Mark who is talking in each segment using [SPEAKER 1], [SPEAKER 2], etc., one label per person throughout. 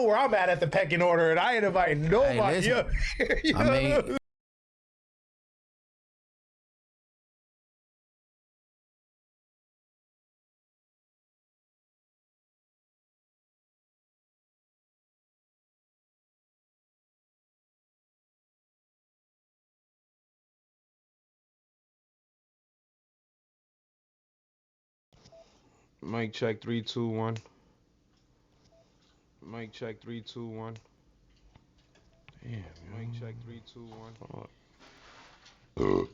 [SPEAKER 1] know where I'm at the pecking order, and I ain't inviting nobody.
[SPEAKER 2] Hey, listen, I mean,
[SPEAKER 3] Mic check 3, 2, 1. Mic check 3, 2, 1. Damn, Mic check 3, 2, 1.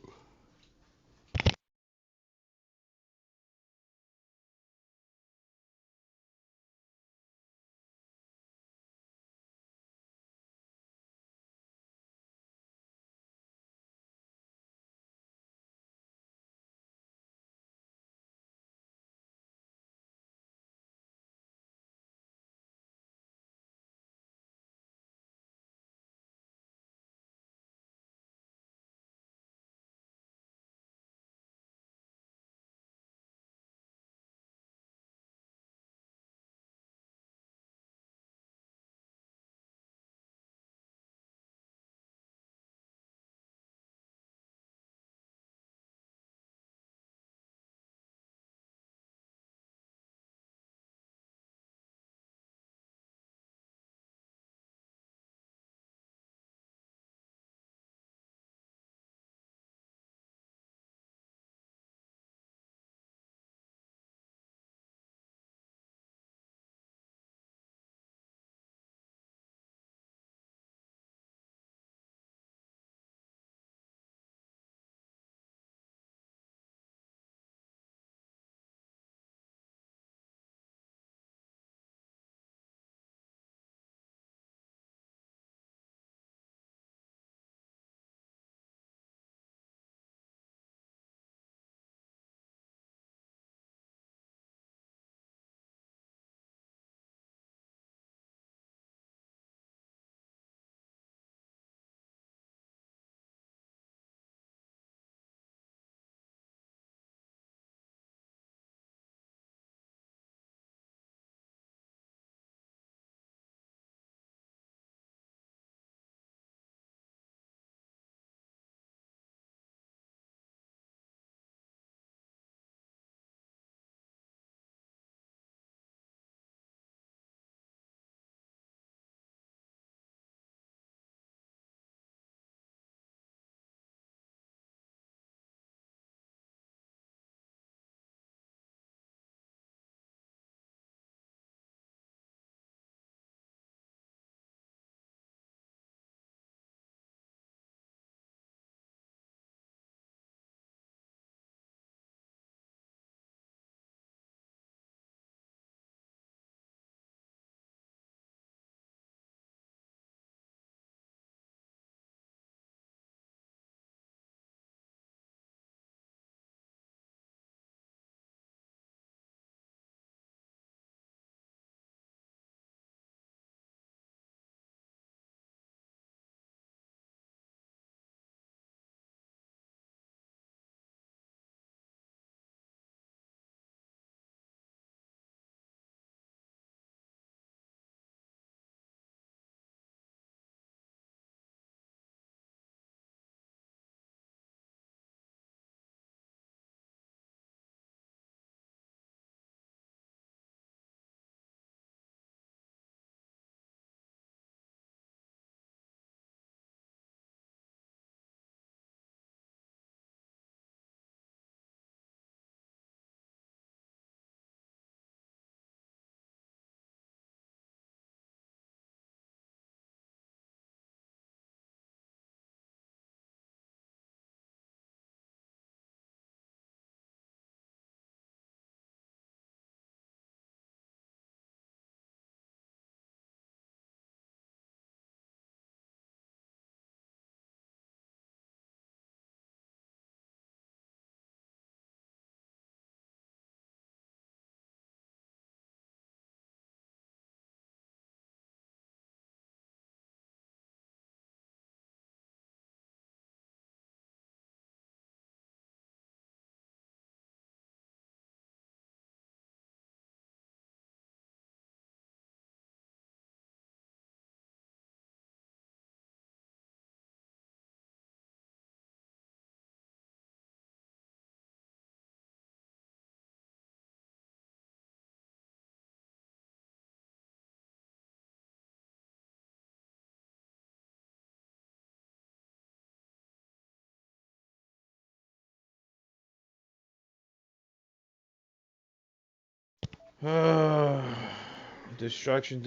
[SPEAKER 3] Distractions.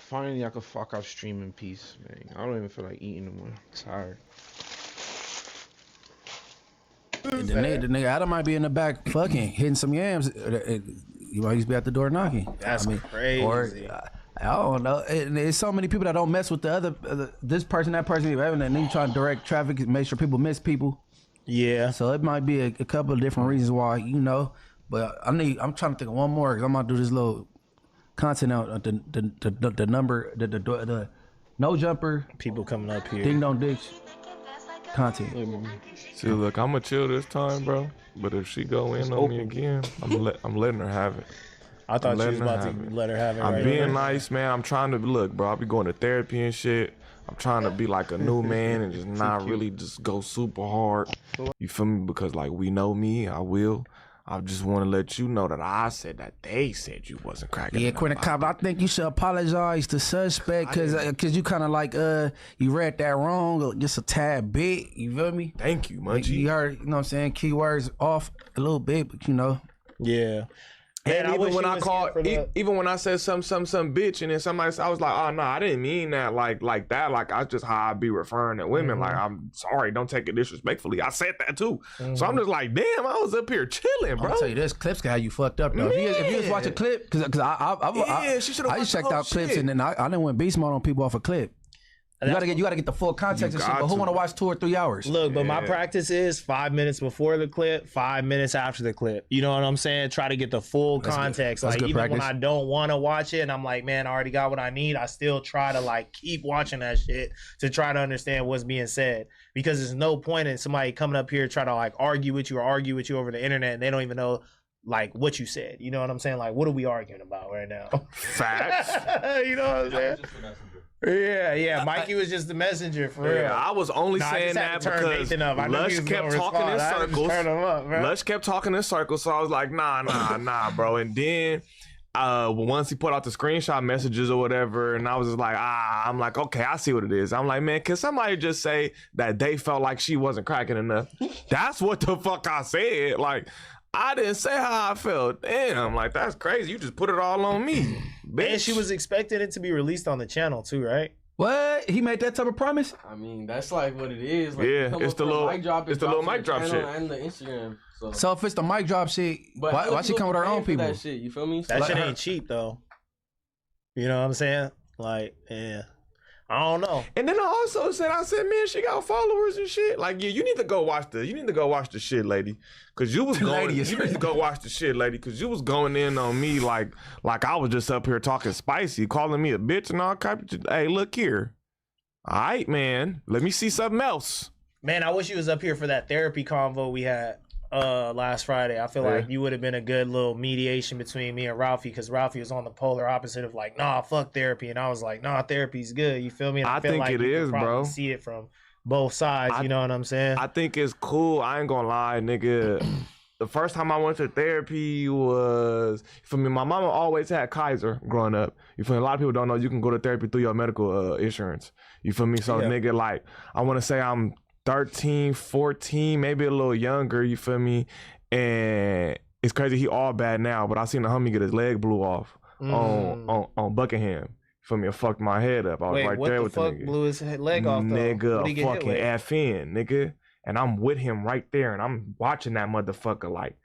[SPEAKER 3] Finally, I could fuck out stream in peace, man. I don't even feel like eating no more. I'm tired.
[SPEAKER 2] The nigga Adam might be in the back fucking hitting some yams. You might be at the door knocking.
[SPEAKER 1] That's crazy.
[SPEAKER 2] Or I don't know. There's so many people that don't mess with the other this person, that person, and then you try to direct traffic, make sure people miss people.
[SPEAKER 1] Yeah.
[SPEAKER 2] So it might be a couple of different reasons why, you know. But I'm trying to think of one more because I'm about to do this little content out the number the no jumper
[SPEAKER 1] People coming up here.
[SPEAKER 2] ding dong ditch content.
[SPEAKER 4] See, look, I'm gonna chill this time, bro. But if she go in on me again, I'm letting her have it.
[SPEAKER 1] I thought you was
[SPEAKER 4] letting her
[SPEAKER 1] about to
[SPEAKER 4] have it.
[SPEAKER 1] let her have it.
[SPEAKER 4] I'm
[SPEAKER 1] right
[SPEAKER 4] being
[SPEAKER 1] now.
[SPEAKER 4] nice, man. I'm trying to look, bro. I'll be going to therapy and shit. I'm trying to be like a new man and just not really just go super hard. You feel me? Because like we know me, I will. I just want to let you know that I said that they said you wasn't cracking.
[SPEAKER 2] Yeah, Quentin Cobb, I think you should apologize to suspect because you kind of like you read that wrong just a tad bit. You feel me?
[SPEAKER 4] Thank you, Munchie.
[SPEAKER 2] You heard, you know what I'm saying, keywords off a little bit, but you know.
[SPEAKER 1] Yeah.
[SPEAKER 4] And
[SPEAKER 1] Man,
[SPEAKER 4] even when I called, even when I said some bitch, and then somebody, I was like, oh no, I didn't mean that like that. Like I just how I be referring to women. Like I'm sorry, don't take it disrespectfully. I said that too. So I'm just like, damn, I was up here chilling, bro.
[SPEAKER 2] I'll tell you this, clips can have you fucked up though. If you just watch a clip, because I just checked out clips and then I didn't went beast mode on people off a clip. You gotta get the full context and shit. But who want to watch 2 or 3 hours?
[SPEAKER 1] Look, but my practice is 5 minutes before the clip, 5 minutes after the clip. You know what I'm saying? Try to get the full context.
[SPEAKER 2] That's
[SPEAKER 1] like
[SPEAKER 2] good
[SPEAKER 1] even
[SPEAKER 2] practice.
[SPEAKER 1] when I don't want to watch it, and I'm like, man, I already got what I need. I still try to like keep watching that shit to try to understand what's being said. Because there's no point in somebody coming up here trying to like argue with you over the internet, and they don't even know like what you said. You know what I'm saying? Like, what are we arguing about right now?
[SPEAKER 4] Facts.
[SPEAKER 1] You know what I'm saying? Yeah. Mikey was just the messenger for real.
[SPEAKER 4] Yeah, I was only saying that because Lush kept talking in circles. Lush kept talking in circles, so I was like, nah, bro. And then once he put out the screenshot messages or whatever, and I was just like, I'm like, okay, I see what it is. I'm like, man, can somebody just say that they felt like she wasn't cracking enough? That's what the fuck I said. Like, I didn't say how I felt. Damn, like that's crazy. You just put it all on me. Bitch.
[SPEAKER 1] And she was expecting it to be released on the channel too, right?
[SPEAKER 2] What? He made that type of promise?
[SPEAKER 5] I mean, that's like what it is. Like,
[SPEAKER 4] Yeah, it's the little mic drop shit.
[SPEAKER 5] And the Instagram.
[SPEAKER 2] So if it's the mic drop shit, why she come with her own people?
[SPEAKER 5] That shit, you feel me?
[SPEAKER 1] That shit ain't cheap though. You know what I'm saying? Like, yeah. I don't know.
[SPEAKER 4] And then I also said, man, she got followers and shit. Like, yeah, you need to go watch the shit, lady. Cause you was going, you need to go watch the shit, lady. Cause you was going in on me like I was just up here talking spicy, calling me a bitch and all kinds of. Hey, look here. All right, man. Let me see something else.
[SPEAKER 1] Man, I wish you was up here for that therapy convo we had last Friday. I feel like you would have been a good little mediation between me and Ralphie, because Ralphie was on the polar opposite of like, nah, fuck therapy, and I was like, nah, therapy's good. You feel me? And
[SPEAKER 4] I
[SPEAKER 1] feel
[SPEAKER 4] think
[SPEAKER 1] like
[SPEAKER 4] it
[SPEAKER 1] you
[SPEAKER 4] is,
[SPEAKER 1] could
[SPEAKER 4] bro.
[SPEAKER 1] see it from both sides. You know what I'm saying?
[SPEAKER 4] I think it's cool. I ain't gonna lie, nigga. The first time I went to therapy was, for me, my mama always had Kaiser growing up. You feel me? A lot of people don't know you can go to therapy through your medical insurance. You feel me? So, nigga, like, I want to say I'm 13, 14, maybe a little younger, you feel me? And it's crazy, he all bad now, but I seen the homie get his leg blew off on Buckingham. You feel me? It fucked my head up. I was right there with the nigga.
[SPEAKER 1] Blew his leg off, though?
[SPEAKER 4] Nigga, fucking FN, nigga. And I'm with him right there, and I'm watching that motherfucker like,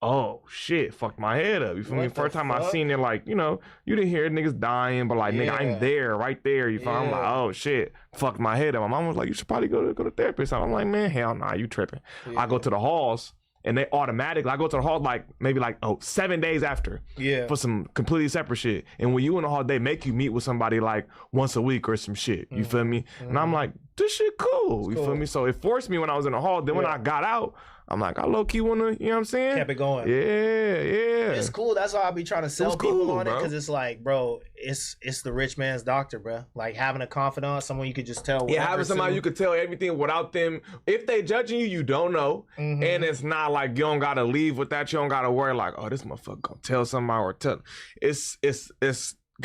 [SPEAKER 4] oh shit, fucked my head up. You feel me? First time I seen it, like, you know, you didn't hear niggas dying, but like, nigga, I'm there, right there. You feel me? I'm like, oh shit, fucked my head up. My mom was like, you should probably go to therapy. So I'm like, man, hell nah, you tripping. I go to the halls, and they automatically, I go to the hall like maybe like 7 days after for some completely separate shit. And when you in the hall, they make you meet with somebody like once a week or some shit. You feel me? And I'm like, this shit cool. You feel me? So it forced me when I was in the hall. Then when I got out, I'm like, I low key wanna, you know what I'm saying?
[SPEAKER 1] Kept it going.
[SPEAKER 4] Yeah.
[SPEAKER 1] It's cool. That's why I be trying to sell people on it, because it's like, bro, it's the rich man's doctor, bro. Like having a confidant, someone you could just tell.
[SPEAKER 4] Yeah, having somebody you could tell everything without them. If they judging you, you don't know, and it's not like you don't gotta leave with that. You don't gotta worry like, oh, this motherfucker gonna tell somebody or tell. It's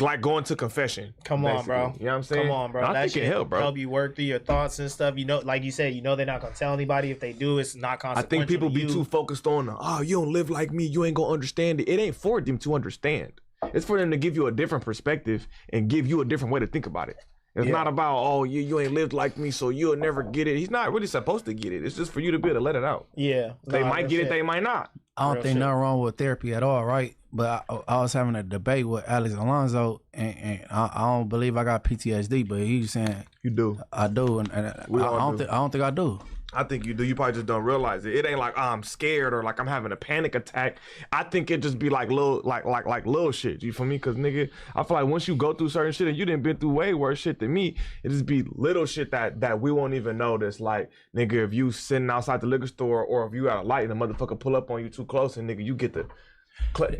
[SPEAKER 4] like going to confession.
[SPEAKER 1] Come on, bro.
[SPEAKER 4] You know what I'm saying?
[SPEAKER 1] Come on, bro.
[SPEAKER 4] I
[SPEAKER 1] That
[SPEAKER 4] think
[SPEAKER 1] shit
[SPEAKER 4] it help, bro.
[SPEAKER 1] help you work through your thoughts and stuff. You know, like you said, you know they're not gonna tell anybody. If they do, it's not
[SPEAKER 4] I
[SPEAKER 1] consequential.
[SPEAKER 4] think people
[SPEAKER 1] to
[SPEAKER 4] be
[SPEAKER 1] you.
[SPEAKER 4] too focused on, oh, you don't live like me, you ain't gonna understand it. It ain't for them to understand. It's for them to give you a different perspective and give you a different way to think about it. It's not about, oh, you ain't lived like me, so you'll never get it. He's not really supposed to get it. It's just for you to be able to let it out.
[SPEAKER 1] Yeah,
[SPEAKER 4] They might get it, they might not.
[SPEAKER 2] I don't
[SPEAKER 1] Real
[SPEAKER 2] think
[SPEAKER 1] shit.
[SPEAKER 2] nothing wrong with therapy at all, right? But I was having a debate with Alex Alonso, and I don't believe I got PTSD, but he's saying
[SPEAKER 4] You do.
[SPEAKER 2] I do, and I don't think I do.
[SPEAKER 4] I think you do. You probably just don't realize it. It ain't like, oh, I'm scared or like I'm having a panic attack. I think it just be like little, like little shit. You feel me? Cause nigga, I feel like once you go through certain shit and you done been through way worse shit than me, it just be little shit that we won't even notice. Like nigga, if you sitting outside the liquor store or if you at a light and a motherfucker pull up on you too close and nigga, you get the.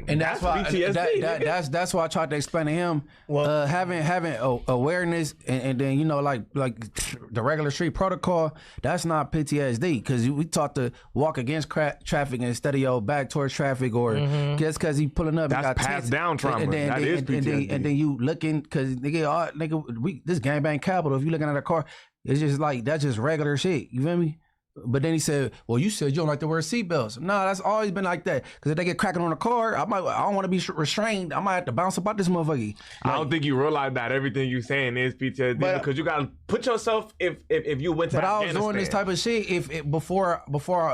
[SPEAKER 2] And that's why
[SPEAKER 4] PTSD,
[SPEAKER 2] that's why I tried to explain to him having awareness and then you know like the regular street protocol, that's not PTSD, because we taught to walk against traffic instead of your back towards traffic, or just because he pulling up,
[SPEAKER 4] that's
[SPEAKER 2] he got
[SPEAKER 4] passed down trauma. That is PTSD.
[SPEAKER 2] And then you looking because nigga this gangbang capital. If you looking at a car, it's just like that's just regular shit. You feel me? But then he said, well, you said you don't like to wear seatbelts. No, that's always been like that. Because if they get cracking on the car, I don't want to be restrained. I might have to bounce about this motherfucker.
[SPEAKER 4] I don't think you realize that everything you saying is PTSD, because you gotta put yourself if you went to
[SPEAKER 2] But
[SPEAKER 4] Afghanistan.
[SPEAKER 2] I was doing this type of shit before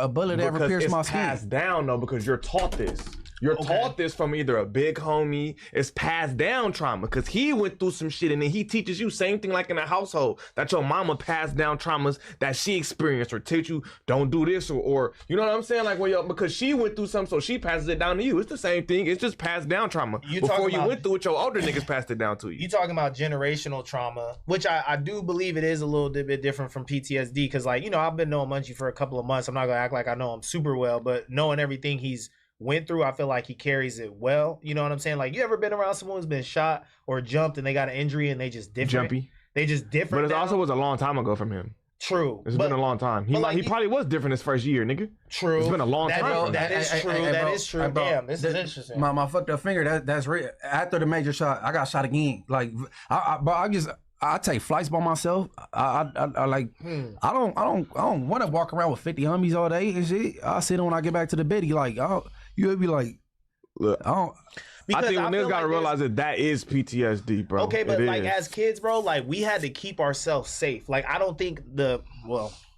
[SPEAKER 2] a bullet ever pierced my skin.
[SPEAKER 4] It's passed down though, because you're taught this. You're taught this from either a big homie. It's passed down trauma because he went through some shit and then he teaches you same thing like in a household that your mama passed down traumas that she experienced, or teach you don't do this or you know what I'm saying, like because she went through something so she passes it down to you. It's the same thing. It's just passed down trauma. Before you went through it, your older niggas passed it down to you.
[SPEAKER 1] You talking about generational trauma, which I do believe it is a little bit different from PTSD, because like, you know, I've been knowing Munchie for a couple of months. I'm not gonna act like I know him super well, but knowing everything he's went through, I feel like he carries it well. You know what I'm saying? Like, you ever been around someone who's been shot or jumped and they got an injury and they just different?
[SPEAKER 4] Jumpy.
[SPEAKER 1] They just different.
[SPEAKER 4] But it
[SPEAKER 1] now?
[SPEAKER 4] also was a long time ago from him.
[SPEAKER 1] True.
[SPEAKER 4] It's been a long time. He probably was different his first year, nigga.
[SPEAKER 1] True.
[SPEAKER 4] It's been a long time.
[SPEAKER 1] That is true. That is true. Damn, this is interesting.
[SPEAKER 2] My fucked up finger. That's real. After the major shot, I got shot again. Like, I take flights by myself. I don't want to walk around with 50 homies all day and shit. I sit on when I get back to the bed. You'll be like,
[SPEAKER 4] look, I think when niggas gotta realize that is PTSD, bro.
[SPEAKER 1] Okay, but like as kids, bro, like we had to keep ourselves safe. Like I don't think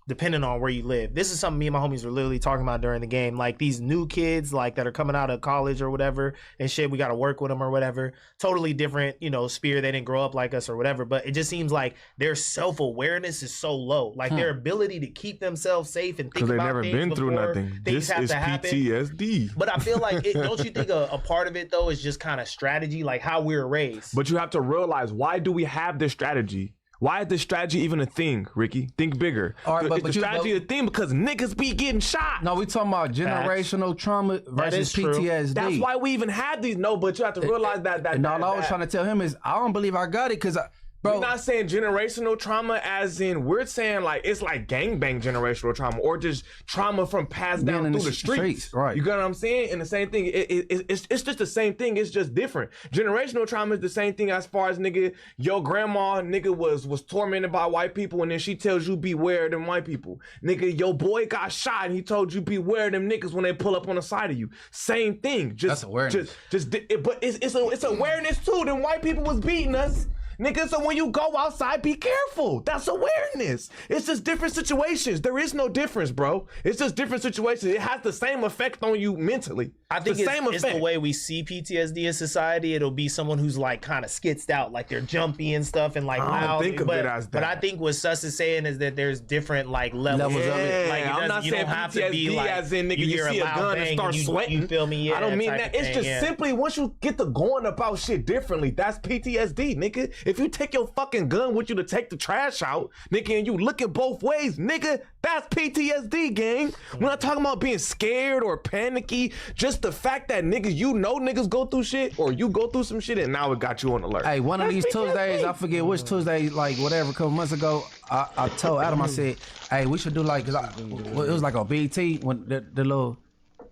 [SPEAKER 1] depending on where you live. This is something me and my homies were literally talking about during the game. Like these new kids, like that are coming out of college or whatever and shit, we got to work with them or whatever. Totally different, you know, sphere. They didn't grow up like us or whatever. But it just seems like their self-awareness is so low. Like their ability to keep themselves safe and think about
[SPEAKER 4] they've never
[SPEAKER 1] things
[SPEAKER 4] been through
[SPEAKER 1] before
[SPEAKER 4] nothing.
[SPEAKER 1] Things
[SPEAKER 4] This
[SPEAKER 1] have
[SPEAKER 4] is
[SPEAKER 1] to happen.
[SPEAKER 4] PTSD.
[SPEAKER 1] But I feel like, don't you think a part of it though is just kind of strategy, like how we were raised?
[SPEAKER 4] But you have to realize, why do we have this strategy? Why is this strategy even a thing, Ricky? Think bigger.
[SPEAKER 2] All right, but
[SPEAKER 4] strategy is a thing because niggas be getting shot.
[SPEAKER 2] No, we talking about generational trauma versus PTSD.
[SPEAKER 4] That's why we even have these. No, but you have to realize that.
[SPEAKER 2] All I was trying to tell him is I don't believe I got it because
[SPEAKER 4] bro, we're not saying generational trauma as in, we're saying like it's like gangbang generational trauma or just trauma from passed down through the streets.
[SPEAKER 2] Right.
[SPEAKER 4] You get what I'm saying? And the same thing, it's just the same thing. It's just different. Generational trauma is the same thing as far as nigga, your grandma nigga was tormented by white people and then she tells you beware of them white people. Nigga, your boy got shot and he told you beware of them niggas when they pull up on the side of you. Same thing. Just
[SPEAKER 2] that's awareness.
[SPEAKER 4] But it's awareness too. Them white people was beating us. Nigga, so when you go outside, be careful. That's awareness. It's just different situations. There is no difference, bro. It's just different situations. It has the same effect on you mentally.
[SPEAKER 1] I think it's the way we see PTSD in society. It'll be someone who's like kind of skitzed out, like they're jumpy and stuff and like
[SPEAKER 4] I don't
[SPEAKER 1] loud.
[SPEAKER 4] think of it as that.
[SPEAKER 1] But I think what Sus is saying is that there's different like levels of it. Like
[SPEAKER 4] I'm not saying PTSD
[SPEAKER 1] like,
[SPEAKER 4] as in nigga you see a gun and start sweating.
[SPEAKER 1] You feel me? Yeah,
[SPEAKER 4] I don't mean that. It's just simply once you get to going about shit differently, that's PTSD, nigga. If you take your fucking gun with you to take the trash out, nigga, and you looking both ways, nigga, that's PTSD, gang. We're not talking about being scared or panicky. Just the fact that niggas, you know niggas go through shit or you go through some shit and now it got you on alert.
[SPEAKER 2] Hey, one of these Tuesdays, I forget which Tuesday, like whatever, a couple months ago, I told Adam, I said, hey, we should do like, cause it was like on BT when the little,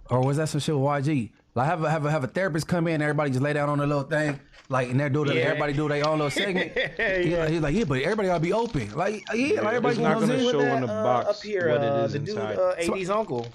[SPEAKER 2] or was that some shit with YG? Like have a therapist come in, everybody just lay down on the little thing, Like, and everybody do their own little segment. He's like, yeah, but everybody gotta be open. Like, yeah, like everybody
[SPEAKER 3] It's not
[SPEAKER 2] gonna
[SPEAKER 3] gonna show in the box
[SPEAKER 1] up here,
[SPEAKER 3] what it is
[SPEAKER 1] the dude,
[SPEAKER 3] inside.
[SPEAKER 1] AD's uncle.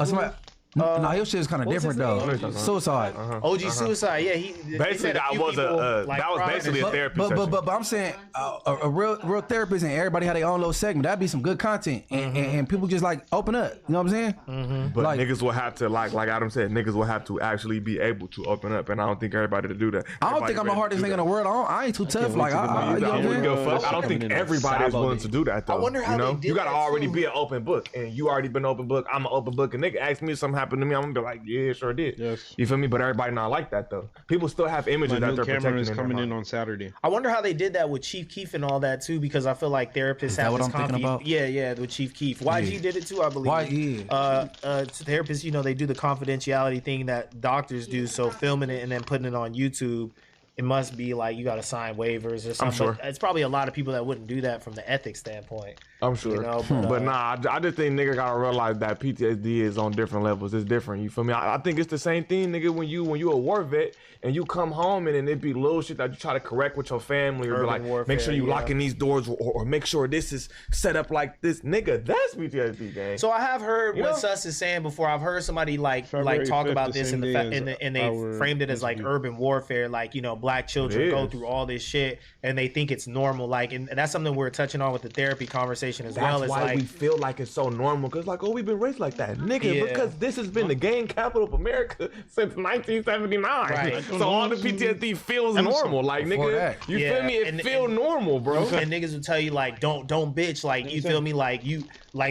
[SPEAKER 2] no, his shit is kind of
[SPEAKER 1] what's his
[SPEAKER 2] different though.
[SPEAKER 1] name?
[SPEAKER 2] Suicide.
[SPEAKER 1] OG Suicide, yeah. He
[SPEAKER 4] Basically, that was basically a therapy session.
[SPEAKER 2] But I'm saying a real therapist and everybody had their own little segment. That'd be some good content, and people just like open up. You know what I'm saying?
[SPEAKER 4] But
[SPEAKER 2] like,
[SPEAKER 4] niggas will have to, like Adam said, niggas will have to actually be able to open up, and I don't think everybody to do that.
[SPEAKER 2] I don't think I'm the hardest nigga in the world. I ain't too tough. Like,
[SPEAKER 4] I wouldn't give a fuck. I don't think everybody is willing to do that though.
[SPEAKER 1] I wonder how they did
[SPEAKER 4] you gotta
[SPEAKER 1] that,
[SPEAKER 4] already
[SPEAKER 1] too.
[SPEAKER 4] be an open book, and you already been an open book. I'm an open book, and nigga ask me if something happened to me, I'm gonna be like, yeah, sure did.
[SPEAKER 3] Yes.
[SPEAKER 4] You feel me? But everybody not like that though. People still have images
[SPEAKER 3] My
[SPEAKER 4] that
[SPEAKER 3] new
[SPEAKER 4] they're
[SPEAKER 3] camera
[SPEAKER 4] protecting.
[SPEAKER 3] is
[SPEAKER 4] in their
[SPEAKER 3] coming in
[SPEAKER 4] mind.
[SPEAKER 3] on Saturday.
[SPEAKER 1] I wonder how they did that with Chief Keef and all that too, because I feel like therapists
[SPEAKER 2] that
[SPEAKER 1] have
[SPEAKER 2] what
[SPEAKER 1] this
[SPEAKER 2] I'm thinking about?
[SPEAKER 1] Yeah, with Chief Keef. YG did it too, I believe. Therapists, they do the confidentiality thing that doctors do, so filming it and then putting it on YouTube. It must be like you got to sign waivers or something.
[SPEAKER 4] I'm sure.
[SPEAKER 1] But it's probably a lot of people that wouldn't do that from the ethics standpoint.
[SPEAKER 4] I'm sure. But nah, I just think nigga gotta realize that PTSD is on different levels. It's different. You feel me? I think it's the same thing, nigga, when you a war vet and you come home and then it be little shit that you try to correct with your family or be like,
[SPEAKER 1] warfare,
[SPEAKER 4] make sure you locking these doors or make sure this is set up like this. Nigga, that's PTSD, gang.
[SPEAKER 1] So I have heard what Sus is saying before. I've heard somebody like talk about this and they framed it as like urban warfare, like black children go through all this shit and they think it's normal. Like, and that's something we're touching on with the therapy conversation as well.
[SPEAKER 4] That's why we feel like it's so normal, because like, we've been raised like that, nigga, because this has been the gang capital of America since 1979.
[SPEAKER 1] Right.
[SPEAKER 4] So all the PTSD feels normal, like, nigga, you feel me? It feel normal, bro.
[SPEAKER 1] And niggas will tell you like, don't bitch, like, you feel me, like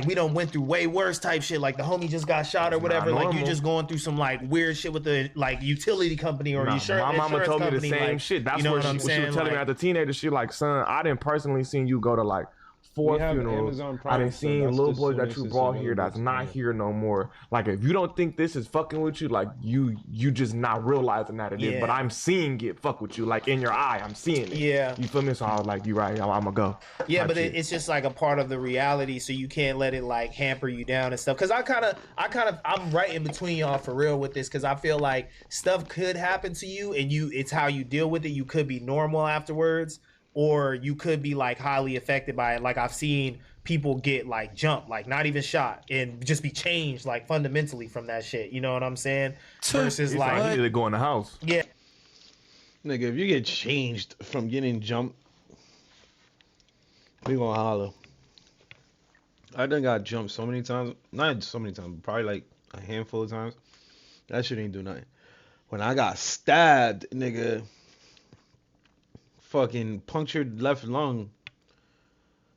[SPEAKER 1] we done went through way worse type shit, like the homie just got shot or whatever, like you just going through some like weird shit with the like utility company or
[SPEAKER 4] my mama told me the same shit. That's what she was telling me as a teenager. She like, son, I didn't personally seen you go to like 4 funerals. I didn't see little boys that you brought here that's not here no more. Like, if you don't think this is fucking with you, like you just not realizing that it is. But I'm seeing it fuck with you, like in your eye. I'm seeing it. Yeah. You feel me? So I was like, you right. I'm gonna go.
[SPEAKER 1] Yeah, but it's just like a part of the reality, so you can't let it like hamper you down and stuff. Cause I'm right in between y'all for real with this, cause I feel like stuff could happen to you and it's how you deal with it. You could be normal afterwards, or you could be like highly affected by it. Like, I've seen people get like jumped, like not even shot, and just be changed like fundamentally from that shit. You know what I'm saying? Versus like,
[SPEAKER 4] I need to go in the house.
[SPEAKER 1] Yeah.
[SPEAKER 3] Nigga, if you get changed from getting jumped, we gonna holler. I done got jumped so many times. Not so many times, probably like a handful of times. That shit ain't do nothing. When I got stabbed, nigga, fucking punctured left lung,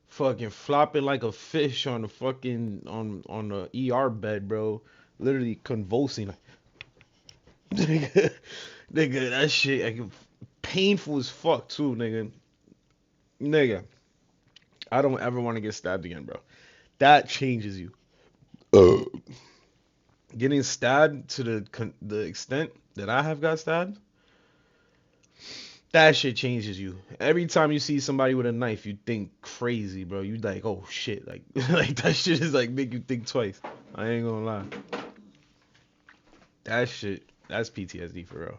[SPEAKER 3] fucking flopping like a fish on the fucking on the ER bed, bro. Literally convulsing. Nigga, that shit like, painful as fuck too, nigga. Nigga, I don't ever want to get stabbed again, bro. That changes you. Getting stabbed to the extent that I have got stabbed, that shit changes you. Every time you see somebody with a knife, you think crazy, bro. You like, oh shit, like that shit is like make you think twice. I ain't gonna lie. That shit, that's PTSD for real.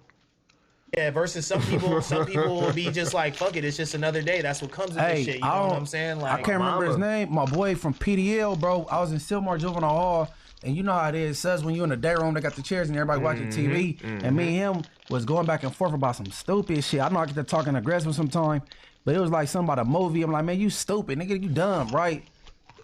[SPEAKER 1] Yeah, versus some people will be just like, fuck it, it's just another day. That's what comes with this shit. You know what I'm saying? Like,
[SPEAKER 2] I can't remember his name. My boy from PDL, bro. I was in Silmar Juvenile Hall, and you know how it is. Says when you in the day room, they got the chairs and everybody watching TV. And me and him was going back and forth about some stupid shit. I know I get to talking aggressive sometimes, but it was like something about a movie. I'm like, man, you stupid, nigga, you dumb, right?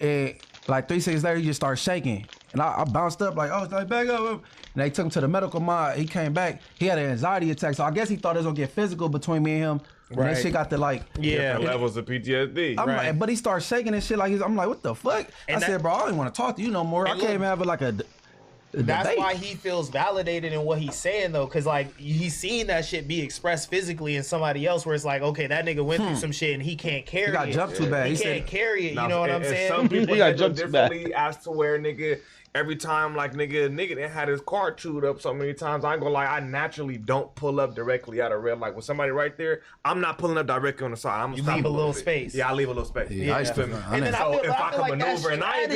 [SPEAKER 2] And like 3 seconds later, you just start shaking. And I bounced up like, oh, it's like, back up. And they took him to the medical mod. He came back. He had an anxiety attack. So I guess he thought it was going to get physical between me and him. And that shit got to like...
[SPEAKER 4] different levels of PTSD.
[SPEAKER 2] Like, but he started shaking and shit like I'm like, what the fuck? And I said, bro, I don't even want to talk to you no more. I can't even have like a
[SPEAKER 1] that's
[SPEAKER 2] debate.
[SPEAKER 1] why he feels validated in what he's saying, though, because like he's seen that shit be expressed physically in somebody else, where it's like, okay, that nigga went through some shit and he can't carry it.
[SPEAKER 2] He got jumped too bad.
[SPEAKER 1] He can't carry it. You know what I'm saying?
[SPEAKER 4] Some people
[SPEAKER 3] got jumped
[SPEAKER 4] differently as to where nigga. Every time, like, nigga done had his car chewed up so many times, I ain't gonna lie, I naturally don't pull up directly at a red light. With somebody right there, I'm not pulling up directly on the side. I'm gonna
[SPEAKER 1] leave a little space.
[SPEAKER 4] Yeah, I leave a little space.
[SPEAKER 2] Yeah, I feel me.
[SPEAKER 1] And then
[SPEAKER 4] so if I can
[SPEAKER 1] like
[SPEAKER 4] maneuver, and I've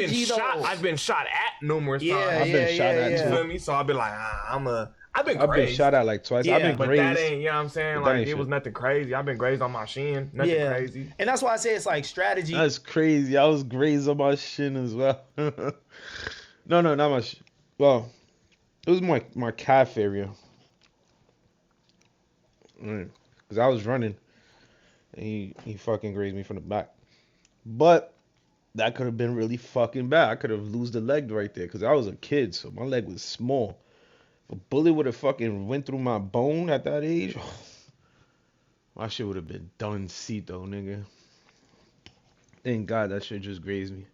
[SPEAKER 4] been shot at numerous times.
[SPEAKER 3] I've been shot at
[SPEAKER 4] You
[SPEAKER 3] too.
[SPEAKER 4] feel me? So I'll be like, I I've been
[SPEAKER 3] I've been
[SPEAKER 4] grazed.
[SPEAKER 3] shot at like twice.
[SPEAKER 1] Yeah,
[SPEAKER 3] I've been
[SPEAKER 4] But
[SPEAKER 3] grazed.
[SPEAKER 4] that ain't, you know what I'm saying?
[SPEAKER 3] But that
[SPEAKER 4] Like,
[SPEAKER 3] ain't
[SPEAKER 4] it was
[SPEAKER 3] shit.
[SPEAKER 4] nothing crazy. I've been grazed on my shin. Nothing crazy.
[SPEAKER 1] And that's why I say it's like strategy.
[SPEAKER 3] That's crazy. I was grazed on my shin as well. No, not my shin. Well, it was my calf area. Because I was running. And he fucking grazed me from the back. But that could have been really fucking bad. I could have lost the leg right there. Because I was a kid. So my leg was small. If a bullet would have fucking went through my bone at that age. My shit would have been done though, nigga. Thank God that shit just grazed me.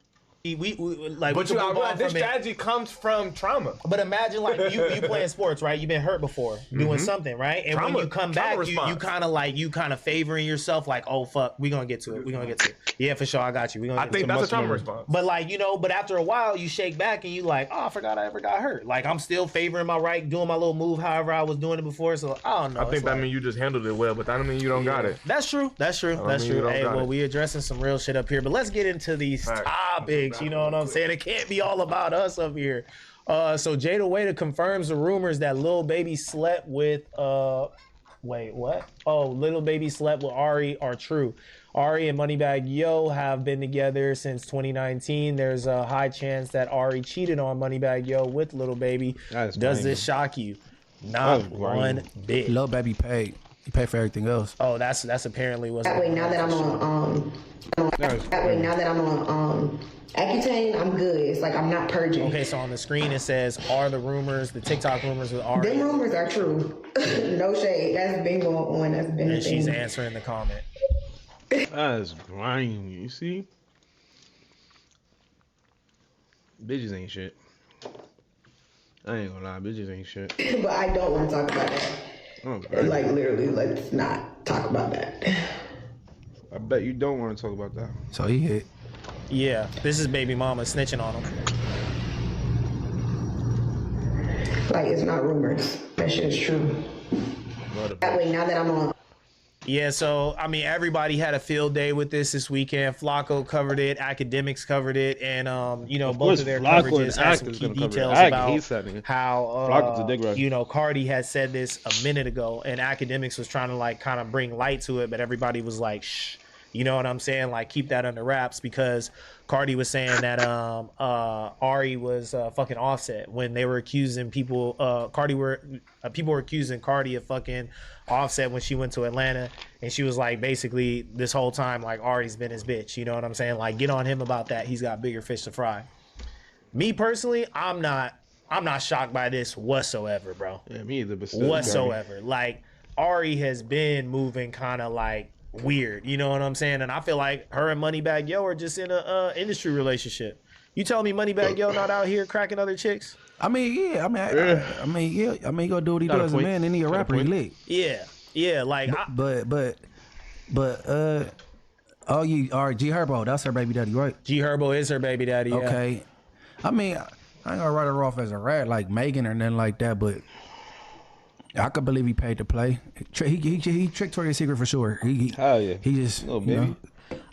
[SPEAKER 1] We
[SPEAKER 4] But
[SPEAKER 1] we
[SPEAKER 4] you
[SPEAKER 1] can move
[SPEAKER 4] know,
[SPEAKER 1] on
[SPEAKER 4] this
[SPEAKER 1] from it.
[SPEAKER 4] strategy comes from trauma.
[SPEAKER 1] But imagine like you playing sports, right? You've been hurt before doing something, right? And when you come back, you kind of favoring yourself, like, oh fuck, we gonna get to it. Yeah, for sure, I got you. We gonna.
[SPEAKER 4] I think that's a trauma response.
[SPEAKER 1] But like but after a while, you shake back and you like, oh, I forgot I ever got hurt. Like I'm still favoring my right, doing my little move, however I was doing it before. So I don't know.
[SPEAKER 4] I think that means you just handled it well, but that don't mean you don't got it.
[SPEAKER 1] That's true. That's true. Hey, well, we addressing some real shit up here, but let's get into these topics. You know what I'm saying? It can't be all about us up here. So Jada Waiter confirms the rumors that Lil Baby slept with wait, what? Oh, Lil Baby slept with Ari are true. Ari and Moneybagg Yo have been together since 2019. There's a high chance that Ari cheated on Moneybagg Yo with Lil Baby. Does this shock you? Not one bit.
[SPEAKER 2] Lil Baby paid. He paid for everything else.
[SPEAKER 1] Oh, that's apparently what's
[SPEAKER 6] that way. Now that I'm on Accutane, I'm good. It's like I'm not purging.
[SPEAKER 1] Okay, so on the screen it says, are the rumors, the TikTok rumors with Ari?
[SPEAKER 6] Them rumors are true. No shade. That's been going on. That's been
[SPEAKER 1] and she's answering the comment.
[SPEAKER 3] That's grimy, you see? Bitches ain't shit. I ain't gonna lie, bitches ain't shit.
[SPEAKER 6] But I don't want to talk about that.
[SPEAKER 3] Okay.
[SPEAKER 6] Like, literally, let's not talk about that.
[SPEAKER 3] I bet you don't want to talk about that.
[SPEAKER 2] So he hit.
[SPEAKER 1] Yeah, this is baby mama snitching on him.
[SPEAKER 6] Like, it's not rumors. That shit is true. That way, now that I'm on.
[SPEAKER 1] Yeah, so, I mean, everybody had a field day with this weekend. Flacco covered it, Academics covered it, and, both of their coverages had some key details about how, Cardi had said this a minute ago, and Academics was trying to, like, kind of bring light to it, but everybody was like, shh. You know what I'm saying? Like, keep that under wraps, because Cardi was saying that Ari was fucking Offset when they were accusing people. People were accusing Cardi of fucking Offset when she went to Atlanta, and she was like, basically, this whole time, like, Ari's been his bitch. You know what I'm saying? Like, get on him about that. He's got bigger fish to fry. Me personally, I'm not shocked by this whatsoever, bro.
[SPEAKER 3] Yeah, me either. But
[SPEAKER 1] whatsoever. Like, Ari has been moving kind of like weird, you know what I'm saying? And I feel like her and Moneybagg Yo are just in a industry relationship. You tell me Moneybagg Yo not out here cracking other chicks?
[SPEAKER 2] I mean, yeah. I mean, he gonna do what he does as a man, and he a rapper. He lit.
[SPEAKER 1] Yeah. Like,
[SPEAKER 2] but oh, you are G Herbo. That's her baby daddy, right?
[SPEAKER 1] G Herbo is her baby daddy. Yeah.
[SPEAKER 2] Okay. I mean, I ain't gonna write her off as a rat like Megan or nothing like that, but I could believe he paid to play. He tricked Victoria's Secret for sure.
[SPEAKER 3] Hell yeah.
[SPEAKER 2] He just,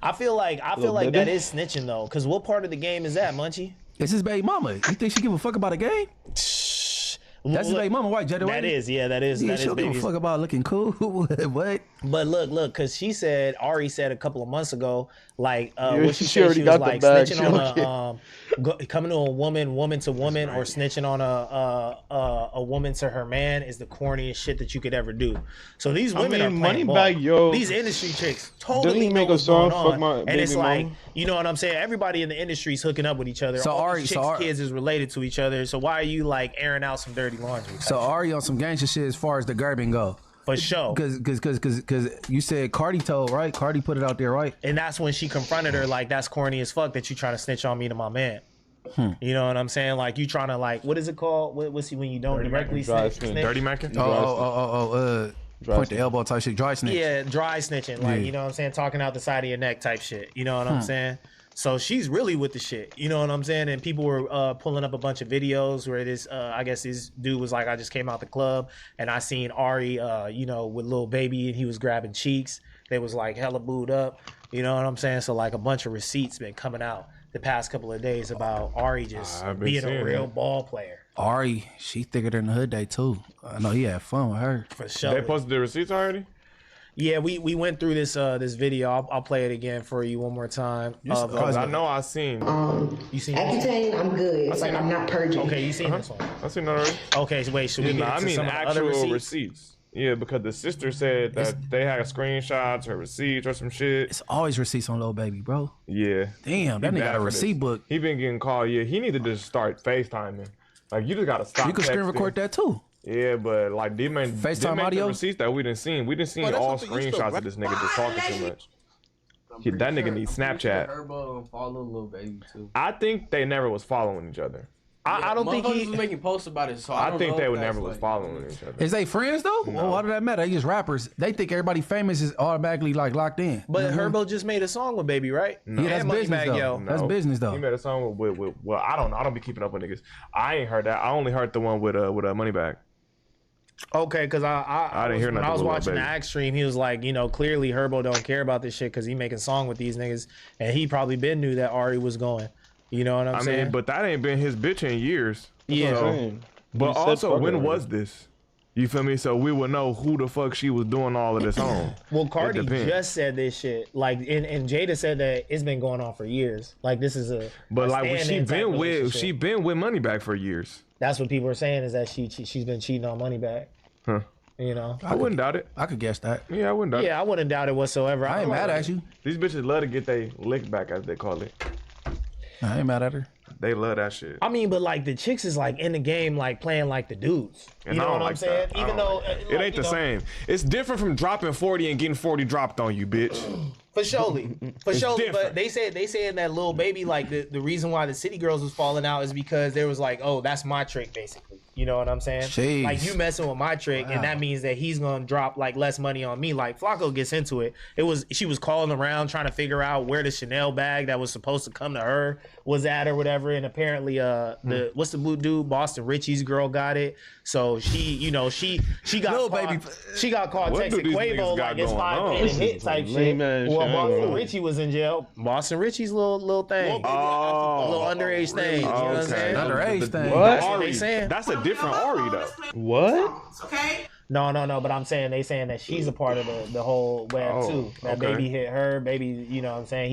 [SPEAKER 1] I feel like that is snitching though, because what part of the game is that, Munchie?
[SPEAKER 2] It's his baby mama. You think she give a fuck about a game? That's his baby mama, right? Jada
[SPEAKER 1] That is.
[SPEAKER 2] Yeah,
[SPEAKER 1] that
[SPEAKER 2] she don't give a fuck about looking cool. What?
[SPEAKER 1] But look, because Ari said a couple of months ago, like, what she
[SPEAKER 3] she
[SPEAKER 1] said,
[SPEAKER 3] already
[SPEAKER 1] she was
[SPEAKER 3] got the
[SPEAKER 1] like
[SPEAKER 3] bag.
[SPEAKER 1] snitching on coming to a woman to woman, or snitching on a woman to her man is the corniest shit that you could ever do. So these women are playing ball.
[SPEAKER 3] Yo,
[SPEAKER 1] these industry chicks totally
[SPEAKER 3] make
[SPEAKER 1] know
[SPEAKER 3] a song,
[SPEAKER 1] what's going
[SPEAKER 3] fuck
[SPEAKER 1] on,
[SPEAKER 3] my
[SPEAKER 1] and it's
[SPEAKER 3] baby
[SPEAKER 1] like,
[SPEAKER 3] mama?
[SPEAKER 1] you know what I'm saying? Everybody in the industry is hooking up with each other.
[SPEAKER 2] So
[SPEAKER 1] all
[SPEAKER 2] Ari,
[SPEAKER 1] these chicks' kids is related to each other. So why are you like airing out some dirty laundry?
[SPEAKER 2] So Ari on some gangster shit as far as the Gerben go.
[SPEAKER 1] For sure.
[SPEAKER 2] Because you said Cardi told, right? Cardi put it out there, right?
[SPEAKER 1] And that's when she confronted her, like, that's corny as fuck that you trying to snitch on me to my man. You know what I'm saying? Like, you trying to, like, what is it called? What's when you don't directly snitch?
[SPEAKER 4] Dirty macking?
[SPEAKER 2] Point the elbow type shit. Dry snitch.
[SPEAKER 1] Yeah, dry snitching. Like, you know what I'm saying? Talking out the side of your neck type shit. You know what I'm saying? So she's really with the shit. You know what I'm saying? And people were pulling up a bunch of videos where this, I guess this dude was like, I just came out the club and I seen Ari, with Lil Baby, and he was grabbing cheeks. They was like hella booed up. You know what I'm saying? So like a bunch of receipts been coming out the past couple of days about Ari just being a real ball player.
[SPEAKER 2] Ari, she thicker than the hood day too. I know he had fun with her.
[SPEAKER 1] For sure.
[SPEAKER 4] They posted the receipts already?
[SPEAKER 1] Yeah, we went through this this video. I'll play it again for you one more time.
[SPEAKER 4] Because I know I seen.
[SPEAKER 1] You seen
[SPEAKER 6] Accutane, I'm good. It's like I'm not purging.
[SPEAKER 1] Okay, you seen this one.
[SPEAKER 4] I seen that already.
[SPEAKER 1] Okay, so wait, should we get
[SPEAKER 4] I
[SPEAKER 1] into
[SPEAKER 4] mean
[SPEAKER 1] some of the other
[SPEAKER 4] actual
[SPEAKER 1] receipts?
[SPEAKER 4] receipts. Yeah, because the sister said that they had screenshots, her receipts, or some shit.
[SPEAKER 2] It's always receipts on Lil Baby, bro.
[SPEAKER 4] Yeah.
[SPEAKER 2] Damn, that
[SPEAKER 4] He
[SPEAKER 2] nigga got
[SPEAKER 4] bad
[SPEAKER 2] a
[SPEAKER 4] for
[SPEAKER 2] receipt
[SPEAKER 4] this.
[SPEAKER 2] book.
[SPEAKER 4] He been getting called. Yeah, he need to just start FaceTiming. Like, you just gotta stop.
[SPEAKER 2] You can screen
[SPEAKER 4] texting.
[SPEAKER 2] record that too.
[SPEAKER 4] Yeah, but like they made
[SPEAKER 2] FaceTime audio?
[SPEAKER 4] the receipts that we didn't see. We didn't see all screenshots of this nigga just talking too much. That nigga needs Snapchat.
[SPEAKER 5] Herbo follow Lil Baby too.
[SPEAKER 4] I think they never was following each other.
[SPEAKER 1] I don't think he
[SPEAKER 5] was making posts about it. So I
[SPEAKER 4] I think
[SPEAKER 5] don't
[SPEAKER 4] they
[SPEAKER 5] know
[SPEAKER 4] would
[SPEAKER 5] if
[SPEAKER 4] never
[SPEAKER 5] that's
[SPEAKER 4] was
[SPEAKER 5] like-
[SPEAKER 4] following each other.
[SPEAKER 2] Is they friends though? Well, why do that matter? They just rappers. They think everybody famous is automatically like locked in.
[SPEAKER 1] But Herbo just made a song with Baby, right?
[SPEAKER 2] Yeah, that's
[SPEAKER 1] And
[SPEAKER 2] business
[SPEAKER 1] Moneybagg
[SPEAKER 2] though.
[SPEAKER 1] Yo.
[SPEAKER 2] That's business though.
[SPEAKER 4] He made a song with well, I don't know. I don't be keeping up with niggas. I ain't heard that. I only heard the one with Moneybagg.
[SPEAKER 1] Okay, because I
[SPEAKER 4] didn't hear
[SPEAKER 1] when
[SPEAKER 4] nothing
[SPEAKER 1] I was
[SPEAKER 4] with Lil
[SPEAKER 1] watching the
[SPEAKER 4] Baby.
[SPEAKER 1] Axe stream, he was like, you know, clearly Herbo don't care about this shit because he making song with these niggas, and he probably been knew that Ari was going. You know what I'm
[SPEAKER 4] I
[SPEAKER 1] saying?
[SPEAKER 4] mean, but that ain't been his bitch in years.
[SPEAKER 1] Yeah.
[SPEAKER 4] So, but
[SPEAKER 3] said
[SPEAKER 4] also,
[SPEAKER 3] fuck
[SPEAKER 4] when
[SPEAKER 3] her.
[SPEAKER 4] was this? You feel me? So we would know who the fuck she was doing all of this on.
[SPEAKER 1] Well, Cardi
[SPEAKER 4] depends.
[SPEAKER 1] just said this shit, like, and Jada said that it's been going on for years. Like, this is a
[SPEAKER 4] But
[SPEAKER 1] a
[SPEAKER 4] like when she
[SPEAKER 1] stand-in type
[SPEAKER 4] been with
[SPEAKER 1] relationship.
[SPEAKER 4] Moneybagg for years.
[SPEAKER 1] That's what people are saying is that she's been cheating on Moneybagg.
[SPEAKER 4] Huh.
[SPEAKER 1] You know?
[SPEAKER 4] I wouldn't doubt it.
[SPEAKER 2] I could guess that.
[SPEAKER 4] Yeah, I wouldn't doubt it.
[SPEAKER 1] Yeah, I wouldn't doubt it whatsoever.
[SPEAKER 2] I ain't mad at you.
[SPEAKER 4] These bitches love to get they lick back, as they call it.
[SPEAKER 2] I ain't mad at her.
[SPEAKER 4] They love that shit.
[SPEAKER 1] I mean, but like the chicks is like in the game, like playing like the dudes. You
[SPEAKER 4] And I
[SPEAKER 1] know
[SPEAKER 4] don't
[SPEAKER 1] what I'm
[SPEAKER 4] like
[SPEAKER 1] saying?
[SPEAKER 4] that. I
[SPEAKER 1] Even
[SPEAKER 4] don't
[SPEAKER 1] though
[SPEAKER 4] like that.
[SPEAKER 1] like,
[SPEAKER 4] It ain't
[SPEAKER 1] you
[SPEAKER 4] the
[SPEAKER 1] know,
[SPEAKER 4] same. It's different from dropping 40 and getting 40 dropped on you, bitch.
[SPEAKER 1] For surely, for surely.
[SPEAKER 4] different.
[SPEAKER 1] But they saying that Lil Baby, like the reason why the City Girls was falling out is because there was like, oh, that's my trick, basically. You know what I'm saying?
[SPEAKER 2] Jeez.
[SPEAKER 1] Like you messing with my trick, and that means that he's gonna drop like less money on me. Like Flacco gets into it. She was calling around trying to figure out where the Chanel bag that was supposed to come to her was at or whatever. And apparently, the what's the blue dude? Boston Richie's girl got it. So she got
[SPEAKER 2] Lil
[SPEAKER 1] caught,
[SPEAKER 2] Baby-
[SPEAKER 1] she got caught
[SPEAKER 4] What do
[SPEAKER 1] texting
[SPEAKER 4] these
[SPEAKER 1] Quavo
[SPEAKER 4] niggas got
[SPEAKER 1] like it's
[SPEAKER 4] going
[SPEAKER 1] 5
[SPEAKER 4] on?
[SPEAKER 1] minute hit type shit.
[SPEAKER 3] lame ass
[SPEAKER 1] Well,
[SPEAKER 3] shit, I ain't
[SPEAKER 1] Boston
[SPEAKER 3] gonna lie.
[SPEAKER 1] Richie was in jail. Boston Richie's little thing.
[SPEAKER 4] Oh,
[SPEAKER 1] A little underage thing. You know what I'm
[SPEAKER 4] okay.
[SPEAKER 1] saying?
[SPEAKER 2] Underage thing.
[SPEAKER 3] What?
[SPEAKER 1] That's what they
[SPEAKER 4] Ari,
[SPEAKER 1] saying.
[SPEAKER 4] that's a different Ari though.
[SPEAKER 3] What?
[SPEAKER 1] No, but I'm saying they saying that she's a part of the whole web
[SPEAKER 4] Oh,
[SPEAKER 1] too. That
[SPEAKER 4] okay.
[SPEAKER 1] baby hit her, baby, you know what I'm saying?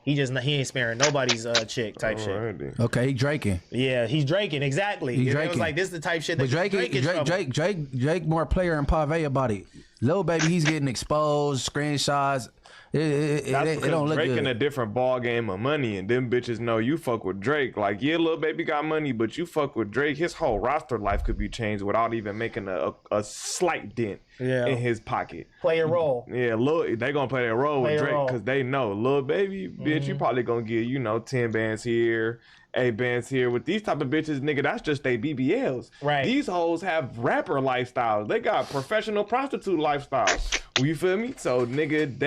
[SPEAKER 1] He ain't sparing nobody's chick type shit.
[SPEAKER 4] Alrighty.
[SPEAKER 2] Okay, he draking.
[SPEAKER 1] Yeah, he's draking, exactly.
[SPEAKER 2] He's
[SPEAKER 1] It was
[SPEAKER 2] draking.
[SPEAKER 1] like this is the type shit that
[SPEAKER 2] But Drake more player and pave about it. Lil Baby, he's getting exposed, screenshots. It
[SPEAKER 4] That's because
[SPEAKER 2] don't look
[SPEAKER 4] Drake in a
[SPEAKER 2] good.
[SPEAKER 4] different ball game of money, and them bitches know you fuck with Drake. Like, yeah, Lil Baby got money, but you fuck with Drake, his whole roster life could be changed without even making a slight dent in his pocket.
[SPEAKER 1] play a role.
[SPEAKER 4] Yeah, they gonna play their role
[SPEAKER 1] Play
[SPEAKER 4] with
[SPEAKER 1] a
[SPEAKER 4] Drake
[SPEAKER 1] role.
[SPEAKER 4] because they know, Lil Baby, bitch, you probably gonna get 10 bands here, 8 bands here. With these type of bitches, nigga, that's just they BBLs.
[SPEAKER 1] Right.
[SPEAKER 4] These hoes have rapper lifestyles. They got professional prostitute lifestyles. You feel me? So, nigga,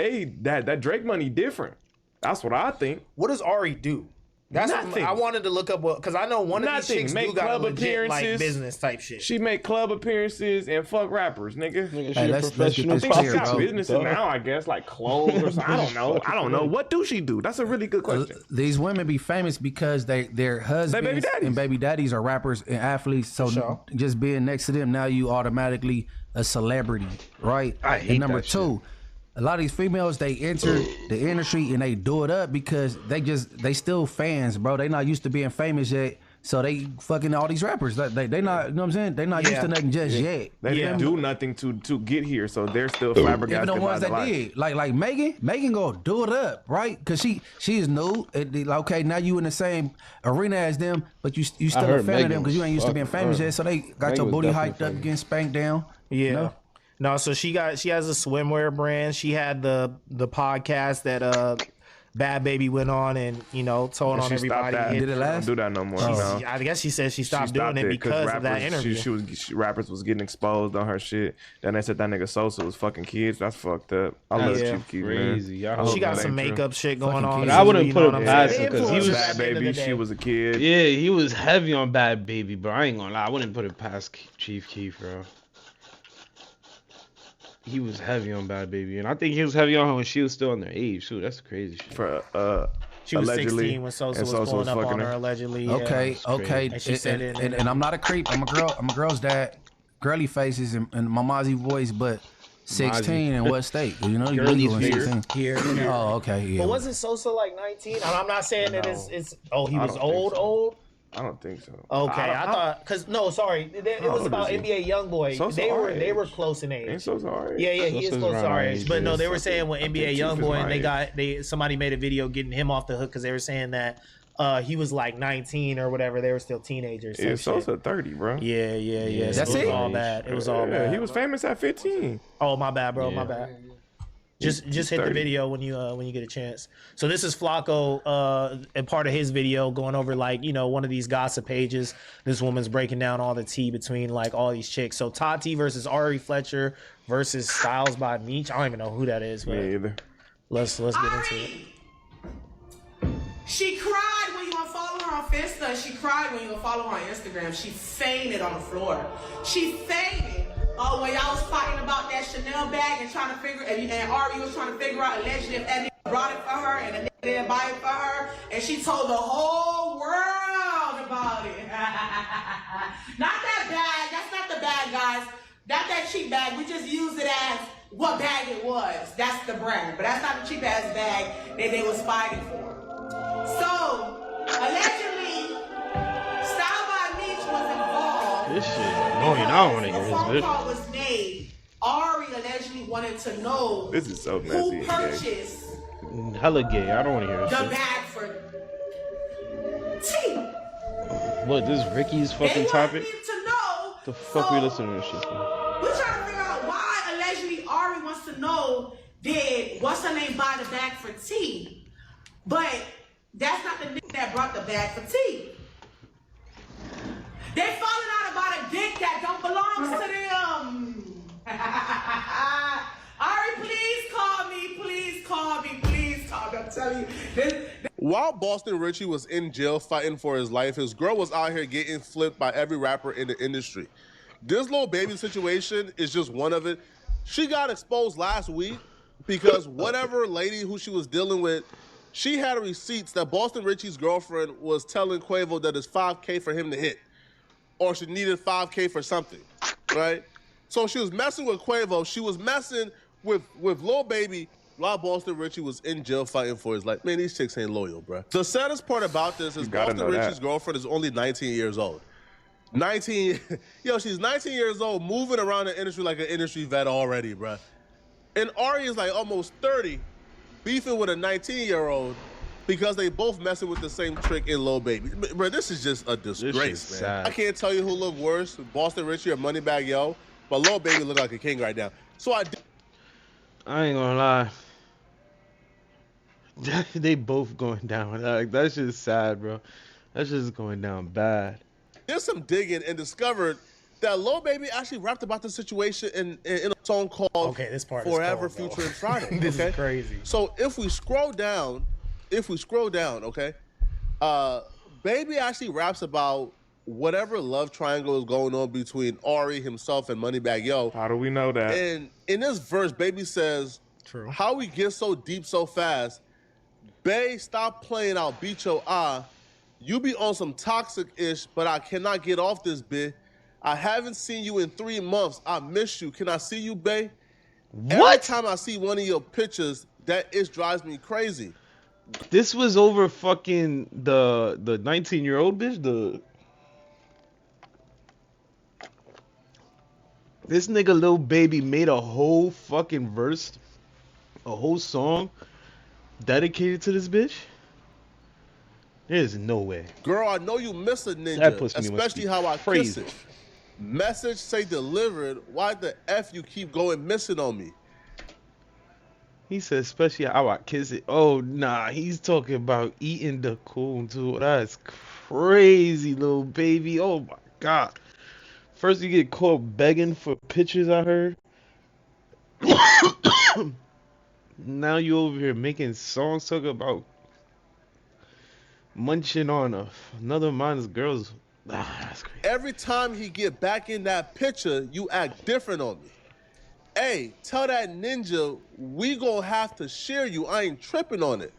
[SPEAKER 4] that Drake money different. That's what I think.
[SPEAKER 1] What does Ari do? That's what
[SPEAKER 4] Nothing.
[SPEAKER 1] I wanted to look up because I know one of these
[SPEAKER 4] Nothing.
[SPEAKER 1] chicks
[SPEAKER 4] Make
[SPEAKER 1] do got a
[SPEAKER 4] club
[SPEAKER 1] legit like
[SPEAKER 4] appearances.
[SPEAKER 1] business type shit.
[SPEAKER 4] She make club appearances and fuck rappers, nigga.
[SPEAKER 3] Nigga, she
[SPEAKER 2] Hey,
[SPEAKER 3] a
[SPEAKER 2] let's get
[SPEAKER 3] professional
[SPEAKER 2] this
[SPEAKER 4] I think she
[SPEAKER 2] clear,
[SPEAKER 4] got
[SPEAKER 2] bro.
[SPEAKER 4] businesses now, I guess, like clothes or something. I don't know. What do she do? That's a really good question.
[SPEAKER 2] These women be famous because their
[SPEAKER 4] baby
[SPEAKER 2] husbands
[SPEAKER 4] daddies.
[SPEAKER 2] and baby daddies are rappers and athletes. So
[SPEAKER 1] sure.
[SPEAKER 2] just being next to them, now you automatically a celebrity, right?
[SPEAKER 3] I hate
[SPEAKER 2] and number
[SPEAKER 3] that
[SPEAKER 2] two, a lot of these females, they enter the industry and they do it up because they still fans, bro. They not used to being famous yet. So they fucking all these rappers. They not, you know what I'm saying? They not used to nothing just yet.
[SPEAKER 4] They
[SPEAKER 1] Yeah.
[SPEAKER 4] didn't do nothing to get here, so they're still
[SPEAKER 2] Even
[SPEAKER 4] flabbergasted
[SPEAKER 2] the
[SPEAKER 4] by
[SPEAKER 2] ones
[SPEAKER 4] the
[SPEAKER 2] that
[SPEAKER 4] life.
[SPEAKER 2] did, like Megan go do it up, right? Cause she is new. Okay, now you in the same arena as them, but you still a
[SPEAKER 3] heard
[SPEAKER 2] fan of
[SPEAKER 3] Megan
[SPEAKER 2] them because you ain't used to being
[SPEAKER 3] fucking
[SPEAKER 2] famous
[SPEAKER 3] her.
[SPEAKER 2] yet. So they got
[SPEAKER 3] Megan
[SPEAKER 2] your
[SPEAKER 3] was
[SPEAKER 2] booty
[SPEAKER 3] definitely
[SPEAKER 2] hyped up,
[SPEAKER 3] famous.
[SPEAKER 2] getting spanked down.
[SPEAKER 1] Yeah.
[SPEAKER 2] You know?
[SPEAKER 1] No, so she has a swimwear brand. She had the podcast that Bad Baby went on and told on
[SPEAKER 4] She stopped
[SPEAKER 1] everybody.
[SPEAKER 4] that.
[SPEAKER 1] Hit-
[SPEAKER 2] Did it last?
[SPEAKER 4] Don't do that no more.
[SPEAKER 1] She's-
[SPEAKER 4] no.
[SPEAKER 1] I guess she said she stopped
[SPEAKER 4] She
[SPEAKER 1] doing it because of that
[SPEAKER 4] rappers-
[SPEAKER 1] interview.
[SPEAKER 4] rappers was getting exposed on her shit. Then they said that nigga Sosa was fucking kids. That's fucked up. I love
[SPEAKER 1] Yeah.
[SPEAKER 4] Chief Keef,
[SPEAKER 3] Crazy.
[SPEAKER 4] man.
[SPEAKER 3] I hope
[SPEAKER 1] She got
[SPEAKER 3] that
[SPEAKER 1] some
[SPEAKER 4] ain't true.
[SPEAKER 1] makeup shit going
[SPEAKER 2] Fucking
[SPEAKER 1] on.
[SPEAKER 2] kids.
[SPEAKER 3] But I wouldn't
[SPEAKER 1] You
[SPEAKER 3] put
[SPEAKER 1] know
[SPEAKER 3] it
[SPEAKER 1] what I'm
[SPEAKER 3] past
[SPEAKER 1] saying?
[SPEAKER 3] her 'cause he
[SPEAKER 1] Influencers
[SPEAKER 3] was-
[SPEAKER 1] at
[SPEAKER 4] Bad
[SPEAKER 1] the end of
[SPEAKER 4] Baby,
[SPEAKER 1] the
[SPEAKER 4] she
[SPEAKER 1] day.
[SPEAKER 4] was a kid.
[SPEAKER 3] Yeah, he was heavy on Bad Baby, bro. I ain't gonna lie. I wouldn't put it past Chief Keef, bro. He was heavy on Bad Baby, and I think he was heavy on her when she was still underage. Too. That's crazy shit.
[SPEAKER 4] For
[SPEAKER 1] She was
[SPEAKER 4] allegedly,
[SPEAKER 1] 16 when Sosa
[SPEAKER 4] and
[SPEAKER 1] was
[SPEAKER 4] Sosa
[SPEAKER 1] pulling
[SPEAKER 4] was
[SPEAKER 1] up
[SPEAKER 4] fucking
[SPEAKER 1] on her
[SPEAKER 4] her.
[SPEAKER 1] allegedly.
[SPEAKER 2] Okay,
[SPEAKER 1] Yeah.
[SPEAKER 2] okay.
[SPEAKER 1] And she said it.
[SPEAKER 2] And I'm not a creep. I'm a girl's dad. Girly faces and my Mozzie voice, but 16 in what state? You know, you
[SPEAKER 3] Girly
[SPEAKER 2] legal in
[SPEAKER 3] face.
[SPEAKER 2] 16.
[SPEAKER 1] Here.
[SPEAKER 2] Oh, okay, yeah.
[SPEAKER 1] But wasn't Sosa like 19? I'm not saying that it's. Oh, he
[SPEAKER 4] I
[SPEAKER 1] was
[SPEAKER 4] don't think so.
[SPEAKER 1] old.
[SPEAKER 4] I don't think so.
[SPEAKER 1] Okay, I thought because no, sorry, it
[SPEAKER 4] How
[SPEAKER 1] was
[SPEAKER 4] old
[SPEAKER 1] about
[SPEAKER 4] is he?
[SPEAKER 1] NBA YoungBoy.
[SPEAKER 4] Sosa
[SPEAKER 1] They
[SPEAKER 4] our
[SPEAKER 1] were
[SPEAKER 4] age.
[SPEAKER 1] close in age.
[SPEAKER 4] Ain't Sosa our age?
[SPEAKER 1] Yeah, he is
[SPEAKER 3] Sosa's
[SPEAKER 1] close to
[SPEAKER 3] around
[SPEAKER 1] our
[SPEAKER 3] our
[SPEAKER 1] age.
[SPEAKER 3] age,
[SPEAKER 1] But no,
[SPEAKER 3] yeah.
[SPEAKER 1] they were saying when
[SPEAKER 4] I think
[SPEAKER 1] NBA
[SPEAKER 4] Chief is
[SPEAKER 1] YoungBoy
[SPEAKER 4] my
[SPEAKER 1] and somebody made a video getting him off the hook because they were saying that he was like 19 or whatever. They were still teenagers.
[SPEAKER 4] Yeah,
[SPEAKER 1] some shit.
[SPEAKER 4] Sosa 30, bro.
[SPEAKER 1] Yeah. So
[SPEAKER 2] That's
[SPEAKER 1] it was
[SPEAKER 2] it?
[SPEAKER 1] all bad. It was all
[SPEAKER 4] Yeah,
[SPEAKER 1] bad.
[SPEAKER 4] he was famous at 15.
[SPEAKER 1] Oh, my bad, bro. My
[SPEAKER 3] Yeah.
[SPEAKER 1] bad. Just
[SPEAKER 4] He's
[SPEAKER 1] hit the
[SPEAKER 4] 30.
[SPEAKER 1] video when you get a chance. So this is Flacco, a part of his video going over like, you know, one of these gossip pages. This woman's breaking down all the tea between like all these chicks. So Tati versus Ari Fletcher versus Styles by Meech. I don't even know who that is, but
[SPEAKER 4] Me either.
[SPEAKER 1] let's get into it.
[SPEAKER 7] She cried when you unfollow her on Finsta. She cried when you unfollow her on Instagram. She fainted on the floor. She fainted. Oh, when y'all was fighting about that Chanel bag and trying to figure, and Ari was trying to figure out allegedly if that nigga brought it for her and the nigga didn't buy it for her, and she told the whole world about it. Not that bag. That's not the bag, guys. Not that cheap bag. We just used it as what bag it was. That's the brand, but that's not the cheap ass bag that they was fighting for. So, allegedly, Style by Meech was involved.
[SPEAKER 3] This shit annoying. I don't want to hear
[SPEAKER 7] The
[SPEAKER 3] this
[SPEAKER 7] phone
[SPEAKER 3] bitch.
[SPEAKER 7] call was made. Ari allegedly wanted to know
[SPEAKER 4] This is so messy
[SPEAKER 7] who
[SPEAKER 4] and gay.
[SPEAKER 7] purchased
[SPEAKER 3] Hella gay. I don't want to hear
[SPEAKER 7] the
[SPEAKER 3] this shit.
[SPEAKER 7] bag for T.
[SPEAKER 3] What, this is Ricky's
[SPEAKER 7] They
[SPEAKER 3] fucking
[SPEAKER 7] wanted
[SPEAKER 3] topic?
[SPEAKER 7] me to know.
[SPEAKER 3] The fuck we listening to this shit for?
[SPEAKER 7] We're trying to figure out why allegedly Ari wants to know did what's her name buy the bag for T, but that's not the nigga that brought the bag for T. They falling out about a dick that don't belong to them. Ari, please call me. Please call me. Please call me. I'm telling you.
[SPEAKER 8] While Boston Richie was in jail fighting for his life, his girl was out here getting flipped by every rapper in the industry. This little baby situation is just one of it. She got exposed last week because whatever lady who she was dealing with, she had receipts that Boston Richie's girlfriend was telling Quavo that it's $5K for him to hit, or she needed $5K for something, right? So she was messing with Quavo. She was messing with Lil Baby while Boston Richie was in jail fighting for his life. Man, these chicks ain't loyal, bro. The saddest part about this is
[SPEAKER 4] gotta
[SPEAKER 8] Boston
[SPEAKER 4] know
[SPEAKER 8] Richie's
[SPEAKER 4] that.
[SPEAKER 8] girlfriend is only 19 years old. 19, she's 19 years old, moving around the industry like an industry vet already, bro. And Ari is like almost 30, beefing with a 19-year-old because they both messing with the same trick in Lil Baby. Bro, this is just a disgrace, man.
[SPEAKER 3] sad.
[SPEAKER 8] I can't tell you who looked worse, Boston Richie or Moneybagg Yo, but Lil Baby look like a king right now. So
[SPEAKER 3] I ain't gonna lie. They both going down. Like, that's just sad, bro. That's just going down bad.
[SPEAKER 8] did some digging and discovered that Lil Baby actually rapped about the situation in a song called
[SPEAKER 1] This part
[SPEAKER 8] Forever,
[SPEAKER 1] is cold, bro.
[SPEAKER 8] Future, and Friday.
[SPEAKER 1] This
[SPEAKER 8] okay?
[SPEAKER 1] is crazy.
[SPEAKER 8] So if we scroll down, okay, Baby actually raps about whatever love triangle is going on between Ari, himself, and Moneybagg Yo.
[SPEAKER 4] How do we know that?
[SPEAKER 8] And in this verse, Baby says,
[SPEAKER 1] True.
[SPEAKER 8] how we get so deep so fast. Bae, stop playing, I'll beat your eye. You be on some toxic-ish, but I cannot get off this bit. I haven't seen you in 3 months. I miss you. Can I see you, Bae? Every time I see one of your pictures, that itch drives me crazy.
[SPEAKER 3] This was over fucking the 19-year-old bitch. This nigga Lil Baby made a whole fucking verse, a whole song dedicated to this bitch. There's no way.
[SPEAKER 8] Girl, I know you miss a ninja,
[SPEAKER 3] That pussy must
[SPEAKER 8] especially
[SPEAKER 3] be
[SPEAKER 8] how I kiss
[SPEAKER 3] crazy.
[SPEAKER 8] it. Message say delivered. Why the F you keep going missing on me?
[SPEAKER 3] He said, especially how I kiss it. Oh, nah, he's talking about eating the coon, too. That's crazy, Lil Baby. Oh, my God. First, you get caught begging for pictures, I heard. Now you over here making songs talking about munching on another man's girl's. That's crazy.
[SPEAKER 8] Every time he get back in that picture, you act different on me. Hey, tell that ninja we gonna have to share you. I ain't tripping on it.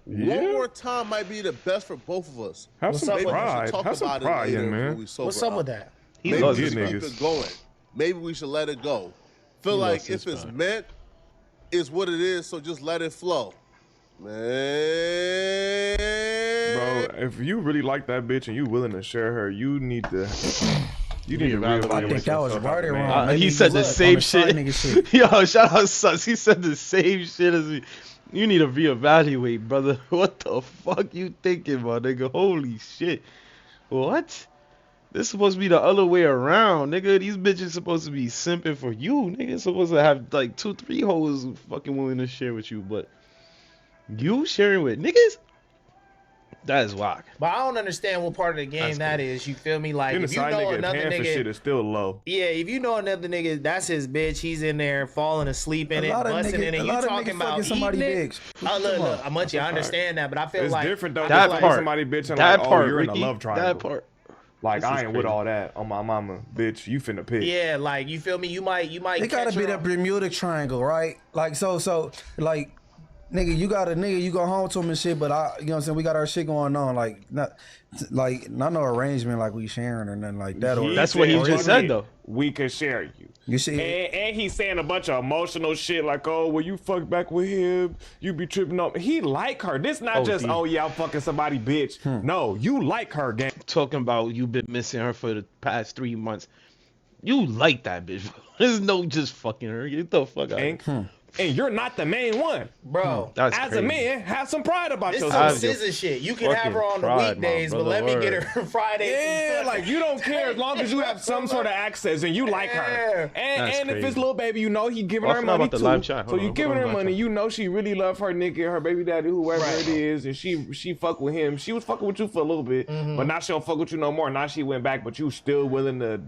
[SPEAKER 8] One more time might be the best for both of us.
[SPEAKER 4] Have
[SPEAKER 1] What's
[SPEAKER 4] some
[SPEAKER 1] up with
[SPEAKER 4] pride.
[SPEAKER 8] Talk
[SPEAKER 4] Have some
[SPEAKER 8] about it
[SPEAKER 4] pride,
[SPEAKER 8] later
[SPEAKER 4] young man.
[SPEAKER 8] when we sober
[SPEAKER 1] What's up
[SPEAKER 8] up.
[SPEAKER 1] with that?
[SPEAKER 8] Maybe
[SPEAKER 3] loves
[SPEAKER 8] we
[SPEAKER 3] his
[SPEAKER 8] should keep
[SPEAKER 3] niggas.
[SPEAKER 8] it going. Maybe we should let it go. Feel like
[SPEAKER 3] loves his
[SPEAKER 8] if it's
[SPEAKER 3] pride.
[SPEAKER 8] meant, it's what it is. So just let it flow, man.
[SPEAKER 4] Bro, if you really like that bitch and you willing to share her, you need to reevaluate.
[SPEAKER 2] I think that was
[SPEAKER 4] yourself
[SPEAKER 2] right
[SPEAKER 4] as a
[SPEAKER 2] or
[SPEAKER 4] man.
[SPEAKER 2] wrong. Maybe
[SPEAKER 3] He said the
[SPEAKER 2] look, on
[SPEAKER 3] same
[SPEAKER 2] the side
[SPEAKER 3] shit.
[SPEAKER 2] nigga shit.
[SPEAKER 3] Yo, shout out Sus. He said the same shit as me. You need to reevaluate, brother. What the fuck you thinking, my nigga? Holy shit. What? This is supposed to be the other way around, nigga. These bitches supposed to be simping for you, nigga. Supposed to have like 2-3 hoes fucking willing to share with you, but you sharing with niggas? That is whack.
[SPEAKER 1] But I don't understand what part of the game that is. You feel me? Like
[SPEAKER 4] Then the
[SPEAKER 1] if you
[SPEAKER 4] side
[SPEAKER 1] know
[SPEAKER 4] nigga
[SPEAKER 1] another
[SPEAKER 4] paying for shit
[SPEAKER 1] nigga,
[SPEAKER 4] is still low.
[SPEAKER 1] yeah, if you know another nigga, that's his bitch. He's in there falling asleep in
[SPEAKER 2] A
[SPEAKER 1] it,
[SPEAKER 2] lot of
[SPEAKER 1] busting in
[SPEAKER 2] niggas,
[SPEAKER 1] it.
[SPEAKER 2] a
[SPEAKER 1] You
[SPEAKER 2] lot of
[SPEAKER 1] talking
[SPEAKER 2] niggas
[SPEAKER 1] about
[SPEAKER 2] fucking somebody
[SPEAKER 1] eating
[SPEAKER 2] big.
[SPEAKER 1] it? Look, Munchie, I understand that, but I feel
[SPEAKER 4] It's
[SPEAKER 1] like
[SPEAKER 4] different though.
[SPEAKER 3] That
[SPEAKER 4] Like
[SPEAKER 3] part.
[SPEAKER 4] somebody bitch and
[SPEAKER 3] That
[SPEAKER 4] like,
[SPEAKER 3] part,
[SPEAKER 4] oh, you're in
[SPEAKER 3] Ricky.
[SPEAKER 4] a love triangle.
[SPEAKER 3] That part.
[SPEAKER 4] Like
[SPEAKER 3] This
[SPEAKER 4] I
[SPEAKER 3] is
[SPEAKER 4] ain't with
[SPEAKER 3] crazy.
[SPEAKER 4] all that on my mama, bitch. You finna pick.
[SPEAKER 1] yeah, like you feel me? You might
[SPEAKER 2] It gotta
[SPEAKER 1] catch
[SPEAKER 2] be
[SPEAKER 1] her
[SPEAKER 2] that
[SPEAKER 1] on-
[SPEAKER 2] Bermuda Triangle, right? Like so like nigga, you got a nigga, you go home to him and shit, but you know what I'm saying, we got our shit going on, like not no arrangement like we sharing or nothing like that. Or
[SPEAKER 3] That's what he
[SPEAKER 4] said,
[SPEAKER 3] just said, though.
[SPEAKER 4] We can share you.
[SPEAKER 2] you see,
[SPEAKER 4] And he's saying a bunch of emotional shit like, oh, well, you fuck back with him, you be tripping up. He like her. This not
[SPEAKER 3] Oh,
[SPEAKER 4] just,
[SPEAKER 3] D.
[SPEAKER 4] oh, yeah, I'm fucking somebody, bitch. No, you like her, gang.
[SPEAKER 3] Talking about you been missing her for the past 3 months. You like that bitch. There's no just fucking her. Get the fuck out.
[SPEAKER 4] Gang. And you're not the main one.
[SPEAKER 1] bro.
[SPEAKER 3] That's
[SPEAKER 4] As
[SPEAKER 3] crazy.
[SPEAKER 4] a man, have some pride about
[SPEAKER 1] This
[SPEAKER 4] yourself.
[SPEAKER 1] some scissor shit. You can have her on the
[SPEAKER 3] fucking pride,
[SPEAKER 1] weekdays,
[SPEAKER 3] my
[SPEAKER 1] but let me
[SPEAKER 3] brother,
[SPEAKER 1] get her Fridays. and
[SPEAKER 4] Yeah,
[SPEAKER 1] Sundays.
[SPEAKER 4] like you don't care as long as you have some sort of access and you like her.
[SPEAKER 3] That's
[SPEAKER 4] And if it's
[SPEAKER 3] crazy.
[SPEAKER 4] little baby, you know he giving
[SPEAKER 3] Oh, I
[SPEAKER 4] her
[SPEAKER 3] forgot
[SPEAKER 4] money
[SPEAKER 3] about the
[SPEAKER 4] too.
[SPEAKER 3] live chat.
[SPEAKER 4] So
[SPEAKER 3] Hold
[SPEAKER 4] you
[SPEAKER 3] on,
[SPEAKER 4] giving
[SPEAKER 3] hold
[SPEAKER 4] her
[SPEAKER 3] on, live
[SPEAKER 4] money,
[SPEAKER 3] chat.
[SPEAKER 4] you know she really love her nigga, her baby daddy, whoever
[SPEAKER 1] Right.
[SPEAKER 4] it is, and she fuck with him. She was fucking with you for a little bit, but now she don't fuck with you no more. Now she went back, but you still willing to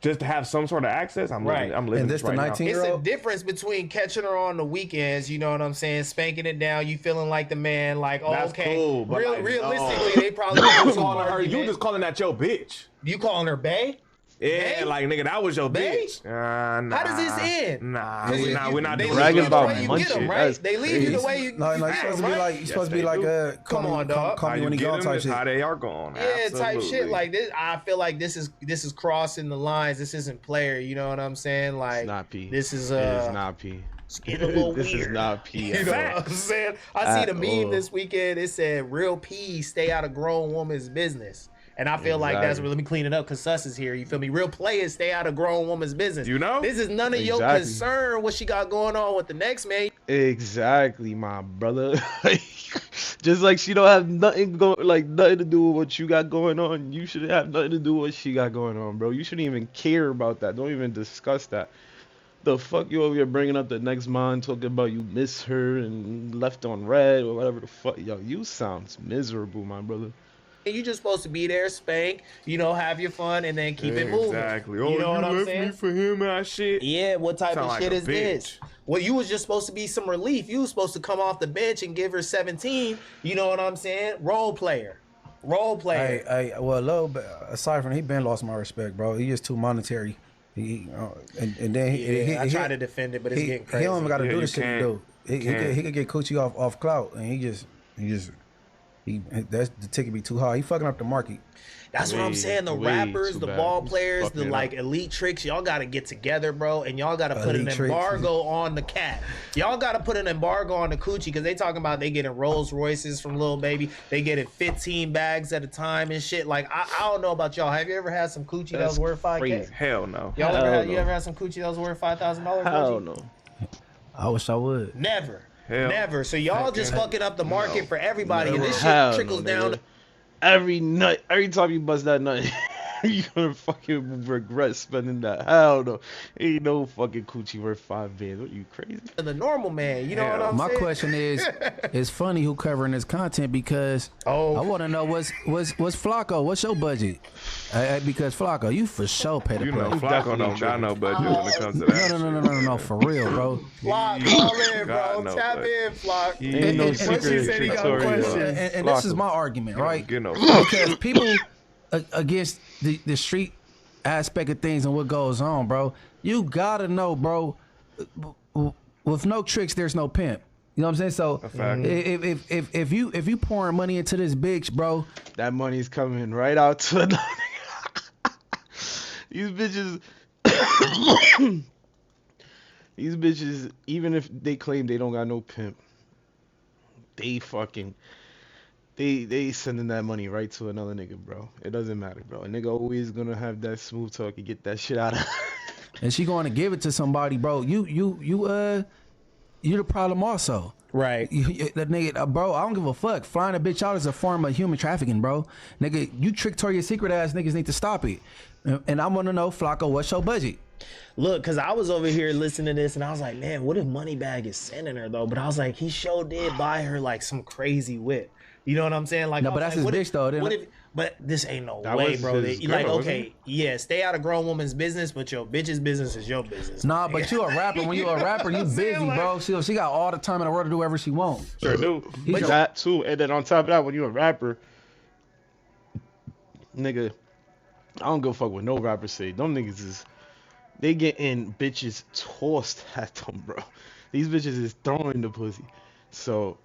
[SPEAKER 4] just to have some sort of access. I'm
[SPEAKER 1] Right.
[SPEAKER 4] living. I'm living
[SPEAKER 2] And this
[SPEAKER 4] right
[SPEAKER 2] the
[SPEAKER 4] now.
[SPEAKER 2] 19
[SPEAKER 1] It's a
[SPEAKER 2] year-old?
[SPEAKER 1] difference between catching her on the weekends, you know what I'm saying, spanking it down, you feeling like the man, like, oh,
[SPEAKER 4] That's
[SPEAKER 1] okay.
[SPEAKER 4] cool, but like,
[SPEAKER 1] realistically,
[SPEAKER 4] no.
[SPEAKER 1] they probably
[SPEAKER 4] You
[SPEAKER 1] do
[SPEAKER 4] just
[SPEAKER 1] some
[SPEAKER 4] calling her. You
[SPEAKER 1] argument.
[SPEAKER 4] just calling that your bitch.
[SPEAKER 1] You calling her bae?
[SPEAKER 4] Yeah,
[SPEAKER 1] Bae?
[SPEAKER 4] like nigga, that was your
[SPEAKER 1] Bae?
[SPEAKER 4] bitch. Nah.
[SPEAKER 1] How does this end?
[SPEAKER 4] Nah,
[SPEAKER 1] 'Cause
[SPEAKER 4] we're not
[SPEAKER 1] they
[SPEAKER 4] doing
[SPEAKER 1] leave
[SPEAKER 3] Bragging
[SPEAKER 1] you
[SPEAKER 4] that.
[SPEAKER 1] the
[SPEAKER 3] about
[SPEAKER 1] way you
[SPEAKER 3] munching,
[SPEAKER 1] get them,
[SPEAKER 3] that's
[SPEAKER 1] right? They leave you the
[SPEAKER 3] crazy.
[SPEAKER 1] way you
[SPEAKER 2] no, you're supposed to be like, you're supposed to be like,
[SPEAKER 1] Come on, dog.
[SPEAKER 2] call
[SPEAKER 4] How
[SPEAKER 2] me
[SPEAKER 4] you
[SPEAKER 2] when you
[SPEAKER 4] get
[SPEAKER 2] go
[SPEAKER 4] them
[SPEAKER 2] type
[SPEAKER 4] is
[SPEAKER 2] shit.
[SPEAKER 4] how they are going.
[SPEAKER 1] Yeah, type shit
[SPEAKER 4] Absolutely.
[SPEAKER 1] like this. I feel like this is crossing the lines. This isn't player. You know what I'm saying? Like
[SPEAKER 3] It's not P.
[SPEAKER 1] this is
[SPEAKER 3] It is not P.
[SPEAKER 1] it's getting a little
[SPEAKER 3] This
[SPEAKER 1] weird.
[SPEAKER 3] is not P.
[SPEAKER 1] You know what I'm saying? I see the
[SPEAKER 3] At
[SPEAKER 1] meme
[SPEAKER 3] all.
[SPEAKER 1] this weekend. It said, "Real P's stay out of grown woman's business." And I feel like that's
[SPEAKER 3] Exactly.
[SPEAKER 1] let me clean it up because Sus is here. You feel me? Real players stay out of grown woman's business.
[SPEAKER 4] You know?
[SPEAKER 1] This is none of your
[SPEAKER 3] Exactly.
[SPEAKER 1] concern what she got going on with the next man.
[SPEAKER 3] Exactly, my brother. Just like she don't have nothing nothing to do with what you got going on. You should have nothing to do with what she got going on, bro. You shouldn't even care about that. Don't even discuss that. The fuck you over here bringing up the next man talking about you miss her and left on red or whatever the fuck. Yo, you sounds miserable, my brother.
[SPEAKER 1] You just supposed to be there, spank, you know, have your fun, and then keep it moving.
[SPEAKER 4] Exactly.
[SPEAKER 1] You
[SPEAKER 4] Oh,
[SPEAKER 1] know what I'm
[SPEAKER 4] left
[SPEAKER 1] saying?
[SPEAKER 4] me for him and shit.
[SPEAKER 1] Yeah, what type
[SPEAKER 4] Sound
[SPEAKER 1] of
[SPEAKER 4] like
[SPEAKER 1] shit
[SPEAKER 4] a
[SPEAKER 1] is this?
[SPEAKER 4] bitch.
[SPEAKER 1] Well, you was just supposed to be some relief. You was supposed to come off the bench and give her 17. You know what I'm saying? Role player.
[SPEAKER 2] Well, low, but aside from he been lost my respect, bro. He just too monetary. And then
[SPEAKER 1] I try to defend it, but it's getting crazy.
[SPEAKER 2] He don't even got to
[SPEAKER 4] Yeah,
[SPEAKER 2] do
[SPEAKER 4] you
[SPEAKER 2] this shit to
[SPEAKER 4] can't.
[SPEAKER 2] do. He could get coochie off clout, and he that's the ticket be too high. He fucking up the market.
[SPEAKER 1] That's what I'm saying. The
[SPEAKER 3] way
[SPEAKER 1] rappers,
[SPEAKER 3] too
[SPEAKER 1] the
[SPEAKER 3] bad.
[SPEAKER 1] ball
[SPEAKER 3] He's
[SPEAKER 1] players,
[SPEAKER 3] fucking
[SPEAKER 1] the
[SPEAKER 3] it
[SPEAKER 1] like
[SPEAKER 3] up.
[SPEAKER 1] elite tricks, y'all got to get together, bro, and y'all got to put an
[SPEAKER 2] Elite tricks.
[SPEAKER 1] embargo on the cat. Y'all got to put an embargo on the coochie because they talking about they getting Rolls Royces from Lil Baby. They getting 15 bags at a time and shit. Like I don't know about y'all. Have you ever had some coochie that was worth $5K?
[SPEAKER 3] crazy.
[SPEAKER 4] Hell no.
[SPEAKER 1] Y'all
[SPEAKER 3] Hell
[SPEAKER 1] ever
[SPEAKER 3] no.
[SPEAKER 1] you ever had some coochie that was worth $5,000?
[SPEAKER 3] Hell
[SPEAKER 1] Reggie?
[SPEAKER 3] no.
[SPEAKER 2] I wish I would.
[SPEAKER 1] Never.
[SPEAKER 4] Hell.
[SPEAKER 1] Never. So y'all just fucking up the market for everybody, and this shit
[SPEAKER 3] Hell no,
[SPEAKER 1] trickles down.
[SPEAKER 3] nigga. Every time you bust that nut, you gonna fucking regret spending that. Hell no. Ain't no fucking coochie worth $5 What, you crazy?
[SPEAKER 1] To the normal man. You know what I'm
[SPEAKER 2] My
[SPEAKER 1] saying?
[SPEAKER 2] question is, it's funny who covering this content because I want to know what's Flacco? What's your budget? Because Flacco, you for sure pay the
[SPEAKER 4] You know,
[SPEAKER 2] play.
[SPEAKER 4] Flacco don't got no budget when it comes to that.
[SPEAKER 2] No, for real, bro.
[SPEAKER 1] Flock, call in,
[SPEAKER 4] God,
[SPEAKER 1] bro.
[SPEAKER 4] no,
[SPEAKER 1] Tap
[SPEAKER 4] but
[SPEAKER 1] in, Flock.
[SPEAKER 3] Ain't no
[SPEAKER 2] and
[SPEAKER 3] secret
[SPEAKER 1] she said he got
[SPEAKER 3] Victoria.
[SPEAKER 1] questions.
[SPEAKER 2] And this is my argument, right?
[SPEAKER 4] Get no.
[SPEAKER 2] Because people against the street aspect of things and what goes on, bro. You gotta know, bro. With no tricks, there's no pimp. You know what I'm saying? So
[SPEAKER 4] A fact.
[SPEAKER 2] if you pouring money into this bitch, bro,
[SPEAKER 3] That money's coming right out to the these bitches. These bitches, even if they claim they don't got no pimp, they fucking they sending that money right to another nigga, bro. It doesn't matter, bro. A nigga always gonna have that smooth talk and get that shit out of.
[SPEAKER 2] and she going to give it to somebody, bro. You the problem also.
[SPEAKER 1] Right.
[SPEAKER 2] That nigga, bro, I don't give a fuck. Flying a bitch out is a form of human trafficking, bro. Nigga, you Victoria's Secret ass niggas need to stop it. And I want to know, Flacco, what's your budget?
[SPEAKER 1] Look, because I was over here listening to this and I was like, man, what if Moneybagg is sending her though? But I was like, he sure did buy her like some crazy whip. You know what I'm saying? Like,
[SPEAKER 2] No, but that's his bitch though.
[SPEAKER 1] But this ain't no
[SPEAKER 3] That
[SPEAKER 1] way,
[SPEAKER 3] was
[SPEAKER 1] bro.
[SPEAKER 3] his
[SPEAKER 1] Like,
[SPEAKER 3] girl,
[SPEAKER 1] okay, yeah, stay out of grown woman's business, but your bitch's business is your business.
[SPEAKER 2] Nah, but you a rapper. When you a rapper, you busy, bro. She got all the time in the world to do whatever she wants.
[SPEAKER 4] Sure do.
[SPEAKER 3] But that too, and then on top of that, when you a rapper, nigga, I don't give a fuck what no rapper say. Them niggas is, they getting bitches tossed at them, bro. These bitches is throwing the pussy. So,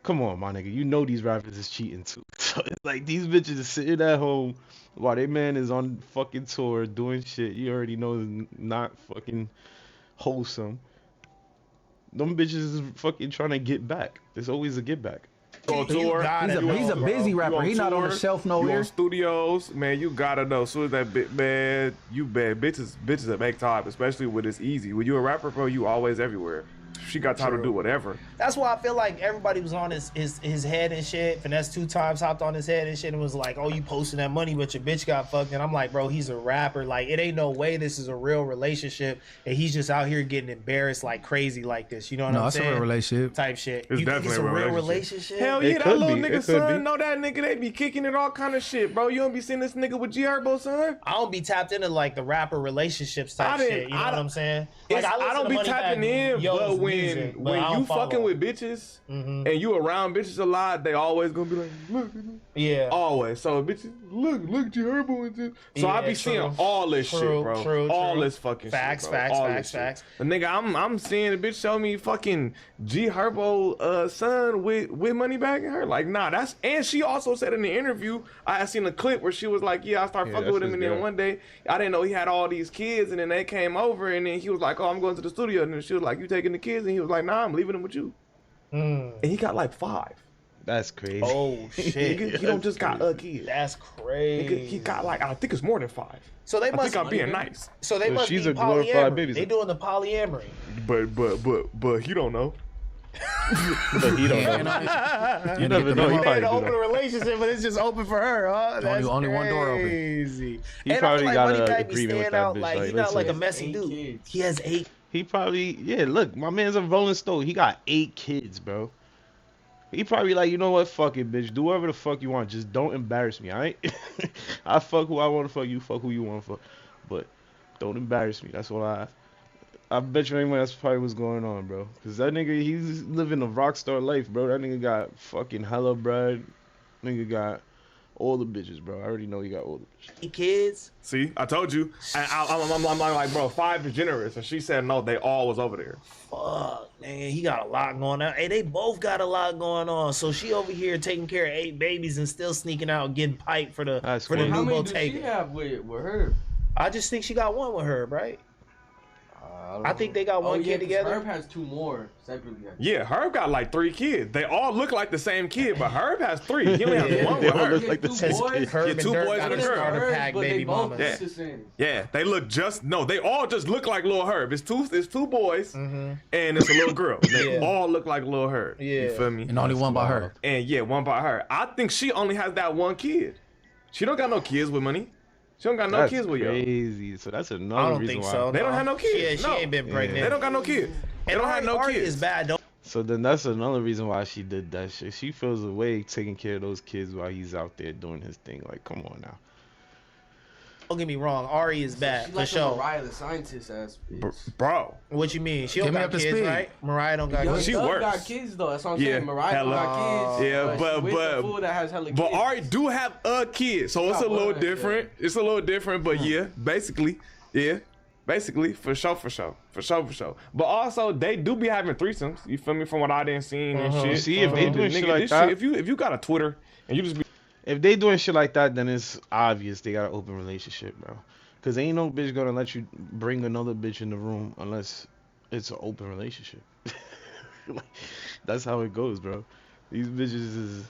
[SPEAKER 3] come on, my nigga. You know these rappers is cheating too. So, it's like these bitches is sitting at home while their man is on fucking tour doing shit you already know is not fucking wholesome. Them bitches is fucking trying to get back. There's always a get back.
[SPEAKER 4] On tour.
[SPEAKER 2] He's a busy rapper. He not on the shelf
[SPEAKER 4] You
[SPEAKER 2] nowhere.
[SPEAKER 4] on studios, man. You gotta know. As soon as that bit, man, you bad bitches that make time, especially when it's easy. When you a rapper, bro, you always everywhere. She got time to do whatever.
[SPEAKER 1] That's why I feel like everybody was on his head and shit. Finesse 2 times hopped on his head and shit and was like, oh, you posting that money, but your bitch got fucked. And I'm like, bro, he's a rapper. Like, it ain't no way this is a real relationship. And he's just out here getting embarrassed like crazy like this. You know what I'm saying?
[SPEAKER 2] No, it's a real relationship.
[SPEAKER 1] Type shit.
[SPEAKER 4] It's
[SPEAKER 1] you think it's a
[SPEAKER 4] definitely a
[SPEAKER 1] real
[SPEAKER 4] relationship.
[SPEAKER 1] relationship?
[SPEAKER 4] Hell
[SPEAKER 3] It
[SPEAKER 4] yeah, that
[SPEAKER 3] could
[SPEAKER 4] little
[SPEAKER 3] be.
[SPEAKER 4] nigga
[SPEAKER 3] It could
[SPEAKER 4] son,
[SPEAKER 3] be.
[SPEAKER 4] know that nigga, they be kicking it all kind of shit, bro. You don't be seeing this nigga with G Herbo, son?
[SPEAKER 1] I don't be tapped into like the rapper relationships type shit. You know what I'm saying? Like,
[SPEAKER 4] I don't be tapping in, but when you fucking with bitches and you around bitches a lot, they always gonna be like, look,
[SPEAKER 1] yeah,
[SPEAKER 4] always. So bitches, look at your Herbo and shit. So I be seeing all this shit, bro. All this fucking
[SPEAKER 1] facts,
[SPEAKER 4] shit, bro.
[SPEAKER 1] facts,
[SPEAKER 4] All
[SPEAKER 1] facts,
[SPEAKER 4] this
[SPEAKER 1] facts.
[SPEAKER 4] shit. The nigga, I'm seeing the bitch show me fucking G Herbo son with Moneybagg and her. Like, nah, that's, and she also said in the interview, I had seen a clip where she was like, yeah, I started fucking with him, and then one day I didn't know he had all these kids, and then they came over, and then he was like, oh, I'm going to the studio, and then she was like, you taking the kids? And he was like, nah, I'm leaving them with you. And he got like 5.
[SPEAKER 3] That's crazy.
[SPEAKER 1] Oh shit!
[SPEAKER 4] Nigga, he don't just got a kid.
[SPEAKER 1] That's crazy.
[SPEAKER 4] Nigga, he got like, I think it's more than 5.
[SPEAKER 1] So they
[SPEAKER 4] I
[SPEAKER 1] must.
[SPEAKER 4] think I'm being nice.
[SPEAKER 1] So they
[SPEAKER 3] So
[SPEAKER 1] must
[SPEAKER 3] she's
[SPEAKER 1] be
[SPEAKER 3] a glorified babysitter.
[SPEAKER 1] They doing the polyamory.
[SPEAKER 4] But he don't know.
[SPEAKER 3] But he don't know. You never know. He
[SPEAKER 1] They
[SPEAKER 3] probably
[SPEAKER 1] had an
[SPEAKER 3] do
[SPEAKER 1] open
[SPEAKER 3] that.
[SPEAKER 1] relationship, but it's just open for her, huh? That's
[SPEAKER 2] Only one door open.
[SPEAKER 1] crazy.
[SPEAKER 3] He
[SPEAKER 1] And
[SPEAKER 3] probably
[SPEAKER 1] I feel
[SPEAKER 3] got
[SPEAKER 1] like
[SPEAKER 3] a
[SPEAKER 1] Moneybagg be
[SPEAKER 3] agreement with
[SPEAKER 1] staying
[SPEAKER 3] that
[SPEAKER 1] out
[SPEAKER 3] bitch,
[SPEAKER 1] like
[SPEAKER 3] like,
[SPEAKER 1] he's not like a
[SPEAKER 3] listen.
[SPEAKER 1] messy
[SPEAKER 5] 8
[SPEAKER 1] dude.
[SPEAKER 5] kids.
[SPEAKER 1] He has 8.
[SPEAKER 3] He probably, yeah, look, my man's a Rolling Stone. He got 8 kids, bro. He probably like, you know what, fuck it, bitch. Do whatever the fuck you want. Just don't embarrass me, alright? I fuck who I want to fuck. You fuck who you want to fuck. But don't embarrass me. That's what I bet you anyway that's probably what's going on, bro. Because that nigga, he's living a rock star life, bro. That nigga got fucking hella bread. Nigga got all the bitches, bro. I already know he got all the bitches.
[SPEAKER 1] 8 kids.
[SPEAKER 4] See, I told you. I'm like, bro, 5 is generous. And she said, no, they all was over there.
[SPEAKER 1] Fuck, man, he got a lot going on. Hey, they both got a lot going on. So she over here taking care of 8 babies and still sneaking out and getting piped for the
[SPEAKER 3] That's
[SPEAKER 1] for the
[SPEAKER 3] crazy.
[SPEAKER 5] How
[SPEAKER 1] new
[SPEAKER 5] many does she
[SPEAKER 1] Bottega.
[SPEAKER 5] have with her?
[SPEAKER 1] I just think she got one with her, right? I think they got one kid together.
[SPEAKER 5] Herb has 2 more separately.
[SPEAKER 4] Yeah, Herb got like 3 kids. They all look like the same kid, but Herb has 3. He only has one
[SPEAKER 3] They
[SPEAKER 4] with
[SPEAKER 3] all
[SPEAKER 4] her.
[SPEAKER 3] look like the
[SPEAKER 5] Two
[SPEAKER 3] same
[SPEAKER 5] boys?
[SPEAKER 3] kid.
[SPEAKER 1] Herb
[SPEAKER 4] Yeah,
[SPEAKER 1] and
[SPEAKER 4] 2
[SPEAKER 1] Dirk
[SPEAKER 4] boys
[SPEAKER 1] got
[SPEAKER 4] and a
[SPEAKER 1] a
[SPEAKER 4] girl.
[SPEAKER 1] starter pack,
[SPEAKER 5] but
[SPEAKER 1] baby
[SPEAKER 5] they both
[SPEAKER 1] mama.
[SPEAKER 5] look the same.
[SPEAKER 4] Yeah, they look just, no, they all just look like Lil Herb. It's two boys and it's a little girl. They
[SPEAKER 1] Yeah.
[SPEAKER 4] all look like Lil Herb.
[SPEAKER 1] Yeah.
[SPEAKER 4] You feel me?
[SPEAKER 2] And only one by her.
[SPEAKER 4] And yeah, one by her. I think she only has that one kid. She don't got no kids with money. She don't got no
[SPEAKER 3] That's
[SPEAKER 4] kids with you.
[SPEAKER 3] crazy. So that's
[SPEAKER 1] I
[SPEAKER 3] another
[SPEAKER 1] don't
[SPEAKER 3] reason
[SPEAKER 1] think
[SPEAKER 3] why.
[SPEAKER 1] so.
[SPEAKER 4] They don't have no kids.
[SPEAKER 1] Yeah,
[SPEAKER 4] No.
[SPEAKER 1] she ain't been pregnant.
[SPEAKER 4] They don't got no kids. They don't have no
[SPEAKER 1] Ari
[SPEAKER 4] kids.
[SPEAKER 1] is bad. Don't
[SPEAKER 3] So then that's another reason why she did that shit. She feels a way taking care of those kids while he's out there doing his thing. Like, come on now.
[SPEAKER 1] get me wrong. Ari is bad
[SPEAKER 5] She
[SPEAKER 1] for
[SPEAKER 5] like
[SPEAKER 1] sure.
[SPEAKER 5] Mariah the scientist ass bitch.
[SPEAKER 4] Bro.
[SPEAKER 1] What you mean? She
[SPEAKER 2] Get
[SPEAKER 1] don't
[SPEAKER 2] me
[SPEAKER 1] got
[SPEAKER 2] up to
[SPEAKER 1] kids,
[SPEAKER 2] speed.
[SPEAKER 1] right? Mariah don't got
[SPEAKER 5] Young
[SPEAKER 1] kids.
[SPEAKER 4] She
[SPEAKER 5] Thug
[SPEAKER 4] works.
[SPEAKER 5] got kids though. That's what I'm
[SPEAKER 4] Yeah,
[SPEAKER 5] saying. Mariah don't
[SPEAKER 4] hella.
[SPEAKER 5] got kids.
[SPEAKER 4] Yeah,
[SPEAKER 5] she with the fool that has hella kids.
[SPEAKER 4] But Ari do have a kid, so it's a
[SPEAKER 5] got
[SPEAKER 4] little
[SPEAKER 5] one,
[SPEAKER 4] different. It's a little different, but yeah, basically, yeah. Basically, for sure. But also, they do be having threesomes. You feel me? From what I didn't seen and shit.
[SPEAKER 3] See, if they doing shit like
[SPEAKER 4] this
[SPEAKER 3] that,
[SPEAKER 4] shit, if you got a Twitter and you just be
[SPEAKER 3] if they doing shit like that, then it's obvious they got an open relationship, bro. Cause ain't no bitch gonna let you bring another bitch in the room unless it's an open relationship. Like, that's how it goes, bro. These bitches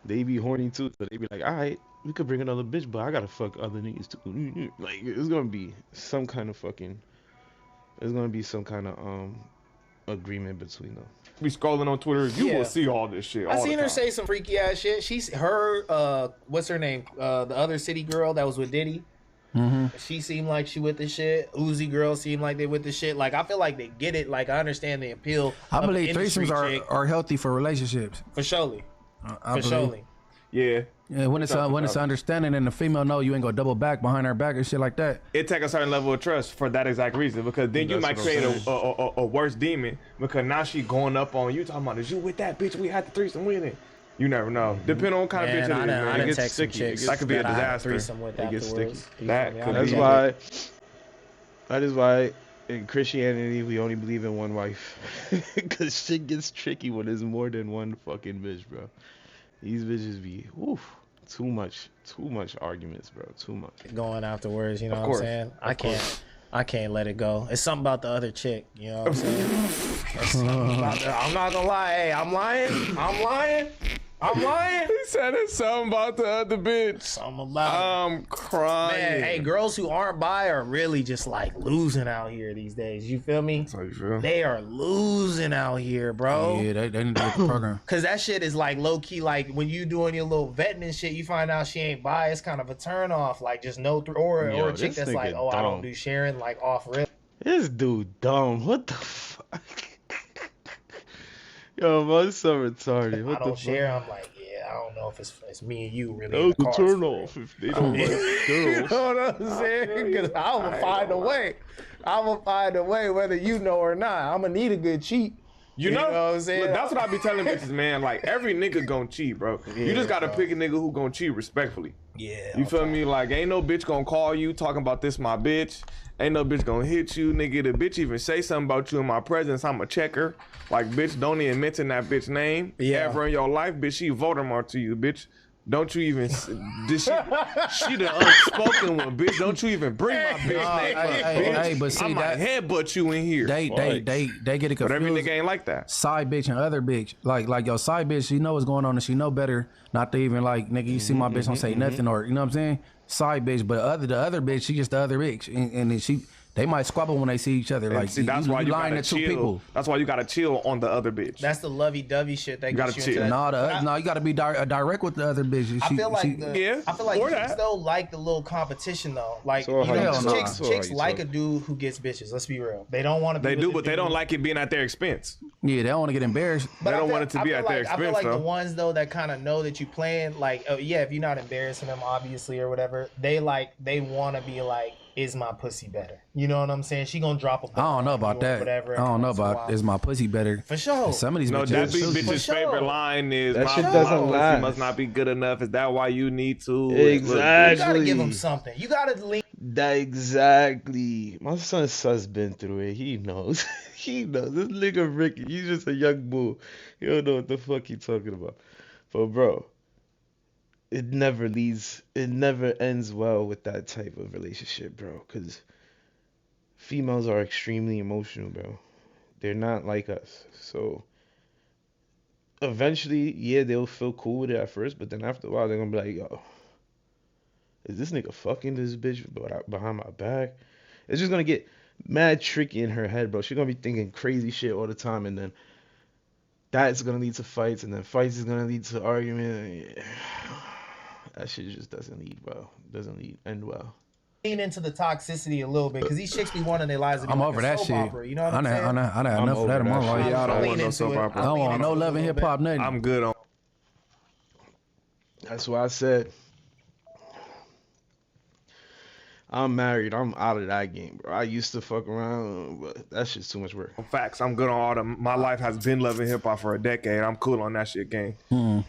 [SPEAKER 3] they be horny too, so they be like, all right, we could bring another bitch, but I gotta fuck other niggas too. Like, it's gonna be some kind of agreement between them.
[SPEAKER 4] be scrolling on Twitter, you will see all this shit.
[SPEAKER 1] I seen her say some freaky ass shit. What's her name? The other city girl that was with Diddy. She seemed like she with the shit. Uzi girl seemed like they with the shit. Like, I feel like they get it. Like, I understand the appeal.
[SPEAKER 2] I
[SPEAKER 1] of
[SPEAKER 2] believe
[SPEAKER 1] the industry
[SPEAKER 2] threesomes
[SPEAKER 1] chick.
[SPEAKER 2] are healthy for relationships.
[SPEAKER 1] For surely.
[SPEAKER 2] I
[SPEAKER 1] For
[SPEAKER 2] believe.
[SPEAKER 1] surely.
[SPEAKER 4] Yeah.
[SPEAKER 2] Yeah, when it's understanding and the female know you ain't gonna double back behind her back and shit like that.
[SPEAKER 4] It take a certain level of trust for that exact reason, because then you might create a worse demon, because now she going up on you talking about, is you with that bitch we had the threesome with it? You never know. Depending on what kind of bitch it is, man.
[SPEAKER 1] I
[SPEAKER 4] It
[SPEAKER 1] done
[SPEAKER 4] gets
[SPEAKER 1] text some
[SPEAKER 4] sticky.
[SPEAKER 1] chicks
[SPEAKER 4] That could be a
[SPEAKER 1] that I had
[SPEAKER 4] disaster.
[SPEAKER 1] threesome with
[SPEAKER 3] It gets
[SPEAKER 1] afterwards.
[SPEAKER 3] sticky.
[SPEAKER 4] That could
[SPEAKER 3] That is why in Christianity we only believe in one wife. Cause shit gets tricky when there's more than one fucking bitch, bro. These bitches be too much arguments, bro. Too much.
[SPEAKER 1] Going afterwards, you know
[SPEAKER 4] Of
[SPEAKER 1] what I'm saying? I can't let it go. It's something about the other chick, you know what I'm saying? I'm not gonna lie. Hey, I'm lying.
[SPEAKER 4] He said it's something about the other bitch.
[SPEAKER 1] Something about it.
[SPEAKER 4] I'm crying.
[SPEAKER 1] Man, hey, girls who aren't bi are really just like losing out here these days. You feel me?
[SPEAKER 4] That's how you feel.
[SPEAKER 1] They are losing out here, bro.
[SPEAKER 2] Yeah, they need to get the program.
[SPEAKER 1] Cause that shit is like low key. Like when you doing your little vetting and shit, you find out she ain't bi. It's kind of a turn off. Like just or a chick
[SPEAKER 3] this
[SPEAKER 1] that's like,
[SPEAKER 3] nigga
[SPEAKER 1] oh, I don't
[SPEAKER 3] dumb.
[SPEAKER 1] do sharing. Like off rip.
[SPEAKER 3] This dude dumb. What the fuck? Yo, man, it's so retarded. What
[SPEAKER 1] I
[SPEAKER 3] the
[SPEAKER 1] don't
[SPEAKER 3] fuck?
[SPEAKER 1] share. I'm like, yeah, I don't know if it's me and you really.
[SPEAKER 3] That
[SPEAKER 1] in
[SPEAKER 3] was
[SPEAKER 1] the
[SPEAKER 3] the
[SPEAKER 1] car
[SPEAKER 3] turn
[SPEAKER 1] for real.
[SPEAKER 3] off if they don't like
[SPEAKER 1] You
[SPEAKER 3] girls.
[SPEAKER 1] know what I'm saying? Because I'm gonna find a way. I'm gonna find a way, whether you know or not. I'm gonna need a good cheat.
[SPEAKER 4] You know
[SPEAKER 1] what I'm saying?
[SPEAKER 4] Look, that's what I be telling bitches, man. Like, every nigga gon' cheat, bro. You just gotta pick a nigga who gon' cheat respectfully.
[SPEAKER 1] Yeah.
[SPEAKER 4] You feel me? Like, ain't no bitch gonna call you talking about this my bitch. Ain't no bitch gonna hit you, nigga. The bitch even say something about you in my presence, I'ma check her. Like, bitch, don't even mention that bitch name ever in your life, bitch. She Voldemort to you, bitch. Don't you even she the unspoken one, bitch. Don't you even bring my bitch name up, bitch.
[SPEAKER 2] Hey, but see,
[SPEAKER 4] I might headbutt you in here.
[SPEAKER 2] They get it confused.
[SPEAKER 4] But every nigga ain't like that.
[SPEAKER 2] Side bitch and other bitch. Like your side bitch, she know what's going on and she know better not to even like, nigga, you see my bitch don't say nothing, or you know what I'm saying? Side bitch, but the other bitch, she just the other bitch. And then they might squabble when they see each other.
[SPEAKER 4] And
[SPEAKER 2] Like,
[SPEAKER 4] see, that's why you
[SPEAKER 2] lying
[SPEAKER 4] gotta
[SPEAKER 2] to two
[SPEAKER 4] chill.
[SPEAKER 2] people.
[SPEAKER 4] That's why you gotta chill on the other bitch.
[SPEAKER 1] That's the lovey-dovey shit that
[SPEAKER 4] gotta
[SPEAKER 1] gets you
[SPEAKER 4] chill.
[SPEAKER 1] into that.
[SPEAKER 2] No, you gotta be direct with the other bitch.
[SPEAKER 1] I feel like
[SPEAKER 4] or
[SPEAKER 1] you
[SPEAKER 4] that.
[SPEAKER 1] still like the little competition though. Like,
[SPEAKER 3] So
[SPEAKER 1] you know,
[SPEAKER 2] how you
[SPEAKER 1] chicks
[SPEAKER 3] talk.
[SPEAKER 1] like a dude who gets bitches. Let's be real. They don't want to.
[SPEAKER 4] They do, but they don't like it being at their expense.
[SPEAKER 2] Yeah, they don't want to get embarrassed.
[SPEAKER 1] But
[SPEAKER 4] They
[SPEAKER 1] I
[SPEAKER 4] don't
[SPEAKER 1] feel-
[SPEAKER 4] want it to
[SPEAKER 1] I
[SPEAKER 4] be
[SPEAKER 1] feel
[SPEAKER 4] at their
[SPEAKER 1] like- I feel
[SPEAKER 4] expense,
[SPEAKER 1] like
[SPEAKER 4] though.
[SPEAKER 1] the ones though that kind of know that you playing, like, oh yeah, if you're not embarrassing them, obviously or whatever, they want to be like, is my pussy better? You know what I'm saying? She gonna drop a.
[SPEAKER 2] I don't know about that.
[SPEAKER 1] Whatever.
[SPEAKER 2] I don't know
[SPEAKER 1] once in a
[SPEAKER 2] about
[SPEAKER 1] while.
[SPEAKER 2] is my pussy better.
[SPEAKER 1] For sure.
[SPEAKER 2] Some of these
[SPEAKER 4] No,
[SPEAKER 2] bitches.
[SPEAKER 4] that be
[SPEAKER 2] too.
[SPEAKER 4] bitch's
[SPEAKER 1] For sure.
[SPEAKER 4] favorite line is,
[SPEAKER 3] That
[SPEAKER 4] my
[SPEAKER 3] shit
[SPEAKER 4] my
[SPEAKER 3] doesn't
[SPEAKER 4] pussy
[SPEAKER 3] last.
[SPEAKER 4] must not be good enough. Is that why you need to?
[SPEAKER 3] Exactly.
[SPEAKER 1] You gotta give them something. You gotta lean.
[SPEAKER 3] That exactly. My son's been through it. He knows. He knows. This nigga Ricky, he's just a young bull. He don't know what the fuck he talking about. But bro, it never ends well with that type of relationship, bro. Cause females are extremely emotional, bro. They're not like us. So eventually, yeah, they'll feel cool with it at first, but then after a while, they're gonna be like, yo, is this nigga fucking this bitch behind my back? It's just gonna get mad tricky in her head, bro. She's gonna be thinking crazy shit all the time, and then that's gonna lead to fights, and then fights is gonna lead to argument. Yeah. That shit just doesn't end well.
[SPEAKER 1] Lean into the toxicity a little bit because these chicks be wanting their lives to be
[SPEAKER 2] I'm
[SPEAKER 1] like
[SPEAKER 2] over
[SPEAKER 1] a
[SPEAKER 2] that
[SPEAKER 1] soap
[SPEAKER 2] shit.
[SPEAKER 1] opera, you know what I'm saying?
[SPEAKER 2] I had enough of that in my
[SPEAKER 3] over that
[SPEAKER 2] life.
[SPEAKER 3] shit.
[SPEAKER 4] Yeah, I don't
[SPEAKER 1] Lean
[SPEAKER 4] want no
[SPEAKER 1] into
[SPEAKER 4] soap
[SPEAKER 1] it.
[SPEAKER 4] opera.
[SPEAKER 2] I don't
[SPEAKER 1] Lean
[SPEAKER 2] want no
[SPEAKER 1] into it a
[SPEAKER 2] love and
[SPEAKER 1] little
[SPEAKER 2] hip hop,
[SPEAKER 1] bit.
[SPEAKER 2] nothing.
[SPEAKER 4] I'm good on.
[SPEAKER 3] I'm married. I'm out of that game, bro. I used to fuck around, but that shit's too much work.
[SPEAKER 4] Facts. I'm good on all the. My life has been loving hip hop for a decade. I'm cool on that shit, gang.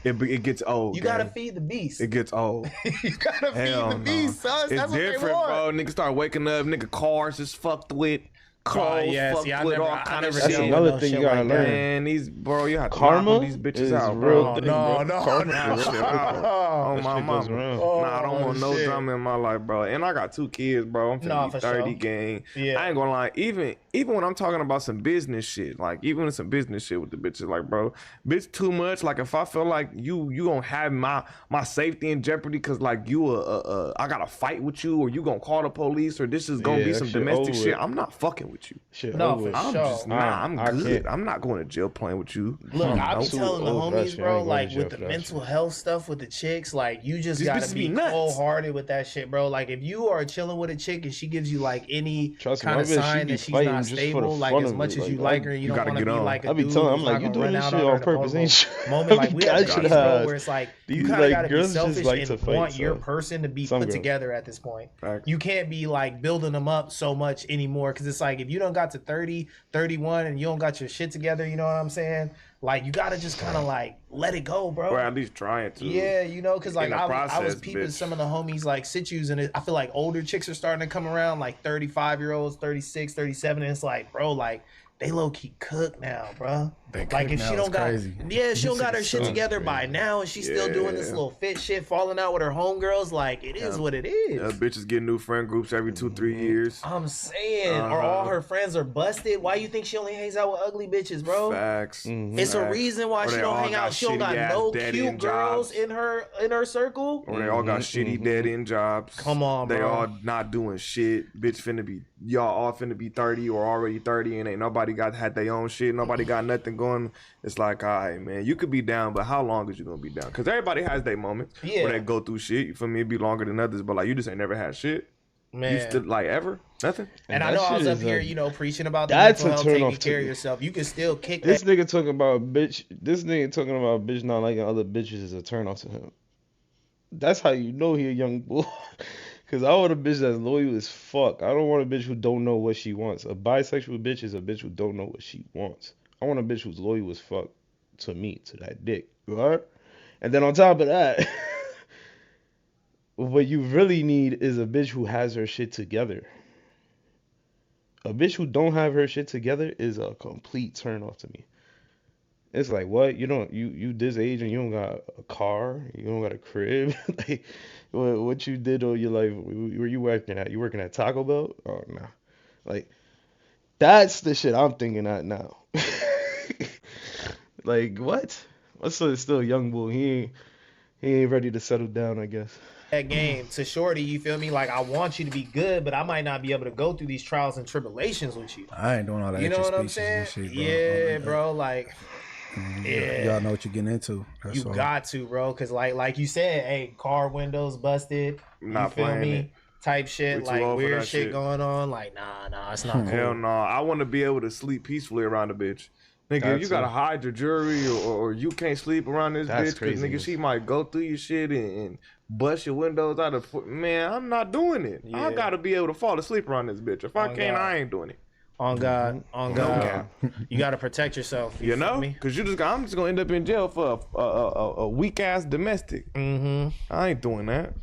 [SPEAKER 4] It gets old.
[SPEAKER 1] You
[SPEAKER 4] gang.
[SPEAKER 1] gotta feed the beast.
[SPEAKER 4] It gets old.
[SPEAKER 1] You gotta
[SPEAKER 4] Hell
[SPEAKER 1] feed the beast, son.
[SPEAKER 4] It's
[SPEAKER 1] That's what they
[SPEAKER 4] different,
[SPEAKER 1] want.
[SPEAKER 4] bro. Niggas start waking up. Nigga cars is fucked with. Clothes fucked with all kind of
[SPEAKER 3] That's
[SPEAKER 4] shit.
[SPEAKER 3] another thing you gotta learn.
[SPEAKER 4] Man, these bro, you have to
[SPEAKER 3] Karma
[SPEAKER 4] knock these bitches
[SPEAKER 3] is
[SPEAKER 4] out,
[SPEAKER 3] real
[SPEAKER 4] bro.
[SPEAKER 3] thing,
[SPEAKER 1] No,
[SPEAKER 3] bro.
[SPEAKER 1] no,
[SPEAKER 3] Karma
[SPEAKER 1] no.
[SPEAKER 3] is real.
[SPEAKER 4] Oh my
[SPEAKER 3] That shit goes
[SPEAKER 4] mama.
[SPEAKER 3] around.
[SPEAKER 4] Nah, I don't want no
[SPEAKER 1] shit.
[SPEAKER 4] drama in my life, bro. And I got 2 kids, bro. I'm
[SPEAKER 1] Nah,
[SPEAKER 4] finna be
[SPEAKER 1] for
[SPEAKER 4] 30
[SPEAKER 1] sure.
[SPEAKER 4] gang.
[SPEAKER 1] Yeah.
[SPEAKER 4] I ain't gonna lie. Even when I'm talking about some business shit, like even some business shit with the bitches, like bro, bitch too much. Like if I feel like you gonna have my safety in jeopardy, cause like you I gotta fight with you, or you gonna call the police, or this is gonna be
[SPEAKER 3] that
[SPEAKER 4] some
[SPEAKER 3] shit
[SPEAKER 4] domestic
[SPEAKER 3] over
[SPEAKER 4] shit.
[SPEAKER 3] with.
[SPEAKER 4] I'm not fucking with you.
[SPEAKER 3] Shit
[SPEAKER 1] No,
[SPEAKER 3] over with.
[SPEAKER 1] for
[SPEAKER 4] I'm
[SPEAKER 1] sure.
[SPEAKER 4] just I'm
[SPEAKER 3] I
[SPEAKER 4] good.
[SPEAKER 3] can't.
[SPEAKER 4] I'm not going to jail playing with you.
[SPEAKER 1] Look, I be
[SPEAKER 3] I'm too
[SPEAKER 1] telling the
[SPEAKER 3] old for that
[SPEAKER 1] homies,
[SPEAKER 3] shit. I
[SPEAKER 1] bro,
[SPEAKER 3] ain't going
[SPEAKER 1] like
[SPEAKER 3] to jail
[SPEAKER 1] with the
[SPEAKER 3] for that
[SPEAKER 1] mental
[SPEAKER 3] shit.
[SPEAKER 1] health stuff with the chicks, like you just
[SPEAKER 4] These
[SPEAKER 1] gotta
[SPEAKER 4] bitches
[SPEAKER 1] be
[SPEAKER 4] be nuts.
[SPEAKER 1] cold-hearted with that shit, bro. Like if you are chilling with a chick and she gives you like any
[SPEAKER 3] Trust me,
[SPEAKER 1] kind
[SPEAKER 3] I
[SPEAKER 1] of
[SPEAKER 3] bet she
[SPEAKER 1] sign
[SPEAKER 3] be
[SPEAKER 1] that she's
[SPEAKER 3] fighting
[SPEAKER 1] not
[SPEAKER 3] just for the
[SPEAKER 1] stable, like
[SPEAKER 3] fun
[SPEAKER 1] as
[SPEAKER 3] of
[SPEAKER 1] much
[SPEAKER 3] it.
[SPEAKER 1] as you
[SPEAKER 3] Like,
[SPEAKER 1] like her, you
[SPEAKER 4] you
[SPEAKER 1] don't
[SPEAKER 4] gotta
[SPEAKER 1] want to
[SPEAKER 4] get
[SPEAKER 1] be
[SPEAKER 4] on.
[SPEAKER 1] like a
[SPEAKER 3] I be
[SPEAKER 1] dude
[SPEAKER 3] telling, I'm
[SPEAKER 1] who's
[SPEAKER 3] like,
[SPEAKER 1] not
[SPEAKER 3] you
[SPEAKER 1] gonna
[SPEAKER 3] doing
[SPEAKER 1] run
[SPEAKER 3] this
[SPEAKER 1] out
[SPEAKER 3] shit
[SPEAKER 1] on her
[SPEAKER 3] on
[SPEAKER 1] in a
[SPEAKER 3] purpose, ain't you?
[SPEAKER 1] moment. Like we at a
[SPEAKER 3] Gotcha,
[SPEAKER 1] place, bro,
[SPEAKER 3] guys.
[SPEAKER 1] where it's like you
[SPEAKER 3] These,
[SPEAKER 1] kind of
[SPEAKER 3] like,
[SPEAKER 1] gotta be
[SPEAKER 3] girls just
[SPEAKER 1] selfish
[SPEAKER 3] like
[SPEAKER 1] and
[SPEAKER 3] to fight,
[SPEAKER 1] want your
[SPEAKER 3] son.
[SPEAKER 1] person to be
[SPEAKER 3] Some
[SPEAKER 1] put
[SPEAKER 3] girls.
[SPEAKER 1] together at this point.
[SPEAKER 4] Facts.
[SPEAKER 1] You can't be like building them up so much anymore, because it's like if you don't got to 30, 31 and you don't got your shit together, you know what I'm saying? Like you gotta just kind of like let it go, bro.
[SPEAKER 4] Or at least trying to.
[SPEAKER 1] Yeah, you know, because like
[SPEAKER 4] In the
[SPEAKER 1] I was
[SPEAKER 4] process,
[SPEAKER 1] peeping
[SPEAKER 4] bitch.
[SPEAKER 1] some of the homies like situs, and I feel like older chicks are starting to come around, like 35-year-olds, 36, 37, and it's like, bro, like they low key cook now, bro.
[SPEAKER 2] They
[SPEAKER 1] Like
[SPEAKER 2] cook
[SPEAKER 1] if
[SPEAKER 2] now
[SPEAKER 1] she
[SPEAKER 2] is
[SPEAKER 1] don't got,
[SPEAKER 2] crazy.
[SPEAKER 1] yeah, she don't got her
[SPEAKER 2] This
[SPEAKER 1] shit
[SPEAKER 2] is so
[SPEAKER 1] together by
[SPEAKER 2] crazy.
[SPEAKER 1] now, and she's still doing this
[SPEAKER 4] Yeah.
[SPEAKER 1] little fit shit, falling out with her homegirls. Like it is what it is.
[SPEAKER 4] Bitches get new friend groups every 2-3 years.
[SPEAKER 1] I'm saying, or all her friends are busted. Why you think she only hangs out with ugly bitches, bro?
[SPEAKER 4] Facts.
[SPEAKER 1] It's a
[SPEAKER 4] Facts.
[SPEAKER 1] reason why
[SPEAKER 4] Or
[SPEAKER 1] she
[SPEAKER 4] they
[SPEAKER 1] don't
[SPEAKER 4] all
[SPEAKER 1] hang out. She don't got
[SPEAKER 4] shitty-ass
[SPEAKER 1] no
[SPEAKER 4] dead-end
[SPEAKER 1] cute girls
[SPEAKER 4] jobs.
[SPEAKER 1] in her circle.
[SPEAKER 4] Or they all got shitty dead end jobs.
[SPEAKER 1] Come on,
[SPEAKER 4] They
[SPEAKER 1] bro.
[SPEAKER 4] all not doing shit. Bitch y'all all finna be 30 or already 30 and ain't nobody had their own shit. Nobody got nothing going. It's like, all right, man, you could be down, but how long is you gonna be down? Because everybody has their moments where they go through shit. For me, it'd be longer than others, but like you just ain't never had shit.
[SPEAKER 1] Man.
[SPEAKER 4] You still like ever? Nothing?
[SPEAKER 1] And I
[SPEAKER 3] that
[SPEAKER 1] know I was
[SPEAKER 3] shit
[SPEAKER 1] up
[SPEAKER 3] is
[SPEAKER 1] here,
[SPEAKER 3] a-
[SPEAKER 1] you know, preaching about the
[SPEAKER 3] that's
[SPEAKER 1] mental
[SPEAKER 3] a
[SPEAKER 1] health,
[SPEAKER 3] turn
[SPEAKER 1] taking
[SPEAKER 3] off to
[SPEAKER 1] care of
[SPEAKER 3] me.
[SPEAKER 1] yourself. You can still kick
[SPEAKER 3] This
[SPEAKER 1] that.
[SPEAKER 3] nigga talking about bitch. This nigga talking about bitch not liking other bitches is a turn off to him. That's how you know he a young boy. Cause I want a bitch that's loyal as fuck. I don't want a bitch who don't know what she wants. A bisexual bitch is a bitch who don't know what she wants. I want a bitch who's loyal as fuck to me, to that dick. Right? And then on top of that, what you really need is a bitch who has her shit together. A bitch who don't have her shit together is a complete turn off to me. It's like, what? You this age and you don't got a car, you don't got a crib. Like what you did all your life, where you working at? You working at Taco Bell? Oh no. Like that's the shit I'm thinking at now. Like what? I'm still a young boy. He ain't ready to settle down, I guess.
[SPEAKER 1] That game to shorty, you feel me? Like I want you to be good, but I might not be able to go through these trials and tribulations with you.
[SPEAKER 2] I ain't doing all that
[SPEAKER 1] You know
[SPEAKER 2] extra
[SPEAKER 1] what I'm
[SPEAKER 2] speeches
[SPEAKER 1] saying?
[SPEAKER 2] and shit, bro.
[SPEAKER 1] Yeah, bro. Like, yeah.
[SPEAKER 2] Y'all know what you're getting into. That's
[SPEAKER 1] You
[SPEAKER 2] all.
[SPEAKER 1] got to, bro, because like you said, hey, car windows busted.
[SPEAKER 4] Not
[SPEAKER 1] you feel
[SPEAKER 4] playing
[SPEAKER 1] me?
[SPEAKER 4] it.
[SPEAKER 1] Type shit,
[SPEAKER 4] We too
[SPEAKER 1] like
[SPEAKER 4] old for
[SPEAKER 1] weird
[SPEAKER 4] that
[SPEAKER 1] shit
[SPEAKER 4] shit.
[SPEAKER 1] going on. Like, nah, it's not cool.
[SPEAKER 4] Hell no. I want to be able to sleep peacefully around a bitch. Nigga,
[SPEAKER 3] That's
[SPEAKER 4] if you gotta
[SPEAKER 3] it.
[SPEAKER 4] hide your jewelry or you can't sleep around this
[SPEAKER 3] That's
[SPEAKER 4] bitch, cause nigga,
[SPEAKER 3] craziness.
[SPEAKER 4] she might go through your shit and bust your windows out of. Man, I'm not doing it. I
[SPEAKER 1] Yeah.
[SPEAKER 4] gotta be able to fall asleep around this bitch. If I
[SPEAKER 1] Oh,
[SPEAKER 4] can't,
[SPEAKER 1] God.
[SPEAKER 4] I ain't doing it.
[SPEAKER 1] On God, on God.
[SPEAKER 4] No.
[SPEAKER 1] You got to protect yourself.
[SPEAKER 4] You
[SPEAKER 1] feel
[SPEAKER 4] know,
[SPEAKER 1] me?
[SPEAKER 4] cause I'm just gonna end up in jail for a weak ass domestic.
[SPEAKER 1] Mm-hmm.
[SPEAKER 4] I ain't doing that.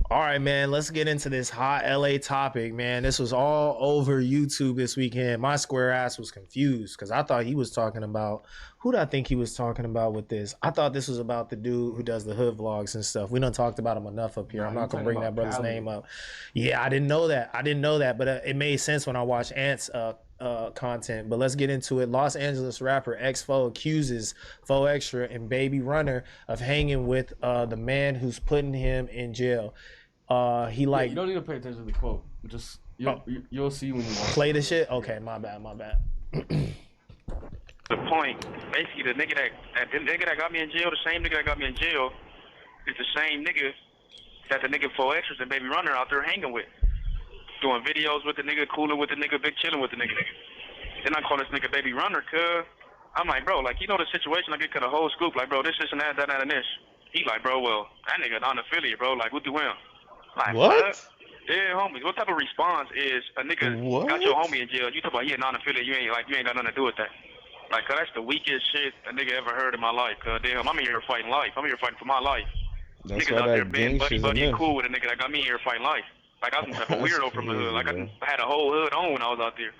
[SPEAKER 1] All right, man. Let's get into this hot LA topic, man. This was all over YouTube this weekend. My square ass was confused because I thought he was talking about who did I think he was talking about with this? I thought this was about the dude who does the hood vlogs and stuff. We done talked about him enough up here. I'm not gonna bring that brother's name up. Yeah, I didn't know that, but it made sense when I watched Ant's content. But let's get into it. Los Angeles rapper X-Fo accuses Fo Extra and Baby Runner of hanging with the man who's putting him in jail. He like
[SPEAKER 5] you don't need to pay attention to the quote. Just you'll see when you watch.
[SPEAKER 1] play the shit. Okay, my bad.
[SPEAKER 9] The point, basically, the nigga that got me in jail, the same nigga that got me in jail, is the same nigga that the nigga Fo Extras and Baby Runner out there hanging with, doing videos with the nigga, cooling with the nigga, big chilling with the nigga. Then I call this nigga Baby Runner, cuz I'm like, bro, like, you know the situation, like, it cut a whole scoop, like, bro, this and that, and this. He like, bro, well, that nigga non-affiliate, bro, like, what do him? Like,
[SPEAKER 3] What?
[SPEAKER 9] Yeah, homies. What type of response is a nigga got your homie in jail? You talk about non-affiliate. You ain't got nothing to do with that. Like, cause that's the weakest shit a nigga ever heard in my life. Cause damn, I'm in here fighting life. I'm here fighting for my life.
[SPEAKER 3] That's
[SPEAKER 9] Niggas
[SPEAKER 3] why
[SPEAKER 9] out there
[SPEAKER 3] that
[SPEAKER 9] being
[SPEAKER 3] gang shit's
[SPEAKER 9] buddy
[SPEAKER 3] a
[SPEAKER 9] and
[SPEAKER 3] myth.
[SPEAKER 9] cool with a nigga that got me here fighting life. Like I was some type of
[SPEAKER 3] That's
[SPEAKER 9] weirdo from the hood. Like
[SPEAKER 3] crazy,
[SPEAKER 9] I had a whole hood on when I was out there.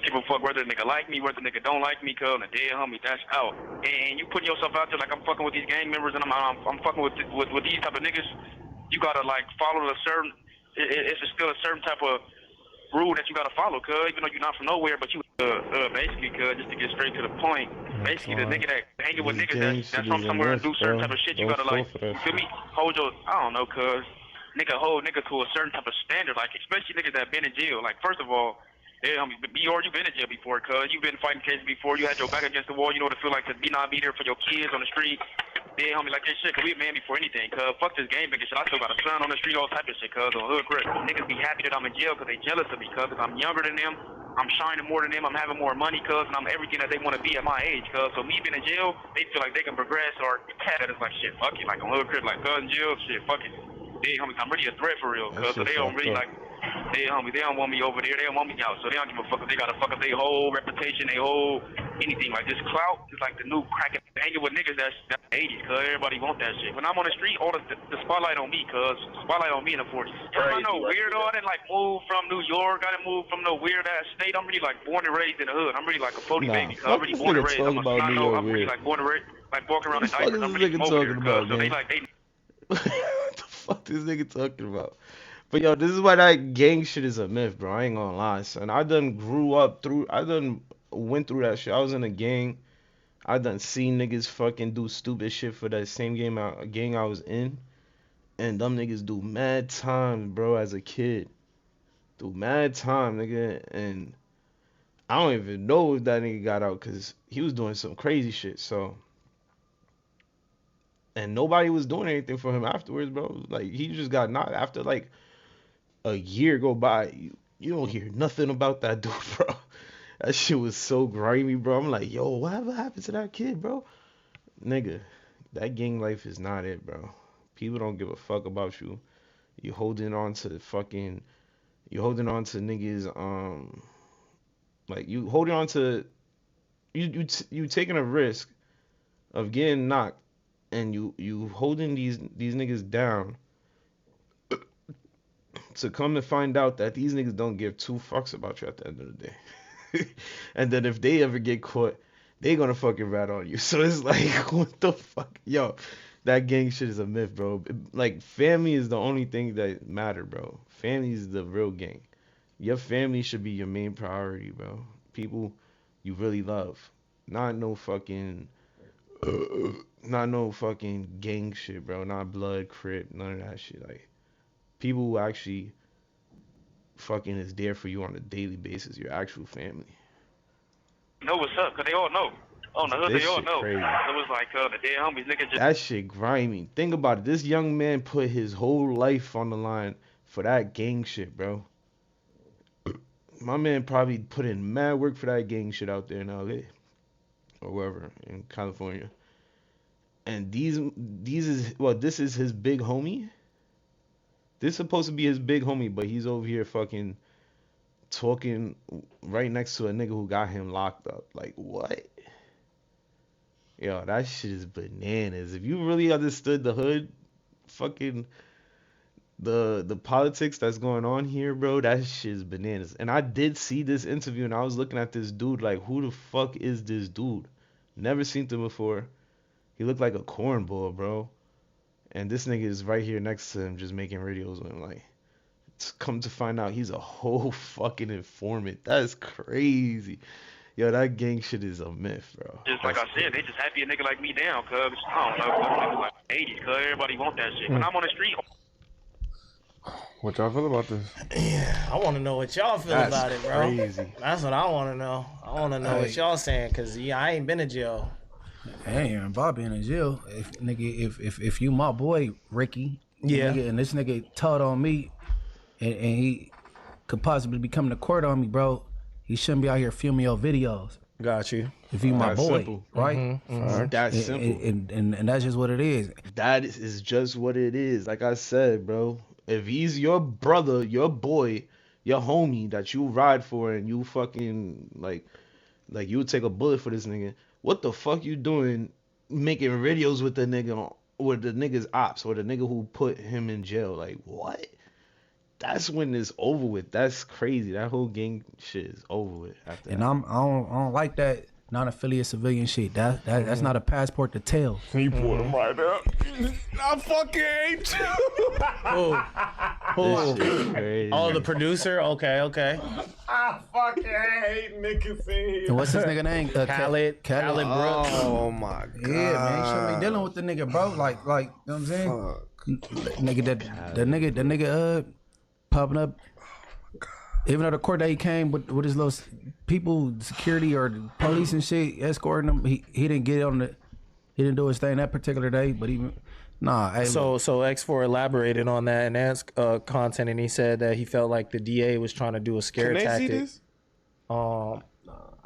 [SPEAKER 9] People fuck whether a nigga like me, whether a nigga don't like me, cuz, and a dead homie, that's out. And you putting yourself out there like I'm fucking with these gang members and I'm fucking with these type of niggas. You gotta like follow a certain. It's still a certain type of rule that you gotta follow, cuz, even though you're not from nowhere, but you basically, cuz, just to get straight to the point. Basically, the nigga that hanging with niggas that's from somewhere and do certain type of shit, you gotta like, you feel me? Hold your, I don't know, cuz, hold nigga to a certain type of standard, like especially niggas that been in jail. Like first of all. Yeah, homie, you been in jail before, cuz. You been fighting cases before. You had your back against the wall. You know what it feel like to not be there for your kids on the street. Yeah, homie, like that shit, cuz we a man before anything, cuz. Fuck this game big shit. I still got a son on the street, all type of shit, cuz. On hood grip. Niggas be happy that I'm in jail cuz they jealous of me, cuz. I'm younger than them. I'm shining more than them. I'm having more money, cuz. And I'm everything that they want to be at my age, cuz. So me being in jail, they feel like they can progress or that is like shit, fuck it. Like on hood grip, like cuz in jail, shit, fuck it. Yeah, homie, I'm really a threat for real, cuz. So they don't really like. They homie, they don't want me over there. They don't want me out. So they don't give a fuck if they gotta fuck up their whole reputation, their whole anything. Like this clout is like the new cracking hanging with niggas that's 80s, cuz everybody want that shit. When I'm on the street, all the spotlight on me, cuz spotlight on me in the 40s. I'm no weirdo. I didn't like move from New York. I didn't move from no weird ass state. I'm really like born and raised in the hood. I'm really like a 40 baby. Cuz I'm really born and raised. I'm really like born and raised, like walking around in diapers. I'm really from over here, cuz. So they like they.
[SPEAKER 3] What the fuck this nigga talking about? But yo, this is why that gang shit is a myth, bro. I ain't gonna lie, son. I done went through that shit. I was in a gang. I done seen niggas fucking do stupid shit for that same gang I was in. And them niggas do mad time, bro, as a kid. Do mad time, nigga. And I don't even know if that nigga got out because he was doing some crazy shit, so. And nobody was doing anything for him afterwards, bro. Like, he just got knocked after, like, a year go by, you don't hear nothing about that dude, bro. That shit was so grimy, bro. I'm like, yo, whatever happened to that kid, bro? Nigga, that gang life is not it, bro. People don't give a fuck about you. You holding on to niggas, like you holding on to, you taking a risk of getting knocked, and you holding these niggas down. To come to find out that these niggas don't give two fucks about you at the end of the day. And then if they ever get caught, they gonna fucking rat on you. So it's like, what the fuck? Yo, that gang shit is a myth, bro. Like, family is the only thing that matter, bro. Family is the real gang. Your family should be your main priority, bro. People you really love. Not no fucking gang shit, bro. Not blood, crip, none of that shit. Like, people who actually fucking is there for you on a daily basis, your actual family.
[SPEAKER 9] Know what's up, cause they all know. On the hood,
[SPEAKER 3] This
[SPEAKER 9] they all
[SPEAKER 3] shit
[SPEAKER 9] know.
[SPEAKER 3] crazy.
[SPEAKER 9] It was like the dead homies, nigga.
[SPEAKER 3] That shit grimy. Think about it. This young man put his whole life on the line for that gang shit, bro. My man probably put in mad work for that gang shit out there in LA or wherever in California. And this is his big homie. This is supposed to be his big homie, but he's over here fucking talking right next to a nigga who got him locked up. Like, what? Yo, that shit is bananas. If you really understood the hood, fucking the politics that's going on here, bro, that shit is bananas. And I did see this interview, and I was looking at this dude like, who the fuck is this dude? Never seen him before. He looked like a cornball, bro. And this nigga is right here next to him just making videos with him. Like, come to find out, he's a whole fucking informant. That's crazy. Yo, that gang shit is a myth, bro.
[SPEAKER 9] Just like I said, they just happy a nigga like me down, cuz. I don't know, cuz niggas like 80s, cuz everybody want that shit. When I'm on the street.
[SPEAKER 4] What y'all feel about this?
[SPEAKER 1] Yeah, I want to know what y'all feel about it, bro.
[SPEAKER 3] Crazy.
[SPEAKER 1] That's what I want to know. I want to know what y'all saying, cause I ain't been in jail.
[SPEAKER 2] I ain't hearing Bob being in jail. If you my boy Ricky,
[SPEAKER 1] yeah,
[SPEAKER 2] nigga, and this nigga told on me, and he could possibly be coming to court on me, bro, he shouldn't be out here filming your videos.
[SPEAKER 1] Got you.
[SPEAKER 2] If you my
[SPEAKER 3] That's
[SPEAKER 2] boy,
[SPEAKER 3] simple.
[SPEAKER 2] right?
[SPEAKER 1] Mm-hmm.
[SPEAKER 3] That's simple.
[SPEAKER 2] And that's just what it is.
[SPEAKER 3] That is just what it is. Like I said, bro. If he's your brother, your boy, your homie that you ride for and you fucking like you would take a bullet for this nigga, what the fuck you doing making videos with the nigga with the nigga's ops or the nigga who put him in jail? Like what? That's when it's over with. That's crazy. That whole gang shit is over with after
[SPEAKER 2] And
[SPEAKER 3] that.
[SPEAKER 2] I don't like that non-affiliate civilian shit. That's not a passport to tell.
[SPEAKER 4] You pulled him right up. I fucking hate you.
[SPEAKER 1] Oh,
[SPEAKER 3] Crazy.
[SPEAKER 1] oh, the producer. Okay.
[SPEAKER 4] I fucking hate niggas in here.
[SPEAKER 2] And what's his nigga name?
[SPEAKER 1] Khaled Brooks.
[SPEAKER 4] Oh my god.
[SPEAKER 2] Yeah, man, you shouldn't be dealing with the nigga, bro. Like, you know what I'm saying? Nigga, the nigga, popping up. Even though the court that he came with his little people, security or the police and shit escorting him, he didn't get on the, he didn't do his thing that particular day. But even hey,
[SPEAKER 1] So X4 elaborated on that and asked content, and he said that he felt like the DA was trying to do a scare
[SPEAKER 4] Can they see
[SPEAKER 1] tactic.
[SPEAKER 4] this?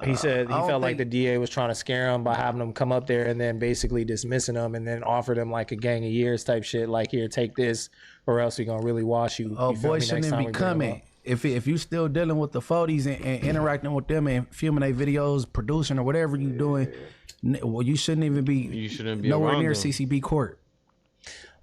[SPEAKER 1] He said he
[SPEAKER 2] I don't
[SPEAKER 1] felt like the
[SPEAKER 2] think-
[SPEAKER 1] DA was trying to scare him by having him come up there and then basically dismissing him and then offered him like a gang of years type shit. Like, here, take this, or else we gonna really wash you.
[SPEAKER 2] oh
[SPEAKER 1] You feel
[SPEAKER 2] boy,
[SPEAKER 1] me?
[SPEAKER 2] shouldn't
[SPEAKER 1] Next
[SPEAKER 2] even
[SPEAKER 1] time
[SPEAKER 2] be
[SPEAKER 1] we bring him
[SPEAKER 2] coming.
[SPEAKER 1] up.
[SPEAKER 2] If you still dealing with the 40s and interacting with them and filming their videos, producing or whatever you doing, well, you shouldn't even be.
[SPEAKER 3] You shouldn't be
[SPEAKER 2] nowhere
[SPEAKER 3] around
[SPEAKER 2] near
[SPEAKER 3] them.
[SPEAKER 2] CCB court.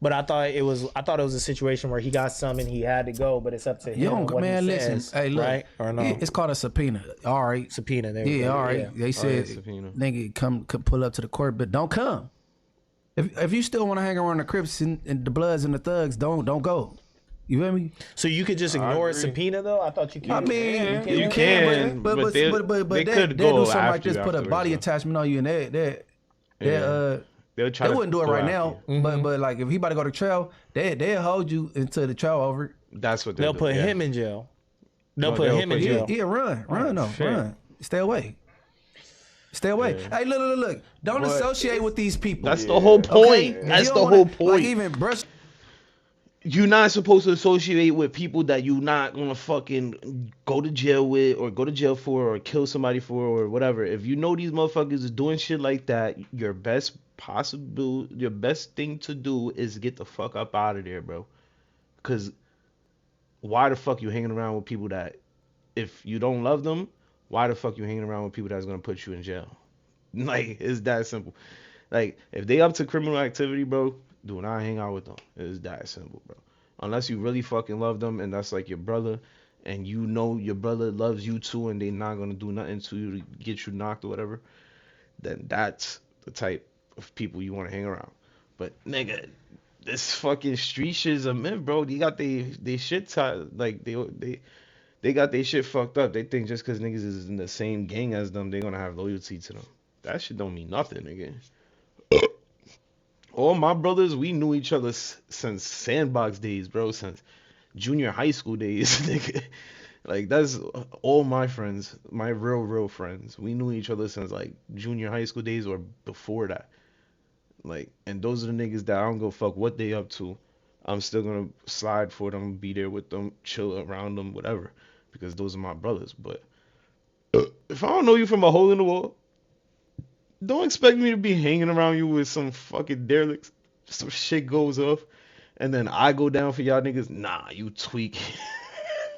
[SPEAKER 1] But I thought it was a situation where he got some and he had to go, but it's up to him.
[SPEAKER 2] You
[SPEAKER 1] and
[SPEAKER 2] don't,
[SPEAKER 1] what
[SPEAKER 2] man.
[SPEAKER 1] he
[SPEAKER 2] Listen,
[SPEAKER 1] says,
[SPEAKER 2] hey, look,
[SPEAKER 1] right or no?
[SPEAKER 2] it's called a subpoena. All right,
[SPEAKER 1] Subpoena. There we
[SPEAKER 2] yeah,
[SPEAKER 1] go.
[SPEAKER 2] all right.
[SPEAKER 1] Yeah.
[SPEAKER 2] They said,
[SPEAKER 3] subpoena.
[SPEAKER 2] nigga, come pull up to the court, but don't come. If you still want to hang around the Crips and the Bloods and the Thugs, don't go. You feel me?
[SPEAKER 1] So you could just ignore a subpoena, though. I thought you could.
[SPEAKER 2] I mean,
[SPEAKER 3] You can,
[SPEAKER 2] but
[SPEAKER 3] they could
[SPEAKER 2] they'll
[SPEAKER 3] go
[SPEAKER 2] do something like
[SPEAKER 3] after
[SPEAKER 2] this,
[SPEAKER 3] you
[SPEAKER 2] put a
[SPEAKER 3] afterwards,
[SPEAKER 2] body
[SPEAKER 3] though.
[SPEAKER 2] attachment on you, and
[SPEAKER 3] They'll try
[SPEAKER 2] they
[SPEAKER 3] to
[SPEAKER 2] wouldn't do it
[SPEAKER 3] go
[SPEAKER 2] right
[SPEAKER 3] after
[SPEAKER 2] now.
[SPEAKER 3] you.
[SPEAKER 2] But like if he about to go to trial, they'll hold you until the trial over.
[SPEAKER 3] That's what
[SPEAKER 1] They'll
[SPEAKER 3] do,
[SPEAKER 1] put
[SPEAKER 3] yeah.
[SPEAKER 1] him in jail. They'll
[SPEAKER 3] No,
[SPEAKER 1] put
[SPEAKER 3] they'll
[SPEAKER 1] him in
[SPEAKER 3] put
[SPEAKER 1] jail.
[SPEAKER 2] Yeah, run, no,
[SPEAKER 1] shit.
[SPEAKER 2] run. Stay away. Stay away. Hey, look. Don't associate with these people.
[SPEAKER 3] That's the whole point.
[SPEAKER 2] Okay?
[SPEAKER 3] That's
[SPEAKER 2] You
[SPEAKER 3] the
[SPEAKER 2] don't
[SPEAKER 3] whole
[SPEAKER 2] wanna-
[SPEAKER 3] point.
[SPEAKER 2] Like even brush.
[SPEAKER 3] You're not supposed to associate with people that you're not gonna fucking go to jail with or go to jail for or kill somebody for or whatever. If you know these motherfuckers is doing shit like that, your best thing to do is get the fuck up out of there, bro. Cause why the fuck you hanging around with people that, if you don't love them, why the fuck you hanging around with people that's gonna put you in jail? Like, it's that simple. Like, if they up to criminal activity, bro, do not hang out with them. It's that simple, bro. Unless you really fucking love them and that's like your brother, and you know your brother loves you too, and they not gonna do nothing to you to get you knocked or whatever, then that's the type of people you want to hang around. But nigga, this fucking street shit is a myth, bro. They got they shit tied, like they got their shit fucked up. They think just because niggas is in the same gang as them, they gonna have loyalty to them. That shit don't mean nothing, nigga. All my brothers, we knew each other since sandbox days, bro. Since junior high school days, nigga. Like, that's all my friends, my real friends. We knew each other since, like, junior high school days or before that. Like, and those are the niggas that I don't go fuck what they up to. I'm still gonna slide for them, be there with them, chill around them, whatever. Because those are my brothers. But if I don't know you from a hole in the wall, don't expect me to be hanging around you with some fucking derelicts. Some shit goes off, and then I go down for y'all niggas. Nah, you tweak.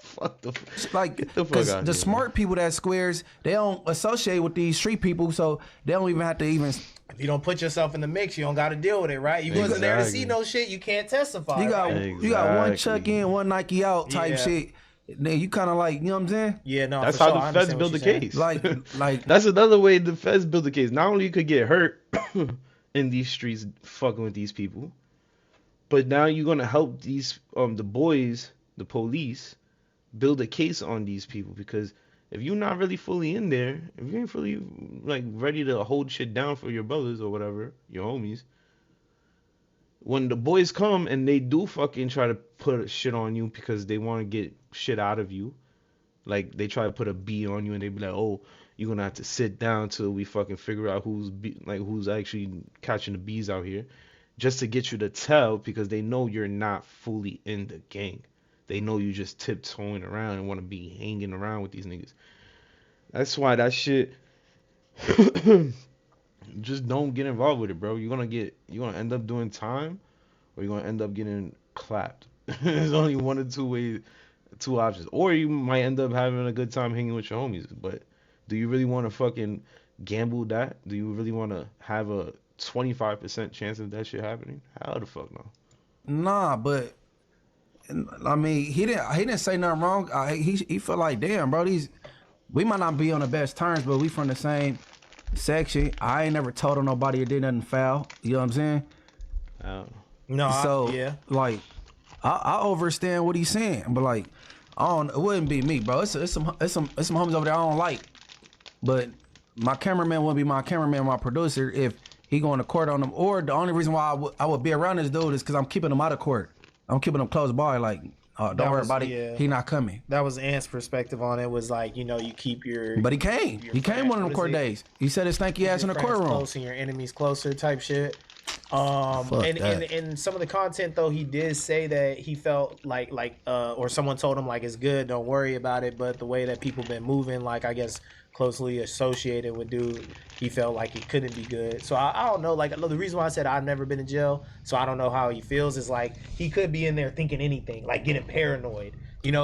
[SPEAKER 3] Fuck the.
[SPEAKER 2] Like,
[SPEAKER 3] Get the fuck
[SPEAKER 2] because
[SPEAKER 3] out
[SPEAKER 2] the
[SPEAKER 3] here,
[SPEAKER 2] smart people that squares, they don't associate with these street people, so they don't even have to even.
[SPEAKER 1] If you don't put yourself in the mix, you don't got to deal with it, right? You wasn't there to see
[SPEAKER 3] Exactly.
[SPEAKER 1] no shit. You can't testify.
[SPEAKER 2] You got
[SPEAKER 1] right?
[SPEAKER 2] you got one
[SPEAKER 3] Exactly.
[SPEAKER 2] chuck in, one Nike out type
[SPEAKER 1] Yeah.
[SPEAKER 2] shit. Then you kind of like, you know what I'm saying?
[SPEAKER 1] Yeah, no.
[SPEAKER 3] That's
[SPEAKER 1] for sure. I
[SPEAKER 3] how the feds
[SPEAKER 1] understand
[SPEAKER 3] build
[SPEAKER 1] what
[SPEAKER 3] the
[SPEAKER 1] you're saying.
[SPEAKER 3] case.
[SPEAKER 2] Like
[SPEAKER 3] That's another way the feds build the case. Not only you could get hurt in these streets fucking with these people, but now you're gonna help these the boys, the police, build a case on these people, because if you're not really fully in there, if you ain't fully like ready to hold shit down for your brothers or whatever, your homies, when the boys come and they do fucking try to put shit on you because they want to get shit out of you, like they try to put a B on you and they be like, oh, you're gonna have to sit down till we fucking figure out who's actually catching the bees out here, just to get you to tell, because they know you're not fully in the gang. They know you just tiptoeing around and want to be hanging around with these niggas. That's why that shit. Just don't get involved with it, bro. You're gonna end up doing time, or you're gonna end up getting clapped. There's only one or two ways, two options. Or you might end up having a good time hanging with your homies. But do you really want to fucking gamble that? Do you really want to have a 25% chance of that shit happening? How the fuck no?
[SPEAKER 2] Nah, but I mean, he didn't say nothing wrong. He felt like, damn, bro, we might not be on the best terms, but we from the same section. I ain't never told on nobody or did nothing foul. You know what I'm saying?
[SPEAKER 3] I don't know.
[SPEAKER 1] No,
[SPEAKER 2] So
[SPEAKER 1] yeah.
[SPEAKER 2] like, I understand what he's saying, but like, it wouldn't be me, bro. It's some homies over there I don't like, but my cameraman wouldn't be my cameraman, my producer if he going to court on them. Or the only reason why I would be around this dude is because I'm keeping him out of court. I'm keeping him close by, like, don't worry about it.
[SPEAKER 1] Yeah.
[SPEAKER 2] He not coming.
[SPEAKER 1] That was Ant's perspective on it. Was like, you keep your.
[SPEAKER 2] But he came. He came one of them court days. He said his stanky ass in the courtroom.
[SPEAKER 1] Close and your enemies closer type shit. And some of the content though, he did say that he felt like or someone told him like it's good, don't worry about it. But the way that people been moving, like I guess closely associated with dude, he felt like it couldn't be good. So I don't know. Like the reason why I said I've never been in jail, so I don't know how he feels. Is like he could be in there thinking anything, like getting paranoid.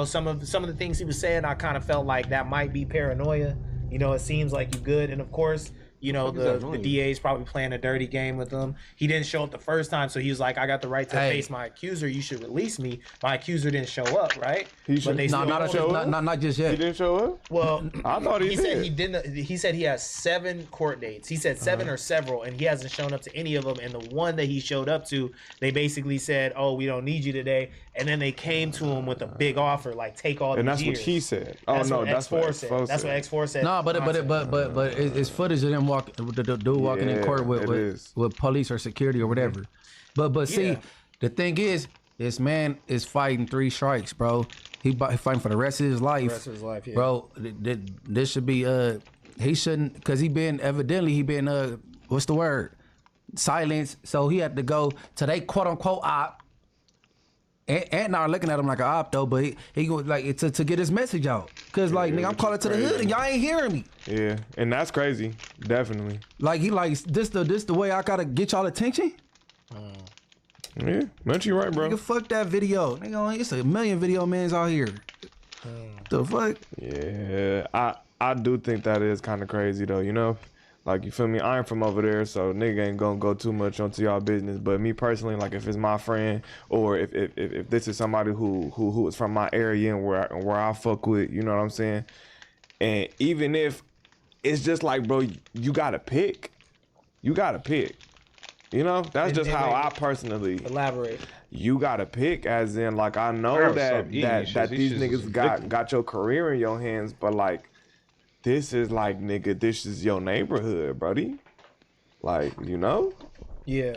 [SPEAKER 1] Some of the things he was saying, I kind of felt like that might be paranoia. It seems like you good, and of course. The DA's probably playing a dirty game with him. He didn't show up the first time, so he was like, I got the right to face my accuser. You should release me. My accuser didn't show up, right?
[SPEAKER 2] Not just yet.
[SPEAKER 4] He didn't show up?
[SPEAKER 1] Well,
[SPEAKER 4] I thought he
[SPEAKER 1] said he didn't. He said he has 7 court dates. He said 7 or several, and he hasn't shown up to any of them. And the one that he showed up to, they basically said, oh, we don't need you today. And then they came to him with a big offer, like take all these
[SPEAKER 4] years. And that's what he said. Oh, no, that's what X4 said.
[SPEAKER 1] That's what X4 said.
[SPEAKER 2] No, but it's footage of them the dude walking in court with police or security or whatever. But see, the thing is, this man is fighting 3 strikes, bro. He fighting for the rest of his life.
[SPEAKER 1] Yeah.
[SPEAKER 2] Bro. This should be he shouldn't, because he been what's the word? Silence. So he had to go to they quote unquote op. And now looking at him like an op though, but he go like to get his message out. Cause like nigga, I'm calling to the hood and y'all ain't hearing me.
[SPEAKER 4] Yeah, and that's crazy, definitely.
[SPEAKER 2] Like he like this the way I gotta get y'all attention.
[SPEAKER 4] Yeah, man, you right, bro.
[SPEAKER 2] Nigga, fuck that video. Nigga, it's a million video mans out here. The fuck?
[SPEAKER 4] Yeah, I do think that is kind of crazy though. Like, you feel me? I ain't from over there, so nigga ain't gonna go too much onto y'all business. But me personally, like, if it's my friend or if this is somebody who is from my area and where I fuck with, you know what I'm saying? And even if it's just like, bro, you gotta pick. You gotta pick. That's just how I personally
[SPEAKER 1] elaborate.
[SPEAKER 4] You gotta pick, as in, like, I know that these niggas got your career in your hands, but like. This is like, nigga, this is your neighborhood, buddy. Like,
[SPEAKER 1] Yeah.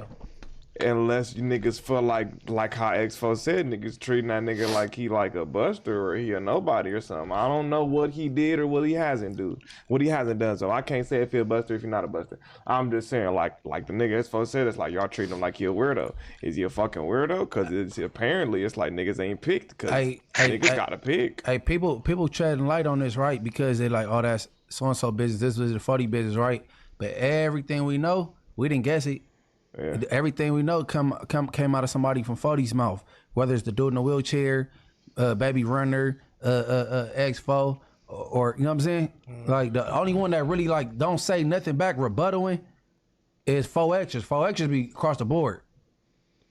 [SPEAKER 4] Unless you niggas feel like how X4 said, niggas treating that nigga like he like a buster or he a nobody or something. I don't know what he did or what he hasn't done. So I can't say if he a buster if he not a buster. I'm just saying, like the nigga X4 said, it's like y'all treat him like he a weirdo. Is he a fucking weirdo? Because it's like niggas ain't picked because niggas gotta pick.
[SPEAKER 2] Hey, people treading light on this, right? Because they like, oh, that's so-and-so business. This was the 40 business, right? But everything we know, we didn't guess it.
[SPEAKER 4] Yeah.
[SPEAKER 2] Everything we know came out of somebody from 40's mouth, whether it's the dude in the wheelchair, Baby Runner, X4, or you know what I'm saying? Like the only one that really like don't say nothing back rebuttaling is 4X's. 4X's be across the board.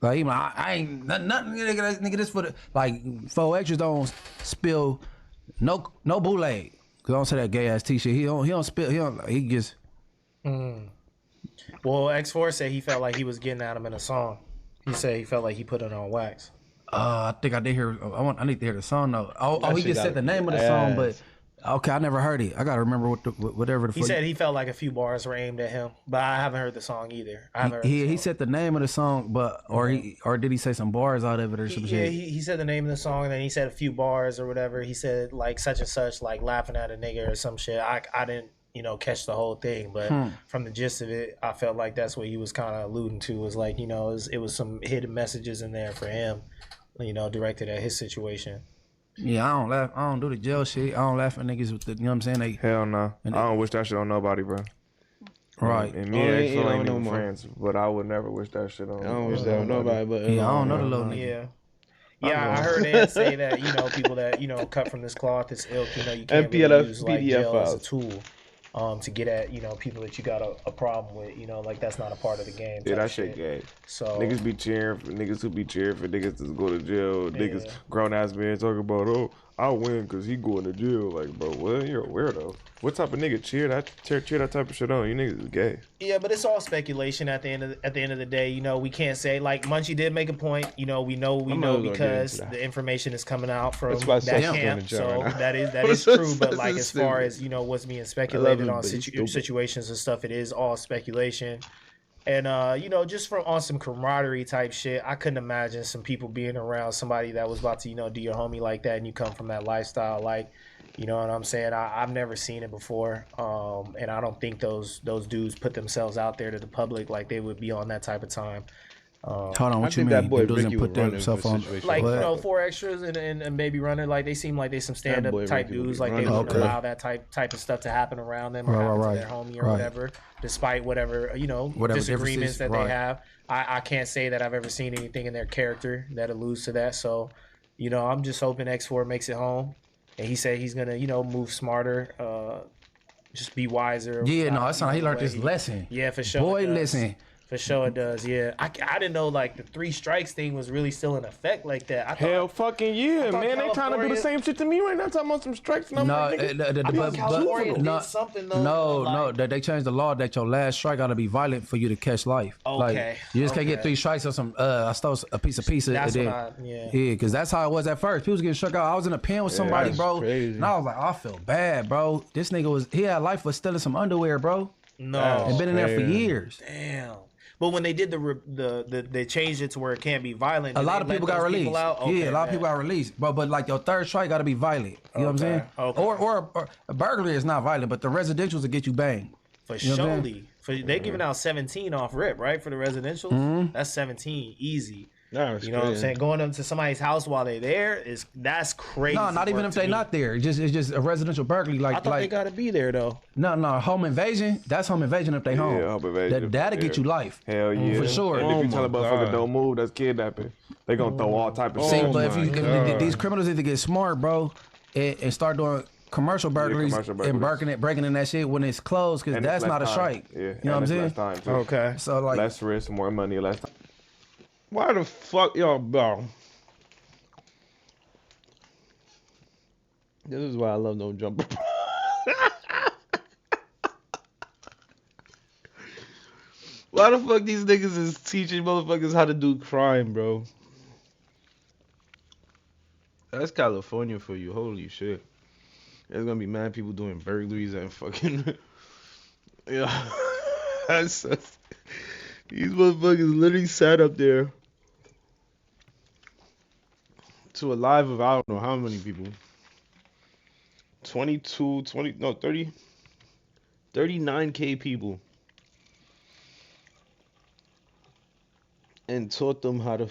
[SPEAKER 2] Like even I ain't nothing, nigga. This for the like 4X's don't spill no bootleg. Cause I don't say that gay ass t-shirt. He don't spill. He just.
[SPEAKER 1] Well, X4 said he felt like he was getting at him in a song. He said he felt like he put it on wax.
[SPEAKER 2] I think I did hear. I need to hear the song though. Oh, he just said the name of the song, but okay, I never heard it. I gotta remember whatever the.
[SPEAKER 1] He said he felt like a few bars were aimed at him, but I haven't heard the song either.
[SPEAKER 2] He said the name of the song, but or did he say some bars out of it or some shit?
[SPEAKER 1] Yeah, he said the name of the song, and then he said a few bars or whatever. He said like such and such, like laughing at a nigga or some shit. I didn't. Catch the whole thing, but from the gist of it, I felt like that's what he was kind of alluding to. Was like, it was some hidden messages in there for him, directed at his situation.
[SPEAKER 2] Yeah, I don't laugh. I don't do the jail shit. I don't laugh at niggas with the, you know what I'm saying?
[SPEAKER 4] Hell no. I don't wish that shit on nobody, bro.
[SPEAKER 2] Right.
[SPEAKER 4] And me and X ain't even friends, but I would never wish that shit on.
[SPEAKER 3] I don't wish that on nobody, but
[SPEAKER 2] I don't know the little nigga.
[SPEAKER 1] Yeah, I heard Ed say that, people that, cut from this cloth, this ilk, you can't really
[SPEAKER 3] MPLF
[SPEAKER 1] use like
[SPEAKER 3] PDF
[SPEAKER 1] jail as a
[SPEAKER 3] files.
[SPEAKER 1] tool to get at, people that you got a problem with, like that's not a part of the game.
[SPEAKER 4] Yeah,
[SPEAKER 1] type
[SPEAKER 4] that shit gay.
[SPEAKER 1] So
[SPEAKER 4] Niggas be cheering for niggas who be cheering for niggas to go to jail. Niggas grown ass men talking about, oh, I'll win because he going to jail. Like, bro, what? You're a weirdo. What type of nigga cheer that type of shit on? You niggas is gay.
[SPEAKER 1] Yeah, but it's all speculation at the end of the day. We can't say, like Munchie did make a point. We know because the information is coming out from that camp. So that is true. But like as far as what's being speculated on situations and stuff, it is all speculation. And just on some camaraderie type shit, I couldn't imagine some people being around somebody that was about to do your homie like that, and you come from that lifestyle, like. You know what I'm saying? I've never seen it before, and I don't think those dudes put themselves out there to the public like they would be on that type of time.
[SPEAKER 2] Hold on, what you mean?
[SPEAKER 3] That boy
[SPEAKER 2] doesn't
[SPEAKER 3] Ricky
[SPEAKER 2] put themselves on.
[SPEAKER 1] Like, 4 extras and Baby Runner, like they seem like they some stand up type dudes, like they wouldn't allow that type of stuff to happen around them or happen to their homie or whatever, despite whatever disagreements that they have. I can't say that I've ever seen anything in their character that alludes to that. So, I'm just hoping X4 makes it home. And he said he's gonna, move smarter, just be wiser.
[SPEAKER 2] Yeah, no, that's not. He learned his lesson.
[SPEAKER 1] Yeah, for sure.
[SPEAKER 2] Boy, listen.
[SPEAKER 1] For sure it does. Yeah, I didn't know like the 3 strikes thing was really still in effect like that.
[SPEAKER 4] Hell fucking yeah, man! They trying to do the same shit to me right now. Talking about some strikes. And I'm like,
[SPEAKER 1] California did something though.
[SPEAKER 2] No, they changed the law that your last strike got to be violent for you to catch life.
[SPEAKER 1] Okay.
[SPEAKER 2] Like, you just can't get 3 strikes or some. I stole a piece of pizza.
[SPEAKER 1] That's
[SPEAKER 2] yeah, because that's how it was at first. People was getting struck out. I was in a pen with somebody, bro,
[SPEAKER 3] crazy.
[SPEAKER 2] and I was like, I feel bad, bro. This nigga he had life for stealing some underwear, bro.
[SPEAKER 1] No,
[SPEAKER 2] and been in there for years.
[SPEAKER 1] Damn. But when they did they changed it to where it can't be violent.
[SPEAKER 2] A lot of people got released.
[SPEAKER 1] Okay,
[SPEAKER 2] a lot of people got released. But like your 3rd strike got to be violent. You know what I'm saying?
[SPEAKER 1] Okay.
[SPEAKER 2] Or a burglary is not violent, but the residentials will get you banged.
[SPEAKER 1] For surely. They giving out 17 off rip, right? For the residentials, that's 17 easy.
[SPEAKER 3] No,
[SPEAKER 1] you know what I'm saying? Going up to somebody's house while they're there that's crazy.
[SPEAKER 2] No, not even if they're not there. It's just a residential burglary. Like
[SPEAKER 1] I thought they gotta be there though.
[SPEAKER 2] No, home invasion. That's home invasion if they home.
[SPEAKER 4] Yeah, home invasion.
[SPEAKER 2] That'll get you life.
[SPEAKER 4] Hell yeah,
[SPEAKER 2] for sure.
[SPEAKER 4] And if you tell a motherfucker don't move, that's kidnapping. They gonna throw all type of shit.
[SPEAKER 2] But if these criminals need to get smart, bro, and start doing commercial burglaries and breaking in that shit when it's closed, because that's not a strike.
[SPEAKER 4] Yeah,
[SPEAKER 2] you know what I'm saying?
[SPEAKER 4] Less time too.
[SPEAKER 1] Okay.
[SPEAKER 2] So like
[SPEAKER 4] less risk, more money, less time.
[SPEAKER 3] Why the fuck y'all, bro? This is why I love No Jumper. Why the fuck these niggas is teaching motherfuckers how to do crime, bro? That's California for you. Holy shit. There's gonna be mad people doing burglaries and fucking... yeah. These motherfuckers literally sat up there to a live of I don't know how many people. 39K people. And taught them how to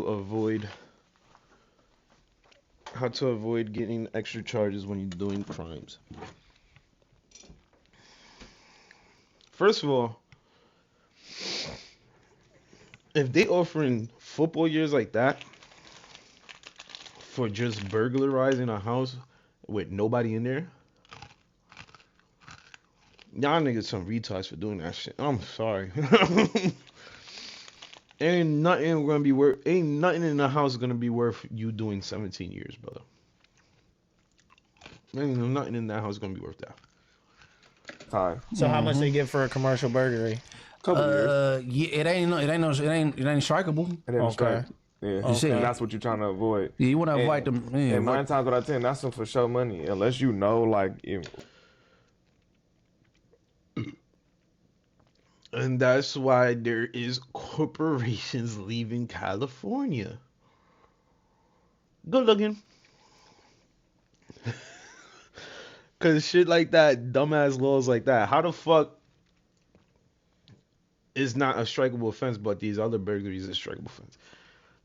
[SPEAKER 3] avoid getting extra charges when you're doing crimes. First of all, if they offering football years like that for just burglarizing a house with nobody in there, y'all niggas some retards for doing that shit. I'm sorry. Ain't nothing in the house gonna be worth you doing 17 years, brother. Ain't nothing in that house gonna be worth that.
[SPEAKER 4] Time.
[SPEAKER 1] So how much they get for a commercial burglary?
[SPEAKER 4] Couple years.
[SPEAKER 2] Yeah, it ain't strikeable.
[SPEAKER 4] It ain't strike. Yeah, and that's what you're trying to avoid.
[SPEAKER 2] Yeah, you want to avoid them. Yeah,
[SPEAKER 4] and 9 times out of 10, that's some for show money. Unless you know, like.
[SPEAKER 3] And that's why there is corporations leaving California. Good looking. Cause shit like that, dumbass laws like that. How the fuck is not a strikeable offense, but these other burglaries is a strikeable offense?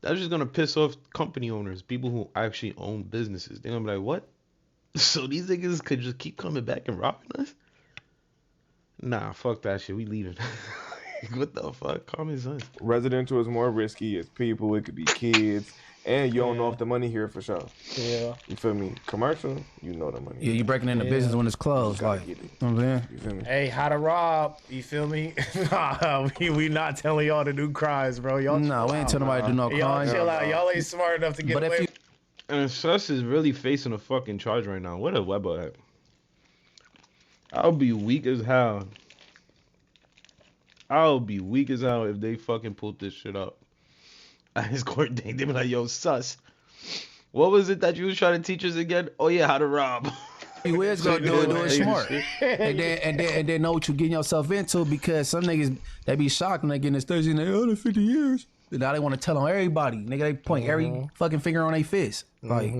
[SPEAKER 3] That's just gonna piss off company owners, people who actually own businesses. They're gonna be like, what? So these niggas could just keep coming back and robbing us? Nah, fuck that shit. We leaving. What the fuck? Common sense.
[SPEAKER 4] Residential is more risky. It's people. It could be kids. And you don't know if the money here for sure.
[SPEAKER 1] Yeah.
[SPEAKER 4] You feel me? Commercial, you know the money.
[SPEAKER 2] Yeah, you breaking into business when it's closed. Like,
[SPEAKER 4] get it.
[SPEAKER 2] you know what I'm saying?
[SPEAKER 4] You feel me?
[SPEAKER 1] Hey, how to rob? You feel me? we not telling y'all to do crimes, bro. Y'all
[SPEAKER 2] No, we ain't telling nobody to do no
[SPEAKER 1] y'all
[SPEAKER 2] crimes.
[SPEAKER 1] chill out. Y'all ain't smart enough to get
[SPEAKER 2] But if
[SPEAKER 1] away.
[SPEAKER 2] you
[SPEAKER 3] And Sus is really facing a fucking charge right now. What a Webber at? I'll be weak as hell. I'll be weak as hell if they fucking pulled this shit up. At his court date, they be like, yo, Sus. What was it that you was trying to teach us again? Oh yeah, how to rob.
[SPEAKER 2] you is gonna do it smart, and then know what you're getting yourself into, because some niggas they be shocked when they get in this 30 and they 50 years. Now they want to tell on everybody, nigga. They point every fucking finger on their fist, like.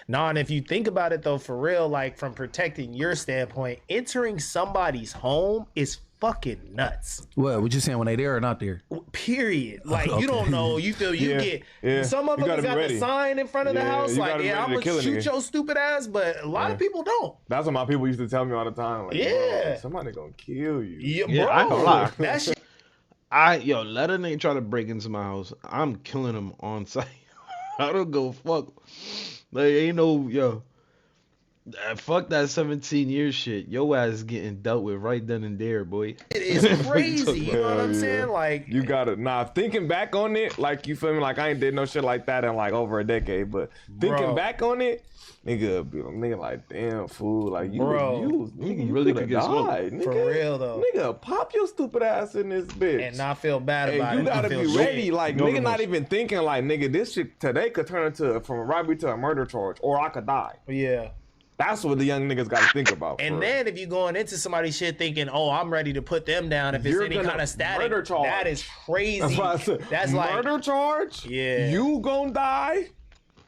[SPEAKER 1] Nah, and if you think about it though, for real, like from protecting your standpoint, entering somebody's home is fucking nuts.
[SPEAKER 2] What you saying, when they there or not there?
[SPEAKER 1] Period. Like you don't know. You feel you get some of them got the sign in front of the house, like I'm gonna shoot your stupid ass, but a lot of people don't.
[SPEAKER 4] That's what my people used to tell me all the time. Like,
[SPEAKER 1] Yeah.
[SPEAKER 4] bro, somebody gonna kill you.
[SPEAKER 1] Yeah, bro.
[SPEAKER 3] I ain't gonna lie.
[SPEAKER 1] That shit.
[SPEAKER 3] Let a nigga try to break into my house. I'm killing him on site. I don't go fuck. Like, ain't no, fuck that 17 year shit. Your ass is getting dealt with right then and there, boy.
[SPEAKER 1] It is crazy. You know what I'm saying? Like,
[SPEAKER 4] you gotta thinking back on it, like, you feel me? Like, I ain't did no shit like that in like over a decade, but thinking back on it, nigga like, damn fool, like you really could get died, nigga.
[SPEAKER 1] For real though.
[SPEAKER 4] Nigga, pop your stupid ass in this bitch.
[SPEAKER 1] And not feel bad about it.
[SPEAKER 4] You gotta be ready. Like, nigga not even thinking like, nigga, this shit today could turn into from a robbery to a murder charge, or I could die.
[SPEAKER 1] Yeah.
[SPEAKER 4] That's what the young niggas gotta think about.
[SPEAKER 1] And then if you going into somebody's shit thinking, oh, I'm ready to put them down if it's any kind of static, that is crazy. That's like
[SPEAKER 4] murder charge?
[SPEAKER 1] Yeah.
[SPEAKER 4] You gonna die?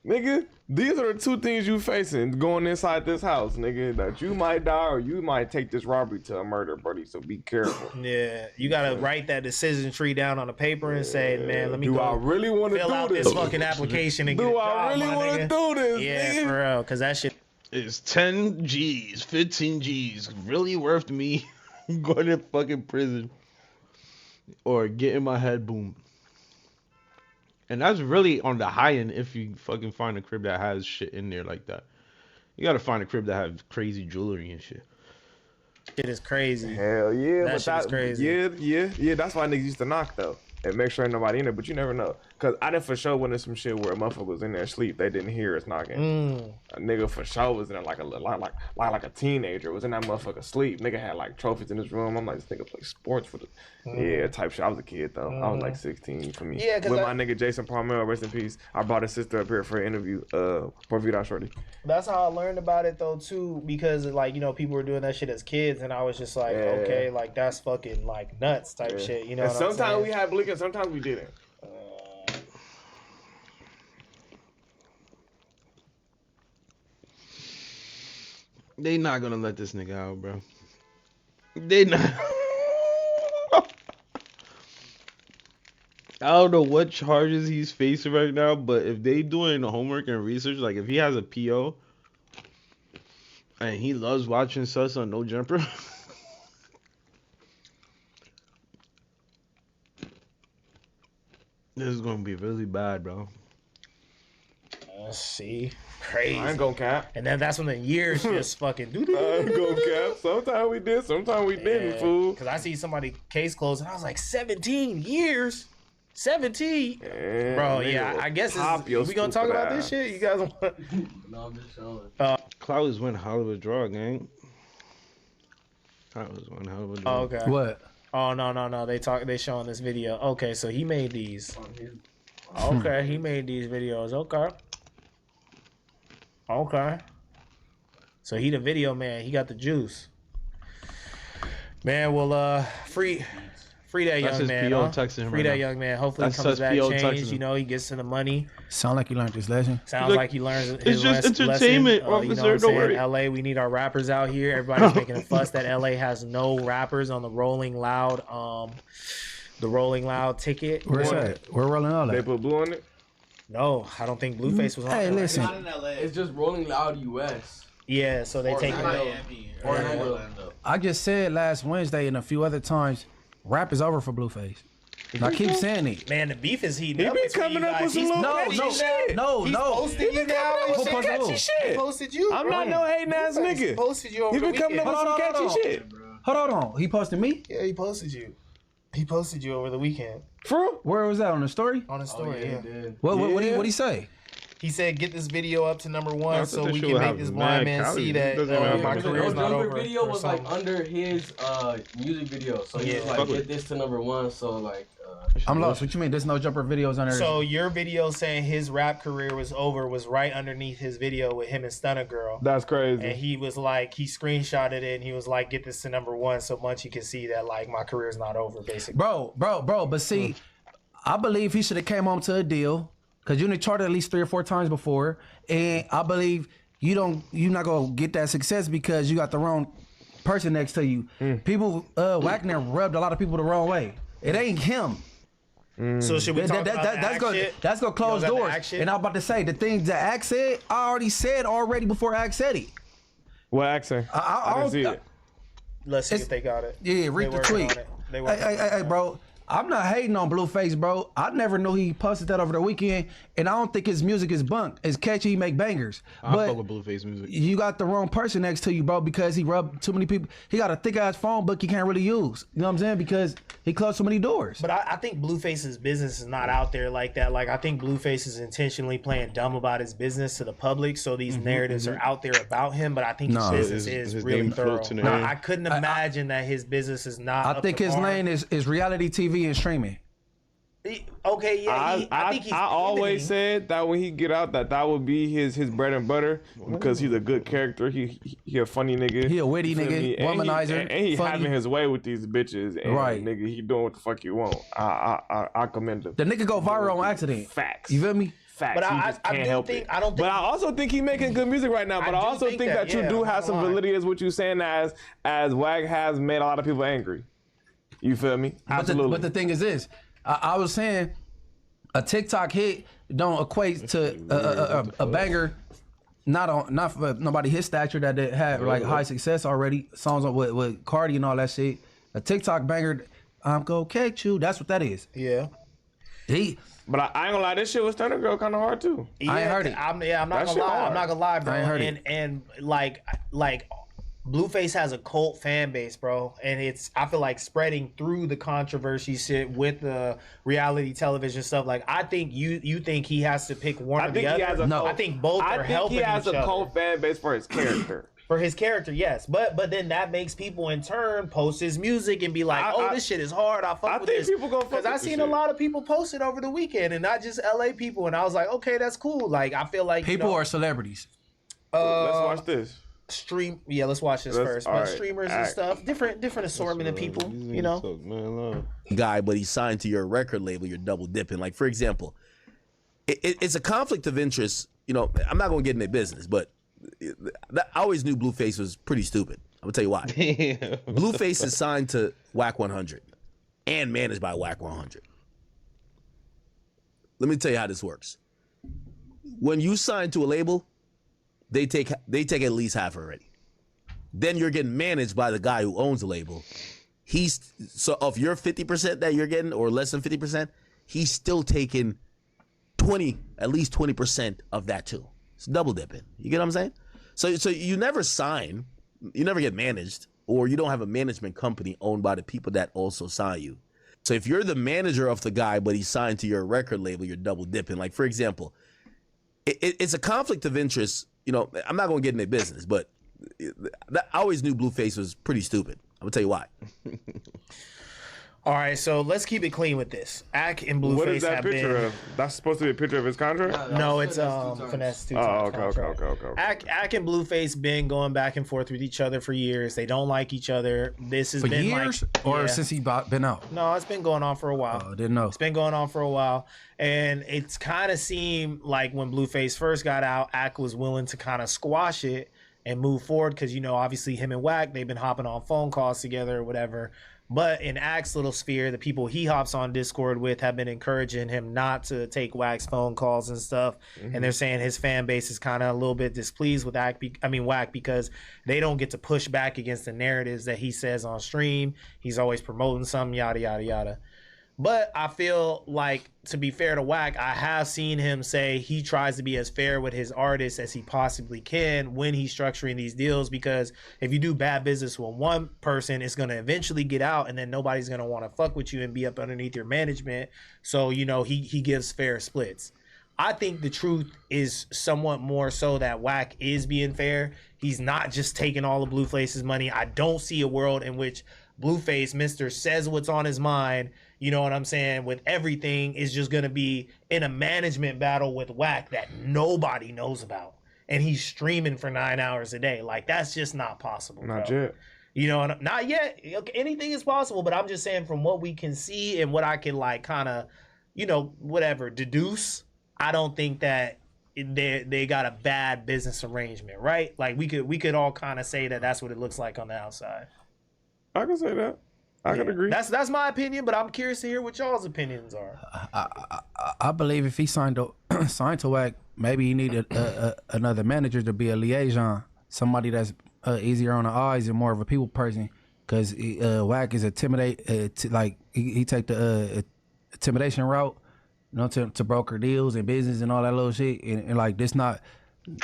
[SPEAKER 4] Nigga, these are the two things you facing going inside this house, nigga. That you might die or you might take this robbery to a murder, buddy. So be careful.
[SPEAKER 1] Yeah, you gotta write that decision tree down on a paper and say, man, let me
[SPEAKER 4] do I really want to
[SPEAKER 1] fill out
[SPEAKER 4] this
[SPEAKER 1] this fucking application and get a job,
[SPEAKER 4] I really want to do this?
[SPEAKER 1] Yeah,
[SPEAKER 4] nigga?
[SPEAKER 1] for real, because that shit
[SPEAKER 3] is 10 G's, 15 G's really worth me going to fucking prison or getting my head boomed? And that's really on the high end if you fucking find a crib that has shit in there like that. You gotta find a crib that has crazy jewelry and shit.
[SPEAKER 1] Shit is crazy.
[SPEAKER 4] Hell yeah,
[SPEAKER 1] that shit is crazy.
[SPEAKER 4] Yeah. That's why niggas used to knock though and make sure ain't nobody in there. But you never know, cause I done for sure went in some shit where a motherfucker was in there asleep. They didn't hear us knocking. A nigga for sure was in there like a teenager was in that motherfucker sleep. Nigga had like trophies in his room. I'm like, this nigga play sports for the type shit. I was a kid though. I was like 16 for me.
[SPEAKER 1] Yeah,
[SPEAKER 4] with my nigga Jason Parmel, rest in peace. I brought his sister up here for an interview. For Vida Shorty.
[SPEAKER 1] That's how I learned about it though too, because like, you know, people were doing that shit as kids, and I was just like, okay, like that's fucking like nuts type shit. You know.
[SPEAKER 4] And
[SPEAKER 1] what I'm
[SPEAKER 4] sometimes
[SPEAKER 1] saying?
[SPEAKER 4] we had blick and sometimes we didn't.
[SPEAKER 3] They not gonna let this nigga out, bro. They not. I don't know what charges he's facing right now, but if they doing the homework and research, like if he has a PO and he loves watching Sus on No Jumper, this is gonna be really bad, bro.
[SPEAKER 1] Let's see. Crazy.
[SPEAKER 4] I ain't gonna cap.
[SPEAKER 1] And then that's when the years just fucking
[SPEAKER 4] I ain't gonna cap. Sometimes we did, sometimes we didn't, fool.
[SPEAKER 1] Because I see somebody case closed and I was like, 17 years? 17?
[SPEAKER 4] Man,
[SPEAKER 1] bro, yeah, I guess we gonna talk about this shit? You guys want?
[SPEAKER 5] No, I'm just showing.
[SPEAKER 3] Cloud is one hell of a draw, gang. That was one hell of a draw.
[SPEAKER 1] Oh, okay.
[SPEAKER 2] What?
[SPEAKER 1] Oh, no. They showing this video. Okay, so he made these. Okay, he made these videos. Okay. So he the video man. He got the juice. Man, well, free that young man. Free that young man. Hopefully he comes back changed. You know, he gets to the money.
[SPEAKER 2] Sound like he learned his lesson.
[SPEAKER 1] Sounds like he learns his lesson.
[SPEAKER 3] It's just entertainment, officer.
[SPEAKER 1] You know what I'm
[SPEAKER 3] Don't
[SPEAKER 1] saying?
[SPEAKER 3] worry.
[SPEAKER 1] LA, we need our rappers out here. Everybody's making a fuss that LA has no rappers on the Rolling Loud, ticket.
[SPEAKER 2] Where's that? We're rolling out.
[SPEAKER 4] They put blue on it?
[SPEAKER 1] No, I don't think Blueface was on
[SPEAKER 2] Hey,
[SPEAKER 1] there.
[SPEAKER 2] listen.
[SPEAKER 5] Not in LA. It's just Rolling Loud US.
[SPEAKER 1] Yeah, so they take it.
[SPEAKER 5] Miami or Orlando.
[SPEAKER 2] I just said last Wednesday and a few other times, Rap is over for Blueface. And I keep saying it.
[SPEAKER 1] Man, the beef is heating
[SPEAKER 4] He
[SPEAKER 1] up.
[SPEAKER 4] be
[SPEAKER 1] between
[SPEAKER 4] coming
[SPEAKER 1] you
[SPEAKER 4] up
[SPEAKER 1] guys.
[SPEAKER 4] with some
[SPEAKER 1] He's
[SPEAKER 4] little
[SPEAKER 1] posting
[SPEAKER 4] catchy
[SPEAKER 1] shit.
[SPEAKER 4] shit.
[SPEAKER 2] No,
[SPEAKER 1] He's
[SPEAKER 2] no.
[SPEAKER 1] posted you now.
[SPEAKER 2] Who posted who?
[SPEAKER 1] He
[SPEAKER 4] shit.
[SPEAKER 1] posted you.
[SPEAKER 4] I'm not
[SPEAKER 1] bro.
[SPEAKER 4] no hating ass
[SPEAKER 1] He
[SPEAKER 4] nigga.
[SPEAKER 1] posted you over
[SPEAKER 4] He
[SPEAKER 1] the
[SPEAKER 4] been coming up
[SPEAKER 1] weekend.
[SPEAKER 4] with some
[SPEAKER 2] Hold on.
[SPEAKER 4] catchy shit.
[SPEAKER 2] Hold on. He posted me?
[SPEAKER 1] Yeah, he posted you. He posted you over the weekend
[SPEAKER 4] For real?
[SPEAKER 2] Where was that, on the story?
[SPEAKER 1] on his story. yeah.
[SPEAKER 2] What he say?
[SPEAKER 1] He said, "Get this video up to number one,
[SPEAKER 3] I
[SPEAKER 1] so
[SPEAKER 3] thought
[SPEAKER 1] we
[SPEAKER 3] this
[SPEAKER 1] can
[SPEAKER 3] shit would
[SPEAKER 1] make
[SPEAKER 3] have
[SPEAKER 1] this
[SPEAKER 3] mad
[SPEAKER 1] blind man
[SPEAKER 3] calories.
[SPEAKER 1] see
[SPEAKER 3] It
[SPEAKER 1] that
[SPEAKER 3] doesn't have
[SPEAKER 1] my
[SPEAKER 3] much
[SPEAKER 1] career is not
[SPEAKER 5] Jumper
[SPEAKER 1] over."
[SPEAKER 5] video
[SPEAKER 1] or
[SPEAKER 5] was like
[SPEAKER 1] something.
[SPEAKER 5] under his music video, so he
[SPEAKER 1] Yeah.
[SPEAKER 5] was like,
[SPEAKER 3] Fuck
[SPEAKER 5] get
[SPEAKER 3] with
[SPEAKER 5] this to number one. So like,
[SPEAKER 2] I'm lost. What you mean? There's no Jumper videos on there.
[SPEAKER 1] So your video saying his rap career was over was right underneath his video with him and Stunner Girl.
[SPEAKER 4] That's
[SPEAKER 1] And
[SPEAKER 4] crazy.
[SPEAKER 1] he was like, he screenshotted it and he was like, "Get this to number one so much you can see that like my career is not over, basically."
[SPEAKER 2] bro. But see, I believe he should have came home to a deal because you done charted at least 3 or 4 times before, and I believe you're not gonna get that success because you got the wrong person next to you. People, Wagner rubbed a lot of people the wrong way. It ain't him.
[SPEAKER 1] So should we talk about the
[SPEAKER 2] That's
[SPEAKER 1] act
[SPEAKER 2] gonna
[SPEAKER 1] shit?
[SPEAKER 2] that's gonna close
[SPEAKER 1] You know, that
[SPEAKER 2] doors.
[SPEAKER 1] act shit?
[SPEAKER 2] And I'm about to say the things that Axe said, I already said before Axe said it.
[SPEAKER 4] What accent? I didn't see it.
[SPEAKER 1] Let's see
[SPEAKER 2] It's-
[SPEAKER 1] if they got it.
[SPEAKER 2] Yeah, read
[SPEAKER 1] They
[SPEAKER 2] the
[SPEAKER 1] working
[SPEAKER 2] tweet.
[SPEAKER 1] on it. They working
[SPEAKER 2] Hey, bro. I'm not hating on Blueface, bro. I never knew he posted that over the weekend, and I don't think his music is bunk. It's catchy, he make bangers.
[SPEAKER 3] I
[SPEAKER 2] But
[SPEAKER 3] fuck with Blueface music.
[SPEAKER 2] you got the wrong person next to you, bro, because he rubbed too many people. He got a thick ass phone book he can't really use. You know what I'm saying? Because he closed so many doors.
[SPEAKER 1] But I think Blueface's business is not out there like that. Like I think Blueface is intentionally playing dumb about his business to the public, so these narratives are out there about him. But I think
[SPEAKER 2] No.
[SPEAKER 1] his business
[SPEAKER 3] His
[SPEAKER 1] is really
[SPEAKER 3] name
[SPEAKER 1] thorough.
[SPEAKER 3] floats in the
[SPEAKER 1] No,
[SPEAKER 3] air.
[SPEAKER 1] I couldn't imagine that his business is not.
[SPEAKER 2] I
[SPEAKER 1] up
[SPEAKER 2] think
[SPEAKER 1] to
[SPEAKER 2] his
[SPEAKER 1] par.
[SPEAKER 2] lane is reality TV and streaming.
[SPEAKER 1] Okay, yeah. I think he's
[SPEAKER 4] I always
[SPEAKER 1] pivoting.
[SPEAKER 4] said that when he get out that would be his bread and butter because he's a good character. He a funny nigga.
[SPEAKER 2] He a witty
[SPEAKER 4] You feel
[SPEAKER 2] nigga,
[SPEAKER 4] me? And
[SPEAKER 2] womanizer,
[SPEAKER 4] and he
[SPEAKER 2] funny.
[SPEAKER 4] having his way with these bitches. And
[SPEAKER 2] Right.
[SPEAKER 4] nigga, he doing what the fuck he want. I commend him.
[SPEAKER 2] The nigga go viral on accident.
[SPEAKER 4] Facts.
[SPEAKER 2] You feel me?
[SPEAKER 4] Facts.
[SPEAKER 1] But
[SPEAKER 4] He
[SPEAKER 1] I
[SPEAKER 4] just can't
[SPEAKER 1] do
[SPEAKER 4] help
[SPEAKER 1] think
[SPEAKER 4] it.
[SPEAKER 1] I don't think.
[SPEAKER 4] But I also think he making good music right now. But I
[SPEAKER 1] do
[SPEAKER 4] also
[SPEAKER 1] think
[SPEAKER 4] think that,
[SPEAKER 1] that,
[SPEAKER 4] you
[SPEAKER 1] yeah,
[SPEAKER 4] do
[SPEAKER 1] I'm
[SPEAKER 4] have
[SPEAKER 1] not
[SPEAKER 4] some
[SPEAKER 1] gonna lie.
[SPEAKER 4] validity as what you saying as Wag has made a lot of people angry. You feel me? Absolutely.
[SPEAKER 2] But the thing is this, I was saying a TikTok hit don't equate to a banger. Not for nobody his stature that they had like high success already. Songs with Cardi and all that shit. A TikTok banger, I'm gonna catch you. That's what that is.
[SPEAKER 1] Yeah.
[SPEAKER 4] But I ain't gonna lie, this shit with Stunner Girl kind of hard too.
[SPEAKER 2] I ain't heard it.
[SPEAKER 1] I'm not
[SPEAKER 4] That
[SPEAKER 1] gonna
[SPEAKER 4] shit
[SPEAKER 1] lie.
[SPEAKER 4] hard.
[SPEAKER 1] I'm not gonna lie, bro.
[SPEAKER 2] I ain't heard it.
[SPEAKER 1] And like Blueface has a cult fan base, bro, and it's I feel like spreading through the controversy shit with the reality television stuff. Like I think you think he has to pick one
[SPEAKER 4] I
[SPEAKER 1] or
[SPEAKER 4] think
[SPEAKER 1] the
[SPEAKER 4] he
[SPEAKER 1] other.
[SPEAKER 4] has a
[SPEAKER 2] No.
[SPEAKER 4] cult-
[SPEAKER 1] I think both
[SPEAKER 4] I
[SPEAKER 1] are
[SPEAKER 4] think
[SPEAKER 1] helping
[SPEAKER 4] he has
[SPEAKER 1] each
[SPEAKER 4] a
[SPEAKER 1] other.
[SPEAKER 4] cult fan base for his character.
[SPEAKER 1] For his character, yes, but then that makes people in turn post his music and be like, this shit is hard. I fuck with
[SPEAKER 4] think
[SPEAKER 1] this.
[SPEAKER 4] people gonna fuck
[SPEAKER 1] Because I
[SPEAKER 4] with this
[SPEAKER 1] seen a
[SPEAKER 4] shit.
[SPEAKER 1] lot of people post it over the weekend, and not just LA people. And I was like, okay, that's cool. Like I feel like
[SPEAKER 2] People are celebrities.
[SPEAKER 4] Let's watch this.
[SPEAKER 1] stream. Yeah, let's watch this
[SPEAKER 4] Let's-
[SPEAKER 1] first.
[SPEAKER 4] all
[SPEAKER 1] But
[SPEAKER 4] right,
[SPEAKER 1] streamers
[SPEAKER 4] all
[SPEAKER 1] and
[SPEAKER 4] right.
[SPEAKER 1] stuff, different assortment of people. You know,
[SPEAKER 10] guy, but he's signed to your record label, you're double dipping. Like, for example, it's a conflict of interest. You know, I'm not going to get in their business, but I always knew Blueface was pretty stupid. I'm going to tell you why. Blueface is signed to Whack 100 and managed by Whack 100. Let me tell you how this works. When you sign to a label, they take at least half already. Then you're getting managed by the guy who owns the label. So of your 50% that you're getting, or less than 50%, he's still taking at least 20% of that too. It's double dipping. You get what I'm saying? So you never sign, you never get managed, or you don't have a management company owned by the people that also sign you. So if you're the manager of the guy, but he's signed to your record label, you're double dipping. Like, for example, it's a conflict of interest. You know, I'm not going to get in their business, but I always knew Blueface was pretty stupid. I'm going to tell you why.
[SPEAKER 1] all right. So let's keep it clean with this. Ack and Blueface
[SPEAKER 4] What is that
[SPEAKER 1] have
[SPEAKER 4] picture
[SPEAKER 1] been.
[SPEAKER 4] of? That's supposed to be a picture of his contract?
[SPEAKER 1] No, it's finesse two times.
[SPEAKER 4] Okay.
[SPEAKER 1] Ack and Blueface been going back and forth with each other for years. They don't like each other. This has
[SPEAKER 2] For
[SPEAKER 1] been
[SPEAKER 2] years?
[SPEAKER 1] like,
[SPEAKER 2] Or
[SPEAKER 1] yeah.
[SPEAKER 2] since he been out?
[SPEAKER 1] No, it's been going on for a while.
[SPEAKER 2] Oh, I didn't know.
[SPEAKER 1] It's been going on for a while. And it's kind of seemed like when Blueface first got out, Ack was willing to kind of squash it and move forward because, you know, obviously him and Wack, they've been hopping on phone calls together or whatever. But in Ack's little sphere, the people he hops on Discord with have been encouraging him not to take Wack's phone calls and stuff. And they're saying his fan base is kind of a little bit displeased with Wack because they don't get to push back against the narratives that he says on stream. He's always promoting something, yada, yada, yada. But I feel like, to be fair to Wack, I have seen him say he tries to be as fair with his artists as he possibly can when he's structuring these deals, because if you do bad business with one person, it's going to eventually get out, and then nobody's going to want to fuck with you and be up underneath your management. So, you know, he gives fair splits. I think the truth is somewhat more so that Wack is being fair. He's not just taking all of Blueface's money. I don't see a world in which Blueface, Mr. says what's on his mind, you know what I'm saying, with everything, is just going to be in a management battle with Wack that nobody knows about. And he's streaming for 9 hours a day. Like, that's just not possible.
[SPEAKER 4] Not yet.
[SPEAKER 1] You know, not yet. Anything is possible, but I'm just saying from what we can see and what I can, like, kind of, you know, whatever, deduce, I don't think that they got a bad business arrangement, right? Like, we could all kind of say that that's what it looks like on the outside.
[SPEAKER 4] I can say that. I can agree.
[SPEAKER 1] That's my opinion, but I'm curious to hear what y'all's opinions are.
[SPEAKER 2] I believe if he signed to Wack, maybe he needed another manager to be a liaison, somebody that's easier on the eyes and more of a people person. Because Wack is he take the intimidation route, you know, to broker deals and business and all that little shit, and like this not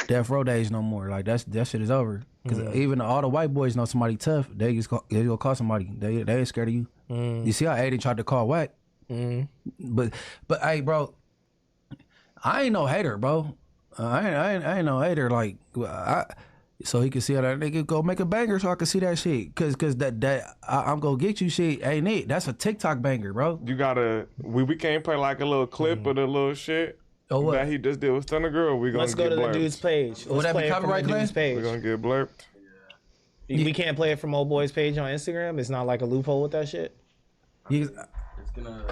[SPEAKER 2] death row days no more. Like that shit is over. Because even all the white boys know somebody tough. They go call somebody. They ain't scared of you. You see how Aiden tried to call Wack? But hey, bro, I ain't no hater, bro. I ain't no hater. Like, so he can see how that nigga go make a banger, so I can see that shit. Cause that I'm gonna get you shit ain't it? That's a TikTok banger, bro.
[SPEAKER 4] You gotta we can't play like a little clip of the little shit.
[SPEAKER 2] Oh, what?
[SPEAKER 4] That he just did with Stunner Girl. We gonna
[SPEAKER 1] Let's go to the dude's page.
[SPEAKER 2] Would that be copyright claim?
[SPEAKER 4] We're gonna get blurred.
[SPEAKER 1] We can't play it from Old Boy's page on Instagram. It's not like a loophole with that shit.
[SPEAKER 5] It's gonna.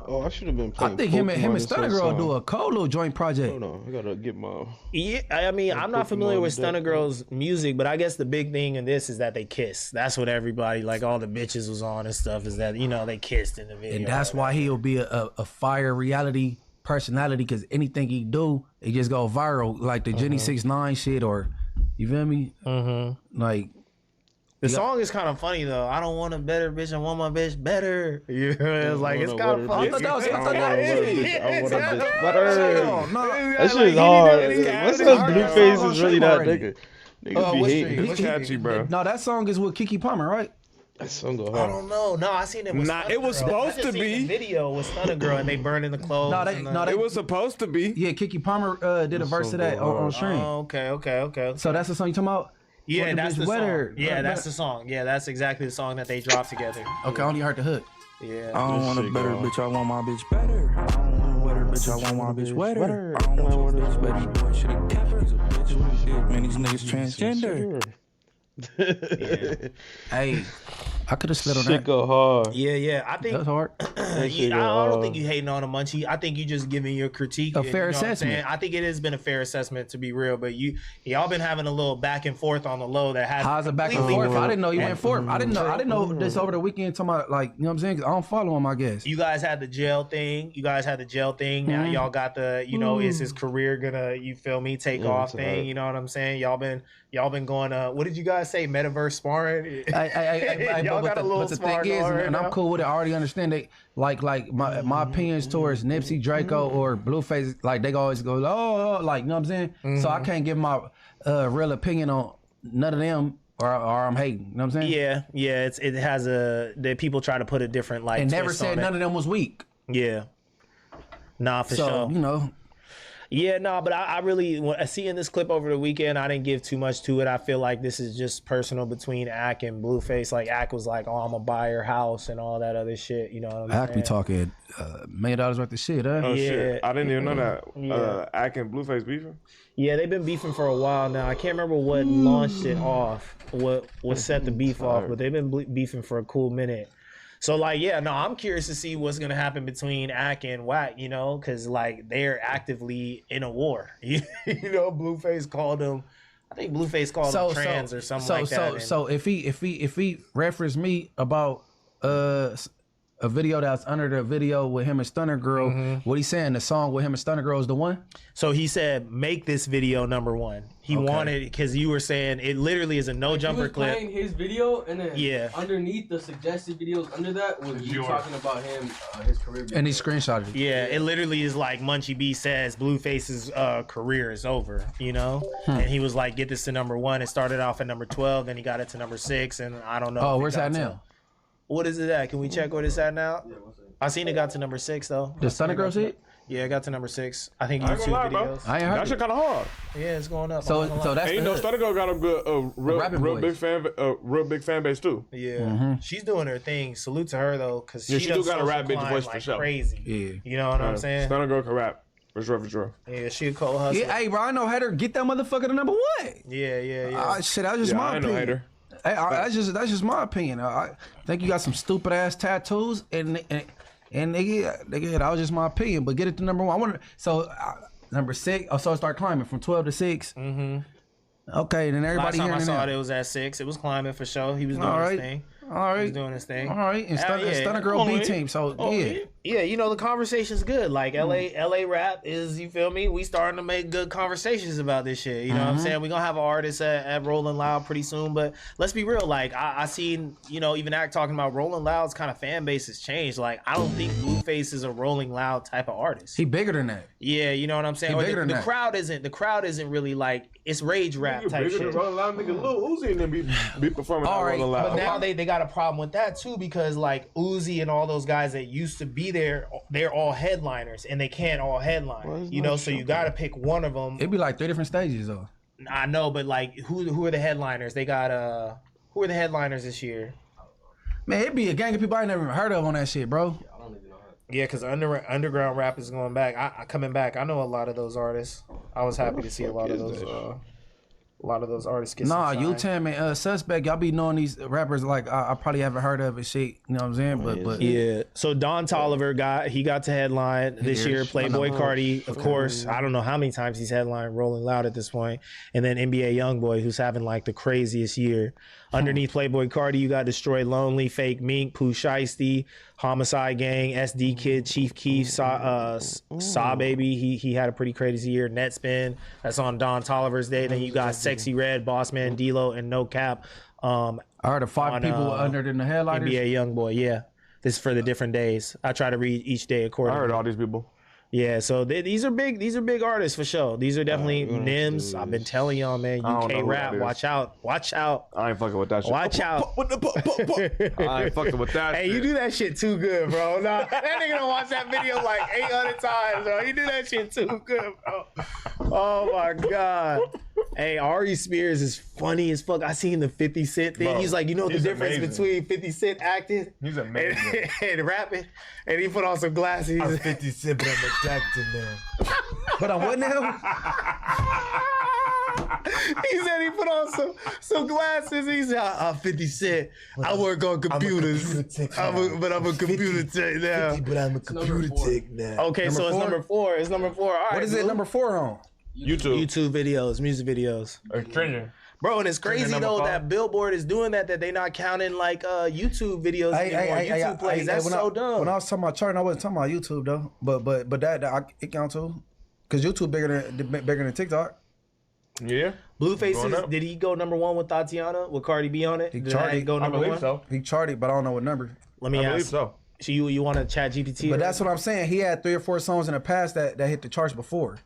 [SPEAKER 3] Oh, I should have been playing.
[SPEAKER 2] I think him and Stunner Girl do a cool little joint project.
[SPEAKER 3] Hold on, I gotta get my.
[SPEAKER 1] Yeah, I mean, I'm not familiar with Stunner Girl's music, but I guess the big thing in this is that they kiss. That's what everybody, like all the bitches was on and stuff, is that, you know, they kissed in the video.
[SPEAKER 2] And that's why he'll be a fire reality personality, because anything he do, it just go viral, like the Jenny 6ix9ine shit, or you feel me? Like
[SPEAKER 1] the song is kind of funny though. I don't want a better bitch, I want my bitch better. You know, it's like, it's kind of funny.
[SPEAKER 3] I want a bitch better. That shit is hard. What's up, Blueface is really that nigga. Niggas be hating.
[SPEAKER 4] Look at you, bro.
[SPEAKER 2] No, that song is with Keke Palmer, right?
[SPEAKER 3] That song go
[SPEAKER 1] I
[SPEAKER 3] hard.
[SPEAKER 1] don't know. No, I seen it with Stunner
[SPEAKER 4] it was
[SPEAKER 1] Girl.
[SPEAKER 4] supposed
[SPEAKER 1] I just
[SPEAKER 4] to
[SPEAKER 1] seen
[SPEAKER 4] be.
[SPEAKER 1] the video with Stunner Girl and they burning the clothes.
[SPEAKER 4] It was supposed to be.
[SPEAKER 2] Yeah, Keke Palmer did a verse of that on stream.
[SPEAKER 1] Oh, okay.
[SPEAKER 2] So that's the song you talking about?
[SPEAKER 1] Yeah, that's the
[SPEAKER 2] song.
[SPEAKER 1] Yeah, that's the song. Yeah, that's exactly the song that they dropped together.
[SPEAKER 2] Okay, I only heard the hook.
[SPEAKER 1] Yeah.
[SPEAKER 11] I don't want a better bitch, I want my bitch better. I don't want a wetter bitch, I want my bitch wetter. I don't want your bitch, baby boy, should've kept her as a bitch. Man, these niggas transgender.
[SPEAKER 2] Hey, I could have slid on
[SPEAKER 3] Shit
[SPEAKER 2] that.
[SPEAKER 3] go hard.
[SPEAKER 1] Yeah. I think
[SPEAKER 2] That's hard.
[SPEAKER 1] I don't think you hating on a Munchie. I think you just giving your critique.
[SPEAKER 2] A fair assessment.
[SPEAKER 1] I think it has been a fair assessment, to be real. But y'all been having a little back and forth on the low that has.
[SPEAKER 2] How's it back and forth? I didn't know you went forth. I didn't know this over the weekend. Talking about, like, you know what I'm saying? 'Cause I don't follow him, I guess.
[SPEAKER 1] You guys had the jail thing. Now y'all got the, you know, is his career gonna, you feel me, take off thing? You know what I'm saying? Y'all been going. What did you guys say? Metaverse sparring. Y'all got a little sparring.
[SPEAKER 2] And I'm cool with it. I already understand it. Like my opinions towards Nipsey, Draco, or Blueface, like they always go, oh, like, you know what I'm saying? So I can't give my real opinion on none of them, or I'm hating. You know what I'm saying?
[SPEAKER 1] Yeah. It has that people try to put a different, like,
[SPEAKER 2] and never said none of them was weak.
[SPEAKER 1] Yeah. Nah, for sure.
[SPEAKER 2] You know.
[SPEAKER 1] Yeah, no, but I really, seeing this clip over the weekend, I didn't give too much to it. I feel like this is just personal between Ack and Blueface. Like, Ack was like, oh, I'm going to buy your house and all that other shit. You know what I'm saying?
[SPEAKER 2] Ack be talking $1 million worth of shit, huh?
[SPEAKER 4] Oh, shit. I didn't even know that. Ack and Blueface beefing?
[SPEAKER 1] Yeah, they've been beefing for a while now. I can't remember what launched it off, what set the beef off, but they've been beefing for a cool minute. So, like, yeah, no, I'm curious to see what's going to happen between Ack and Wack, you know, because, like, they're actively in a war. You know, Blueface called him, I think Blueface called him trans or something like that.
[SPEAKER 2] So if he referenced me about a video that's under the video with him and Stunner Girl. What he's saying, the song with him and Stunner Girl is the one?
[SPEAKER 1] So he said, make this video number one. He wanted, because you were saying it literally is a no jumper clip.
[SPEAKER 5] Playing his video, and then underneath the suggested videos under that was you talking about him, his career video.
[SPEAKER 2] And he screenshotted it.
[SPEAKER 1] Yeah, it literally is like Munchie B says Blueface's career is over, you know? And he was like, get this to number one. It started off at number 12, then he got it to number 6, and I don't know.
[SPEAKER 2] Oh, where's that now?
[SPEAKER 1] What is it at? Can we check where it's at now? I seen it got to number 6 though.
[SPEAKER 2] The Stunner Girl shit?
[SPEAKER 1] Yeah, it got to number 6. I think
[SPEAKER 4] I ain't
[SPEAKER 1] YouTube
[SPEAKER 4] gonna lie,
[SPEAKER 1] videos.
[SPEAKER 4] bro.
[SPEAKER 2] I ain't heard
[SPEAKER 4] that shit kind of hard.
[SPEAKER 1] Yeah, it's going up.
[SPEAKER 2] So that's
[SPEAKER 4] ain't no Stunner Girl got a good, real big fan base too.
[SPEAKER 1] Yeah, she's doing her thing. Salute to her though, because she
[SPEAKER 4] do got a rap bitch voice
[SPEAKER 1] like
[SPEAKER 4] for sure.
[SPEAKER 1] Crazy.
[SPEAKER 2] Yeah,
[SPEAKER 1] you know what I'm saying?
[SPEAKER 4] Stunner Girl can rap for sure.
[SPEAKER 1] Yeah, she a cold hustler.
[SPEAKER 2] Yeah, hey, bro, I know Hater. Get that motherfucker to number one.
[SPEAKER 1] Yeah.
[SPEAKER 2] Shit, that's just my opinion.
[SPEAKER 4] Hater.
[SPEAKER 2] Hey, that's just my opinion. I think you got some stupid ass tattoos, and nigga, that was just my opinion. But get it to number one. I wonder. So number 6. Oh, so it start climbing from 12 to 6. Okay, then everybody.
[SPEAKER 1] Last time I saw
[SPEAKER 2] it.
[SPEAKER 1] It was at 6. It was climbing for sure. He was doing his thing.
[SPEAKER 2] All right.
[SPEAKER 1] He was doing his thing.
[SPEAKER 2] All right. And Stunner Girl B team. So yeah.
[SPEAKER 1] Yeah, you know the conversation's good. Like LA rap is, you feel me? We starting to make good conversations about this shit. You know what I'm saying? We're gonna have an artist at Rolling Loud pretty soon. But let's be real. Like I seen, you know, even Act talking about Rolling Loud's kind of fan base has changed. Like I don't think Blueface is a Rolling Loud type of artist.
[SPEAKER 2] He bigger than that.
[SPEAKER 1] Yeah, you know what I'm saying?
[SPEAKER 2] He bigger than
[SPEAKER 1] the
[SPEAKER 2] that.
[SPEAKER 1] crowd isn't really like, it's rage rap type
[SPEAKER 4] Bigger
[SPEAKER 1] shit.
[SPEAKER 4] than Rolling Loud, nigga. Lil Uzi and them be performing
[SPEAKER 1] All
[SPEAKER 4] on
[SPEAKER 1] right,
[SPEAKER 4] Rolling Loud.
[SPEAKER 1] but now they got a problem with that too, because like Uzi and all those guys that used to be there, they're all headliners and they can't all headline. You know, so you got to pick one of them.
[SPEAKER 2] It'd be like 3 different stages though.
[SPEAKER 1] I know, but like who are the headliners? They got who are the headliners this year?
[SPEAKER 2] Man, it'd be a gang of people I never even heard of on that shit, bro.
[SPEAKER 1] Yeah, because underground rap is going back. I coming back. I know a lot of those artists. I was happy to see a lot of those artists get
[SPEAKER 2] Nah,
[SPEAKER 1] some shine.
[SPEAKER 2] U-Tam and Suspect, y'all be knowing these rappers like I probably haven't heard of it shit. You know what I'm saying? But
[SPEAKER 1] yeah. So Don Toliver got to headline this year. Playboy Cardi, of course. I don't know how many times he's headlined Rolling Loud at this point. And then NBA YoungBoy, who's having like the craziest year. Underneath Playboy Cardi, you got Destroy Lonely, Fake Mink, Pooh Shiesty, Homicide Gang, SD Kid, Chief Keef, Saw Baby. He had a pretty crazy year. Netspin, that's on Don Toliver's day. Then you got Sexy Red, Boss Man, D-Lo, and No Cap.
[SPEAKER 2] I heard of 5 people under than the headliners.
[SPEAKER 1] NBA YoungBoy, yeah. This is for the different days. I try to read each day accordingly.
[SPEAKER 4] I heard all these people.
[SPEAKER 1] Yeah, so these are big artists for sure. These are definitely NIMS. I've been telling y'all, man, UK rap, watch out.
[SPEAKER 4] I ain't fucking with that shit.
[SPEAKER 1] Watch out.
[SPEAKER 4] I ain't fucking with that
[SPEAKER 1] Hey,
[SPEAKER 4] shit.
[SPEAKER 1] you do that shit too good, bro. Nah, that nigga done watch that video like 800 times, bro. You do that shit too good, bro. Oh my God. Hey, Ari Spears is funny as fuck. I seen the 50 Cent thing.
[SPEAKER 4] Bro,
[SPEAKER 1] he's like, you know the difference
[SPEAKER 4] amazing.
[SPEAKER 1] between 50 Cent acting
[SPEAKER 4] He's amazing.
[SPEAKER 1] and rapping? And he put on some glasses.
[SPEAKER 12] I'm 50 Cent, but I'm a doctor now.
[SPEAKER 2] But I'm what now?
[SPEAKER 1] He said he put on some glasses. He said, I'm 50 Cent. I work on computers. But I'm a computer tech now.
[SPEAKER 12] 50, but I'm a computer tech now.
[SPEAKER 1] Okay, so it's number 4. It's number 4. All right,
[SPEAKER 2] What is it number 4 on?
[SPEAKER 1] YouTube videos, music videos.
[SPEAKER 4] Trending.
[SPEAKER 1] Bro, and it's crazy though that Billboard is doing that they not counting like YouTube videos anymore. YouTube plays. That's so dumb.
[SPEAKER 2] When I was talking about charting, I wasn't talking about YouTube though. But that it counts too. Because YouTube bigger than TikTok.
[SPEAKER 4] Yeah.
[SPEAKER 1] Blueface, did he go number 1 with Tatiana? With Cardi B on it?
[SPEAKER 2] He
[SPEAKER 1] Did
[SPEAKER 2] charted.
[SPEAKER 1] that go number 1?
[SPEAKER 4] So.
[SPEAKER 2] He charted, but I don't know what number.
[SPEAKER 1] Let me
[SPEAKER 4] I
[SPEAKER 1] ask.
[SPEAKER 4] believe so.
[SPEAKER 1] So you want to chat GPT?
[SPEAKER 2] But that's what I'm saying. He had 3 or 4 songs in the past that hit the charts before.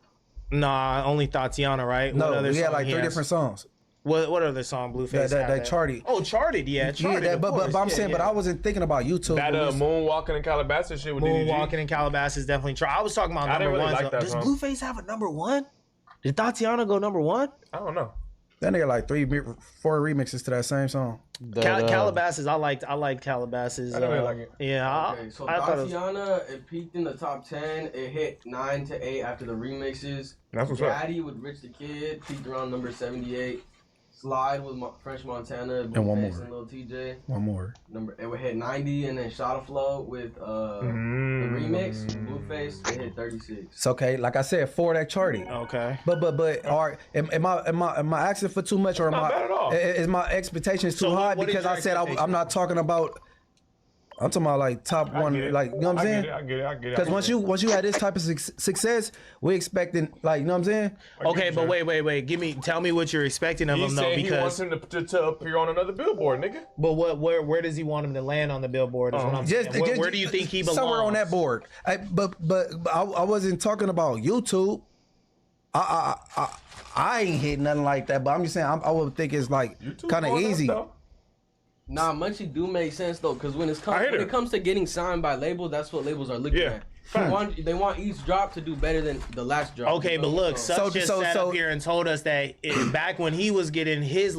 [SPEAKER 1] Nah, only Tatiana, right?
[SPEAKER 2] No, he had like 3 different songs.
[SPEAKER 1] What other song Blueface
[SPEAKER 2] that charted?
[SPEAKER 1] Oh, charted, yeah. Charted,
[SPEAKER 2] yeah,
[SPEAKER 1] of
[SPEAKER 2] but
[SPEAKER 1] course.
[SPEAKER 2] I'm saying, but I wasn't thinking about YouTube.
[SPEAKER 4] That Moonwalking in Calabasas shit with
[SPEAKER 1] Moonwalking in Calabasas definitely charted. I was talking about number 1.
[SPEAKER 4] Like that
[SPEAKER 1] Does
[SPEAKER 4] song.
[SPEAKER 1] Blueface have a number 1? Did Tatiana go number 1?
[SPEAKER 4] I don't know.
[SPEAKER 2] That nigga like 4 remixes to that same song.
[SPEAKER 1] Calabasas, I liked Calabasas.
[SPEAKER 4] I really like it.
[SPEAKER 1] Yeah,
[SPEAKER 5] Okay, so
[SPEAKER 1] I thought it was...
[SPEAKER 5] Tatiana, it peaked in the top 10. It hit 9 to 8 after the remixes.
[SPEAKER 4] That's what's up.
[SPEAKER 5] Daddy with Rich the Kid peaked around number 78. Slide with French Montana,
[SPEAKER 2] And one
[SPEAKER 5] Blueface
[SPEAKER 2] more.
[SPEAKER 5] and Lil TJ.
[SPEAKER 2] One more.
[SPEAKER 5] It would hit 90, and then Shot of Flow with the remix, Blueface, it hit 36.
[SPEAKER 2] It's okay. Like I said, 4 that charted.
[SPEAKER 1] Okay.
[SPEAKER 2] But am I asking for too much, or
[SPEAKER 4] Not bad at all.
[SPEAKER 2] is my expectations too
[SPEAKER 1] So
[SPEAKER 2] high?
[SPEAKER 1] what is
[SPEAKER 2] Because
[SPEAKER 1] your
[SPEAKER 2] I said I'm not talking about I'm talking about like top one, like, you know what I'm saying?
[SPEAKER 4] I get it.
[SPEAKER 2] Because once you had this type of success, we expecting, like, you know what I'm saying?
[SPEAKER 1] Okay, but wait. Tell me what you're expecting of him though, because
[SPEAKER 4] he wants him to appear on another billboard, nigga.
[SPEAKER 1] But where does he want him to land on the billboard? Is what I'm saying. Where do you think he belongs?
[SPEAKER 2] Somewhere on that board. But I wasn't talking about YouTube. I ain't hit nothing like that. But I'm just saying I would think it's like kind of easy.
[SPEAKER 5] Nah, Munchie do make sense though, because when it comes to getting signed by labels, that's what labels are looking at. They want each drop to do better than the last drop.
[SPEAKER 1] Okay, but look, Such just sat up here and told us that back when he was getting his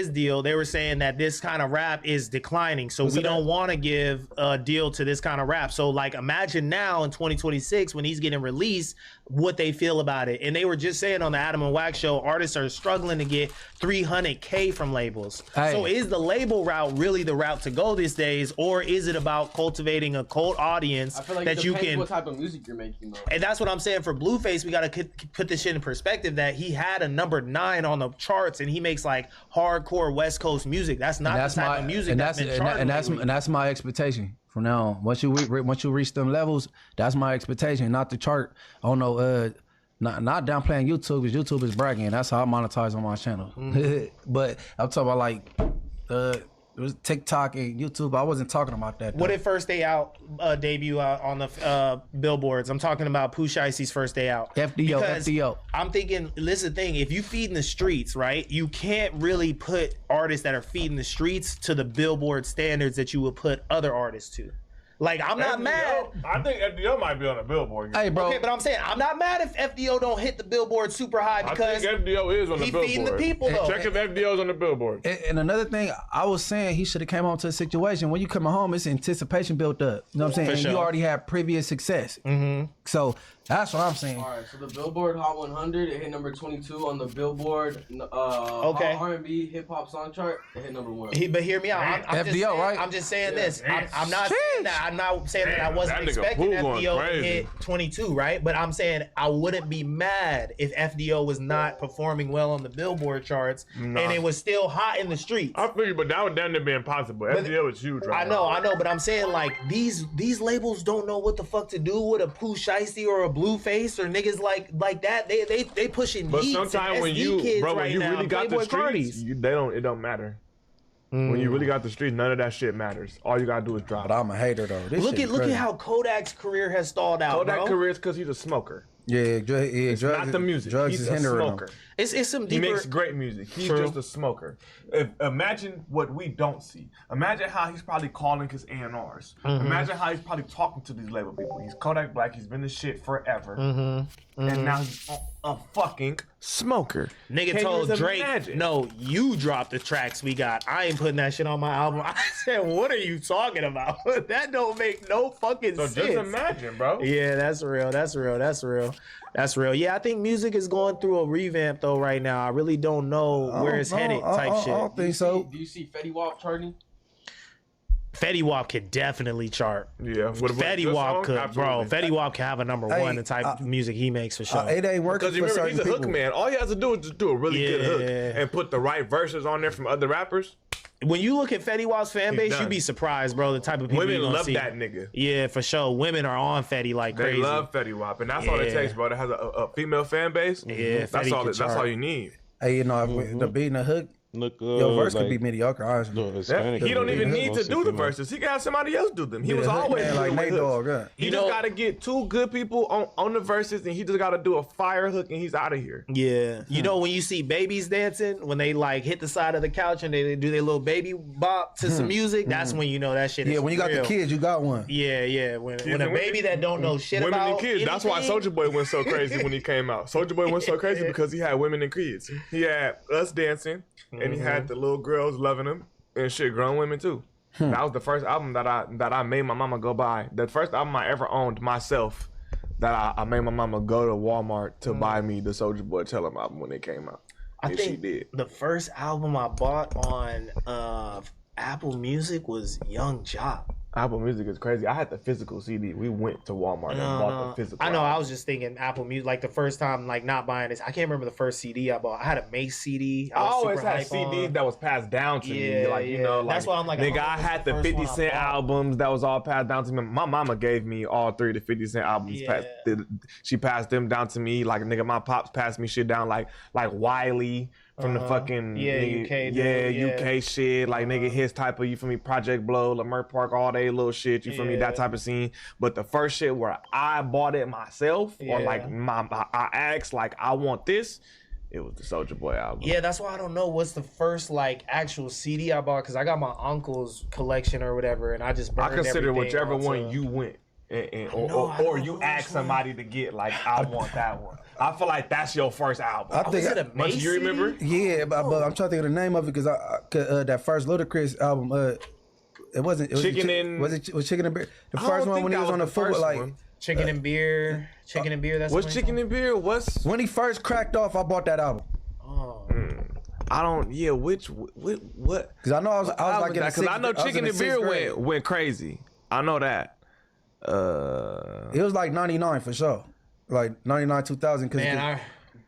[SPEAKER 1] deal, they were saying that this kind of rap is declining. So we don't want to give a deal to this kind of rap. So like, imagine now in 2026 when he's getting released, what they feel about it. And they were just saying on the Adam and Wax show, artists are struggling to get $300K from labels. Hey. So is the label route really the route to go these days, or is it about cultivating a cult audience that you can?
[SPEAKER 5] What type of music you're making though?
[SPEAKER 1] And that's what I'm saying for Blueface. We got to put this shit in perspective that he had a number 9 on the charts, and he makes like hardcore West Coast music. That's not the type of music that's been charting.
[SPEAKER 2] And that's my expectation from now on. Once you reach them levels, that's my expectation. Not the chart. I don't know. Not downplaying YouTube, because YouTube is bragging. That's how I monetize on my channel. But I'm talking about like it was TikTok and YouTube. I wasn't talking about that.
[SPEAKER 1] What did first day out debut on the billboards? I'm talking about Pooh Shicey's first day out.
[SPEAKER 2] FDO.
[SPEAKER 1] I'm thinking, listen, the thing, if you feed in the streets, right, you can't really put artists that are feeding the streets to the billboard standards that you would put other artists to. Like, I'm not mad.
[SPEAKER 4] I think FDO might be on a billboard.
[SPEAKER 2] Hey, bro.
[SPEAKER 1] Okay, but I'm saying I'm not mad if FDO don't hit the billboard super high, because
[SPEAKER 4] I think FDO is on the billboard.
[SPEAKER 1] He feeding the people though.
[SPEAKER 4] Check if FDO's on the billboard.
[SPEAKER 2] And another thing, I was saying he should have came home to the situation. When you come home, it's anticipation built up. You know what I'm saying? And you already had previous success. So that's what I'm saying.
[SPEAKER 5] All right, so the Billboard Hot 100, it hit number 22 on the Billboard R&B hip hop song chart. It hit number 1.
[SPEAKER 1] But hear me out. I'm
[SPEAKER 2] FDO,
[SPEAKER 1] just saying,
[SPEAKER 2] right?
[SPEAKER 1] I'm just saying this. I'm not saying that. I'm not saying that I wasn't expecting FDO to hit 22, right? But I'm saying I wouldn't be mad if FDO was not performing well on the Billboard charts and it was still hot in the streets.
[SPEAKER 4] I feel you, but that would definitely be impossible. FDO is huge right now.
[SPEAKER 1] I know, but I'm saying like these labels don't know what the fuck to do with a Pooh Shiesty or a Blueface or niggas like that. They pushing
[SPEAKER 4] but
[SPEAKER 1] Yeats
[SPEAKER 4] sometimes
[SPEAKER 1] and
[SPEAKER 4] when
[SPEAKER 1] SD
[SPEAKER 4] you
[SPEAKER 1] kids
[SPEAKER 4] bro, when
[SPEAKER 1] right
[SPEAKER 4] you
[SPEAKER 1] now,
[SPEAKER 4] really got the
[SPEAKER 1] Playboy
[SPEAKER 4] streets, it don't matter. When you really got the streets, none of that shit matters. All you gotta do is drop.
[SPEAKER 2] But I'm a hater though.
[SPEAKER 1] Look at how Kodak's career has stalled out.
[SPEAKER 4] Kodak's career is because he's a smoker.
[SPEAKER 2] Yeah,
[SPEAKER 4] it's
[SPEAKER 2] drugs,
[SPEAKER 4] not the music.
[SPEAKER 2] Drugs
[SPEAKER 4] he's
[SPEAKER 2] is hindering
[SPEAKER 4] a smoker.
[SPEAKER 1] It's some deeper.
[SPEAKER 4] He makes great music. He's just a smoker. Imagine what we don't see. Imagine how he's probably calling his A&Rs. Imagine how he's probably talking to these label people. He's Kodak Black. He's been this shit forever. And now he's a fucking smoker.
[SPEAKER 1] Nigga told Drake, no, you dropped the tracks we got. I ain't putting that shit on my album. I said, what are you talking about? That don't make no fucking sense.
[SPEAKER 4] So just imagine, bro.
[SPEAKER 1] Yeah, that's real. Yeah, I think music is going through a revamp though right now. I really don't know where it's headed type shit.
[SPEAKER 2] I don't think so.
[SPEAKER 5] Do you see Fetty Wap charting?
[SPEAKER 1] Fetty Wap could definitely chart.
[SPEAKER 4] Yeah,
[SPEAKER 1] Fetty Wap could, bro. Fetty Wap can have a number 1 the type of music he makes for sure.
[SPEAKER 2] It ain't working
[SPEAKER 4] because
[SPEAKER 2] for
[SPEAKER 4] remember, he's a hook man. All he has to do is just do a really good hook and put the right verses on there from other rappers.
[SPEAKER 1] When you look at Fetty Wap's fan base, you'd be surprised, bro. The type of people
[SPEAKER 4] women love
[SPEAKER 1] see.
[SPEAKER 4] that nigga.
[SPEAKER 1] Yeah, for sure. Women are on Fetty like crazy.
[SPEAKER 4] They love Fetty Wap, and that's all it takes, bro. To have a female fan base.
[SPEAKER 1] Yeah,
[SPEAKER 4] that's all you need.
[SPEAKER 2] Hey, you know, the beat and the hook. Your verse could be mediocre, honestly.
[SPEAKER 4] He don't even need to do the verses. He can have somebody else do them. He was always
[SPEAKER 2] like Nate Dogg.
[SPEAKER 4] He just got to get 2 good people on the verses, and he just got to do a fire hook, and he's out of here.
[SPEAKER 1] Yeah. You know, when you see babies dancing, when they like hit the side of the couch and they do their little baby bop to some music, that's when you know that shit is
[SPEAKER 2] when you got
[SPEAKER 1] real.
[SPEAKER 2] the kids, you got one.
[SPEAKER 1] Yeah. When a baby that don't know shit
[SPEAKER 4] women
[SPEAKER 1] about
[SPEAKER 4] and kids.
[SPEAKER 1] anything.
[SPEAKER 4] That's why Soulja Boy went so crazy when he came out. Soulja Boy went so crazy because he had women and kids. He had us dancing, and he had the little girls loving him and shit, grown women too. That was the first album that I made my mama go buy. The first album I ever owned myself that I made my mama go to Walmart to buy me the Soulja Boy Tell 'Em album when it came out.
[SPEAKER 1] I think she did. The first album I bought on Apple Music was Young Jock.
[SPEAKER 4] Apple Music is crazy. I had the physical CD. We went to Walmart and bought the physical.
[SPEAKER 1] I know.
[SPEAKER 4] album.
[SPEAKER 1] I was just thinking Apple Music. Like the first time, like not buying this. I can't remember the first CD I bought. I had a Mace CD.
[SPEAKER 4] I always had CDs that was passed down to me. Like, you know, like,
[SPEAKER 1] that's why I'm like,
[SPEAKER 4] nigga, I had the 50 Cent albums that was all passed down to me. My mama gave me all 3 of the 50 Cent albums. She passed them down to me. Like, nigga, my pops passed me shit down like Wiley from the fucking UK shit. Like, nigga, his type of, you feel me, Project Blow, Lamert Park, all they little shit, you feel me, that type of scene. But the first shit where I bought it myself, or like I asked, like, I want this, it was the Soulja Boy album.
[SPEAKER 1] Yeah, that's why I don't know what's the first like actual CD I bought, because I got my uncle's collection or whatever, and I just burned
[SPEAKER 4] consider
[SPEAKER 1] everything
[SPEAKER 4] whichever
[SPEAKER 1] onto...
[SPEAKER 4] one you went. Or you ask somebody to get, like, I want that one. I feel like that's your first album.
[SPEAKER 2] I think
[SPEAKER 4] Much you remember?
[SPEAKER 2] Yeah, but I'm trying to think of the name of it, because that first Ludacris album, it wasn't. It was
[SPEAKER 1] Chicken and...
[SPEAKER 2] Was Chicken and Beer? The first one when he was on the football, like
[SPEAKER 1] Chicken and Beer. Chicken and Beer. That's
[SPEAKER 4] what's Chicken and Beer? What's
[SPEAKER 2] when he first cracked off? I bought that album.
[SPEAKER 1] Oh.
[SPEAKER 4] I don't. Yeah, what?
[SPEAKER 2] Because I know I was like,
[SPEAKER 4] because I know Chicken and Beer went crazy. I know that.
[SPEAKER 2] It was like 99 for sure, like 99 2000.
[SPEAKER 1] Man,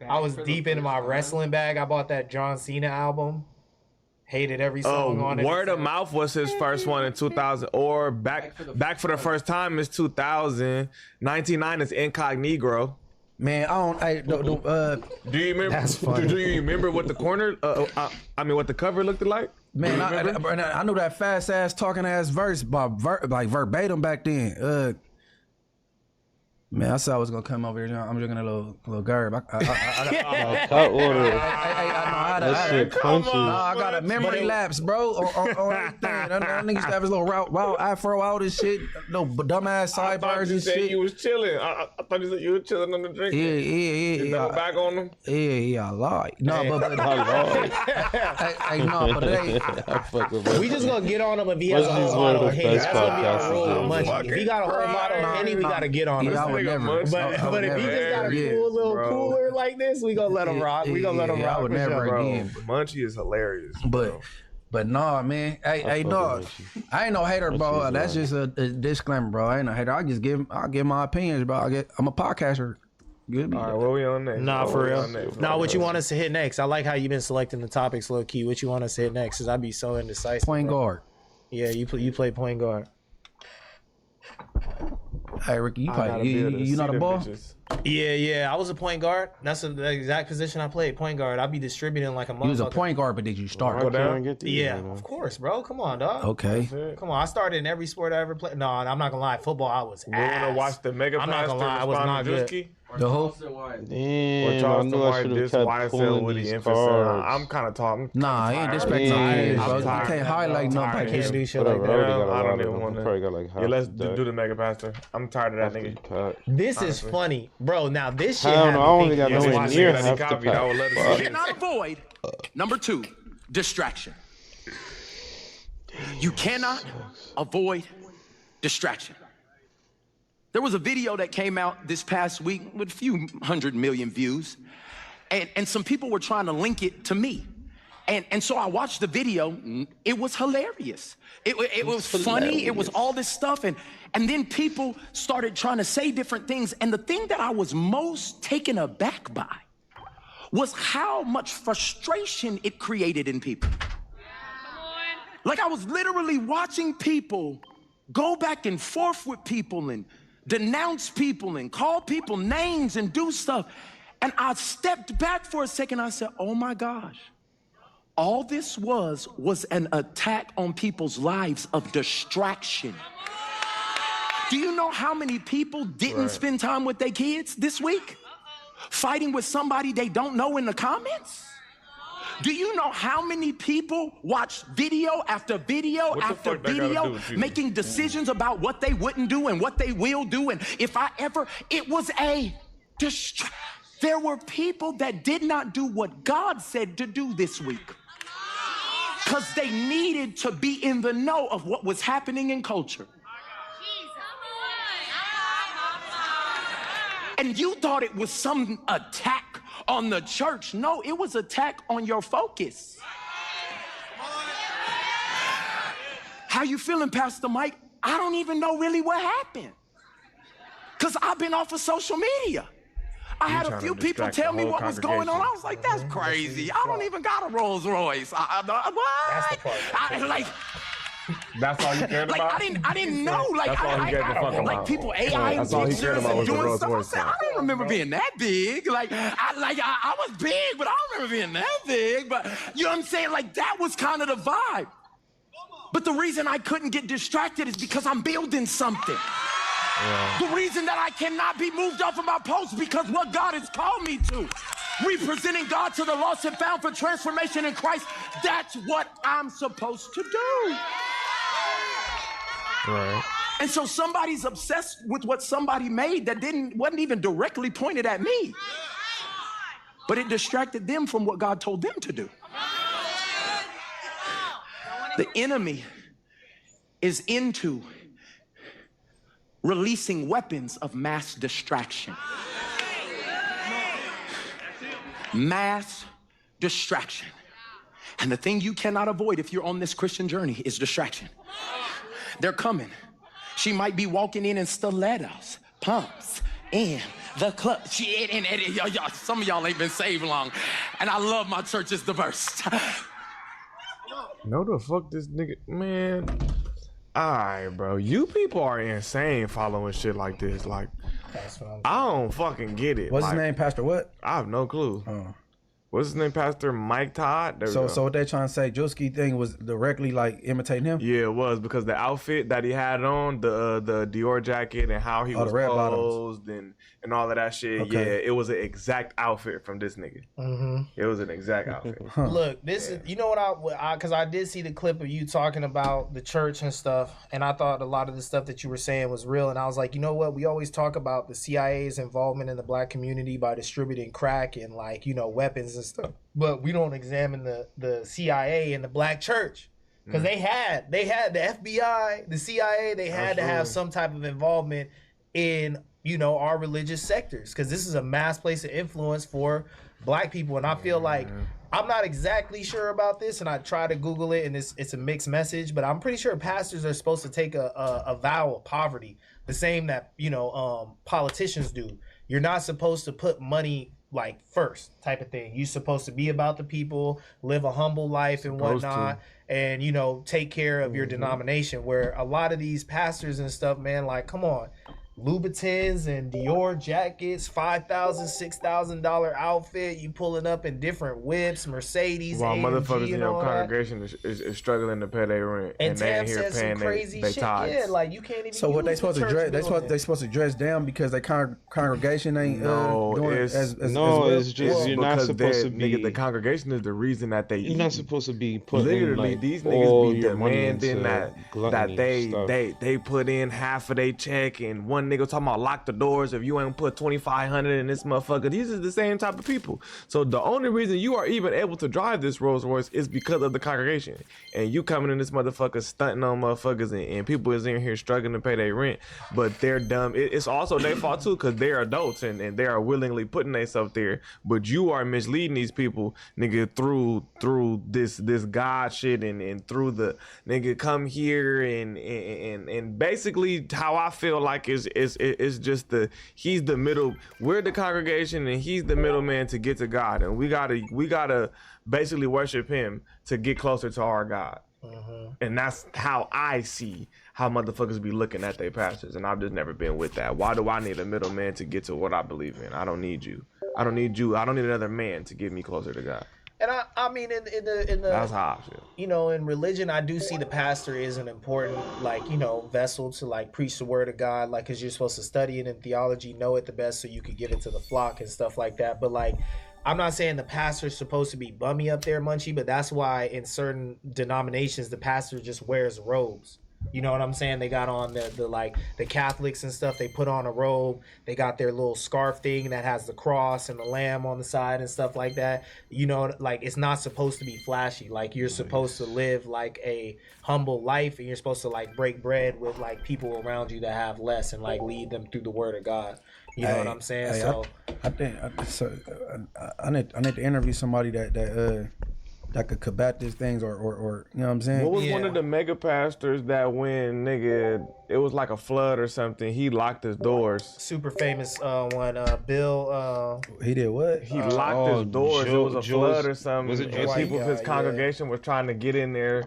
[SPEAKER 1] I was deep into my wrestling bag. I bought that John Cena album. Hated every song on it.
[SPEAKER 4] Word of Mouth was his first one in 2000, or back for the first time is 2000. 99 is Incognito.
[SPEAKER 2] Man, I don't.
[SPEAKER 4] Do you remember?
[SPEAKER 2] That's funny.
[SPEAKER 4] Do you remember what the corner? What the cover looked like?
[SPEAKER 2] Man, I know that fast ass talking ass verse by like verbatim back then. Man, I said I was gonna come over here. I'm drinking a little gerb. I got a memory lapse, bro, on everything. That nigga used to have his little wild afro out and shit. No dumbass sidebars and shit.
[SPEAKER 4] You was chilling. I thought you said you were chilling on the drink.
[SPEAKER 2] Yeah.
[SPEAKER 4] You double back on them.
[SPEAKER 2] Yeah, I lied. No, but
[SPEAKER 1] we just gonna get on him if he has a whole bottle of Henny. That's gonna be our rule. If he got a whole bottle of Henny, we gotta get on him. But if he just got a cool little cooler like this, we gonna let him rock. We gonna let him rock.
[SPEAKER 2] I would never again.
[SPEAKER 4] Munchie is hilarious.
[SPEAKER 2] But nah, man. Hey, dog. I ain't no hater, bro. That's just a disclaimer, bro. I ain't no hater. I'll give my opinions, bro. I'm a podcaster. Good.
[SPEAKER 4] All right, what we on next?
[SPEAKER 1] Nah, for real. Nah, what you want us to hit next? I like how you've been selecting the topics, low key. What you want us to hit next? Cause I'd be so indecisive.
[SPEAKER 2] Point guard.
[SPEAKER 1] Yeah, you play point guard.
[SPEAKER 2] Hey, Ricky, you not a ball?
[SPEAKER 1] Yeah. I was a point guard. That's the exact position I played, point guard. I'd be distributing like a motherfucker.
[SPEAKER 2] You was a point guard, but did you start?
[SPEAKER 1] Yeah, of course, bro. Come on, dog.
[SPEAKER 2] Okay.
[SPEAKER 1] Come on, I started in every sport I ever played. No, I'm not gonna lie. Football, I was ass.
[SPEAKER 4] You wanna watch the Mega
[SPEAKER 1] I'm not gonna lie, I was not good.
[SPEAKER 2] The whole
[SPEAKER 3] Damn, I knew I should have kept pulling these cards.
[SPEAKER 4] I'm kind of talking.
[SPEAKER 2] Nah, I ain't disrespecting you, bro. You can't highlight nobody.
[SPEAKER 1] Can't do shit like that.
[SPEAKER 4] I don't even want to. Let's do the Mega Pastor. I'm tired of that nigga.
[SPEAKER 1] This is funny, bro. Now this shit.
[SPEAKER 3] I only got nowhere near half the
[SPEAKER 13] You cannot avoid number 2, distraction. You cannot avoid distraction. There was a video that came out this past week with a few 100 million views, and some people were trying to link it to me. And so I watched the video. It was hilarious. It was funny. It was all this stuff. And then people started trying to say different things. And the thing that I was most taken aback by was how much frustration it created in people. Like, I was literally watching people go back and forth with people and denounce people and call people names and do stuff. And I stepped back for a second. I said, oh my gosh. All this was an attack on people's lives of distraction. Do you know how many people didn't spend time with their kids this week? Fighting with somebody they don't know in the comments? Do you know how many people watch video after video after video making decisions about what they wouldn't do and what they will do? And if I ever, it was a distraction. There were people that did not do what God said to do this week because they needed to be in the know of what was happening in culture. And you thought it was some attack on the church. No, it was attack on your focus. How you feeling, Pastor Mike? I don't even know really what happened. Because I've been off of social media. I had a few people tell me what was going on. I was like, that's crazy. I don't even got a Rolls Royce. What?
[SPEAKER 1] That's the part.
[SPEAKER 4] That's all you cared about?
[SPEAKER 13] I didn't know. Like,
[SPEAKER 4] that's all he cared to fuck about.
[SPEAKER 13] Like people AI pictures and doing stuff. I said, I don't remember being that big. Like, I was big, but I don't remember being that big. But you know what I'm saying? Like, that was kind of the vibe. But the reason I couldn't get distracted is because I'm building something. Yeah. The reason that I cannot be moved off of my post because what God has called me to, representing God to the lost and found for transformation in Christ, that's what I'm supposed to do.
[SPEAKER 4] Right.
[SPEAKER 13] And so somebody's obsessed with what somebody made that wasn't even directly pointed at me, but it distracted them from what God told them to do. The enemy is into releasing weapons of mass distraction. Mass distraction. And the thing you cannot avoid if you're on this Christian journey is distraction. They're coming. She might be walking in stilettos, pumps, in the club. Some of y'all ain't been saved long. And I love my church is diverse.
[SPEAKER 4] No, the fuck this nigga, man. Alright, bro. You people are insane following shit like this. Like, I don't fucking get it.
[SPEAKER 2] What's
[SPEAKER 4] like,
[SPEAKER 2] his name, Pastor what?
[SPEAKER 4] I have no clue. What's his name, Pastor Mike Todd?
[SPEAKER 2] So what they trying to say, Juski thing was directly like imitating him?
[SPEAKER 4] Yeah, it was because the outfit that he had on, the Dior jacket and how he was posed and all of that shit. Okay. Yeah, it was an exact outfit from this nigga. Mm-hmm. It was an exact outfit.
[SPEAKER 1] Look, this is, you know what because I did see the clip of you talking about the church and stuff, and I thought a lot of the stuff that you were saying was real, and I was like, you know what? We always talk about the CIA's involvement in the black community by distributing crack and like, you know, weapons and stuff, but we don't examine the CIA and the black church because they had the FBI, the CIA, they had to have some type of involvement in, you know, our religious sectors because this is a mass place of influence for black people. And I feel like I'm not exactly sure about this, and I try to Google it, and it's a mixed message, but I'm pretty sure pastors are supposed to take a vow of poverty, the same that, you know, politicians do. You're not supposed to put money like first type of thing. You're supposed to be about the people, live a humble life and whatnot, and, you know, take care of your denomination, where a lot of these pastors and stuff, man, like, come on, Louboutins and Dior jackets, $5,000, $6,000 outfit. You pulling up in different whips, Mercedes.
[SPEAKER 4] While motherfuckers in your congregation is struggling to pay their rent, and they ain't here paying their tithes.
[SPEAKER 1] Yeah, like you can't even.
[SPEAKER 2] So what they supposed to dress? They supposed to dress down because their congregation ain't doing it as well?
[SPEAKER 3] It's just you're not supposed to be.
[SPEAKER 4] Nigga, the congregation is the reason that they.
[SPEAKER 3] You're not supposed to be putting
[SPEAKER 4] literally
[SPEAKER 3] like
[SPEAKER 4] these niggas be demanding
[SPEAKER 3] that
[SPEAKER 4] they put in half of their check, and one nigga talking about lock the doors if you ain't put 2,500 in this motherfucker. These are the same type of people. So the only reason you are even able to drive this Rolls Royce is because of the congregation. And you coming in this motherfucker stunting on motherfuckers, and people is in here struggling to pay their rent, but they're dumb. It's also their fault too, because they're adults and they are willingly putting themselves there. But you are misleading these people, nigga, through this God shit and through the nigga come here and basically how I feel like is just he's the middle. We're the congregation and he's the middleman to get to God, and we gotta basically worship him to get closer to our God. And that's how I see how motherfuckers be looking at their pastors, and I've just never been with that. Why do I need a middleman to get to what I believe in? I don't need you. I don't need another man to get me closer to God.
[SPEAKER 1] And I mean, in the
[SPEAKER 4] that's how I feel.
[SPEAKER 1] You know, in religion, I do see the pastor is an important, like, you know, vessel to like preach the word of God, like, because you're supposed to study it in theology, know it the best, so you could give it to the flock and stuff like that. But like, I'm not saying the pastor's supposed to be bummy up there, Munchie, but that's why in certain denominations the pastor just wears robes. You know what I'm saying? They got on the Catholics and stuff. They put on a robe. They got their little scarf thing that has the cross and the lamb on the side and stuff like that. You know, like it's not supposed to be flashy. Like you're supposed to live like a humble life, and you're supposed to like break bread with like people around you that have less and like lead them through the word of God. You know what I'm saying?
[SPEAKER 2] I think I need to interview somebody that that could combat these things, or you know what I'm saying?
[SPEAKER 4] What was one of the mega pastors that when nigga it was like a flood or something, he locked his doors?
[SPEAKER 1] Super famous one, Bill.
[SPEAKER 2] He did what?
[SPEAKER 4] He locked his doors. It was a flood or something, and people of his congregation was trying to get in there.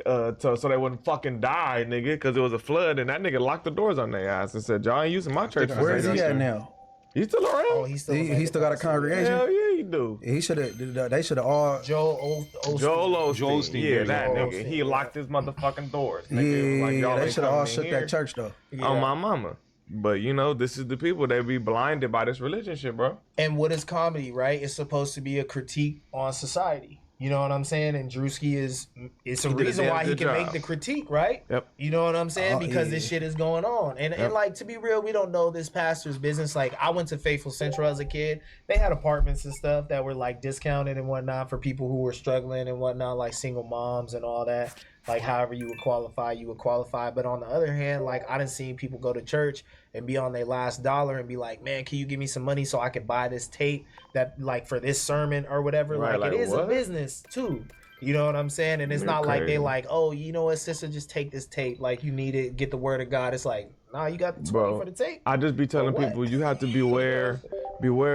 [SPEAKER 4] So they wouldn't fucking die, nigga, because it was a flood, and that nigga locked the doors on their ass and said, "Y'all ain't using my church."
[SPEAKER 2] Where is he at now?
[SPEAKER 4] He's still around.
[SPEAKER 1] Oh, he
[SPEAKER 2] still got a congregation.
[SPEAKER 4] Hell yeah, he do.
[SPEAKER 2] He should have. They should have all.
[SPEAKER 1] Joel
[SPEAKER 4] Osteen. Yeah, that nigga. He locked his motherfucking doors. Nigga.
[SPEAKER 2] Yeah, they should have all shook that church though.
[SPEAKER 4] On my mama. But you know, this is the people that be blinded by this religion shit, bro.
[SPEAKER 1] And what is comedy, right? It's supposed to be a critique on society. You know what I'm saying? And Drewski it's a reason why he can make the critique, right?
[SPEAKER 4] Yep.
[SPEAKER 1] You know what I'm saying? Because this shit is going on. And like, to be real, we don't know this pastor's business. Like, I went to Faithful Central as a kid. They had apartments and stuff that were like discounted and whatnot for people who were struggling and whatnot, like single moms and all that. Like, however you would qualify. But on the other hand, like, I done seen people go to church and be on their last dollar and be like, man, can you give me some money so I can buy this tape that, like, for this sermon or whatever?
[SPEAKER 4] Right,
[SPEAKER 1] like, it is
[SPEAKER 4] what?
[SPEAKER 1] a business too. You know what I'm saying? And it's not like they like, oh, you know what, sister, just take this tape. Like, you need it, get the word of God. It's like, nah, you got the 20 for the tape.
[SPEAKER 4] I just be telling people, you have to beware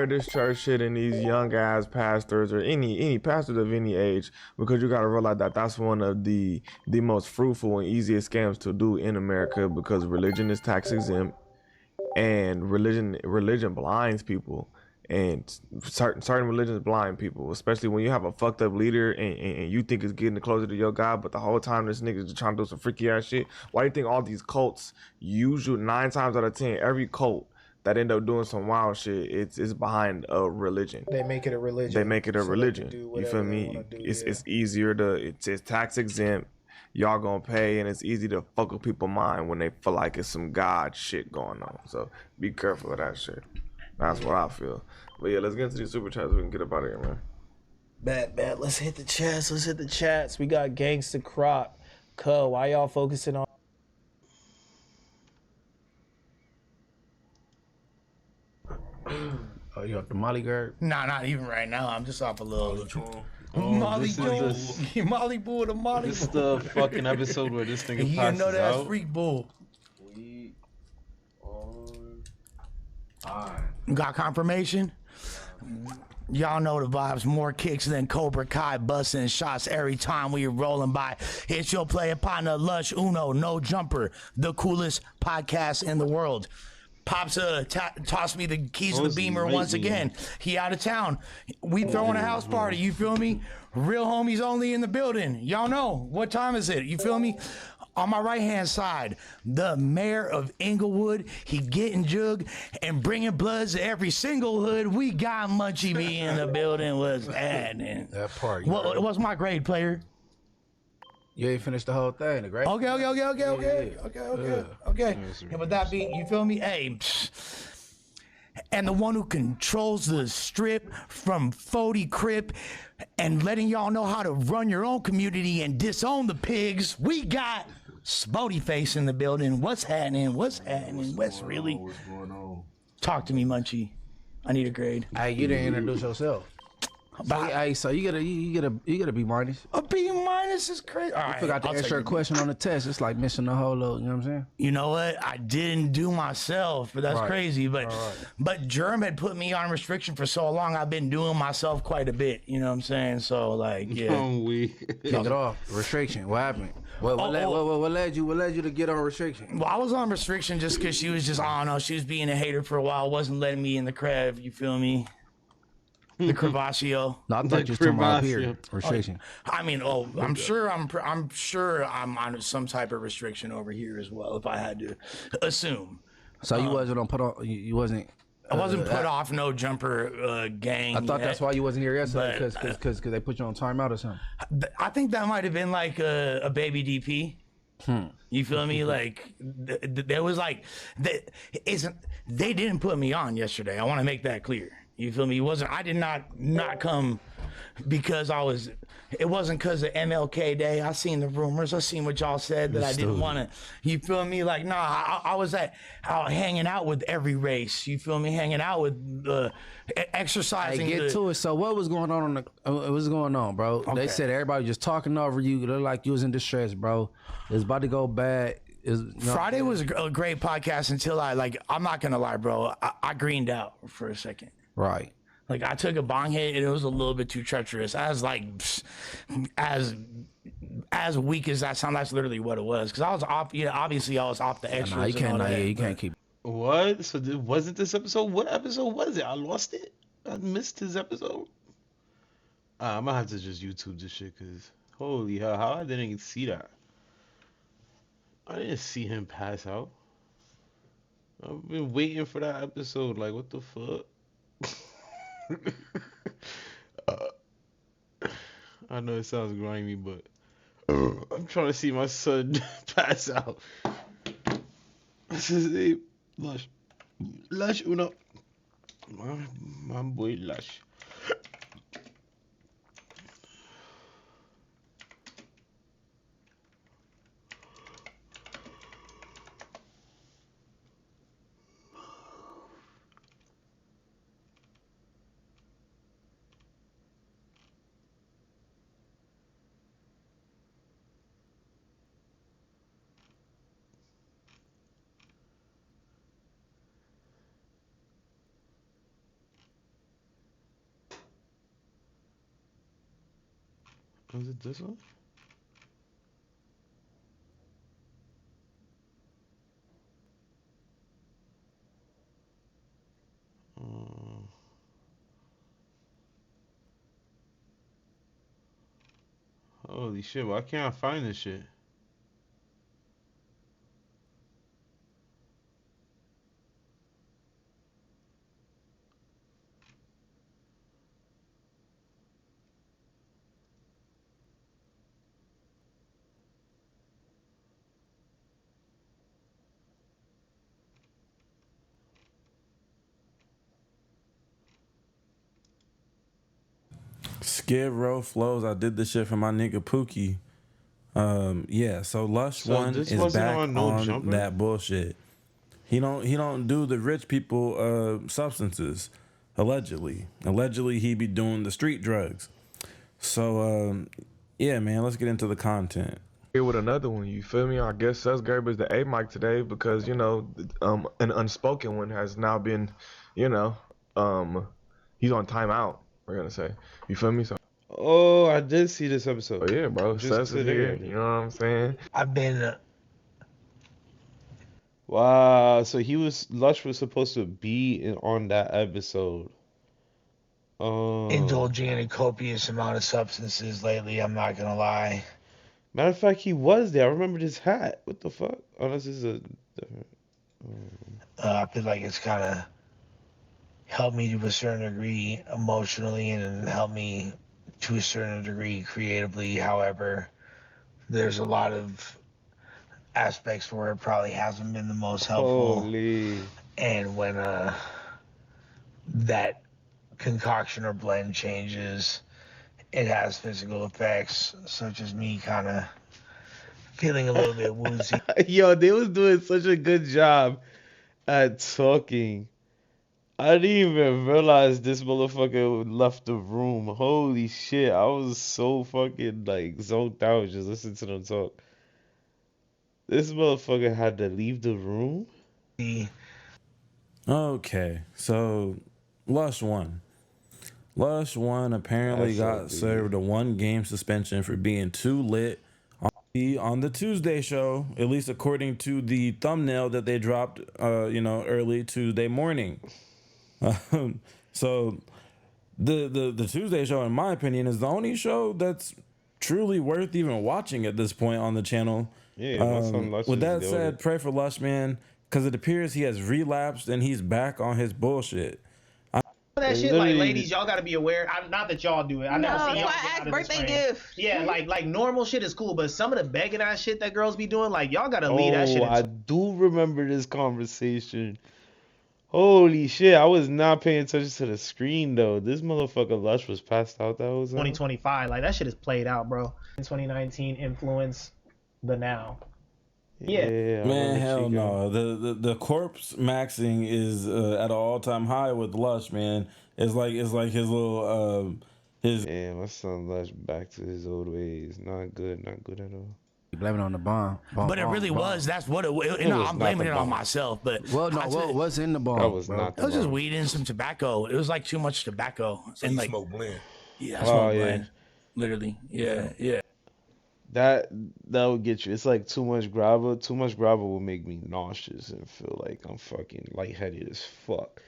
[SPEAKER 4] of this church shit and these young ass pastors or any pastors of any age, because you got to realize that that's one of the most fruitful and easiest scams to do in America, because religion is tax exempt and religion blinds people. And certain religions blind people, especially when you have a fucked up leader and you think it's getting closer to your God, but the whole time this nigga's just trying to do some freaky ass shit. Why do you think all these cults, usually 9 times out of 10, every cult that end up doing some wild shit, it's behind a religion.
[SPEAKER 1] They make it a religion.
[SPEAKER 4] You feel me? It's easier it's tax exempt. Y'all gonna pay, and it's easy to fuck with people's mind when they feel like it's some God shit going on. So be careful of that shit. That's what I feel. But yeah, let's get into these super chats. We can get up out of here, man.
[SPEAKER 1] Bet. Let's hit the chats. We got Gangsta Crop. Why y'all focusing on?
[SPEAKER 2] Oh, you off the Molly girl?
[SPEAKER 14] Nah, not even right now. I'm just off a little.
[SPEAKER 15] Molly
[SPEAKER 14] Bull. Molly Bull to Molly Bull.
[SPEAKER 15] This is the fucking episode where this nigga passes out.
[SPEAKER 14] You know that's Freak Bull. Got confirmation? Y'all know the vibes. More kicks than Cobra Kai, busting shots every time we rolling by. It's your player partner, Lush Uno, No Jumper, the coolest podcast in the world. Pops tossed me the keys to the Beamer once again. He out of town. We throwing a house party, you feel me? Real homies only in the building. Y'all know. What time is it? You feel me? On my right-hand side, the mayor of Inglewood, he getting jug and bringing bloods to every single hood. We got Munchie B in the building. What's happening?
[SPEAKER 2] That part.
[SPEAKER 14] What's my grade, player?
[SPEAKER 2] You ain't finished the whole thing, the grade.
[SPEAKER 14] Okay. Yeah, but that being, you feel me? Hey, and the one who controls the strip from Fody Crip and letting y'all know how to run your own community and disown the pigs, we got Spody Face in the building. What's happening? What's really?
[SPEAKER 12] What's going on?
[SPEAKER 14] Talk to me, Munchie. I need a grade.
[SPEAKER 2] Hey, you didn't introduce yourself. So you gotta be minus.
[SPEAKER 14] A B minus is crazy. All
[SPEAKER 2] I
[SPEAKER 14] right,
[SPEAKER 2] forgot to answer a question on the test. It's like missing the whole load. You know what I'm saying?
[SPEAKER 14] You know what? I didn't do myself, but that's crazy. But Germ had put me on restriction for so long. I've been doing myself quite a bit. You know what I'm saying? So like, yeah.
[SPEAKER 2] Kick it off. Restriction. What happened? What led you to get on restriction?
[SPEAKER 14] Well, I was on restriction just because she was I don't know, she was being a hater for a while, wasn't letting me in the crib. You feel me? The Crevasio.
[SPEAKER 2] No, I thought you were talking about here restriction.
[SPEAKER 14] I mean, I'm sure I'm on some type of restriction over here as well, if I had to assume.
[SPEAKER 2] So you wasn't on put on. You wasn't.
[SPEAKER 14] I wasn't put off No Jumper gang.
[SPEAKER 2] I thought that's why you wasn't here yesterday, because they put you on timeout or something.
[SPEAKER 14] I think that might have been like a baby DP. You feel me? Like there was like they didn't put me on yesterday. I want to make that clear. You feel me? I did not come because it wasn't because of MLK Day. I seen the rumors. I seen what y'all said that I didn't want to. You feel me? Like, nah, I was out hanging out with every race. You feel me? Hanging out with exercising.
[SPEAKER 2] Hey, get to it. So what was going on what's going on, bro?
[SPEAKER 14] Okay.
[SPEAKER 2] They said everybody just talking over you. They're like you was in distress, bro. It's about to go bad.
[SPEAKER 14] Friday was a great podcast until I'm not going to lie, bro. I greened out for a second.
[SPEAKER 2] Right.
[SPEAKER 14] Like I took a bong hit and it was a little bit too treacherous. I was like, as weak as that sound, that's literally what it was. Because I was off. Yeah, obviously I was off the extras.
[SPEAKER 2] Nah, you can't. You can't keep.
[SPEAKER 3] What? So wasn't this episode? What episode was it? I lost it. I missed his episode. I'm gonna have to just YouTube this shit because holy hell, how I didn't even see that. I didn't see him pass out. I've been waiting for that episode. Like, what the fuck? I know it sounds grimy, but I'm trying to see my son pass out. What's his name? Lush. Lush Uno. My boy Lush. Was it this one? Holy shit, why can't I find this shit?
[SPEAKER 16] Skid Row flows. I did this shit for my nigga Pookie. Yeah. So Lush One is back on that bullshit. He don't do the rich people substances. Allegedly, he be doing the street drugs. So yeah, man. Let's get into the content.
[SPEAKER 4] Here with another one, you feel me? I guess Sus Gerber's the A mic today because an unspoken one has now been, he's on timeout. We're gonna say, you feel me? So,
[SPEAKER 3] oh, I did see this episode.
[SPEAKER 4] Oh yeah, bro, Sus is here. You know what I'm saying?
[SPEAKER 14] I've been.
[SPEAKER 3] Wow, so Lush was supposed to be on that episode.
[SPEAKER 14] Indulging in a copious amount of substances lately. I'm not gonna lie.
[SPEAKER 3] Matter of fact, he was there. I remember his hat. What the fuck? Oh, this is a different.
[SPEAKER 14] I feel like it's kind of helped me to a certain degree emotionally and helped me to a certain degree creatively. However, there's a lot of aspects where it probably hasn't been the most helpful.
[SPEAKER 3] Holy.
[SPEAKER 14] And when that concoction or blend changes, it has physical effects, such as me kind of feeling a little bit woozy.
[SPEAKER 3] Yo, they was doing such a good job at talking. I didn't even realize this motherfucker left the room. Holy shit, I was so fucking zoned out just listening to them talk. This motherfucker had to leave the room?
[SPEAKER 16] Okay, so Lush One apparently got served a 1-game suspension for being too lit on the Tuesday show, at least according to the thumbnail that they dropped early Tuesday morning. So the Tuesday show, in my opinion, is the only show that's truly worth even watching at this point on the channel.
[SPEAKER 3] Yeah,
[SPEAKER 16] with that said, pray for Lush, man, because it appears he has relapsed and he's back on his bullshit.
[SPEAKER 1] That shit, like, ladies, y'all gotta be aware. Not that y'all do it. I never see y'all
[SPEAKER 17] ask birthday gift.
[SPEAKER 1] Yeah, like normal shit is cool, but some of the begging ass shit that girls be doing, like, y'all gotta leave that shit.
[SPEAKER 3] I do remember this conversation. Holy shit, I was not paying attention to the screen though. This motherfucker Lush was passed out that whole time.
[SPEAKER 1] 2025, like that shit is played out, bro. In 2019 influence the now. Yeah.
[SPEAKER 16] Man, hell no. The corpse maxing is at an all time high with Lush, man. It's like his little his.
[SPEAKER 3] Yeah, my son Lush back to his old ways. Not good at all.
[SPEAKER 2] You blame it on the bomb.
[SPEAKER 14] But it really was. That's what it was. No, I'm blaming it on myself. But
[SPEAKER 2] what's in the bomb?
[SPEAKER 3] That was not.
[SPEAKER 14] It was just weed and some tobacco. It was like too much tobacco.
[SPEAKER 17] So
[SPEAKER 14] and
[SPEAKER 17] you
[SPEAKER 14] like
[SPEAKER 17] smoke blend.
[SPEAKER 14] Yeah, I smoke blend. Literally. Yeah.
[SPEAKER 3] That would get you. It's like too much grabba. Too much grabba will make me nauseous and feel like I'm fucking lightheaded as fuck.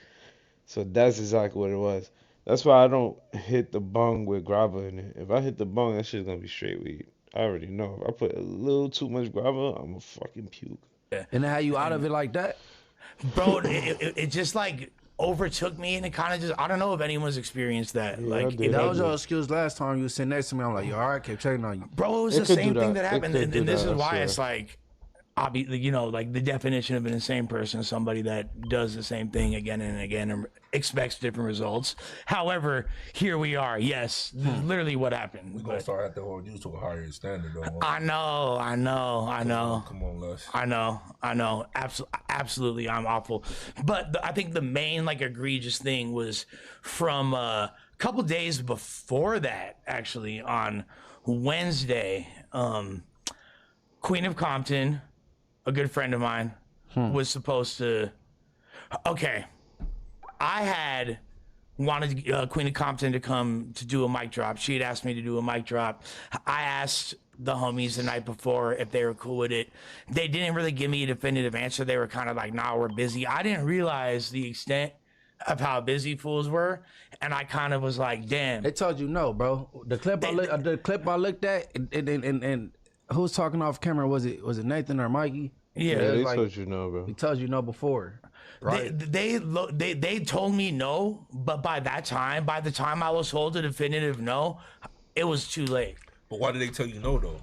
[SPEAKER 3] So that's exactly what it was. That's why I don't hit the bong with grabba in it. If I hit the bong, that shit's gonna be straight weed. I already know. If I put a little too much grabba, I'm a fucking puke.
[SPEAKER 2] And how you out of it like that?
[SPEAKER 14] Bro, it just like overtook me, and it kind of just, I don't know if anyone's experienced that.
[SPEAKER 2] Yeah,
[SPEAKER 14] like
[SPEAKER 2] that was your excuse last time you were sitting next to me. I'm like, yo, all right, kept checking on you.
[SPEAKER 14] Bro, it was the same thing that happened. And this is why it's like, I'll be, like the definition of an insane person is somebody that does the same thing again and again and expects different results. However, here we are. Yes, this is literally what happened.
[SPEAKER 17] We're going to start have to hold you to a higher standard, though.
[SPEAKER 14] I know.
[SPEAKER 17] Come on, Lush.
[SPEAKER 14] I know. Absolutely, I'm awful. But I think the main egregious thing was from a couple days before that, actually, on Wednesday, Queen of Compton, a good friend of mine, was supposed to. Okay, I had wanted Queen of Compton to come to do a mic drop. She had asked me to do a mic drop. I asked the homies the night before if they were cool with it. They didn't really give me a definitive answer. They were kind of like, nah, we're busy. I didn't realize the extent of how busy fools were, and I kind of was like, damn.
[SPEAKER 2] They told you no, bro. The clip I looked at, and who was talking off camera? Was it Nathan or Mikey?
[SPEAKER 3] Yeah, they told you no, bro.
[SPEAKER 2] He told you no before. Right.
[SPEAKER 14] They told me no, but by the time I was told a definitive no, it was too late.
[SPEAKER 17] But why did they tell you no though?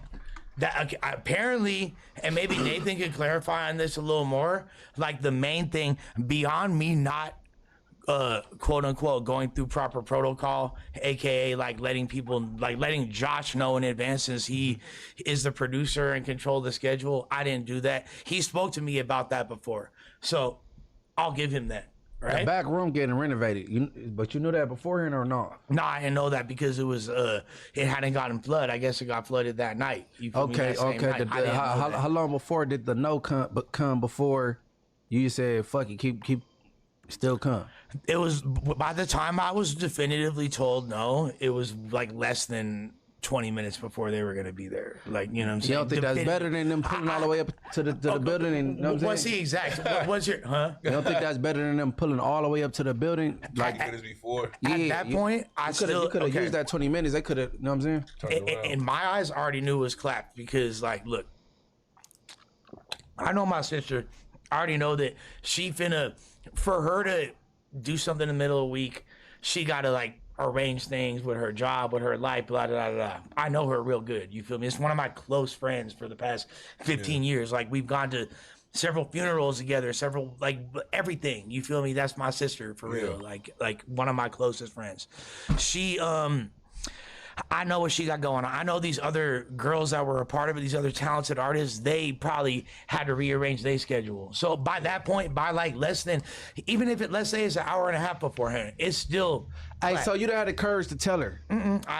[SPEAKER 14] That apparently, and maybe Nathan could clarify on this a little more. Like the main thing beyond me not quote unquote going through proper protocol, aka letting Josh know in advance, since he is the producer and control the schedule. I didn't do that. He spoke to me about that before, so I'll give him that. Right?
[SPEAKER 2] The back room getting renovated. But you knew that beforehand or not?
[SPEAKER 14] No, I didn't know that because it was it hadn't gotten flooded. I guess it got flooded that night.
[SPEAKER 2] Okay. How long before did the no come before you said fuck it, keep still come?
[SPEAKER 14] It was by the time I was definitively told no, it was less than 20 minutes before they were going to be there. You know what I'm saying?
[SPEAKER 2] You don't think that's better than them pulling all the way up to the building? And, you know what I'm
[SPEAKER 14] what's
[SPEAKER 2] saying?
[SPEAKER 14] the exact? What's your? Huh?
[SPEAKER 2] You don't think that's better than them pulling all the way up to the building?
[SPEAKER 17] Minutes before.
[SPEAKER 14] At that point, you
[SPEAKER 2] could have used that 20 minutes. They could have. You know what I'm saying?
[SPEAKER 14] In my eyes, I already knew it was clapped because, look, I know my sister. I already know that she finna, for her to do something in the middle of the week, she gotta arrange things with her job, with her life, blah, blah, blah, blah. I know her real good. You feel me? It's one of my close friends for the past 15 years. We've gone to several funerals together, several, everything. You feel me? That's my sister for real. Like one of my closest friends. She, I know what she got going on. I know these other girls that were a part of it, these other talented artists, they probably had to rearrange their schedule. So by that point, by less than, even if let's say it's an hour and a half beforehand, it's still.
[SPEAKER 2] Hey, so you don't have the courage to tell her?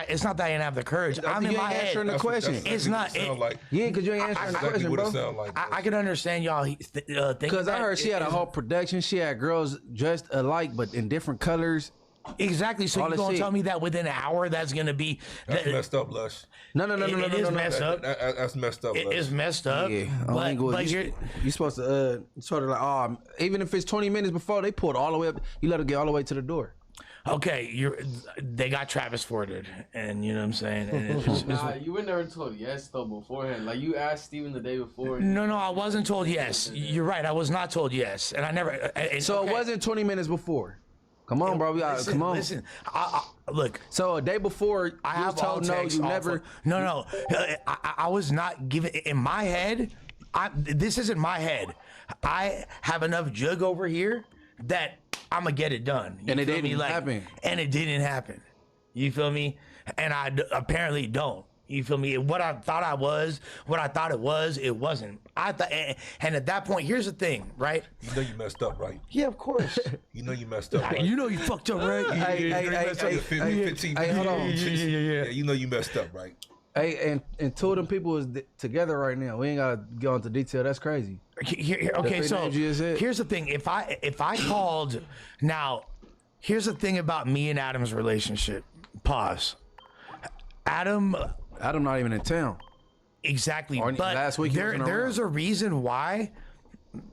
[SPEAKER 14] It's not that I didn't have the courage. I'm in my head.
[SPEAKER 2] Answering the question.
[SPEAKER 14] It's not.
[SPEAKER 2] Yeah, because you ain't answering the question, bro.
[SPEAKER 14] I can understand y'all thinking.
[SPEAKER 2] Because I heard she had a whole production. She had girls dressed alike but in different colors.
[SPEAKER 14] Exactly. So you're gonna tell me that within an hour that's gonna be
[SPEAKER 17] messed up, Lush.
[SPEAKER 2] No.
[SPEAKER 14] It is messed up.
[SPEAKER 17] That's messed up.
[SPEAKER 14] It is messed up.
[SPEAKER 2] Yeah.
[SPEAKER 14] But
[SPEAKER 2] you're supposed to sort of even if it's 20 minutes before they pulled all the way up, you let her get all the way to the door.
[SPEAKER 14] Okay, they got Travis Forded, and you know what I'm saying. And
[SPEAKER 5] nah, you were never told yes though beforehand. You asked Steven the day before.
[SPEAKER 14] No, I wasn't told yes. You're right. I was not told yes, and I never.
[SPEAKER 2] So it wasn't 20 minutes before. Come on, bro. Come on.
[SPEAKER 14] Listen, look.
[SPEAKER 2] So a day before, I was told no. You never.
[SPEAKER 14] No. I was not given in my head. This isn't my head. I have enough jug over here that I'm gonna get it done. You
[SPEAKER 2] And it
[SPEAKER 14] feel
[SPEAKER 2] didn't
[SPEAKER 14] me? Like,
[SPEAKER 2] happen.
[SPEAKER 14] And it didn't happen. You feel me? And I apparently don't. You feel me? What I thought I was, what I thought it wasn't. I thought, and at that point, here's the thing, right?
[SPEAKER 17] You know you messed up, right?
[SPEAKER 14] Yeah, of course.
[SPEAKER 17] You know you messed up, right?
[SPEAKER 14] You know you fucked up, right?
[SPEAKER 2] Hey,
[SPEAKER 17] 15
[SPEAKER 2] hold on.
[SPEAKER 17] Yeah, you know you messed up, right?
[SPEAKER 2] Hey, and two of them people is together right now. We ain't gotta go into detail. That's crazy.
[SPEAKER 14] Okay, so here's the thing. If I called now, here's the thing about me and Adam's relationship. Pause. Adam
[SPEAKER 2] not even in town.
[SPEAKER 14] Exactly.
[SPEAKER 2] Or
[SPEAKER 14] but
[SPEAKER 2] last week
[SPEAKER 14] there's a reason why.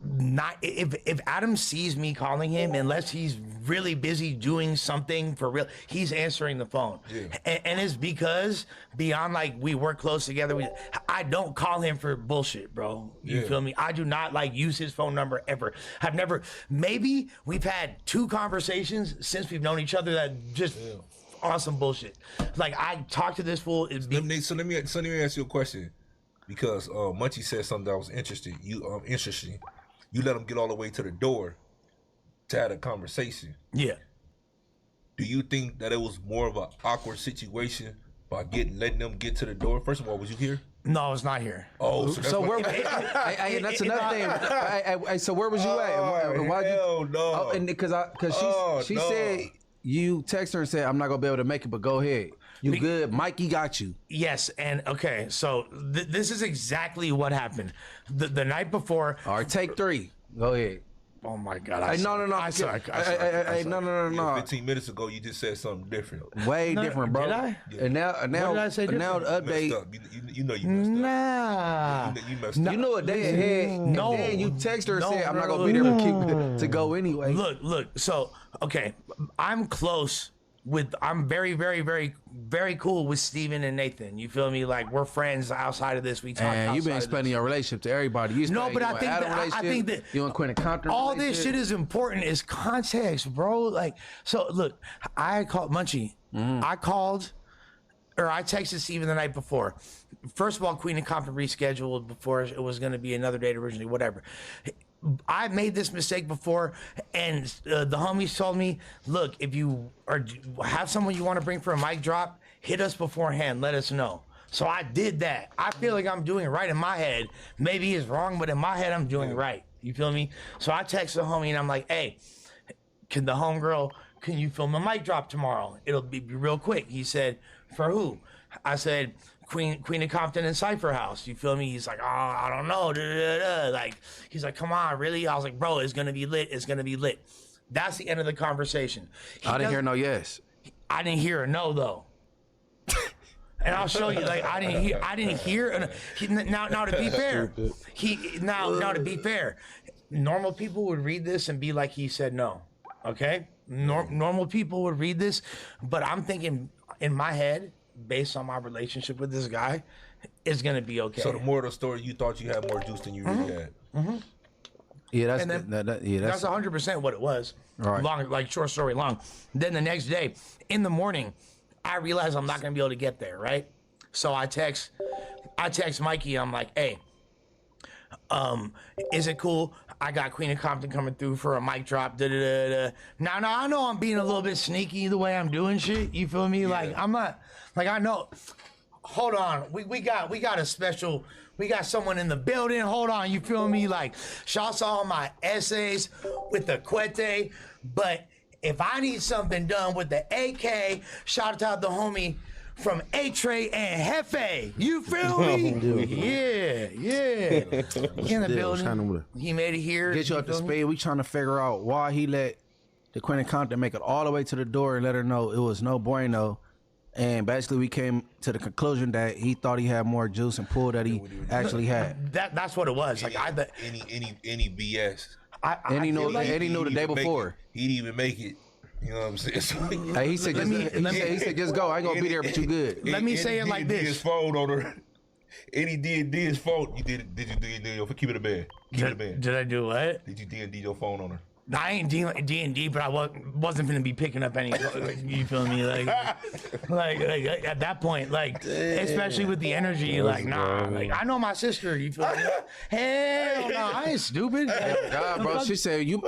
[SPEAKER 14] Not if Adam sees me calling him, unless he's really busy doing something for real, he's answering the phone. Yeah. And it's because beyond like we work close together, I don't call him for bullshit, bro. You feel me? I do not like use his phone number ever. I've never. Maybe we've had 2 conversations since we've known each other that just awesome bullshit. Like I talked to this fool.
[SPEAKER 17] Let me ask you a question. Because Munchie said something that was interesting. Interesting. You let him get all the way to the door to have a conversation.
[SPEAKER 14] Yeah.
[SPEAKER 17] Do you think that it was more of an awkward situation by letting them get to the door? First of all, was you here?
[SPEAKER 14] No, I was not here.
[SPEAKER 17] Oh,
[SPEAKER 2] so where? That's another thing. So where was you at?
[SPEAKER 17] Hell no.
[SPEAKER 2] Oh, and because she said you text her and said I'm not gonna be able to make it, but go ahead. You good? Mikey got you.
[SPEAKER 14] Yes, and okay, so this is exactly what happened. The night before.
[SPEAKER 2] All right, take 3. Go ahead.
[SPEAKER 14] Oh my God!
[SPEAKER 2] No.
[SPEAKER 17] No. 15 minutes ago, you just said something different.
[SPEAKER 2] Way different, bro.
[SPEAKER 14] Did I?
[SPEAKER 17] Yeah.
[SPEAKER 2] And now,
[SPEAKER 14] what did I say
[SPEAKER 2] now the update.
[SPEAKER 17] You know you messed
[SPEAKER 14] up.
[SPEAKER 17] You messed up.
[SPEAKER 2] You know what day ahead?
[SPEAKER 14] No.
[SPEAKER 2] And then you text her and said, "I'm not gonna be there to go anyway."
[SPEAKER 14] Look. So okay, I'm close with. I'm very, very, very, very cool with Steven and Nathan. You feel me? Like we're friends outside of this. We talk.
[SPEAKER 2] And you've been explaining your relationship to everybody.
[SPEAKER 14] No, but I think that
[SPEAKER 2] you and Quentin Compton.
[SPEAKER 14] All this shit is important. Is context, bro. Like, so look, I called Munchie. I called, or I texted Steven the night before. First of all, Queen and Compton rescheduled before it was going to be another date originally. Whatever. I made this mistake before, and the homies told me, look, if you have someone you want to bring for a mic drop, hit us beforehand, let us know. So I did that. I feel like I'm doing it right in my head. Maybe it's wrong, but in my head, I'm doing it right. You feel me? So I text the homie, and I'm like, hey, can you film a mic drop tomorrow? It'll be real quick. He said, for who? I said, Queen of Compton and Cypher House. You feel me? He's like, oh, I don't know. Like, he's like, come on, really? I was like, bro, it's gonna be lit. It's gonna be lit. That's the end of the conversation.
[SPEAKER 2] I didn't hear no yes.
[SPEAKER 14] I didn't hear a no though. And I'll show you. Like I didn't hear. Now to be fair, now to be fair, normal people would read this and be like, he said no. Okay, normal people would read this, but I'm thinking in my head, based on my relationship with this guy, it's gonna be okay.
[SPEAKER 17] So the moral of the story, you thought you had more juice than you really had.
[SPEAKER 2] Yeah, that's
[SPEAKER 14] that's 100% what it was.
[SPEAKER 2] Right.
[SPEAKER 14] Long, like short story long. Then the next day, in the morning, I realized I'm not gonna be able to get there. Right. So I text Mikey. I'm like, hey, is it cool? I got Queen of Compton coming through for a mic drop. Now I know I'm being a little bit sneaky the way I'm doing shit. You feel me? Yeah. Like I'm not. Like I know. Hold on. We got a special. We got someone in the building. Hold on. You feel me? Like shouts all my essays with the Cuete. But if I need something done with the AK, shout out the homie from A-Tray and Hefe. You feel me? Yeah. In the building. He made it here.
[SPEAKER 2] Get you up to speed. We trying to figure out why he let the Quentin Compton make it all the way to the door and let her know it was no bueno. And basically, we came to the conclusion that he thought he had more juice and pull that he actually had.
[SPEAKER 14] That's what it was. Like
[SPEAKER 17] any BS.
[SPEAKER 2] And he knew the day before.
[SPEAKER 17] He didn't even make it. You know what I'm saying?
[SPEAKER 2] Hey, he said, just go. I ain't gonna be there, but you good.
[SPEAKER 14] Let me say it like this.
[SPEAKER 17] His phone on her. Any D&D his phone. You did you keep it a band? Keep it a band.
[SPEAKER 14] Did I do what?
[SPEAKER 17] Did you D&D your phone on her?
[SPEAKER 14] I ain't D&D, but I wasn't gonna be picking up any. You feel me? Like at that point, like especially with the energy, like nah. Like I know my sister. You feel me? Hell no, I ain't stupid.
[SPEAKER 2] God, bro. She said you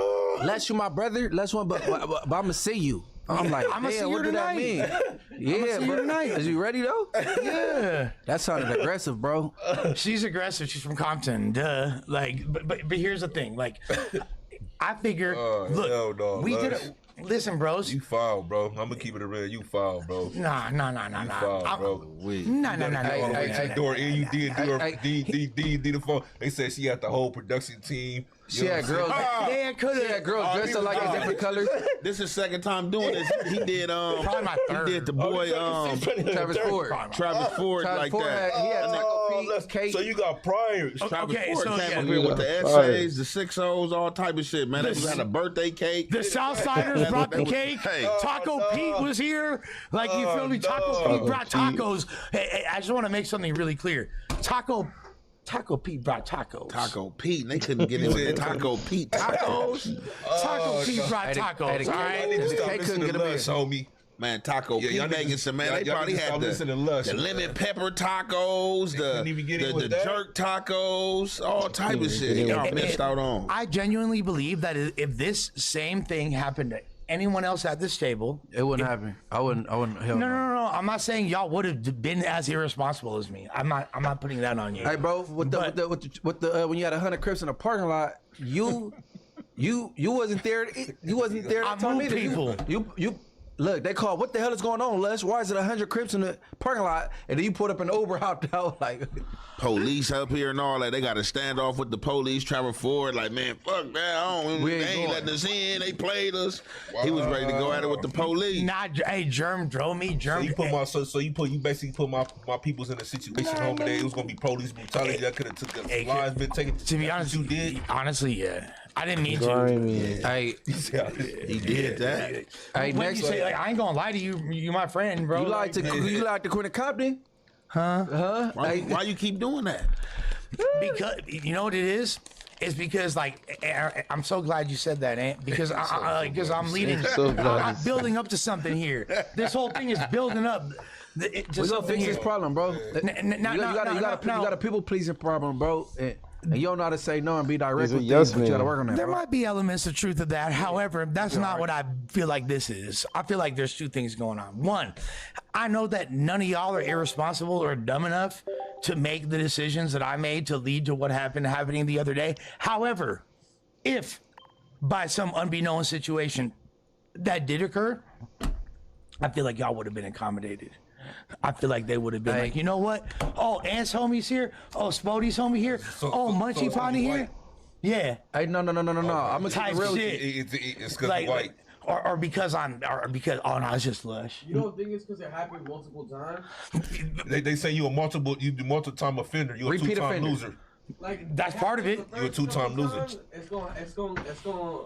[SPEAKER 2] Les, you my brother. Les one, but I'm gonna see you. I'm like,
[SPEAKER 14] I'm gonna see
[SPEAKER 2] what
[SPEAKER 14] you
[SPEAKER 2] do that mean? Yeah,
[SPEAKER 14] see you
[SPEAKER 2] bro.
[SPEAKER 14] tonight.
[SPEAKER 2] Is you ready though?
[SPEAKER 14] Yeah.
[SPEAKER 2] That sounded aggressive, bro.
[SPEAKER 14] She's aggressive. She's from Compton. Duh. Like, but here's the thing. Like, I figure. Look,
[SPEAKER 17] no,
[SPEAKER 14] we
[SPEAKER 17] Les.
[SPEAKER 14] did it. Listen, bros.
[SPEAKER 17] You foul, bro. I'm gonna keep it real. You foul, bro.
[SPEAKER 14] Nah.
[SPEAKER 17] You foul, bro.
[SPEAKER 14] Nah.
[SPEAKER 17] Hey, Dora, you did the phone. They said she had the whole production team.
[SPEAKER 2] She had girls.
[SPEAKER 14] Yeah, could
[SPEAKER 2] She had girls dressed up like in different colors.
[SPEAKER 10] This is second time doing this. He did
[SPEAKER 14] Probably my third.
[SPEAKER 10] he did the boy
[SPEAKER 2] Travis Ford.
[SPEAKER 10] Travis Ford like that.
[SPEAKER 2] He had Taco Pete, cake.
[SPEAKER 17] So you got priors.
[SPEAKER 10] Travis
[SPEAKER 14] Okay,
[SPEAKER 10] Ford
[SPEAKER 14] so
[SPEAKER 10] came
[SPEAKER 14] yeah.
[SPEAKER 10] up here with the essays, the 6-0s, all type of shit, man. They had a birthday cake.
[SPEAKER 14] The Southsiders brought the cake. Taco Pete was here. Like, you feel me? Taco Pete brought tacos. Hey, I just want to make something really clear. Taco Pete brought tacos.
[SPEAKER 10] Taco Pete, they couldn't get in with the Taco Pete tacos.
[SPEAKER 14] Taco Pete brought tacos. All
[SPEAKER 17] I need to
[SPEAKER 14] right.
[SPEAKER 17] stop listening to Lush, homie.
[SPEAKER 10] Man, Taco Pete making some, man. They probably had the lemon pepper tacos, the jerk tacos, all type of shit. Y'all missed out on.
[SPEAKER 14] I genuinely believe that if this same thing happened to anyone else at this table,
[SPEAKER 2] it wouldn't happen. I wouldn't. Hell
[SPEAKER 14] no. I'm not saying y'all would have been as irresponsible as me. I'm not putting that on you.
[SPEAKER 2] Hey, bro, with the when you had 100 Crips in the parking lot, you wasn't there. You wasn't there.
[SPEAKER 14] I moved people.
[SPEAKER 2] You look. They call. What the hell is going on, Les? Why is it 100 Crips in the parking lot? And then you put up an Uber, hopped out like.
[SPEAKER 10] Police up here and all that. They got to stand off with the police. Travis Ford, like, man, fuck that. They ain't letting us in. They played us. He was ready to go at it with the police.
[SPEAKER 14] Hey, Germ drove me. Germ.
[SPEAKER 17] So you basically put my peoples in a situation over there. It was gonna be police brutality that could have took the lives been taken.
[SPEAKER 14] To be honest,
[SPEAKER 17] you did.
[SPEAKER 14] Honestly, yeah. I didn't mean to.
[SPEAKER 2] Hey,
[SPEAKER 10] he did that.
[SPEAKER 2] Hey,
[SPEAKER 14] next, you say, like, I ain't gonna lie to you. You my friend, bro.
[SPEAKER 2] You like to quit a Compton? Huh?
[SPEAKER 10] Why you keep doing that?
[SPEAKER 14] Because you know what it is. It's because, like, I'm so glad you said that, Ant. Because I'm leading. I'm building up to something here. This whole thing is building up.
[SPEAKER 2] We're gonna fix this problem, bro. You got a people pleasing problem, bro. And you don't know how to say no and be direct with things, but you gotta work on that.
[SPEAKER 14] There might be elements of truth of that. However, that's not what I feel like this is. I feel like there's two things going on. One, I know that none of y'all are irresponsible or dumb enough to make the decisions that I made to lead to what happening the other day. However, if by some unbeknownst situation that did occur, I feel like y'all would have been accommodated. I feel like they would have been like, you know what? Oh, Ant's homie's here. Oh, Spody's homie here. Munchie Potty here. Yeah.
[SPEAKER 2] Hey, no. I'm gonna
[SPEAKER 14] type
[SPEAKER 2] real
[SPEAKER 14] shit.
[SPEAKER 17] It's because like, white.
[SPEAKER 14] Or because oh no, it's just Lush.
[SPEAKER 5] You don't think it's because it happened multiple times?
[SPEAKER 17] They say you multiple time offender. You're a two-time loser.
[SPEAKER 5] Like
[SPEAKER 14] that's part of it.
[SPEAKER 17] You're a two-time loser.
[SPEAKER 5] It's going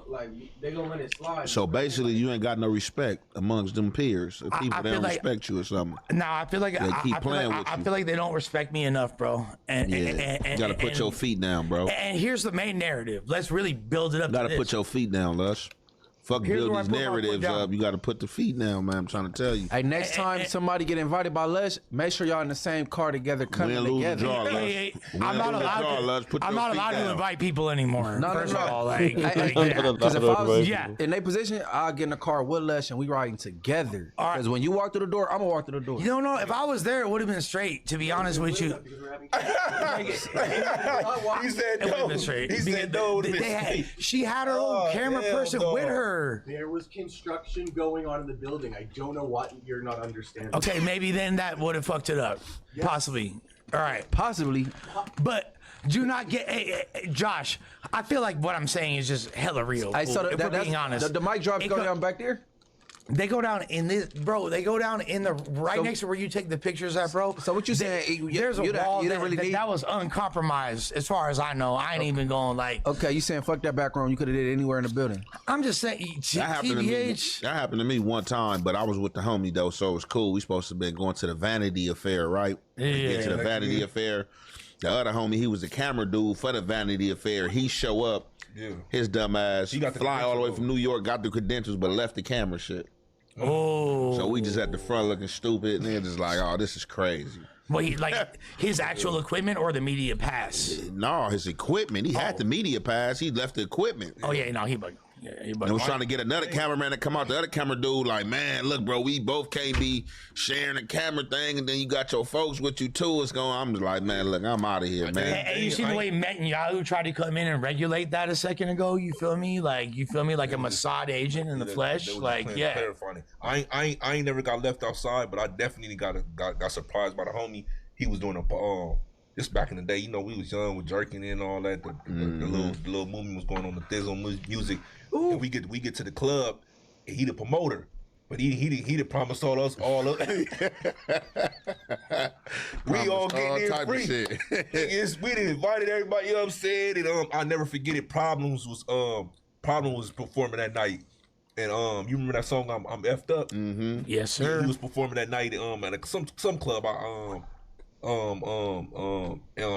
[SPEAKER 5] like they gonna let it slide.
[SPEAKER 10] So basically, you ain't got no respect amongst them peers. If people don't respect you or something.
[SPEAKER 14] No, I feel like
[SPEAKER 10] they keep playing with you.
[SPEAKER 14] I feel like they don't respect me enough, bro. And
[SPEAKER 10] you gotta put your feet down, bro.
[SPEAKER 14] And here's the main narrative. Let's really build it up.
[SPEAKER 10] You gotta put your feet down, Lush. Fuck build these narratives up. You got to put the feet down, man. I'm trying to tell you.
[SPEAKER 2] Hey, next time somebody get invited by Les, make sure y'all in the same car together, coming together.
[SPEAKER 14] I'm not allowed to invite people anymore. First of all,
[SPEAKER 2] because if I was in their position, I'll get in the car with Les and we riding together. Because when you walk through the door, I'm gonna walk through the door.
[SPEAKER 14] You don't know if I was there, it would have been straight. To be honest with you,
[SPEAKER 17] he said no. He said no.
[SPEAKER 14] She had her own camera person with her.
[SPEAKER 18] There was construction going on in the building. I don't know what you're not understanding.
[SPEAKER 14] Okay, maybe then that would have fucked it up. Yes. Possibly. All right.
[SPEAKER 2] Possibly.
[SPEAKER 14] But do not get... Josh, I feel like what I'm saying is just hella real.
[SPEAKER 2] So
[SPEAKER 14] if we're being honest.
[SPEAKER 2] The mic drops go down back there?
[SPEAKER 14] They go down in this, bro. They go down in the next to where you take the pictures at, bro.
[SPEAKER 2] So what you saying?
[SPEAKER 14] There's a wall that was uncompromised, as far as I know. I ain't even going like.
[SPEAKER 2] Okay, you saying fuck that background? You could have did it anywhere in the building.
[SPEAKER 14] I'm just saying.
[SPEAKER 10] That happened to me one time, but I was with the homie though, so it was cool. We supposed to be going to the Vanity Affair, right? Get to the Vanity Affair. The other homie, he was a camera dude for the Vanity Affair. He show up. Yeah. His dumb ass. He got fly all the way from New York, got the credentials, but left the camera shit.
[SPEAKER 14] Oh.
[SPEAKER 10] So we just at the front looking stupid, and then just like, oh, this is crazy.
[SPEAKER 14] Well, his actual equipment or the media pass?
[SPEAKER 10] No, his equipment. He had the media pass. He left the equipment.
[SPEAKER 14] Oh yeah, no, he bugged. Yeah,
[SPEAKER 19] and was trying to get another cameraman to come out. The other camera dude, like, man, look, bro, we both can't be sharing a camera thing, and then you got your folks with you too. It's going. I'm just like, man, look, I'm out of here, man.
[SPEAKER 14] Hey, you seen the way Netanyahu tried to come in and regulate that a second ago? You feel me? Like a Mossad agent in the flesh. Like, yeah.
[SPEAKER 17] Terrifying. I ain't never got left outside, but I definitely got surprised by the homie. He was doing a just back in the day, you know, we was young with jerking and all that. The little movie was going on, the Thizzle music. And we get to the club, and he the promoter, but he promised all us all up. We all getting in free. We done invited everybody. You know what I'm saying? And I never forget it. Problem was performing that night. And you remember that song I'm effed up?
[SPEAKER 14] Mm-hmm. Yes, sir.
[SPEAKER 17] He was performing that night at some club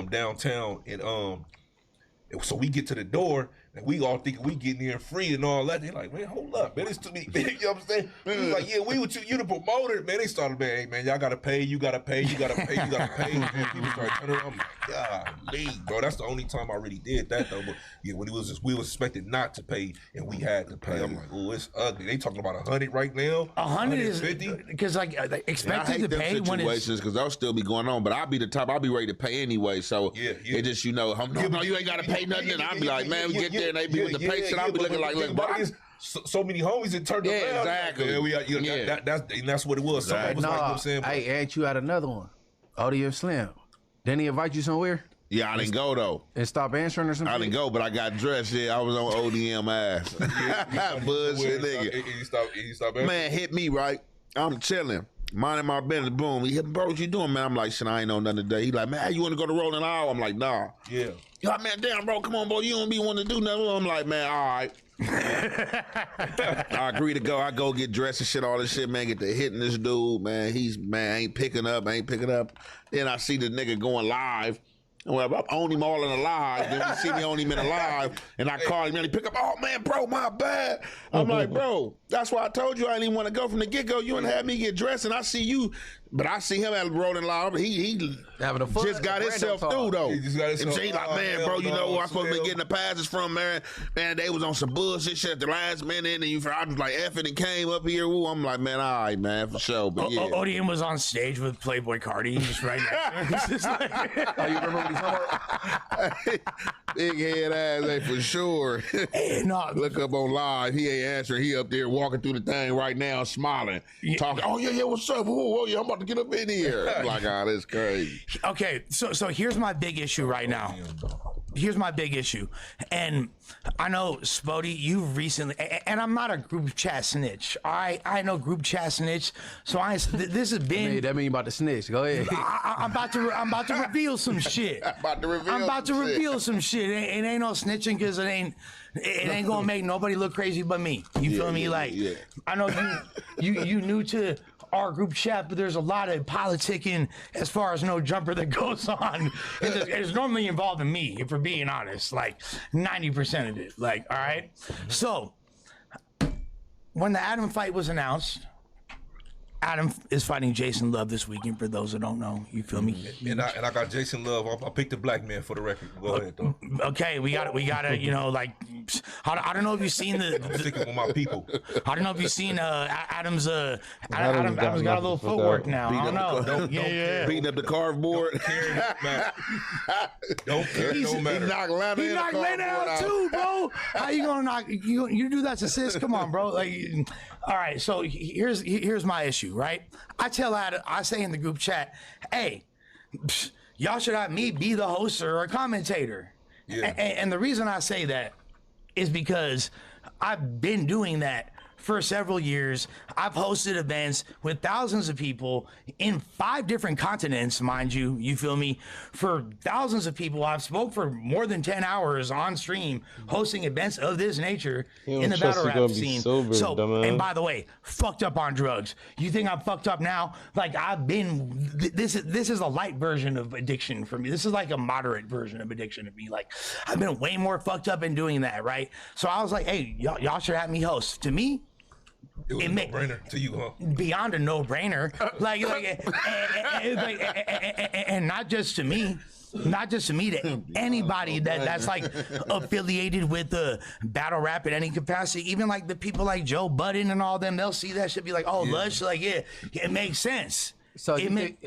[SPEAKER 17] downtown, and so we get to the door and we all thinking we getting in free and all that. They're like, man, hold up, man, it's too many. You know what I'm saying? We was like, yeah, we were you the promoter, man. They started, man, hey, man, y'all gotta pay, you gotta pay. Man, people started turning around. I'm like, golly, bro, that's the only time I really did that though. But yeah, when we was expected not to pay and we had to pay. I'm like, oh, it's ugly. They talking about 100 right now.
[SPEAKER 14] 100 is because like expected to pay when
[SPEAKER 19] situations because they'll still be going on. But I'll be the type. I'll be ready to pay anyway. So it just you know, no, you ain't gotta pay nothing. And I'll be like, man, we get there and they be with the pay shit. I'll be looking like, look, bro.
[SPEAKER 17] So many homies that turned around.
[SPEAKER 19] Exactly.
[SPEAKER 17] That's what it was. Somebody was like, you know what I'm saying?
[SPEAKER 2] Hey, ain't you had another one? Audio Slim. Didn't he invite you somewhere?
[SPEAKER 19] Yeah, I didn't go though.
[SPEAKER 2] And stop answering or something?
[SPEAKER 19] I didn't go, but I got dressed. Yeah, I was on ODM ass. Bullshit nigga.
[SPEAKER 17] He stopped
[SPEAKER 19] man, hit me, right? I'm chilling. Minding my business. Boom. He hit me, bro, what you doing, man? I'm like, shit, I ain't know nothing today. He like, man, you want to go to Rolling Isle? I'm like, nah.
[SPEAKER 17] Yeah.
[SPEAKER 19] He like, man, damn, bro, come on, bro. You don't be wanting to do nothing. I'm like, man, all right. I agree to go. I go get dressed and shit, all this shit, man. Get to hitting this dude, man. Ain't picking up. Then I see the nigga going live. Well, I own him all in a live. Then you see me own him in a live, and I call him and he pick up. Oh man, bro, my bad. I'm like, bro, that's why I told you I didn't even want to go from the get go. You didn't have me get dressed, and I see you, but I see him at Rolling Live. He
[SPEAKER 2] having a fun,
[SPEAKER 19] just got himself through though.
[SPEAKER 17] He just got himself.
[SPEAKER 19] He like, man, bro, you know where I'm supposed to be getting the passes from, man. Man, they was on some bullshit shit at the last minute, and I was like effing and came up here. Woo, I'm like, man, all right, man, for sure. But yeah,
[SPEAKER 14] Odium was on stage with Playboy Cardi, just right next to him.
[SPEAKER 2] Oh, you remember what he's talking about?
[SPEAKER 19] Big head ass, ain't for sure.
[SPEAKER 14] Hey, no.
[SPEAKER 19] Look up on live. He ain't answering. He up there walking through the thing right now, smiling, talking. Oh yeah, what's up? Whoa, yeah, I'm about to get up in here. I'm like, oh, that's crazy.
[SPEAKER 14] Okay, so here's my big issue right now. Here's my big issue, and I know Spody, you've recently, and I'm not a group chat snitch. I know group chat snitch, so this has been.
[SPEAKER 2] That mean you about to snitch? Go ahead.
[SPEAKER 14] I'm about to reveal some shit. I'm about to reveal some shit. It ain't no snitching because it ain't gonna make nobody look crazy but me. You feel me? Like I know you new to our group chat, but there's a lot of politicking as far as no jumper that goes on. It's normally involving me, if we're being honest, like 90% of it. Like, all right. So when the Adam fight was announced, Adam is fighting Jason Love this weekend. For those that don't know, you feel me?
[SPEAKER 17] And I got Jason Love. I picked the black man for the record. Go ahead, though.
[SPEAKER 14] Okay, we gotta, you know, like, I don't know if you've seen
[SPEAKER 17] I'm sticking with my people.
[SPEAKER 14] I don't know if you've seen Adam's got a little footwork now. I don't know.
[SPEAKER 19] Beating up the cardboard.
[SPEAKER 17] Don't care. No matter.
[SPEAKER 14] He knocked Lana out too, bro. How you gonna knock? You do that to sis? Come on, bro. Like, all right. So here's my issue. Right, I tell Adam, I say in the group chat, hey, y'all should have me be the host or a commentator. Yeah. And the reason I say that is because I've been doing that for several years. I've hosted events with thousands of people in 5 different continents, mind you. You feel me? For thousands of people, I've spoke for more than 10 hours on stream, hosting events of this nature in the battle rap scene. And by the way, fucked up on drugs. You think I'm fucked up now? Like I've been. This is a light version of addiction for me. This is like a moderate version of addiction to me. Like I've been way more fucked up in doing that, right? So I was like, hey, y'all should have me host. To me,
[SPEAKER 17] it was a no-brainer to you, huh?
[SPEAKER 14] Beyond a no-brainer, and not just to me. Not just to me, to anybody that's like affiliated with the battle rap in any capacity. Even like the people like Joe Budden and all them, they'll see that shit, be like, oh, Lush, like, yeah, it makes sense.
[SPEAKER 2] So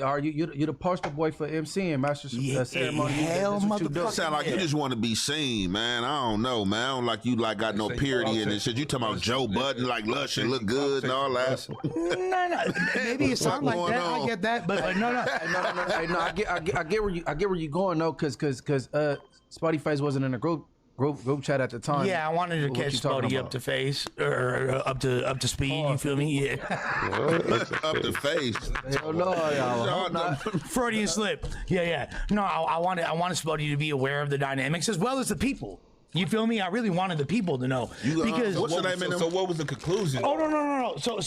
[SPEAKER 2] are you the poster boy for MC and Master Ceremony?
[SPEAKER 14] Hell, motherfucker.
[SPEAKER 19] Sound like you just want to be seen, man. I don't know, man. I don't like you like got no purity in this shit. You talking about Joe Budden like Lush and look good and all that.
[SPEAKER 14] No. Maybe it sounds like that. I get that, but no.
[SPEAKER 2] I get where you going though, cause Spotty Face wasn't in a group chat at the time.
[SPEAKER 14] Yeah, I wanted to catch Spotty up to face or up to speed. You feel me? Yeah.
[SPEAKER 19] Up to face.
[SPEAKER 2] Hell no, y'all.
[SPEAKER 14] Freudian slip. Yeah. No, I wanted Spotty to be aware of the dynamics as well as the people. You feel me? I really wanted the people to know because
[SPEAKER 17] so what was the conclusion?
[SPEAKER 14] Oh no. So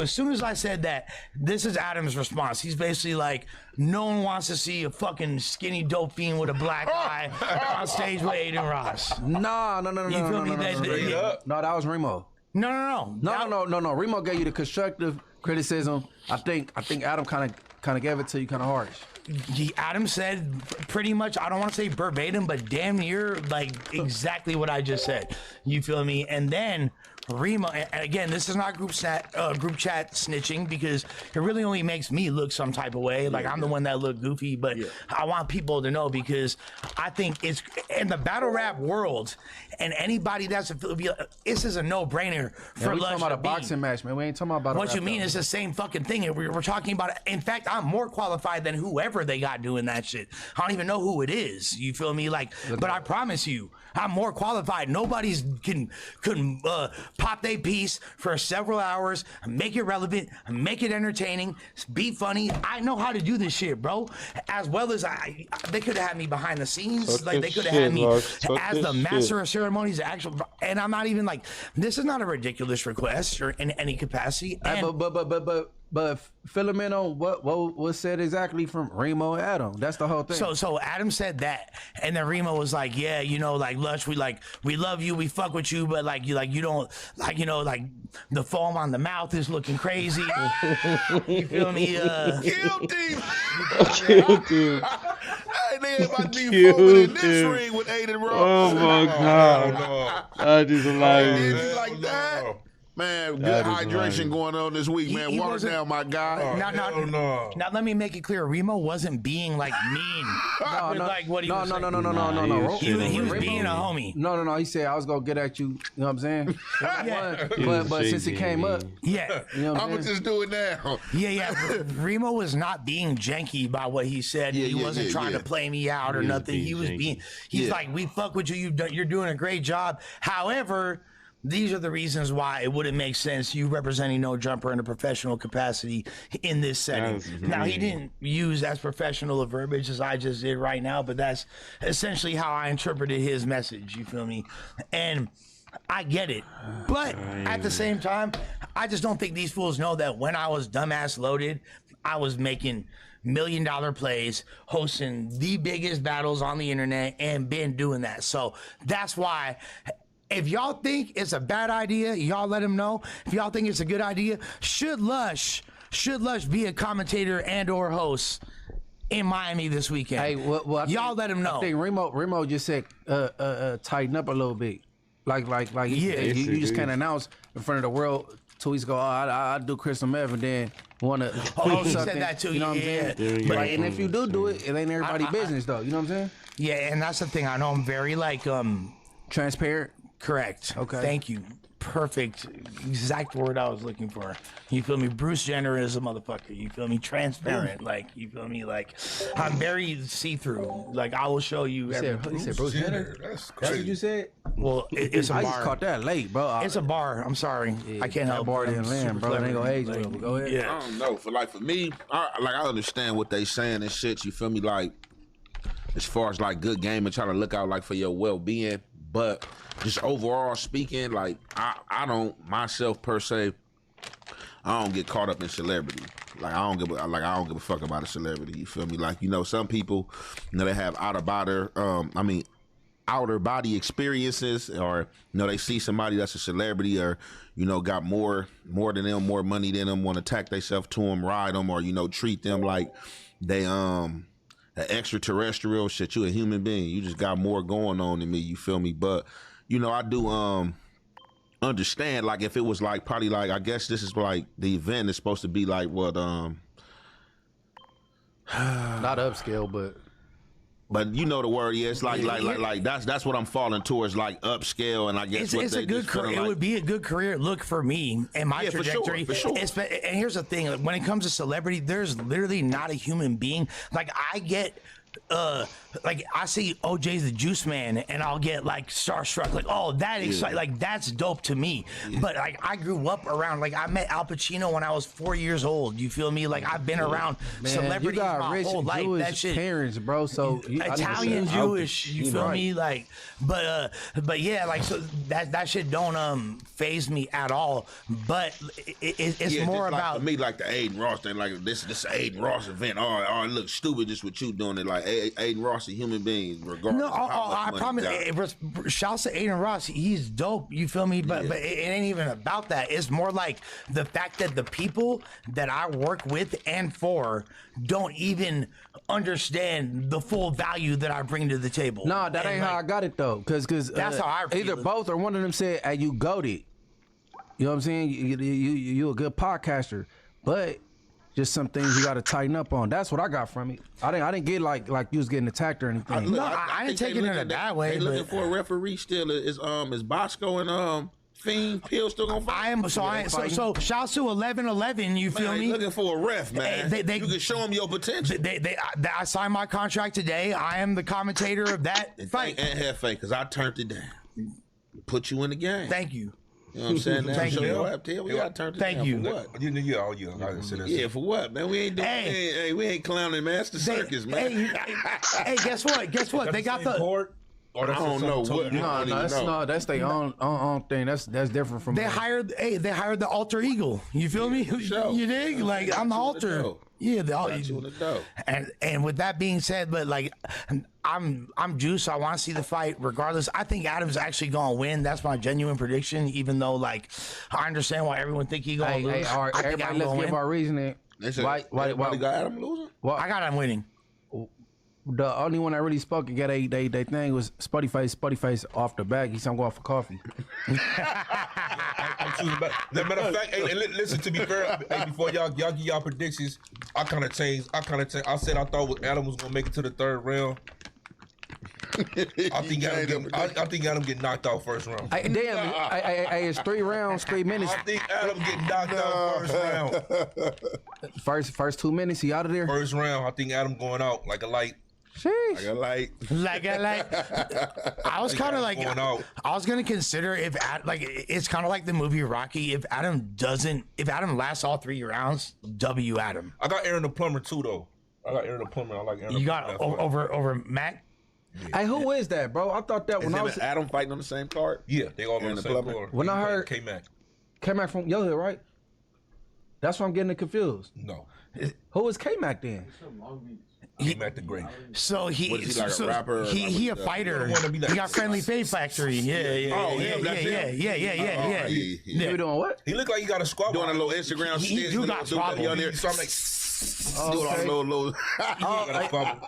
[SPEAKER 14] as soon as I said that, this is Adam's response. He's basically like, no one wants to see a fucking skinny dope fiend with a black eye on stage with Aiden Ross.
[SPEAKER 2] No.
[SPEAKER 14] You feel me?
[SPEAKER 2] No, that was Remo.
[SPEAKER 14] No.
[SPEAKER 2] Remo gave you the constructive criticism. I think Adam kind of gave it to you kind of harsh.
[SPEAKER 14] Adam said pretty much, I don't want to say verbatim, but damn near like exactly what I just said. You feel me? And then Remo, and again, this is not group chat snitching because it really only makes me look some type of way. Like I'm the one that look goofy, but I want people to know because I think it's in the battle rap world and anybody that's this is a no-brainer for
[SPEAKER 2] Lush. We're talking about a boxing match, man. We ain't talking about
[SPEAKER 14] what you mean. It's the same fucking thing. We're talking about it. In fact, I'm more qualified than whoever they got doing that shit. I don't even know who it is. You feel me? Like, but I promise you, I'm more qualified. Nobody's can pop their piece for several hours, make it relevant, make it entertaining, be funny. I know how to do this shit, bro. As well as they could have had me behind the scenes. Like they could have had me as the master of ceremonies, and I'm not even like, this is not a ridiculous request or in any capacity.
[SPEAKER 2] But fill him in on what was said exactly from Remo and Adam. That's the whole thing.
[SPEAKER 14] So Adam said that, and then Remo was like, yeah, you know, like Lush, we love you, we fuck with you, but like you don't like, you know, like the foam on the mouth is looking crazy. You feel me?
[SPEAKER 19] Killed him.
[SPEAKER 17] Killed him.
[SPEAKER 19] Hey, they about to be foaming in this ring with Aiden Ross.
[SPEAKER 17] Oh my God. That is hilarious.
[SPEAKER 19] Like that. Man, good hydration going on this week, man. Water down, my guy.
[SPEAKER 14] Now let me make it clear. Remo wasn't being like mean. Like what he was saying.
[SPEAKER 2] No.
[SPEAKER 14] He was being a homie.
[SPEAKER 2] No. He said I was gonna get at you. You know what I'm saying? But since it came up,
[SPEAKER 14] you
[SPEAKER 2] know what
[SPEAKER 19] I'm gonna just do it now.
[SPEAKER 14] Yeah. Remo was not being janky by what he said. He wasn't trying to play me out or nothing. He was being. He's like, we fuck with you. You're doing a great job. However, these are the reasons why it wouldn't make sense you representing No Jumper in a professional capacity in this setting. Now, he didn't use as professional a verbiage as I just did right now, but that's essentially how I interpreted his message. You feel me? And I get it. But at the same time, I just don't think these fools know that when I was dumbass loaded, I was making $1 million plays, hosting the biggest battles on the internet, and been doing that. So that's why. If y'all think it's a bad idea, y'all let him know. If y'all think it's a good idea, should Lush be a commentator and or host in Miami this weekend?
[SPEAKER 2] Hey, well
[SPEAKER 14] y'all let him know.
[SPEAKER 2] I think Remo just said tighten up a little bit. Like you just can't announce in front of the world 2 weeks ago, I do crystal meth and then want to
[SPEAKER 14] he said that too.
[SPEAKER 2] You know what I'm saying? But and if you do it, it ain't everybody's business though. You know what I'm saying?
[SPEAKER 14] Yeah, and that's the thing. I know I'm very
[SPEAKER 2] transparent.
[SPEAKER 14] Correct.
[SPEAKER 2] Okay.
[SPEAKER 14] Thank you. Perfect. Exact word I was looking for. You feel me? Bruce Jenner is a motherfucker. You feel me? Transparent. Like, you feel me? Like, I'm very see-through. Like, I will show you.
[SPEAKER 2] You said Bruce Jenner?
[SPEAKER 19] That's crazy.
[SPEAKER 2] That's what you said?
[SPEAKER 14] Well, it's a bar.
[SPEAKER 2] I just caught that late, bro.
[SPEAKER 14] It's a bar. I'm sorry. I can't help
[SPEAKER 2] bar didn't land, bro. It ain't gonna age well. Go ahead.
[SPEAKER 14] Yeah.
[SPEAKER 19] I don't know. For me, I understand what they saying and shit. You feel me? Like, as far as like good game and trying to look out like for your well-being, but just overall speaking, like I don't myself per se, I don't get caught up in celebrity. Like I don't give a fuck about a celebrity. You feel me? Like, you know, some people, you know, they have outer body experiences, or, you know, they see somebody that's a celebrity, or, you know, got more than them, more money than them, want to tack themselves to them, ride them, or, you know, treat them like they extraterrestrial shit. You a human being. You just got more going on than me. You feel me? But I do understand. Like if it was like probably like I guess this is like the event is supposed to be like what
[SPEAKER 2] not upscale,
[SPEAKER 19] but you know the word, yeah. It's like that's what I'm falling towards, like upscale, and I guess
[SPEAKER 14] it's a good career. It would be a good career look for me and my trajectory.
[SPEAKER 19] For sure.
[SPEAKER 14] And here's the thing: when it comes to celebrity, there's literally not a human being. Like I get. Like I see OJ's the Juice Man, and I'll get like starstruck, like, oh, that exciting, like that's dope to me. But like I grew up around, like I met Al Pacino when I was 4 years old. You feel me? Like I've been around celebrities
[SPEAKER 2] you got
[SPEAKER 14] my
[SPEAKER 2] rich
[SPEAKER 14] whole life.
[SPEAKER 2] Jewish
[SPEAKER 14] That shit,
[SPEAKER 2] parents, bro. So
[SPEAKER 14] Italian, Jewish. You feel me? Like, but yeah, like so that shit don't phase me at all. But it's more about
[SPEAKER 19] for me, like the Aiden Ross thing. Like this Aiden Ross event. Oh, it looks stupid just what you doing. It like Aiden Ross a human being, regardless.
[SPEAKER 14] No,
[SPEAKER 19] of how
[SPEAKER 14] I
[SPEAKER 19] much
[SPEAKER 14] promise.
[SPEAKER 19] money
[SPEAKER 14] Shouts to Aiden Ross. He's dope. You feel me? But it ain't even about that. It's more like the fact that the people that I work with and for don't even understand the full value that I bring to the table.
[SPEAKER 2] No, that ain't how I got it though. Because
[SPEAKER 14] that's how I
[SPEAKER 2] either both or one of them said, "Hey, you goated." You know what I'm saying? You a good podcaster, but just some things you got to tighten up on. That's what I got from it. I didn't get like you was getting attacked or anything.
[SPEAKER 14] I didn't take it in a bad way.
[SPEAKER 19] They looking for a referee still. Is Bosco and Fiend Pill still gonna fight?
[SPEAKER 14] So shouts to 1111. You feel me?
[SPEAKER 19] Looking for a ref, man. You can show them your potential.
[SPEAKER 14] I signed my contract today. I am the commentator of that fight.
[SPEAKER 19] And Hefe, because I turned it down. Put you in the game.
[SPEAKER 14] Thank you.
[SPEAKER 19] You know what I'm saying? Now,
[SPEAKER 14] Thank
[SPEAKER 19] you. We got to turn it down.
[SPEAKER 14] You.
[SPEAKER 19] For what?
[SPEAKER 17] Yeah,
[SPEAKER 19] for what, man? We ain't doing. We ain't clowning, man. That's the circus, man.
[SPEAKER 14] Hey, guess what? They got the
[SPEAKER 17] court.
[SPEAKER 19] I don't know what.
[SPEAKER 2] That's their own thing. That's different from.
[SPEAKER 14] They hired the alter ego. You feel me? You dig? Like I'm the alter. Yeah, and with that being said, but like I'm Juice. I want to see the fight regardless. I think Adam's actually gonna win. That's my genuine prediction. Even though like I understand why everyone think he gonna lose.
[SPEAKER 2] Everybody, let's give our reasoning.
[SPEAKER 19] Why got Adam losing?
[SPEAKER 14] Well, I got him winning.
[SPEAKER 2] The only one that really spoke and got they thing was Spuddy Face off the back. He said I'm going for coffee.
[SPEAKER 17] I'm choosing back. As a matter of fact, hey, listen, to be fair, before y'all give y'all predictions, I kind of changed. I said I thought Adam was gonna make it to the third round. I think Adam get knocked out first round.
[SPEAKER 2] It's 3 rounds, 3 minutes.
[SPEAKER 17] I think Adam get knocked out first round.
[SPEAKER 2] First 2 minutes, he out of there.
[SPEAKER 17] First round, I think Adam going out like a light.
[SPEAKER 2] Sheesh.
[SPEAKER 19] Like a light.
[SPEAKER 14] I was kind of like, I was gonna consider if it's kind of like the movie Rocky. If Adam lasts all 3 rounds, W Adam.
[SPEAKER 17] I got Aaron the Plumber too, though. I like Aaron.
[SPEAKER 14] You got over Mac.
[SPEAKER 2] Hey, who is that, bro? I thought that when I was
[SPEAKER 19] Adam fighting on the same card.
[SPEAKER 17] Yeah, they all on the same card.
[SPEAKER 2] When I heard
[SPEAKER 17] K-Mac
[SPEAKER 2] from Yo Hood, right? That's why I'm getting it confused.
[SPEAKER 17] No,
[SPEAKER 2] who is K-Mac then?
[SPEAKER 17] K-Mac the Great.
[SPEAKER 14] So
[SPEAKER 19] he a rapper?
[SPEAKER 14] He a fighter. He got Friendly Faith Factory. Yeah.
[SPEAKER 2] You doing what?
[SPEAKER 17] He looked like he got a squat.
[SPEAKER 19] Doing a little Instagram.
[SPEAKER 14] He do got squat.
[SPEAKER 19] So I'm like.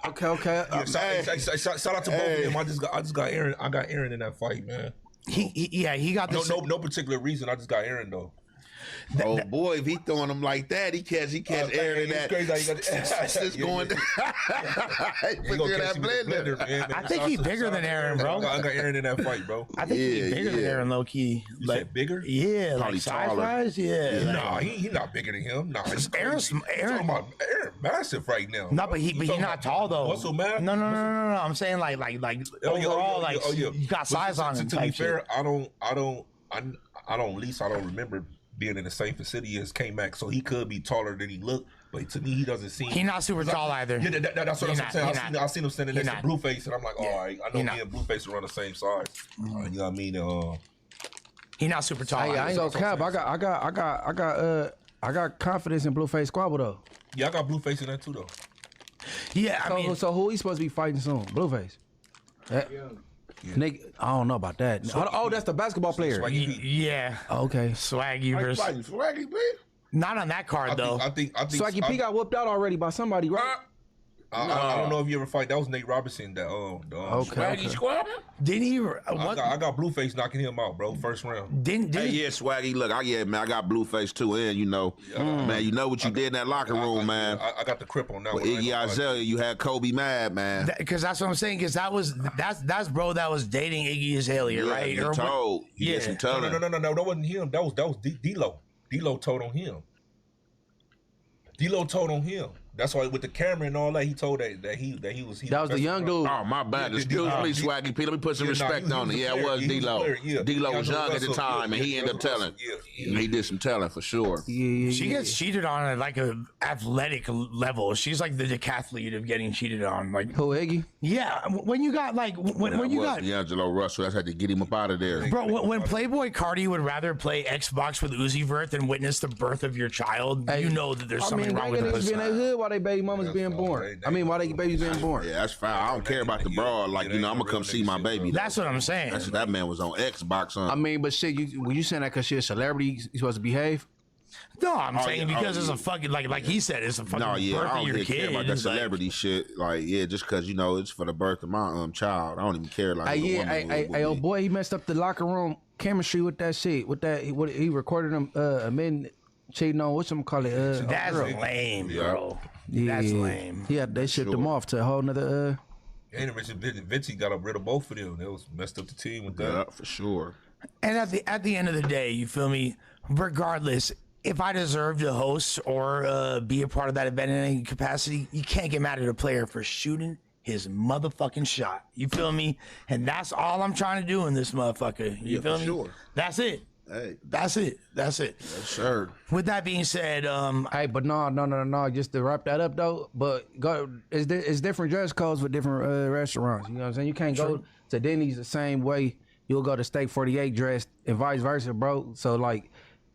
[SPEAKER 2] Okay.
[SPEAKER 17] Shout out to both of them. I just got Aaron. I got Aaron in that fight, man.
[SPEAKER 14] He got
[SPEAKER 17] no particular reason. I just got Aaron though.
[SPEAKER 19] Oh boy, if he throwing him like that, he catch Aaron in that. It's going down.
[SPEAKER 14] I think he's bigger than Aaron, bro.
[SPEAKER 17] I got Aaron in that fight, bro.
[SPEAKER 14] I think he's bigger than Aaron, low key.
[SPEAKER 17] You said bigger?
[SPEAKER 14] Yeah, like size-wise, yeah.
[SPEAKER 17] Nah, he not bigger than him. Nah, Aaron massive right now.
[SPEAKER 14] No, but he's not tall though.
[SPEAKER 17] Muscle man?
[SPEAKER 14] No. I'm saying like overall, you got size on him.
[SPEAKER 17] To be fair, I don't remember being in the same vicinity as K-Mac, so he could be taller than he looked, but to me, he doesn't seem...
[SPEAKER 14] He's not super tall either.
[SPEAKER 17] Yeah, that's what I'm saying. I seen him standing next to Blueface, and I'm like, all right, I know me and Blueface are on the same side. You know what I mean?
[SPEAKER 14] He's not super tall.
[SPEAKER 2] Hey, I ain't gonna cap. I got confidence in Blueface Squabble though.
[SPEAKER 17] Yeah, I got Blueface in that too though.
[SPEAKER 14] Yeah,
[SPEAKER 2] so who he supposed to be fighting soon? Blueface. Nigga, I don't know about that. Oh, that's the basketball player.
[SPEAKER 14] Yeah.
[SPEAKER 2] Okay.
[SPEAKER 14] Swaggy versus.
[SPEAKER 19] Swaggy, man.
[SPEAKER 14] Not on that card though.
[SPEAKER 17] I think
[SPEAKER 2] Swaggy P got whooped out already by somebody, right?
[SPEAKER 17] I don't know if you ever fight. That was Nate Robinson. That
[SPEAKER 14] Swaggy Squad. Didn't he?
[SPEAKER 17] I got Blueface knocking him out, bro. First round.
[SPEAKER 19] Yeah, Swaggy. Look, man, I got Blueface too, and man, you know what you did in that locker room, man.
[SPEAKER 17] I got the crip on that
[SPEAKER 19] with
[SPEAKER 17] one.
[SPEAKER 19] Iggy Azalea, you had Kobe mad, man.
[SPEAKER 14] Because that's what I'm saying. Because that's bro that was dating Iggy Azalea, right?
[SPEAKER 19] You told. You did some telling.
[SPEAKER 17] No, that wasn't him. That was D-Lo. D-Lo told on him. D-Lo told on him. That's why with the camera and all that, he told that he was.
[SPEAKER 2] That was the young dude.
[SPEAKER 19] Oh, my bad. Excuse me, Swaggy P. Let me put some respect on it. Yeah, it was D-Lo. D-Lo was young at the time, and he ended up telling. He did some telling for sure.
[SPEAKER 14] She gets cheated on at like a athletic level. She's like the decathlete of getting cheated on. Like
[SPEAKER 2] who, Iggy?
[SPEAKER 14] Yeah, when you got like when you got
[SPEAKER 19] D'Angelo Russell, I had to get him up out of there.
[SPEAKER 14] Bro, when Playboy Cardi would rather play Xbox with Uzi Vert than witness the birth of your child, you know that there's something wrong with
[SPEAKER 2] this. Why they baby mamas being born? I mean, why they babies being born?
[SPEAKER 19] Yeah, that's fine. I don't care about the broad. Like, I'm gonna come see my baby.
[SPEAKER 14] That's what I'm saying.
[SPEAKER 19] That man was on Xbox.
[SPEAKER 2] I mean, but shit, when you saying that because she's a celebrity, you supposed to behave?
[SPEAKER 14] No, I'm saying because it's a fucking like he said, it's a fucking birth
[SPEAKER 19] I
[SPEAKER 14] of your
[SPEAKER 19] don't
[SPEAKER 14] kid.
[SPEAKER 19] care about that celebrity shit. Like, just because it's for the birth of my child. I don't even care. Like,
[SPEAKER 2] oh boy, he messed up the locker room chemistry with that shit. What he recorded them men cheating on whatchamacallit.
[SPEAKER 14] That's lame, bro. Yeah, that's lame.
[SPEAKER 2] Yeah, they shipped them off to a whole nother.
[SPEAKER 17] And Vince got rid of both of them. They was messed up the team with that.
[SPEAKER 19] Yeah, for sure.
[SPEAKER 14] And at the end of the day, you feel me? Regardless, if I deserve to host or be a part of that event in any capacity, you can't get mad at a player for shooting his motherfucking shot. You feel me? And that's all I'm trying to do in this motherfucker. You feel me?
[SPEAKER 19] Sure.
[SPEAKER 14] That's it.
[SPEAKER 19] Hey,
[SPEAKER 14] that's it. Yes,
[SPEAKER 19] sir.
[SPEAKER 14] With that being said,
[SPEAKER 2] hey, but no. Just to wrap that up though, but it's different dress codes for different restaurants. You know what I'm saying? You can't go to Denny's the same way you'll go to Steak 48 dressed and vice versa, bro. So like,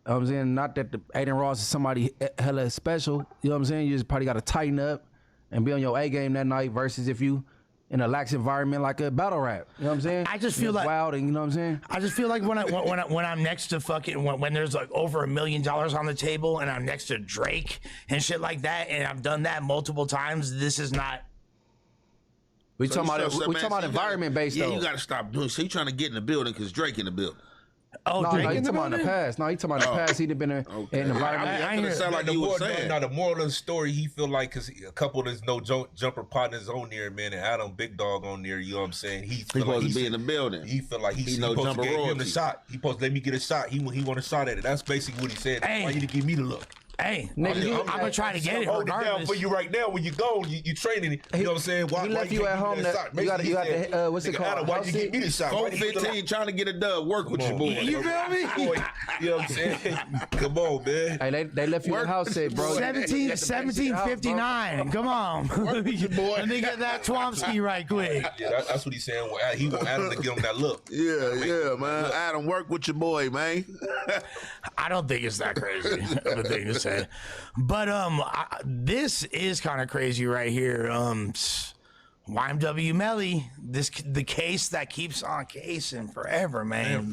[SPEAKER 2] I'm saying not that the Aiden Ross is somebody hella special. You know what I'm saying? You just probably got to tighten up and be on your A game that night versus if you in a lax environment like a battle rap. You know what I'm saying?
[SPEAKER 14] I just feel like
[SPEAKER 2] wild, and you know what I'm saying?
[SPEAKER 14] I just feel like when I'm next to fucking when there's like over $1 million on the table and I'm next to Drake and shit like that, and I've done that multiple times. This is not.
[SPEAKER 2] We talking about environment based.
[SPEAKER 19] Yeah, you got to stop doing. So you trying to get in the building because Drake in the building.
[SPEAKER 14] Oh,
[SPEAKER 2] no, he talking about in the past. No, he talking about in the past. He'd have been in environment.
[SPEAKER 17] I hear sound like the moral of the story. He feel like because a couple of his jumper partners on there, man, and Adam Big Dog on there. You know what I'm saying? He
[SPEAKER 19] supposed to be in the building.
[SPEAKER 17] He feel like he's
[SPEAKER 19] no
[SPEAKER 17] supposed to
[SPEAKER 19] jumper
[SPEAKER 17] give
[SPEAKER 19] royalty.
[SPEAKER 17] him the shot. He supposed to let me get a shot. He want a shot at it. That's basically what he said.
[SPEAKER 14] Hey.
[SPEAKER 17] Why you to give me the look?
[SPEAKER 14] Hey, nigga, I'm gonna try to get it.
[SPEAKER 17] Hold it down for you right now. When you go, you training. You know what I'm saying?
[SPEAKER 2] He left you at home. You got the what's it called?
[SPEAKER 17] Why you give me the shot?
[SPEAKER 19] 4-15 trying to get a dub. Work with your boy.
[SPEAKER 14] You feel me?
[SPEAKER 17] You know what I'm saying? Come on, man.
[SPEAKER 2] Hey, they left you at the house, say, bro.
[SPEAKER 14] 1759. Come on. Let me get that Twomsky right quick.
[SPEAKER 17] Yeah, that's what he's saying. He want Adam to get him that look.
[SPEAKER 19] Yeah, man. Look. Adam, work with your boy, man.
[SPEAKER 14] I don't think it's that crazy of a thing to say. But this is kind of crazy right here. YMW Melly, the case that keeps on casing forever, man.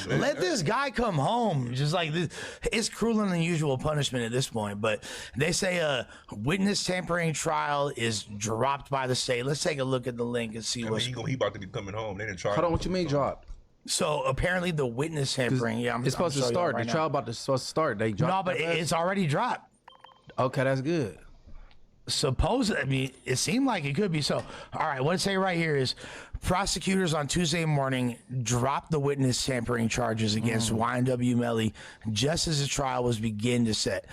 [SPEAKER 14] Let this guy come home. Just like this, it's cruel and unusual punishment at this point. But they say a witness tampering trial is dropped by the state. Let's take a look at the link and see what
[SPEAKER 17] he about to be coming home. They didn't try.
[SPEAKER 2] Hold on, what you mean dropped?
[SPEAKER 14] So apparently the witness tampering,
[SPEAKER 2] it's supposed to start. The trial supposed to start. They dropped.
[SPEAKER 14] No, but it's already dropped.
[SPEAKER 2] Okay, that's good.
[SPEAKER 14] It seemed like it could be so. All right, what it say right here is prosecutors on Tuesday morning dropped the witness tampering charges against YNW Melly just as the trial was beginning to set.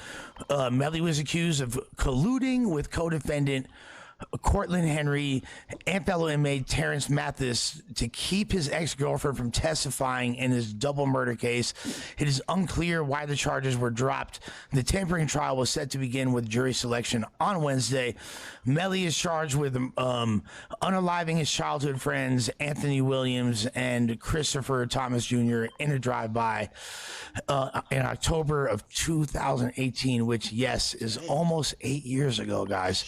[SPEAKER 14] Melly was accused of colluding with co-defendant Cortland Henry and fellow inmate Terrence Mathis to keep his ex-girlfriend from testifying in his double murder case. It is unclear why the charges were dropped. The tampering trial was set to begin with jury selection on Wednesday. Melly is charged with unaliving his childhood friends Anthony Williams and Christopher Thomas Jr. in a drive-by in October of 2018, which, yes, is almost 8 years ago, guys.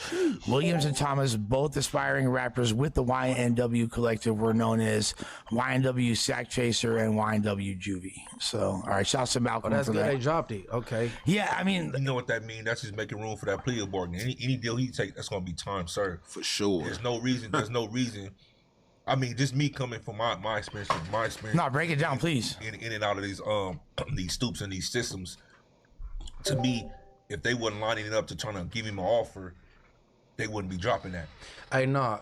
[SPEAKER 14] Williams and Thomas, both aspiring rappers with the YNW collective, were known as YNW Sack Chaser and YNW Juvie. So, all right, shouts to Malcolm.
[SPEAKER 2] That's
[SPEAKER 14] for
[SPEAKER 2] good.
[SPEAKER 14] that.
[SPEAKER 2] They dropped it. Okay.
[SPEAKER 14] Yeah, I mean,
[SPEAKER 17] you know what that means? That's just making room for that plea bargain. Any deal he take, that's gonna be time served
[SPEAKER 19] for sure.
[SPEAKER 17] There's no reason. I mean, just me coming from my experience.
[SPEAKER 14] No, break it down, please.
[SPEAKER 17] In and out of these stoops and these systems. To me, if they wasn't lining it up to trying to give him an offer, they wouldn't be dropping that.
[SPEAKER 2] Hey, nah.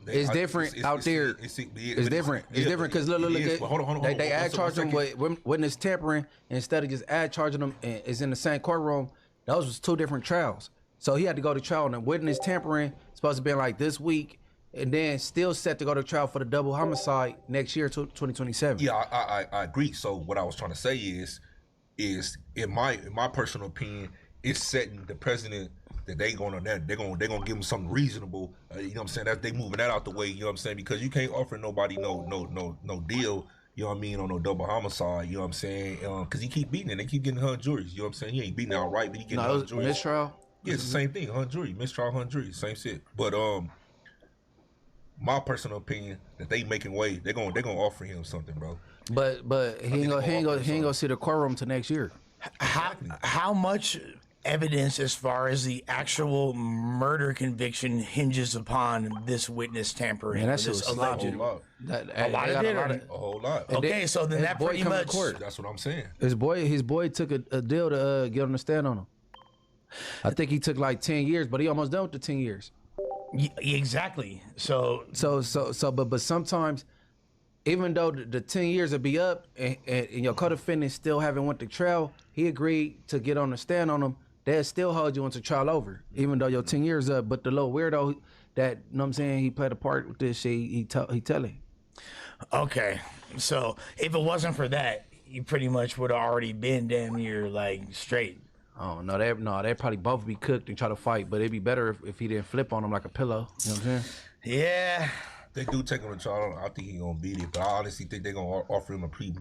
[SPEAKER 2] It's different out there. It's different. It's different because look. They ad charge them with witness tampering instead of just ad charging them. And it's in the same courtroom. Those was two different trials. So he had to go to trial on the witness tampering. Supposed to be like this week, and then still set to go to trial for the double homicide next year, 2027.
[SPEAKER 17] Yeah, I agree. So what I was trying to say is in my personal opinion, it's setting the precedent that they're gonna give them something reasonable. You know what I'm saying? That they moving that out the way. You know what I'm saying? Because you can't offer nobody no deal. You know what I mean? On no double homicide. You know what I'm saying? Because he keep beating it. They keep getting hung juries. You know what I'm saying? He ain't beating it outright, but he getting hung juries.
[SPEAKER 2] Mistrial.
[SPEAKER 17] Yeah, it's the same thing. Hung jury, mistrial, hung jury, same shit. But my personal opinion that they making way, they're gonna offer him something, bro.
[SPEAKER 2] But he ain't gonna see the courtroom till next year.
[SPEAKER 14] How much evidence as far as the actual murder conviction hinges upon this witness tampering?
[SPEAKER 2] Man, that shit was sloppy.
[SPEAKER 14] A lot of it.
[SPEAKER 17] A whole lot.
[SPEAKER 14] Okay, so then that pretty much.
[SPEAKER 17] That's what I'm saying.
[SPEAKER 2] His boy took a deal to get on the stand on him. I think he took like 10 years, but he almost done with the 10 years.
[SPEAKER 14] Exactly. So
[SPEAKER 2] but sometimes, even though the 10 years will be up and your co-defendant still haven't went to trial, he agreed to get on the stand on him. They'll still hold you into trial over, even though your 10 years up. But the little weirdo that, you know what I'm saying, he played a part with this shit, he telling.
[SPEAKER 14] Okay. So if it wasn't for that, you pretty much would have already been damn near like straight.
[SPEAKER 2] Oh, no, they'd probably both be cooked and try to fight, but it'd be better if he didn't flip on him like a pillow. You know what I'm saying?
[SPEAKER 14] Yeah.
[SPEAKER 17] They do take him to trial. I think he's gonna beat it, but I honestly think they're gonna offer him a plea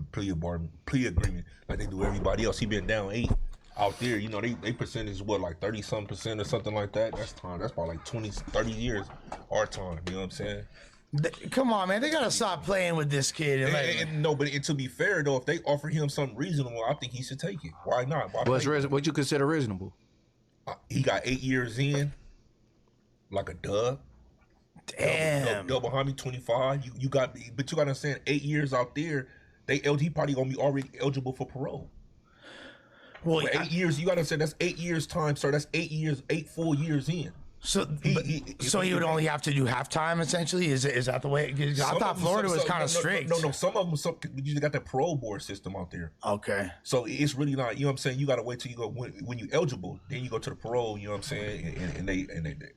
[SPEAKER 17] agreement like they do everybody else. He been down 8 out there. You know, they percentage what, like 30-some% or something like that. That's time. That's about like 20, 30 years our time. You know what I'm saying?
[SPEAKER 14] Come on, man. They got to stop playing with this kid.
[SPEAKER 17] No, but to be fair, though, if they offer him something reasonable, I think he should take it. Why not?
[SPEAKER 2] What you consider reasonable?
[SPEAKER 17] He got 8 years in, like a dub.
[SPEAKER 14] Damn.
[SPEAKER 17] Double homie 25. But you got to understand, 8 years out there, he probably going to be already eligible for parole. Well, 8 years, you got to understand, that's 8 years time, sir. That's 8 years, 8 full years in.
[SPEAKER 14] So he would only have to do halftime, essentially? Is that the way? I thought Florida was kind of strict.
[SPEAKER 17] No. Some of them, you got that parole board system out there.
[SPEAKER 14] Okay.
[SPEAKER 17] So it's really not, you know what I'm saying? You got to wait till you go, when you eligible, then you go to the parole, you know what I'm saying? And they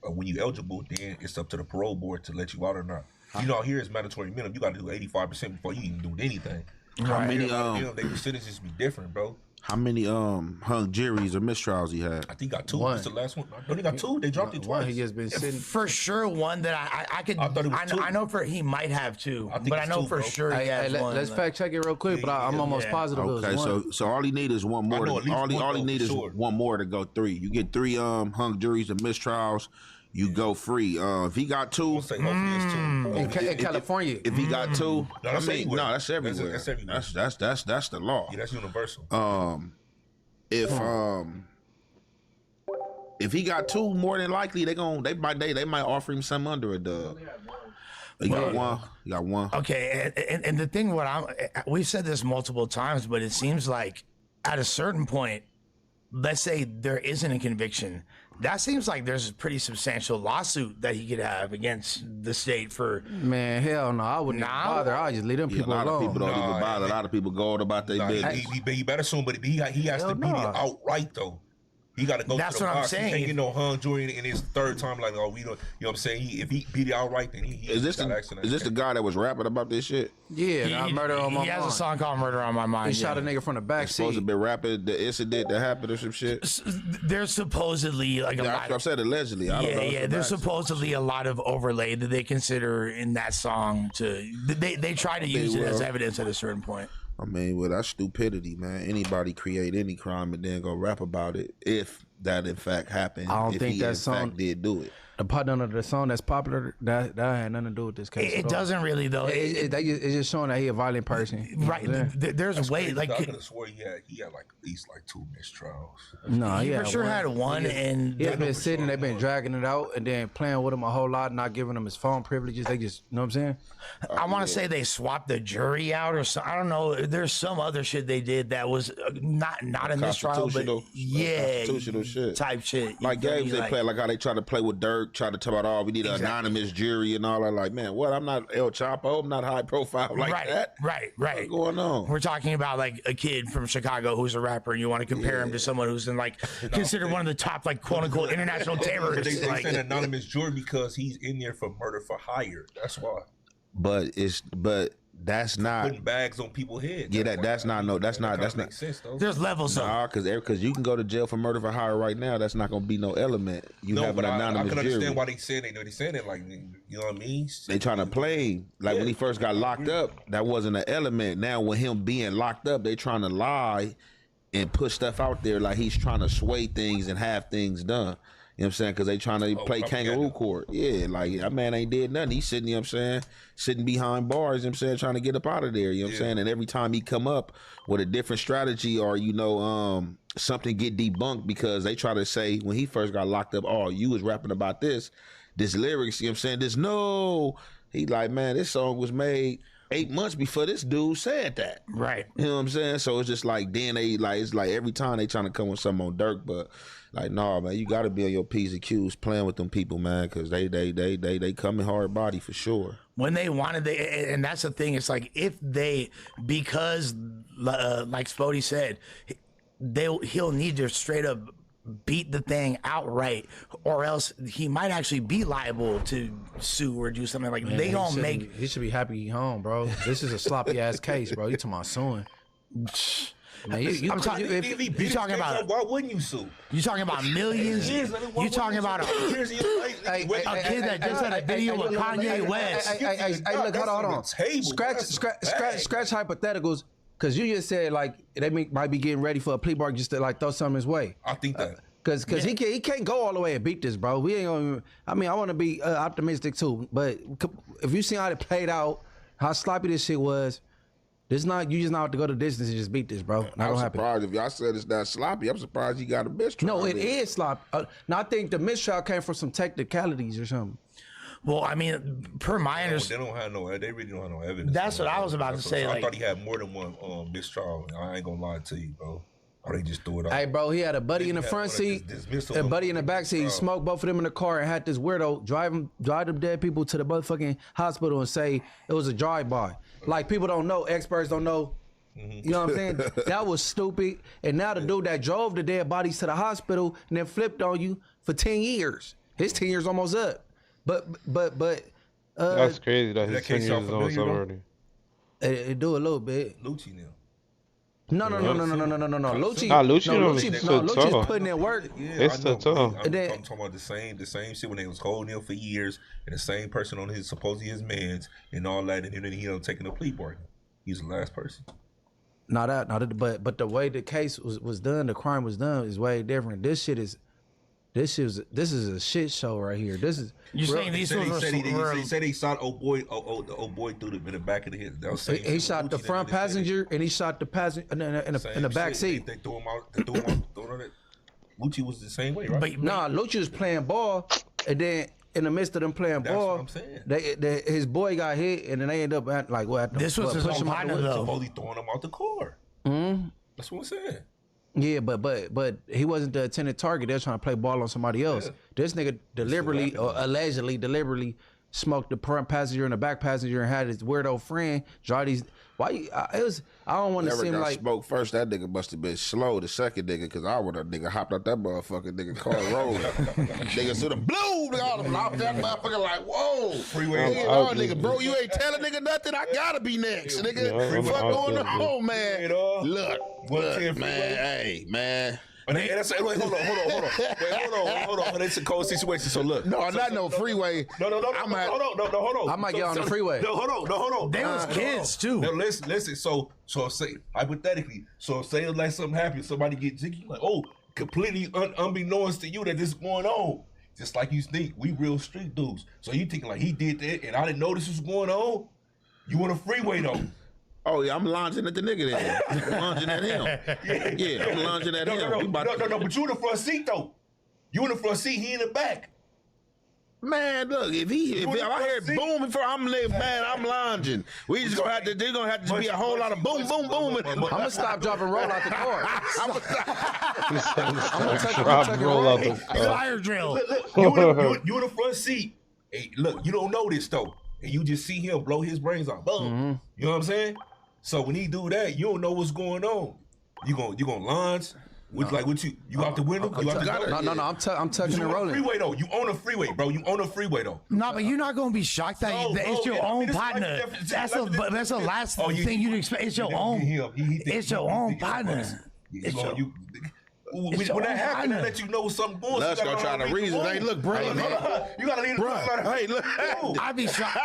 [SPEAKER 17] when you eligible, then it's up to the parole board to let you out or not. You know, here is mandatory minimum. You got to do 85% before you even do anything.
[SPEAKER 19] How many,
[SPEAKER 17] they percentages be different, bro.
[SPEAKER 19] How many hung juries or mistrials he had?
[SPEAKER 17] I think he got 2. That's the last one. No, he got 2. They dropped it twice.
[SPEAKER 2] He just been sitting.
[SPEAKER 14] For sure, one that I could.
[SPEAKER 17] I thought it was 2.
[SPEAKER 14] I know he might have 2, but I know 2, for sure he has one.
[SPEAKER 2] Let's fact check it real quick, but I'm almost positive it was
[SPEAKER 19] okay,
[SPEAKER 2] one.
[SPEAKER 19] so all he need is one more. All he need is one more to go 3. You get 3 hung juries or mistrials, you go free. If he got 2,
[SPEAKER 2] in California,
[SPEAKER 19] if he got 2,
[SPEAKER 17] that's everywhere.
[SPEAKER 19] No, that's everywhere.
[SPEAKER 17] That's everywhere.
[SPEAKER 19] That's the law.
[SPEAKER 17] Yeah, that's universal.
[SPEAKER 19] If he got 2, more than likely they might offer him something under a dub. You got one. You got one.
[SPEAKER 14] Okay, and the thing, we've said this multiple times, but it seems like at a certain point, let's say there isn't a conviction, that seems like there's a pretty substantial lawsuit that he could have against the state for.
[SPEAKER 2] Man, hell no, I wouldn't bother. I just leave them people alone.
[SPEAKER 19] A lot of people don't even bother. A lot of people go about their business.
[SPEAKER 17] He better assume, but he has to beat it outright though. He got to go.
[SPEAKER 14] That's
[SPEAKER 17] to the
[SPEAKER 14] what I'm
[SPEAKER 17] box.
[SPEAKER 14] saying.
[SPEAKER 17] He can't get no hung jury in his 3rd time. Like, we don't. You know what I'm saying? If he beat it outright, then he
[SPEAKER 19] is this the guy that was rapping about this shit?
[SPEAKER 2] Yeah, Murder on My Mind.
[SPEAKER 14] He has a song called Murder on My Mind.
[SPEAKER 2] He shot a nigga from the back seat.
[SPEAKER 19] Supposed to be rapping the incident that happened or some shit.
[SPEAKER 14] There's supposedly like a lot.
[SPEAKER 19] I've said allegedly. I don't know.
[SPEAKER 14] Yeah. There's supposedly a lot of overlay that they consider in that song. They try to use it as evidence at a certain point.
[SPEAKER 19] I mean, well, that's stupidity, man. Anybody create any crime and then go rap about it if that in fact happened.
[SPEAKER 2] I don't
[SPEAKER 19] if
[SPEAKER 2] think
[SPEAKER 19] he
[SPEAKER 2] that's
[SPEAKER 19] in fact did do it.
[SPEAKER 2] The part of the song that's popular, that had nothing to do with this case.
[SPEAKER 14] It doesn't really though.
[SPEAKER 2] It's just showing that he a violent person.
[SPEAKER 14] Right. There's way like.
[SPEAKER 17] I could have swore he had like at least like 2 mistrials.
[SPEAKER 2] No,
[SPEAKER 14] he for sure had one, and
[SPEAKER 2] he been sitting. They've been dragging it out and then playing with him a whole lot, not giving him his phone privileges. They just, you know what I'm saying?
[SPEAKER 14] I want to say they swapped the jury out or something. I don't know. There's some other shit they did that was not in this trial, but
[SPEAKER 19] constitutional shit
[SPEAKER 14] type shit.
[SPEAKER 19] Like games they play, like how they try to play with Dirk, try to talk about we need an anonymous jury and all that. Like, man, what? I'm not El Chapo. I'm not high profile like that.
[SPEAKER 14] Right.
[SPEAKER 19] What's going on?
[SPEAKER 14] We're talking about like a kid from Chicago who's a rapper, and you want to compare him to someone who's in like considered one of the top like quote unquote international terrorists.
[SPEAKER 17] They said anonymous jury because he's in there for murder for hire. That's why.
[SPEAKER 19] But that's not
[SPEAKER 17] putting bags on people's heads.
[SPEAKER 19] Yeah, that's not
[SPEAKER 17] sense, though.
[SPEAKER 14] There's levels though.
[SPEAKER 19] Nah, because you can go to jail for murder for hire right now. That's not gonna be no element. You have an anonymous
[SPEAKER 17] I can
[SPEAKER 19] jury.
[SPEAKER 17] understand why they said they saying it like, you know what I mean?
[SPEAKER 19] They trying to play like when he first got locked up. That wasn't an element. Now with him being locked up, they trying to lie and put stuff out there like he's trying to sway things and have things done. You know what I'm saying? Because they trying to play kangaroo court. Yeah, like that man ain't did nothing. He's sitting, you know what I'm saying, sitting behind bars, you know what I'm saying, trying to get up out of there. You know what I'm saying? And every time he come up with a different strategy or, something get debunked because they try to say when he first got locked up, oh, you was rapping about this lyrics, you know what I'm saying? He like, man, this song was made 8 months before this dude said that.
[SPEAKER 14] Right.
[SPEAKER 19] You know what I'm saying? So it's just like then it's like every time they trying to come with something on Dirk, but like, nah, man, you got to be on your P's and Q's playing with them people, man, because they come in hard body for sure.
[SPEAKER 14] When they wanted, and that's the thing. It's like because like Spody said, he'll need to straight up beat the thing outright, or else he might actually be liable to sue or do something like.
[SPEAKER 2] Man,
[SPEAKER 14] they gonna make.
[SPEAKER 2] He should be happy he home, bro. This is a sloppy ass case, bro. You talking about suing? Man, you talking about
[SPEAKER 17] why wouldn't you sue?
[SPEAKER 14] You talking about millions? You talking about a kid that just had a video with Kanye West?
[SPEAKER 2] Hey, look, hold on. Scratch hypotheticals, because you just said like they might be getting ready for a plea bargain just to like throw something his way.
[SPEAKER 17] I think that.
[SPEAKER 2] Because he can't go all the way and beat this, bro. We ain't gonna. I mean, I want to be optimistic too, but if you see how it played out, how sloppy this shit was. You just not have to go the distance and just beat this, bro. Not
[SPEAKER 19] I'm surprised if y'all said it's that sloppy. I'm surprised you got a mistrial.
[SPEAKER 2] No, it is sloppy. Now I think the mistrial came from some technicalities or something.
[SPEAKER 14] Well, I mean, per my understanding,
[SPEAKER 17] they really don't have no evidence.
[SPEAKER 14] That's what I was about to say.
[SPEAKER 17] I thought he had more than one mistrial. I ain't gonna lie to you, bro. Or they just threw it out.
[SPEAKER 2] Hey, bro, he had a buddy in the front seat, a buddy in the back seat. He smoked both of them in the car and had this weirdo drive them dead people to the motherfucking hospital and say it was a drive-by. Like, people don't know, experts don't know. You know what I'm saying? That was stupid. And now the dude that drove the dead bodies to the hospital and then flipped on you for 10 years. His 10 years almost up. But
[SPEAKER 3] that's crazy that his 10 years is almost up already.
[SPEAKER 2] It do a little bit.
[SPEAKER 17] Lucci now.
[SPEAKER 2] No. Lucci's putting in work.
[SPEAKER 17] Yeah, it's the tough. I'm talking about the same shit when they was holding him for years, and the same person on his supposedly his mans and all that, and then he taking a plea bargain. He's the last person.
[SPEAKER 2] But the way the case was done, the crime was done is way different. This is a shit show right here. This is
[SPEAKER 14] saying these
[SPEAKER 17] he said he shot old boy through in the back of the head. That was
[SPEAKER 2] he shot the front passenger and he shot the passenger in the back seat.
[SPEAKER 17] They threw him out. Lucci was the same way, right?
[SPEAKER 2] But Lucci was playing ball, and then in the midst of them playing ball,
[SPEAKER 17] what I'm saying.
[SPEAKER 2] His boy got hit, and then they end up at, like what?
[SPEAKER 14] This was his own partner though.
[SPEAKER 17] Supposedly throwing him out the car. That's what I'm saying.
[SPEAKER 2] Yeah, but he wasn't the intended target. They're trying to play ball on somebody else. Yeah. This nigga deliberately or allegedly smoked the front passenger and the back passenger and had his weirdo friend draw these. I don't want to seem like
[SPEAKER 19] smoke first. That nigga must have been slow. The second nigga, because I would have hopped out that motherfucking nigga car rolling. Nigga should have blew off that motherfucker like whoa.
[SPEAKER 17] Freeway.
[SPEAKER 19] Nigga, bro, you ain't telling nigga nothing. I gotta be next, nigga. Fuck going on, man. Look, man. Hey, man.
[SPEAKER 17] Wait, hold on. It's a cold situation. So look.
[SPEAKER 19] No, not no freeway.
[SPEAKER 17] No. Hold on.
[SPEAKER 2] I might get on the freeway.
[SPEAKER 17] No, hold on.
[SPEAKER 14] They was kids too.
[SPEAKER 17] No, listen. So say hypothetically. So say like something happens, somebody get jiggy, like completely unbeknownst to you that this is going on. Just like you think, we real street dudes. So you thinking like he did that and I didn't know this was going on? You on a freeway though.
[SPEAKER 19] Oh yeah, I'm lunging at the nigga there. I'm lunging at him. Yeah, I'm lunging at him.
[SPEAKER 17] No, but you in the front seat though. You in the front seat, he in the back.
[SPEAKER 19] Man, look, if I hear boom before I'm lunging. We just gonna have to. There's gonna have to be a whole lot of boom, boom, boom.
[SPEAKER 2] I'm gonna stop, drop, and roll out the car.
[SPEAKER 3] I'm gonna drop and roll out the
[SPEAKER 14] fire drill.
[SPEAKER 17] Look, you in the front seat. Hey, look, you don't know this though, and you just see him blow his brains out. Boom.
[SPEAKER 2] Mm-hmm.
[SPEAKER 17] You know what I'm saying? So when he do that, you don't know what's going on. You gonna lunge. With like what you out the window? You out the door?
[SPEAKER 2] No. I'm tucking and rolling.
[SPEAKER 17] Freeway though. You on a freeway, bro. You on a freeway though.
[SPEAKER 14] No, but you're not gonna be shocked that it's your own partner. That's the last thing you'd expect. It's your own. It's your own partner.
[SPEAKER 17] When that happens, they let you know something going.
[SPEAKER 19] Let's go try to reason. Hey, look, bro.
[SPEAKER 17] You gotta leave the
[SPEAKER 19] Hey, look.
[SPEAKER 14] I'd be shocked.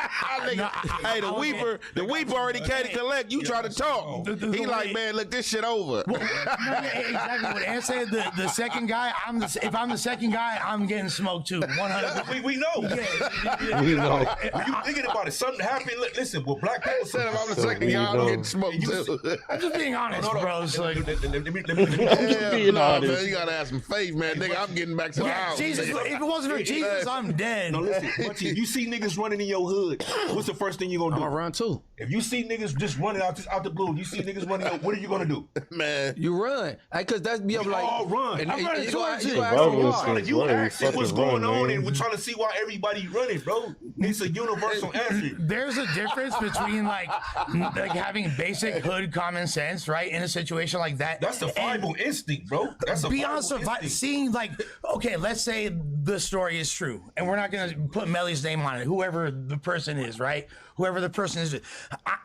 [SPEAKER 19] Hey, the weeper already came to collect. You try to talk. He like, man, look, this shit over.
[SPEAKER 14] Exactly what Ant said. The second guy, if I'm the second guy, I'm getting smoked too. 100%.
[SPEAKER 17] We know.
[SPEAKER 3] We know.
[SPEAKER 17] When you thinking about it, something happened. Listen, well, black people
[SPEAKER 19] said if I'm the second guy, I'm getting smoked too.
[SPEAKER 14] I'm just being honest, bro.
[SPEAKER 17] Let
[SPEAKER 19] man, you gotta have some faith, man. Nigga, I'm getting back to the house.
[SPEAKER 14] Jesus, if it wasn't for Jesus, I'm dead.
[SPEAKER 17] No, listen, if you see niggas running in your hood, what's the first thing you gonna do?
[SPEAKER 2] I'm gonna run too.
[SPEAKER 17] If you see niggas just running out the blue, you see niggas running out, what are you gonna do?
[SPEAKER 19] Man,
[SPEAKER 2] you run. Cause that's be like
[SPEAKER 17] all run.
[SPEAKER 14] I'm running towards
[SPEAKER 17] you. You asking what's going on, and we're trying to see why everybody running, bro. It's a universal answer.
[SPEAKER 14] There's a difference between like having basic hood common sense, right? In a situation like that.
[SPEAKER 17] That's survival instinct, bro. That's
[SPEAKER 14] beyond seeing like, okay, let's say the story is true, and we're not gonna put Melly's name on it, whoever the person is, right? Whoever the person is.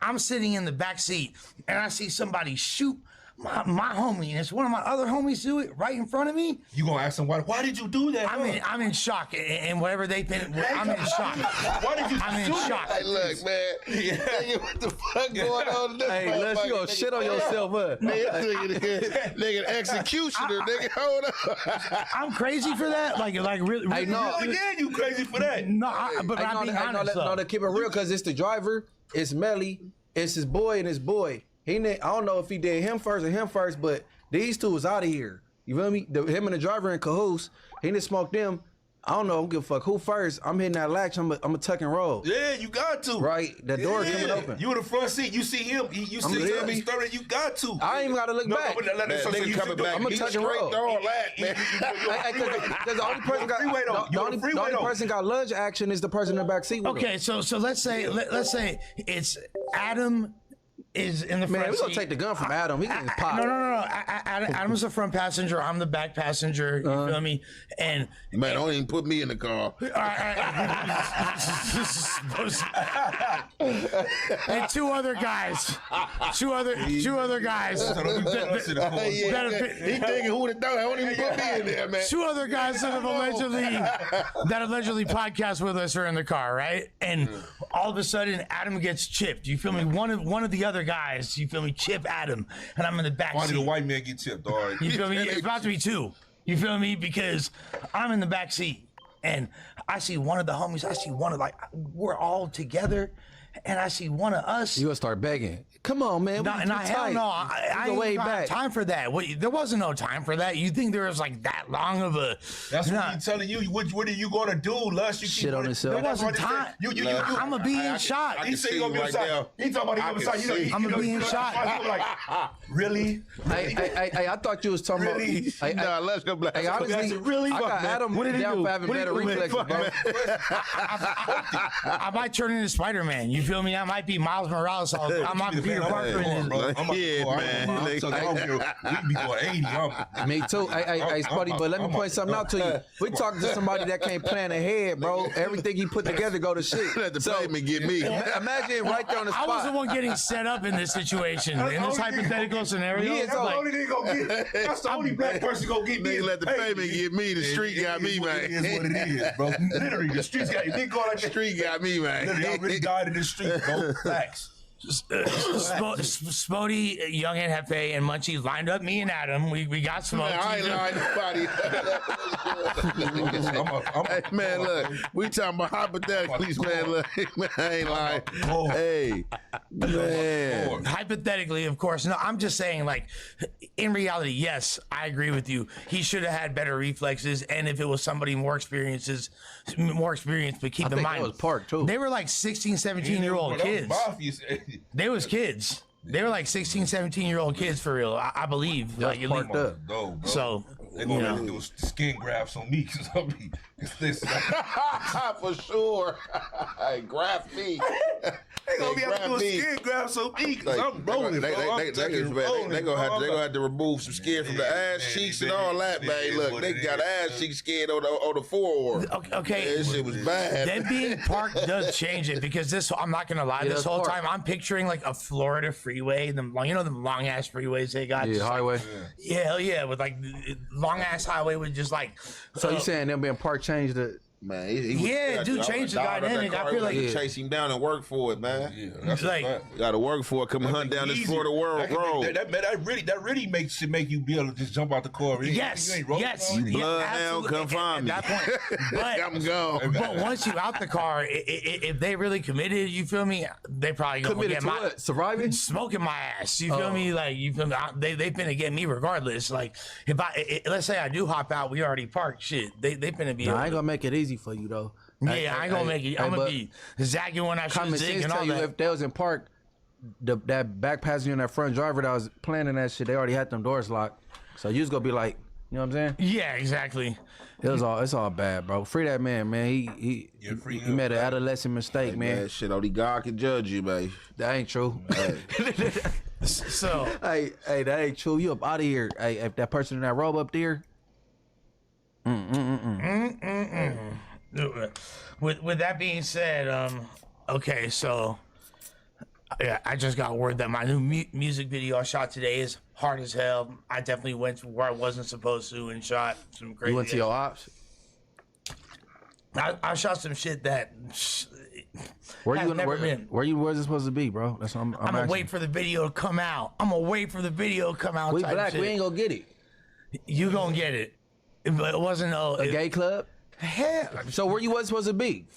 [SPEAKER 14] I'm sitting in the back seat and I see somebody shoot my homie, and it's one of my other homies do it right in front of me.
[SPEAKER 17] You gonna ask them why did you do that?
[SPEAKER 14] I'm in shock, and whatever they think, I'm in shock.
[SPEAKER 17] Why did you?
[SPEAKER 14] I'm in shock.
[SPEAKER 19] Hey, look, man. Nigga, what the fuck going on in this?
[SPEAKER 2] Hey, unless you gonna shit on yourself, huh?
[SPEAKER 19] Nigga, executioner, nigga. Hold up.
[SPEAKER 14] I'm crazy for that. Like really.
[SPEAKER 2] Hey, no.
[SPEAKER 17] Again, you crazy for that?
[SPEAKER 14] No, but I'm being honest.
[SPEAKER 2] No, to keep it real, cause it's the driver, it's Melly, it's his boy and his boy. I don't know if he did him first or him first, but these two was out of here. You feel me? Him and the driver in cahoots. He didn't smoke them. I don't know. I don't give a fuck who first. I'm hitting that latch. I'm a tuck and roll.
[SPEAKER 17] Yeah, you got to.
[SPEAKER 2] Right? That door coming open.
[SPEAKER 17] You in the front seat. You see him. You see him. He's starting. You got to.
[SPEAKER 2] I ain't even got to look back.
[SPEAKER 19] Nigga coming back.
[SPEAKER 2] I'm a tuck and roll. Because the only person got lunge action is the person in the back seat.
[SPEAKER 14] Okay, so let's say it's Adam. Is in the front
[SPEAKER 2] seat. Man, we gonna take the gun from Adam. He getting popped.
[SPEAKER 14] No. Adam's the front passenger. I'm the back passenger. You feel me? And
[SPEAKER 19] man, don't even put me in the car.
[SPEAKER 14] And two other guys. Two other guys.
[SPEAKER 19] He thinking who the dog? Don't even put me in there, man.
[SPEAKER 14] Two other guys that allegedly podcast with us are in the car, right? And all of a sudden, Adam gets chipped. You feel me? One of the other guys, you feel me, chip Adam, and I'm in the back seat.
[SPEAKER 17] Why did a white man get chipped? All right.
[SPEAKER 14] You feel me? It's about to be two. You feel me? Because I'm in the back seat, and I see one of the homies. I see one of we're all together, and I see one of us.
[SPEAKER 2] You gonna start begging? Come on, man.
[SPEAKER 14] Hell no. I ain't got time for that. There wasn't no time for that. You think there was that long of a?
[SPEAKER 17] That's what I'm telling you. What are you gonna do, Lush? You
[SPEAKER 2] shit on himself.
[SPEAKER 14] There wasn't time. I'm gonna be in shock.
[SPEAKER 17] He said he gonna be inside. He talking about he gonna be inside.
[SPEAKER 14] I'm gonna be in shock.
[SPEAKER 17] Really?
[SPEAKER 2] I thought you was talking about.
[SPEAKER 19] Nah, let's go black.
[SPEAKER 2] Hey, honestly,
[SPEAKER 17] really?
[SPEAKER 2] I got Adam down for having better reflexes, bro.
[SPEAKER 14] I might turn into Spider-Man. You feel me? I might be Miles Morales. I might be Peter Parker.
[SPEAKER 19] Man.
[SPEAKER 17] We be going 80.
[SPEAKER 2] Me too. Hey, Spuddy, but let me point something out to you. We talking to somebody that can't plan ahead, bro. Everything he put together go to shit.
[SPEAKER 19] Let the payment get me.
[SPEAKER 2] Imagine right there on the spot.
[SPEAKER 14] I was the one getting set up in this situation, in this hypothetical scenario.
[SPEAKER 17] That's the only thing gonna get. That's the only black person gonna get me.
[SPEAKER 19] Let the payment get me. The street got me, man.
[SPEAKER 17] It is what it is, bro. Literally, the streets got you.
[SPEAKER 19] The street got me, man.
[SPEAKER 17] Literally, I really died in the street, bro. Facts.
[SPEAKER 14] Spody, Youngin, Hefe, and Munchie lined up me and Adam. We got smoked.
[SPEAKER 19] Man, I ain't lying nobody. Hey, man, look, we talking about hypothetically, man. Look, man, I ain't lying. Hey, man.
[SPEAKER 14] Hypothetically, of course. No, I'm just saying, like, in reality, yes, I agree with you. He should have had better reflexes, and if it was somebody more experienced, but keep in mind,
[SPEAKER 2] it was Park too.
[SPEAKER 14] They were like 16, 17-year-old kids. They was kids. They were like 16, 17-year-old kids for real. I believe. Like,
[SPEAKER 2] parked up.
[SPEAKER 14] So
[SPEAKER 17] they're gonna do skin grafts on me because I'll be this.
[SPEAKER 19] For sure. Hey, graph me.
[SPEAKER 17] They gonna be able to do a skin grafts on me because I'm rolling.
[SPEAKER 19] They gonna have to remove some skin from the ass cheeks and all that, man. Look, they got ass cheek skin on the forearm.
[SPEAKER 14] Okay,
[SPEAKER 19] this shit was bad.
[SPEAKER 14] Them being parked does change it because I'm not gonna lie. This whole time I'm picturing like a Florida freeway, them long ass freeways they got.
[SPEAKER 2] Yeah, highway.
[SPEAKER 14] Yeah, yeah, with like long ass highway with just like.
[SPEAKER 2] So you saying them being parked changed the?
[SPEAKER 19] Man,
[SPEAKER 14] dude, change the dynamic. I feel like
[SPEAKER 19] chase him down and work for it, man.
[SPEAKER 17] Yeah, that's
[SPEAKER 14] like
[SPEAKER 19] you got to work for it. Come hunt down this Florida road.
[SPEAKER 17] That really makes you be able to just jump out the car.
[SPEAKER 14] Yes, yes.
[SPEAKER 19] Bloodhound, come find me.
[SPEAKER 14] At that point, but
[SPEAKER 19] I'm gone.
[SPEAKER 14] But once you out the car, if they really committed, you feel me? They probably gonna
[SPEAKER 2] committed
[SPEAKER 14] get
[SPEAKER 2] to what? Surviving,
[SPEAKER 14] smoking my ass. You feel me? Like you feel me? They finna get me regardless. Like if let's say I do hop out, we already parked. Shit, they finna be.
[SPEAKER 2] I ain't gonna make it easy for you though.
[SPEAKER 14] Yeah, I ain't gonna make it. I'm gonna be zagging when I should zig and all that.
[SPEAKER 2] If they was in park, that back passenger and that front driver that was planning that shit, they already had them doors locked. So you just gonna be like, you know what I'm saying?
[SPEAKER 14] Yeah, exactly.
[SPEAKER 2] It's all bad, bro. Free that man, man. He made an adolescent mistake, man.
[SPEAKER 19] Shit, only God can judge you, man.
[SPEAKER 2] That ain't true.
[SPEAKER 14] So
[SPEAKER 2] hey, that ain't true. You up out of here. Hey, if that person in that robe up there.
[SPEAKER 14] With that being said, okay, so yeah, I just got word that my new music video I shot today is hard as hell. I definitely went to where I wasn't supposed to and shot some crazy.
[SPEAKER 2] You went to your ops?
[SPEAKER 14] I shot some shit that.
[SPEAKER 2] Where you where's it supposed to be, bro? That's what I'm
[SPEAKER 14] gonna wait for the video to come out. I'm gonna wait for the video to come out.
[SPEAKER 2] We black, we ain't gonna get it.
[SPEAKER 14] You gonna get it. It wasn't
[SPEAKER 2] a gay club.
[SPEAKER 14] Hell.
[SPEAKER 2] So where you was supposed to be?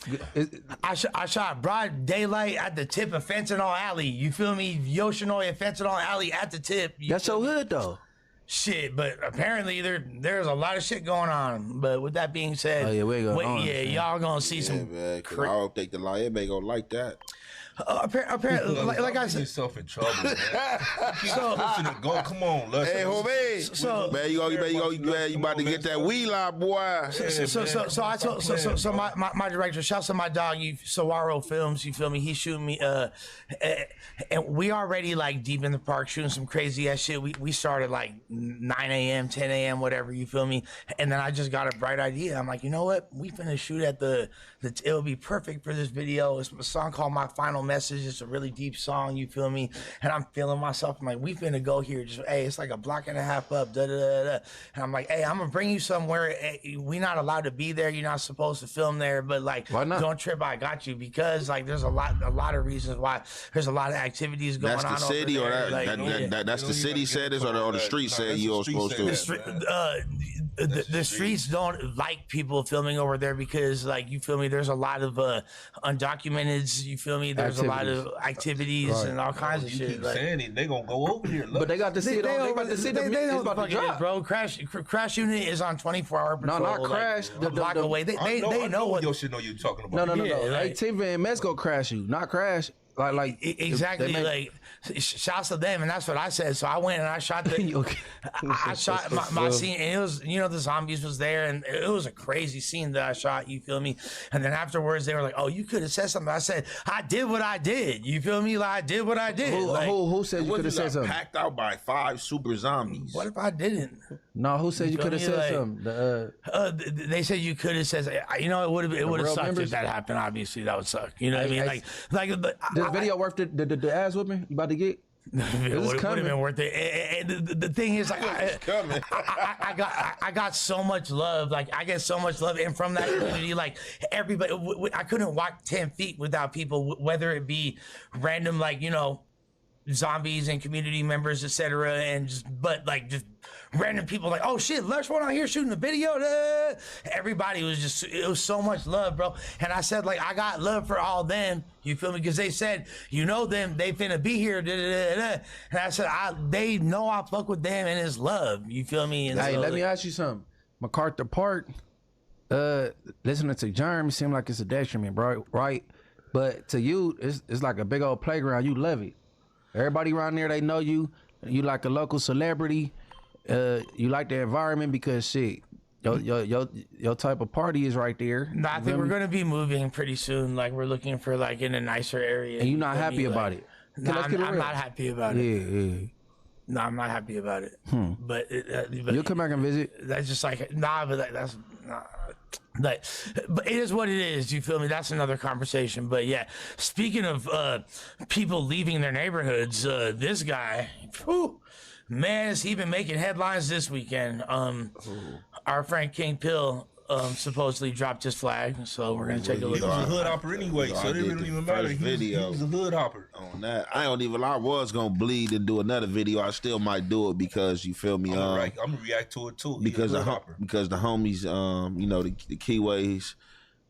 [SPEAKER 14] I shot broad daylight at the tip of Fentanyl Alley. You feel me? Yoshinoya Fentanyl Alley at the tip.
[SPEAKER 2] That's so good though.
[SPEAKER 14] Shit, but apparently there's a lot of shit going on. But with that being said,
[SPEAKER 2] oh yeah, we ain't gonna.
[SPEAKER 14] Y'all gonna see some.
[SPEAKER 19] Man, I don't think the lion ain't gonna like that.
[SPEAKER 14] Apparently, like I said,
[SPEAKER 17] yourself in trouble, man. Go, come on, let's.
[SPEAKER 19] Hey, homie.
[SPEAKER 14] So,
[SPEAKER 19] man, you about to get that wheat lot, boy.
[SPEAKER 14] So I told my director, shouts to my dog, Sawaro Films. You feel me? He's shooting me. And we already like deep in the park shooting some crazy ass shit. We started like 9 a.m., 10 a.m., whatever. You feel me? And then I just got a bright idea. I'm like, you know what? We finna shoot at it'll be perfect for this video. It's a song called My Final Message. It's a really deep song, you feel me? And I'm feeling myself. I'm like, we finna go here. Just it's like a block and a half up. Da da da da. And I'm like, hey, I'm gonna bring you somewhere. We not allowed to be there. You're not supposed to film there. But like,
[SPEAKER 2] why not?
[SPEAKER 14] Don't trip. I got you because like there's a lot of reasons why. There's a lot of activities going on.
[SPEAKER 19] That's the city,
[SPEAKER 14] over
[SPEAKER 19] or
[SPEAKER 14] there.
[SPEAKER 19] that's the city said this, or the street said you're supposed to.
[SPEAKER 14] The streets don't like people filming over there because, like, you feel me? There's a lot of undocumented. You feel me? There's a lot of activities and all kinds of shit.
[SPEAKER 17] Like, saying it, they gonna go over here.
[SPEAKER 2] But they got to see it. They got to see the music about to drop,
[SPEAKER 14] bro. Crash Unit is on 24-hour patrol.
[SPEAKER 2] No, not Crash.
[SPEAKER 14] Like, the block away. They know what
[SPEAKER 17] your shit. Know you talking about?
[SPEAKER 2] No. Like, Tifa and Mess go crash you, not Crash. Like
[SPEAKER 14] exactly. Like shouts to them, and that's what I said. So I went and I shot I shot my scene, and it was, you know, the zombies was there, and it was a crazy scene that I shot. You feel me? And then afterwards, they were like, "Oh, you could have said something." I said, "I did what I did." You feel me? Like I did what I did.
[SPEAKER 2] Who said you could have said something?
[SPEAKER 19] Packed out by 5 super zombies.
[SPEAKER 14] What if I didn't?
[SPEAKER 2] No, who said you could have said
[SPEAKER 14] something? They said you could have said. You know, it would have sucked if that happened. Obviously, that would suck. You know what I mean? Like
[SPEAKER 2] this video worth the ass whipping you about to get?
[SPEAKER 14] It would have been worth it. The thing is, like, I got so much love. Like, I get so much love, and from that community, like everybody, I couldn't walk 10 feet without people, whether it be random, like, you know, zombies and community members, etc., and just random people like, oh shit, Lush one out here shooting a video. Everybody was just, it was so much love, bro. And I said, like, I got love for all them. You feel me? Because they said, you know them, they finna be here. And I said, they know I fuck with them, and it's love. You feel me? And
[SPEAKER 2] hey,
[SPEAKER 14] so,
[SPEAKER 2] let me ask you something. MacArthur Park, listening to Jeremy seem like it's a detriment, bro, right? But to you, it's like a big old playground. You love it. Everybody around there, they know you. You like a local celebrity. You like the environment because shit, your type of party is right there.
[SPEAKER 14] No, I think we're gonna be moving pretty soon. Like, we're looking for like in a nicer area.
[SPEAKER 2] And you're not happy about it.
[SPEAKER 14] No, I'm not happy about it.
[SPEAKER 2] Yeah.
[SPEAKER 14] No, I'm not happy about it. But
[SPEAKER 2] you'll come back and visit.
[SPEAKER 14] That's just like that's nah. But it is what it is. You feel me? That's another conversation. But yeah, speaking of people leaving their neighborhoods, this guy, man, has he been making headlines this weekend? Our friend King Pill supposedly dropped his flag, so we're gonna take a look.
[SPEAKER 17] He was a hood hopper anyway, so it don't even matter. He was a hood hopper.
[SPEAKER 19] On that, I don't even. I was gonna bleed and do another video. I still might do it because you feel me.
[SPEAKER 17] I'm gonna react to it too.
[SPEAKER 19] Because the homies, you know, the Keyways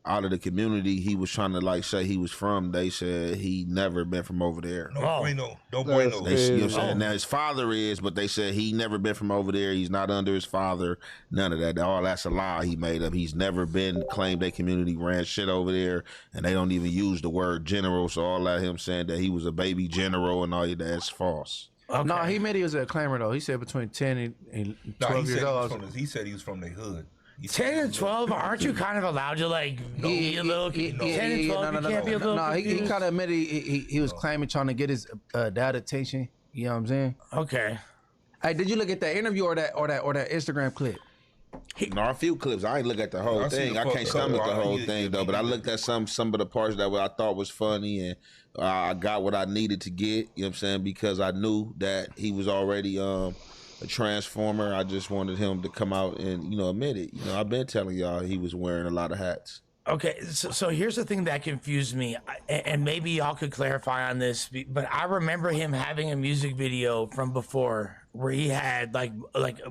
[SPEAKER 19] out of the community, he was trying to like say he was from. They said he never been from over there.
[SPEAKER 17] No bueno. You know what I'm
[SPEAKER 19] saying? Now his father is, but they said he never been from over there. He's not under his father. None of that. All that's a lie he made up. He's never been claimed that community ran shit over there, and they don't even use the word general. So all that him saying that he was a baby general and all that's false.
[SPEAKER 2] Okay. No, he meant he was a claimer though. He said between 10 and 12 years old.
[SPEAKER 17] He said he was from the hood.
[SPEAKER 14] 10 and 12, aren't you kind of allowed to like be a little? 10 and 12, you can't be a little.
[SPEAKER 2] No, he kind of admitted he was claiming trying to get his dad attention. You know what I'm saying?
[SPEAKER 14] Okay.
[SPEAKER 2] Hey, did you look at that interview or that Instagram clip?
[SPEAKER 19] No, a few clips. I ain't look at the whole thing. I can't stomach the whole thing though. But I looked at some of the parts that I thought was funny, and I got what I needed to get. You know what I'm saying? Because I knew that he was already a transformer. I just wanted him to come out and, you know, admit it. You know, I've been telling y'all he was wearing a lot of hats.
[SPEAKER 14] Okay, so here's the thing that confused me, and maybe y'all could clarify on this, but I remember him having a music video from before where he had like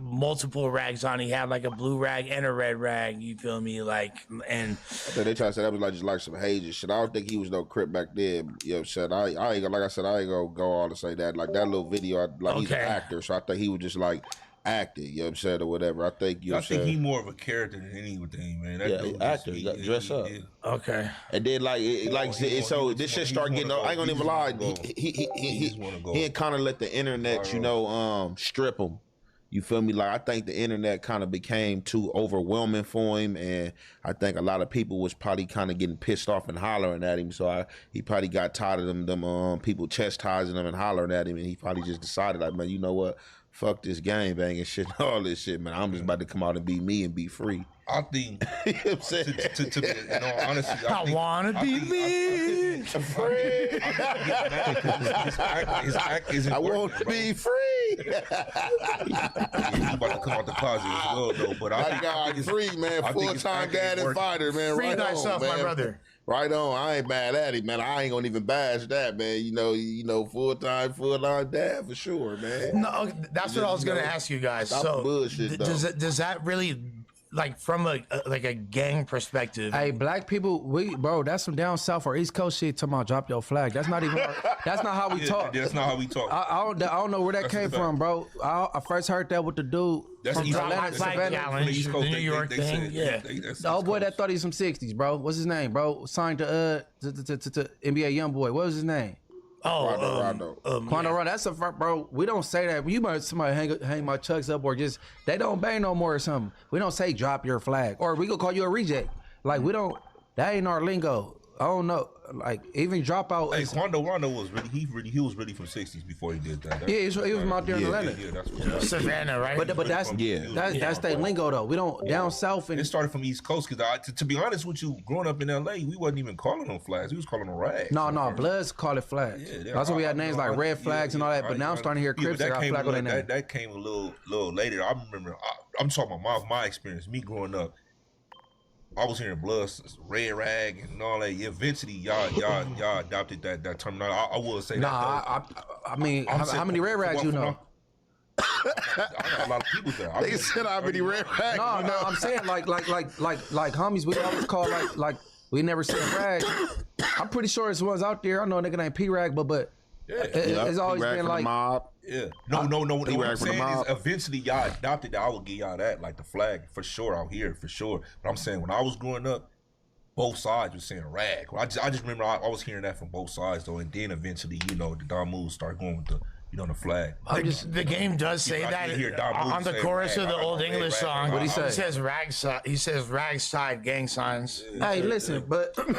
[SPEAKER 14] multiple rags on. He had like a blue rag and a red rag. You feel me? Like, and
[SPEAKER 19] I think they try to say that was like just like some hazy shit. I don't think he was no Crip back then. You know what I'm saying? I ain't gonna, like I said, I ain't gonna go all to say that. Like that little video, he's an actor, so I think he was just like acting, you know what I'm saying, or whatever. I think I think
[SPEAKER 17] he more of a character than anything, man. That
[SPEAKER 19] actor, dress up.
[SPEAKER 14] Okay.
[SPEAKER 19] And then so this shit start getting. I ain't gonna even lie. He kind of let the internet, you know, strip him. You feel me? Like I think the internet kind of became too overwhelming for him, and I think a lot of people was probably kind of getting pissed off and hollering at him. So he probably got tired of them people chastising him and hollering at him, and he probably just decided, like, man, you know what? Fuck this gang banging shit and all this shit, man. I'm just about to come out and be me and be free.
[SPEAKER 17] I think,
[SPEAKER 19] you know what I'm saying?
[SPEAKER 17] In all honesty,
[SPEAKER 14] I want to be me.
[SPEAKER 19] Free. I want to be free.
[SPEAKER 17] He's about to come out the closet as well, though. But I
[SPEAKER 19] got free, man. Full-time dad and fighter, man.
[SPEAKER 14] Free
[SPEAKER 19] right
[SPEAKER 14] thyself,
[SPEAKER 19] on, man.
[SPEAKER 14] my brother.
[SPEAKER 19] Right on. I ain't mad at him, man. I ain't gonna even bash that, man. You know, full-time dad for sure, man.
[SPEAKER 14] No, that's what I was gonna ask you guys.
[SPEAKER 19] Stop
[SPEAKER 14] So
[SPEAKER 19] the bullshit,
[SPEAKER 14] does that really, like, from a gang perspective?
[SPEAKER 2] Hey, black people, bro, that's some down south or East Coast shit. Talking about drop your flag. That's not even. That's not how we talk.
[SPEAKER 17] That's not how we talk.
[SPEAKER 2] I don't know where that came from, bro. I first heard that with the dude from Atlanta, Savannah,
[SPEAKER 14] the New York thing. Yeah.
[SPEAKER 2] The old boy that thought he was from '60s, bro. What's his name, bro? Signed to NBA YoungBoy. What was his name?
[SPEAKER 19] Rondo.
[SPEAKER 2] Quando Rondo. That's bro. We don't say that. You might somebody hang my chucks up or just they don't bang no more or something. We don't say drop your flag or we gonna call you a reject. Like we don't. That ain't our lingo. I don't know. Like even Dropout.
[SPEAKER 17] Hey, Quando Rondo was he was really from '60s before he did that.
[SPEAKER 2] Yeah, he was from out there in Atlanta.
[SPEAKER 17] Yeah, that's what
[SPEAKER 14] Savannah, right?
[SPEAKER 2] But that's that's their lingo though. We don't down south and
[SPEAKER 17] it started from East Coast because to be honest with you, growing up in LA, we wasn't even calling them flags. We was calling them rags.
[SPEAKER 2] No, Bloods call it flags.
[SPEAKER 17] Yeah,
[SPEAKER 2] that's why we had names like Red Flags and all that. But now I'm starting to hear Crips that got flag on their name.
[SPEAKER 17] That came a little later. I remember. I'm talking about my experience. Me growing up. I was hearing Bloods, Red Rag, and all that. Eventually, y'all adopted that terminology. I will say that.
[SPEAKER 2] I mean, how many Red Rags you know?
[SPEAKER 17] I got a lot of people there.
[SPEAKER 19] They said how many Red Rags.
[SPEAKER 2] No, I'm saying like homies. We always call like we never said rag. I'm pretty sure it's ones out there. I know a nigga named P Rag, but it's always been like
[SPEAKER 19] mob.
[SPEAKER 17] Yeah. No. What I'm saying is eventually y'all adopted that. I will give y'all that, like the flag for sure out here, for sure. But I'm saying when I was growing up, both sides were saying rag. I just remember I was hearing that from both sides though, and then eventually, the Don Moves started going with the the flag.
[SPEAKER 14] The game does say that on the chorus of the Old English song.
[SPEAKER 2] What he say?
[SPEAKER 14] He says rag side gang signs.
[SPEAKER 2] Hey, listen, but
[SPEAKER 14] I'm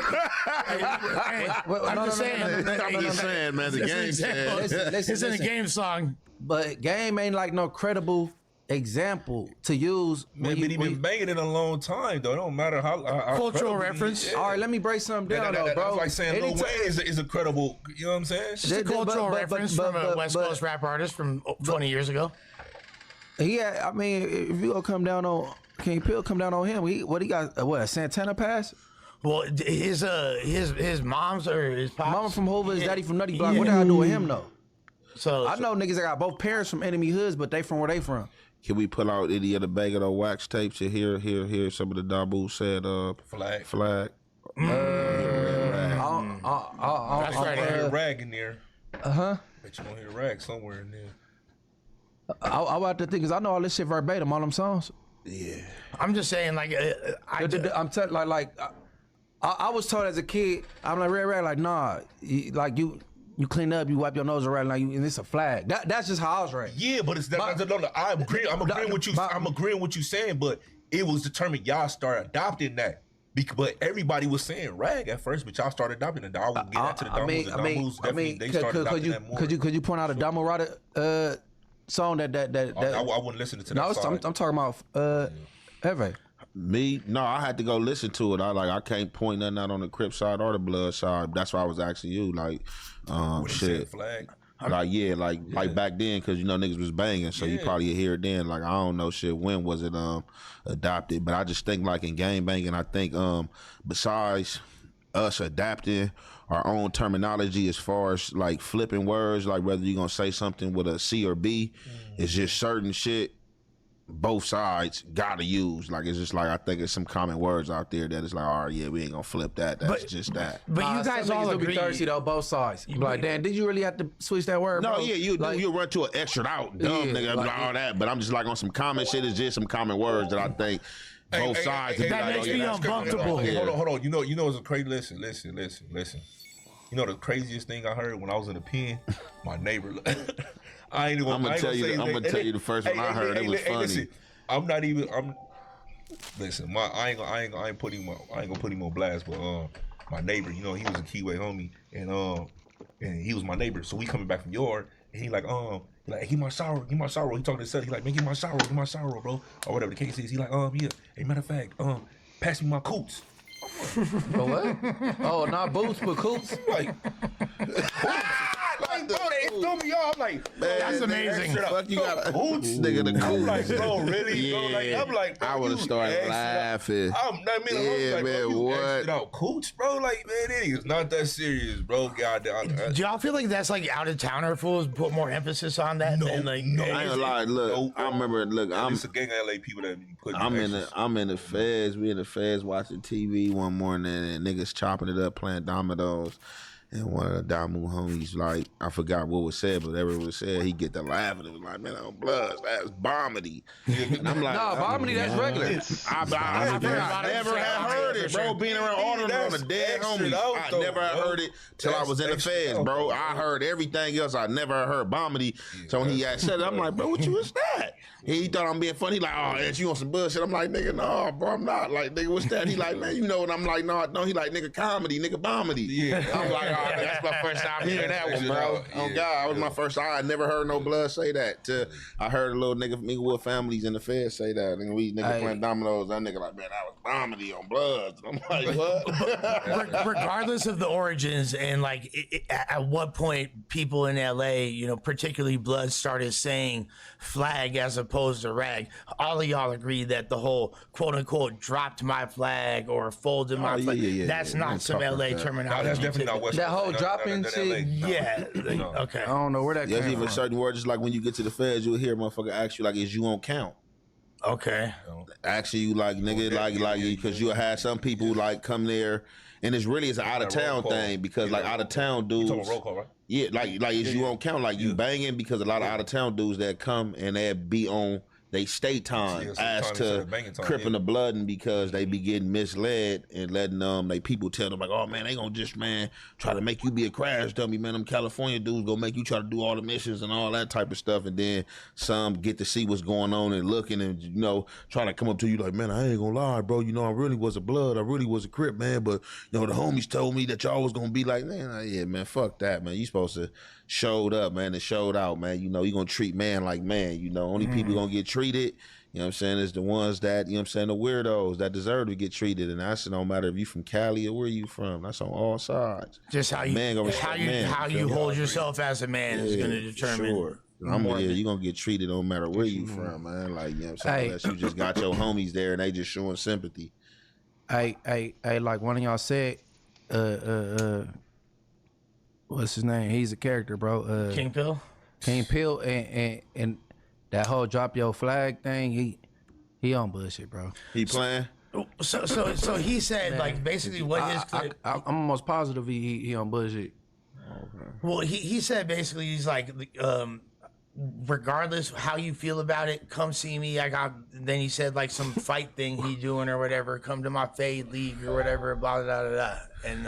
[SPEAKER 14] just saying.
[SPEAKER 19] He's saying, man, the game says.
[SPEAKER 14] It's in the game song.
[SPEAKER 2] But game ain't like no credible example to use.
[SPEAKER 17] Man, but he been banging it a long time though. It don't matter how
[SPEAKER 14] cultural reference.
[SPEAKER 2] All right, let me break something down though, bro.
[SPEAKER 17] That's like saying Lil Wayne is a credible. You know what I'm saying?
[SPEAKER 14] Just a cultural reference from a West Coast rap artist from 20 years ago.
[SPEAKER 2] Yeah, I mean, if you gonna come down on King Pill, come down on him. He got a Santana pass?
[SPEAKER 14] Well, his mom's or his pops.
[SPEAKER 2] Mama from Hoover, his daddy from Nutty Block. What the hell do with him though?
[SPEAKER 14] So
[SPEAKER 2] I know niggas that got both parents from enemy hoods, but they from where they from.
[SPEAKER 19] Can we pull out any of the bag of the wax tapes to hear some of the Dabu said flag?
[SPEAKER 17] That's right. I hear a rag in there.
[SPEAKER 2] Bet
[SPEAKER 17] you gonna hear a rag somewhere in there.
[SPEAKER 2] I about to think, cause I know all this shit verbatim, all them songs.
[SPEAKER 19] Yeah.
[SPEAKER 14] I'm just saying, like,
[SPEAKER 2] I'm telling, I was told as a kid, I'm like, Red, like, nah, you clean up, you wipe your nose around, like, and it's a flag. That's just how I was raised.
[SPEAKER 17] Yeah, but I'm agreeing with you. I'm agreeing with you saying, but it was determined y'all started adopting that. But everybody was saying rag at first, but y'all started adopting it. I will get into the They started adopting that more.
[SPEAKER 2] Could you point out a Damo Rada song that
[SPEAKER 17] I wouldn't listen to that.
[SPEAKER 2] No, I'm talking about Eve.
[SPEAKER 19] Me? No, I had to go listen to it. I can't point nothing out on the Crip side or the Blood side. That's why I was asking you, like, shit.
[SPEAKER 17] Flag.
[SPEAKER 19] Like back then, because niggas was banging, so you probably hear it then. Like, I don't know shit. When was it adopted? But I just think like in game banging, I think besides us adapting our own terminology as far as like flipping words, like whether you're gonna say something with a C or B, it's just certain shit both sides gotta use. Like, it's just like, I think it's some common words out there that it's like, all right, yeah, we ain't gonna flip that. That's just that.
[SPEAKER 14] But you guys all agree.
[SPEAKER 2] Be thirsty though, both sides. You be like, damn, did you really have to switch that word?
[SPEAKER 19] No,
[SPEAKER 2] bro?
[SPEAKER 19] yeah, you run to an extra out, dumb nigga, all that. But I'm just like on some common shit. It's just some common words that I think both sides.
[SPEAKER 14] That makes me uncomfortable.
[SPEAKER 17] Hold on. You know, it's a crazy. Listen. You know the craziest thing I heard when I was in the pen? My neighbor. I'm gonna tell you
[SPEAKER 19] the first one I heard. It was funny.
[SPEAKER 17] Listen, Listen, I ain't gonna put him on blast, but my neighbor, he was a Keyway homie, and he was my neighbor. So we coming back from yard, and he like give my sorrow. He talking to himself. He like, man, give my sorrow, bro, or whatever the case is. He like, yeah. Hey, matter of fact, pass me my coots.
[SPEAKER 2] But what? Oh, not boots, but coots.
[SPEAKER 17] Like, bro, they threw me off. I'm like,
[SPEAKER 14] man, that's amazing.
[SPEAKER 19] Fuck, you got a coots, nigga. The coots.
[SPEAKER 17] I'm like, bro, really?
[SPEAKER 19] Yeah.
[SPEAKER 17] I'm like, bro,
[SPEAKER 19] I would have started laughing.
[SPEAKER 17] What? Out coots, bro. Like, man, it is not that serious, bro. God,
[SPEAKER 14] do y'all feel like that's like out of towner fools put more emphasis on that?
[SPEAKER 17] No,
[SPEAKER 14] I
[SPEAKER 19] ain't gonna lie. Look, I remember. Look,
[SPEAKER 17] it's a gang of LA people that put.
[SPEAKER 19] I'm in the feds. We in the feds watching TV one morning, and niggas chopping it up, playing dominoes. And one of the Damu homies, like, I forgot what was said, but whatever was said, he get to laughing. It was like, man, on Bloods, that's Bomity. And I'm like,
[SPEAKER 2] no, Bomity, that's regular.
[SPEAKER 19] I never had heard it, bro. Being around all of them on the dead homies, I never had heard it till I was in the feds, bro. I heard everything else. I never heard Bomity. So when he had said it, I'm like, bro, what you was that? He thought I'm being funny. He like, oh, Ant, you on some bullshit. I'm like, nigga, no, bro, I'm not. Like, nigga, what's that? He like, man, you know. And I'm like, no. He like, nigga, comedy, nigga, Bomity. Yeah. I'm like, oh, that's my first time hearing that one, bro. Oh, God, that was my first time. I never heard no Blood say that. I heard a little nigga from Inglewood families in the Fed say that. And we playing dominoes. That nigga like, man, that was Bomity on Bloods. I'm like, what?
[SPEAKER 14] Regardless of the origins and like at what point people in LA, you know, particularly Blood, started saying flag as opposed to rag, all of y'all agree that the whole quote unquote dropped my flag or folded my flag, that's not some LA terminology.
[SPEAKER 17] No, that's definitely not West.
[SPEAKER 2] That whole dropping shit.
[SPEAKER 14] Yeah. Okay.
[SPEAKER 2] I don't know where that came
[SPEAKER 19] There's even
[SPEAKER 2] from.
[SPEAKER 19] certain words, just like when you get to the feds, you'll hear a motherfucker ask you, like, is you on count?
[SPEAKER 14] Okay.
[SPEAKER 19] Actually, you like, nigga, like, because you'll have some people like come there, and it's really an out of town thing because like out of town dudes.
[SPEAKER 17] You talking about roll call, right?
[SPEAKER 19] Yeah, like is you on count, like you banging because a lot of out of town dudes that come and they be on they state time as to cripping the blood, and because they be getting misled and letting they people tell them like, oh man, they gonna just try to make you be a crash dummy, man. Them California dudes gonna make you try to do all the missions and all that type of stuff, and then some get to see what's going on and looking and trying to come up to you like, man, I ain't gonna lie, bro. I really was a blood, I really was a crip, man. But the homies told me that y'all was gonna be like, man, yeah, man, fuck that, man. You supposed to showed up, man, and showed out, man. You gonna treat man like man. Only people gonna get treated, you know what I'm saying, is the ones that, the weirdos that deserve to get treated. And that's no matter if you from Cali or where you from. That's on all sides.
[SPEAKER 14] Just how you hold yourself as a man is gonna determine.
[SPEAKER 19] Sure. You're gonna get treated no matter where you from, man. Like, you know what I'm saying? Unless you just got your homies there and they just showing sympathy.
[SPEAKER 2] Hey, like one of y'all said, what's his name? He's a character, bro.
[SPEAKER 14] King Pill.
[SPEAKER 2] King Pill, and that whole drop your flag thing. He on bullshit, bro.
[SPEAKER 19] He playing.
[SPEAKER 14] So he said, like, basically what his clip.
[SPEAKER 2] I'm almost positive he on bullshit.
[SPEAKER 19] Okay.
[SPEAKER 14] Well, he said basically he's like, regardless how you feel about it, come see me. Then he said like some fight thing he doing or whatever. Come to my fade league or whatever. Blah blah blah blah. And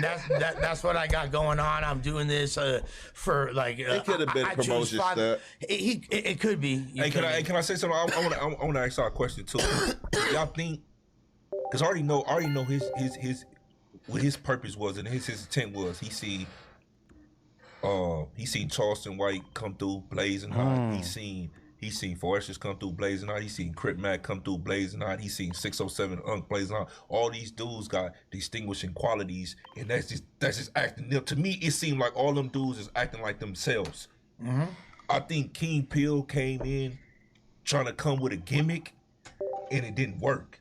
[SPEAKER 14] that's what I got going on. I'm doing this for like.
[SPEAKER 19] It could have been promotion stuff.
[SPEAKER 14] It could be.
[SPEAKER 17] Can I say something? I want to ask y'all a question too. Y'all think? Because I already know what his purpose was and his intent was. He seen Charleston White come through blazing hot. He seen Foresters come through blazing hot. He seen Crip Mac come through blazing hot. He seen 607 Unk blazing hot. All these dudes got distinguishing qualities, and that's just acting. To me, it seemed like all them dudes is acting like themselves.
[SPEAKER 14] Mm-hmm.
[SPEAKER 17] I think King Pill came in trying to come with a gimmick, and it didn't work.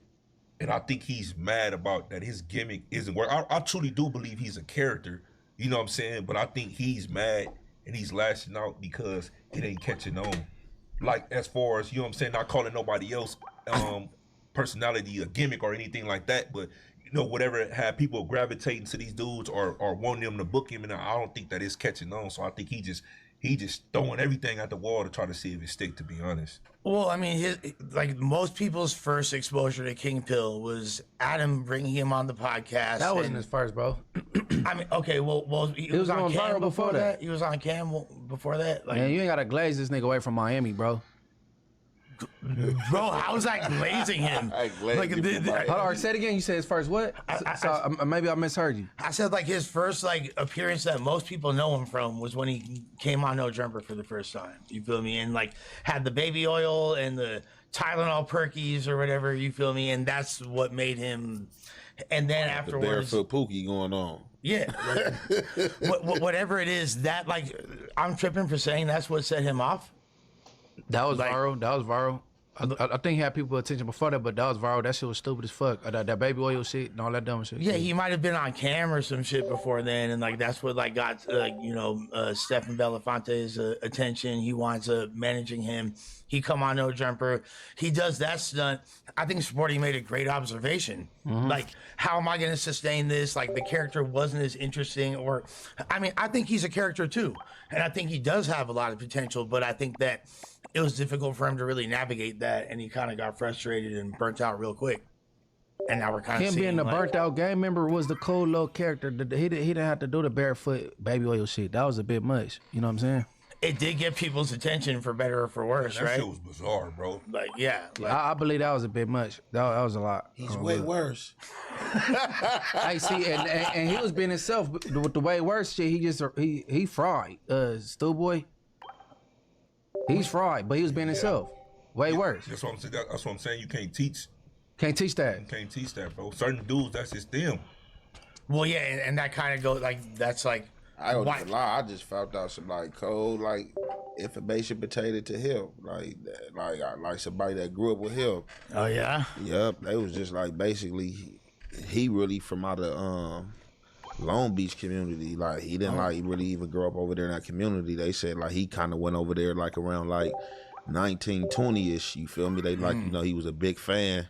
[SPEAKER 17] And I think he's mad about that. His gimmick isn't working. I truly do believe he's a character. You know what I'm saying? But I think he's mad and he's lashing out because it ain't catching on. Like, as far as, you know what I'm saying, not calling nobody else personality a gimmick or anything like that, but, whatever had people gravitating to these dudes or wanting them to book him, and I don't think that it's catching on. So I think he just throwing everything at the wall to try to see if it stick, to be honest.
[SPEAKER 14] Well, I mean, most people's first exposure to King Pill was Adam bringing him on the podcast.
[SPEAKER 2] That wasn't his first, bro.
[SPEAKER 14] I mean, okay, well, he was on cam before that. He was on cam before that. Like,
[SPEAKER 2] man, you ain't gotta glaze this nigga away from Miami, bro.
[SPEAKER 14] Bro, how's that glazing him?
[SPEAKER 2] Hold on, say it again. You said his first what? Maybe I misheard you.
[SPEAKER 14] I said like his first appearance that most people know him from was when he came on No Jumper for the first time. You feel me? And like had the baby oil and the Tylenol perkies or whatever. You feel me? And that's what made him. And then afterwards,
[SPEAKER 19] the barefoot Pookie going on.
[SPEAKER 14] Yeah, whatever it is, that I'm tripping for saying that's what set him off.
[SPEAKER 2] That was viral. I think he had people attention before that, but that was viral. That shit was stupid as fuck. That baby oil shit and all that dumb shit.
[SPEAKER 14] Yeah, he might have been on camera or some shit before then, and like that's what like got Stephen Belafonte's attention. He winds up managing him. He come on No Jumper. He does that stunt. I think Sporty made a great observation. Like, how am I going to sustain this? Like, the character wasn't as interesting, or I mean, I think he's a character too, and I think he does have a lot of potential. But I think that it was difficult for him to really navigate that, and he kind of got frustrated and burnt out real quick. And now we're kind of
[SPEAKER 2] him being the burnt out gang member was the cool little character. He didn't have to do the barefoot baby oil shit. That was a bit much. You know what I'm saying?
[SPEAKER 14] It did get people's attention for better or for worse,
[SPEAKER 17] that
[SPEAKER 14] right?
[SPEAKER 17] That shit was bizarre, bro.
[SPEAKER 14] Like, yeah. Like,
[SPEAKER 2] I believe that was a bit much. That was a lot.
[SPEAKER 19] He's way worse.
[SPEAKER 2] I see, and he was being himself with the way worse shit. He fried. Stu boy. He's fried, but he was being himself. Way worse.
[SPEAKER 17] That's what I'm saying. That's what I'm saying. You can't teach.
[SPEAKER 2] Can't teach that.
[SPEAKER 17] You can't teach that, bro. Certain dudes, that's just them.
[SPEAKER 14] Well, yeah, and that kind of goes like that's like.
[SPEAKER 19] I don't even lie. I just found out some like cold like information pertaining to him, like somebody that grew up with him.
[SPEAKER 14] Oh yeah.
[SPEAKER 19] Yep. They was just like basically he really from out of Long Beach community. Like he didn't like really even grow up over there in that community. They said like he kind of went over there like around like 1920-ish. You feel me? They like he was a big fan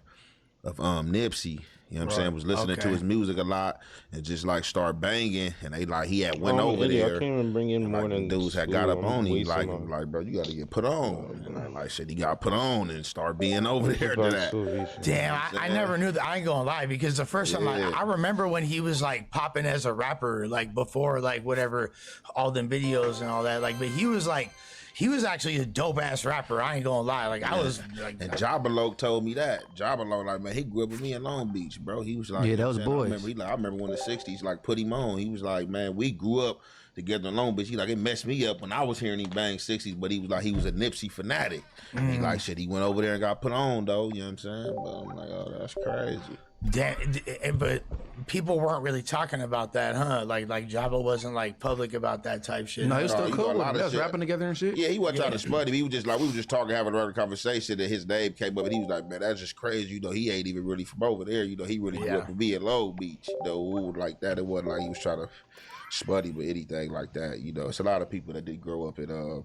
[SPEAKER 19] of Nipsey. You know what I'm saying? Was listening to his music a lot and just like start banging. And they like he had went over there.
[SPEAKER 3] I can't even bring in more than
[SPEAKER 19] dudes had got up on him like bro, you got to get put on. And I like said he got put on and start being over there to that.
[SPEAKER 14] Damn, I never knew that. I ain't gonna lie, because the first time I remember when he was like popping as a rapper, like before like whatever, all them videos and all that. Like, but he was actually a dope ass rapper. I ain't gonna lie. Like I was like,
[SPEAKER 19] and Jabaloke told me that. Jabaloke, like, man, he grew up with me in Long Beach, bro. He was like,
[SPEAKER 2] yeah, that was boys.
[SPEAKER 19] I remember when the '60s like put him on. He was like, man, we grew up together in Long Beach. He like, it messed me up when I was hearing him bang '60s, but he was like, he was a Nipsey fanatic. He like shit. He went over there and got put on though. You know what I'm saying? But I'm like, oh, that's crazy.
[SPEAKER 14] Damn, but people weren't really talking about that, huh? Like Jabba wasn't like public about that type shit.
[SPEAKER 2] No, he was still cool. They was rapping together and shit.
[SPEAKER 19] Yeah, he wasn't trying to smut him. He was just like, we were just talking, having a regular conversation, and his name came up, and he was like, man, that's just crazy. You know, he ain't even really from over there. You know, he really grew up to be in Long Beach. You know, like that. It wasn't like he was trying to smut him or anything like that. You know, it's a lot of people that did grow up in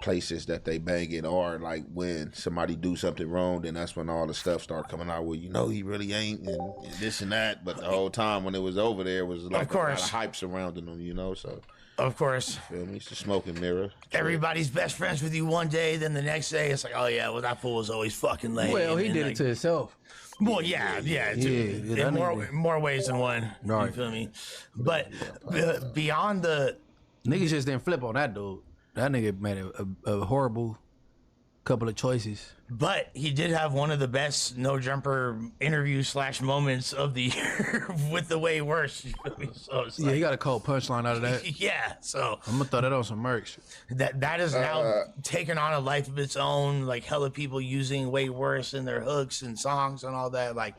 [SPEAKER 19] places that they bang in, or like when somebody do something wrong, then that's when all the stuff start coming out. Well, you know, he really ain't, and this and that. But the whole time when it was over there, it was like a lot of hype surrounding him. You know, so
[SPEAKER 14] of course,
[SPEAKER 19] you feel me? It's the smoking mirror.
[SPEAKER 14] Everybody's best friends with you one day, then the next day it's like, oh yeah, well that fool was always fucking lame.
[SPEAKER 2] Well, he did it to himself.
[SPEAKER 14] Well, yeah, in more ways than one. Right. You feel me? But beyond the
[SPEAKER 2] niggas just didn't flip on that dude. That nigga made a horrible couple of choices.
[SPEAKER 14] But he did have one of the best No Jumper interview / moments of the year with the way worse. So
[SPEAKER 2] yeah, he got a cold punchline out of that.
[SPEAKER 14] Yeah, so
[SPEAKER 2] I'm gonna throw that on some merch.
[SPEAKER 14] That is now taken on a life of its own. Like hella people using way worse in their hooks and songs and all that. Like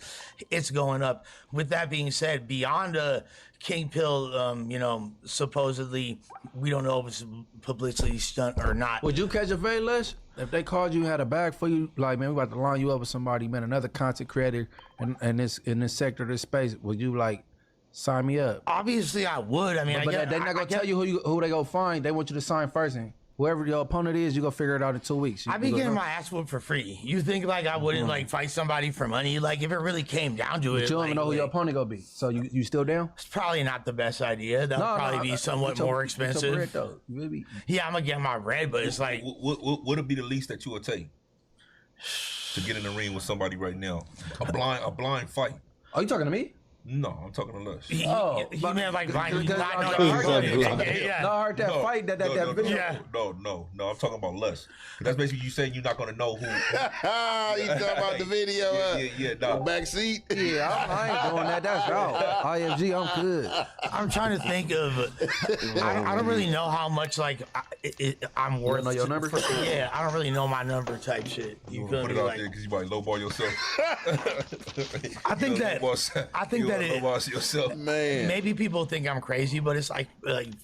[SPEAKER 14] it's going up. With that being said, beyond King Pill, supposedly we don't know if it's publicity stunt or not.
[SPEAKER 2] Would you catch a fade, Les? If they called you, had a bag for you, like, man, we about to line you up with somebody, man, another content creator in this sector, this space, would you like sign me up?
[SPEAKER 14] Obviously, I would. I mean,
[SPEAKER 2] but they're not gonna tell you who they go find. They want you to sign first, and whoever your opponent is, you go figure it out in 2 weeks.
[SPEAKER 14] I be getting my ass whooped for free. You think like I wouldn't like fight somebody for money? Like if it really came down to it,
[SPEAKER 2] but you don't even know who your opponent gonna be. So you still down?
[SPEAKER 14] It's probably not the best idea. That'll probably be somewhat more expensive.
[SPEAKER 2] Bread, though.
[SPEAKER 14] Yeah, I'm gonna get my bread, but it's like,
[SPEAKER 17] would it be the least that you would take to get in the ring with somebody right now? A blind fight.
[SPEAKER 2] Are you talking to me?
[SPEAKER 17] No, I'm talking to Les.
[SPEAKER 14] He meant like blind.
[SPEAKER 2] No, I heard that fight, that video.
[SPEAKER 17] No, I'm talking about Les. That's basically you saying you're not gonna know who.
[SPEAKER 19] You talking about the video?
[SPEAKER 17] No.
[SPEAKER 19] Backseat.
[SPEAKER 2] Yeah, I ain't doing that. That's out. IFG, I'm good.
[SPEAKER 14] I'm trying to think of. I don't really know how much like I'm worth.
[SPEAKER 2] You know your number?
[SPEAKER 14] Yeah, I don't really know my number type shit. You feel
[SPEAKER 17] put
[SPEAKER 14] me?
[SPEAKER 17] it out there because you might lowball yourself.
[SPEAKER 14] I think that said it.
[SPEAKER 17] Yourself.
[SPEAKER 19] Man.
[SPEAKER 14] Maybe people think I'm crazy, but it's like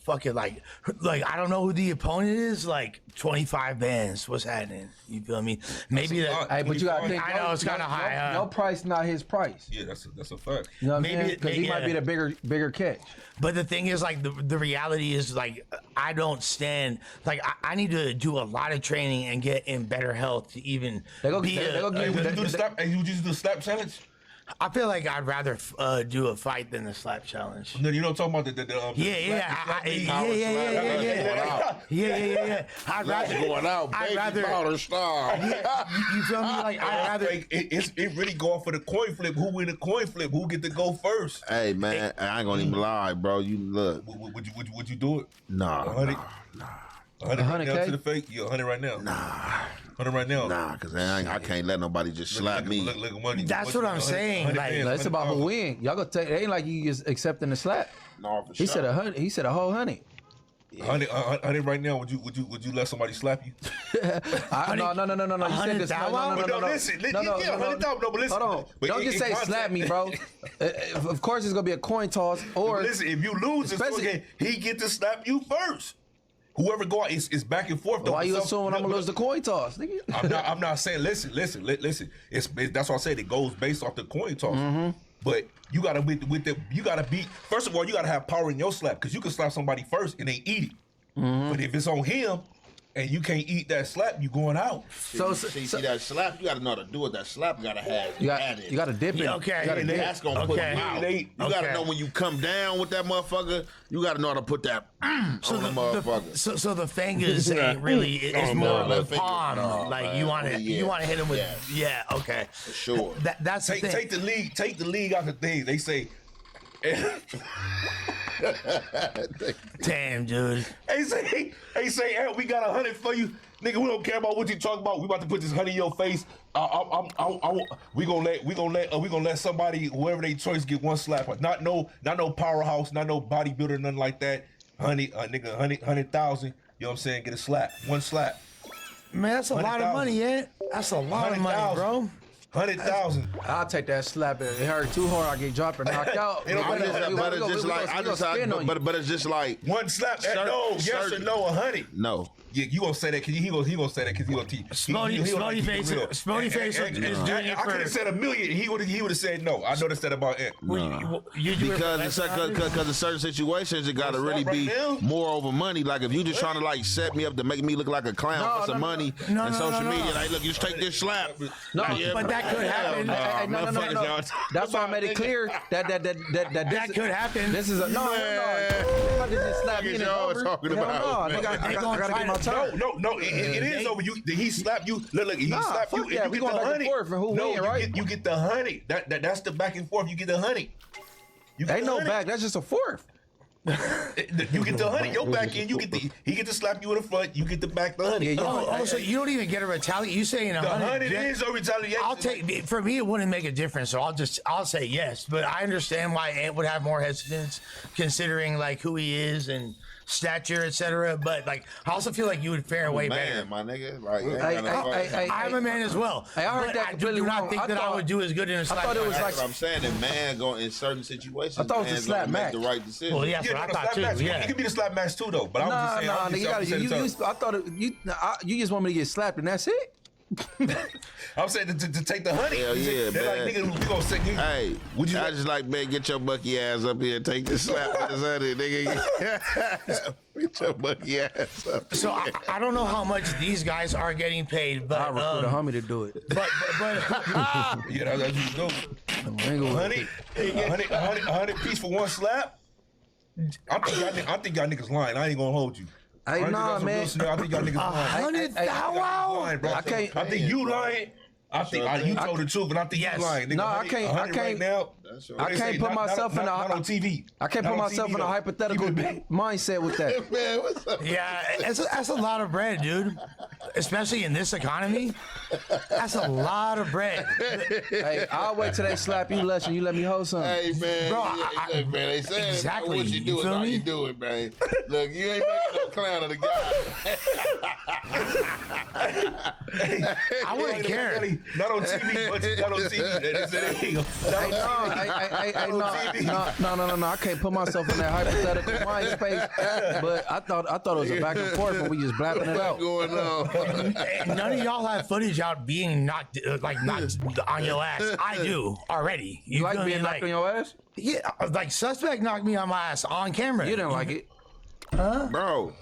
[SPEAKER 14] fucking like I don't know who the opponent is. Like 25 bands. What's happening? You feel me? Maybe that.
[SPEAKER 2] Hey, but you gotta think.
[SPEAKER 14] I know it's kind of high.
[SPEAKER 2] Your price not his price.
[SPEAKER 17] Yeah, that's a fact.
[SPEAKER 2] You know what
[SPEAKER 14] Maybe
[SPEAKER 2] I'm saying? Because he might be the bigger catch.
[SPEAKER 14] But the thing is, like, the reality is, like, I don't stand. Like, I need to do a lot of training and get in better health to even be.
[SPEAKER 17] Would you do the slap challenge?
[SPEAKER 14] I feel like I'd rather do a fight than the slap challenge.
[SPEAKER 17] No, you don't talk about the
[SPEAKER 14] Yeah. I'd rather
[SPEAKER 19] going out. Baby powder style.
[SPEAKER 14] You feel me? Like I'd rather.
[SPEAKER 17] It really going for the coin flip. Who win the coin flip? Who get to go first?
[SPEAKER 19] Hey man, I ain't gonna even lie, bro. You look.
[SPEAKER 17] Would you do it?
[SPEAKER 19] Nah.
[SPEAKER 17] 100 right now to the fake. You 100 right now.
[SPEAKER 19] Nah.
[SPEAKER 17] 100 right now.
[SPEAKER 19] Nah, because I can't let nobody just slap me.
[SPEAKER 17] Look at money.
[SPEAKER 14] That's what I'm saying. Like,
[SPEAKER 2] it's about who win. Y'all gonna take. It ain't like you just accepting the slap.
[SPEAKER 19] No, for
[SPEAKER 2] He said 100. He said a whole 100.
[SPEAKER 17] 100 right now. Would you let somebody slap you?
[SPEAKER 2] No. You said this. No.
[SPEAKER 17] Listen. But listen.
[SPEAKER 2] Hold on. Don't just say slap me, bro. Of course, it's gonna be a coin toss. Or
[SPEAKER 17] listen, if you lose this game, he get to slap you first. Whoever go out, it's back and forth.
[SPEAKER 2] Why you assuming I'm gonna lose the coin toss, nigga?
[SPEAKER 17] I'm not saying. Listen. That's why I said it goes based off the coin toss.
[SPEAKER 2] Mm-hmm.
[SPEAKER 17] But you gotta you gotta beat. First of all, you gotta have power in your slap because you can slap somebody first and they eat it.
[SPEAKER 2] Mm-hmm.
[SPEAKER 17] But if it's on him and you can't eat that slap, you going out.
[SPEAKER 19] So that slap, you gotta know how to do it. That slap, you gotta have.
[SPEAKER 2] You gotta dip it.
[SPEAKER 14] Okay.
[SPEAKER 19] That's gonna put them out. You gotta know when you come down with that motherfucker. You gotta know how to put that on the motherfucker.
[SPEAKER 14] So the fingers ain't really. It's more of a palm. Like you want to hit him with. Yeah. Okay.
[SPEAKER 19] For sure.
[SPEAKER 14] That's the thing.
[SPEAKER 17] Take the league out the thing. They say.
[SPEAKER 14] Damn, dude.
[SPEAKER 17] They say, hey, we got 100 for you, nigga. We don't care about what you talk about. We about to put this 100 in your face. We gonna let somebody, whoever they choice, get one slap. Not no powerhouse, not no bodybuilder, nothing like that. 100,000. You know what I'm saying? Get a slap, one slap.
[SPEAKER 14] Man, that's a lot of money, yeah. That's a lot of money, bro.
[SPEAKER 17] 100,000.
[SPEAKER 2] I'll take that slap. It hurt too hard. I get dropped and knocked out.
[SPEAKER 19] But it's just like
[SPEAKER 17] one slap. Yes or no, 100.
[SPEAKER 19] No.
[SPEAKER 17] Yeah, you gonna say that because he gonna say that because he gonna teach.
[SPEAKER 14] Smokey face is doing it.
[SPEAKER 17] I could have said $1 million. He would have said no. I noticed that about Ant.
[SPEAKER 19] No. Because in certain situations it gotta really be more over money. Like if you just trying to like set me up to make me look like a clown for some money and social media, like look, you just take this slap.
[SPEAKER 14] No, but that could happen.
[SPEAKER 2] No. That's why I made it clear that
[SPEAKER 14] could happen.
[SPEAKER 2] This is a no. Just slap me in the over.
[SPEAKER 19] Talking about.
[SPEAKER 2] I gotta get my turn.
[SPEAKER 17] No, it is over. He slapped you. Look, he slapped you.
[SPEAKER 2] Yeah,
[SPEAKER 17] and you
[SPEAKER 2] we
[SPEAKER 17] get
[SPEAKER 2] going
[SPEAKER 17] the
[SPEAKER 2] back and
[SPEAKER 17] 100.
[SPEAKER 2] forth for who win, right?
[SPEAKER 17] You get the 100. That's the back and forth. You get the 100.
[SPEAKER 2] Ain't no back. That's just a fourth.
[SPEAKER 17] You get the 100. Your back end. He get to slap you in the front. You get the back the 100.
[SPEAKER 14] So you don't even get a retaliation. You saying 100?
[SPEAKER 17] The 100 is a retaliation.
[SPEAKER 14] I'll take. For me, it wouldn't make a difference. So I'll say yes. But I understand why Ant would have more hesitance, considering like who he is and stature, etc. But like, I also feel like you would fare way better.
[SPEAKER 19] My nigga. Like,
[SPEAKER 14] I'm a man as well.
[SPEAKER 2] I heard that.
[SPEAKER 14] I do not think that I would do as good in a slap.
[SPEAKER 2] I thought it was
[SPEAKER 19] like I'm saying that man going in certain situations.
[SPEAKER 2] I thought it was a slap match.
[SPEAKER 19] Make the right decision.
[SPEAKER 14] Well, yeah, I thought too. Yeah,
[SPEAKER 17] it could be the slap match too, though. But I was just saying.
[SPEAKER 2] I thought you just want me to get slapped and that's it.
[SPEAKER 17] I'm saying to take the 100.
[SPEAKER 19] Hell yeah, man.
[SPEAKER 17] Like, nigga, we gonna say,
[SPEAKER 19] hey, I just like, man, get your bucky ass up here and take this slap with this 100, nigga. Get your bucky ass up.
[SPEAKER 14] So I don't know how much these guys are getting paid, but
[SPEAKER 2] I recruit a homie to do it.
[SPEAKER 14] But
[SPEAKER 17] yeah, that's what you do. 100 piece for one slap. I think y'all niggas lying. I ain't gonna hold you.
[SPEAKER 2] Hey, nah, man.
[SPEAKER 17] I think y'all niggas lying. I think you lying. I think you told the truth, but I think you lying.
[SPEAKER 2] No, I can't.
[SPEAKER 17] Right now,
[SPEAKER 2] I can't put myself in
[SPEAKER 17] not on TV.
[SPEAKER 2] I can't put myself in a hypothetical mindset with that.
[SPEAKER 19] Man, what's up?
[SPEAKER 14] Yeah, that's a lot of bread, dude. Especially in this economy, that's a lot of bread.
[SPEAKER 2] Hey, I'll wait till they slap you less and you let me hold something.
[SPEAKER 19] Hey, man.
[SPEAKER 14] Bro,
[SPEAKER 19] man, they say
[SPEAKER 14] exactly.
[SPEAKER 19] what you doing, how you doing, man. Look, you ain't making no clown of the guy.
[SPEAKER 14] I wouldn't care.
[SPEAKER 17] Not on TV, but not on TV.
[SPEAKER 2] No. I can't put myself in that hypothetical mind space. But I thought it was a back and forth, and we just blapping it out.
[SPEAKER 19] Going on?
[SPEAKER 14] None of y'all have footage out being knocked on your ass. I do already.
[SPEAKER 2] You like being knocked on your ass?
[SPEAKER 14] Yeah, like suspect knocked me on my ass on camera.
[SPEAKER 2] You didn't like it,
[SPEAKER 14] huh?
[SPEAKER 19] Bro.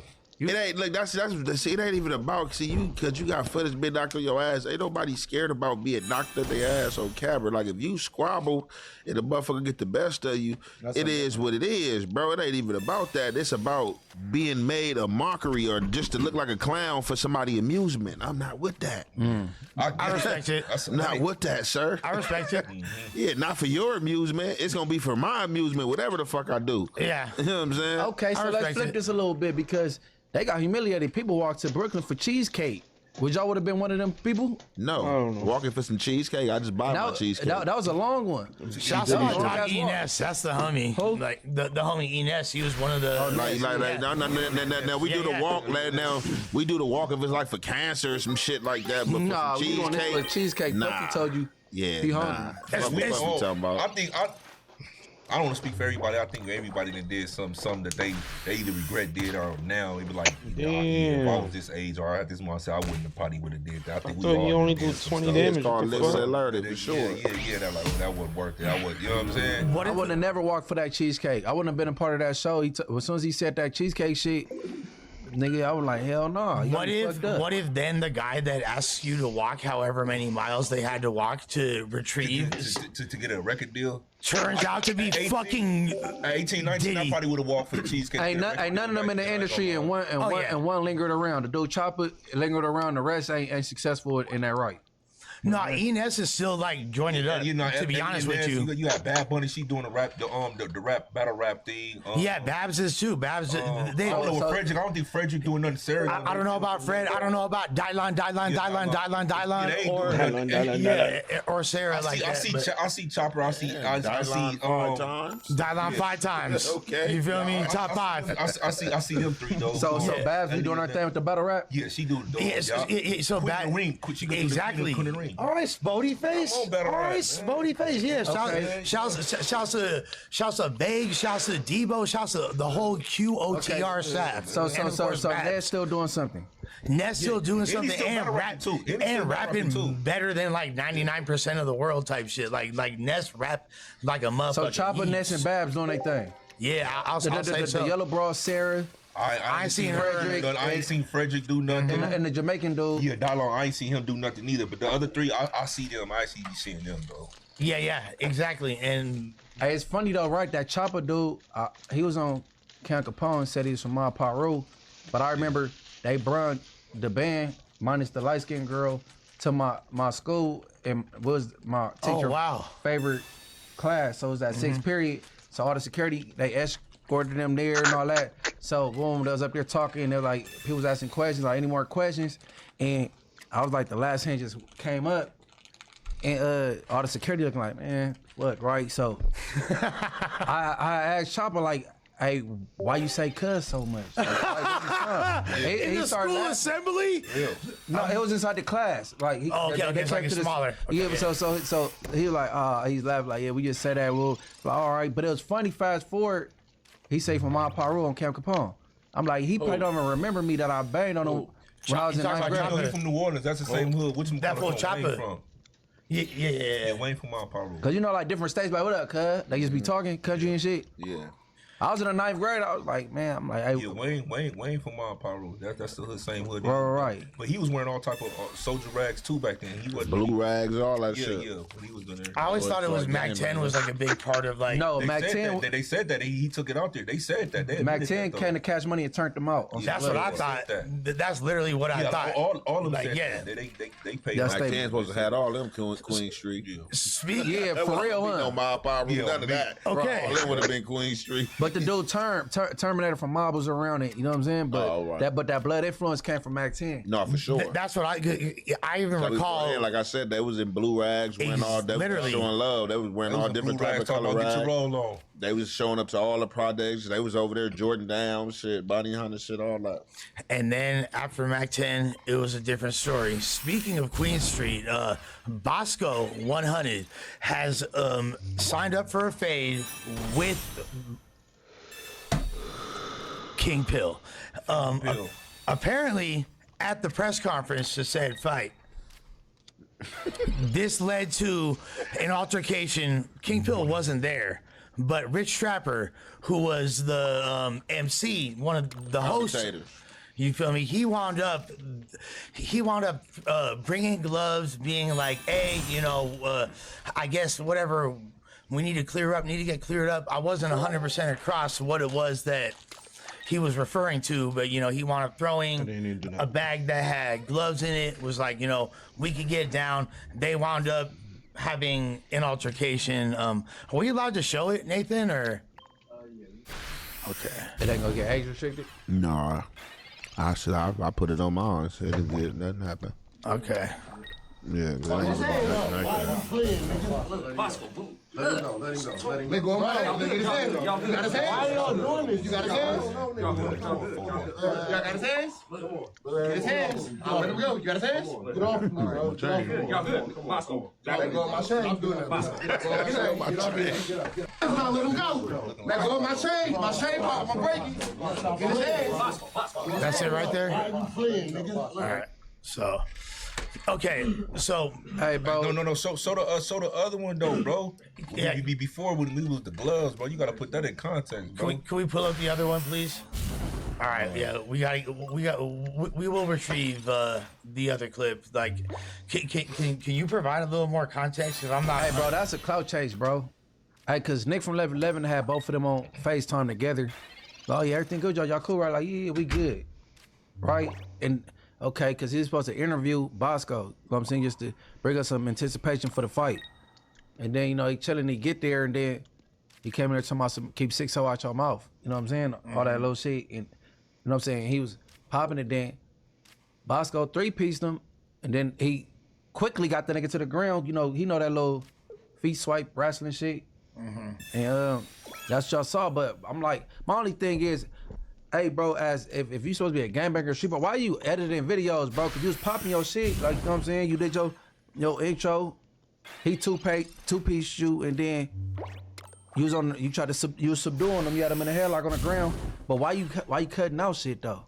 [SPEAKER 19] It ain't look. That's see. It ain't even about because you got footage being knocked on your ass. Ain't nobody scared about being knocked on their ass on camera. Like if you squabble and the motherfucker get the best of you, it is what it is, bro. It ain't even about that. It's about being made a mockery or just to look like a clown for somebody's amusement. I'm not with that.
[SPEAKER 14] I respect it.
[SPEAKER 19] Not with that, sir.
[SPEAKER 14] I respect it.
[SPEAKER 19] Yeah, not for your amusement. It's gonna be for my amusement. Whatever the fuck I do.
[SPEAKER 14] Yeah,
[SPEAKER 19] you know what I'm saying.
[SPEAKER 2] Okay, so let's flip this a little bit because they got humiliated. People walked to Brooklyn for cheesecake. Would y'all would have been one of them people?
[SPEAKER 19] No. Walking for some cheesecake, I just buy my cheesecake.
[SPEAKER 2] That was a long one.
[SPEAKER 14] Shout out to Doc Ines. That's the homie. Who? Like the homie Ines. He was one of the.
[SPEAKER 19] Now we do the walk. Now we do the walk if it's like for cancer or some shit like that. But
[SPEAKER 2] nah,
[SPEAKER 19] for some cheesecake,
[SPEAKER 2] for cheesecake. Nah. He told you.
[SPEAKER 19] Yeah.
[SPEAKER 2] He hungry.
[SPEAKER 19] That's what we talking about.
[SPEAKER 17] I don't want to speak for everybody. I think everybody that did something that they either regret did or now they be like, if I was this age or at this moment, I wouldn't have probably would have did that. I think we all
[SPEAKER 3] you only do 20 damage.
[SPEAKER 19] It's called alerted for sure.
[SPEAKER 17] Yeah. That wouldn't work. You know what I'm saying?
[SPEAKER 2] I wouldn't have never walked for that cheesecake. I wouldn't have been a part of that show. As soon as he said that cheesecake shit, nigga, I was like, hell no.
[SPEAKER 14] What if then the guy that asks you to walk however many miles they had to walk to retrieve
[SPEAKER 17] to get a record deal
[SPEAKER 14] turns out to be 18,
[SPEAKER 17] 19, I probably would have walked for the cheesecake.
[SPEAKER 2] Ain't none of them in the industry and one lingered around. The dude Chopper lingered around. The rest ain't successful in that right.
[SPEAKER 14] No, Ines is still like joining it up. To be honest with you,
[SPEAKER 17] you have Bad Bunny. She doing the rap, the rap battle rap thing.
[SPEAKER 14] Yeah, Babs is too. Babs.
[SPEAKER 17] I don't know what Frederick. I don't think Frederick doing nothing serious.
[SPEAKER 14] I don't know about Fred. I don't know about Dylan, or Sarah like that.
[SPEAKER 17] I see Chopper. I see
[SPEAKER 14] Dylan 5 times.
[SPEAKER 19] Okay,
[SPEAKER 14] you feel me? Top 5.
[SPEAKER 17] I see them 3 though.
[SPEAKER 2] So Babs be doing her thing with the battle rap.
[SPEAKER 17] Yeah, she do.
[SPEAKER 14] So Babs. Exactly. All right, Spody face. All right, Spody face. Yeah. Shouts to Big. Shouts to Debo. Shouts to the whole QOTR staff.
[SPEAKER 2] So Ned's still doing something.
[SPEAKER 14] Ned's still doing something and rapping better than like 99% of the world type shit. Like Ness rap like a motherfucker.
[SPEAKER 2] So Chopper, Ness, and Babs doing their thing.
[SPEAKER 14] Yeah, I'll say so.
[SPEAKER 2] The Yellow Bra, Sarah.
[SPEAKER 17] I ain't seen Frederick. I ain't seen Frederick do nothing.
[SPEAKER 2] And the Jamaican dude.
[SPEAKER 17] Yeah, Dylan. I ain't seen him do nothing either. But the other 3, I see them. I actually be seeing them though.
[SPEAKER 14] Yeah, exactly. And
[SPEAKER 2] hey, it's funny though, right? That Chopper dude, he was on Count Capone, said he was from my Peru, but I remember they brought the band minus the light skinned girl to my school and was my teacher favorite class. So it was that 6th period. So all the security they escorted them there and all that. So boom, they was up there talking. And they're like, people was asking questions, like any more questions, and I was like the last hand just came up. And all the security looking like, man, what, right? So I asked Chopper, like, hey, why you say cuss so much? Like,
[SPEAKER 14] in the school assembly?
[SPEAKER 2] No, it was inside the class. Like,
[SPEAKER 14] they make it smaller.
[SPEAKER 2] Yeah, so he was like, he's laughing like, yeah, we just said that rule. Like, all right, but it was funny. Fast forward, he say from my Peru on Camp Capone. I'm like, he probably don't even remember me that I banged on him when I was in 9th grade.
[SPEAKER 17] He from New Orleans. That's the same hood. Which
[SPEAKER 14] that full Chopper
[SPEAKER 17] from?
[SPEAKER 14] Yeah.
[SPEAKER 17] Wayne from Mount Peru.
[SPEAKER 2] Cause you know, like different states, like what up, cuz? They just be talking country and shit.
[SPEAKER 19] Yeah.
[SPEAKER 2] I was in the 9th grade. I was like, man, I'm like, hey.
[SPEAKER 17] Yeah, Wayne from Mount Peru. That's the same hood.
[SPEAKER 2] Right.
[SPEAKER 17] But he was wearing all type of soldier rags too back then. He wasn't
[SPEAKER 19] blue rags, all that shit.
[SPEAKER 17] Yeah, when he was doing there.
[SPEAKER 14] I always thought it was Mac 10 was like a big part of like.
[SPEAKER 2] No, Mac 10.
[SPEAKER 17] They said that he took it out there. They said that.
[SPEAKER 2] Mac 10 came to Cash Money and turned them out.
[SPEAKER 14] That's what I thought. That's literally what I thought.
[SPEAKER 17] All of them
[SPEAKER 14] like,
[SPEAKER 17] said that. They paid.
[SPEAKER 19] Mac 10 supposed to have all them Queen Street.
[SPEAKER 2] Yeah, for real, huh?
[SPEAKER 19] No Mile Power, none of that.
[SPEAKER 14] Okay.
[SPEAKER 19] All them would have been Queen Street.
[SPEAKER 2] But But the dude Terminator from Mob was around it. You know what I'm saying? But that blood influence came from Mac 10.
[SPEAKER 19] No, for sure.
[SPEAKER 14] That's what I even recall.
[SPEAKER 19] Like I said, they was in blue rags, wearing all they was showing love. They was wearing all different types of color rags. They was showing up to all the projects. They was over there, Jordan Down, shit, Bonnie Hunter, shit, all that.
[SPEAKER 14] And then after Mac 10, it was a different story. Speaking of Queen Street, Bosco 100 has signed up for a fade with King Pill. Apparently, at the press conference to said fight, this led to an altercation. King Pill wasn't there, but Rich Trapper, who was the MC, one of the hosts, you feel me? He wound up bringing gloves, being like, "Hey, I guess whatever we need to get cleared up." I wasn't 100% across what it was that he was referring to, but he wound up throwing a bag that had gloves in it. Was like, we could get down. They wound up having an altercation. Are we allowed to show it, Nathan, or? Okay.
[SPEAKER 2] It ain't gonna get age restricted?
[SPEAKER 19] Nah. I put it on my own. Said nothing happened.
[SPEAKER 14] Okay.
[SPEAKER 19] Yeah,
[SPEAKER 12] Let him go. Let him go. Let go. Get his hands on. You got his hands? Why y'all doing this? You got his hands? Y'all got his hands? Get his hands. Let him go. You got his hands? Get off. Y'all good. Let go of my chain. I'm doing that. Let go of my chain. Let him go. Let go of my chain. My chain pop. I'm breaking. Get his hands.
[SPEAKER 14] That's it right there? All right. So. Okay, so
[SPEAKER 2] hey, bro.
[SPEAKER 17] No. So the other one though, bro. Yeah. Before when we was the gloves, bro. You gotta put that in context, bro.
[SPEAKER 14] Can we pull up the other one, please? All right, yeah, we will retrieve the other clip. Like, can you provide a little more context? Cause I'm not.
[SPEAKER 2] Hey, bro, that's a clout chase, bro. Hey, cause Nick from 1111 had both of them on FaceTime together. Oh yeah, everything good, y'all. Y'all cool, right? Like, yeah, we good, right? And okay, because he's supposed to interview Bosco, you know what I'm saying, just to bring us some anticipation for the fight. And then, he chilling, he get there, and then he came in there talking about some keep 6-0 out your mouth. You know what I'm saying? All that little shit. And you know what I'm saying? He was popping it then. Bosco 3-pieced him, and then he quickly got the nigga to the ground. He know that little feet swipe wrestling shit. Mm-hmm. And that's what y'all saw. But I'm like, my only thing is, hey, bro, as if you supposed to be a gangbanger street, but why you editing videos, bro? Cause you was popping your shit, like, you know what I'm saying? You did your intro, he two-piece you, and then you was subduing him, you had him in the headlock on the ground. But why you cutting out shit though?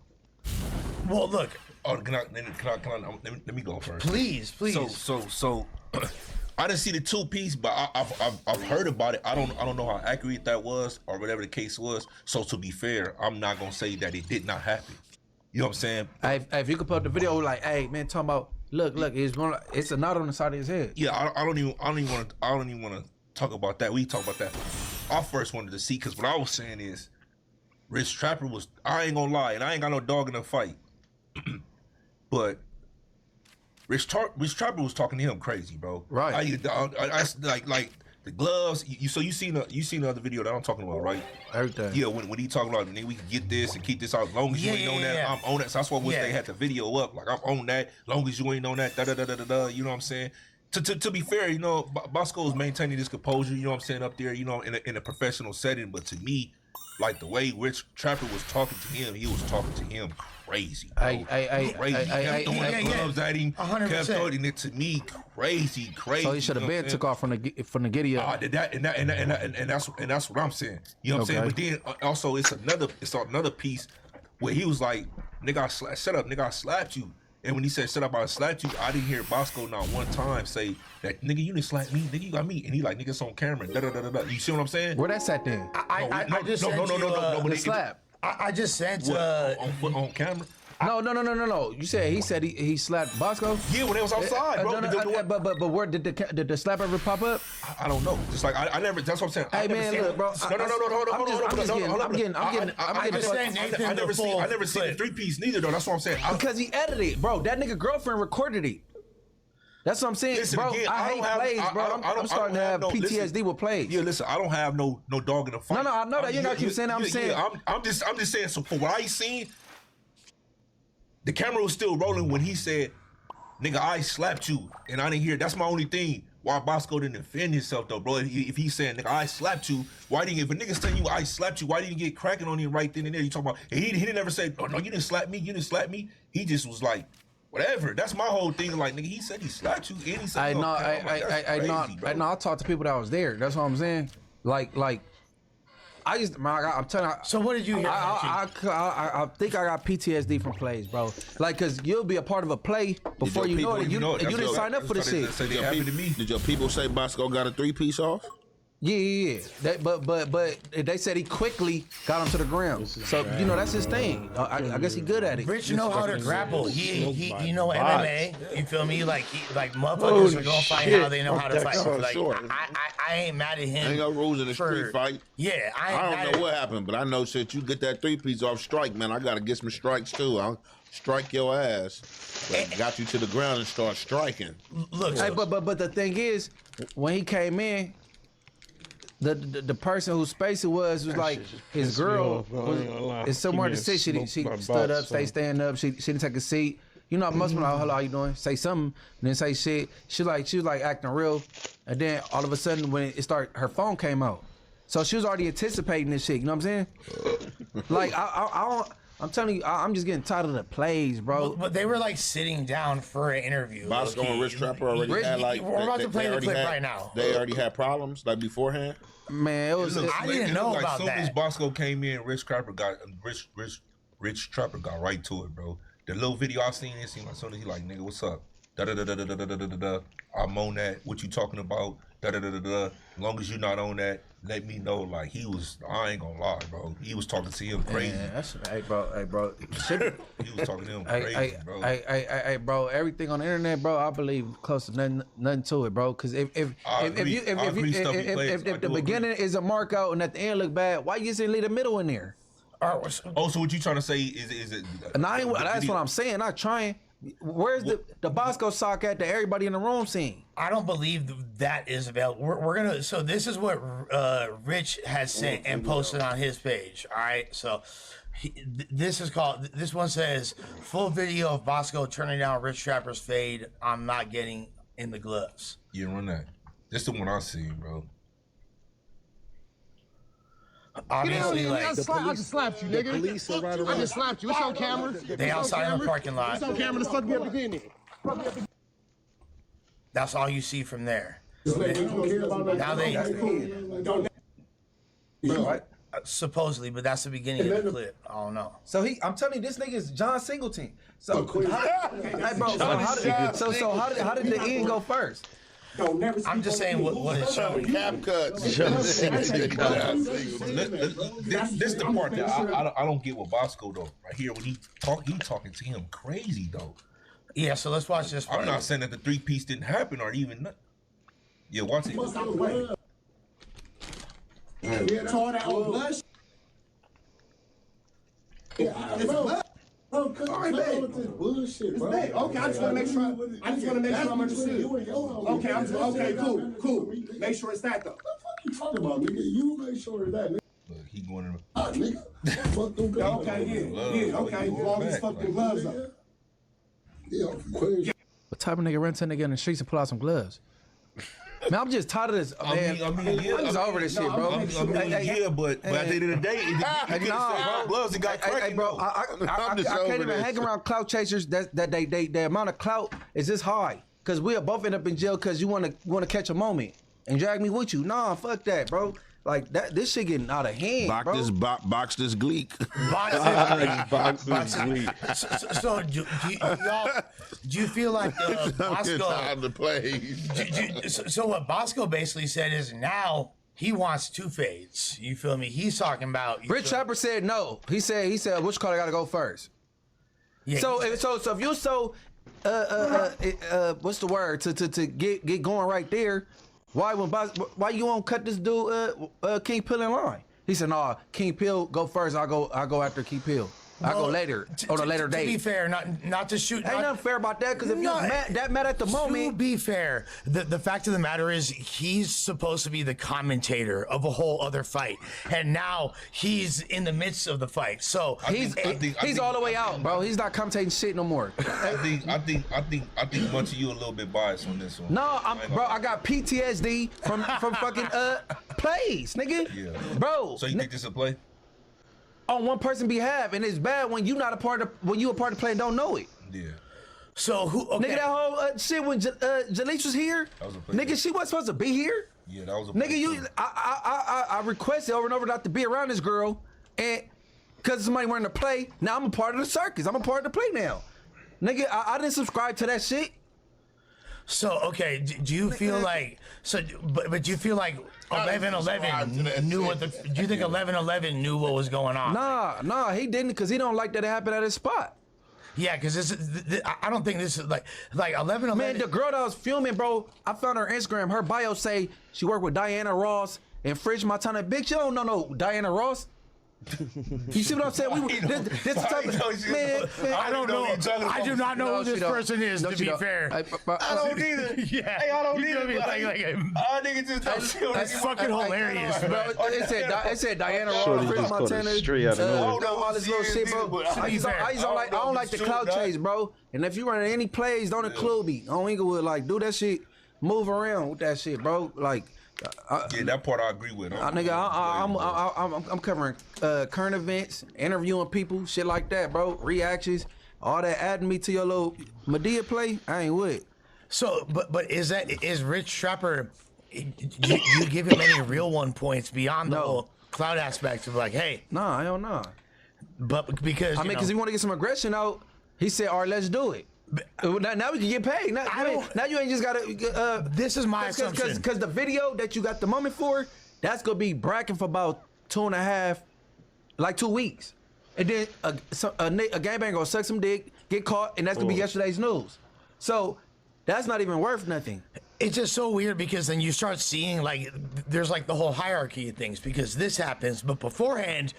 [SPEAKER 14] Well, look.
[SPEAKER 17] Oh, can I let me go first.
[SPEAKER 14] Please.
[SPEAKER 17] So I didn't see the 2-piece, but I've heard about it. I don't know how accurate that was or whatever the case was. So to be fair, I'm not gonna say that it did not happen. You know what I'm saying?
[SPEAKER 2] Hey, if you could put up the video like, hey man, talking about look, it's a knot on the side of his head.
[SPEAKER 17] Yeah, I don't even want to talk about that. We talk about that. I first wanted to see, because what I was saying is, Rich Trapper was. I ain't gonna lie, and I ain't got no dog in the fight, but Rich Trapper was talking to him crazy, bro.
[SPEAKER 2] Right.
[SPEAKER 17] I like the gloves. You seen the other video that I'm talking about, right?
[SPEAKER 2] Everything.
[SPEAKER 17] Yeah, when he talking about, we can get this and keep this out. As long as you ain't on that, I'm on that. So that's why they had the video up. Like, I'm on that. As long as you ain't on that, you know what I'm saying? To be fair, Bosco is maintaining this composure, you know what I'm saying, up there, in a professional setting. But to me, like, the way Rich Trapper was talking to him, he was talking to him crazy. Crazy. Kept throwing gloves at him. 100%. Kept throwing it to me. Crazy.
[SPEAKER 2] So he should have been took off from the giddy up.
[SPEAKER 17] And that's what I'm saying. You know what I'm saying? But then also it's another piece where he was like, nigga, shut up, nigga, I slapped you. And when he said, shut up, I slapped you, I didn't hear Bosco not one time say that, nigga, you didn't slap me, nigga, you got me. And he like, nigga, it's on camera, da-da-da-da-da. You see what I'm saying?
[SPEAKER 2] Where that's at then?
[SPEAKER 14] I just sent
[SPEAKER 2] the slap.
[SPEAKER 14] I just sent
[SPEAKER 17] on camera.
[SPEAKER 2] No. You said he slapped Bosco?
[SPEAKER 17] Yeah, when they was outside, bro.
[SPEAKER 2] But where did the slap ever pop up?
[SPEAKER 17] I don't know. Just like I never. That's what I'm saying.
[SPEAKER 2] Hey man, look, bro. I'm getting.
[SPEAKER 17] I never seen the 3-piece neither, though. That's what I'm saying.
[SPEAKER 2] Because he edited it, bro. That nigga girlfriend recorded it. That's what I'm saying,
[SPEAKER 17] Listen,
[SPEAKER 2] bro.
[SPEAKER 17] again,
[SPEAKER 2] I hate plays, bro. I'm starting to have PTSD with plays.
[SPEAKER 17] Yeah, listen, I don't have no dog in the fight.
[SPEAKER 2] No, I know that. You gotta keep saying that. I'm saying.
[SPEAKER 17] I'm just saying. So for what I seen, the camera was still rolling when he said, "Nigga, I slapped you," and I didn't hear. That's my only thing. Why Bosco didn't defend himself though, bro? If he's saying, "Nigga, I slapped you," why didn't? If a nigga's telling you I slapped you, why didn't you get cracking on him right then and there? You talking about? And he didn't ever say, "Oh no, you didn't slap me. You didn't slap me." He just was like, whatever. That's my whole thing. Like, nigga, he said he slapped you, and he said,
[SPEAKER 2] I
[SPEAKER 17] I
[SPEAKER 2] talked to people that was there. That's what I'm saying. Like, I just, man, I'm telling you.
[SPEAKER 14] So what did you hear?
[SPEAKER 2] I think I got PTSD from plays, bro. Like, cause you'll be a part of a play before you know it. You didn't sign up for this shit.
[SPEAKER 19] Did your people say Bosco got a 3-piece off?
[SPEAKER 2] Yeah. But they said he quickly got him to the ground. So that's his thing. I guess he good at it.
[SPEAKER 14] Rich know how to grapple. He know MMA. You feel me? Like motherfuckers are gonna fight how they know how to fight. Like I ain't mad at him.
[SPEAKER 19] Ain't no rules in the street fight.
[SPEAKER 14] Yeah,
[SPEAKER 19] I don't know what happened, but I know shit. You get that 3-piece off strike, man. I gotta get some strikes too. I'll strike your ass. Like, got you to the ground and start striking.
[SPEAKER 2] Look, hey, but the thing is, when he came in. The person whose space it was like his girl is somewhere to sit. She stood up, stand up. She didn't take a seat. You know, most people like, hello, how you doing? Say something, and then say shit. She was like acting real, and then all of a sudden when it started, her phone came out. So she was already anticipating this shit. You know what I'm saying? Like I'm telling you, I'm just getting tired of the plays, bro.
[SPEAKER 14] But they were like sitting down for an interview.
[SPEAKER 19] Bosco and Rich Trapper already had like.
[SPEAKER 14] We're about to play the clip right now.
[SPEAKER 19] They already had problems like beforehand.
[SPEAKER 2] Man,
[SPEAKER 14] I didn't know about
[SPEAKER 17] that. As soon as Bosco came in, Rich Trapper got right to it, bro. The little video I seen, it seemed like soon as he like, nigga, what's up? Da da da da da da da da da. I'm on that. What you talking about? Da da da da da. As long as you're not on that, let me know. Like he was, I ain't gonna lie, bro. He was talking to him crazy.
[SPEAKER 2] Yeah, that's hey, bro.
[SPEAKER 17] He was talking to him crazy, bro.
[SPEAKER 2] Hey, bro. Everything on the internet, bro. I believe close to nothing to it, bro. Because if the beginning is a mark out and at the end look bad, why you just didn't leave the middle in there?
[SPEAKER 17] Oh, so what you trying to say is it?
[SPEAKER 2] That's what I'm saying. Not trying. Where's the Bosco sock at that everybody in the room seen?
[SPEAKER 14] I don't believe that is available. We're gonna. So this is what Rich has sent and posted on his page. All right. So this is called. This one says full video of Bosco turning down Rich Trapper's fade. I'm not getting in the gloves.
[SPEAKER 17] You run that. This the one I seen, bro.
[SPEAKER 14] Obviously, like
[SPEAKER 12] I just slapped you, nigga. The police are right around. I just slapped you. It's on camera.
[SPEAKER 14] They outside in the parking lot.
[SPEAKER 12] It's on camera. The fuck me up again.
[SPEAKER 14] That's all you see from there. Now they supposedly, but that's the beginning of the clip. I don't know.
[SPEAKER 2] So I'm telling you, this nigga is John Singleton. So how did the end go first?
[SPEAKER 14] I'm just saying what it's showing.
[SPEAKER 19] Cap cuts. This
[SPEAKER 17] the part that I don't get with Bosco though. Right here when he talking to him crazy though.
[SPEAKER 14] Yeah, so let's watch this part.
[SPEAKER 17] I'm not saying that the 3-piece didn't happen or even nothing. Yeah, watch it.
[SPEAKER 12] Tore that old blush. It's blood. All right, babe. Bullshit, bro. Okay, I just want to make sure. I'm understood. Okay, okay, cool. Make sure it's that though. What the fuck you talking about, nigga? You make sure it's that, nigga.
[SPEAKER 17] Look, he going in.
[SPEAKER 12] Nigga. Fuck them gloves. Okay, yeah, okay. All these fucking gloves up. Yeah,
[SPEAKER 2] what type of nigga run to a nigga in the streets and pull out some gloves? Man, I'm just tired of this. Man, I'm just over this shit, bro.
[SPEAKER 17] But at the end of the day, he gloves and got cracking.
[SPEAKER 2] Bro, I can't even hang around clout chasers. The amount of clout is this high. Cause we'll both end up in jail because you want to catch a moment and drag me with you. Nah, fuck that, bro. Like that, this shit getting out of hand, bro.
[SPEAKER 19] Box this gleek.
[SPEAKER 14] Box this gleek. So do you feel like Bosco?
[SPEAKER 19] Time to play.
[SPEAKER 14] So what Bosco basically said is now he wants 2 fades. You feel me? He's talking about.
[SPEAKER 2] Rich Trapper said no. He said which card I gotta go first. Yeah, so if you're so what's the word to get going right there. Why you won't cut this dude King Pill in line? He said, "Nah, King Pill go first. I'll go after King Pill." I go later on a later date.
[SPEAKER 14] To be fair, not to shoot.
[SPEAKER 2] Ain't nothing fair about that, because if you're mad at the moment.
[SPEAKER 14] To be fair, the fact of the matter is he's supposed to be the commentator of a whole other fight, and now he's in the midst of the fight. So
[SPEAKER 2] he's all the way out, bro. He's not commentating shit no more.
[SPEAKER 17] I think much of you a little bit biased on this one.
[SPEAKER 2] No, I got PTSD from fucking plays, nigga.
[SPEAKER 17] Yeah.
[SPEAKER 2] Bro.
[SPEAKER 17] So you think this a play?
[SPEAKER 2] On one person's behalf, and it's bad when you not a part of the play and don't know it.
[SPEAKER 17] Yeah.
[SPEAKER 14] So who? Okay.
[SPEAKER 2] Nigga, that whole shit when Jaleesa was here, nigga, she wasn't supposed to be here.
[SPEAKER 17] Yeah, that was a
[SPEAKER 2] nigga. I requested over and over not to be around this girl, and because somebody wanted to play, now I'm a part of the circus. I'm a part of the play now, nigga. I didn't subscribe to that shit.
[SPEAKER 14] So okay, do you feel like But do you feel like 11-11 knew what the? Do you think 11-11 knew what was going on?
[SPEAKER 2] Nah, he didn't, because he don't like that it happened at his spot.
[SPEAKER 14] Yeah, because I don't think this is like 11-11.
[SPEAKER 2] Man, the girl that was filming, bro, I found her Instagram. Her bio say she worked with Diana Ross and Fridge Montana. Bitch, you don't know no Diana Ross. You see what I'm saying? This the type of man.
[SPEAKER 14] I don't know. I do not know who this person is. To be fair,
[SPEAKER 17] I don't either.
[SPEAKER 14] Yeah,
[SPEAKER 17] hey, I don't either.
[SPEAKER 14] Niggas just don't see. That's fucking hilarious, bro.
[SPEAKER 2] It said Diana Ross, Fridge Montana. All this little shit, bro. I don't like the cloud chase, bro. And if you run any plays, don't include me. On Inglewood, like, do that shit. Move around with that shit, bro. Like.
[SPEAKER 17] Yeah, that part I agree with.
[SPEAKER 2] Nigga, I'm covering current events, interviewing people, shit like that, bro. Reactions, all that, adding me to your little Madea play. I ain't with.
[SPEAKER 14] So, but is Rich Trapper? You give him any real 1 points beyond the whole cloud aspect of like, hey,
[SPEAKER 2] nah, I don't know.
[SPEAKER 14] But because
[SPEAKER 2] because he want to get some aggression out, he said, all right, let's do it. Now we can get paid. Now you ain't just gotta.
[SPEAKER 14] This is my assumption.
[SPEAKER 2] Because the video that you got the moment for, that's gonna be bracking for about 2.5, like 2 weeks, and then a gangbang gonna suck some dick, get caught, and that's gonna be yesterday's news. So that's not even worth nothing.
[SPEAKER 14] It's just so weird because then you start seeing like there's like the whole hierarchy of things because this happens, but beforehand,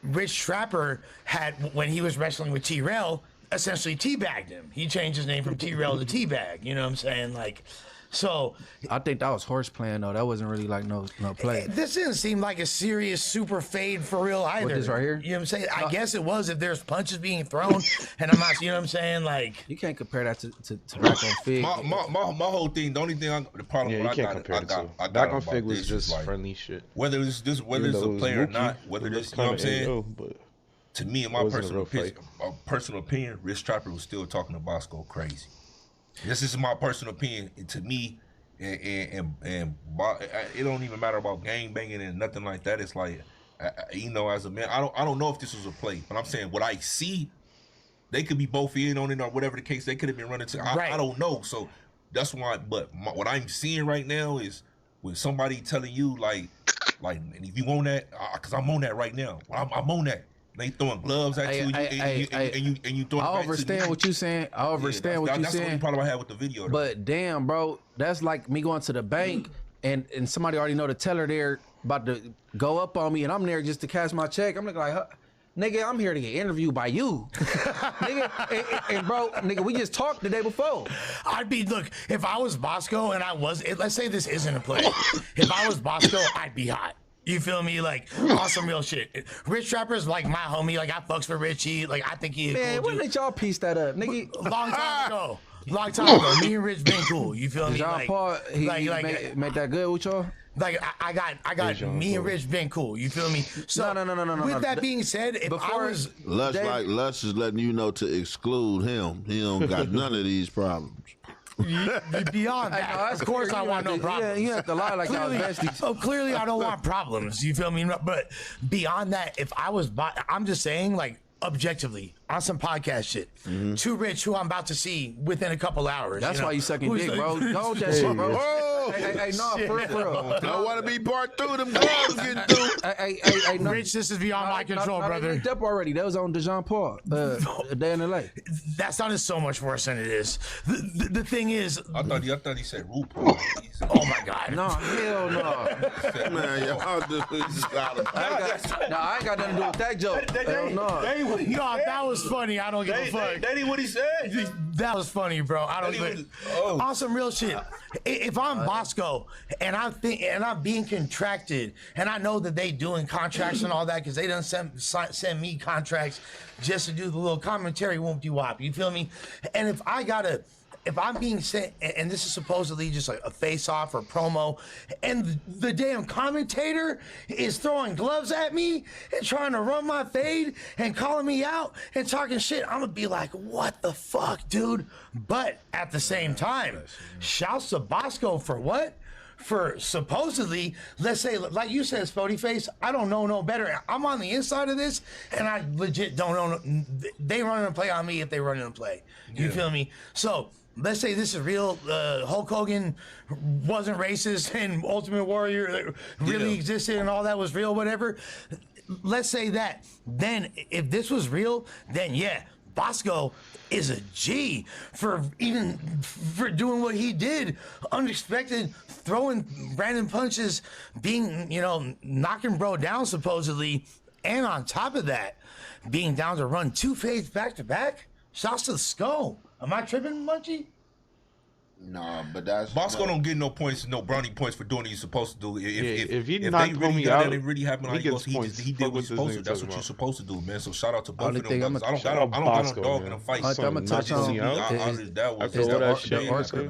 [SPEAKER 14] Rich Trapper had when he was wrestling with T-Rail. Essentially teabagged him. He changed his name from T-Rail to Teabag. You know what I'm saying? Like, so
[SPEAKER 2] I think that was horse playing though. That wasn't really like no play.
[SPEAKER 14] This didn't seem like a serious super fade for real either.
[SPEAKER 2] What, this right here?
[SPEAKER 14] You know what I'm saying? I guess it was if there's punches being thrown, and I'm not. You know what I'm saying? Like,
[SPEAKER 2] you can't compare that to Back on Fig.
[SPEAKER 17] My whole thing. The only thing the problem
[SPEAKER 15] you can't compare it. Back on Fig was just like, friendly shit.
[SPEAKER 17] Whether it's a play or not, whether this, you know what I'm saying? To me, in my personal opinion, Rich Trapper was still talking to Bosco crazy. This is my personal opinion. And to me, and it don't even matter about gang banging and nothing like that. It's like, you know, as a man, I don't know if this was a play, but I'm saying what I see, they could be both in on it or whatever the case. They could have been running to. I don't know. So that's why. But what I'm seeing right now is when somebody telling you like, and if you want that, because I'm on that right now. I'm on that. They throwing gloves at you, and you throwing.
[SPEAKER 2] I understand what you're saying. I understand what you're saying.
[SPEAKER 17] That's the only problem I had with the video. Though.
[SPEAKER 2] But damn, bro, that's like me going to the bank and somebody already know the teller there about to go up on me, and I'm there just to cash my check. I'm like, nigga, I'm here to get interviewed by you, nigga. And bro, nigga, we just talked the day before.
[SPEAKER 14] Look, if I was Bosco and let's say this isn't a play. If I was Bosco, I'd be hot. You feel me? Like, awesome real shit. Rich Trapper's like my homie. Like, I fucks with Richie. Like, I think he
[SPEAKER 2] man, when did y'all piece that up, nigga?
[SPEAKER 14] Long time ago. Me and Rich been cool. You feel me?
[SPEAKER 2] John Paul, he made that good with y'all?
[SPEAKER 14] Like, I got me and Rich been cool. You feel me? So,
[SPEAKER 2] no.
[SPEAKER 14] With that being said, if I was...
[SPEAKER 19] Lush is letting you know to exclude him. He don't got none of these problems.
[SPEAKER 14] Beyond that, of course I want no problems.
[SPEAKER 2] Yeah, you have to lie like y'all besties.
[SPEAKER 14] So clearly I don't want problems. You feel me? But beyond that, if I was, I'm just saying, like, objectively on some podcast shit, to Rich, who I'm about to see within a couple hours.
[SPEAKER 2] That's why you sucking dick, bro. Don't that shit, bro. Hey, no, for real.
[SPEAKER 19] Don't want to be part 2. Them gloves getting through.
[SPEAKER 14] Hey, Rich, this is beyond my control, brother.
[SPEAKER 2] They linked up already. That was on DeJean Paul. A Day in the Life.
[SPEAKER 14] That sounded so much worse than it is. The thing is,
[SPEAKER 17] I thought he said RuPaul.
[SPEAKER 14] Oh my God!
[SPEAKER 2] No, hell no.
[SPEAKER 19] Man, y'all do this out of
[SPEAKER 2] I ain't got nothing to do with that joke. Hell no.
[SPEAKER 14] No, that was funny. I don't give a fuck.
[SPEAKER 17] That ain't what he said.
[SPEAKER 14] That was funny, bro. I don't even. On some real shit. If I'm Bosco and I'm being contracted, and I know that they doing contracts and all that because they done send me contracts just to do the little commentary whoop-de-wop. You feel me? And if I'm being sent, and this is supposedly just like a face-off or promo, and the damn commentator is throwing gloves at me and trying to run my fade and calling me out and talking shit, I'm gonna be like, what the fuck, dude? But at the same time, shouts to Bosco for what? For supposedly, let's say, like you said, Spody Face, I don't know no better. I'm on the inside of this, and I legit don't know. They run and play on me if they run and play. You feel me? So, let's say this is real. Hulk Hogan wasn't racist and Ultimate Warrior really existed and all that was real, whatever. Let's say that. Then if this was real, then yeah, Bosco is a G for doing what he did. Unexpected, throwing random punches, being, knocking bro down supposedly. And on top of that, being down to run 2 fades back to back. Shouts to the skull. Am I tripping, Munchie?
[SPEAKER 19] No, but that's
[SPEAKER 17] Bosco don't get no points, no brownie points for doing what he's supposed to do.
[SPEAKER 15] If he
[SPEAKER 17] they
[SPEAKER 15] knocked
[SPEAKER 17] really
[SPEAKER 15] me
[SPEAKER 17] got
[SPEAKER 15] out,
[SPEAKER 17] that, it really happened.
[SPEAKER 15] he gets points.
[SPEAKER 17] He did what he's supposed to. That's what you're supposed to do, man. So shout out to both of them. I don't got no dog in a fight.
[SPEAKER 2] I'm gonna touch on
[SPEAKER 17] the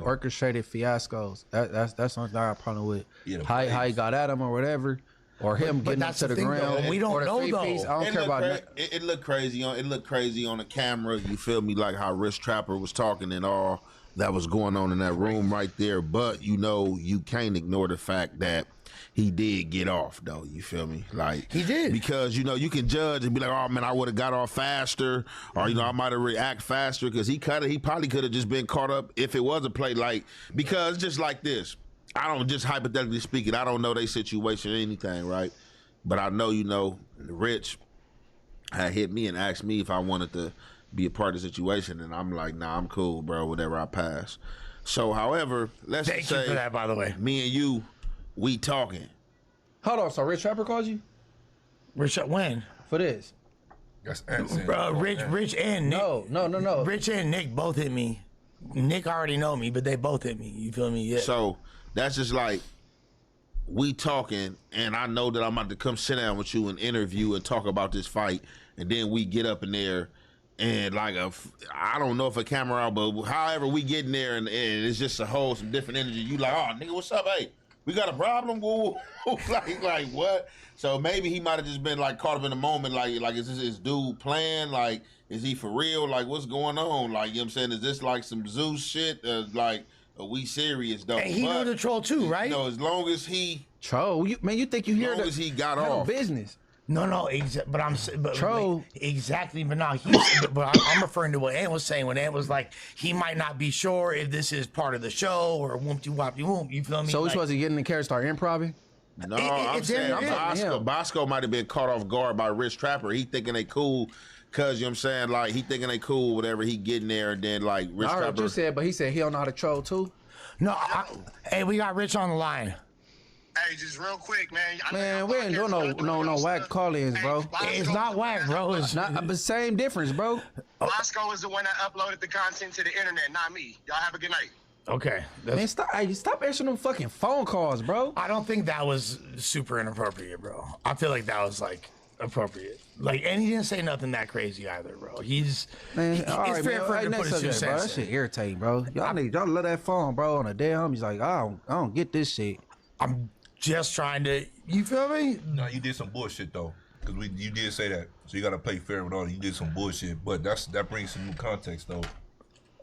[SPEAKER 2] orchestrated fiascos. That's something I got a problem with. How he got at him or whatever. Or him getting up to the ground.
[SPEAKER 14] We don't know though.
[SPEAKER 2] I don't care about that.
[SPEAKER 19] It looked crazy on the camera. You feel me? Like how Rich Trapper was talking and all that was going on in that room right there. But you can't ignore the fact that he did get off though. You feel me? Like
[SPEAKER 14] he did,
[SPEAKER 19] because you can judge and be like, oh man, I would have got off faster, or I might have react faster because he probably could have just been caught up if it was a play. Like because just like this. I don't, just hypothetically speaking, I don't know their situation or anything, right? But I know, Rich had hit me and asked me if I wanted to be a part of the situation, and I'm like, nah, I'm cool, bro, whatever, I pass. So, however, let's
[SPEAKER 14] Thank
[SPEAKER 19] say
[SPEAKER 14] you for that, by the way.
[SPEAKER 19] Me and you, we talking.
[SPEAKER 2] Hold on, so Rich Trapper called you?
[SPEAKER 14] Rich, when?
[SPEAKER 2] For this?
[SPEAKER 17] That's
[SPEAKER 14] Rich and Nick.
[SPEAKER 2] No.
[SPEAKER 14] Rich and Nick both hit me. Nick already know me, but they both hit me. You feel me? Yeah.
[SPEAKER 19] So that's just like we talking, and I know that I'm about to come sit down with you and interview and talk about this fight, and then we get up in there and I don't know if a camera out, but however we get in there and it's just some different energy. You like, oh nigga, what's up? Hey, we got a problem? like what? So maybe he might have just been like caught up in the moment, like is this his dude playing? Like, is he for real? Like, what's going on? Like, you know what I'm saying? Is this like some Zeus shit? Like, are we serious though?
[SPEAKER 14] And he knew the troll too, right?
[SPEAKER 19] As long as he
[SPEAKER 2] troll, you think you hear
[SPEAKER 19] as long as he got off
[SPEAKER 2] business?
[SPEAKER 14] No, but
[SPEAKER 2] troll
[SPEAKER 14] exactly. But no, but I'm referring to what Ant was saying when Ant was like, he might not be sure if this is part of the show or whoop-de-wop-de-whoop. You feel me?
[SPEAKER 2] So which was he getting the character star improv?
[SPEAKER 19] No, I'm saying Bosco might have been caught off guard by Rich Trapper. He thinking they cool. Cause you know what I'm saying, like he thinking they cool, whatever. He getting there, and then like Rich.
[SPEAKER 2] I heard what you said, but he said he don't know how to troll too.
[SPEAKER 14] No, hey, we got Rich on the line.
[SPEAKER 12] Hey, just real quick, man.
[SPEAKER 2] Man, we ain't doing no whack call-ins, bro.
[SPEAKER 14] It's not whack, bro. It's
[SPEAKER 2] not the same difference, bro.
[SPEAKER 12] Bosco is the one that uploaded the content to the internet, not me. Y'all have a good night.
[SPEAKER 14] Okay.
[SPEAKER 2] Man, stop answering them fucking phone calls, bro.
[SPEAKER 14] I don't think that was super inappropriate, bro. I feel like that was like appropriate. Like, and he didn't say nothing that crazy either, bro. It's fair for him to put his 2 cents in.
[SPEAKER 2] That shit irritating, bro. Y'all love that phone, bro. On a day, he's like, I don't get this shit.
[SPEAKER 14] I'm just trying to, you feel me?
[SPEAKER 17] No, you did some bullshit though, because you did say that. So you gotta play fair with all. You did some bullshit, but that brings some new context though.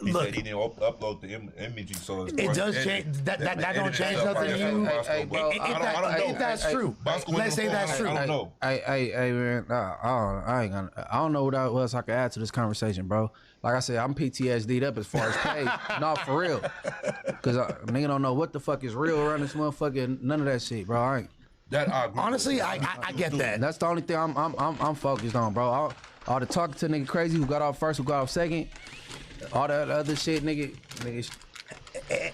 [SPEAKER 17] He said he didn't upload the imaging, so
[SPEAKER 14] it does change. That don't change nothing to you. If that's true, let's say that's true.
[SPEAKER 17] I don't know.
[SPEAKER 2] Hey, man, I don't know what else I could add to this conversation, bro. Like I said, I'm PTSD'd up as far as pay. No, for real. Because nigga don't know what the fuck is real around this motherfucker. None of that shit, bro. I ain't.
[SPEAKER 14] Honestly, I get that.
[SPEAKER 2] That's the only thing I'm focused on, bro. All the talking to nigga crazy who got off first, who got off second, all that other shit, nigga.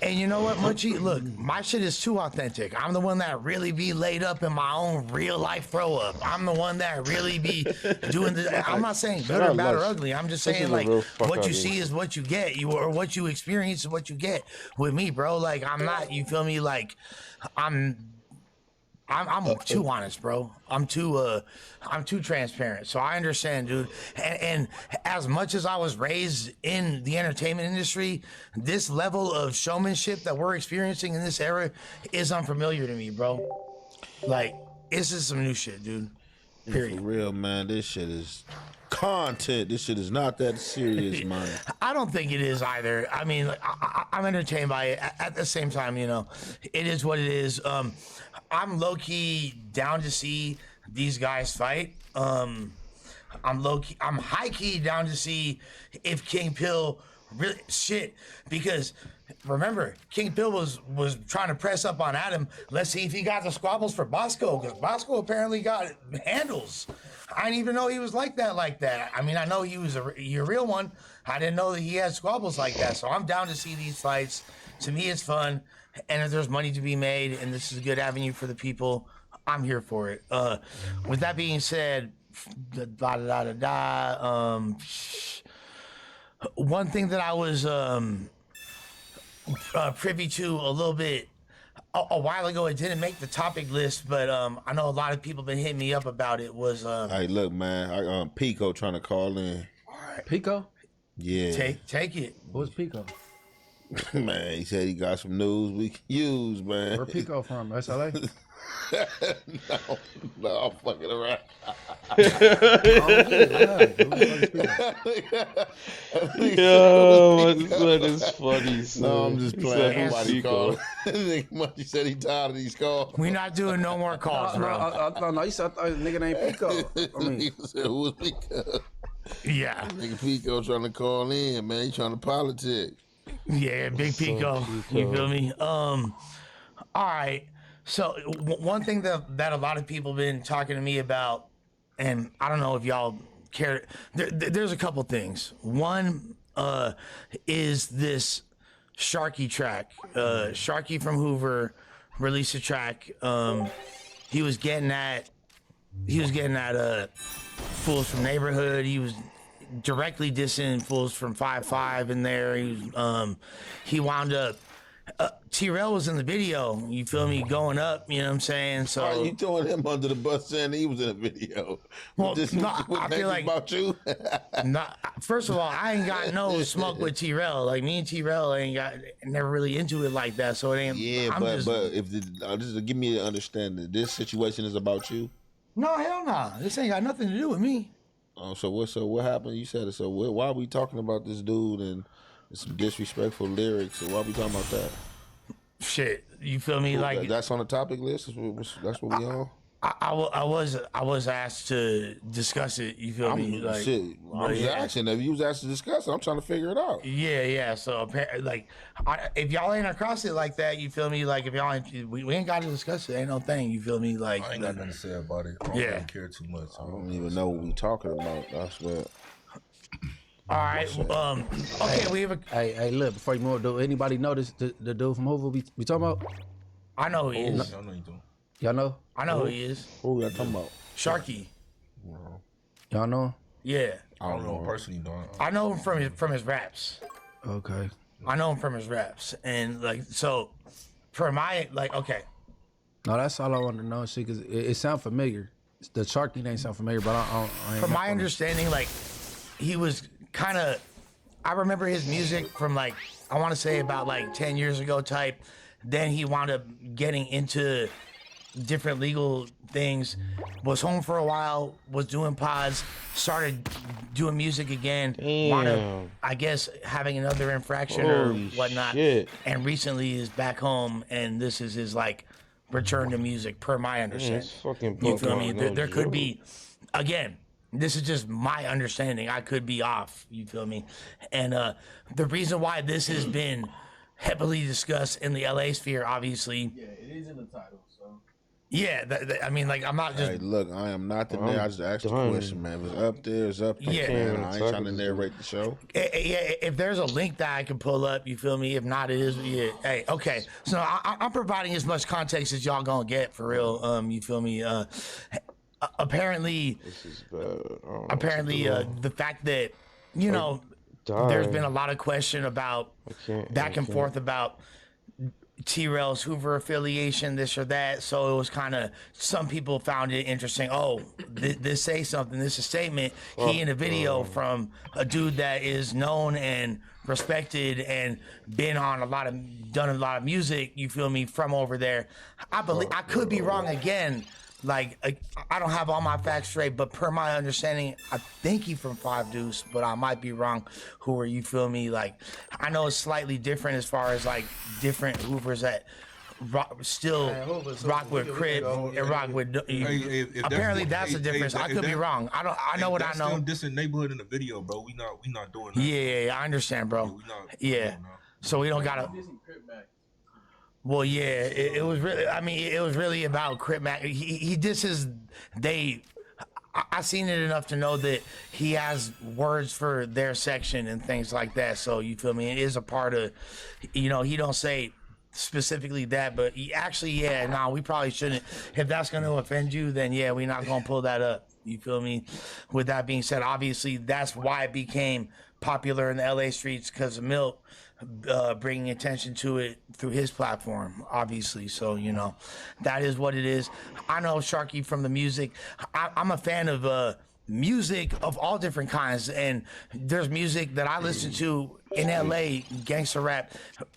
[SPEAKER 14] And you know what, Munchie? Look, my shit is too authentic. I'm the one that really be laid up in my own real life throw up. I'm the one that really be doing the. I'm not saying good or bad or ugly. I'm just saying like what you see is what you get. Or what you experience is what you get. With me, bro, like I'm not. You feel me? Like I'm too honest, bro. I'm too transparent. So I understand, dude. And as much as I was raised in the entertainment industry, this level of showmanship that we're experiencing in this era is unfamiliar to me, bro. Like, this is some new shit, dude. Period.
[SPEAKER 19] For real, man. This shit is content. This shit is not that serious, man.
[SPEAKER 14] I don't think it is either. I mean, I'm entertained by it. At the same time, you know, it is what it is. I'm low-key down to see these guys fight. I'm high-key down to see if King Pill really shit, because remember, King Pill was trying to press up on Adam. Let's see if he got the squabbles for Bosco, because Bosco apparently got handles. I didn't even know he was like that. I mean, I know he was a real one. I didn't know that he had squabbles like that. So I'm down to see these fights. To me, it's fun. And if there's money to be made and this is a good avenue for the people, I'm here for it. With that being said, one thing that I was privy to a little bit a while ago, it didn't make the topic list, but I know a lot of people been hitting me up about it. Was
[SPEAKER 19] hey, look, man, Pico trying to call in.
[SPEAKER 14] All right.
[SPEAKER 2] Pico?
[SPEAKER 19] Yeah.
[SPEAKER 14] Take it.
[SPEAKER 2] What's Pico?
[SPEAKER 19] Man, he said he got some news we can use, man.
[SPEAKER 2] Where Pico from? SLA?
[SPEAKER 19] no, I'm fucking around.
[SPEAKER 3] Yo, that is funny.
[SPEAKER 19] No, I'm just playing. Nobody called. He said he tired of these calls.
[SPEAKER 14] We're not doing no more calls, bro.
[SPEAKER 2] No, you said I thought nigga named Pico. I mean,
[SPEAKER 19] he said, who was Pico?
[SPEAKER 14] Yeah.
[SPEAKER 19] Nigga Pico trying to call in, man. He trying to politic.
[SPEAKER 14] Yeah, Big Pico. You feel me? All right. So one thing that a lot of people been talking to me about, and I don't know if y'all care. There's a couple things. One is this Sharky track. Sharky from Hoover released a track. He was getting at Fools from Neighborhood. He was directly dissing Fools from 5-5 in there. He wound up. T-Rail was in the video, you feel me, going up, you know what I'm saying? So
[SPEAKER 19] why are you throwing him under the bus saying he was in a video?
[SPEAKER 14] Well,
[SPEAKER 19] I feel like about you.
[SPEAKER 14] First of all, I ain't got no smoke with T-Rail. Like me and T-Rail never really into it like that. So it ain't.
[SPEAKER 19] Yeah, but if just give me an understanding, this situation is about you.
[SPEAKER 14] No, hell nah. This ain't got nothing to do with me.
[SPEAKER 19] Oh, so what happened? You said it. So why are we talking about this dude and some disrespectful lyrics? So why are we talking about that?
[SPEAKER 14] Shit, you feel me? Like
[SPEAKER 19] that's on the topic list. That's what we on.
[SPEAKER 14] I was asked to discuss it. You feel me? Like,
[SPEAKER 19] shit, I was asking if you was asked to discuss it. I'm trying to figure it out.
[SPEAKER 14] Yeah. So like, if y'all ain't across it like that, you feel me? Like if y'all ain't, we ain't got to discuss it. Ain't no thing. You feel me? Like
[SPEAKER 17] I ain't got nothing to say about it. I don't really care too much.
[SPEAKER 19] I don't even know what we talking about. That's what.
[SPEAKER 14] All right. Okay, we have a.
[SPEAKER 2] Hey, look, before you move, do anybody notice the dude from Hoover we talking about?
[SPEAKER 14] I know who he is.
[SPEAKER 17] I know you do.
[SPEAKER 2] Y'all know?
[SPEAKER 14] I know who he is.
[SPEAKER 19] Who y'all talking about?
[SPEAKER 14] Sharky.
[SPEAKER 2] Y'all know him?
[SPEAKER 14] Yeah.
[SPEAKER 17] I don't know him personally, though.
[SPEAKER 14] I know him from his raps.
[SPEAKER 2] Okay.
[SPEAKER 14] I know him from his raps, and like so, for my okay.
[SPEAKER 2] No, that's all I wanted to know. See, because it sounds familiar. The Sharky name sound familiar, but I ain't
[SPEAKER 14] from my understanding, like he was kind of. I remember his music from like I want to say about like 10 years ago type. Then he wound up getting into different legal things. Was home for a while. Was doing pods. Started doing music again. Wound up, I guess, having another infraction or whatnot.
[SPEAKER 3] Shit.
[SPEAKER 14] And recently is back home, and this is his like return to music, per my understanding.
[SPEAKER 3] It's fucking
[SPEAKER 14] You feel me?
[SPEAKER 3] Pokemon,
[SPEAKER 14] There could be, again, this is just my understanding. I could be off. You feel me? And the reason why this has been heavily discussed in the LA sphere, obviously.
[SPEAKER 5] Yeah, it is in the title. So.
[SPEAKER 14] Yeah, I mean, like, I'm not just.
[SPEAKER 19] Hey, look, I am not the nigga. I just asked the question, man. If it's up there, it's up there.
[SPEAKER 14] Yeah.
[SPEAKER 19] Man. I ain't trying to narrate the show.
[SPEAKER 14] Yeah, if there's a link that I can pull up, you feel me? If not, it is. Yeah. Hey, okay. So I'm providing as much context as y'all gonna get for real. You feel me? Apparently,
[SPEAKER 3] this is bad.
[SPEAKER 14] Apparently, the fact that there's been a lot of question about back and forth about T-Rail's Hoover affiliation, this or that. So it was kind of, some people found it interesting. Oh, this say something. This is a statement. He in a video from a dude that is known and respected and been on done a lot of music. You feel me? From over there. I believe I could be wrong again. Like, I don't have all my facts straight, but per my understanding, I think he from Five Deuce, but I might be wrong. Hoover, you feel me? Like, I know it's slightly different as far as like different Hoovers that rock with Crip and rock with. Apparently, that's the difference. I could be wrong. I know what I know.
[SPEAKER 17] Still dissing neighborhood in the video, bro. We not doing that.
[SPEAKER 14] Yeah, I understand, bro. Yeah, so we don't gotta. Well, yeah, it was really. I mean, it was really about Crip Mac. He disses. I seen it enough to know that he has words for their section and things like that. So you feel me? It is a part of. He don't say specifically that, but he actually, we probably shouldn't. If that's going to offend you, then yeah, we're not going to pull that up. You feel me? With that being said, obviously that's why it became popular in the LA streets, because of Milk bringing attention to it through his platform, obviously. So that is what it is. I know Sharky from the music. I'm a fan of music of all different kinds, and there's music that I listen to in LA, gangster rap,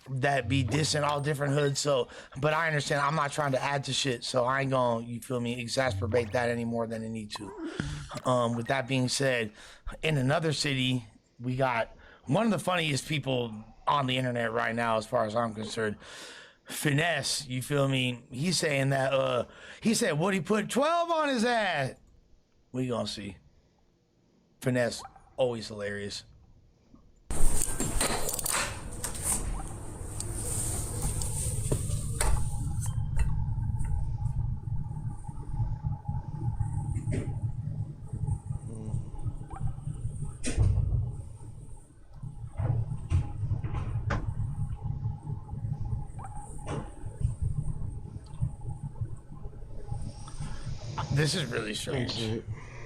[SPEAKER 14] that be dissing all different hoods. So, but I understand, I'm not trying to add to shit, so I ain't gonna, you feel me, exacerbate that any more than I need to. With that being said, in another city, we got one of the funniest people on the internet right now, as far as I'm concerned, Finesse. You feel me? He's saying that he said, would he put 12 on his ass? We gonna see. Finesse, always hilarious. This is really strange.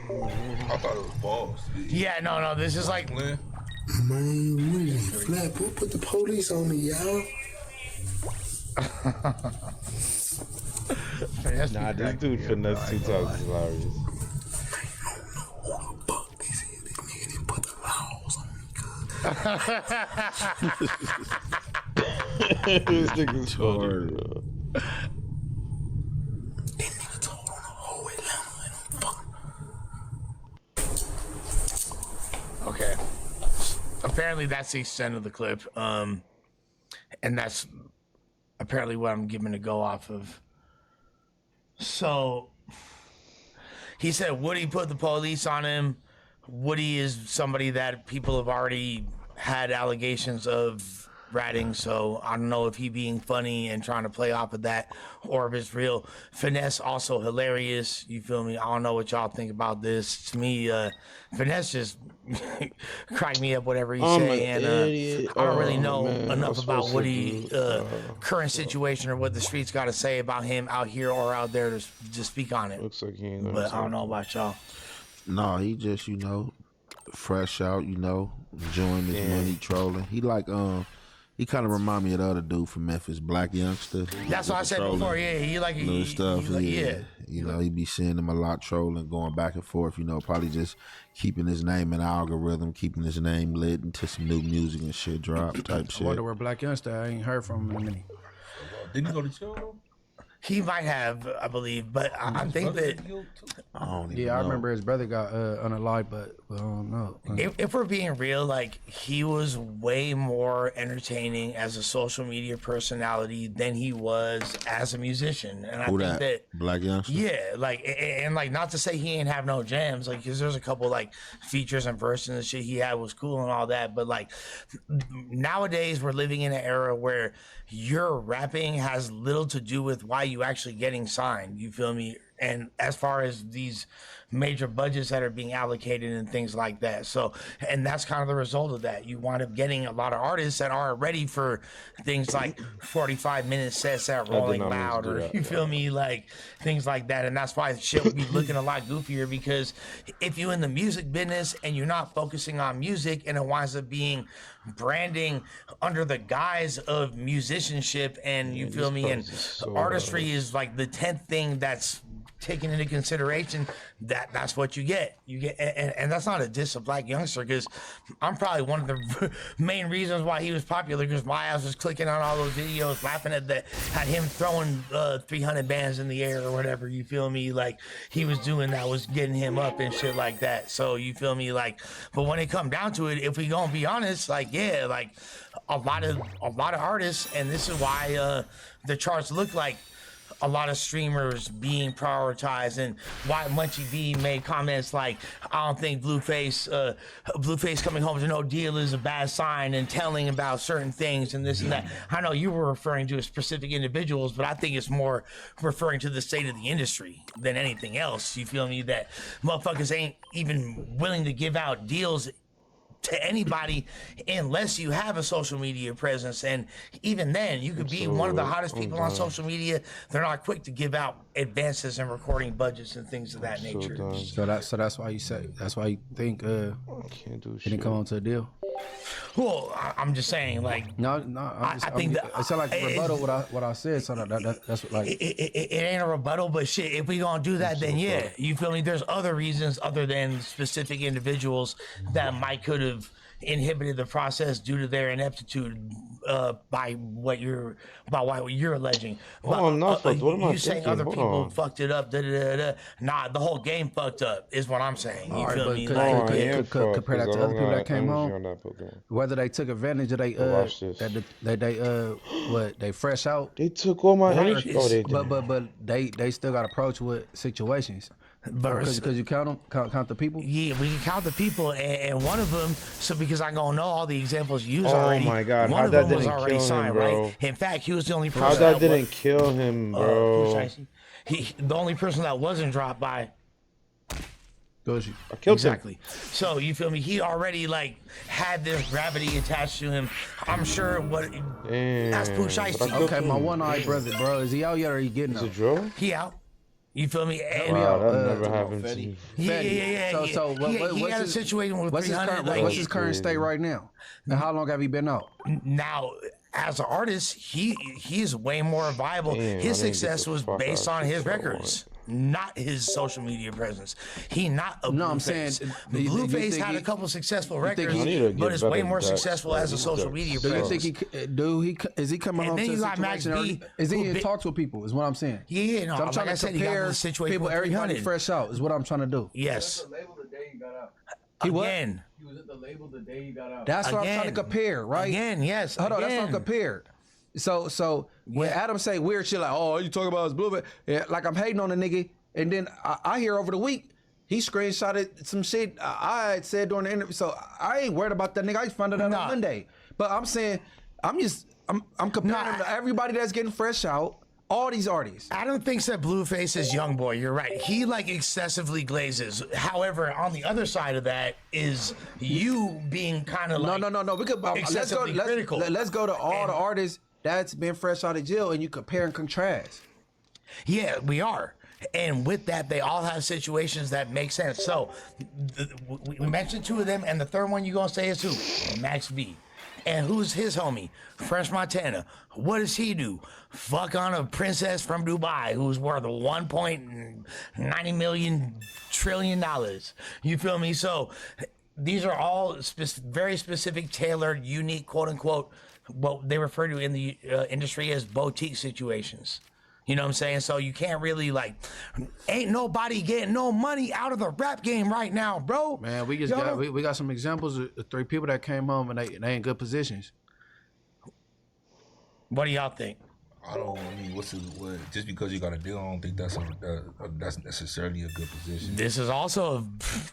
[SPEAKER 17] I thought it was balls.
[SPEAKER 14] Yeah, no, this is like.
[SPEAKER 12] Man, really flat. Put the police on me, y'all.
[SPEAKER 3] Nah, this dude Finesse 2 Talks is hilarious. This nigga's funny, bro.
[SPEAKER 14] Okay. Apparently that's the extent of the clip. And that's apparently what I'm giving to go off of. So he said Woody put the police on him. Woody is somebody that people have already had allegations of ratting, so I don't know if he being funny and trying to play off of that or if it's real. Finesse also hilarious, you feel me? I don't know what y'all think about this. To me, Finesse just crack me up whatever he say, and I don't really know enough about Woody current situation or what the streets got to say about him out here or out there to speak on it.
[SPEAKER 3] Looks like he ain't
[SPEAKER 14] but I don't know about y'all.
[SPEAKER 19] No, he just fresh out, enjoying his money, trolling. He kind of remind me of the other dude from Memphis, Black Youngster.
[SPEAKER 14] That's what I said before. Yeah, he like
[SPEAKER 19] little stuff.
[SPEAKER 14] Yeah.
[SPEAKER 19] He be seeing him a lot trolling, going back and forth. Probably just keeping his name in the algorithm, keeping his name lit until some new music and shit drop type shit.
[SPEAKER 2] I wonder where Black Youngster. I ain't heard from him in a minute.
[SPEAKER 17] Didn't he go to jail though?
[SPEAKER 14] He might have, I believe, but I think that.
[SPEAKER 2] I remember his brother got unalived, but I don't know.
[SPEAKER 14] If we're being real, like he was way more entertaining as a social media personality than he was as a musician, and
[SPEAKER 19] Who
[SPEAKER 14] I think that
[SPEAKER 19] Black youngster?
[SPEAKER 14] yeah, like and like not to say he ain't have no jams, like because there's a couple like features and verses and shit he had was cool and all that, but like nowadays we're living in an era where your rapping has little to do with why you actually getting signed. You feel me? And as far as these major budgets that are being allocated and things like that. So, and that's kind of the result of that. You wind up getting a lot of artists that aren't ready for things like 45-minute sets at Rolling Loud, or you feel me, like things like that. And that's why shit would be looking a lot goofier, because if you're in the music business and you're not focusing on music and it winds up being branding under the guise of musicianship, and you feel me, and artistry is like the 10th thing that's taken into consideration, that's what you get. And that's not a diss of Black Youngster, because I'm probably one of the main reasons why he was popular, because my ass was clicking on all those videos, laughing at him throwing 300 bands in the air or whatever. You feel me? Like he was doing that was getting him up and shit like that. So you feel me? Like, but when it come down to it, if we gonna be honest, like yeah, like a lot of artists, and this is why the charts look like a lot of streamers being prioritized, and why Munchie B made comments like, I don't think Blueface coming home to no deal is a bad sign, and telling about certain things and this and that. I know you were referring to specific individuals, but I think it's more referring to the state of the industry than anything else. You feel me? That motherfuckers ain't even willing to give out deals to anybody unless you have a social media presence, and even then you could be one of the hottest people on social media. They're not quick to give out advances and recording budgets and things of that nature.
[SPEAKER 2] So that's why you think
[SPEAKER 3] can't do
[SPEAKER 2] he didn't come on to a deal.
[SPEAKER 14] Well, I'm just saying, like
[SPEAKER 2] I think it sounds like a rebuttal what I said. So that's what, like
[SPEAKER 14] it ain't a rebuttal, but shit, if we gonna do that, then yeah, you feel me? There's other reasons other than specific individuals that might could have inhibited the process due to their ineptitude by what you're alleging.
[SPEAKER 3] Oh, I'm not fucked. What am I
[SPEAKER 14] you saying
[SPEAKER 3] thinking?
[SPEAKER 14] other
[SPEAKER 3] Hold
[SPEAKER 14] people
[SPEAKER 3] on.
[SPEAKER 14] fucked it up? Nah, the whole game fucked up is what I'm saying. You feel me?
[SPEAKER 2] Compare that to other people that came home, whether they took advantage of they fresh out.
[SPEAKER 3] They took all my energy.
[SPEAKER 2] But they still got approached with situations. Because you count the people.
[SPEAKER 14] Yeah, we can count the people, and one of them. So because I'm gonna know all the examples you used already.
[SPEAKER 3] Oh my God!
[SPEAKER 14] One
[SPEAKER 3] How
[SPEAKER 14] of
[SPEAKER 3] that
[SPEAKER 14] them was
[SPEAKER 3] didn't
[SPEAKER 14] already
[SPEAKER 3] kill
[SPEAKER 14] signed,
[SPEAKER 3] him, bro?
[SPEAKER 14] right? In fact, he was the only person.
[SPEAKER 3] How that didn't kill him, bro?
[SPEAKER 14] The only person that wasn't dropped by.
[SPEAKER 2] Goji.
[SPEAKER 3] I killed
[SPEAKER 14] exactly. So you feel me? He already like had this gravity attached to him. I'm sure what. That's Pooh Shiesty.
[SPEAKER 2] Okay, my one-eyed brother, bro. Is he out yet or are he getting out?
[SPEAKER 3] Is it Joe?
[SPEAKER 14] He out. You feel me?
[SPEAKER 3] Wow, that never happened to me.
[SPEAKER 14] Yeah.
[SPEAKER 2] So
[SPEAKER 14] he had a situation with
[SPEAKER 2] what's
[SPEAKER 14] 300.
[SPEAKER 2] What's his current state right now? And how long have he been out?
[SPEAKER 14] Now, as an artist, he's way more viable. His success was based on his records, not his social media presence. I'm saying Blueface had a couple successful records, but is way more successful as a social media presence.
[SPEAKER 2] Do you think is he coming home to a situation? Is he in talks with people? Is what I'm saying.
[SPEAKER 14] Yeah, no.
[SPEAKER 2] So I'm trying to compare people. Everybody fresh out is what I'm trying to do.
[SPEAKER 14] Yes.
[SPEAKER 2] He what?
[SPEAKER 14] Again.
[SPEAKER 18] He was at the label the day he got out.
[SPEAKER 2] That's what I'm trying to compare, right?
[SPEAKER 14] Again, yes.
[SPEAKER 2] Hold on, that's what I'm compared. So when Adam say weird shit like, oh, you talking about his blue, like I'm hating on the nigga, and then I hear over the week he screenshotted some shit I had said during the interview. So I ain't worried about that nigga. I just found it out on Monday. But I'm saying I'm comparing him to everybody that's getting fresh out. All these artists.
[SPEAKER 14] Adam thinks that Blueface is young boy. You're right. He like excessively glazes. However, on the other side of that is you being kind of like
[SPEAKER 2] no. We could
[SPEAKER 14] excessively critical.
[SPEAKER 2] Let's go to all the artists that's been fresh out of jail and you compare and contrast.
[SPEAKER 14] Yeah, we are. And with that, they all have situations that make sense. So we mentioned two of them, and the third one you're gonna say is who? Max B. And who's his homie? Fresh Montana. What does he do? Fuck on a princess from Dubai who's worth $1.90 million trillion. You feel me? So these are all very specific, tailored, unique, quote unquote, what they refer to in the industry as boutique situations. You know what I'm saying? So you can't really like, ain't nobody getting no money out of the rap game right now, bro.
[SPEAKER 2] Man, we got some examples of 3 people that came home and they in good positions.
[SPEAKER 14] What do y'all think?
[SPEAKER 17] I mean, just because you got a deal, I don't think that's necessarily a good position.
[SPEAKER 14] This is also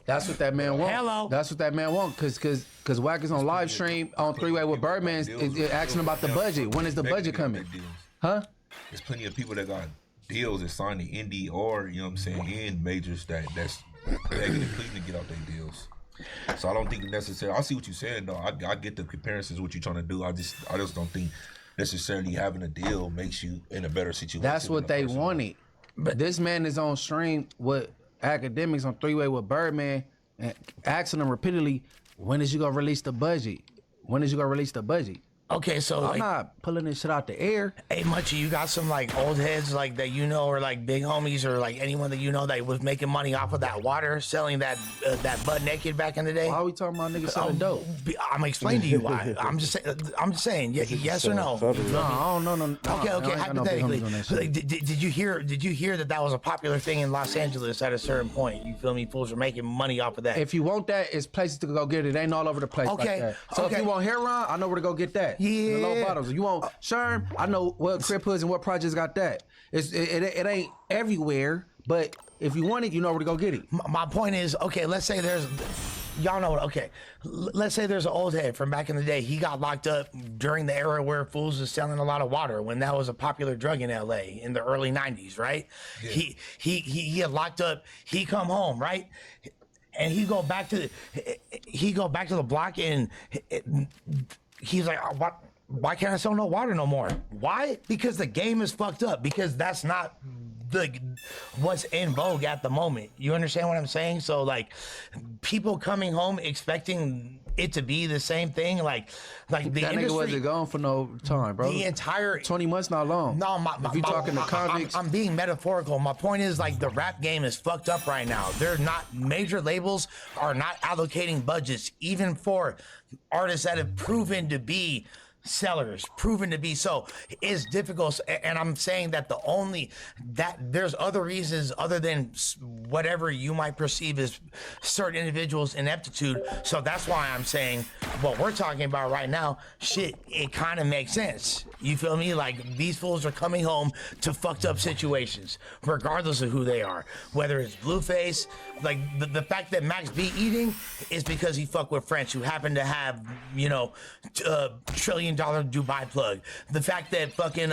[SPEAKER 2] that's what that man want.
[SPEAKER 14] Hello.
[SPEAKER 2] That's what that man want. Cause Wack is on live stream on 3-Way with Birdman asking about the budget. When is the budget coming? Huh?
[SPEAKER 17] There's plenty of people that got deals that signed the indie or, you know what I'm saying, in majors that's begging and pleading to get out their deals. So I don't think necessarily. I see what you're saying though. I get the comparisons, what you're trying to do. I just don't think necessarily having a deal makes you in a better situation.
[SPEAKER 2] That's what they wanted. But this man is on stream with academics on 3-Way with Birdman and asking them repeatedly, when is you gonna release the budget? When is you gonna release the budget?
[SPEAKER 14] Okay, so
[SPEAKER 2] I'm not pulling this shit out the air.
[SPEAKER 14] Hey, Munchie, you got some like old heads like that you know, or like big homies, or like anyone that you know that was making money off of that water, selling that butt naked back in the day?
[SPEAKER 2] Why are we talking about niggas selling dope?
[SPEAKER 14] I'm gonna explain to you why. I'm just saying. Yes or no?
[SPEAKER 2] No.
[SPEAKER 14] Okay. Hypothetically, did you hear that was a popular thing in Los Angeles at a certain point? You feel me? Fools are making money off of that.
[SPEAKER 2] If you want that, it's places to go get it. It ain't all over the place.
[SPEAKER 14] Okay.
[SPEAKER 2] Like that. So if you want heroin, I know where to go get that.
[SPEAKER 14] Yeah.
[SPEAKER 2] The low bottles. You want Sherm? I know what Crip Hoods and what projects got that. It ain't everywhere, but if you want it, you know where to go get it.
[SPEAKER 14] My point is, okay, let's say y'all know what, okay. Let's say there's an old head from back in the day. He got locked up during the era where fools was selling a lot of water, when that was a popular drug in LA in the early 90s, right? Yeah. He get locked up, he come home, right? And he go back to the block and he's like, why can't I sell no water no more? Why? Because the game is fucked up. Because that's not what's in vogue at the moment. You understand what I'm saying? So like, people coming home expecting it to be the same thing, like the
[SPEAKER 2] that
[SPEAKER 14] industry
[SPEAKER 2] nigga wasn't gone for no time, bro.
[SPEAKER 14] The entire
[SPEAKER 2] 20 months not long.
[SPEAKER 14] No,
[SPEAKER 2] if you talking to convicts,
[SPEAKER 14] I'm being metaphorical. My point is like the rap game is fucked up right now. They're not, major labels are not allocating budgets even for artists that have proven to be sellers, proven to be so. It's difficult, and I'm saying that there's other reasons other than whatever you might perceive as certain individuals' ineptitude. So that's why I'm saying what we're talking about right now, shit, it kind of makes sense. You feel me? Like, these fools are coming home to fucked up situations, regardless of who they are. Whether it's Blueface, like the fact that Max B eating is because he fucked with French, who happen to have, $1 trillion Dubai plug. The fact that fucking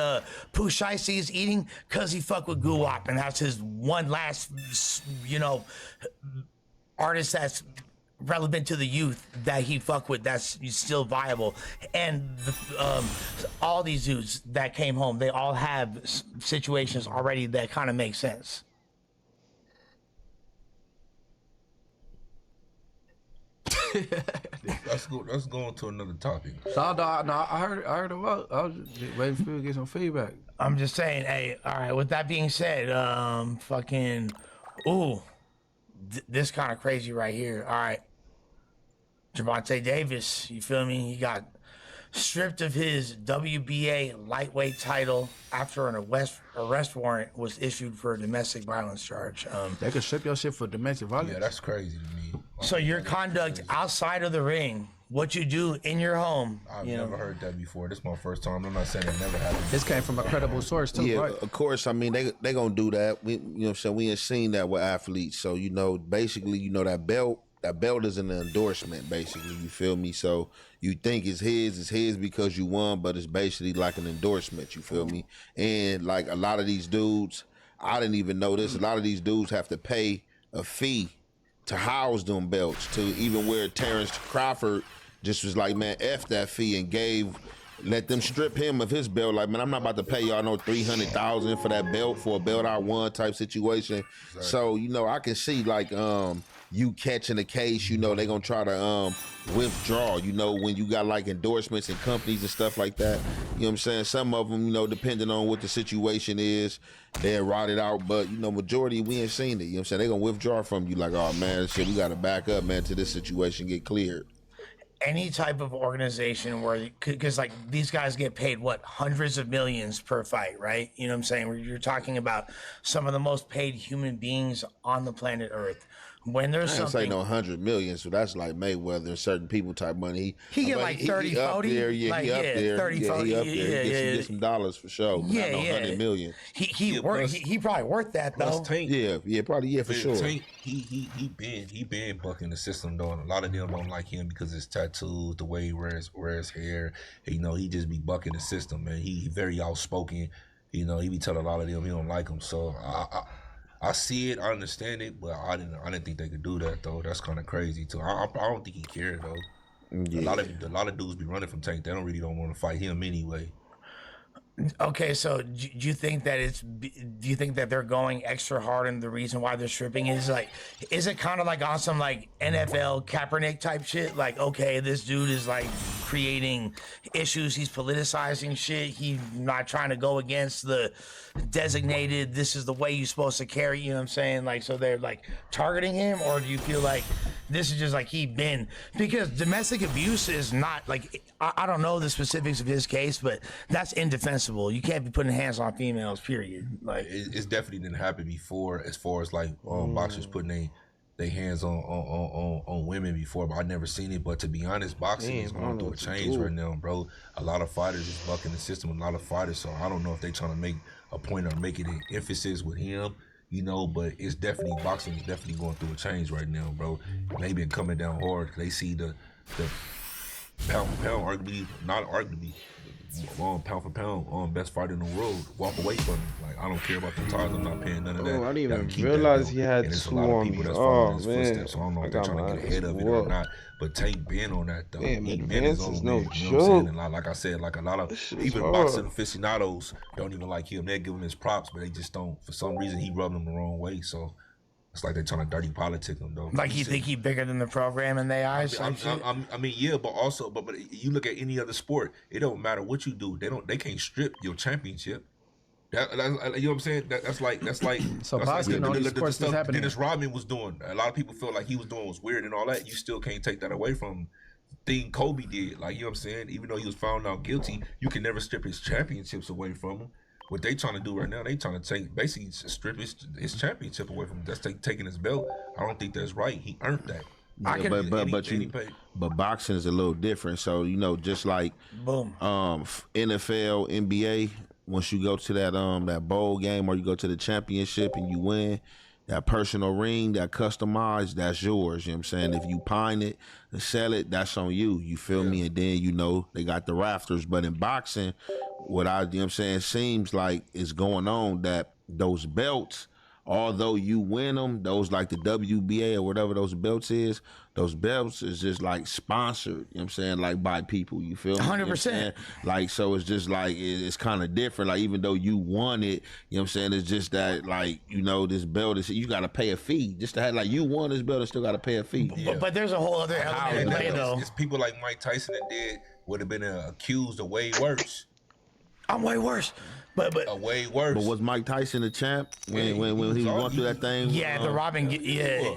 [SPEAKER 14] Pooh Shiesty is eating because he fucked with Guwap, and that's his one last, artist that's relevant to the youth that he fuck with, that's still viable. And all these dudes that came home, they all have situations already that kind of make sense.
[SPEAKER 17] Let's go on to another topic.
[SPEAKER 2] No, I heard about. I was just waiting for you to get some feedback.
[SPEAKER 14] I'm just saying, hey, all right. With that being said, this kind of crazy right here. All right, Gervonta Davis, you feel me? He got stripped of his WBA lightweight title after an arrest warrant was issued for a domestic violence charge.
[SPEAKER 2] They could strip your shit for domestic violence.
[SPEAKER 17] Yeah, that's crazy to me.
[SPEAKER 14] So your conduct outside of the ring, what you do in your home.
[SPEAKER 17] I've never heard that before. This is my first time. I'm not saying it never happened.
[SPEAKER 2] This came from a credible source too,
[SPEAKER 19] yeah,
[SPEAKER 2] right?
[SPEAKER 19] Of course. I mean, they gonna do that. We, we ain't seen that with athletes. So basically, that belt is an endorsement. Basically, you feel me? So you think it's his because you won, but it's basically like an endorsement. You feel me? And like a lot of these dudes, I didn't even know this. A lot of these dudes have to pay a fee to house them belts, to even where Terrence Crawford just was like, man, F that fee, and let them strip him of his belt. Like, man, I'm not about to pay y'all no $300,000 for that belt, for a belt I won type situation. Exactly. So, I can see like you catching a case, they gonna try to withdraw, when you got like endorsements and companies and stuff like that. You know what I'm saying? Some of them, depending on what the situation is, they'll rot it out. But, majority, we ain't seen it. You know what I'm saying? They gonna withdraw from you like, oh man, shit, we gotta back up, man, till this situation get cleared.
[SPEAKER 14] any type of organization where, because like these guys get paid what, hundreds of millions per fight, right? You know what I'm saying? Where you're talking about some of the most paid human beings on the planet Earth. When there's
[SPEAKER 19] I ain't
[SPEAKER 14] something,
[SPEAKER 19] say no 100 million, so that's like Mayweather and certain people type money.
[SPEAKER 14] He get like 30,
[SPEAKER 19] he up
[SPEAKER 14] 40,
[SPEAKER 19] there, yeah,
[SPEAKER 14] like,
[SPEAKER 19] he up there,
[SPEAKER 14] 30,
[SPEAKER 19] yeah,
[SPEAKER 14] 40,
[SPEAKER 19] he up there. He get some dollars for sure. But not no 100 million.
[SPEAKER 14] He probably worth that though.
[SPEAKER 17] Tank,
[SPEAKER 19] probably for sure.
[SPEAKER 17] Tank, he been bucking the system though. And a lot of them don't like him because his tattoos, the way he wears hair. You know, he just be bucking the system, man. He very outspoken. You know, he be telling a lot of them he don't like him. So I see it, I understand it, but I didn't think they could do that though. That's kind of crazy too. I don't think he cared though. Yeah. A lot of dudes be running from Tank. They don't want to fight him anyway.
[SPEAKER 14] Okay, so do you think that they're going extra hard, and the reason why they're stripping is it kind of like on some like NFL Kaepernick type shit? Like, okay, this dude is like creating issues, he's politicizing shit, he's not trying to go against the designated, this is the way you're supposed to carry, you know what I'm saying? Like, so they're like targeting him, or do you feel like this is just like because domestic abuse is not like, I don't know the specifics of his case, but that's indefensible. You can't be putting hands on females, period. Like,
[SPEAKER 17] it's definitely didn't happen before, as far as like boxers putting they hands on women before, but I never seen it. But to be honest, boxing is going through a change right now, bro. A lot of fighters is bucking the system, a lot of fighters, so I don't know if they trying to make a point or make it an emphasis with him, you know, but it's definitely, boxing is definitely going through a change right now, bro. They've been coming down hard. They see the pound for pound, pound for pound, best fighter in the world, walk away from him. Like, I don't care about the ties, I'm not paying none of that.
[SPEAKER 3] I didn't even realize he had two on me. Oh, man.
[SPEAKER 17] So I don't know if they're trying to get ahead of it or not. But Tank been on that though.
[SPEAKER 3] Damn,
[SPEAKER 17] he been his own
[SPEAKER 3] no
[SPEAKER 17] man,
[SPEAKER 3] joke.
[SPEAKER 17] you know what I'm saying? And like I said, like a lot of even boxing aficionados don't even like him. They give him his props, but they just don't. For some reason, he rubbed them the wrong way. So it's like they're trying to dirty politic him though.
[SPEAKER 14] Like, you think he bigger than the program in their eyes?
[SPEAKER 17] I mean, yeah, but also, but you look at any other sport, it don't matter what you do. They can't strip your championship. You know what I'm saying? That's like
[SPEAKER 2] so
[SPEAKER 17] that's
[SPEAKER 2] boxing,
[SPEAKER 17] like
[SPEAKER 2] the sports
[SPEAKER 17] stuff
[SPEAKER 2] happening.
[SPEAKER 17] Dennis Rodman was doing. A lot of people feel like he was doing was weird and all that. You still can't take that away from him. Thing Kobe did, like, you know what I'm saying? Even though he was found out guilty, you can never strip his championships away from him. What they trying to do right now, they trying to basically strip his championship away from him. That's taking his belt. I don't think that's right. He earned that.
[SPEAKER 19] But boxing is a little different. So, you know, just like NFL, NBA, once you go to that bowl game or you go to the championship and you win, that personal ring, that customized, that's yours. You know what I'm saying? If you pine it and sell it, that's on you. You feel me? And then, you know, they got the rafters. But in boxing, you know what I'm saying, seems like it's going on that those belts, although you win them, those like the WBA or whatever those belts is just like sponsored, you know what I'm saying, like by people, you feel me?
[SPEAKER 14] 100%.
[SPEAKER 19] Like, so it's just like, it's kind of different. Like, even though you won it, you know what I'm saying, it's just that, like, you know, this belt is, you got to pay a fee. Just to have, like, you won this belt, you still got to pay a fee.
[SPEAKER 14] But there's a whole other element in play, though.
[SPEAKER 17] It's people like Mike Tyson that would have been accused of way worse.
[SPEAKER 14] I'm way worse. But
[SPEAKER 17] way worse.
[SPEAKER 19] But was Mike Tyson the champ when he went through that thing?
[SPEAKER 14] Yeah, the Robin. Yeah.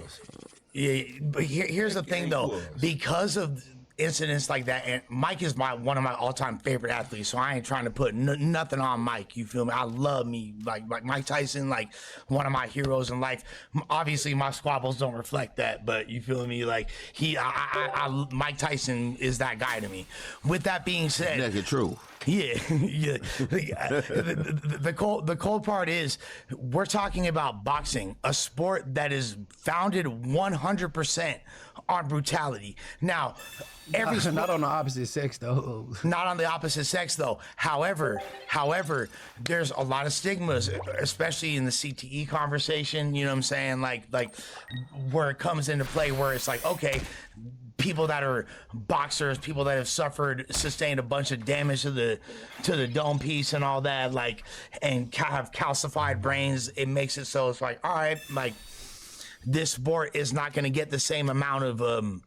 [SPEAKER 14] But here's the thing, though, because of incidents like that, and Mike is one of my all-time favorite athletes, so I ain't trying to put nothing on Mike, you feel me? I love me like Mike Tyson, like one of my heroes in life. Obviously my squabbles don't reflect that, but you feel me, like Mike Tyson is that guy to me. With that being said,
[SPEAKER 19] that's true.
[SPEAKER 14] Yeah. The cold part is we're talking about boxing, a sport that is founded 100% on brutality. Now, every sport,
[SPEAKER 2] not on the opposite sex though.
[SPEAKER 14] Not on the opposite sex though. However, there's a lot of stigmas, especially in the CTE conversation. You know what I'm saying? Like where it comes into play, where it's like, okay, people that are boxers, people that have sustained a bunch of damage to the dome piece and all that, like, and have calcified brains, it makes it so it's like, all right, like, this sport is not going to get the same amount of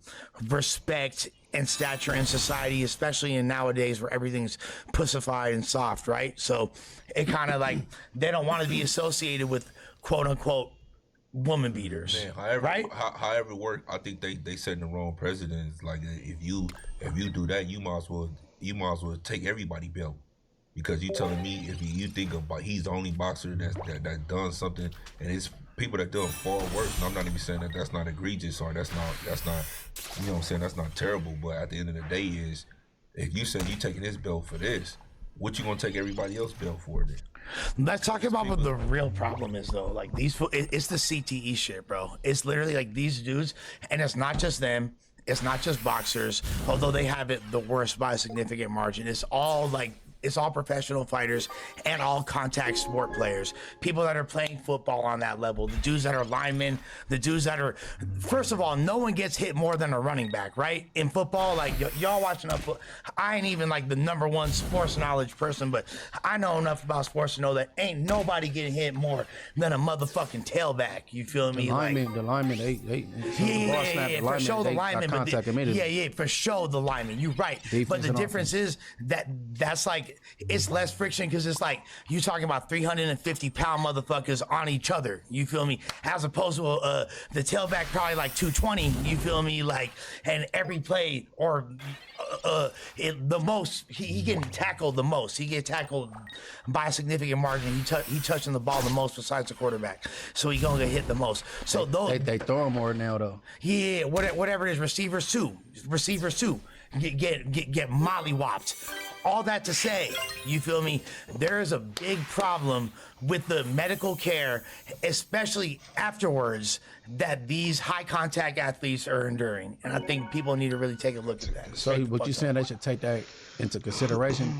[SPEAKER 14] respect and stature in society, especially in nowadays where everything's pussified and soft, right? So it kind of like, they don't want to be associated with quote unquote woman beaters.
[SPEAKER 17] Man, however,
[SPEAKER 14] right?
[SPEAKER 17] However it work, I think they setting the wrong precedents. Like if you do that, you might as well take everybody belt. Because you telling me if you think about he's the only boxer that done something, and it's people that done far worse. And I'm not even saying that that's not egregious or that's not you know what I'm saying, that's not terrible. But at the end of the day, is if you said you taking this belt for this, what you gonna take everybody else belt for then?
[SPEAKER 14] Let's talk about what the real problem is though. Like it's the CTE shit, bro. It's literally like these dudes, and it's not just them. It's not just boxers, although they have it the worst by a significant margin. It's all professional fighters and all contact sport players. People that are playing football on that level. The dudes that are linemen. The dudes that are... First of all, no one gets hit more than a running back, right? In football, like, y'all watching up... I ain't even, like, the #1 sports knowledge person, but I know enough about sports to know that ain't nobody getting hit more than a motherfucking tailback. You feel me?
[SPEAKER 2] The linemen, they
[SPEAKER 14] for sure, the linemen. Yeah, for sure, the linemen. You're right. Defense, but the difference is that's like... It's less friction because it's like you talking about 350-pound motherfuckers on each other. You feel me? As opposed to the tailback probably like 220. You feel me? Like, and every play or the most he getting tackled the most. He get tackled by a significant margin. He touching the ball the most besides the quarterback. So he gonna get hit the most. So
[SPEAKER 2] they throw him more now though.
[SPEAKER 14] Yeah, whatever it is, receivers too. Get mollywopped. All that to say, you feel me? There is a big problem with the medical care, especially afterwards, that these high contact athletes are enduring. And I think people need to really take a look at that.
[SPEAKER 2] So what you saying, they should take that into consideration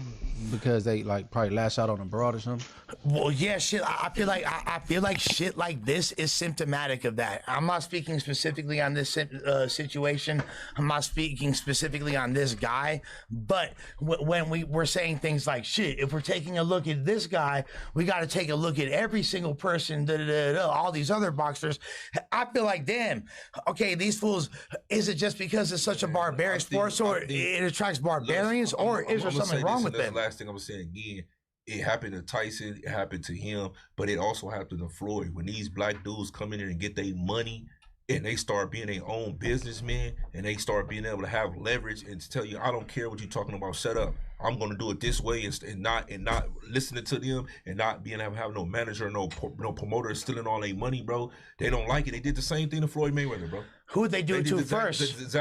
[SPEAKER 2] because they like probably lash out on them broad or something?
[SPEAKER 14] Well, yeah, shit. I feel like shit like this is symptomatic of that. I'm not speaking specifically on this situation. I'm not speaking specifically on this guy. But when we're saying things like, shit, if we're taking a look at this guy, we got to take a look at every single person, all these other boxers. I feel like, damn, okay, these fools, is it just because it's such a barbaric sport, or it attracts barbarians, or is there something wrong with them?
[SPEAKER 17] Last thing I'm saying again, it happened to Tyson, it happened to him, but it also happened to Floyd. When these black dudes come in there and get their money and they start being their own businessmen and they start being able to have leverage and to tell you, I don't care what you're talking about, shut up. I'm gonna do it this way and not listening to them and not being able to have no manager, no promoter stealing all their money, bro. They don't like it. They did the same thing to Floyd Mayweather, bro.
[SPEAKER 14] Who they do it to first?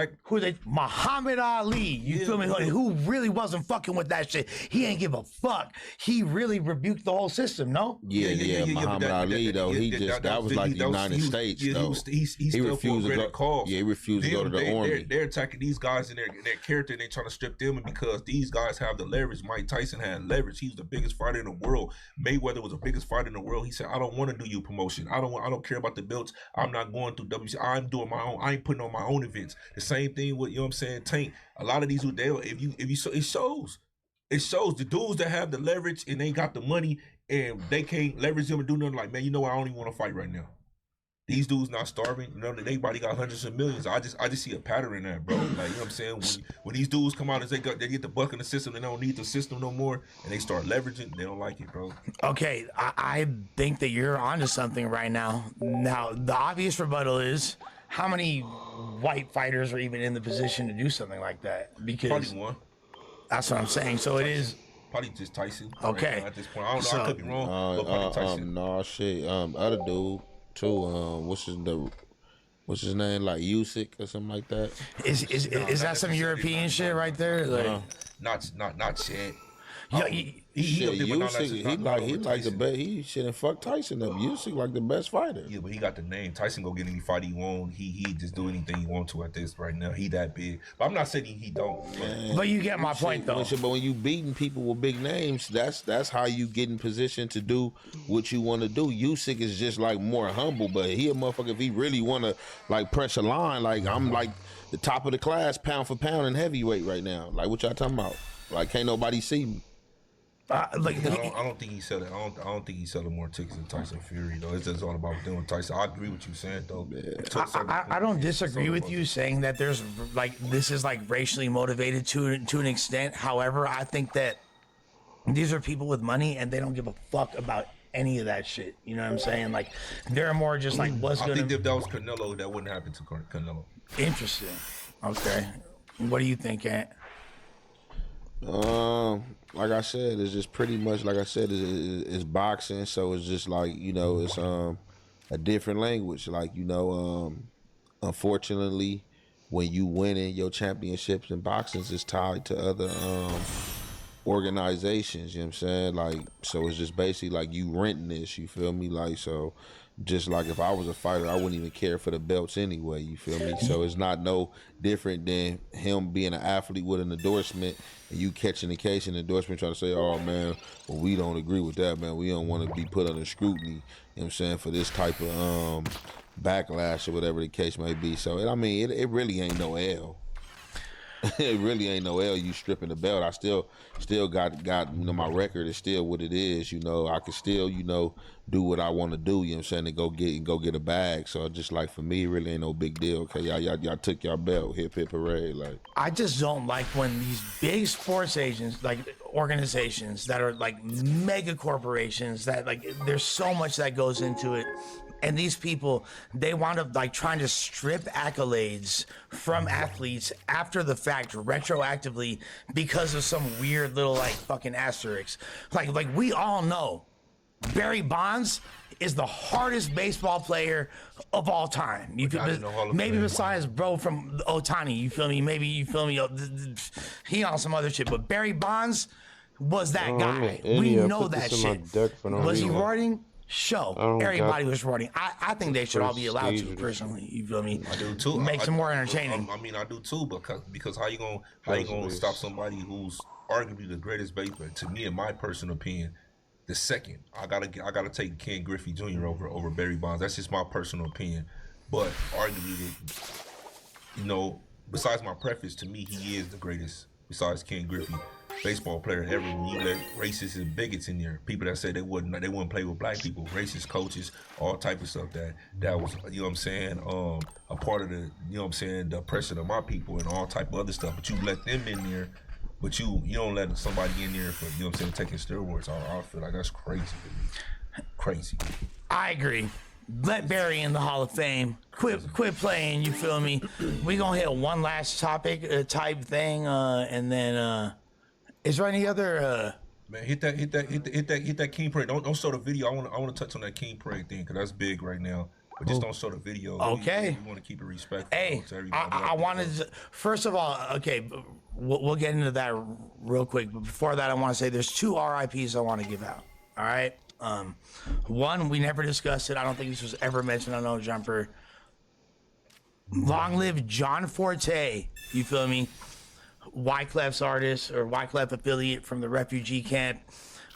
[SPEAKER 14] Muhammad Ali. You feel me? Who really wasn't fucking with that shit? He ain't give a fuck. He really rebuked the whole system, no?
[SPEAKER 19] Yeah. Muhammad Ali though, that was like the United States though. He refused to go. Yeah, he refused to go to the army.
[SPEAKER 17] They're attacking these guys in their character and they trying to strip them, and because these guys have the leverage. Mike Tyson had leverage. He was the biggest fighter in the world. Mayweather was the biggest fighter in the world. He said, I don't want to do you promotion. I don't care about the belts. I'm not going through WC. I'm doing my own. I ain't putting on my own events. The same thing with, you know what I'm saying, Tank. A lot of these, it shows. It shows the dudes that have the leverage and they got the money and they can't leverage them and do nothing. Like, man, you know what? I don't even want to fight right now. These dudes not starving. You know, everybody got hundreds of millions. I just see a pattern in that, bro. Like, you know what I'm saying? When these dudes come out and they get the buck in the system, they don't need the system no more, and they start leveraging, they don't like it, bro.
[SPEAKER 14] Okay, I think that you're onto something right now. Now, the obvious rebuttal is, how many white fighters are even in the position to do something like that? Because
[SPEAKER 17] probably one.
[SPEAKER 14] That's what I'm saying. So it is
[SPEAKER 17] probably just Tyson.
[SPEAKER 14] Okay.
[SPEAKER 17] Right at this point, I don't know. I could be wrong. But probably Tyson.
[SPEAKER 19] No shit. Other dude too. What's his name? Like Usyk or something like that.
[SPEAKER 14] Is that some European shit right there? Like,
[SPEAKER 17] not shit.
[SPEAKER 19] Yeah, Usyk like the best. He shouldn't fuck Tyson up. Usyk like the best fighter.
[SPEAKER 17] Yeah, but he got the name. Tyson go get any fight he want. He just do anything he want to at this right now. He that big. But I'm not saying he don't.
[SPEAKER 14] But you get my point though.
[SPEAKER 19] But when you beating people with big names, that's how you get in position to do what you want to do. Usyk is just like more humble, but he a motherfucker. If he really want to like press a line, like I'm like the top of the class, pound for pound in heavyweight right now. Like what y'all talking about? Like can't nobody see me.
[SPEAKER 17] I don't think he's selling. I don't think he's selling more tickets than Tyson Fury though. It's just all about doing Tyson. I agree with you saying though.
[SPEAKER 14] I don't disagree with you saying that there's like this is like racially motivated to an extent. However, I think that these are people with money and they don't give a fuck about any of that shit. You know what I'm saying? Like, they're more just like, what's going to...
[SPEAKER 17] I think if that was Canelo, that wouldn't happen to Canelo.
[SPEAKER 14] Interesting. Okay. What do you think, Ant?
[SPEAKER 19] Like I said, it's just pretty much, like I said, it's boxing, so it's just like, you know, it's a different language. Like, you know, unfortunately, when you winning your championships in boxing is tied to other organizations, you know what I'm saying? Like, so it's just basically like you renting this, you feel me? Like, so just like if I was a fighter, I wouldn't even care for the belts anyway, you feel me? So it's not no different than him being an athlete with an endorsement and you catching the case and endorsement trying to say, oh man, well, we don't agree with that, man. We don't want to be put under scrutiny, you know what I'm saying, for this type of backlash or whatever the case may be. So, I mean, it really ain't no L. It really ain't no L, you stripping the belt. I still got you know, my record is still what it is, you know. I can still, you know, do what I want to do, you know what I'm saying, and go get a bag. So just like for me, it really ain't no big deal. Okay, y'all took y'all belt, hip hip hooray. Like,
[SPEAKER 14] I just don't like when these big sports agents, like organizations that are like mega corporations, that like there's so much that goes into it. And these people, they wind up like trying to strip accolades from athletes after the fact, retroactively, because of some weird little like fucking asterisk. Like we all know, Barry Bonds is the hardest baseball player of all time. Maybe besides bro from Otani, you feel me? Maybe you feel me? He on some other shit, but Barry Bonds was that guy. We know that shit. Was he running? Everybody was running. I think they should all be allowed to, personally. You feel me?
[SPEAKER 17] I do too.
[SPEAKER 14] Make some more entertaining.
[SPEAKER 17] I mean, I do too, because how you gonna stop somebody who's arguably the greatest baseball? To me, in my personal opinion, the second. I gotta take Ken Griffey Jr. over Barry Bonds. That's just my personal opinion. But arguably, you know, besides my preference, to me, he is the greatest. Besides Ken Griffey. Baseball player ever. When you let racists and bigots in there, people that said they wouldn't play with black people, racist coaches, all type of stuff that was, you know what I'm saying, a part of the, you know what I'm saying, the oppression of my people and all type of other stuff. But you let them in there, but you don't let somebody in there for, you know what I'm saying, taking steroids. I feel like that's crazy to me. Crazy.
[SPEAKER 14] I agree. Let Barry in the Hall of Fame. Quit playing, you feel me? We gonna hit one last topic type thing, and then is there any other
[SPEAKER 17] man, hit that King Parade. Don't show the video. I want to touch on that King Parade thing because that's big right now. But just don't show the video.
[SPEAKER 14] Okay.
[SPEAKER 17] We want to keep it respectful.
[SPEAKER 14] Hey, I wanted to, first of all, okay, we'll get into that real quick. But before that, I want to say there's 2 RIPs I want to give out. All right. One, we never discussed it. I don't think this was ever mentioned on No Jumper. Long live John Forte. You feel me? Wyclef's artist or Wyclef affiliate from the refugee camp,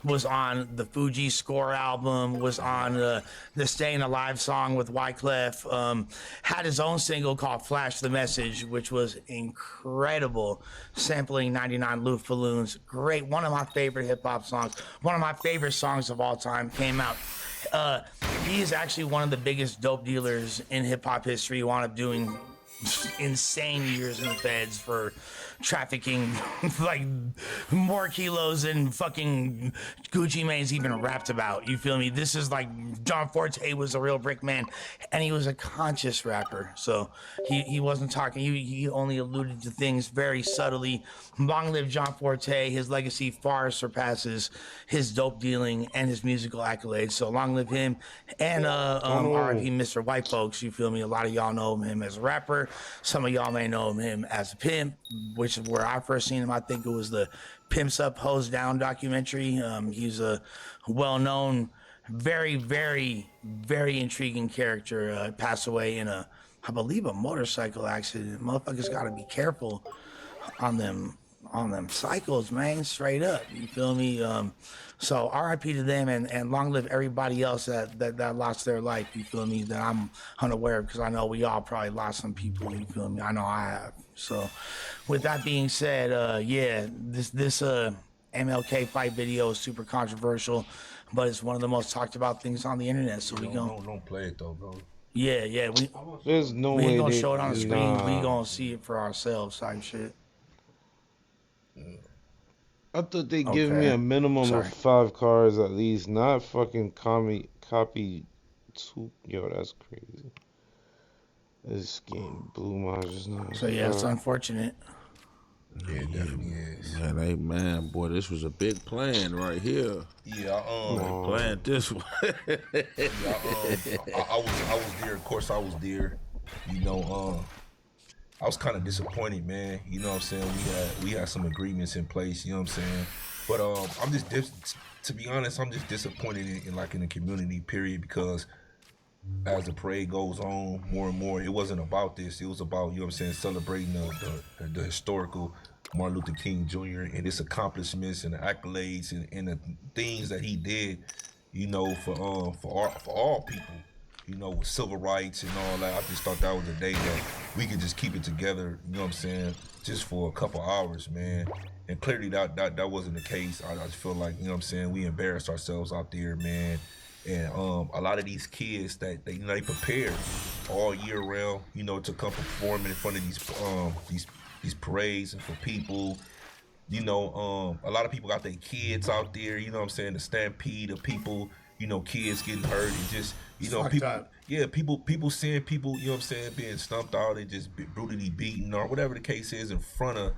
[SPEAKER 14] was on the Fuji Score album, was on the Staying Alive song with Wyclef, had his own single called Flash the Message, which was incredible, sampling 99 Luft Balloons. Great, one of my favorite hip-hop songs, one of my favorite songs of all time, came out. He is actually one of the biggest dope dealers in hip-hop history. He wound up doing insane years in the feds for trafficking like more kilos than fucking Gucci Mane's even rapped about. You feel me? This is like John Forte was a real brick man, and he was a conscious rapper. So he wasn't talking. He only alluded to things very subtly. Long live John Forte. His legacy far surpasses his dope dealing and his musical accolades. So long live him. And R.I.P. Mr. White Folks. You feel me? A lot of y'all know him as a rapper. Some of y'all may know him as a pimp, which is where I first seen him. I think it was the Pimps Up, Hoes Down documentary. He's a well-known, very, very, very intriguing character. Passed away in I believe, a motorcycle accident. Motherfuckers got to be careful on them cycles, man. Straight up, you feel me? So R.I.P. to them, and long live everybody else that lost their life. You feel me? That I'm unaware of, because I know we all probably lost some people. You feel me? I know I have. So, with that being said, yeah, this MLK fight video is super controversial, but it's one of the most talked about things on the internet. So
[SPEAKER 17] don't play it though, bro.
[SPEAKER 14] Yeah,
[SPEAKER 3] there's no
[SPEAKER 14] we
[SPEAKER 3] way
[SPEAKER 14] ain't gonna show it on the screen.
[SPEAKER 3] Nah.
[SPEAKER 14] We gonna see it for ourselves, type shit.
[SPEAKER 3] I thought they give me a minimum of 5 cards at least, not fucking copy 2. Yo, that's crazy. This game blew my just now.
[SPEAKER 14] So yeah, it's unfortunate.
[SPEAKER 19] Yeah, it definitely is. Man, hey, man, boy, this was a big plan right here.
[SPEAKER 17] Yeah,
[SPEAKER 19] planned this one.
[SPEAKER 17] I was there. Of course, I was there. You know, I was kind of disappointed, man. You know what I'm saying? We had some agreements in place. You know what I'm saying? But I'm just to be honest, I'm just disappointed in the community period, because as the parade goes on more and more, it wasn't about this. It was about, you know what I'm saying, celebrating the historical Martin Luther King Jr. and his accomplishments and the accolades and the things that he did, you know, for all people, you know, with civil rights and all that. I just thought that was a day that we could just keep it together, you know what I'm saying, just for a couple hours, man. And clearly that wasn't the case. I just feel like, you know what I'm saying, we embarrassed ourselves out there, man. And a lot of these kids that they prepare all year round, you know, to come perform in front of these parades and for people. You know, a lot of people got their kids out there, you know what I'm saying, the stampede of people, you know, kids getting hurt and just, you know, people seeing people, you know what I'm saying, being stumped out and just brutally beaten or whatever the case is in front of,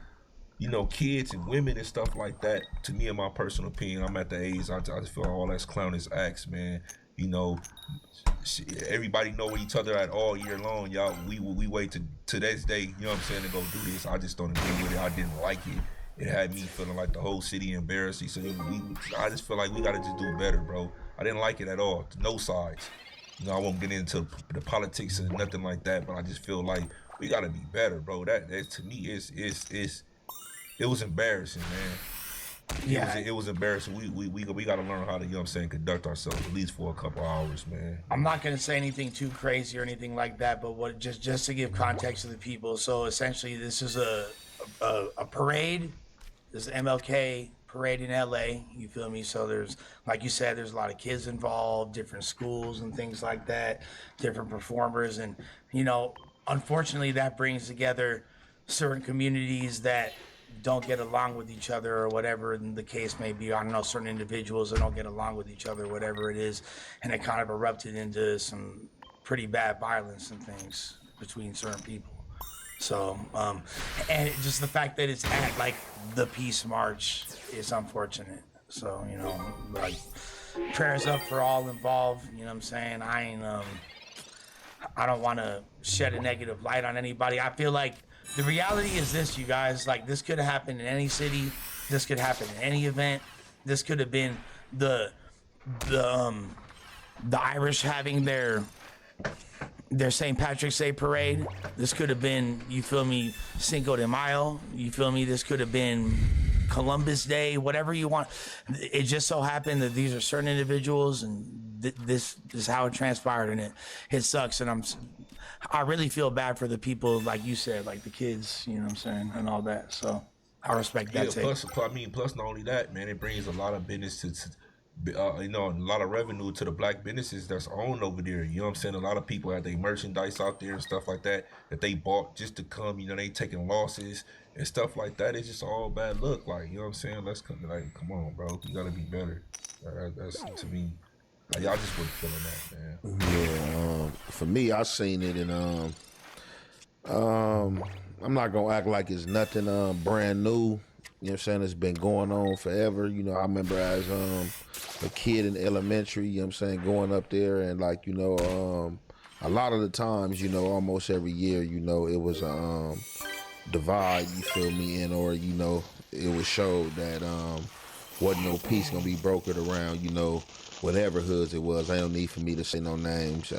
[SPEAKER 17] you know, kids and women and stuff like that. To me, in my personal opinion, I'm at the age, I just feel all that's clownish acts, man. You know, everybody know each other at all year long, y'all. We wait to this day, you know what I'm saying, to go do this. I just don't agree with it. I didn't like it. It had me feeling like the whole city embarrassed. So I just feel like we gotta just do better, bro. I didn't like it at all. No sides. You know, I won't get into the politics and nothing like that, but I just feel like we gotta be better, bro. That to me it was embarrassing, man.
[SPEAKER 14] Yeah,
[SPEAKER 17] it was embarrassing. We got to learn how to, you know what I'm saying, conduct ourselves at least for a couple hours, man.
[SPEAKER 14] I'm not gonna say anything too crazy or anything like that, but what just to give context to the people. So essentially, this is a parade. This is MLK parade in LA. You feel me? So there's, like you said, there's a lot of kids involved, different schools and things like that, different performers, and you know, unfortunately, that brings together certain communities that don't get along with each other or whatever the case may be. I don't know, certain individuals that don't get along with each other, whatever it is, and it kind of erupted into some pretty bad violence and things between certain people. So, and just the fact that it's at like the Peace March is unfortunate. So, you know, like prayers up for all involved. You know what I'm saying? I don't want to shed a negative light on anybody. I feel like the reality is this, you guys, like this could have happened in any city. This could happen in any event. This could have been the Irish having their St. Patrick's Day parade. This could have been, you feel me, Cinco de Mayo. You feel me? This could have been Columbus Day, whatever you want. It just so happened that these are certain individuals, and this is how it transpired, and it sucks. And I really feel bad for the people, like you said, like the kids, you know what I'm saying, and all that. So I respect that.
[SPEAKER 17] Plus not only that, man, it brings a lot of business to you know, a lot of revenue to the black businesses that's owned over there. You know what I'm saying? A lot of people have their merchandise out there and stuff like that they bought just to come. You know, they taking losses and stuff like that. It's just all bad luck. Like, you know what I'm saying? Let's come on, bro. You gotta be better. That's to me. Like, y'all just wasn't feeling that, man.
[SPEAKER 19] Yeah, for me, I seen it, and I'm not gonna act like it's nothing brand new. You know what I'm saying? It's been going on forever. You know, I remember as a kid in elementary, you know what I'm saying, going up there, and like, you know, a lot of the times, you know, almost every year, you know, it was a divide, you feel me, and or, you know, it was showed that wasn't no peace gonna be brokered around, you know, whatever hoods it was. I don't need for me to say no names.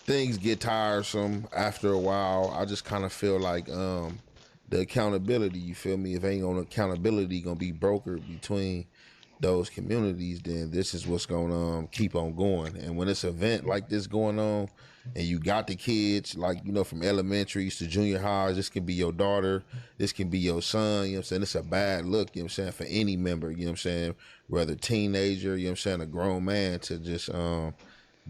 [SPEAKER 19] Things get tiresome after a while. I just kind of feel like the accountability, you feel me, if ain't no accountability gonna be brokered between those communities, then this is what's gonna keep on going. And when it's an event like this going on, and you got the kids, like, you know, from elementaries to junior highs, this can be your daughter, this can be your son, you know what I'm saying? It's a bad look, you know what I'm saying, for any member, you know what I'm saying, whether teenager, you know what I'm saying, a grown man, to just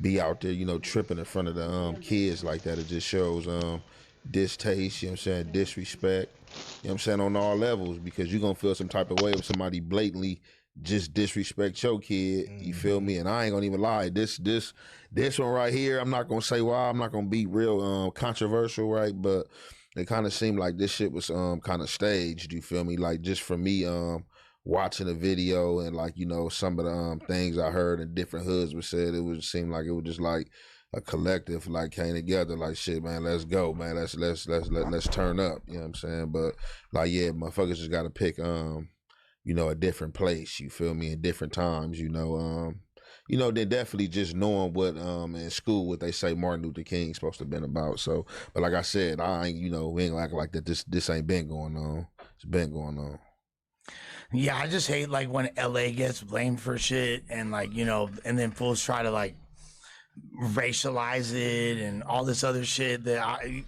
[SPEAKER 19] be out there, you know, tripping in front of the kids like that. It just shows distaste, you know what I'm saying, disrespect, you know what I'm saying, on all levels, because you're gonna feel some type of way if somebody blatantly just disrespect your kid, you feel me? And I ain't gonna even lie, this one right here, I'm not gonna say why, I'm not gonna be real controversial, right? But it kind of seemed like this shit was kind of staged, you feel me? Like, just for me watching the video and, like, you know, some of the things I heard in different hoods was said, it would seem like it was just like a collective, like, came together, like, shit, man, let's go, man, let's turn up, you know what I'm saying? But, like, yeah, motherfuckers just gotta pick you know, a different place, you feel me, in different times, you know, then definitely just knowing what in school what they say Martin Luther King's supposed to have been about. So, but like I said, I ain't, you know, we ain't gonna act like that this ain't been going on. It's been going on.
[SPEAKER 14] Yeah, I just hate, like, when LA gets blamed for shit and, like, you know, and then fools try to, like, racialize it and all this other shit that I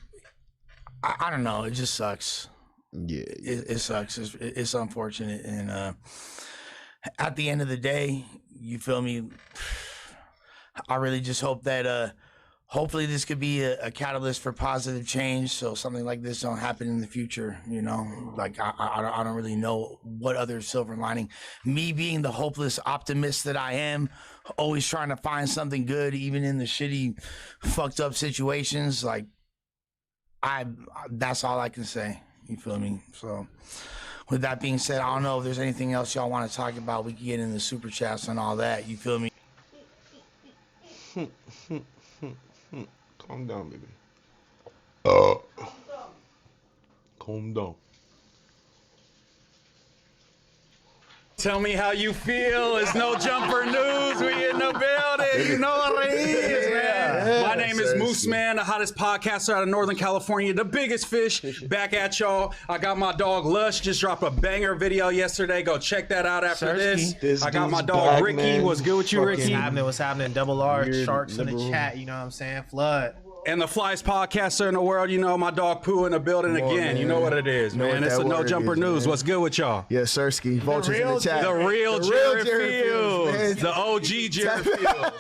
[SPEAKER 14] don't know, it just sucks.
[SPEAKER 19] Yeah,
[SPEAKER 14] it sucks. It's unfortunate, and at the end of the day, you feel me, I really just hope that hopefully this could be a catalyst for positive change, so something like this don't happen in the future, you know. Like, I don't really know what other silver lining, me being the hopeless optimist that I am, always trying to find something good even in the shitty fucked up situations. Like, that's all I can say. You feel me? So, with that being said, I don't know if there's anything else y'all want to talk about. We can get in the super chats and all that. You feel me?
[SPEAKER 3] Calm down, baby. Calm down.
[SPEAKER 20] Tell me how you feel. It's No Jumper News. We in the building. You know what it is, man. My name is Moose Man, the hottest podcaster out of Northern California, the biggest fish. Back at y'all. I got my dog Lush. Just dropped a banger video yesterday. Go check that out after this. I got my dog Ricky. Man. What's good with you, Ricky?
[SPEAKER 1] What's happening? Double R, Sharks in the chat. You know what I'm saying? Flood.
[SPEAKER 20] And the flyest podcaster in the world, you know, my dog Pooh in the building again. Man. You know what it is, man. It's the No Jumper News. Man. What's good with y'all?
[SPEAKER 21] Yes, Sirski. Vultures in the chat.
[SPEAKER 20] The real Jerry Fields. The OG Jerry Fields.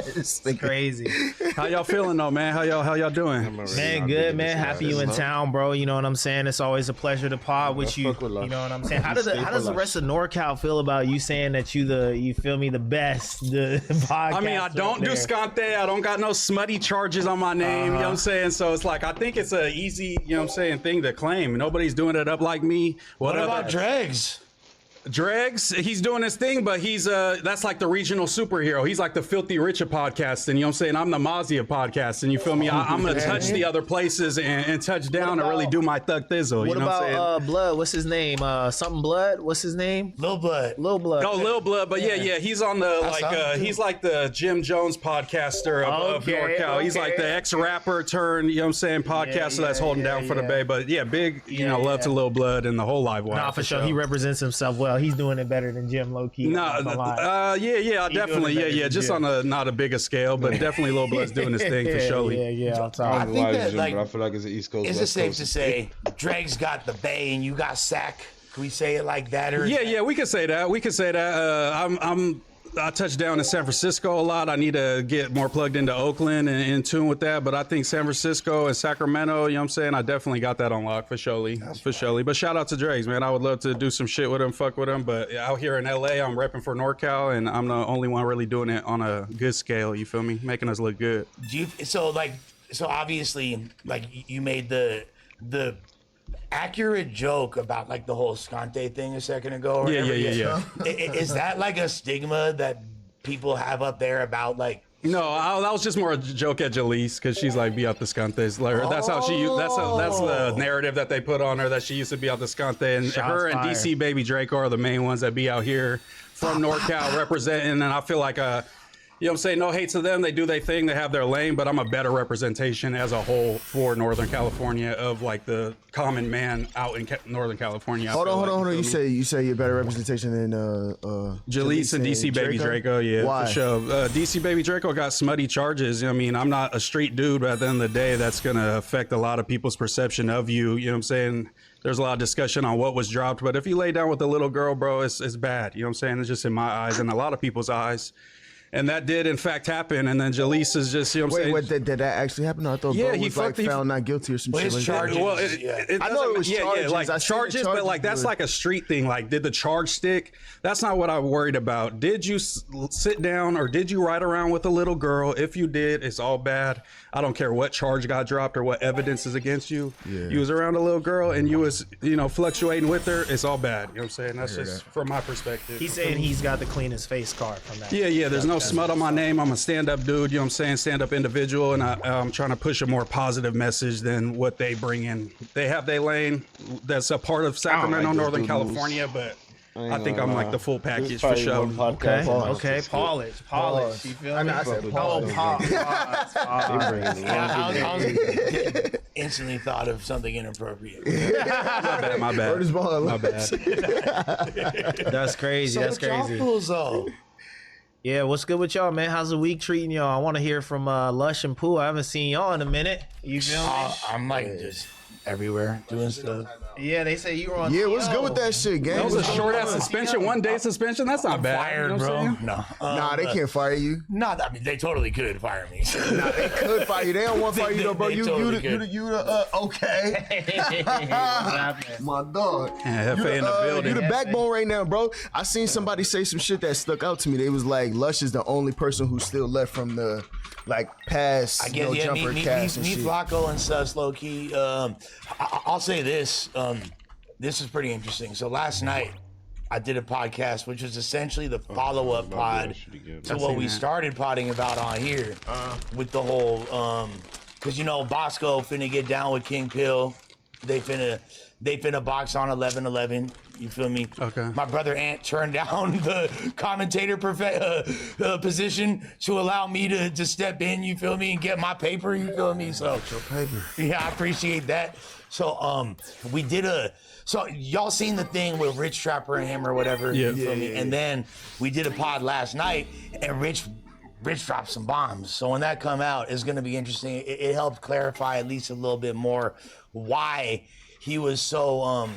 [SPEAKER 1] It's crazy.
[SPEAKER 20] How y'all feeling though, man? How y'all doing?
[SPEAKER 1] Man, good, man. Happy you in town, bro. You know what I'm saying? It's always a pleasure to pod with you. You know what I'm saying? How does the rest of NorCal feel about you saying that you feel me, the best, the podcast?
[SPEAKER 20] I mean, I don't do Scante. I don't got no smutty charges on my name. You know what I'm saying? So it's like, I think it's a easy, you know what I'm saying, thing to claim. Nobody's doing it up like me.
[SPEAKER 14] What about Dregs?
[SPEAKER 20] Dregs, he's doing his thing, but he's that's like the regional superhero. He's like the Filthy Rich of podcasting. You know what I'm saying? I'm the Mozzie of podcasting. You feel me? I'm gonna touch the other places and touch down and really do my thug thizzle.
[SPEAKER 1] What about Blood? What's his name? Something Blood? What's his name?
[SPEAKER 14] Lil Blood.
[SPEAKER 1] Lil Blood.
[SPEAKER 20] Oh, Lil Blood. But yeah, he's on the he's like the Jim Jones podcaster of NorCal. He's like the ex-rapper turned, you know what I'm saying, podcaster that's holding down for the Bay. But yeah, big, you know, love to Lil Blood and the whole live wire.
[SPEAKER 1] Nah, for sure. He represents himself well. He's doing it better than Jim, low key.
[SPEAKER 20] Definitely, just on a not a bigger scale, but definitely Lil Blood's doing his thing for sure.
[SPEAKER 3] I think that, like, I feel like it's an East Coast.
[SPEAKER 14] Is it safe to say Dre's got the Bay and you got Sac? Can we say it like that? Or
[SPEAKER 20] we could say that. I touch down in San Francisco a lot. I need to get more plugged into Oakland and in tune with that. But I think San Francisco and Sacramento, you know what I'm saying? I definitely got that on lock for surely. But shout out to Dre's, man. I would love to do some shit with him, fuck with him. But out here in LA, I'm repping for NorCal, and I'm the only one really doing it on a good scale. You feel me? Making us look good.
[SPEAKER 14] So obviously, like, you made the accurate joke about, like, the whole Scante thing a second ago.
[SPEAKER 20] Yeah.
[SPEAKER 14] Is that like a stigma that people have up there about, like?
[SPEAKER 20] No, that was just more a joke at Jalise, because she's like, be out the Scantes. Like, that's how she. That's the narrative that they put on her, that she used to be out the Scante, and her and DC Baby Draco are the main ones that be out here from NorCal representing. And I feel like you know what I'm saying? No hate to them. They do their thing. They have their lane, but I'm a better representation as a whole for Northern California of, like, the common man out in Northern California.
[SPEAKER 21] Hold on. You say you're better representation than
[SPEAKER 20] Jalise and DC Baby Draco. Yeah,
[SPEAKER 21] why?
[SPEAKER 20] For sure. DC Baby Draco got smutty charges. I mean, I'm not a street dude, but at the end of the day, that's gonna affect a lot of people's perception of you. You know what I'm saying? There's a lot of discussion on what was dropped, but if you lay down with a little girl, bro, it's bad. You know what I'm saying? It's just in my eyes and a lot of people's eyes. And that did in fact happen. And then Jaleese is just, you know what I'm saying?
[SPEAKER 21] Wait, did that actually happen? I thought bro was like found not guilty or some shit like
[SPEAKER 20] charges,
[SPEAKER 21] that.
[SPEAKER 20] well,
[SPEAKER 21] I know it was charges.
[SPEAKER 20] Like charges, but like that's like a street thing. Like, did the charge stick? That's not what I'm worried about. Did you sit down or did you ride around with a little girl? If you did, it's all bad. I don't care what charge got dropped or what evidence is against you.
[SPEAKER 21] Yeah.
[SPEAKER 20] You was around a little girl and you was, you know, fluctuating with her. It's all bad. You know what I'm saying? That's just from my perspective.
[SPEAKER 1] He's saying he's got the cleanest face card from that.
[SPEAKER 20] Yeah. There's no smut on my name. I'm a stand-up dude. You know what I'm saying? Stand-up individual, and I'm trying to push a more positive message than what they bring in. They have their lane. That's a part of Sacramento, Northern California, but I think I'm like the full package for sure.
[SPEAKER 1] Okay. Polish. You feel me? I said pause.
[SPEAKER 14] I was instantly thought of something inappropriate.
[SPEAKER 20] My bad.
[SPEAKER 1] That's crazy. That's crazy. Yeah, what's good with y'all, man? How's the week treating y'all? I want to hear from Lush and Pooh. I haven't seen y'all in a minute. You feel me?
[SPEAKER 14] I'm like just everywhere doing stuff.
[SPEAKER 1] Yeah, they say you were on.
[SPEAKER 21] Yeah, what's good with that shit, gang?
[SPEAKER 20] That was a short ass suspension, 1 day suspension. That's not bad.
[SPEAKER 14] Fired,
[SPEAKER 20] you know
[SPEAKER 14] bro.
[SPEAKER 20] No.
[SPEAKER 21] Nah, they can't fire you.
[SPEAKER 14] Nah, I mean they totally could fire me.
[SPEAKER 21] Nah, they could fire you. They don't want to fire you though, bro. You the okay. My dog.
[SPEAKER 20] Yeah, FA in the building.
[SPEAKER 21] You the backbone right now, bro. I seen somebody say some shit that stuck out to me. They was like, Lush is the only person who's still left from the past
[SPEAKER 14] I guess,
[SPEAKER 21] jumper cast and shit.
[SPEAKER 14] Flacco and Sus, low key. I'll say this. This is pretty interesting. So last night, I did a podcast, which was essentially the follow-up pod to what we started podding about on here, with the whole, because you know Bosco finna get down with King Pill. They finna box on 11-11. You feel me?
[SPEAKER 20] Okay.
[SPEAKER 14] My brother Ant turned down the commentator position to allow me to step in. You feel me? And get my paper. You feel me? So
[SPEAKER 21] your paper.
[SPEAKER 14] Yeah, I appreciate that. So we did so y'all seen the thing with Rich Trapper and him or whatever.
[SPEAKER 20] Yeah.
[SPEAKER 14] You feel me? And then we did a pod last night and Rich dropped some bombs. So when that come out, it's gonna be interesting. It helped clarify at least a little bit more why he was so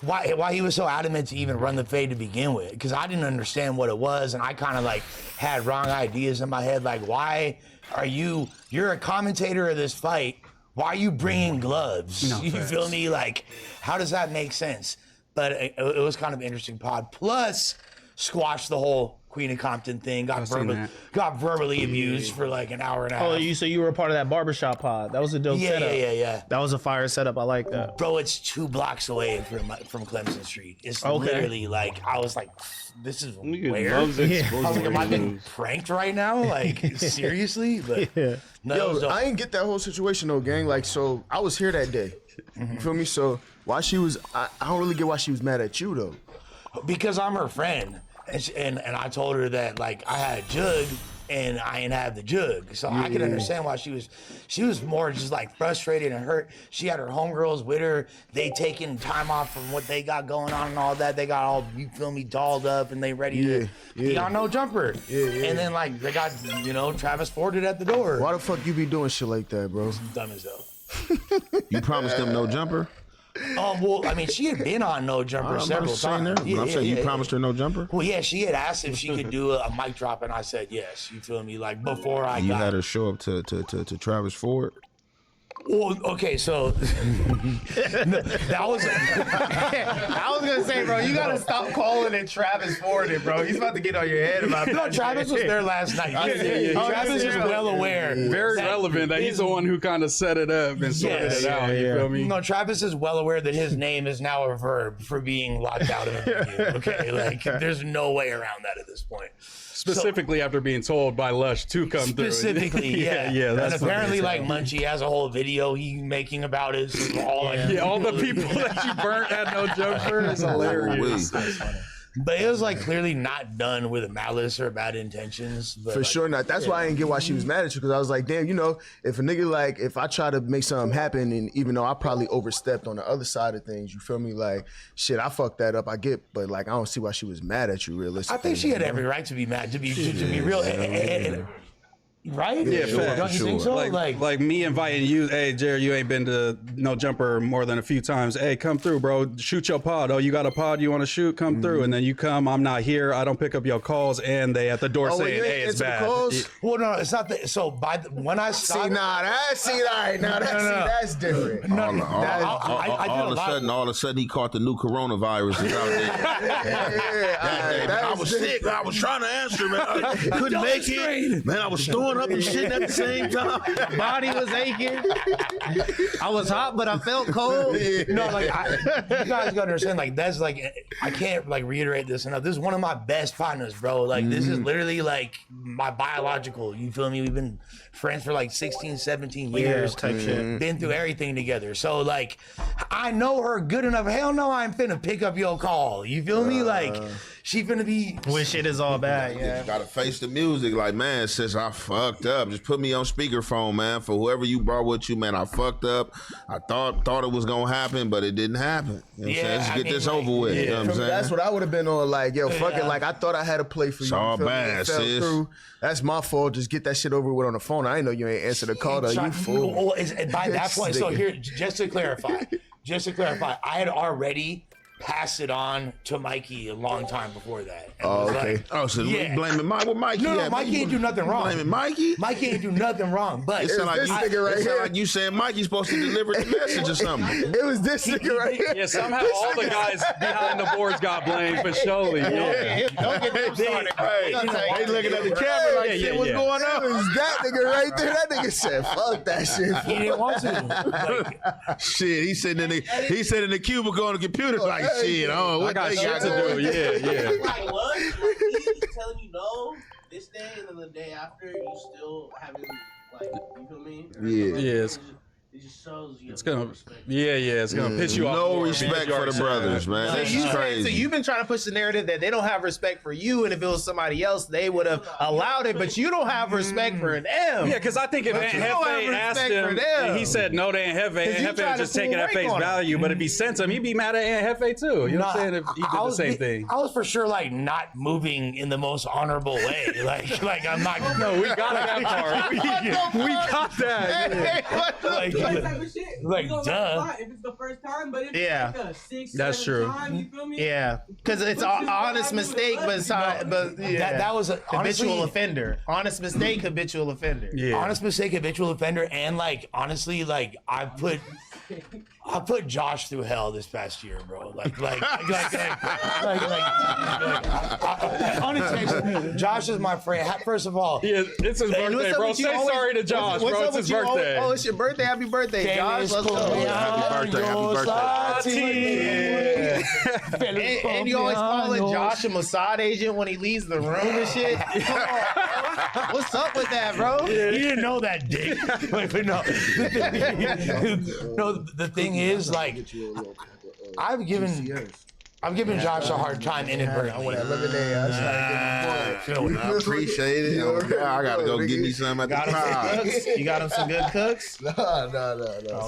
[SPEAKER 14] why he was so adamant to even run the fade to begin with. Because I didn't understand what it was, and I kind of like had wrong ideas in my head. Like, why are you're a commentator of this fight? Why are you bringing gloves?
[SPEAKER 20] No,
[SPEAKER 14] you feel me? Like, how does that make sense? But it was kind of an interesting pod. Plus, squashed the whole Queen of Compton thing. Got verbally abused for like an hour and a half.
[SPEAKER 1] Oh, so you were a part of that barbershop pod. That was a dope setup.
[SPEAKER 14] Yeah.
[SPEAKER 1] That was a fire setup. I like that.
[SPEAKER 14] Bro, it's 2 blocks away from Clemson Street. It's literally like, I was like, this is where? I was like, am I being pranked right now? Like, seriously? But no,
[SPEAKER 21] yo, I ain't get that whole situation though, gang. Like, so I was here that day. You feel me? So why she was, I don't really get why she was mad at you though.
[SPEAKER 14] Because I'm her friend. And I told her that like I had a jug and I ain't have the jug, so I could understand why she was more just like frustrated and hurt. She had her homegirls with her. They taking time off from what they got going on and all that. They got all, you feel me, dolled up and they ready to be on no jumper. And then like they got Travis Forded at the door.
[SPEAKER 21] Why the fuck you be doing shit like that, bro?
[SPEAKER 14] Dumb as hell.
[SPEAKER 19] You promised them no jumper?
[SPEAKER 14] Well, I mean, she had been on No Jumper several times.
[SPEAKER 19] I'm saying you promised her no jumper?
[SPEAKER 14] Well, yeah, she had asked if she could do a mic drop, and I said yes. You feel me? Like, before
[SPEAKER 19] You had her show up to Travis Ford?
[SPEAKER 14] Well, okay, so that was.
[SPEAKER 1] I was gonna say, bro, you gotta stop calling it Travis Ford, bro. He's about to get on your head about that.
[SPEAKER 14] No, Travis was there last night. Travis is well aware.
[SPEAKER 20] Very relevant that he's the one who kind of set it up and sorted it out. You feel me?
[SPEAKER 14] No, Travis is well aware that his name is now a verb for being locked out of a venue. Okay, like there's no way around that at this point.
[SPEAKER 20] Specifically after being told by Lush to come through.
[SPEAKER 14] Specifically, yeah.
[SPEAKER 20] That's
[SPEAKER 14] and apparently, like Munchie has a whole video he making about it. So all
[SPEAKER 20] all the people that you burnt had no jumper is hilarious.
[SPEAKER 14] But it was like clearly not done with malice or bad intentions. But
[SPEAKER 21] For
[SPEAKER 14] like,
[SPEAKER 21] sure not. That's why I didn't get why she was mad at you, because I was like, damn, if a nigga like, if I try to make something happen, and even though I probably overstepped on the other side of things, you feel me? Like, shit, I fucked that up. I get, but like, I don't see why she was mad at you realistically.
[SPEAKER 14] I think she had every right to be mad, to be real. Right?
[SPEAKER 20] Yeah,
[SPEAKER 14] Don't
[SPEAKER 20] facts.
[SPEAKER 14] you think so?
[SPEAKER 20] Like me inviting you, hey, Jared, you ain't been to No Jumper more than a few times. Hey, come through, bro. Shoot your pod. Oh, you got a pod you want to shoot? Come through. And then you come. I'm not here. I don't pick up your calls. And they at the door saying, hey, it's bad.
[SPEAKER 14] Well, no, it's not that. So when I
[SPEAKER 21] see, that's different.
[SPEAKER 19] All of a sudden, he caught the new coronavirus. I was sick. I was trying to answer, man. I couldn't make it. Man, I was throwing up and shitting at the same time.
[SPEAKER 1] Body was aching. I was hot, but I felt cold.
[SPEAKER 14] No, like you guys gotta understand. Like that's like I can't like reiterate this enough. This is one of my best partners, bro. Like this is literally like my biological. You feel me? We've been friends for like 16, 17 years.
[SPEAKER 1] Type shit.
[SPEAKER 14] Been through everything together. So like I know her good enough. Hell no, I'm finna pick up your call. You feel me? Like she finna be
[SPEAKER 1] when shit is all bad. Yeah,
[SPEAKER 19] you gotta face the music. Like, man, since I fucked up, just put me on speakerphone, man. For whoever you brought with you, man, I fucked up. I thought it was gonna happen, but it didn't happen. You know what I'm saying? Let's get this over with. You know what I'm saying?
[SPEAKER 21] That's what I would have been on. Like, yo, fuck it. Like, I thought I had a play for you.
[SPEAKER 19] It's all
[SPEAKER 21] you
[SPEAKER 19] bad,
[SPEAKER 21] it fell
[SPEAKER 19] sis.
[SPEAKER 21] through. That's my fault. Just get that shit over with on the phone. I ain't know you ain't answer the call though. You fool.
[SPEAKER 14] By that point, so here, just to clarify, I had already passed it on to Mikey a long time before that.
[SPEAKER 19] Oh, okay. So we blaming Mike. What Mikey?
[SPEAKER 14] No, Mikey ain't do nothing wrong.
[SPEAKER 19] Blaming Mikey?
[SPEAKER 14] Mikey ain't do nothing wrong. But
[SPEAKER 19] it sound like you saying Mikey's supposed to deliver the message or something.
[SPEAKER 21] It was this nigga right here.
[SPEAKER 20] Yeah, somehow all the guys behind the boards got blamed for surely. Yeah.
[SPEAKER 1] Don't get them started.
[SPEAKER 19] Hey, they looking at the camera like, shit, what's going on?
[SPEAKER 21] It was that nigga right there. That nigga said, fuck that shit.
[SPEAKER 14] He didn't want to.
[SPEAKER 19] Shit, he sitting in the cubicle on the computer like, shit,
[SPEAKER 20] I got shit to do. Yeah.
[SPEAKER 5] Like what? He's telling you no this day, and then the day after you still having like, you feel me?
[SPEAKER 20] Yeah.
[SPEAKER 5] It just shows you.
[SPEAKER 20] It's gonna, it's gonna piss you off.
[SPEAKER 19] No respect for the brothers, man.
[SPEAKER 1] So
[SPEAKER 19] This is crazy.
[SPEAKER 1] So you've been trying to push the narrative that they don't have respect for you, and if it was somebody else, they would have allowed it. But you don't have respect for them.
[SPEAKER 20] Yeah, because I think if Aunt Hefe asked him, and he said no to Aunt Hefe, Aunt Hefe would just take it at face value. But if he sent him, he'd be mad at Aunt Hefe too. You know what I'm saying? If he did the same thing.
[SPEAKER 14] I was for sure like not moving in the most honorable way. Like I'm not.
[SPEAKER 20] No, we got that part. We got that.
[SPEAKER 14] Like duh.
[SPEAKER 5] If it's the first time, but if
[SPEAKER 1] Yeah.
[SPEAKER 5] it's like a 6,
[SPEAKER 20] That's
[SPEAKER 5] 7
[SPEAKER 20] true.
[SPEAKER 5] time, you feel me?
[SPEAKER 1] Yeah, because it's an honest mistake, but
[SPEAKER 14] That was a
[SPEAKER 1] habitual offender. Honest mistake, habitual offender.
[SPEAKER 20] Yeah.
[SPEAKER 14] Honest mistake, habitual offender, and like honestly, like I put Josh through hell this past year, bro. Unintentionally. Josh is my friend. First of all,
[SPEAKER 20] yeah, it's his birthday, bro. Say sorry to Josh, bro. It's his birthday.
[SPEAKER 1] Oh, it's your birthday. Happy birthday, Josh. Let's go.
[SPEAKER 19] Happy birthday.
[SPEAKER 1] And you always calling Josh a Mossad agent when he leaves the room and shit. Come on. What's up with that, bro?
[SPEAKER 14] You didn't know that, dick. But no. The thing is, like, I've given Josh a hard time inadvertently.
[SPEAKER 19] I appreciate it. I gotta go get me some at the top.
[SPEAKER 1] You got him some good cooks?
[SPEAKER 21] No.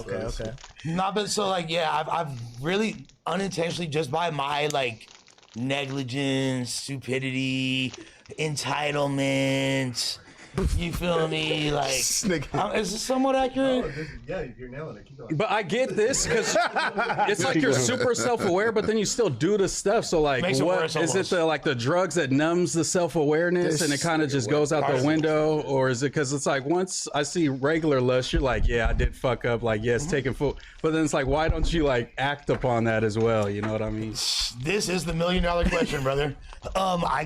[SPEAKER 1] Okay.
[SPEAKER 14] No, but so like, yeah, I've really unintentionally, just by my like negligence, stupidity, entitlement. You feel me? Like, is this somewhat accurate?
[SPEAKER 18] Yeah, you're nailing it. Keep going.
[SPEAKER 20] But I get this because it's like you're super self-aware, but then you still do the stuff. So like,
[SPEAKER 14] Makes it
[SPEAKER 20] what
[SPEAKER 14] worse
[SPEAKER 20] is it?
[SPEAKER 14] almost.
[SPEAKER 20] The drugs that numbs the self-awareness and it kind of just goes out the window, or is it because it's like once I see regular lust, you're like, yeah, I did fuck up. Like, yes, taking full. But then it's like, why don't you like act upon that as well? You know what I mean?
[SPEAKER 14] This is the $1 million question, brother. I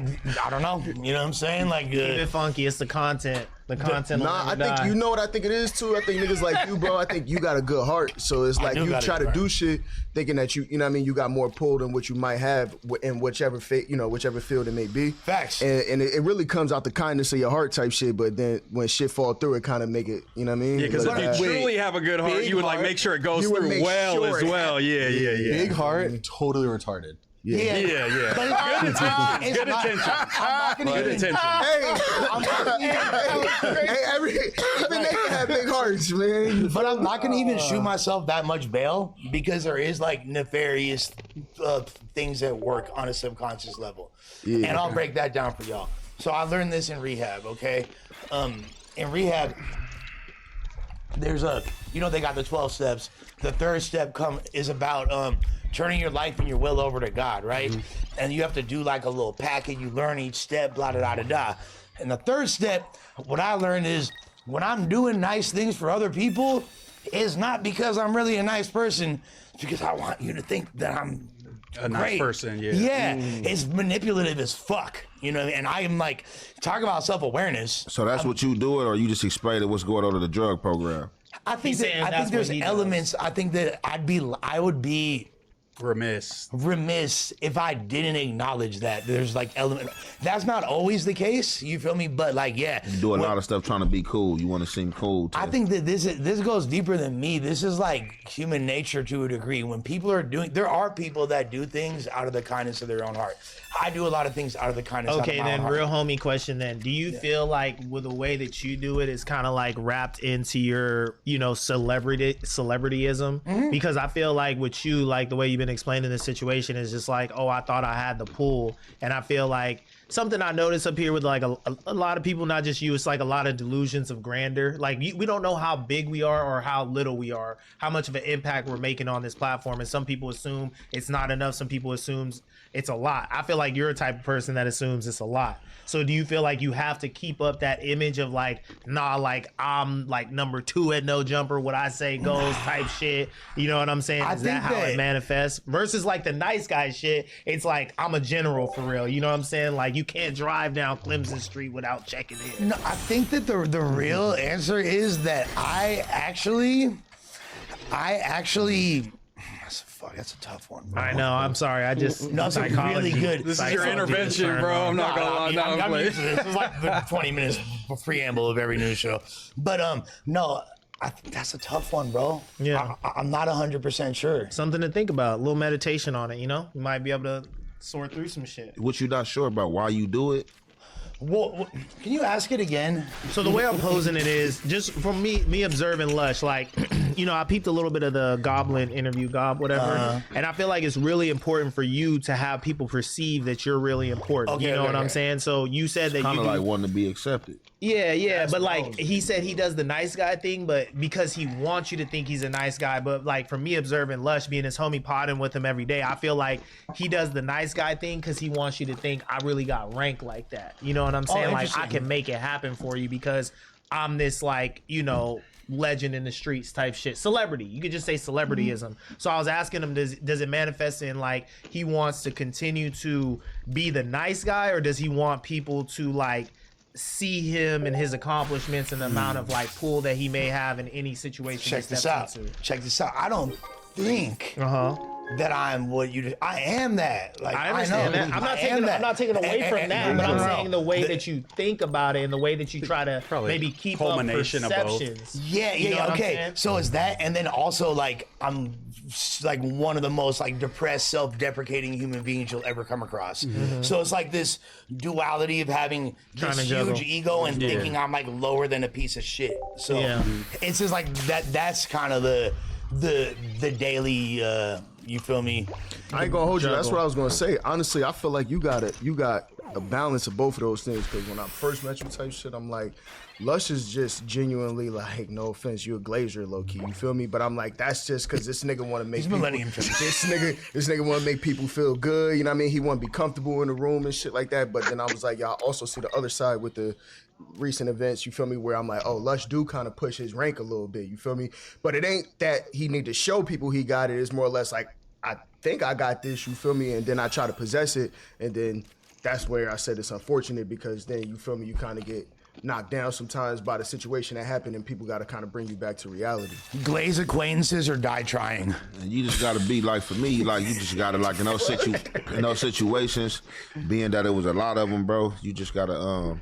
[SPEAKER 14] don't know. You know what I'm saying? Like,
[SPEAKER 1] Keep it funky. It's the content. The content.
[SPEAKER 21] I think you know what I think it is too. I think niggas like you, bro. I think you got a good heart, so it's like you try to do shit thinking that you know what I mean. You got more pull than what you might have in whichever whichever field it may be.
[SPEAKER 14] Facts.
[SPEAKER 21] And it really comes out the kindness of your heart type shit. But then when shit fall through, it kind of make it. You know what I mean?
[SPEAKER 20] Yeah, because if you truly have a good heart, you would like make sure it goes through well as well. Yeah.
[SPEAKER 18] Big heart, totally retarded.
[SPEAKER 20] Yeah.
[SPEAKER 14] But
[SPEAKER 20] Good intention. Good intention. Good intention.
[SPEAKER 21] Even they can have big hearts, man.
[SPEAKER 14] But I'm not gonna even shoot myself that much bail because there is like nefarious things that work on a subconscious level, and I'll break that down for y'all. So I learned this in rehab. Okay, in rehab, there's they got the 12 steps. The third step is about turning your life and your will over to God, right? Mm-hmm. And you have to do like a little packet. You learn each step, blah, blah, blah, blah. And the third step, what I learned is when I'm doing nice things for other people, it's not because I'm really a nice person. It's because I want you to think that I'm
[SPEAKER 20] a nice person, yeah.
[SPEAKER 14] Yeah, it's manipulative as fuck, you know. And I am like, talk about self-awareness.
[SPEAKER 19] So that's what you do it, or you just explain what's going on in the drug program?
[SPEAKER 14] I think there's elements. I think that I would be remiss if I didn't acknowledge that there's like element. That's not always the case. You feel me? But like, yeah,
[SPEAKER 19] you do a lot of stuff trying to be cool. You want to seem cool.
[SPEAKER 14] I think that this goes deeper than me. This is like human nature to a degree. When people are there are people that do things out of the kindness of their own heart. I do a lot of things out of the kindness.
[SPEAKER 1] Okay,
[SPEAKER 14] out of my
[SPEAKER 1] then
[SPEAKER 14] own
[SPEAKER 1] real
[SPEAKER 14] heart.
[SPEAKER 1] homie question. Then, do you feel like with the way that you do it is kind of like wrapped into your, celebrityism? Mm-hmm. Because I feel like with you, like the way you've been explaining this situation is just like, oh, I thought I had the pull, and I feel like something I noticed up here with like a lot of people, not just you, it's like a lot of delusions of grandeur. Like we don't know how big we are or how little we are, how much of an impact we're making on this platform. And some people assume it's not enough. Some people assume it's a lot. I feel like you're a type of person that assumes it's a lot. So do you feel like you have to keep up that image of like, nah, like I'm like number 2 at No Jumper, what I say goes type shit? You know what I'm saying? Is that how it manifests? Versus like the nice guy shit, it's like I'm a general for real. You know what I'm saying? Like you can't drive down Clemson Street without checking in.
[SPEAKER 14] No, I think that the real answer is that I actually. That's a tough one, bro.
[SPEAKER 1] I know. I'm sorry. I just
[SPEAKER 14] no, it's really good.
[SPEAKER 20] This is your intervention, bro. I'm not gonna lie.
[SPEAKER 14] I'm used to this. This is like the 20 minutes preamble of every news show. But no, I think that's a tough one, bro.
[SPEAKER 1] Yeah,
[SPEAKER 14] I'm not 100% sure.
[SPEAKER 1] Something to think about. A little meditation on it. You might be able to sort through some shit.
[SPEAKER 19] What you not sure about? Why you do it?
[SPEAKER 14] Well, can you ask it again?
[SPEAKER 1] So the way I'm posing it is just from me observing Lush, like, I peeped a little bit of the Goblin interview, whatever. And I feel like it's really important for you to have people perceive that you're really important.
[SPEAKER 14] Okay,
[SPEAKER 1] what I'm saying? So you said that
[SPEAKER 19] kind of like wanting to be accepted.
[SPEAKER 1] Yeah, but like he said he does the nice guy thing, but because he wants you to think he's a nice guy. But like for me observing Lush, being his homie, podding with him every day, I feel like he does the nice guy thing because he wants you to think I really got rank like that. You know what I'm saying? Like I can make it happen for you because I'm this like, legend in the streets type shit. Celebrity. You could just say celebrityism. So I was asking him, does it manifest in like he wants to continue to be the nice guy, or does he want people to like see him and his accomplishments and the amount of like pull that he may have in any situation?
[SPEAKER 14] Check this out. I don't think that I'm what you. I am that. Like
[SPEAKER 1] I understand that. I'm not taking away from that, but I'm saying the way that you think about it and the way that you try to maybe keep up perceptions.
[SPEAKER 14] Yeah. Okay. So it's that, and then also like I'm like one of the most like depressed, self-deprecating human beings you'll ever come across. Mm-hmm. So it's like this duality of having this huge ego and thinking I'm like lower than a piece of shit. So it's just like that. That's kind of the daily. You feel me?
[SPEAKER 21] I ain't gonna hold you. That's what I was gonna say. Honestly, I feel like you got a balance of both of those things. Because when I first met you, type shit, I'm like, Lush is just genuinely like, no offense, you a glazier, low key. You feel me? But I'm like, that's just because this nigga want to make this nigga want to make people feel good. You know what I mean? He want to be comfortable in the room and shit like that. But then I was like, y'all also see the other side with the recent events, you feel me, where I'm like, oh, Lush do kind of push his rank a little bit, you feel me? But it ain't that he need to show people he got it. It's more or less like, I think I got this, you feel me? And then I try to possess it, and then that's where I said it's unfortunate, because then, you feel me, you kind of get knocked down sometimes by the situation that happened, and people got to kind of bring you back to reality.
[SPEAKER 14] Glaze acquaintances or die trying.
[SPEAKER 19] And you just got to be like, for me, like you just got to like in those situations, being that it was a lot of them, bro, you just got to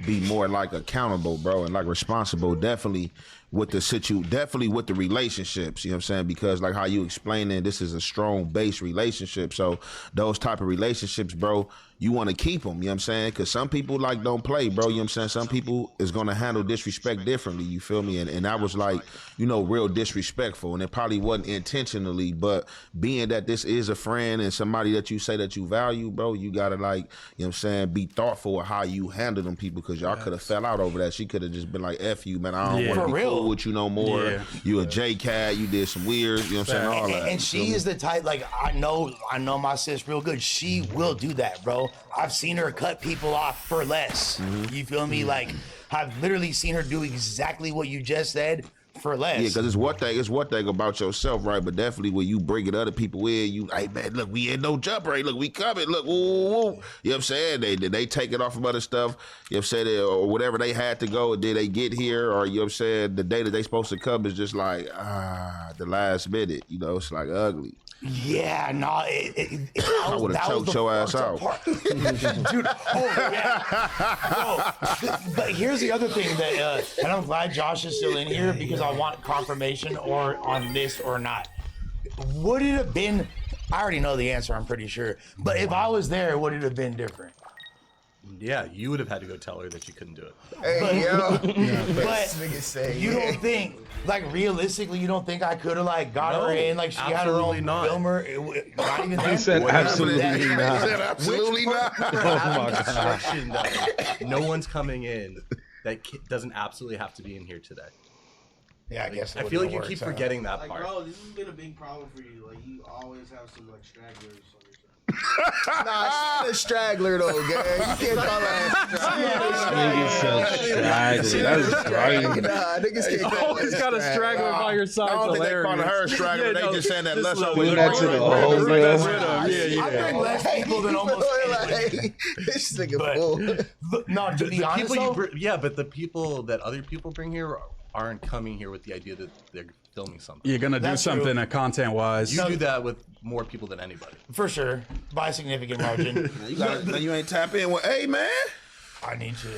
[SPEAKER 19] be more like accountable, bro, and like responsible. Definitely with the definitely with the relationships, you know what I'm saying? Because like how you explain it, this is a strong base relationship. So those type of relationships, bro, you want to keep them, you know what I'm saying? Because some people like don't play, bro, you know what I'm saying? Some people is going to handle disrespect differently, you feel me? And that was like, you know, real disrespectful. And it probably wasn't intentionally, but being that this is a friend and somebody that you say that you value, bro, you got to like, you know what I'm saying, be thoughtful of how you handle them people, because y'all could have fell out over that. She could have just been like, F you, man, I don't want to be cool with you no more. Yeah. You a J-Cat, you did some weird, you know what I'm saying, all that.
[SPEAKER 14] And she is the type, like, I know my sis real good. She will do that, bro. I've seen her cut people off for less. You feel me? Like, I've literally seen her do exactly what you just said for less.
[SPEAKER 19] Yeah, because it's one thing about yourself, right? But definitely when you bringing other people in, you, hey man, look, we ain't no jumper. Hey, look, we coming. Look, woo, woo, woo. You know what I'm saying? They take it off from other stuff. You know what I'm saying? Or whatever they had to go, did they get here? Or you know what I'm saying? The day that they supposed to come is just like the last minute. You know, it's like ugly.
[SPEAKER 14] Yeah, no,
[SPEAKER 19] I would have choked your ass out.
[SPEAKER 14] Dude, oh yeah. Bro, but here's the other thing that, and I'm glad Josh is still in here because I want confirmation or on this or not. Would it have been, I already know the answer, I'm pretty sure, but if I was there, would it have been different?
[SPEAKER 18] Yeah, you would have had to go tell her that you couldn't do it.
[SPEAKER 21] Hey, yo.
[SPEAKER 14] But you don't think, like, realistically, you don't think I could have, like, got her in, like, she had her own filmer? Not even
[SPEAKER 3] He said absolutely not.
[SPEAKER 19] He said absolutely not.
[SPEAKER 18] Oh my God. No one's coming in that doesn't absolutely have to be in here today.
[SPEAKER 14] Yeah, I guess.
[SPEAKER 18] I feel like you keep forgetting that
[SPEAKER 5] Like,
[SPEAKER 18] part.
[SPEAKER 5] bro, this has been a big problem for you. Like, you always have some, like, stragglers.
[SPEAKER 21] Nah, she's a straggler though, gang. You can't call her
[SPEAKER 3] a straggler. That's right.
[SPEAKER 21] Nah, niggas can't call
[SPEAKER 20] always got a straggler by your side.
[SPEAKER 19] I don't think they call her a straggler. They just saying that less of
[SPEAKER 3] Do that to the old girl.
[SPEAKER 14] I bring less people than almost
[SPEAKER 21] like, this nigga fool.
[SPEAKER 14] No, to be honest,
[SPEAKER 18] Yeah, but the people that other people bring here aren't coming here with the idea that they're filming something.
[SPEAKER 20] You're gonna do something content-wise.
[SPEAKER 18] You do that with more people than anybody.
[SPEAKER 14] For sure, by a significant margin.
[SPEAKER 19] You ain't tap in with, hey man.
[SPEAKER 14] I need to.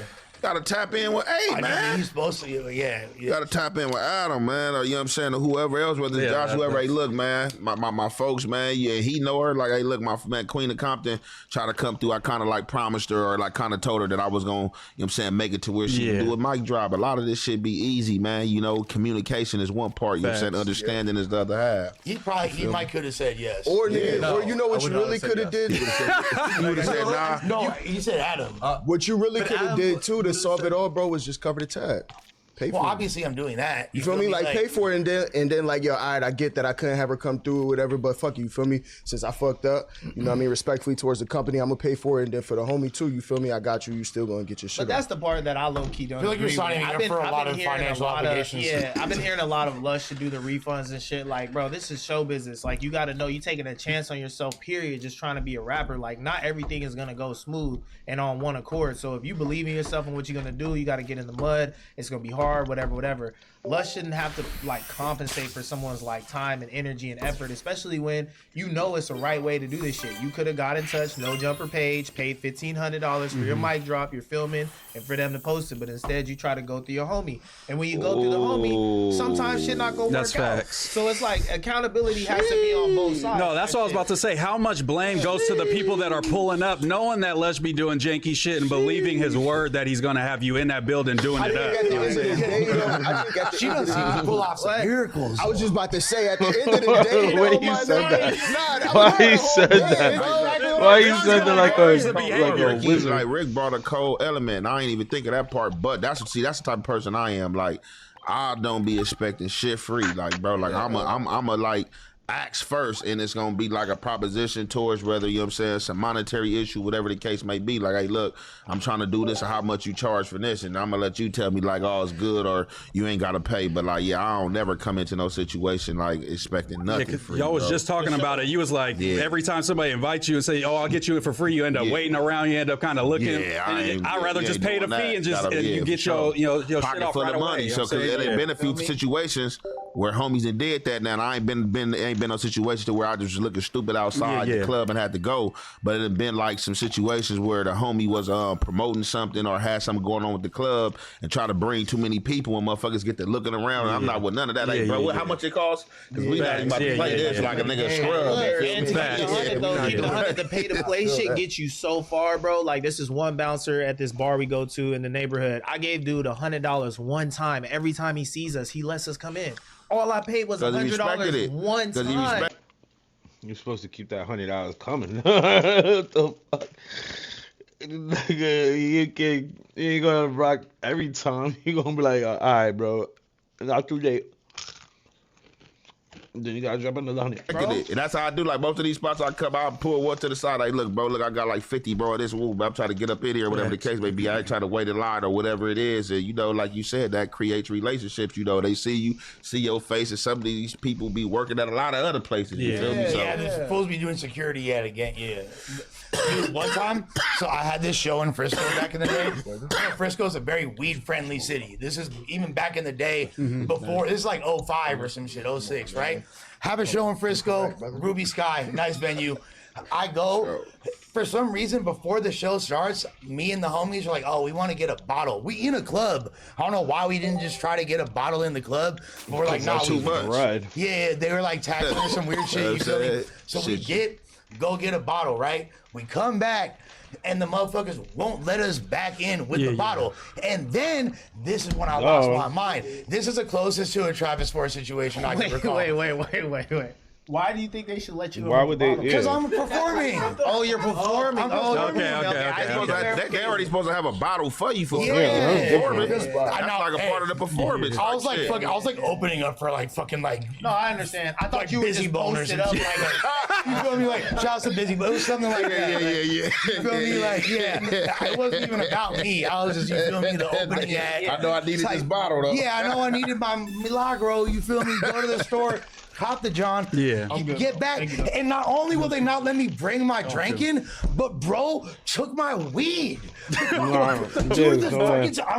[SPEAKER 19] Gotta tap in with, hey man.
[SPEAKER 14] He's supposed to, yeah.
[SPEAKER 19] Gotta tap in with Adam, man, or you know what I'm saying, or whoever else, whether it's Josh, whoever. Hey, look, man, my folks, man, yeah, he know her. Like, hey, look, my man, Queen of Compton, try to come through. I kind of like promised her, or like kind of told her that I was gonna, you know what I'm saying, make it to where she can do a mic drop. A lot of this shit be easy, man. You know, communication is one part. You know what I'm saying, understanding is the other half.
[SPEAKER 14] He might could have said yes.
[SPEAKER 21] Or or you know what you really could have did?
[SPEAKER 19] You would have said nah.
[SPEAKER 14] No, he said Adam.
[SPEAKER 21] What you really could have did too to solve it all, bro, was just cover the tab. Pay for it.
[SPEAKER 14] Obviously I'm doing that.
[SPEAKER 21] You feel me? Like pay for it and then like, yo, all right, I get that I couldn't have her come through or whatever, but fuck you feel me? Since I fucked up, you know what I mean? Respectfully towards the company, I'm gonna pay for it, and then for the homie too, you feel me? I got you. You still gonna get your shit.
[SPEAKER 1] But that's the part that I low key don't.
[SPEAKER 14] I feel like you're signing up for a lot of financial obligations.
[SPEAKER 1] I've been hearing a lot of Lush to do the refunds and shit. Like, bro, this is show business. Like, you got to know you taking a chance on yourself. Period. Just trying to be a rapper. Like, not everything is gonna go smooth and on one accord. So if you believe in yourself and what you're gonna do, you got to get in the mud. It's gonna be hard. Whatever. Lush shouldn't have to like compensate for someone's like time and energy and effort, especially when you know it's the right way to do this shit. You could have got in touch, No Jumper page, paid $1,500 for your mic drop, you're filming, and for them to post it. But instead, you try to go through your homie, and when you go through the homie, sometimes shit not gonna work out. So it's like accountability has to be on both sides.
[SPEAKER 20] No, that's what I was about to say. How much blame goes to the people that are pulling up, knowing that Lush be doing janky shit and believing his word that he's gonna have you in that building doing it up.
[SPEAKER 14] She doesn't pull off some miracles.
[SPEAKER 21] I was just about to say, at the end of the day,
[SPEAKER 3] Why he said that? Why he said that? Why you said that like a wizard?
[SPEAKER 19] Like Rick brought a cold element. I ain't even think of that part, but that's the type of person I am. Like, I don't be expecting shit free. Like, bro, like I'm a like ask first, and it's gonna be like a proposition towards whether, you know what I'm saying, some monetary issue, whatever the case may be. Like, hey, look, I'm trying to do this, or how much you charge for this, and I'm gonna let you tell me like, oh, it's good, or you ain't gotta pay. But like, yeah, I don't never come into no situation like expecting nothing free.
[SPEAKER 20] Y'all was just talking about it. You was like, every time somebody invites you and say, oh, I'll get you it for free, you end up waiting around. You end up kind of looking. I'd rather just pay the fee and just you get your shit off right away.
[SPEAKER 19] So because in benefit situations, Where homies and did that now, and I ain't been no situation to where I just looking stupid outside the club and had to go. But it had been like some situations where the homie was promoting something or had something going on with the club and try to bring too many people and motherfuckers get to looking around. And I'm not with none of that. Like, bro, how much it costs? Because we not even about to play this like a nigga scrub.
[SPEAKER 1] And to keep the 100, the pay to play shit gets you so far, bro. Like, this is one bouncer at this bar we go to in the neighborhood. I gave dude $100 one time. Every time he sees us, he lets us come in. All I paid was $100 one time.
[SPEAKER 3] You're supposed to keep that $100 coming. What the fuck? Nigga, you ain't gonna rock every time. You gonna be like, all right, bro, not too late. Then you gotta drop another 100.
[SPEAKER 19] And that's how I do. Like most of these spots, I come out, pull one to the side. Like, look, bro, I got like 50, bro. This woo, but I'm trying to get up in here, whatever the case may be. I ain't trying to wait in line or whatever it is. And you know, like you said, that creates relationships. You know, they see you, see your face, and some of these people be working at a lot of other places. You feel me? So,
[SPEAKER 14] they're supposed to be doing security yet again. Yeah. Dude, one time, so I had this show in Frisco back in the day. Frisco is a very weed-friendly city. This is even back in the day before. This is like 05 or some shit, 06, right? Have a show in Frisco, Ruby Sky, nice venue. I go, for some reason, before the show starts, me and the homies are like, oh, we want to get a bottle. We in a club. I don't know why we didn't just try to get a bottle in the club. But we're like, nah,
[SPEAKER 19] too much.
[SPEAKER 3] Right.
[SPEAKER 14] Yeah, they were like tackling some weird shit. You feel me? So we go get a bottle, right? We come back, and the motherfuckers won't let us back in with the bottle. And then, this is when I lost my mind. This is the closest to a Travis Ford situation I can recall.
[SPEAKER 1] Wait. Why do you think they should let you?
[SPEAKER 3] Why would they?
[SPEAKER 14] Because I'm performing.
[SPEAKER 1] Oh, you're performing.
[SPEAKER 19] Okay. They already supposed to have a bottle for you for
[SPEAKER 14] performing.
[SPEAKER 19] That's like a part of the performance.
[SPEAKER 14] I was like opening up for like fucking like.
[SPEAKER 1] No, I understand. I thought
[SPEAKER 14] like
[SPEAKER 1] you were
[SPEAKER 14] busy
[SPEAKER 1] just
[SPEAKER 14] boners
[SPEAKER 1] posted up like.
[SPEAKER 14] You feel me? Like shout out to Busy, but it was something like that.
[SPEAKER 19] Yeah.
[SPEAKER 14] You feel me? Like it wasn't even about me. I was just you feel me the opening act.
[SPEAKER 19] I know I needed this bottle though.
[SPEAKER 14] Yeah, I know I needed my Milagro. You feel me? Go to the store. Cop the John.
[SPEAKER 20] Yeah.
[SPEAKER 14] Get back. And not only will they not let me bring my drink in, but bro took my weed. I'm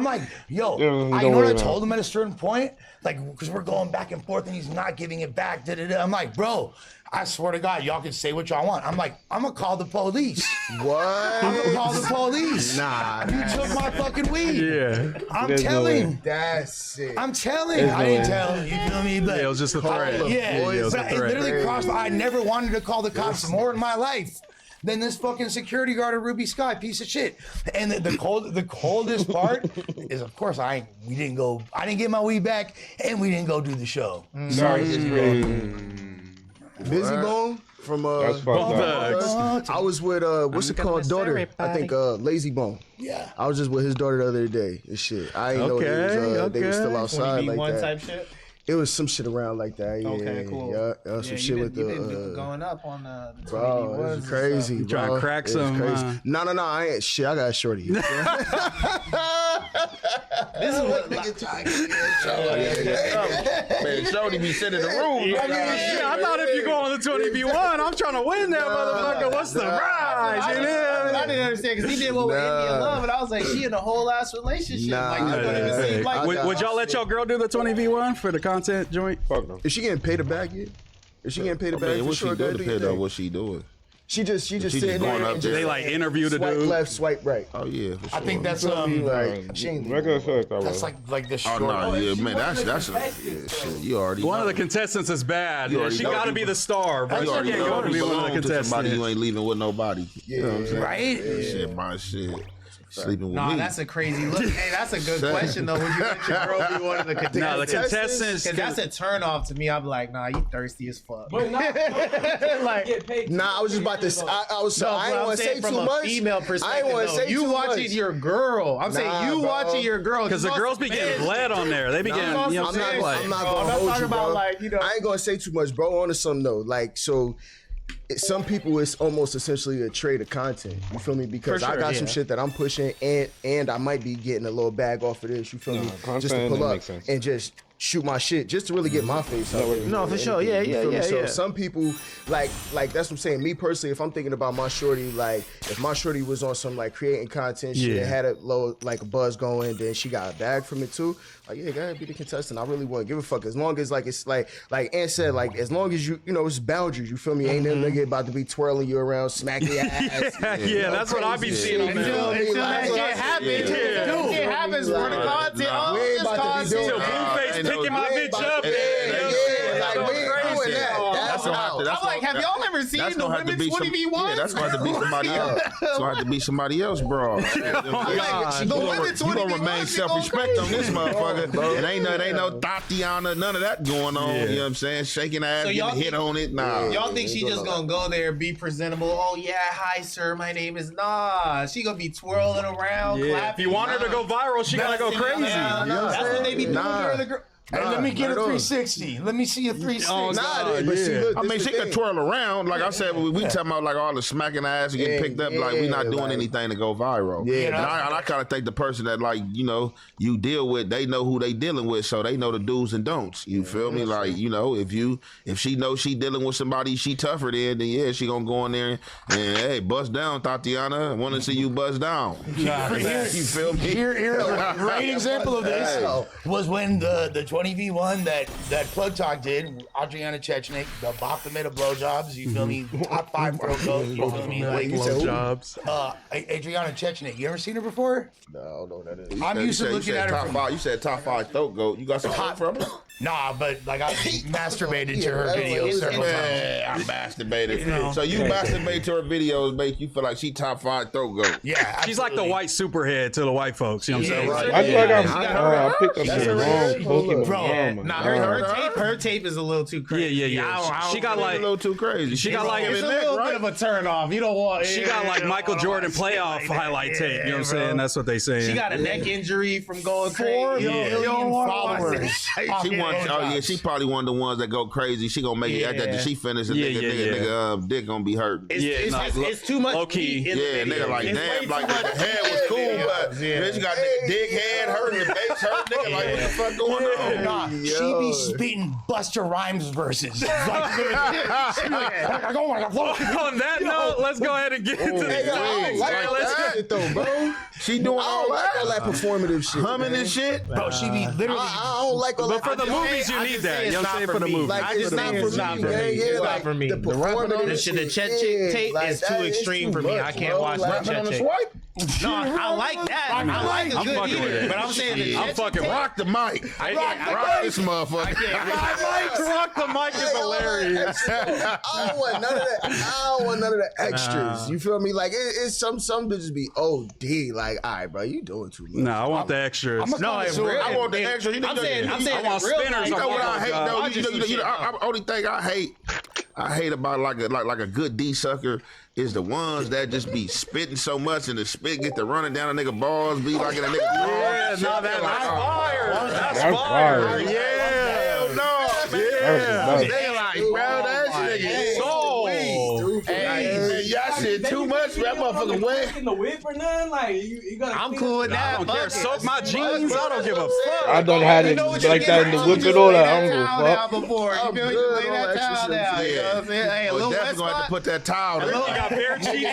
[SPEAKER 14] like, yo, I know what I told him at a certain point, like, because we're going back and forth and he's not giving it back. I'm like, bro, I swear to God, y'all can say what y'all want. I'm like, I'm gonna call the police.
[SPEAKER 21] What?
[SPEAKER 14] I'm gonna call the police.
[SPEAKER 21] Nah.
[SPEAKER 14] You took my fucking weed.
[SPEAKER 20] Yeah.
[SPEAKER 14] I'm telling.
[SPEAKER 21] That's it.
[SPEAKER 14] I'm telling. I didn't tell. You feel me? But
[SPEAKER 20] it was just a threat.
[SPEAKER 14] But it literally crossed. I never wanted to call the cops more in my life than this fucking security guard at Ruby Sky, piece of shit. And the coldest part is, of course, I didn't get my weed back, and we didn't go do the show. Sorry,
[SPEAKER 21] Busy Bone from
[SPEAKER 3] That's fucked up.
[SPEAKER 21] I was with what's it called, daughter? I think Lazy Bone.
[SPEAKER 14] Yeah.
[SPEAKER 21] I was just with his daughter the other day and shit. I ain't know they was still outside like that.
[SPEAKER 1] Type shit?
[SPEAKER 21] It was some shit around like that. Yeah,
[SPEAKER 1] okay, cool.
[SPEAKER 21] Yeah, some shit with the
[SPEAKER 1] going up on the
[SPEAKER 21] bro. It was crazy.
[SPEAKER 20] You trying to crack some?
[SPEAKER 21] No, I ain't shit. I got a shorty.
[SPEAKER 1] This is what nigga
[SPEAKER 19] Man, Shorty be sitting in the room.
[SPEAKER 20] I thought if you go on the 20v1, I'm trying to win that motherfucker. What's the prize?
[SPEAKER 1] I didn't understand because he did what with India Love, and I was like, she in a whole ass relationship.
[SPEAKER 20] Would y'all let your girl do the 20v1 for the content joint?
[SPEAKER 21] Fuck no. Is she getting paid a bag yet? Is she getting paid a bag?
[SPEAKER 19] What she doing? Depend on what she doing.
[SPEAKER 21] She just sitting there and
[SPEAKER 20] they like interview the
[SPEAKER 21] swipe
[SPEAKER 20] dude.
[SPEAKER 21] left, swipe right.
[SPEAKER 19] Oh yeah, for sure.
[SPEAKER 14] I think that's
[SPEAKER 21] she ain't
[SPEAKER 14] that's like the short.
[SPEAKER 19] Oh no, yeah, man, that's shit. You already
[SPEAKER 20] one of the contestants is bad. She got to be the star, but
[SPEAKER 19] you
[SPEAKER 20] she
[SPEAKER 19] already
[SPEAKER 20] can't
[SPEAKER 19] know
[SPEAKER 20] go to be one of the contestants.
[SPEAKER 19] Somebody you ain't leaving with nobody.
[SPEAKER 21] Yeah, you know what I'm saying?
[SPEAKER 14] Right?
[SPEAKER 19] Shit, my shit. Sleeping with me.
[SPEAKER 1] No, that's a crazy look. Hey, that's a good question though. Would you let your girl be one of the contestants?
[SPEAKER 20] No, the contestants.
[SPEAKER 1] Because that's a turn off to me. I'm like, nah, you thirsty as fuck.
[SPEAKER 5] But not
[SPEAKER 1] like,
[SPEAKER 5] get paid.
[SPEAKER 21] Nah, I was just about to. I ain't want to say
[SPEAKER 1] from
[SPEAKER 21] too
[SPEAKER 1] a
[SPEAKER 21] much.
[SPEAKER 1] female perspective, you watching your girl. I'm saying you watching your girl
[SPEAKER 20] because the girls be getting bled on there. They be getting. You know what I'm saying?
[SPEAKER 21] I'm not gonna hold you, bro. I ain't gonna say too much, bro. On to something though, like so. Some people, it's almost essentially a trade of content. You feel me? Because I got some shit that I'm pushing, and I might be getting a little bag off of this. You feel me? Just to pull up and just shoot my shit just to really get my face out there.
[SPEAKER 1] No, for sure. Yeah,
[SPEAKER 21] You
[SPEAKER 1] yeah,
[SPEAKER 21] feel me?
[SPEAKER 1] yeah,
[SPEAKER 21] So
[SPEAKER 1] yeah.
[SPEAKER 21] some people like that's what I'm saying. Me personally, if I'm thinking about my shorty, like if my shorty was on some like creating content shit,
[SPEAKER 20] Yeah.
[SPEAKER 21] had a low like a buzz going, then she got a bag from it too. Like yeah, go ahead, be the contestant. I really wouldn't give a fuck as long as like it's like Ant said, like as long as you know it's boundaries. You feel me? Ain't no nigga about to be twirling you around, smacking your ass.
[SPEAKER 20] Yeah, that's what I be seeing on there.
[SPEAKER 1] Until that shit happens. Until shit happens for the content.
[SPEAKER 21] We ain't about to be doing
[SPEAKER 20] Till Blueface picking my bitch up.
[SPEAKER 21] Like we ain't doing that. That's out.
[SPEAKER 1] I'm like, have y'all ever seen the women's 20v1?
[SPEAKER 19] Yeah, that's gonna have to be somebody else. It's gonna have to be somebody else, bro. You gonna remain self-respect on this motherfucker. It ain't no Tatiana, none of that going on. You know what I'm saying? Shaking ass, getting hit on it. Nah.
[SPEAKER 1] Y'all think she just gonna go there, be presentable? Oh yeah, hi sir, my name is Nah. She gonna be twirling around, clapping.
[SPEAKER 20] If you want her to go viral, she gotta go crazy.
[SPEAKER 1] That's what they be doing during the girl.
[SPEAKER 14] Hey, let me get a 360. Let me see a 360.
[SPEAKER 21] But see, look,
[SPEAKER 19] I mean, she could twirl around. Like I said, we talking about like all the smacking ass and getting picked up. Like we not doing anything to go viral.
[SPEAKER 21] Yeah.
[SPEAKER 19] And I kind of think the person that like you deal with, they know who they dealing with, so they know the do's and don'ts. You feel me? Like if she knows she dealing with somebody she tougher than yeah, she gonna go in there and hey, bust down, Tatiana. I want to see you bust down. You feel me?
[SPEAKER 14] Here, a great example of this was when the 20v1 that Plug Talk did, Adriana Chechnik, the Baphomet of blowjobs, you feel me? Top 5 throat goat, you feel me? Like
[SPEAKER 20] Blowjobs.
[SPEAKER 14] Adriana Chechnik, you ever seen her before?
[SPEAKER 21] No, I don't know what that is.
[SPEAKER 14] I'm used to looking at her from...
[SPEAKER 19] You said top 5 throat goat. You got some hot from her?
[SPEAKER 14] Nah, but like I masturbated to her videos several times.
[SPEAKER 19] Yeah, I masturbated. So you masturbate to her videos, make you feel like she top 5 throat goat.
[SPEAKER 14] Yeah, absolutely.
[SPEAKER 20] She's like the white superhead to the white folks. You know what I'm saying?
[SPEAKER 3] I feel like I picked up the wrong Pokemon.
[SPEAKER 1] Bro, her tape is a little too crazy.
[SPEAKER 20] Yeah. She got like
[SPEAKER 19] a little too crazy.
[SPEAKER 20] She got like
[SPEAKER 1] it's a little bit of a turn off. You don't want.
[SPEAKER 20] She got like Michael Jordan playoff highlight tape. You know what I'm saying? That's what they saying.
[SPEAKER 1] She got a neck injury from going
[SPEAKER 14] 4 million followers.
[SPEAKER 19] She probably one of the ones that go crazy. She gonna make it after she finish. Nigga, dick gonna be hurt.
[SPEAKER 1] It's too much.
[SPEAKER 20] Low key.
[SPEAKER 19] Yeah, nigga, like damn, like the head was cool, but bitch got nigga dick head hurting, the face hurt, nigga. Like what the fuck going on?
[SPEAKER 14] Nah, she be spitting Busta Rhymes verses.
[SPEAKER 20] On that note, let's go ahead and get into
[SPEAKER 21] this. Bro.
[SPEAKER 19] She doing all
[SPEAKER 21] that performative shit,
[SPEAKER 19] humming and shit.
[SPEAKER 14] Bro, she be literally.
[SPEAKER 21] I don't like all that.
[SPEAKER 20] But for the movies, you need that. You know what I'm saying? For the movies.
[SPEAKER 21] Like, it's not for me.
[SPEAKER 1] It's not for me. The rapping on the shit, the Chet Chick tape is too extreme for me. I can't watch that Chet Chick. No, I like that. I like a good eater. But I'm saying
[SPEAKER 19] I'm fucking rock the mic. Rock this motherfucker.
[SPEAKER 20] Rock the mic is hilarious.
[SPEAKER 21] I don't want none of that. I don't want none of the extras. You feel me? Like it's some bitches be OD. Like, all right, bro, you doing too much.
[SPEAKER 20] No, I want the extras.
[SPEAKER 19] I want the extras.
[SPEAKER 1] I'm saying
[SPEAKER 20] I want spinners.
[SPEAKER 19] You know what I hate though? Only thing I hate about like a good D sucker is the ones that just be spitting so much and the spit get to running down a nigga balls, be like in a nigga
[SPEAKER 20] yeah, no, that's fire. That's fire. Yeah.
[SPEAKER 19] Hell no. Yeah. They like, bro, that nigga so hey, y'all shit too much. That motherfucker wet.
[SPEAKER 5] In the whip or nothing? Like you gotta.
[SPEAKER 1] I'm cool with that.
[SPEAKER 20] I don't care. Soak my jeans. I don't give a fuck.
[SPEAKER 3] I done had it like that in the whip and all that. I don't give a fuck.
[SPEAKER 1] Before you feel you lay that towel down. You know what I'm saying? Hey, a little
[SPEAKER 19] definitely gonna have to put that towel down.
[SPEAKER 20] You got bare cheeks.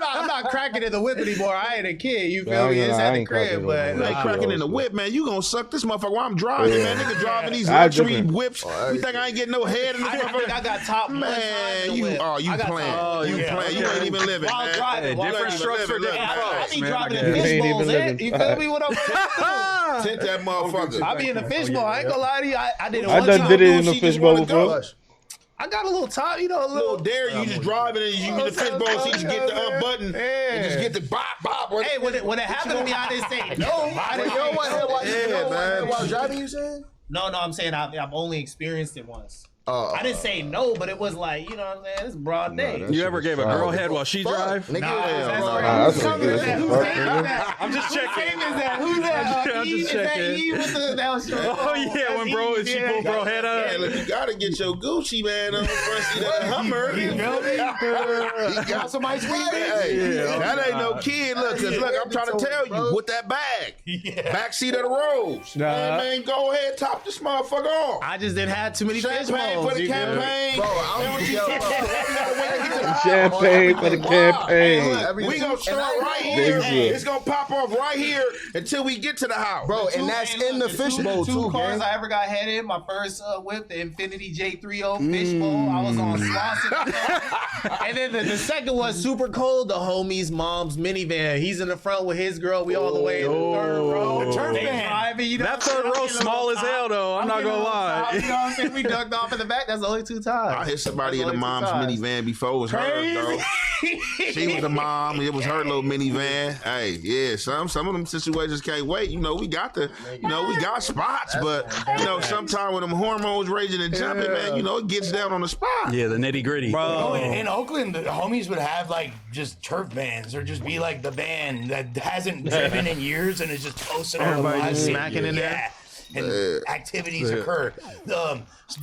[SPEAKER 1] I'm not cracking in the whip anymore. I ain't a kid. You feel me? It's at the crib, but
[SPEAKER 19] you ain't cracking in the whip, man. You gonna suck this motherfucker while I'm driving, man. Nigga driving these luxury whips. You think I ain't getting no head in this motherfucker?
[SPEAKER 1] I got top
[SPEAKER 19] man. You playing? You playing? You ain't even living, man.
[SPEAKER 20] Different strokes for different folks.
[SPEAKER 1] I be dropping in fishbowls. You feel me? What I'm saying?
[SPEAKER 19] Tint that motherfucker.
[SPEAKER 1] I be in the fishbowl. I ain't gonna lie to you. I did it
[SPEAKER 3] one time. I did it in the fishbowl before.
[SPEAKER 1] I got a little top, you know, a little
[SPEAKER 19] dare. You just driving and you in the fishbowl, so you just get the button and just get the bop.
[SPEAKER 1] Hey, when it happened to me, I didn't say no. I didn't
[SPEAKER 21] know while driving. You saying?
[SPEAKER 1] No, I'm saying I've only experienced it once. I didn't say no, but it was like, you know what I'm saying? It's broad day.
[SPEAKER 20] You ever gave a girl head while she drive?
[SPEAKER 1] Nah,
[SPEAKER 20] I'm just checking.
[SPEAKER 1] that? Who's that?
[SPEAKER 20] I'm just
[SPEAKER 1] Is that
[SPEAKER 20] checking.
[SPEAKER 1] Eve with the that was
[SPEAKER 20] Oh yeah, when bro, she pulled bro head up.
[SPEAKER 19] Yeah, look, you gotta get your Gucci man on the front seat of the Hummer.
[SPEAKER 21] You feel me? He got some ice cream.
[SPEAKER 19] Hey, that ain't no kid. Look, 'cause look, I'm trying to tell you, with that bag, back seat of the Rose. Man, go ahead, top this motherfucker off.
[SPEAKER 1] I just didn't have too many fish
[SPEAKER 19] Champagne
[SPEAKER 1] bowls,
[SPEAKER 19] for the
[SPEAKER 1] you know?
[SPEAKER 19] campaign.
[SPEAKER 21] Bro,
[SPEAKER 3] Champagne for the campaign.
[SPEAKER 19] We gonna start right here. It's gonna pop off right here until we get to the house.
[SPEAKER 21] Bro, and that's in the fishbowl
[SPEAKER 1] Two
[SPEAKER 21] too,
[SPEAKER 1] cars
[SPEAKER 21] gang.
[SPEAKER 1] I ever got head in. My first whip, the Infinity J30 fishbowl. I was on Slauson. And then the second was super cold. The homie's mom's minivan. He's in the front with his girl. We all the way in the third row.
[SPEAKER 21] The turf
[SPEAKER 1] They
[SPEAKER 21] van.
[SPEAKER 1] driving, you know
[SPEAKER 20] That
[SPEAKER 1] what I'm
[SPEAKER 20] third
[SPEAKER 1] saying?
[SPEAKER 20] row
[SPEAKER 1] I'm getting a
[SPEAKER 20] small
[SPEAKER 1] little
[SPEAKER 20] as hell, though. I'm not
[SPEAKER 1] getting a
[SPEAKER 20] gonna
[SPEAKER 1] little
[SPEAKER 20] lie.
[SPEAKER 1] top, you know what I'm saying? We ducked off in the back. That's the only 2 times.
[SPEAKER 19] I hit somebody in
[SPEAKER 1] That's
[SPEAKER 19] the
[SPEAKER 1] only 2
[SPEAKER 19] mom's
[SPEAKER 1] times.
[SPEAKER 19] minivan before it was hers, though. She was the mom. It was her little minivan. Hey, yeah, some of them situations can't wait. You know, we got spots, but you know, sometimes when them hormones raging and jumping, man, you know, it gets down on the spot.
[SPEAKER 20] Yeah, the nitty gritty.
[SPEAKER 14] Bro, in Oakland, the homies would have like just turf vans or just be like the van that hasn't driven in years and is just posting on the
[SPEAKER 1] Everybody
[SPEAKER 14] live
[SPEAKER 1] just
[SPEAKER 14] feed.
[SPEAKER 1] smacking in there.
[SPEAKER 14] And activities occur.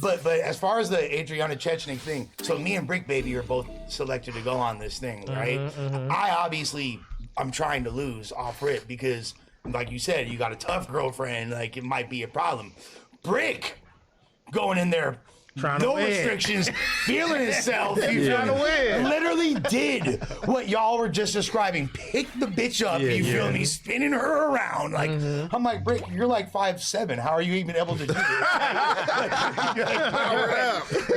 [SPEAKER 14] But as far as the Adriana Chechnik thing, so me and Brick Baby are both selected to go on this thing, right? I'm trying to lose off rip because, like you said, you got a tough girlfriend, like it might be a problem. Brick going in there. No restrictions, feeling himself. You
[SPEAKER 1] Trying to win.
[SPEAKER 14] literally did what y'all were just describing. Pick the bitch up, you feel me? Spinning her around. Like I'm like, Brick, you're like 5'7". How are you even able to do this?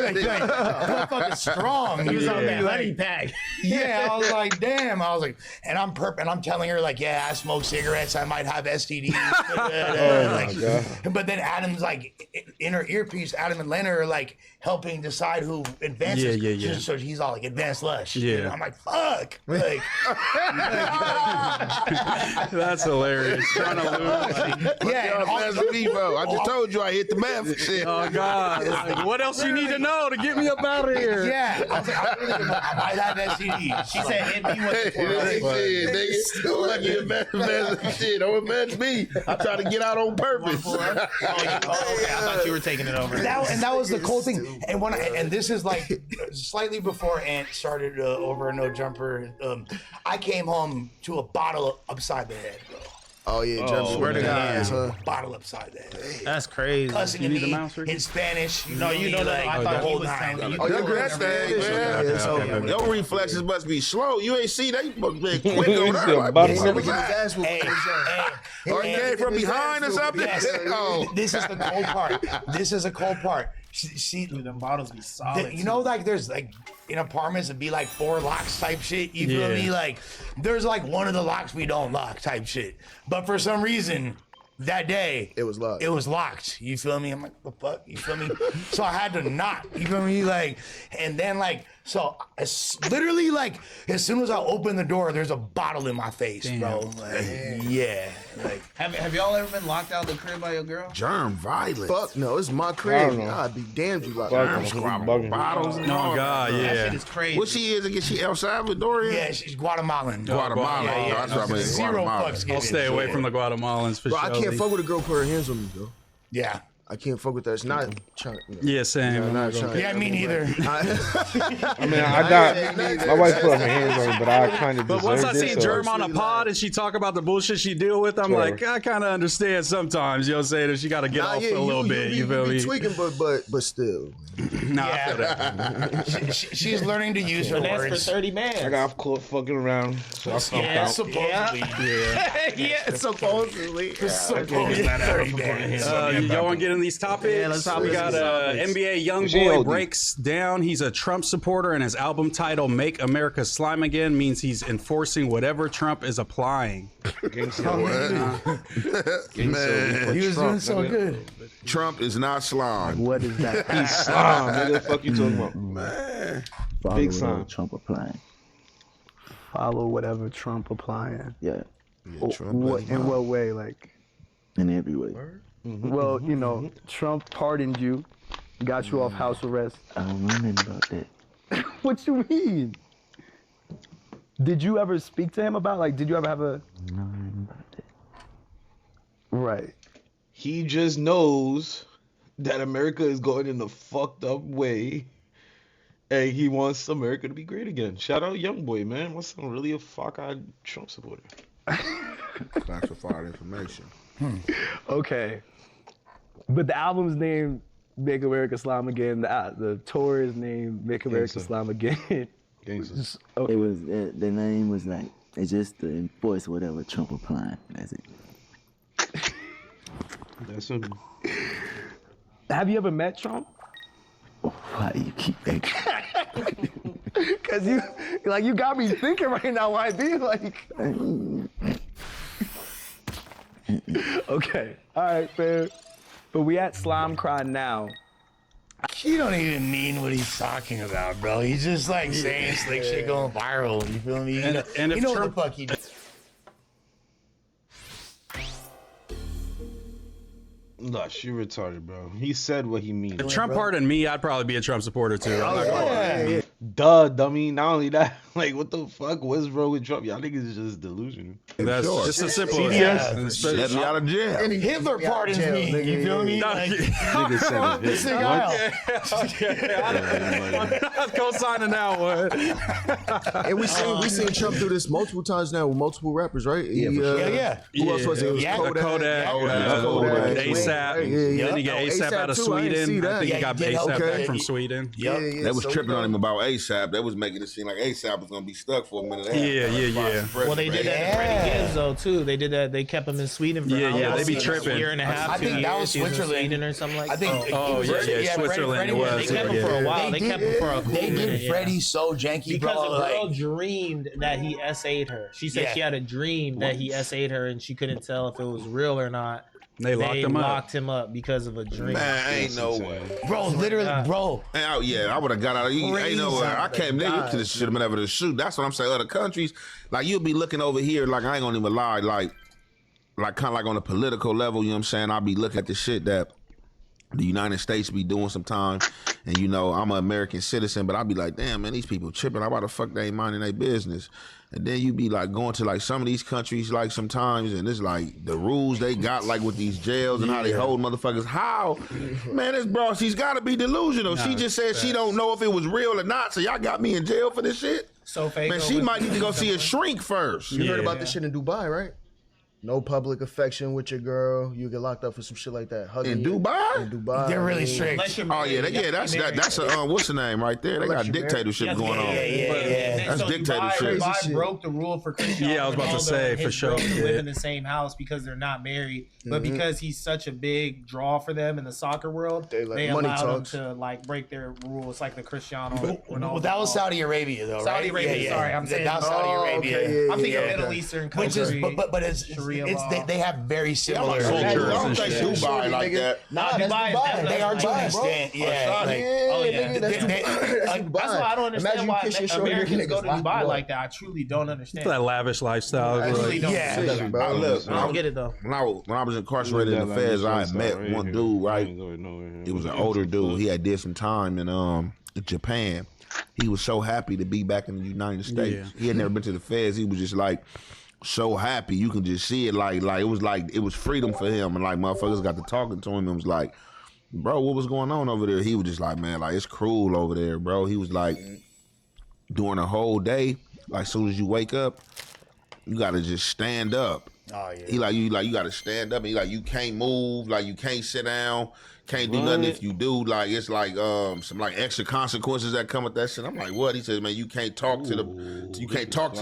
[SPEAKER 14] Motherfucking strong.
[SPEAKER 1] He was on that
[SPEAKER 14] Like,
[SPEAKER 1] honey pack.
[SPEAKER 14] yeah, I was like, damn. I was like, and I'm telling her like, yeah, I smoke cigarettes. I might have STDs.
[SPEAKER 3] my God.
[SPEAKER 14] But then Adam's like, in her earpiece, Adam and Lena are like helping decide who advances.
[SPEAKER 20] Yeah.
[SPEAKER 14] So he's all like, advance lush.
[SPEAKER 20] Yeah.
[SPEAKER 14] I'm like, fuck. Like,
[SPEAKER 20] That's hilarious. Trying to lose.
[SPEAKER 14] yeah.
[SPEAKER 19] That's me, bro. I just told you I hit the meth. Shit.
[SPEAKER 20] Oh God! Like, what else you need to know to get me up out of here?
[SPEAKER 14] Yeah. I was like, I might have STDs.
[SPEAKER 1] She said, hit me with
[SPEAKER 19] Shit, don't advance me. I'm trying to get out on purpose.
[SPEAKER 1] okay. I thought you were taking it over.
[SPEAKER 14] That was the cool thing. And this is like slightly before Ant started over a no jumper. I came home to a bottle upside the head, bro.
[SPEAKER 21] Oh yeah, jump
[SPEAKER 1] swear to God.
[SPEAKER 14] Bottle upside the head.
[SPEAKER 1] That's crazy.
[SPEAKER 14] Cussing at me in Spanish.
[SPEAKER 1] No, you know that. I thought he was telling you.
[SPEAKER 19] Oh, you good thing, man. Your reflexes must be slow. You ain't see that. You must be quick over there. Or you came from behind or something?
[SPEAKER 14] Yes. This is the cold part. This is a cold part. See,
[SPEAKER 1] them bottles be solid.
[SPEAKER 14] you know, like there's like in apartments it'd be like 4 locks type shit. You feel me? Like there's like one of the locks we don't lock type shit. But for some reason that day
[SPEAKER 21] it was locked.
[SPEAKER 14] It was locked. You feel me? I'm like, the fuck? You feel me? So I had to knock. You feel me? Like, and then like, so literally like as soon as I open the door, there's a bottle in my face, bro. Like, yeah. Like,
[SPEAKER 1] have y'all ever been locked out of the crib by your girl?
[SPEAKER 19] Germ violence.
[SPEAKER 21] Fuck no, it's my crib. I'd be damned you like
[SPEAKER 19] Germ squabble bottles.
[SPEAKER 20] Oh God,
[SPEAKER 1] That shit is crazy.
[SPEAKER 19] What she is again? She El Salvadorian?
[SPEAKER 14] yeah, she's Guatemalan.
[SPEAKER 19] Guatemalan.
[SPEAKER 14] Yeah.
[SPEAKER 19] That's what I mean.
[SPEAKER 14] Zero
[SPEAKER 19] Guatemalan.
[SPEAKER 14] fucks
[SPEAKER 20] I'll
[SPEAKER 14] given.
[SPEAKER 20] stay away from the Guatemalans for
[SPEAKER 21] Bro,
[SPEAKER 20] sure.
[SPEAKER 21] I can't fuck with a girl put her hands on me, bro.
[SPEAKER 14] Yeah.
[SPEAKER 21] I can't fuck with that. It's not trying.
[SPEAKER 20] Yeah, same.
[SPEAKER 21] Not trying.
[SPEAKER 14] Yeah, me neither.
[SPEAKER 3] I mean, I got my wife put her hands on me, but I kind of.
[SPEAKER 20] But once I see Germ on a pod and she talk about the bullshit she deal with, I'm like, I kind of understand sometimes. You know what I'm saying? That she got to get off a little bit. You feel me?
[SPEAKER 21] Tweaking, but still.
[SPEAKER 20] Nah, I feel that.
[SPEAKER 14] She's learning to use her
[SPEAKER 1] That's for
[SPEAKER 14] words.
[SPEAKER 1] 30 man.
[SPEAKER 3] I got caught fucking around, so I stopped out.
[SPEAKER 14] Supposedly.
[SPEAKER 1] Supposedly.
[SPEAKER 20] Y'all want to get in these topics?
[SPEAKER 1] Yeah, let's
[SPEAKER 20] we got NBA YoungBoy breaks down. He's a Trump supporter, and his album title "Make America Slime Again" means he's enforcing whatever Trump is applying.
[SPEAKER 19] Man,
[SPEAKER 14] He was doing so good.
[SPEAKER 19] Trump is not slime.
[SPEAKER 12] What is that?
[SPEAKER 3] He's slime. What the fuck you talking about?
[SPEAKER 19] Man.
[SPEAKER 12] Follow
[SPEAKER 3] Big
[SPEAKER 12] whatever
[SPEAKER 3] sign.
[SPEAKER 12] Trump applying. Follow whatever Trump applying. Yeah.
[SPEAKER 19] Trump
[SPEAKER 12] In what way? Like in every way. Well, you know, Trump pardoned you, got you off house arrest. I don't know nothing about that. What you mean? Did you ever speak to him about, like, did you ever have a... No, nothing about that.
[SPEAKER 21] Right.
[SPEAKER 3] He just knows that America is going in a fucked up way. And he wants America to be great again. Shout out Youngboy, man. What's really a fuck-eyed Trump supporter?
[SPEAKER 19] Classified information.
[SPEAKER 6] Okay. But the album's name Make America Slime Again. The tour is named Make America Slime Again.
[SPEAKER 22] It was the name was like it's just to enforce whatever Trump applying. That's it.
[SPEAKER 3] That's him.
[SPEAKER 6] Have you ever met Trump?
[SPEAKER 22] Why do you keep that?
[SPEAKER 6] Cause you got me thinking right now. Why be like? Okay, all right, fair. But we at Slime Cry now.
[SPEAKER 14] You don't even mean what he's talking about, bro. He's just like saying slick shit going viral. You feel me?
[SPEAKER 20] And if
[SPEAKER 14] you know
[SPEAKER 20] Trump,
[SPEAKER 14] what the fuck he does.
[SPEAKER 3] Lush, you retarded, bro. He said what he means.
[SPEAKER 20] If Trump pardoned me, I'd probably be a Trump supporter too. I'm not gonna lie.
[SPEAKER 3] Duh, dummy. Not only that, like, what the fuck? What's wrong with Trump? Y'all niggas is just delusional.
[SPEAKER 20] That's just as simple as
[SPEAKER 19] Let me out of jail.
[SPEAKER 14] And Hitler pardons me. You feel me? Like,
[SPEAKER 3] Nigga said
[SPEAKER 14] this
[SPEAKER 3] it.
[SPEAKER 20] I'm co-signing that one.
[SPEAKER 21] And we seen Trump do this multiple times now with multiple rappers, right?
[SPEAKER 14] Yeah.
[SPEAKER 21] Who else was it? It was
[SPEAKER 20] Kodak. ASAP. Then he got ASAP out of Sweden. I think he got ASAP back from Sweden.
[SPEAKER 19] They was tripping on him about ASAP. They was making it seem like ASAP was gonna be stuck for a minute.
[SPEAKER 20] Yeah.
[SPEAKER 1] Well, they did that to Freddie Gibbs though too. They did that. They kept him in Sweden for
[SPEAKER 20] they be tripping.
[SPEAKER 1] a year and a half.
[SPEAKER 14] I think that was Switzerland
[SPEAKER 1] or something like that.
[SPEAKER 14] I think.
[SPEAKER 20] Switzerland. It was.
[SPEAKER 1] They kept him for a while. They kept him for a
[SPEAKER 14] They did Freddie so janky,
[SPEAKER 1] because
[SPEAKER 14] bro.
[SPEAKER 1] the girl dreamed that he SA'd her. She said she had a dream that he SA'd her, and she couldn't tell if it was real or not.
[SPEAKER 20] They
[SPEAKER 1] locked him up because of a dream.
[SPEAKER 19] Man, ain't no way.
[SPEAKER 14] Bro, literally, bro.
[SPEAKER 19] I would have got out of you. Ain't no way. I came there to this shit have been able to shoot. That's what I'm saying. Other countries, like you'll be looking over here, like I ain't gonna even lie, like kind of like on a political level, you know what I'm saying? I'll be looking at the shit that the United States be doing sometimes. And you know, I'm an American citizen, but I'll be like, damn, man, these people tripping. Why the fuck they ain't minding their business? And then you be like going to like some of these countries like sometimes, and it's like the rules they got like with these jails and how they hold motherfuckers. How? Man, this bro, she's got to be delusional. She just said she don't know if it was real or not, so y'all got me in jail for this shit?
[SPEAKER 1] So
[SPEAKER 19] man, she might need to go see a shrink first.
[SPEAKER 21] You heard about this shit in Dubai, right? No public affection with your girl. You get locked up for some shit like that.
[SPEAKER 19] In Dubai?
[SPEAKER 21] In Dubai.
[SPEAKER 14] They're really strict.
[SPEAKER 19] Oh yeah, that's a what's the name right there? They got dictatorship going on. That's dictatorship.
[SPEAKER 1] Dubai broke the rule for Christian.
[SPEAKER 20] Yeah, I was about to say for sure.
[SPEAKER 1] Live in the same house because they're not married, but because he's such a big draw for them in the soccer world, they allow him to like break their rules, like the Cristiano.
[SPEAKER 14] Well, that was Saudi Arabia though, right?
[SPEAKER 1] Saudi Arabia. Sorry, I'm saying
[SPEAKER 14] that was Saudi Arabia.
[SPEAKER 1] I'm thinking Middle Eastern country.
[SPEAKER 14] But it's they have very similar
[SPEAKER 19] cultures.
[SPEAKER 14] I
[SPEAKER 19] don't think Dubai like that.
[SPEAKER 1] Nah, Dubai.
[SPEAKER 14] They are to an extent.
[SPEAKER 1] That's why I don't understand why Americans go to Dubai like that. I truly don't understand.
[SPEAKER 20] That lavish lifestyle.
[SPEAKER 1] I really don't. I don't get it though.
[SPEAKER 19] When I was incarcerated in the feds, I had met one dude. Right, it was an older dude. He had did some time in Japan. He was so happy to be back in the United States. He had never been to the feds. He was just like so happy. You can just see it like it was freedom for him. And like motherfuckers got to talking to him and was like, bro, what was going on over there? He was just like, man, like it's cruel over there, bro. He was like, during the whole day, like as soon as you wake up, you gotta just stand up.
[SPEAKER 14] Oh yeah.
[SPEAKER 19] You gotta stand up and you can't move, like you can't sit down, can't do nothing. If you do, like it's like some like extra consequences that come with that shit. I'm like, what? He says, man, you can't talk to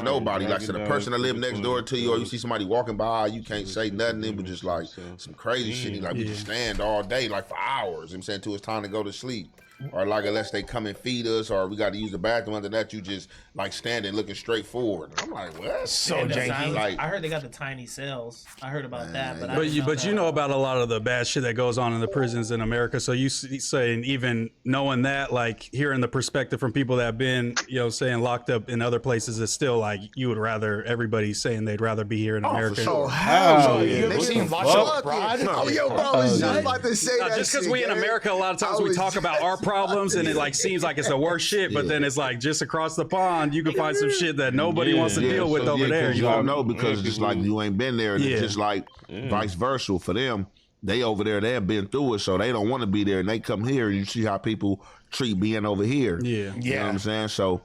[SPEAKER 19] nobody, like to the person that live next door to you, or you see somebody walking by, you can't say nothing. It was just like some crazy shit. He like we just stand all day, like for hours. I'm saying till it's time to go to sleep. Or like unless they come and feed us, or we got to use the bathroom. Under that, you just like standing looking straight forward. I'm like, what?
[SPEAKER 1] So janky. Like, I heard they got the tiny cells. I heard about that,
[SPEAKER 20] but you know about a lot of the bad shit that goes on in the prisons in America. So you saying even knowing that, like hearing the perspective from people that have been, saying locked up in other places, is still like you would rather everybody saying they'd rather be here in America.
[SPEAKER 21] Oh hell
[SPEAKER 14] yeah! They seen Locked Up Abroad?
[SPEAKER 21] Oh yo, bro, I was just about to say that.
[SPEAKER 20] Just because we in America, a lot of times we talk about our problems, and it like seems like it's the worst shit, but then it's like just across the pond, you can find some shit that nobody wants to deal with over there.
[SPEAKER 19] You don't know because it's just like you ain't been there, and it's just like vice versa for them. They over there, they have been through it, so they don't want to be there, and they come here, and you see how people treat being over here.
[SPEAKER 14] Yeah.
[SPEAKER 19] You know what I'm saying? So,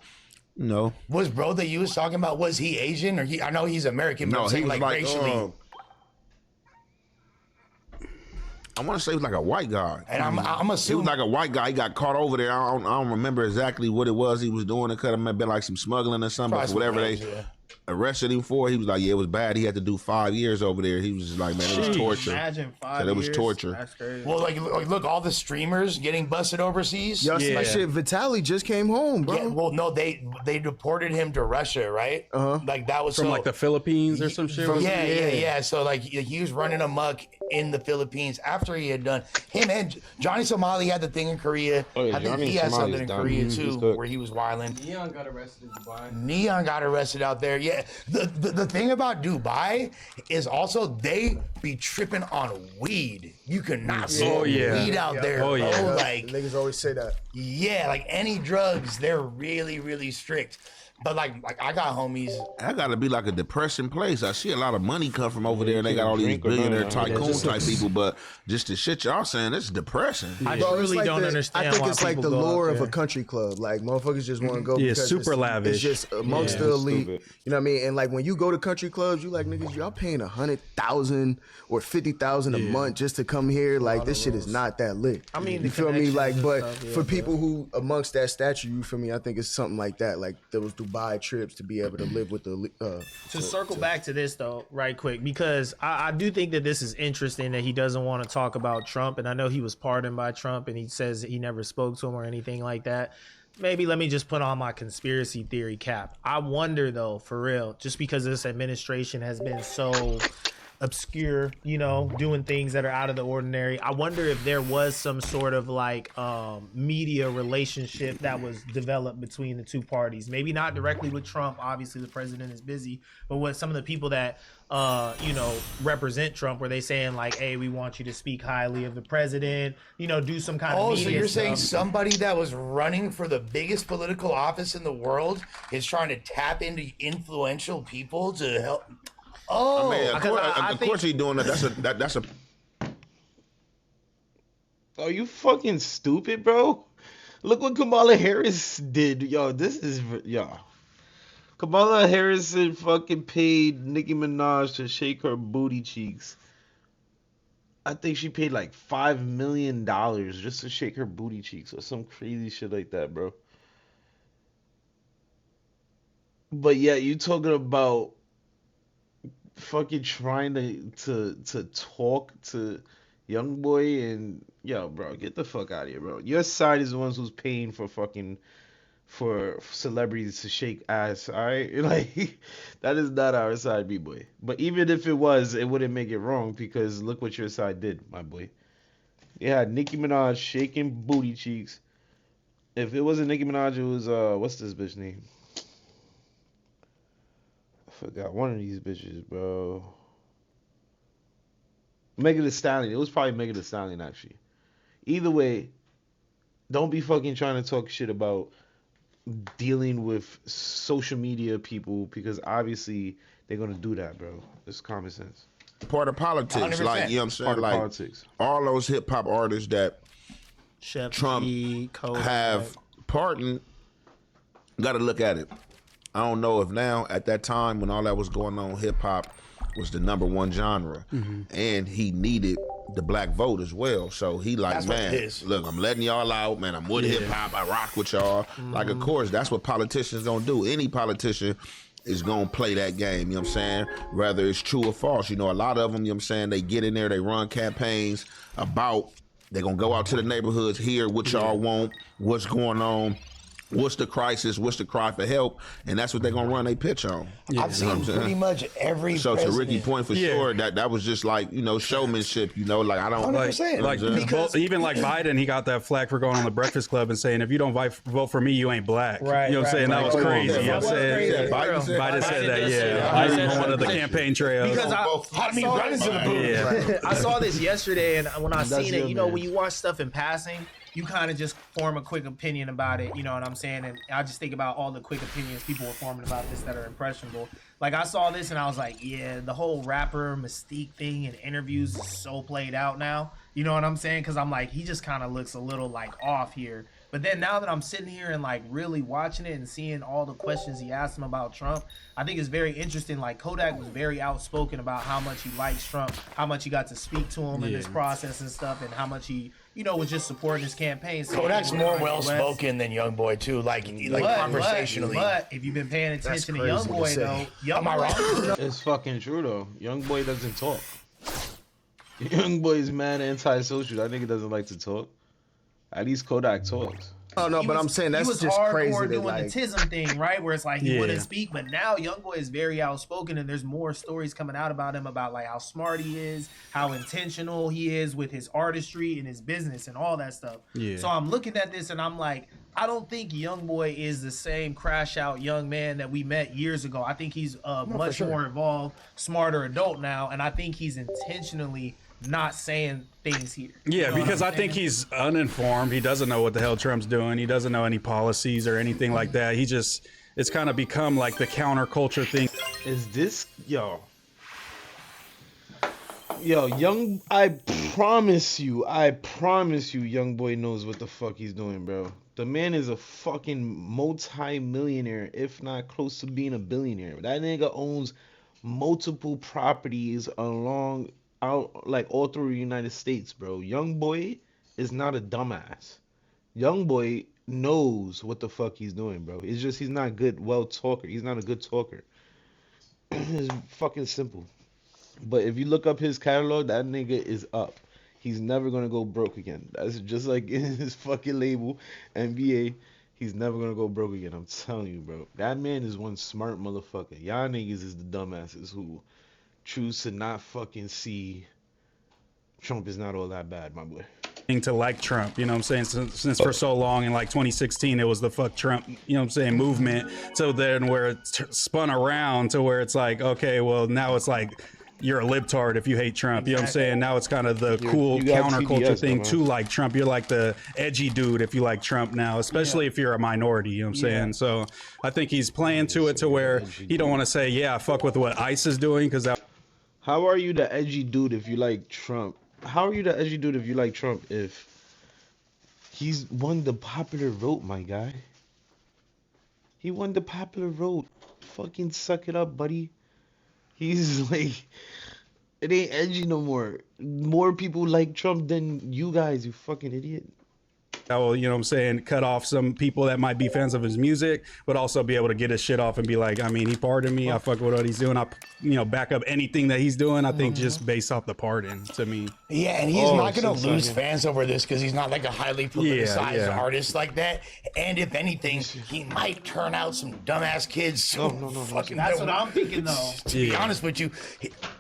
[SPEAKER 19] no.
[SPEAKER 14] Was bro that you was talking about, was he Asian? Or I know he's American, but
[SPEAKER 19] No,
[SPEAKER 14] I'm saying
[SPEAKER 19] he was like
[SPEAKER 14] racially.
[SPEAKER 19] I want to say he was like a white guy.
[SPEAKER 14] And I'm assuming.
[SPEAKER 19] He was like a white guy. He got caught over there. I don't remember exactly what it was he was doing. It could have been like some smuggling or something. But whatever they arrested him for, he was like, yeah, it was bad. He had to do 5 years over there. He was just like, man, it was torture.
[SPEAKER 1] Imagine 5
[SPEAKER 19] years. It was torture.
[SPEAKER 1] That's crazy.
[SPEAKER 14] Well, like, look, all the streamers getting busted overseas.
[SPEAKER 21] Y'all see that shit? Vitaly just came home, bro.
[SPEAKER 14] Yeah, well, no, they deported him to Russia, right? Like that was
[SPEAKER 20] from like the Philippines or some shit.
[SPEAKER 14] Yeah. So like he was running amok in the Philippines after he had done him and Johnny Somali had the thing in Korea. I think he had something in Korea too, where he was wilding.
[SPEAKER 5] Neon got arrested in Dubai.
[SPEAKER 14] Neon got arrested out there. Yeah. The thing about Dubai is also they be tripping on weed. You cannot smoke weed out there.
[SPEAKER 21] Oh yeah.
[SPEAKER 14] Bro. Like
[SPEAKER 21] niggas always say that.
[SPEAKER 14] Yeah, like any drugs, they're really, really strict. But like I got homies.
[SPEAKER 19] That got to be like a depressing place. I see a lot of money come from over there, and they got all these billionaire tycoon type people. But just the shit y'all saying, it's depressing.
[SPEAKER 1] I really don't understand.
[SPEAKER 21] I think
[SPEAKER 1] why
[SPEAKER 21] it's like the
[SPEAKER 1] people go
[SPEAKER 21] lure
[SPEAKER 1] out
[SPEAKER 21] of a
[SPEAKER 1] there.
[SPEAKER 21] country club. Like motherfuckers just want to go.
[SPEAKER 20] Yeah,
[SPEAKER 21] because
[SPEAKER 20] super lavish.
[SPEAKER 21] It's just amongst the elite. You know what I mean? And like when you go to country clubs, you like niggas, y'all paying $100,000 or $50,000 a month just to come here. Like this shit is not that lit.
[SPEAKER 1] I mean,
[SPEAKER 21] you
[SPEAKER 1] the
[SPEAKER 21] feel me? Like, but
[SPEAKER 1] connections and stuff,
[SPEAKER 21] for
[SPEAKER 1] yeah,
[SPEAKER 21] people who amongst that stature, you feel me? I think it's something like that. Like there was Dubai trips to be able to live with the.
[SPEAKER 1] To circle back to this though, right quick, because I do think that this is interesting that he doesn't want to talk about Trump, and I know he was pardoned by Trump, and he says he never spoke to him or anything like that. Maybe let me just put on my conspiracy theory cap. I wonder though, for real, just because this administration has been so obscure, you know, doing things that are out of the ordinary. I wonder if there was some sort of like media relationship that was developed between the two parties. Maybe not directly with Trump. Obviously, the president is busy, but with some of the people that you know, represent Trump, where they saying like, "Hey, we want you to speak highly of the president," you know, do some kind of media
[SPEAKER 14] so you're
[SPEAKER 1] stuff.
[SPEAKER 14] saying somebody that was running for the biggest political office in the world is trying to tap into influential people to help? Oh,
[SPEAKER 19] I mean, of course he's doing that. That's a.
[SPEAKER 3] Are you fucking stupid, bro? Look what Kamala Harris did, yo. This is Kamala Harris fucking paid Nicki Minaj to shake her booty cheeks. I think she paid like $5 million just to shake her booty cheeks or some crazy shit like that, bro. But yeah, you talking about fucking trying to talk to young boy, and yo, bro, get the fuck out of here, bro. Your side is the ones who's paying for celebrities to shake ass, all right? Like, that is not our side, B-boy. But even if it was, it wouldn't make it wrong, because look what your side did, my boy. You had Nicki Minaj shaking booty cheeks. If it wasn't Nicki Minaj, it was what's this bitch name? I forgot one of these bitches, bro. Megan Thee Stallion. It was probably Megan Thee Stallion, actually. Either way, don't be fucking trying to talk shit about dealing with social media people, because obviously they're gonna do that, bro. It's common sense.
[SPEAKER 19] Part of politics,
[SPEAKER 3] 100%.
[SPEAKER 19] like, you know what I'm saying?
[SPEAKER 3] Part of
[SPEAKER 19] Like
[SPEAKER 3] politics.
[SPEAKER 19] all those hip hop artists that
[SPEAKER 1] Chef
[SPEAKER 19] Trump
[SPEAKER 1] G, Kodak.
[SPEAKER 19] have pardoned, got to look at it. I don't know if now, at that time when all that was going on, hip hop was the #1 genre, and he needed the black vote as well. So he like,
[SPEAKER 14] That's what
[SPEAKER 19] man,
[SPEAKER 14] it is.
[SPEAKER 19] look, I'm letting y'all out, man. I'm with hip hop. I rock with y'all. Like, of course, that's what politicians gonna do. Any politician is gonna play that game. You know what I'm saying? Whether it's true or false. You know, a lot of them, you know what I'm saying, they get in there, they run campaigns about. They're gonna go out to the neighborhoods, hear what y'all want, what's going on. What's the crisis? What's the cry for help? And that's what they're gonna run their pitch on.
[SPEAKER 14] I've seen pretty much every.
[SPEAKER 19] So to
[SPEAKER 14] president.
[SPEAKER 19] Ricky's point, for sure, that was just like, you know, showmanship. You know, like I don't
[SPEAKER 14] 100%.
[SPEAKER 19] you know what I'm saying?
[SPEAKER 20] Because even like Biden, he got that flack for going on the Breakfast Club and saying, if you don't vote for me, you ain't black.
[SPEAKER 1] Right,
[SPEAKER 20] you know what I'm saying? That was crazy. You know what I'm saying?
[SPEAKER 19] Biden
[SPEAKER 20] said that, yeah. Biden on one of the campaign trails.
[SPEAKER 1] Because I saw this yesterday, and when I seen it, you know, when you watch stuff in passing, you kind of just form a quick opinion about it, you know what I'm saying? And I just think about all the quick opinions people were forming about this that are impressionable. Like I saw this and I was like, yeah, the whole rapper mystique thing in interviews is so played out now. You know what I'm saying? Because I'm like, he just kind of looks a little like off here. But then now that I'm sitting here and like really watching it and seeing all the questions he asked him about Trump, I think it's very interesting. Like Kodak was very outspoken about how much he likes Trump, how much he got to speak to him in this process and stuff, and how much he, you know, was just supporting his campaign. So
[SPEAKER 14] Kodak's more well spoken than Youngboy too, like conversationally.
[SPEAKER 1] But if you've been paying attention to Youngboy though,
[SPEAKER 14] am I wrong?
[SPEAKER 3] It's fucking true though. Youngboy doesn't talk. Youngboy is mad antisocial. That nigga doesn't like to talk. At least Kodak talks.
[SPEAKER 21] Oh no, but I'm saying that's just crazy.
[SPEAKER 1] He was hardcore doing
[SPEAKER 21] like...
[SPEAKER 1] the tism thing, right? Where it's like he wouldn't speak, but now Youngboy is very outspoken, and there's more stories coming out about him about like how smart he is, how intentional he is with his artistry and his business and all that stuff. Yeah. So I'm looking at this and I'm like, I don't think Youngboy is the same crash out young man that we met years ago. I think he's much more involved, smarter adult now, and I think he's intentionally not saying things here.
[SPEAKER 20] Yeah, because I think he's uninformed. He doesn't know what the hell Trump's doing. He doesn't know any policies or anything like that. He just, it's kind of become like the counterculture thing.
[SPEAKER 3] Is this, yo, I promise you, Youngboy knows what the fuck he's doing, bro. The man is a fucking multi-millionaire, if not close to being a billionaire. That nigga owns multiple properties along out like all through the United States, bro. Youngboy is not a dumbass. Youngboy knows what the fuck he's doing, bro. It's just he's not talker. He's not a good talker. It's fucking simple. But if you look up his catalog, that nigga is up. He's never gonna go broke again. That's just like in his fucking label, NBA. He's never gonna go broke again. I'm telling you, bro. That man is one smart motherfucker. Y'all niggas is the dumbasses who choose to not fucking see Trump is not all that bad, my boy.
[SPEAKER 20] To like Trump, you know what I'm saying? Since for so long in like 2016, it was the fuck Trump, you know what I'm saying, movement. So then where it spun around to where it's like, okay, well now it's like you're a libtard if you hate Trump. You know what I'm saying? Now it's kind of the cool counterculture thing to like Trump. You're like the edgy dude if you like Trump now, especially if you're a minority, you know what I'm saying? So I think he's playing to it to where he don't want to say, yeah, fuck with what ICE is doing because that.
[SPEAKER 3] How are you the edgy dude if you like Trump? How are you the edgy dude if you like Trump if he's won the popular vote, my guy? He won the popular vote. Fucking suck it up, buddy. He's like, it ain't edgy no more. More people like Trump than you guys, you fucking idiot.
[SPEAKER 20] I will, you know what I'm saying, cut off some people that might be fans of his music, but also be able to get his shit off and be like, I mean, he pardoned me. I fuck with what he's doing. I, you know, back up anything that he's doing. I think just based off the pardon to me.
[SPEAKER 14] Yeah, and he's not going to lose fans over this because he's not like a highly politicized artist like that. And if anything, he might turn out some dumbass kids.
[SPEAKER 1] No. That's what I'm thinking, though.
[SPEAKER 14] To be honest with you,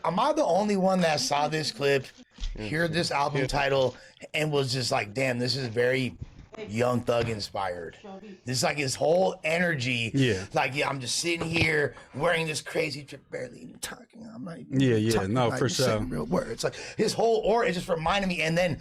[SPEAKER 14] am I the only one that saw this clip, heard this album title, and was just like, damn, this is very Young Thug inspired. This is like his whole energy. Yeah. Like, yeah, I'm just sitting here wearing this crazy trip, barely even talking. I'm not even talking,
[SPEAKER 20] no,
[SPEAKER 14] like,
[SPEAKER 20] for sure.
[SPEAKER 14] Real words. Like his whole aura, it just reminded me. And then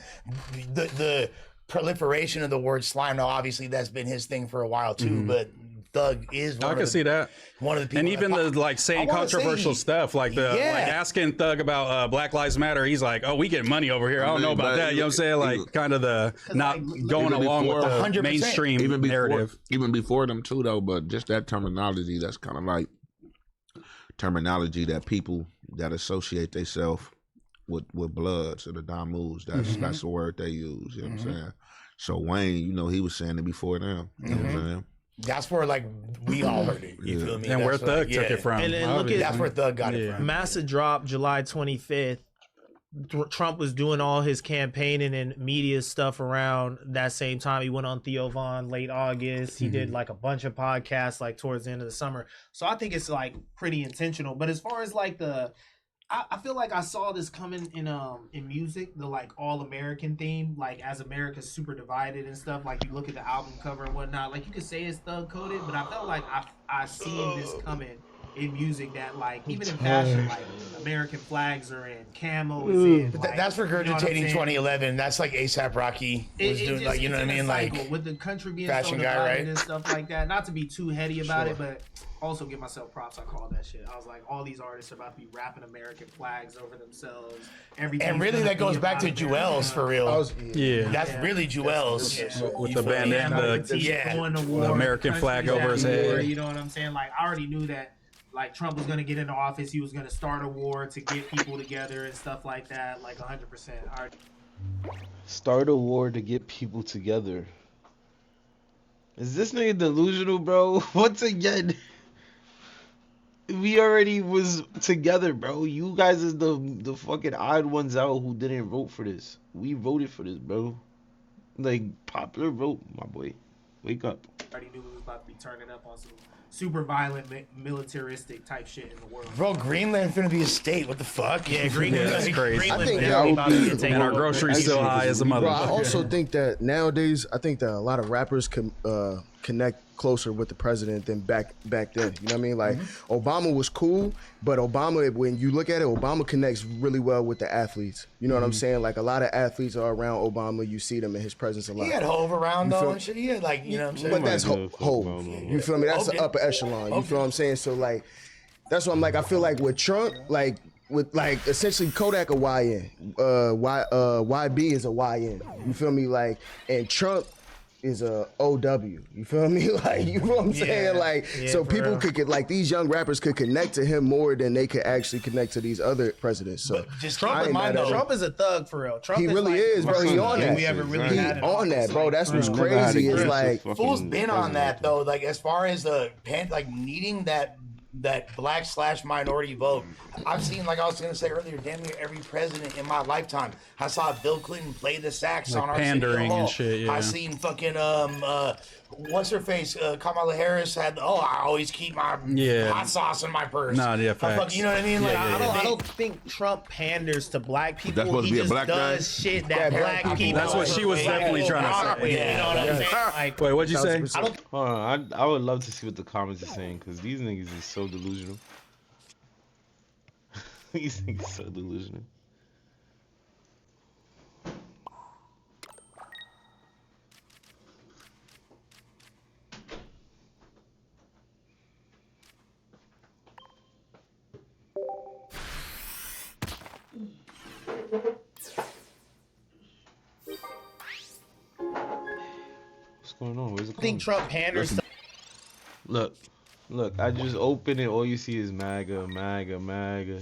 [SPEAKER 14] the proliferation of the word slime. Now, obviously, that's been his thing for a while too, but Thug is one
[SPEAKER 20] I can see that.
[SPEAKER 14] One of the people,
[SPEAKER 20] and even the like saying controversial stuff, like the like asking Thug about Black Lives Matter. He's like, "Oh, we get money over here. I don't know about that." You know what I'm saying? Like, kind of the not going along with the 100%. Mainstream narrative.
[SPEAKER 19] Even before them too, though. But just that terminology, that's kind of like terminology that people that associate themselves with Bloods or the Damus. That's the word they use. You know what I'm saying? So Wayne, you know, he was saying it before them. You know what I'm saying?
[SPEAKER 14] That's where like we all heard it. You feel me?
[SPEAKER 20] And
[SPEAKER 14] that's
[SPEAKER 20] where Thug took it from.
[SPEAKER 1] And look at
[SPEAKER 14] that's where Thug got it from.
[SPEAKER 1] Massive drop July 25th. Trump was doing all his campaigning and media stuff around that same time. He went on Theo Von late August. He did like a bunch of podcasts like towards the end of the summer. So I think it's like pretty intentional. But as far as like I feel like I saw this coming in music, the like all American theme, like as America's super divided and stuff. Like you look at the album cover and whatnot, like you could say it's thug coded, but I felt like I seen this coming in music that like even in fashion, like American flags are in, camo is in.
[SPEAKER 14] But
[SPEAKER 1] Like,
[SPEAKER 14] that's regurgitating 2011. That's like ASAP Rocky was doing,
[SPEAKER 1] just,
[SPEAKER 14] like, you know what I mean, like
[SPEAKER 1] with the country being
[SPEAKER 14] fashion
[SPEAKER 1] so
[SPEAKER 14] guy,
[SPEAKER 1] divided
[SPEAKER 14] right?
[SPEAKER 1] and stuff like that. Not to be too heady about it, but also give myself props. I called that shit. I was like, all these artists are about to be rapping American flags over themselves. Everything.
[SPEAKER 14] And really, that goes back to Jewels for real.
[SPEAKER 20] Yeah.
[SPEAKER 14] That's really Jewels.
[SPEAKER 20] With the bandana, the American flag over his head.
[SPEAKER 1] You know what I'm saying? Like, I already knew that. Like, Trump was going to get into office. He was going to start a war to get people together and stuff like that. Like, 100%.
[SPEAKER 3] Start a war to get people together. Is this nigga delusional, bro? Once again, we already was together, bro. You guys is the fucking odd ones out who didn't vote for this. We voted for this, bro. Like, popular vote, my boy. Wake up.
[SPEAKER 1] I already knew it was about to be turning up on some super violent, militaristic type shit in the world.
[SPEAKER 14] Bro, Greenland's gonna be a state. What the fuck?
[SPEAKER 1] Yeah, Greenland.
[SPEAKER 20] That's crazy.
[SPEAKER 1] Greenland
[SPEAKER 20] And our groceries still high as a mother.
[SPEAKER 21] Bro, I also think that nowadays, I think that a lot of rappers can connect closer with the president than back then. You know what I mean? Like, Obama was cool, but Obama, when you look at it, Obama connects really well with the athletes. You know what I'm saying? Like, a lot of athletes are around Obama. You see them in his presence a lot.
[SPEAKER 14] He had Hove around though and shit. He had, like, you know what I'm saying?
[SPEAKER 21] But that's Hove. You feel me? That's the upper echelon. You feel what I'm saying? So, like, that's what I'm like. I feel like with Trump, like, with like essentially Kodak a YN, YB is a YN. You feel me? Like, and Trump is a OW. You feel me? Like, you know what I'm saying? Like, so people could get, like, these young rappers could connect to him more than they could actually connect to these other presidents. So
[SPEAKER 1] just Trump is a thug for real. Trump
[SPEAKER 21] he really is, bro. He on that.
[SPEAKER 1] We ever really had
[SPEAKER 21] on that, bro. That's what's crazy. Is like
[SPEAKER 14] Fool's been on that though. Like, as far as the like needing that black/minority vote. I've seen, like I was gonna say earlier, damn near every president in my lifetime. I saw Bill Clinton play the sax
[SPEAKER 20] Like
[SPEAKER 14] on our
[SPEAKER 20] pandering
[SPEAKER 14] City Hall.
[SPEAKER 20] and shit, yeah.
[SPEAKER 14] I seen fucking what's her face? Kamala Harris had. I always keep my hot sauce in my purse.
[SPEAKER 20] Nah, yeah,
[SPEAKER 14] You know what I mean? Like,
[SPEAKER 1] I don't think Trump panders to black people.
[SPEAKER 19] That's supposed
[SPEAKER 1] he
[SPEAKER 19] to be a
[SPEAKER 1] just
[SPEAKER 19] black guy?
[SPEAKER 1] does shit that black people.
[SPEAKER 20] That's what she was definitely trying to say.
[SPEAKER 1] You know what I'm saying? Like,
[SPEAKER 20] wait, what'd you say?
[SPEAKER 3] Hold on, I would love to see what the comments are saying, because these niggas is so delusional. These niggas so delusional. What's going on? Where's the
[SPEAKER 1] I think Trump panders.
[SPEAKER 3] Look, I just open it. All you see is MAGA, MAGA, MAGA.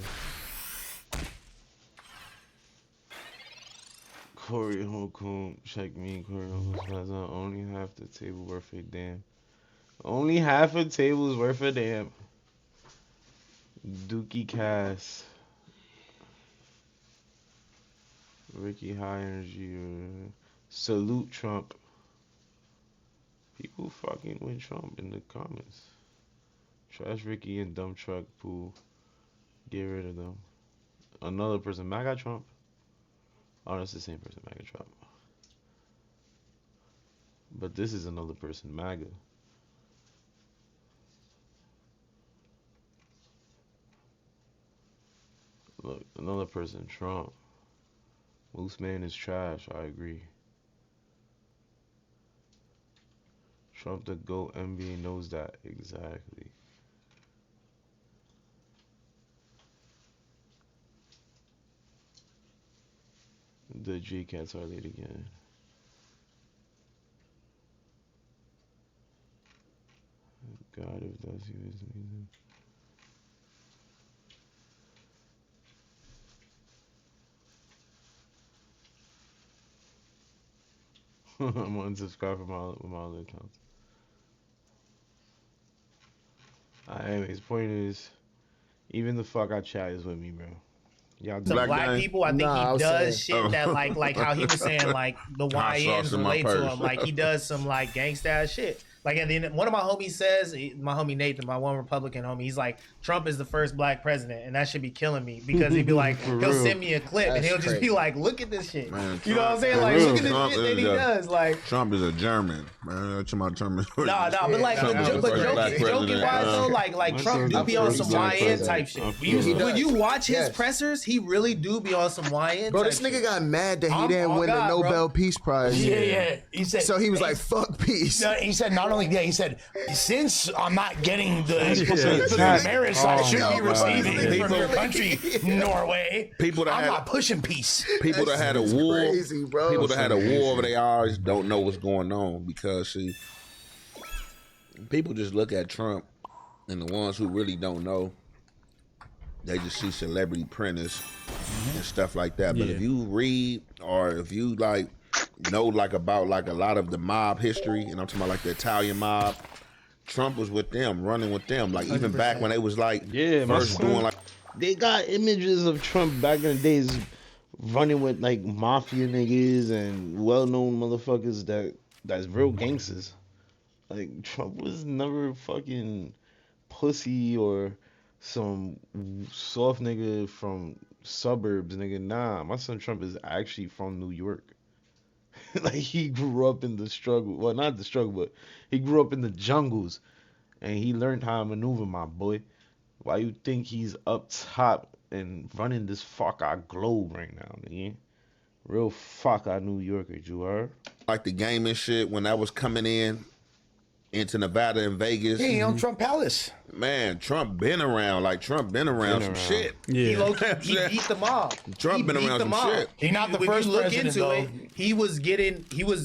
[SPEAKER 3] Corey Holcomb, check me. Corey Holcomb, only half the table worth a damn. Only half a table is worth a damn. Dookie Cass. Ricky High Energy. Salute Trump. People fucking with Trump in the comments. Trash Ricky and dump truck pool. Get rid of them. Another person. MAGA Trump. Oh, that's the same person, MAGA Trump. But this is another person, MAGA. Look, another person, Trump. Moose Man is trash, I agree. Trump the GOAT, NBA knows that, exactly. The G cats are late again. God, if that's you, is amazing. I'm unsubscribed from my other accounts. Anyways, point is, even the fuck out chat is with me, bro. Y'all
[SPEAKER 1] black people, I think he does shit that like how he was saying, like the YNs relate to him. Like, he does some like gangsta shit. Like at the end, one of my homies says, my homie Nathan, my one Republican homie, he's like, Trump is the first black president, and that should be killing me because he'd be like, he'll send me a clip and he'll just be like, look at this shit.
[SPEAKER 19] Man,
[SPEAKER 1] you know what I'm saying? Like, look at this shit that he does. Like,
[SPEAKER 19] Trump is a German. Man, Trump is
[SPEAKER 1] nah, but like, joking wise though, like Trump do be on some YN type shit. When you watch his pressers, he really do be on some YN.
[SPEAKER 21] Bro, this nigga got mad that he didn't win the Nobel Peace Prize.
[SPEAKER 14] Yeah. He said
[SPEAKER 21] so. He was like, "Fuck peace."
[SPEAKER 14] No, he said not only that. He said, "Since I'm not getting the merits I should be receiving from your country, Norway, I'm not pushing peace."
[SPEAKER 19] People that had a war,
[SPEAKER 21] crazy, bro.
[SPEAKER 19] People that had a war over their eyes don't know what's going on because see, people just look at Trump, and the ones who really don't know, they just see celebrity printers and stuff like that. But if you read or if you like know like about like a lot of the mob history, and I'm talking about like the Italian mob, Trump was with them, running with them. Like even 100%. Back when they was like first doing like
[SPEAKER 3] they got images of Trump back in the days running with like mafia niggas and well-known motherfuckers that's real gangsters. Like Trump was never fucking pussy or some soft nigga from suburbs, nigga. Nah, my son Trump is actually from New York. Like he grew up in the struggle. Well, not the struggle, but he grew up in the jungles, and he learned how to maneuver, my boy. Why you think he's up top and running this fuck our globe right now, nigga? Real fuck our New Yorker, you heard?
[SPEAKER 19] Like the gaming shit when that was coming into Nevada and Vegas.
[SPEAKER 14] He on Trump Palace.
[SPEAKER 19] Man, Trump been around. Like Trump been around some shit.
[SPEAKER 1] Yeah. He beat the mob.
[SPEAKER 19] Trump been around some shit.
[SPEAKER 14] He's not the first president, though.
[SPEAKER 1] He was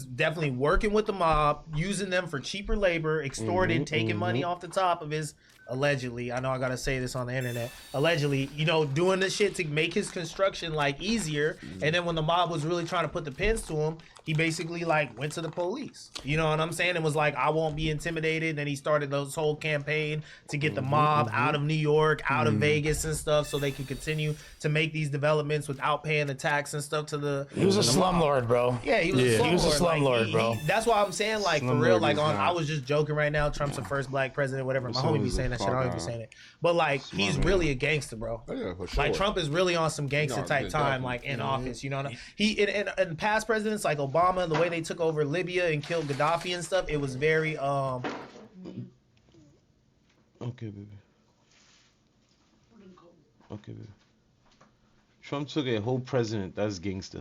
[SPEAKER 1] definitely working with the mob, using them for cheaper labor, extorted, taking money off the top of his, allegedly, I know I gotta say this on the internet, allegedly, doing the shit to make his construction like easier. And then when the mob was really trying to put the pins to him, he basically like went to the police. You know what I'm saying? And was like, I won't be intimidated. And he started this whole campaign to get the mob out of New York, out of Vegas and stuff, so they could continue to make these developments without paying the tax and stuff to the.
[SPEAKER 14] He was a slumlord, bro.
[SPEAKER 1] Yeah, he was a slumlord.
[SPEAKER 14] He was a slumlord, bro.
[SPEAKER 1] That's why I'm saying, like, for real, like, I was just joking right now. Trump's the first black president, whatever. My homie be saying that shit. I don't even be saying it. But like, he's really a gangster, bro.
[SPEAKER 19] Yeah, for sure.
[SPEAKER 1] Like Trump is really on some gangster type time, like in office. You know, he in past presidents like Obama, the way they took over Libya and killed Gaddafi and stuff, it was very
[SPEAKER 3] Okay, baby. Okay, baby. Trump took a whole president. That's gangster.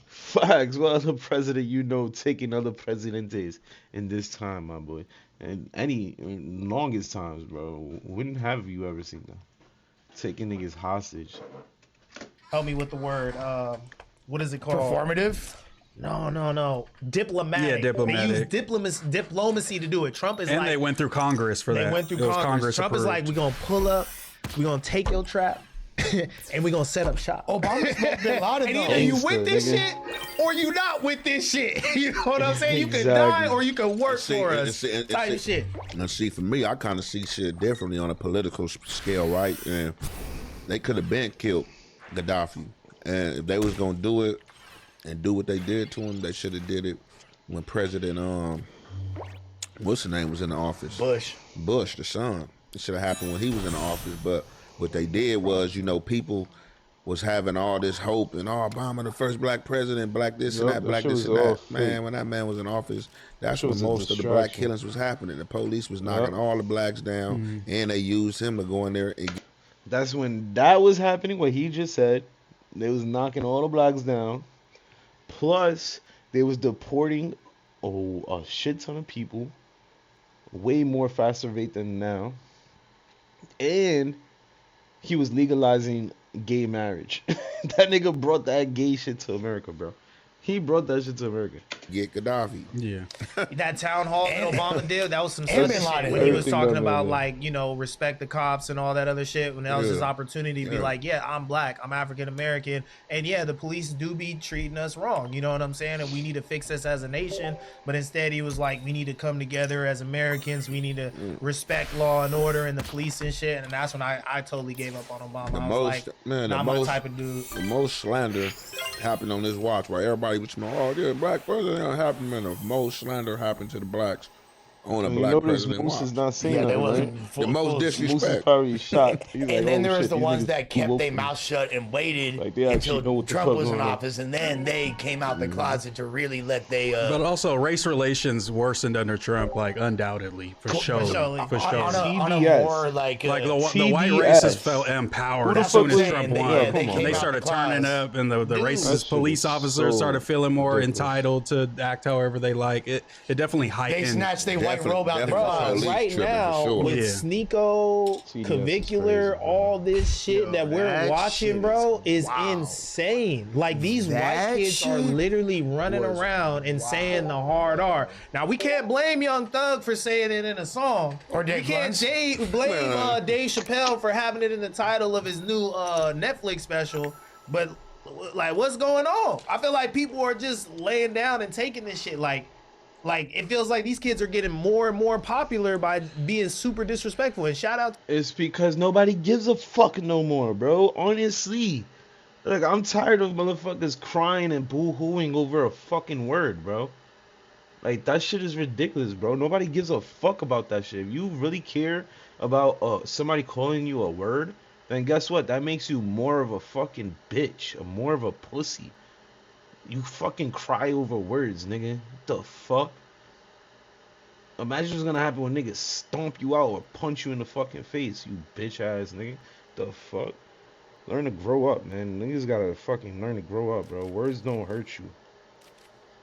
[SPEAKER 3] Facts. What other president taking other presidentes in this time, my boy? And longest times, bro. When have you ever seen that? Taking niggas hostage.
[SPEAKER 1] Help me with the word. What is it called?
[SPEAKER 14] Performative?
[SPEAKER 1] No. Diplomatic.
[SPEAKER 20] Yeah, diplomatic.
[SPEAKER 1] They use diplomacy to do it. Trump is
[SPEAKER 20] and
[SPEAKER 1] like,
[SPEAKER 20] they went through Congress for that.
[SPEAKER 1] They went through Congress. Trump is like, we're gonna pull up, we're gonna take your trap, and we're gonna set up shop.
[SPEAKER 14] Obama smoked Bin Laden,
[SPEAKER 1] and
[SPEAKER 14] though.
[SPEAKER 1] either you with this shit or you not with this shit. You know what I'm saying? You can die or you can work for us. Type shit.
[SPEAKER 19] Now, see, for me, I kind of see shit differently on a political scale, right? And they could have been killed Gaddafi, and if they was gonna do it and do what they did to him, they should have did it when President what's his name was in the office. Bush, the son. It should have happened when he was in the office. But what they did was, people was having all this hope and Obama the first black president, black this and that, black this and that. Man, when that man was in office, that's when most of the black killings was happening. The police was knocking all the blacks down, and they used him to go in there and.
[SPEAKER 3] That's when that was happening. What he just said, they was knocking all the blacks down. Plus, they was deporting a shit ton of people, way more faster rate than now. And he was legalizing gay marriage. That nigga brought that gay shit to America, bro. He brought that shit to America.
[SPEAKER 19] Get Gaddafi.
[SPEAKER 20] Yeah.
[SPEAKER 1] That town hall that Obama did, that was some shit when he was talking about like, respect the cops and all that other shit. When that was his opportunity to be like, yeah, I'm black, I'm African American, and yeah, the police do be treating us wrong. You know what I'm saying? And we need to fix this as a nation. But instead, he was like, we need to come together as Americans. We need to respect law and order and the police and shit. And that's when I totally gave up on Obama. I was like, not my type of dude.
[SPEAKER 19] The most slander happened on this watch where everybody was saying, oh, yeah, black president happened, and the most slander happened to the blacks on a black president
[SPEAKER 3] Moose
[SPEAKER 19] watch.
[SPEAKER 3] is not saying
[SPEAKER 14] Yeah, they
[SPEAKER 3] nothing,
[SPEAKER 14] wasn't
[SPEAKER 3] right?
[SPEAKER 14] full-
[SPEAKER 19] The most
[SPEAKER 14] full-
[SPEAKER 19] disrespect.
[SPEAKER 3] Moose is probably shocked. He's like,
[SPEAKER 14] And then
[SPEAKER 3] oh,
[SPEAKER 14] there was
[SPEAKER 3] shit,
[SPEAKER 14] the
[SPEAKER 3] these
[SPEAKER 14] ones
[SPEAKER 3] niggas
[SPEAKER 14] that
[SPEAKER 3] too
[SPEAKER 14] kept
[SPEAKER 3] woke
[SPEAKER 14] their
[SPEAKER 3] for me.
[SPEAKER 14] mouth shut and waited
[SPEAKER 3] Like, they actually
[SPEAKER 14] until
[SPEAKER 3] know what the
[SPEAKER 14] Trump
[SPEAKER 3] fuck
[SPEAKER 14] was in
[SPEAKER 3] going on.
[SPEAKER 14] office, and then they came out the closet to really let they.
[SPEAKER 20] But also, race relations worsened under Trump, like undoubtedly, for sure. For sure.
[SPEAKER 14] On a more like
[SPEAKER 20] the white racists felt empowered as soon as Trump won. And they started turning up, and the racist police officers started feeling more entitled to act however they like. It definitely heightened.
[SPEAKER 14] They snatched their white robe out the closet.
[SPEAKER 1] Right now, with Sneeko, Clavicular, all this shit that we're watching, bro, is insane. Like, these white kids are literally running around and saying the hard R. Now, we can't blame Young Thug for saying it in a song.
[SPEAKER 14] Or
[SPEAKER 1] we can't blame Dave Chappelle for having it in the title of his new Netflix special. But, like, what's going on? I feel like people are just laying down and taking this shit like it feels like these kids are getting more and more popular by being super disrespectful. And shout out.
[SPEAKER 3] It's because nobody gives a fuck no more, bro. Honestly. Like, I'm tired of motherfuckers crying and boo-hooing over a fucking word, bro. Like, that shit is ridiculous, bro. Nobody gives a fuck about that shit. If you really care about somebody calling you a word, then guess what? That makes you more of a fucking bitch, more of a pussy. You fucking cry over words, nigga. What the fuck? Imagine what's gonna happen when niggas stomp you out or punch you in the fucking face, you bitch ass nigga. The fuck? Learn to grow up, man. Niggas gotta fucking learn to grow up, bro. Words don't hurt you.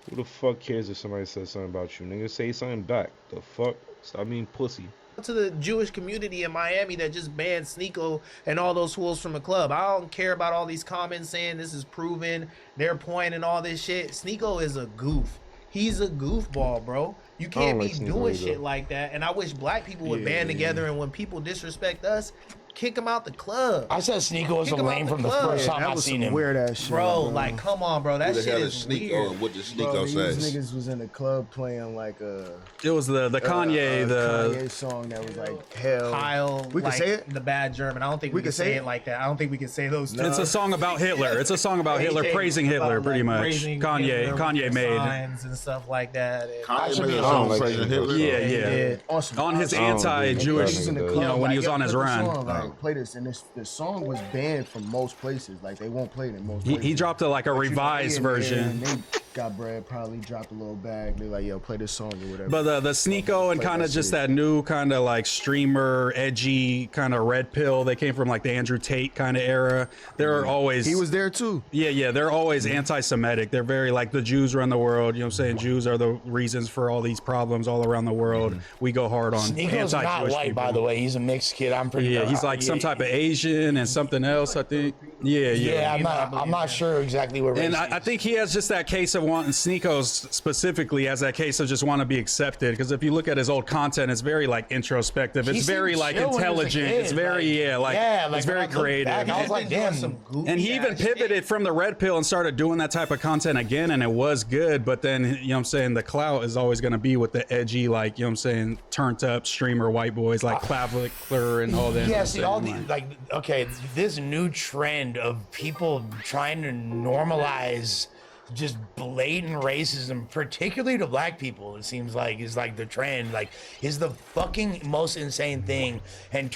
[SPEAKER 3] Who the fuck cares if somebody says something about you? Nigga, say something back. The fuck? Stop being pussy.
[SPEAKER 1] To the Jewish community in Miami that just banned Sneeko and all those fools from the club. I don't care about all these comments saying this is proven, their point and all this shit. Sneeko is a goof. He's a goofball, bro. You can't be doing shit like that. And I wish black people would band together, and when people disrespect us, kick him out the club.
[SPEAKER 14] I said Sneeko was a lame from the first time I seen him.
[SPEAKER 21] Weird ass shit,
[SPEAKER 1] bro. Like, come on, bro. That shit is weird.
[SPEAKER 19] What did Sneeko say?
[SPEAKER 21] These niggas was in the club playing like a.
[SPEAKER 20] It was the Kanye
[SPEAKER 21] Kanye song that was like hell.
[SPEAKER 1] Kyle,
[SPEAKER 21] we can
[SPEAKER 1] like,
[SPEAKER 21] say it.
[SPEAKER 1] The bad German. I don't think we can say it like that. I don't think we can say those.
[SPEAKER 20] It's a song about Hitler. It's a song about Hitler, praising Hitler, pretty much. Kanye made
[SPEAKER 1] signs and stuff like that.
[SPEAKER 19] Kanye made a song praising Hitler.
[SPEAKER 20] Yeah. On his anti-Jewish, when he was on his run.
[SPEAKER 21] Play this, and this song was banned from most places. Like, they won't play it in most places.
[SPEAKER 20] He dropped a revised version.
[SPEAKER 21] They got bread, probably dropped a little bag. They're like, yo, play this song or whatever.
[SPEAKER 20] But the Sneeko and kind of just that new kind of like streamer, edgy kind of red pill. They came from like the Andrew Tate kind of era. They're always.
[SPEAKER 21] He was there too.
[SPEAKER 20] Yeah. They're always anti-Semitic. They're very like the Jews run the world. You know what I'm saying? Jews are the reasons for all these problems all around the world. We go hard on
[SPEAKER 14] Sneeko's not white, by the way. He's a mixed kid. I'm pretty.
[SPEAKER 20] Yeah, he's like some type of Asian and something else, I think. Yeah.
[SPEAKER 14] I'm not sure exactly what race.
[SPEAKER 20] And I think he has just that case of wanting Sneeko's specifically has that case of just want to be accepted. Because if you look at his old content, it's very like introspective. It's very like intelligent. It's very it's very creative.
[SPEAKER 14] I was like, damn.
[SPEAKER 20] And he even pivoted from the red pill and started doing that type of content again, and it was good. But then, you know what I'm saying, the clout is always going to be with the edgy, like, you know what I'm saying, turned up streamer white boys like Clavicular and all that.
[SPEAKER 14] Yeah, see, all the this new trend of people trying to normalize just blatant racism, particularly to black people, it seems like is like the trend, like is the fucking most insane thing. And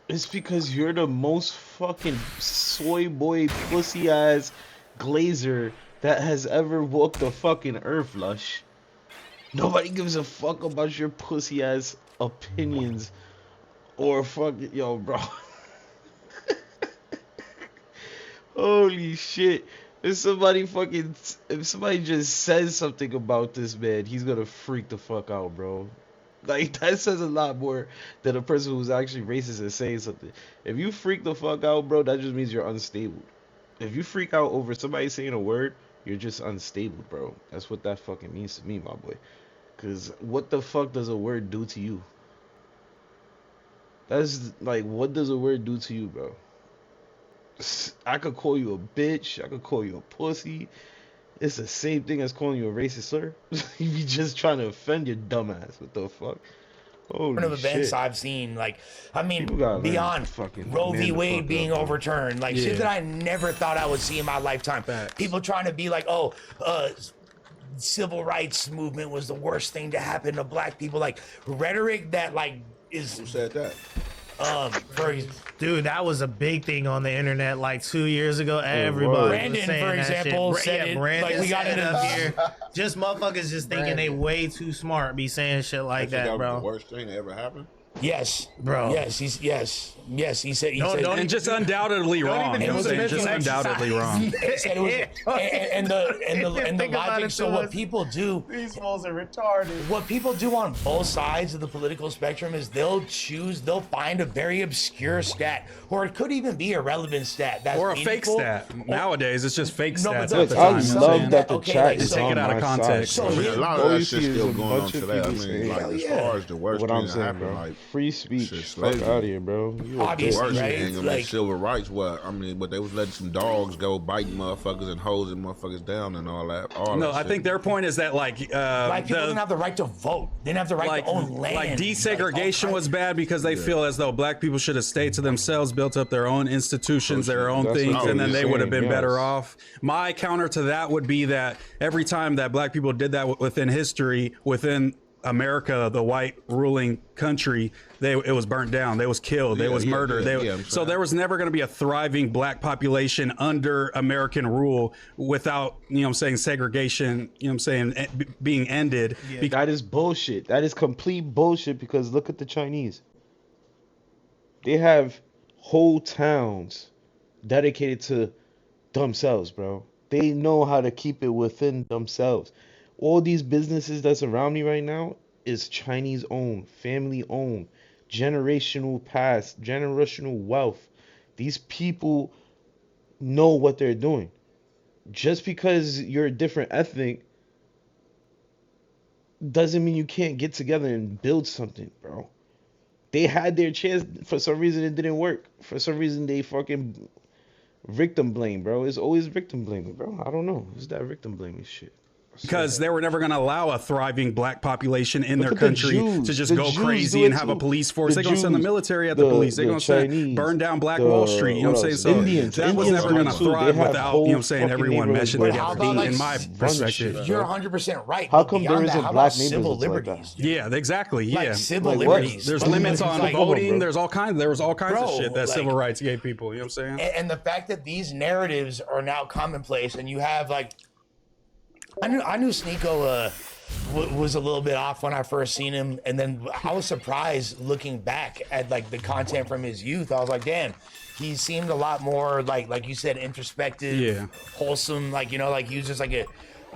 [SPEAKER 3] it's because you're the most fucking soy boy pussy ass glazer that has ever walked the fucking earth, Lush. Nobody gives a fuck about your pussy ass opinions or fucking yo, bro. Holy shit. If somebody just says something about this man, he's gonna freak the fuck out, bro. Like, that says a lot more than a person who's actually racist and saying something. If you freak the fuck out, bro, that just means you're unstable. If you freak out over somebody saying a word, you're just unstable, bro. That's what that fucking means to me, my boy. Cause what the fuck does a word do to you? That's like, what does a word do to you, bro? I could call you a bitch. I could call you a pussy. It's the same thing as calling you a racist slur. You be just trying to offend your dumbass. What the fuck? Holy
[SPEAKER 14] of events
[SPEAKER 3] shit.
[SPEAKER 14] I've seen. Like, I mean,
[SPEAKER 3] gotta
[SPEAKER 14] beyond
[SPEAKER 3] fucking
[SPEAKER 14] Roe v.
[SPEAKER 3] man the
[SPEAKER 14] Wade
[SPEAKER 3] fuck
[SPEAKER 14] being
[SPEAKER 3] up, bro.
[SPEAKER 14] overturned, like shit that I never thought I would see in my lifetime. People trying to be like, oh, civil rights movement was the worst thing to happen to black people. Like rhetoric that like is.
[SPEAKER 19] Who said that?
[SPEAKER 1] Dude, that was a big thing on the internet like 2 years ago. Everybody,
[SPEAKER 14] Brandon, for example, said it,
[SPEAKER 1] Brandon
[SPEAKER 14] like we got
[SPEAKER 1] said
[SPEAKER 14] it
[SPEAKER 1] up here. Just motherfuckers just thinking they way too smart be saying shit like that, bro.
[SPEAKER 19] Was the worst thing that ever happened.
[SPEAKER 14] Yes,
[SPEAKER 1] bro.
[SPEAKER 14] Yes, he said.
[SPEAKER 20] And just undoubtedly wrong. Just undoubtedly wrong.
[SPEAKER 14] He said it was, and the logic. So what people do?
[SPEAKER 1] These fools are retarded.
[SPEAKER 14] What people do on both sides of the political spectrum is they'll find a very obscure stat, or it could even be a relevant stat. That's
[SPEAKER 20] or a fake stat. Nowadays, it's just fake stats.
[SPEAKER 3] Look, I love that the chat is
[SPEAKER 20] take it out of context.
[SPEAKER 19] I mean, a lot of that shit's still going on
[SPEAKER 3] bunch of
[SPEAKER 19] today. I
[SPEAKER 3] people
[SPEAKER 19] mean, like, as far as the worst
[SPEAKER 3] what
[SPEAKER 19] thing
[SPEAKER 3] I'm
[SPEAKER 19] that
[SPEAKER 3] saying,
[SPEAKER 19] happened,
[SPEAKER 3] bro.
[SPEAKER 19] like
[SPEAKER 3] Free speech. Fuck
[SPEAKER 19] slavery.
[SPEAKER 3] out of here, bro. You a
[SPEAKER 19] The worst
[SPEAKER 14] right?
[SPEAKER 19] thing, I mean,
[SPEAKER 14] Like-
[SPEAKER 19] civil rights. What I mean, but they was letting some dogs go biting motherfuckers and hosing motherfuckers down and all that.
[SPEAKER 20] No, I think their point is that like
[SPEAKER 14] black people didn't have the right to vote. They didn't have the right to own land.
[SPEAKER 20] Like desegregation was bad because they feel as though black people should have stayed to themselves, built up their own institutions, their own
[SPEAKER 3] That's
[SPEAKER 20] things,
[SPEAKER 3] what
[SPEAKER 20] and then
[SPEAKER 3] I'm
[SPEAKER 20] they would have
[SPEAKER 3] saying,
[SPEAKER 20] been better
[SPEAKER 3] yes.
[SPEAKER 20] off. My counter to that would be that every time that black people did that within history, within America, the white ruling country, it was burnt down. They was killed. They was murdered. So there was never going to be a thriving black population under American rule without, segregation, being ended.
[SPEAKER 3] That is bullshit. That is complete bullshit because look at the Chinese. They have whole towns dedicated to themselves, bro. They know how to keep it within themselves. All these businesses that's around me right now is Chinese owned, family owned, generational past, generational wealth. These people know what they're doing. Just because you're a different ethnic doesn't mean you can't get together and build something, bro. They had their chance. For some reason, it didn't work. For some reason, they fucking victim blame, bro. It's always victim blaming, bro. I don't know. It's that victim blaming shit.
[SPEAKER 20] Because they were never going to allow a thriving black population in their country to just go crazy and have a police force. They're going to send the military at the police. They're going to burn down Black Wall Street. You know what I'm saying? So that was never going to thrive without, everyone meshing together, in my perspective.
[SPEAKER 14] You're 100% right.
[SPEAKER 3] How come there isn't black
[SPEAKER 14] civil
[SPEAKER 3] neighborhoods like
[SPEAKER 14] liberties?
[SPEAKER 3] that?
[SPEAKER 20] Yeah, exactly.
[SPEAKER 14] Like
[SPEAKER 20] Yeah.
[SPEAKER 14] civil liberties.
[SPEAKER 20] There's limits on voting. There was all kinds of
[SPEAKER 14] Bro,
[SPEAKER 20] shit that
[SPEAKER 14] like-
[SPEAKER 20] civil rights gave people. You know what I'm saying?
[SPEAKER 14] And the fact that these narratives are now commonplace, and you have like, I knew Sneeko was a little bit off when I first seen him, and then I was surprised looking back at like the content from his youth. I was like, damn, he seemed a lot more like you said, introspective, wholesome. Like like he was just like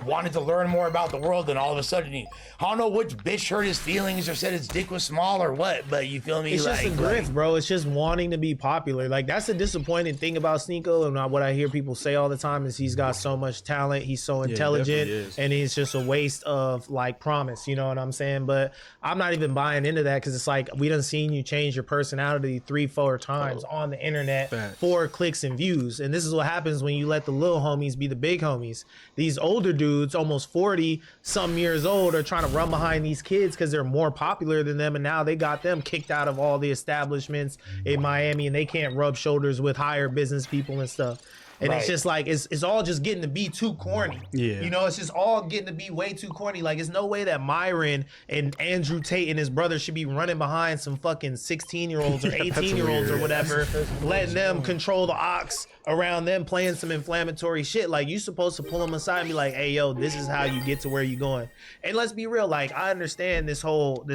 [SPEAKER 14] wanted to learn more about the world, and all of a sudden I don't know which bitch hurt his feelings or said his dick was small or what, but you feel me?
[SPEAKER 1] It's just a grift, bro. It's just wanting to be popular. Like that's the disappointing thing about Sneeko, and what I hear people say all the time is he's got so much talent, he's so intelligent, and he's just a waste of like promise. You know what I'm saying? But I'm not even buying into that because it's like we done seen you change your personality 3-4 times on the internet for clicks and views, and this is what happens when you let the little homies be the big homies. These older dudes, almost 40 some years old, are trying to run behind these kids because they're more popular than them, and now they got them kicked out of all the establishments in Miami, and they can't rub shoulders with higher business people and stuff. And it's just like it's all just getting to be too corny.
[SPEAKER 20] Yeah.
[SPEAKER 1] It's just all getting to be way too corny. Like it's no way that Myron and Andrew Tate and his brother should be running behind some fucking 16-year-olds or 18-year-olds or whatever, letting them control the ox around them, playing some inflammatory shit. Like you supposed to pull them aside and be like, hey yo, this is how you get to where you're going. And let's be real, like I understand this whole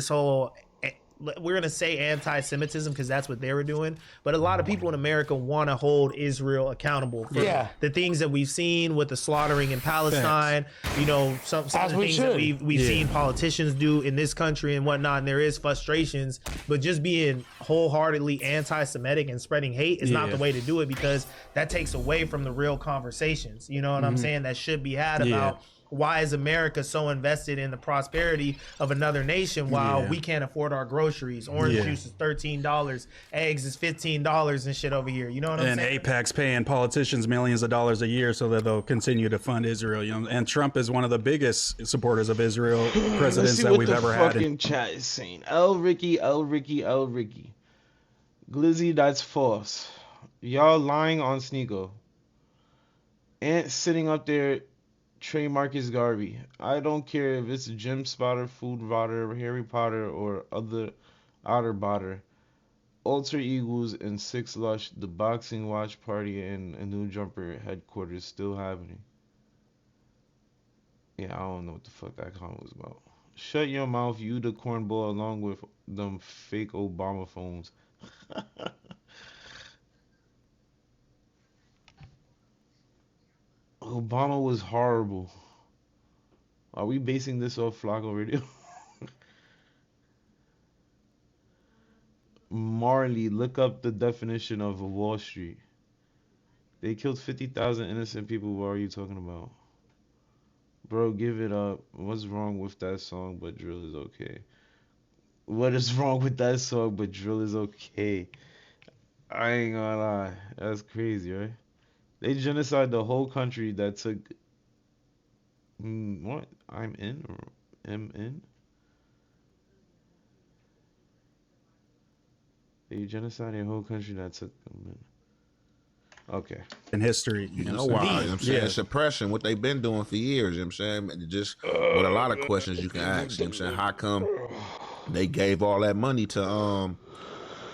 [SPEAKER 1] we're going to say anti-Semitism because that's what they were doing. But a lot of people in America want to hold Israel accountable for the things that we've seen with the slaughtering in Palestine. Some of the things that we've seen politicians do in this country and whatnot. And there is frustrations, but just being wholeheartedly anti-Semitic and spreading hate is not the way to do it, because that takes away from the real conversations. You know what I'm saying? That should be had about why is America so invested in the prosperity of another nation while we can't afford our groceries? Orange juice is $13, eggs is $15 and shit over here. You know what I'm saying?
[SPEAKER 20] And AIPAC's paying politicians millions of dollars a year so that they'll continue to fund Israel. You know, and Trump is one of the biggest supporters of Israel presidents that we've ever had.
[SPEAKER 3] Fucking chat is saying El Ricky. Glizzy, that's false. Y'all lying on Sneeko. Ant sitting up there. Trey Marcus Garvey. I don't care if it's Jim Spotter, Food Rotter, Harry Potter, or other Otter Botter. Alter Eagles and Six Lush, the boxing watch party and a new jumper headquarters still happening. Yeah, I don't know what the fuck that comment was about. Shut your mouth, you the cornball, along with them fake Obama phones. Obama was horrible. Are we basing this off Flacco Radio? Marley, look up the definition of Wall Street. They killed 50,000 innocent people. What are you talking about? Bro, give it up. What's wrong with that song but drill is okay? What is wrong with that song but drill is okay? I ain't gonna lie. That's crazy, right? They genocide the whole country that took... what? I'm in or am in? They genocide a whole country that took them in. Okay.
[SPEAKER 20] In history.
[SPEAKER 19] You know why? You know what I'm saying? Suppression, what they've been doing for years, you know what I'm saying? Just with a lot of questions you can ask, you know what I'm saying? How come they gave all that money to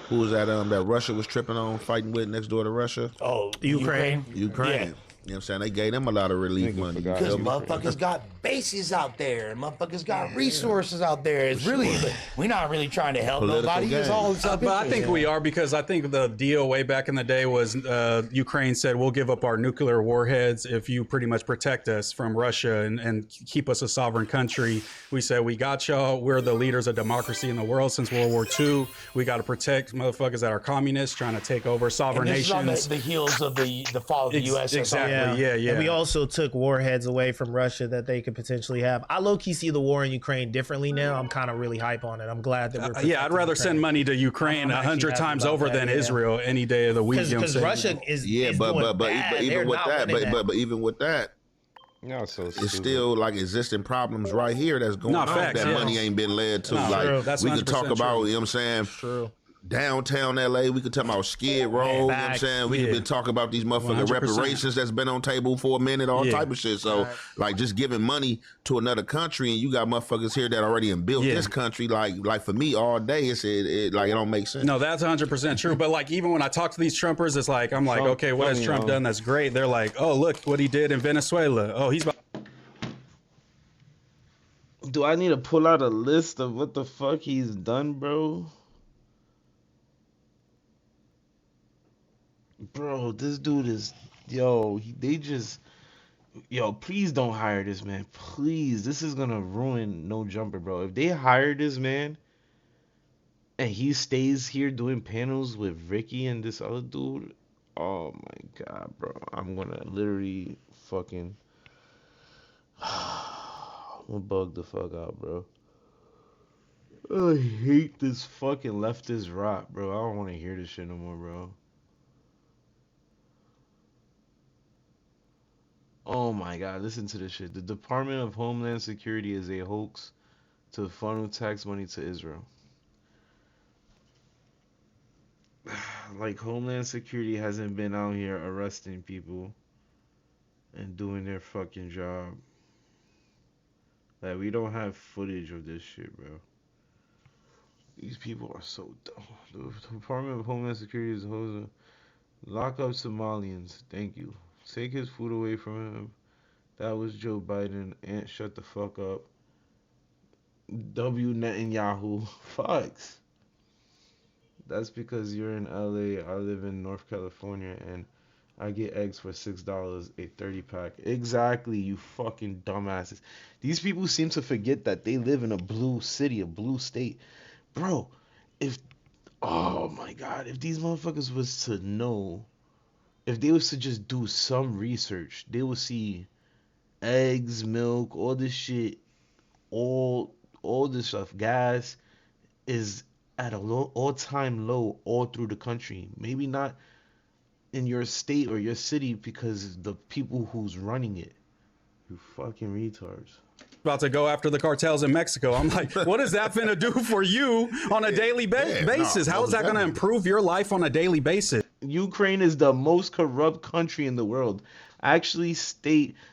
[SPEAKER 19] who was that that Russia was tripping on, fighting with next door to Russia?
[SPEAKER 14] Oh, Ukraine.
[SPEAKER 19] Yeah. You know what I'm saying? They gave them a lot of relief money.
[SPEAKER 14] Because motherfuckers got bases out there and motherfuckers got resources out there. It's really, we're not really trying to help nobody. It's all
[SPEAKER 20] but I think we are, because I think the deal way back in the day was Ukraine said, we'll give up our nuclear warheads if you pretty much protect us from Russia and keep us a sovereign country. We said, we got y'all. We're the leaders of democracy in the world since World War II. We got to protect motherfuckers that are communists trying to take over sovereign nations.
[SPEAKER 14] On the heels of the fall of the USSR.
[SPEAKER 20] Exactly. Yeah.
[SPEAKER 1] And we also took warheads away from Russia that they could potentially have. I low-key see the war in Ukraine differently now. I'm kind of really hype on it. I'm glad that we're
[SPEAKER 20] I'd rather send money to Ukraine 100 times over than Israel any day of the week.
[SPEAKER 1] Because Russia is
[SPEAKER 19] but even with that,
[SPEAKER 3] no, so
[SPEAKER 19] it's still like existing problems right here that's going on that money ain't been led to. We could talk about, you know what I'm saying?
[SPEAKER 1] True.
[SPEAKER 19] Downtown LA, we could talk about Skid Row, you know what I'm saying? We could been talking about these motherfucking 100%. Reparations that's been on table for a minute, all type of shit. So, like, just giving money to another country, and you got motherfuckers here that already built this country, like for me, all day, it don't make sense.
[SPEAKER 20] No, that's 100% true. But, like, even when I talk to these Trumpers, it's like, I'm like, okay, what has Trump done that's great? They're like, oh, look what he did in Venezuela. Oh, he's about...
[SPEAKER 3] Do I need to pull out a list of what the fuck he's done, bro? Bro, this dude is, please don't hire this man. Please, this is gonna ruin No Jumper, bro. If they hire this man and he stays here doing panels with Ricky and this other dude, oh my god, bro. I'm gonna literally fucking I'm gonna bug the fuck out, bro. I hate this fucking leftist rot, bro. I don't want to hear this shit no more, bro. Oh my god, listen to this shit. The Department of Homeland Security is a hoax to funnel tax money to Israel. Like, Homeland Security hasn't been out here arresting people and doing their fucking job. Like, we don't have footage of this shit, bro. These people are so dumb. The Department of Homeland Security is hosting. Lock up Somalians. Thank you. Take his food away from him. That was Joe Biden. Ant, shut the fuck up. W. Netanyahu. Fucks. That's because you're in LA. I live in North California and I get eggs for $6 a 30-pack. Exactly, you fucking dumbasses. These people seem to forget that they live in a blue city, a blue state. Bro, oh my god, if these motherfuckers was to know, if they was to just do some research, they would see eggs, milk, all this shit, all this stuff, gas is at a all-time low all through the country. Maybe not in your state or your city because the people who's running it. You fucking retards.
[SPEAKER 20] About to go after the cartels in Mexico. I'm like, what is that finna do for you on a daily basis? How is that gonna improve your life on a daily basis?
[SPEAKER 3] Ukraine is the most corrupt country in the world. Actually,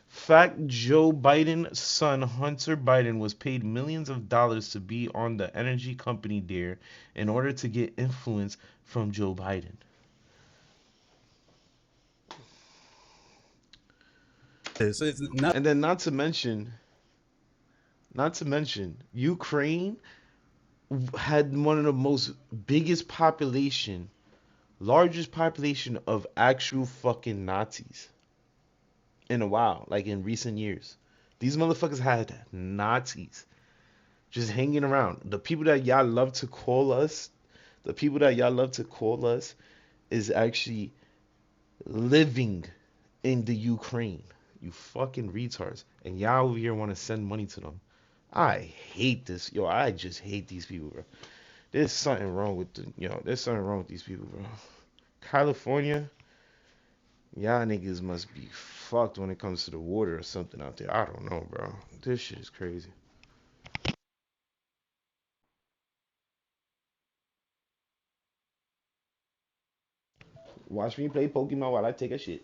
[SPEAKER 3] fact Joe Biden's son Hunter Biden was paid millions of dollars to be on the energy company there in order to get influence from Joe Biden. And then not to mention, Ukraine had one of the largest population of actual fucking Nazis in a while, like in recent years. These motherfuckers had Nazis just hanging around. The people that y'all love to call us is actually living in the Ukraine. You fucking retards. And y'all over here want to send money to them. I hate this. Yo, I just hate these people, bro. There's something wrong with these people, bro. California, y'all niggas must be fucked when it comes to the water or something out there. I don't know, bro. This shit is crazy. Watch me play Pokemon while I take a shit.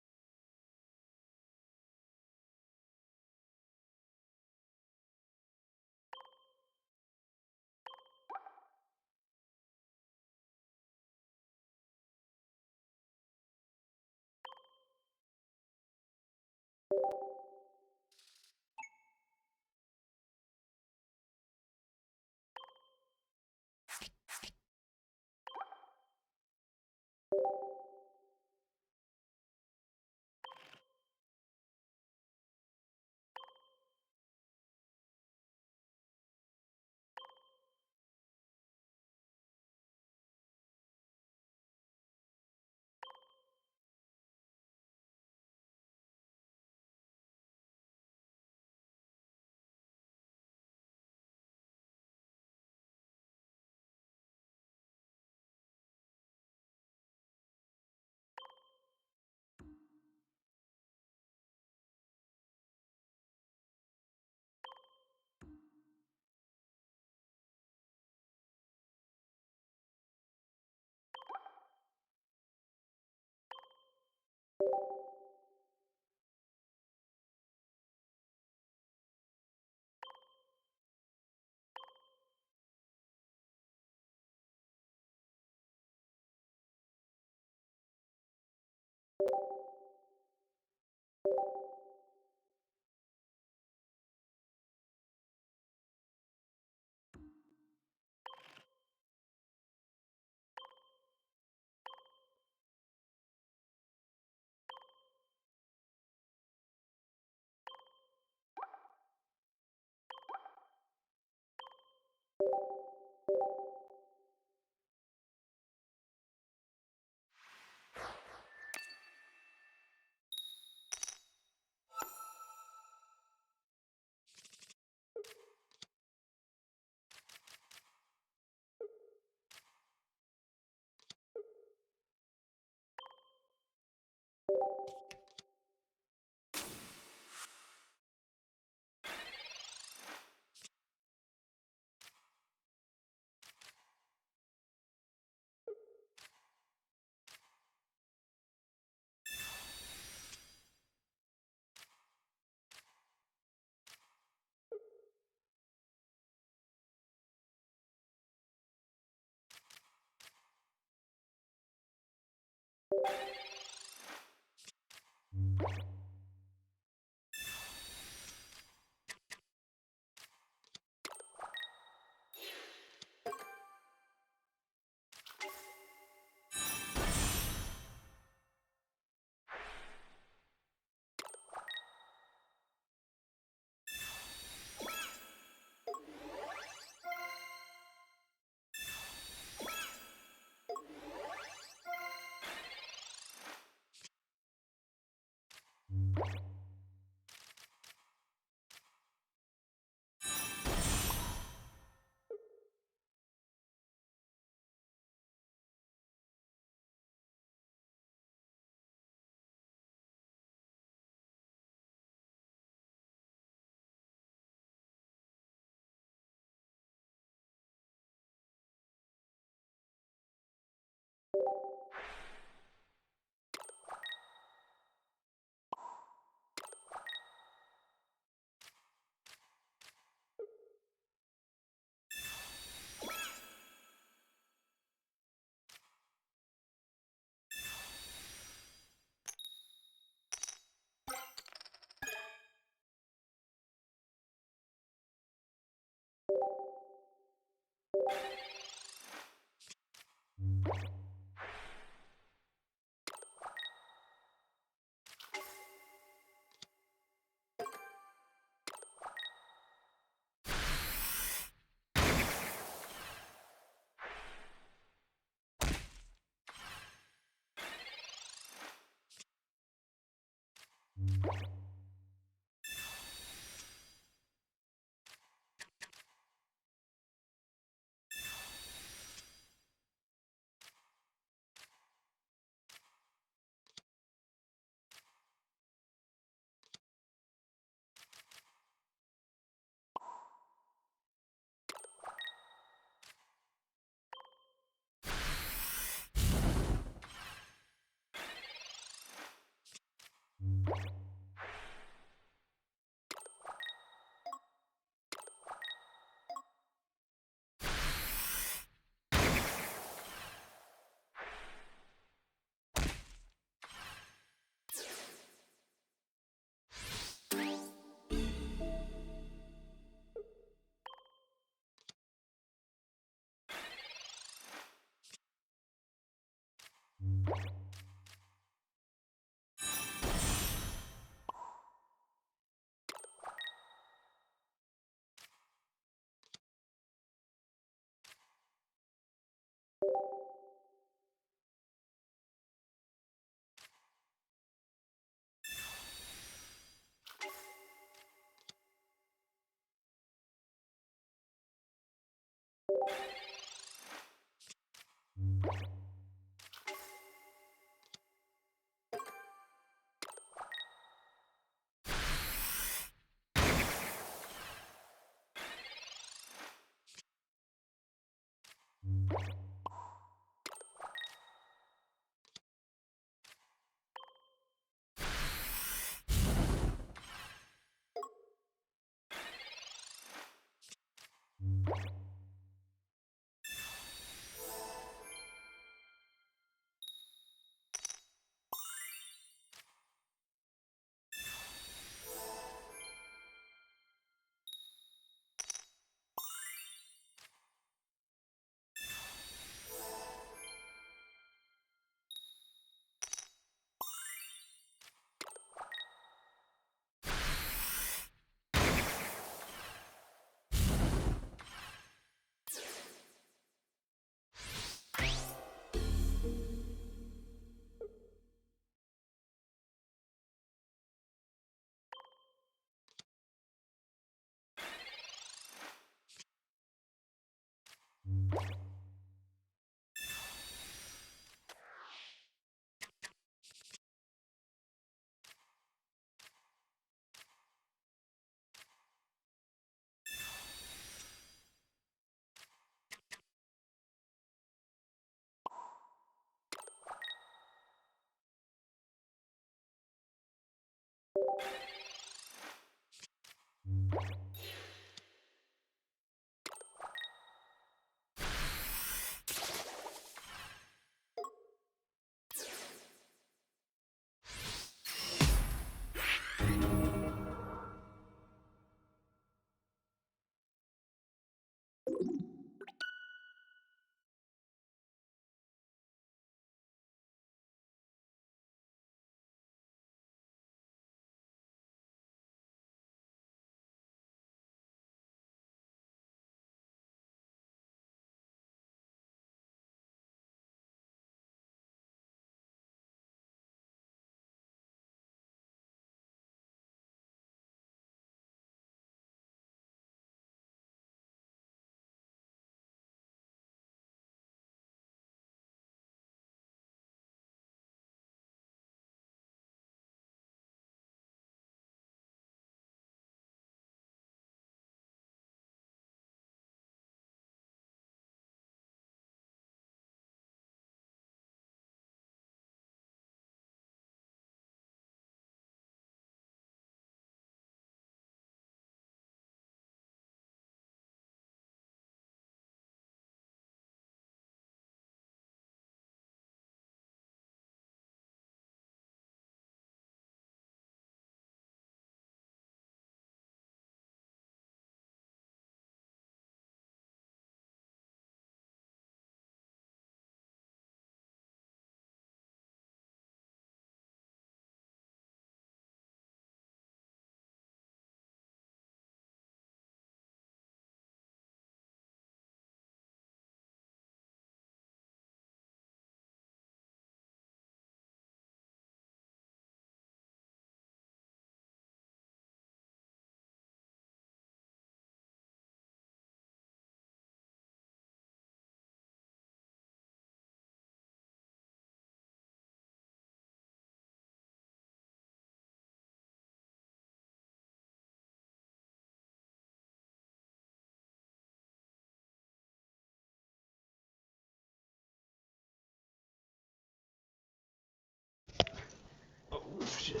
[SPEAKER 3] shit.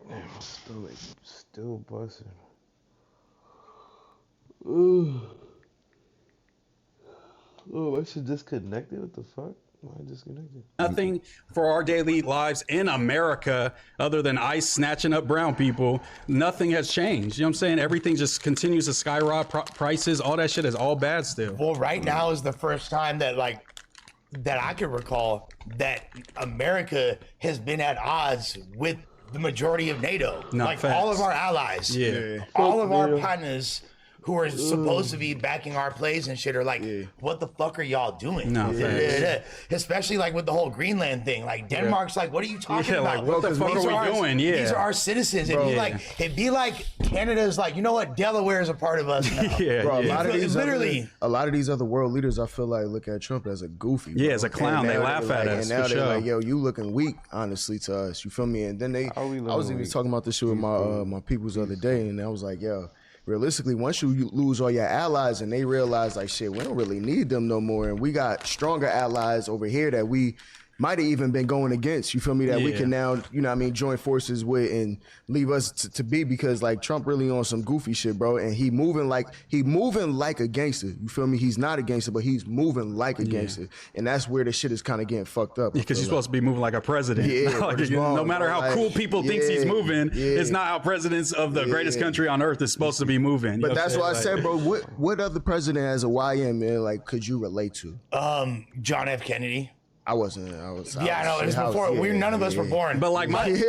[SPEAKER 3] Damn, my stomach still busting. Ooh. Oh, I should disconnect it. What the fuck? Why I disconnected?
[SPEAKER 20] Nothing for our daily lives in America other than ICE snatching up brown people. Nothing has changed. You know what I'm saying? Everything just continues to skyrocket prices. All that shit is all bad still.
[SPEAKER 14] Well, right now is the first time that I can recall that America has been at odds with the majority of NATO. All of our allies, all of our partners who are supposed to be backing our plays and shit are like, what the fuck are y'all doing? Especially with the whole Greenland thing. Denmark's like, what are you talking about?
[SPEAKER 20] What the fuck are we doing?
[SPEAKER 14] These are our citizens. It'd be like Canada's like, you know what? Delaware is a part of us now.
[SPEAKER 21] Bro, a lot of these other world leaders, I feel like, look at Trump as a goofy.
[SPEAKER 20] Yeah, as a clown. They laugh at us.
[SPEAKER 21] And now they're like, yo, you looking weak, honestly, to us. You feel me? And then I was even talking about this shit with my peoples the other day, and I was like, yo, realistically, once you lose all your allies and they realize like, shit, we don't really need them no more, and we got stronger allies over here that we might have even been going against, you feel me, that we can now, you know what I mean, join forces with and leave us to be, because like Trump really on some goofy shit, bro, and he moving like a gangster, you feel me? He's not a gangster, but he's moving like a gangster, and that's where the shit is kind of getting fucked up.
[SPEAKER 20] Because he's supposed to be moving like a president. No matter how cool people thinks he's moving, it's not how presidents of the greatest country on earth is supposed to be moving.
[SPEAKER 21] But that's why I said, bro, what other president as a YM, man, like, could you relate to?
[SPEAKER 14] John F. Kennedy.
[SPEAKER 21] I was.
[SPEAKER 14] Yeah, I know. It was before. None of us were born.
[SPEAKER 20] But like my
[SPEAKER 19] Trump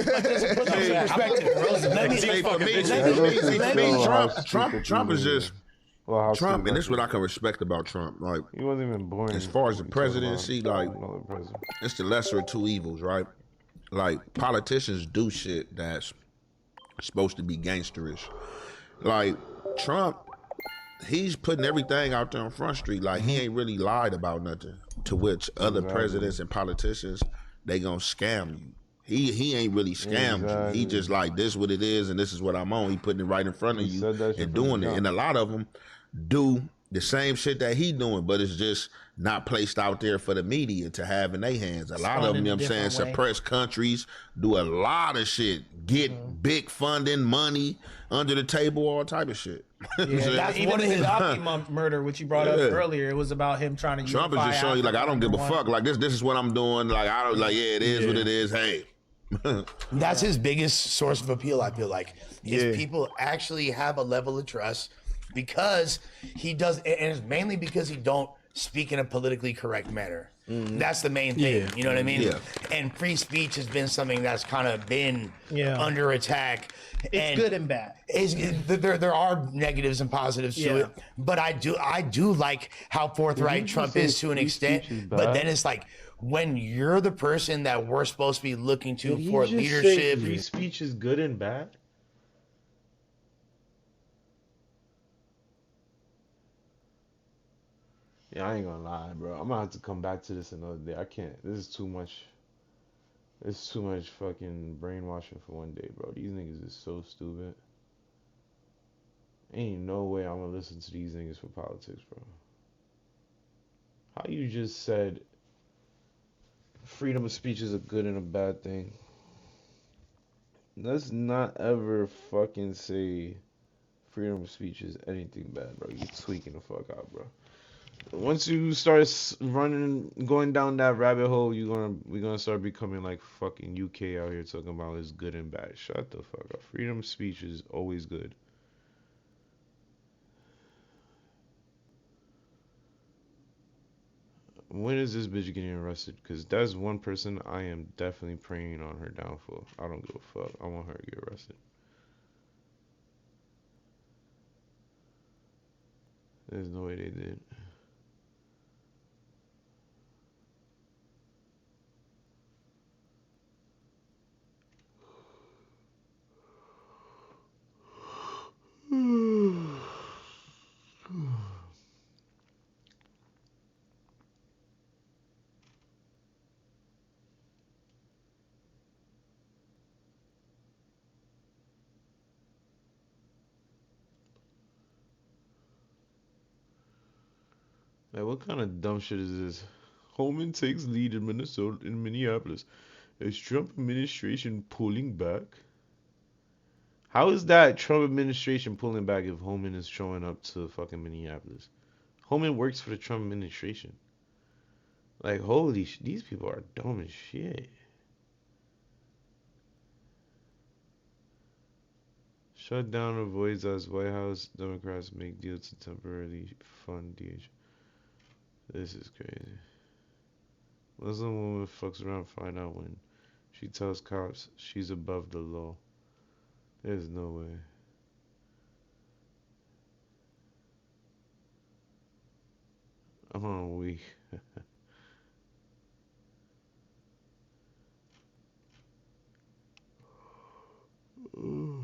[SPEAKER 19] is just Trump, and this is what I can respect about Trump. Like,
[SPEAKER 3] he wasn't even born.
[SPEAKER 19] As far as the presidency, like, it's the lesser of two evils, right? Like, politicians do shit that's supposed to be gangsterish. Like, Trump, he's putting everything out there on Front Street. Like, he ain't really lied about nothing. To which other presidents and politicians, they gonna scam you. He ain't really scammed you. He just like, this what it is and this is what I'm on. He putting it right in front of you and doing it. And a lot of them do the same shit that he doing, but it's just not placed out there for the media to have in their hands. A lot of them, you know what I'm saying, suppress countries, do a lot of shit, get big funding, money, under the table, all type of shit.
[SPEAKER 1] That's even his Optimum murder, which you brought up earlier, it was about him trying to
[SPEAKER 19] Trump is just showing you, like, I don't give a fuck. Like, this is what I'm doing. Like, I don't, like, it is what it is. Hey.
[SPEAKER 14] That's his biggest source of appeal, I feel like, is people actually have a level of trust because he does, and it's mainly because he don't speak in a politically correct manner. That's the main thing, you know what I mean? And free speech has been something that's kind of been under attack.
[SPEAKER 1] It's good and bad.
[SPEAKER 14] There are negatives and positives to it, but I do like how forthright Trump is to an extent. But then it's like, when you're the person that we're supposed to be looking to for leadership,
[SPEAKER 3] free speech is good and bad. Yeah, I ain't gonna lie, bro. I'm gonna have to come back to this another day. I can't. This is too much. It's too much fucking brainwashing for one day, bro. These niggas is so stupid. Ain't no way I'm gonna listen to these niggas for politics, bro. How you just said freedom of speech is a good and a bad thing. Let's not ever fucking say freedom of speech is anything bad, bro. You tweaking the fuck out, bro. Once you start going down that rabbit hole, we're gonna start becoming like fucking UK out here talking about it's good and bad. Shut the fuck up. Freedom of speech is always good. When is this bitch getting arrested? Because that's one person I am definitely praying on her downfall. I don't give a fuck. I want her to get arrested. There's no way they did. Like, what kind of dumb shit is this? Holman takes lead in Minneapolis. Is Trump administration pulling back? How is that Trump administration pulling back if Holman is showing up to fucking Minneapolis? Holman works for the Trump administration. Like, holy these people are dumb as shit. Shutdown avoids as White House Democrats make deal to temporarily fund DH. This is crazy. Muslim woman fucks around, find out when she tells cops she's above the law. There's no way. I'm weak. Mm.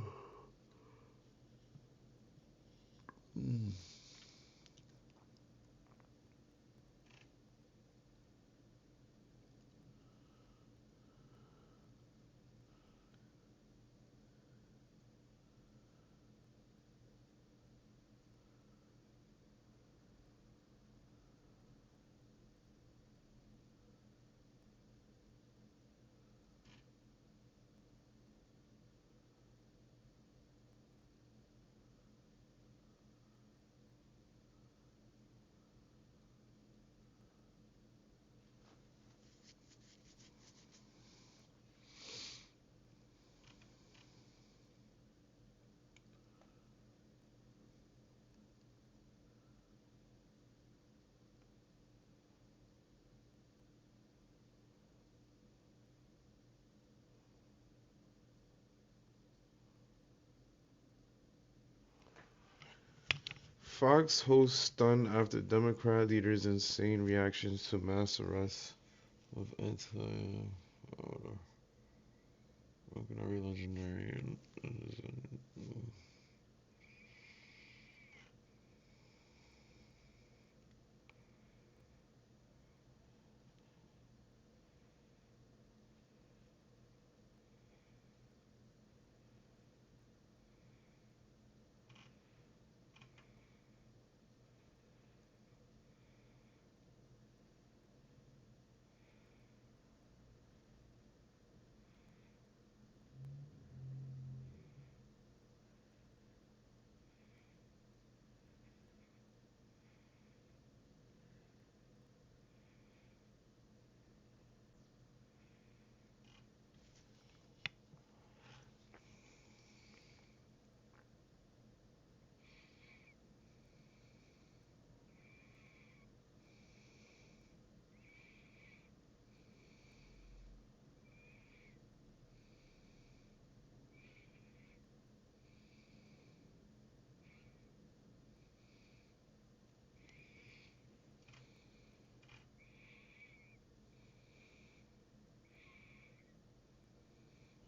[SPEAKER 3] Fox hosts stunned after Democrat leaders' insane reactions to mass arrests of legendary.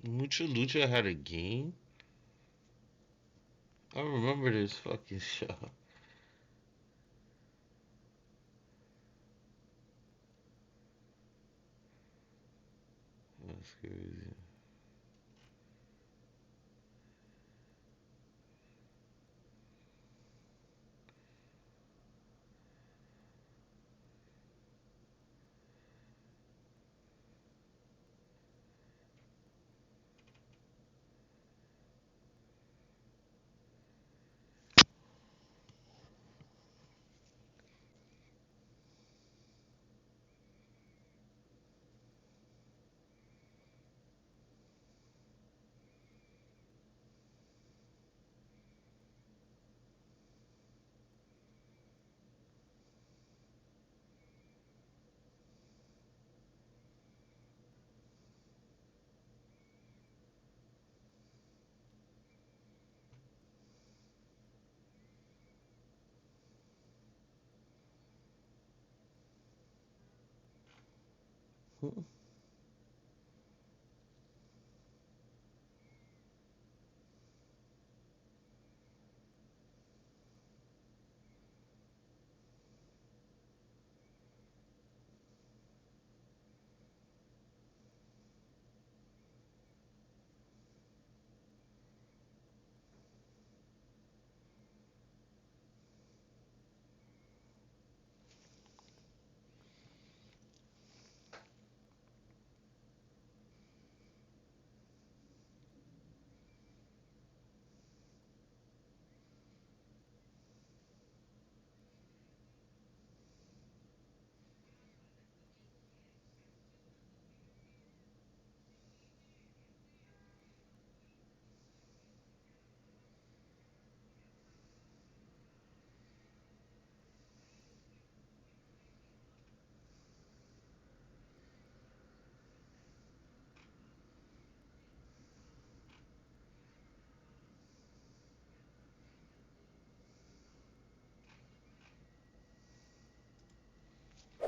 [SPEAKER 3] Mucha Lucha had a game? I remember this fucking show. That's crazy.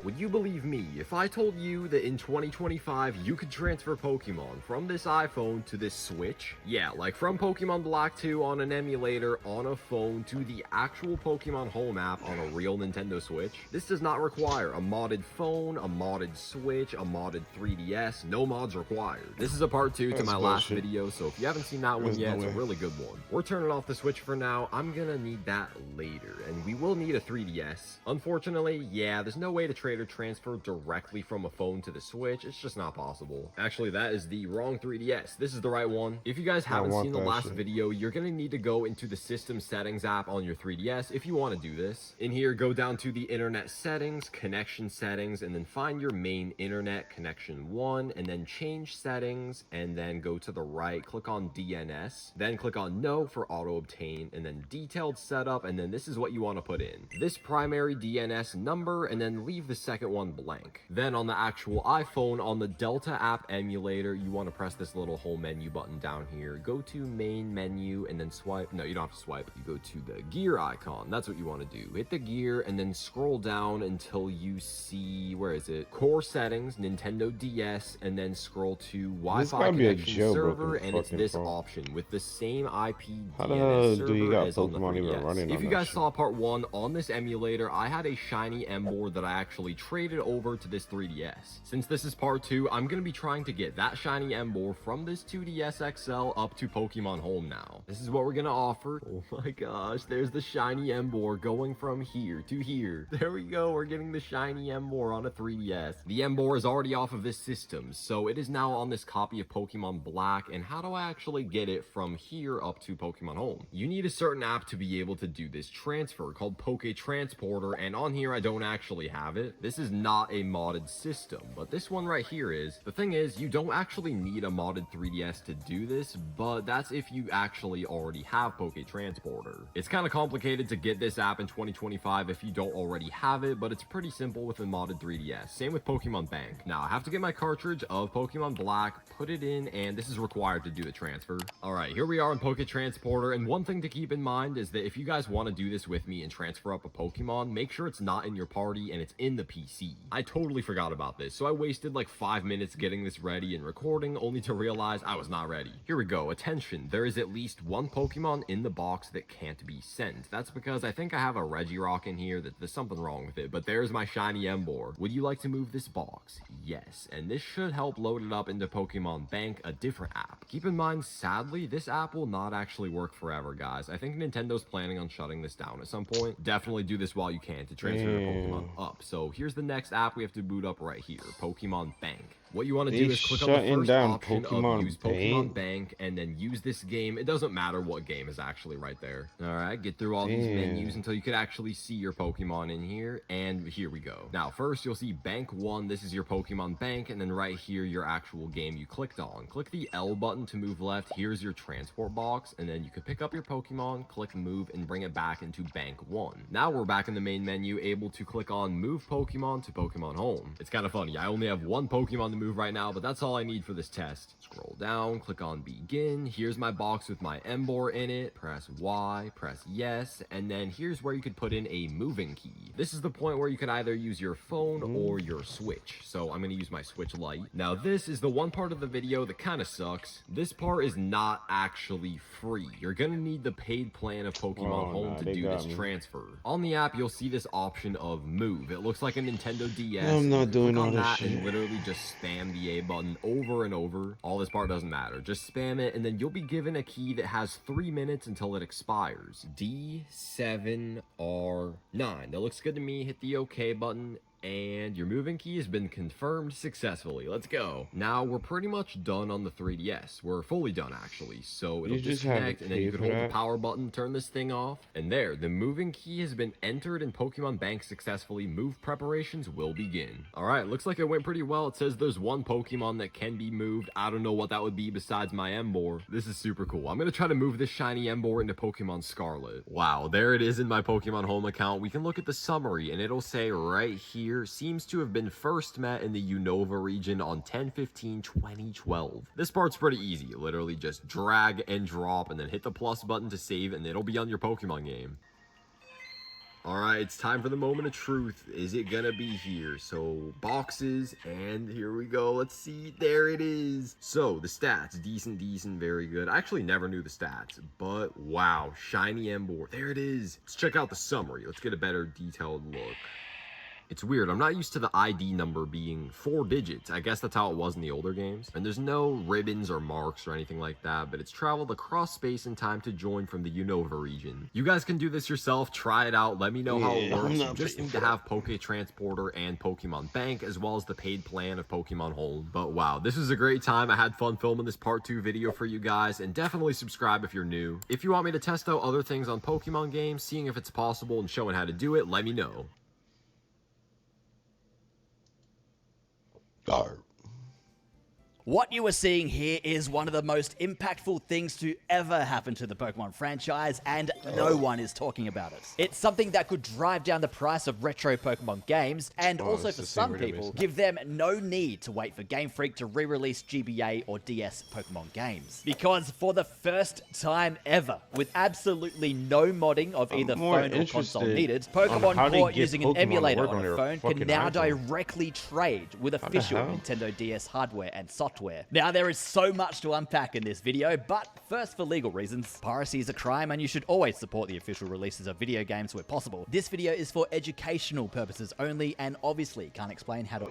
[SPEAKER 7] would you believe me if I told you that in 2025 you could transfer Pokemon from this iPhone to this Switch? Yeah, like from Pokemon Black 2 on an emulator on a phone to the actual Pokemon Home app on a real Nintendo Switch. This does not require a modded phone, a modded Switch, a modded 3DS, no mods required. This is a part 2 to my last video, so if you haven't seen that one yet, it's a really good one. We're turning off the Switch for now. I'm gonna need that later, and we will need a 3DS. Unfortunately, yeah, there's no way to trade or transfer directly from a phone to the Switch. It's just not possible. Actually, that is the wrong 3DS. This is the right one. If you guys haven't seen the last video, you're gonna need to go into the System Settings app on your 3DS if you want to do this. In here, go down to the Internet Settings, Connection Settings, and then find your main Internet Connection 1, and then change settings, and then go to the right, click on DNS, then click on No for auto obtain, and then detailed setup, and then this is what you want to put in. This primary DNS number, and then leave the second one blank. Then on the actual iPhone, on the Delta app emulator, you want to press this little home menu button down here. Go to main menu, and then swipe. No, you don't have to swipe. You go to the gear icon. That's what you want to do. Hit the gear, and then scroll down until you see, where is it? Core settings, Nintendo DS, and then scroll to Wi-Fi connection server, and it's this option with the same IP
[SPEAKER 3] How the hell
[SPEAKER 7] DNS
[SPEAKER 3] do you
[SPEAKER 7] server
[SPEAKER 3] got
[SPEAKER 7] as on the
[SPEAKER 3] Pokemon even
[SPEAKER 7] 3DS.
[SPEAKER 3] running
[SPEAKER 7] If
[SPEAKER 3] on
[SPEAKER 7] you
[SPEAKER 3] that
[SPEAKER 7] guys
[SPEAKER 3] shit?
[SPEAKER 7] saw part 1 on this emulator, I had a shiny Emboar that I actually traded over to this 3DS. Since this is part 2, I'm going to be trying to get that shiny Emboar from this 2DS XL up to Pokemon Home now. This is what we're going to offer. Oh my gosh, there's the shiny Emboar going from here to here. There we go, we're getting the shiny Emboar on a 3DS. The Emboar is already off of this system, so it is now on this copy of Pokemon Black, and how do I actually get it from here up to Pokemon Home? You need a certain app to be able to do this transfer called Poke Transporter, and on here I don't actually have it. This is not a modded system, but this one right here is. The thing is, you don't actually need a modded 3DS to do this, but that's if you actually already have Poke Transporter. It's kind of complicated to get this app in 2025 if you don't already have it, but it's pretty simple with a modded 3DS. Same with Pokemon Bank. Now, I have to get my cartridge of Pokemon Black, put it in, and this is required to do the transfer. Alright, here we are in Poke Transporter, and one thing to keep in mind is that if you guys want to do this with me and transfer up a Pokemon, make sure it's not in your party and it's in the PC. I totally forgot about this, so I wasted like 5 minutes getting this ready and recording, only to realize I was not ready. Here we go, attention, there is at least one Pokemon in the box that can't be sent. That's because I think I have a Regirock in here that there's something wrong with it, but there's my shiny Emboar. Would you like to move this box? Yes, and this should help load it up into Pokemon Bank, a different app. Keep in mind, sadly, this app will not actually work forever, guys. I think Nintendo's planning on shutting this down at some point. Definitely do this while you can to transfer your Pokemon up. So here's the next app we have to boot up right here, Pokemon Bank. What you want to do is click on the first option of use Pokemon Bank and then use this game. It doesn't matter what game is actually right there. Alright, get through all these menus until you could actually see your Pokemon in here, and here we go. Now first you'll see Bank 1, this is your Pokemon Bank, and then right here your actual game you clicked on. Click the L button to move left, here's your transport box, and then you can pick up your Pokemon, click move, and bring it back into Bank 1. Now we're back in the main menu, able to click on move Pokemon to Pokemon Home. It's kind of funny, I only have one Pokemon to move right now, but that's all I need for this test. Scroll down, click on begin. Here's my box with my Emboar in it. Press Y, press yes, and then here's where you could put in a moving key. This is the point where you could either use your phone or your Switch. So I'm gonna use my Switch Lite. Now this is the one part of the video that kind of sucks. This part is not actually free. You're gonna need the paid plan of Pokemon Home to do this transfer. On the app, you'll see this option of move. It looks like a Nintendo DS.
[SPEAKER 3] I'm not doing all this
[SPEAKER 7] shit. And
[SPEAKER 3] shit.
[SPEAKER 7] literally just spam the A button over and over. All this part doesn't matter. Just spam it, and then you'll be given a key that has 3 minutes until it expires. D7R9. That looks good to me. Hit the OK button. And your moving key has been confirmed successfully. Let's go. Now we're pretty much done on the 3DS. We're fully done actually. So it'll disconnect and then you can hold the power button, turn this thing off. And there, the moving key has been entered in Pokemon Bank successfully. Move preparations will begin. Alright, looks like it went pretty well. It says there's one Pokemon that can be moved. I don't know what that would be besides my Emboar. This is super cool. I'm gonna try to move this shiny Emboar into Pokemon Scarlet. Wow, there it is in my Pokemon Home account. We can look at the summary and it'll say right here, seems to have been first met in the Unova region on 10/15/2012. This part's pretty easy. You literally just drag and drop and then hit the plus button to save and it'll be on your Pokemon game. All right, it's time for the moment of truth. Is it gonna be here? So boxes, and here we go. Let's see. There it is. So the stats, decent, very good. I actually never knew the stats, but wow, shiny Emboar. There it is. Let's check out the summary. Let's get a better detailed look. It's weird, I'm not used to the ID number being 4 digits. I guess that's how it was in the older games. And there's no ribbons or marks or anything like that, but it's traveled across space and time to join from the Unova region. You guys can do this yourself, try it out, let me know how it works. You just need to have Poke Transporter and Pokemon Bank, as well as the paid plan of Pokemon Home. But wow, this is a great time. I had fun filming this part 2 video for you guys, and definitely subscribe if you're new. If you want me to test out other things on Pokemon games, seeing if it's possible and showing how to do it, let me know.
[SPEAKER 8] What you are seeing here is one of the most impactful things to ever happen to the Pokemon franchise, and no one is talking about it. It's something that could drive down the price of retro Pokemon games, and also for some people, give them no need to wait for Game Freak to re-release GBA or DS Pokemon games. Because for the first time ever, with absolutely no modding of either phone or console needed, Pokemon Port using an emulator on a phone can now directly trade with official Nintendo DS hardware and software. Now, there is so much to unpack in this video, but first, for legal reasons, piracy is a crime and you should always support the official releases of video games where possible. This video is for educational purposes only and obviously can't explain how to...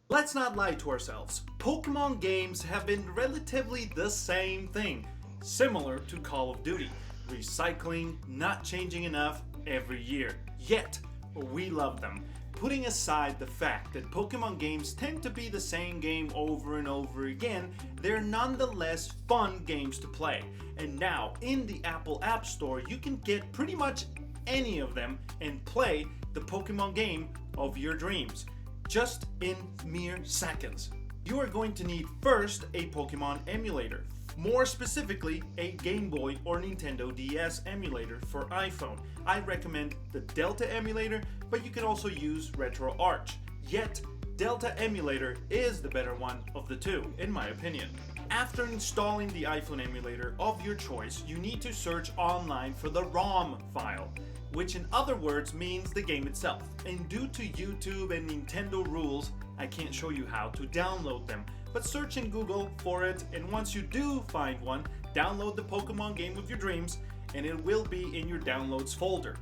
[SPEAKER 9] Let's not lie to ourselves. Pokemon games have been relatively the same thing, similar to Call of Duty. Recycling, not changing enough every year. Yet, we love them. Putting aside the fact that Pokemon games tend to be the same game over and over again, they're nonetheless fun games to play. And now, in the Apple App Store, you can get pretty much any of them and play the Pokemon game of your dreams, just in mere seconds. You are going to need first a Pokemon emulator. More specifically, a Game Boy or Nintendo DS emulator for iPhone. I recommend the Delta emulator, but you can also use RetroArch. Yet, Delta emulator is the better one of the two, in my opinion. After installing the iPhone emulator of your choice, you need to search online for the ROM file, which in other words means the game itself. And due to YouTube and Nintendo rules, I can't show you how to download them. But search in Google for it, and once you do find one, download the Pokemon game of your dreams, and it will be in your downloads folder.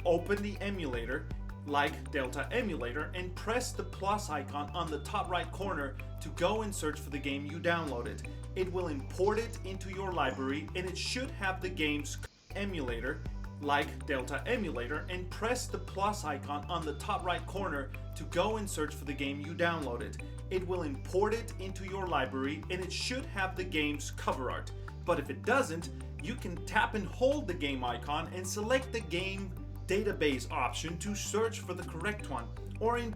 [SPEAKER 9] Open the emulator, like Delta Emulator, and press the plus icon on the top right corner to go and search for the game you downloaded. It will import it into your library, and it should have the game's emulator, like Delta Emulator, and press the plus icon on the top right corner to go and search for the game you downloaded. It will import it into your library, and it should have the game's cover art. But if it doesn't, you can tap and hold the game icon and select the game database option to search for the correct one, or in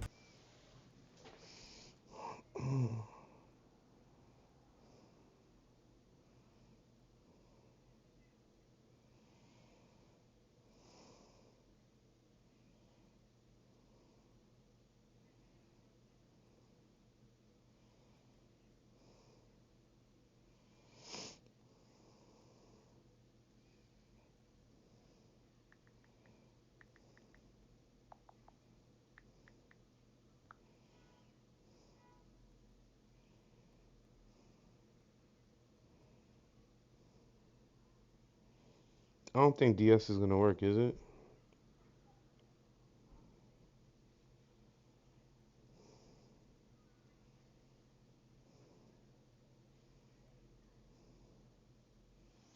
[SPEAKER 3] I don't think DS is gonna work, is it?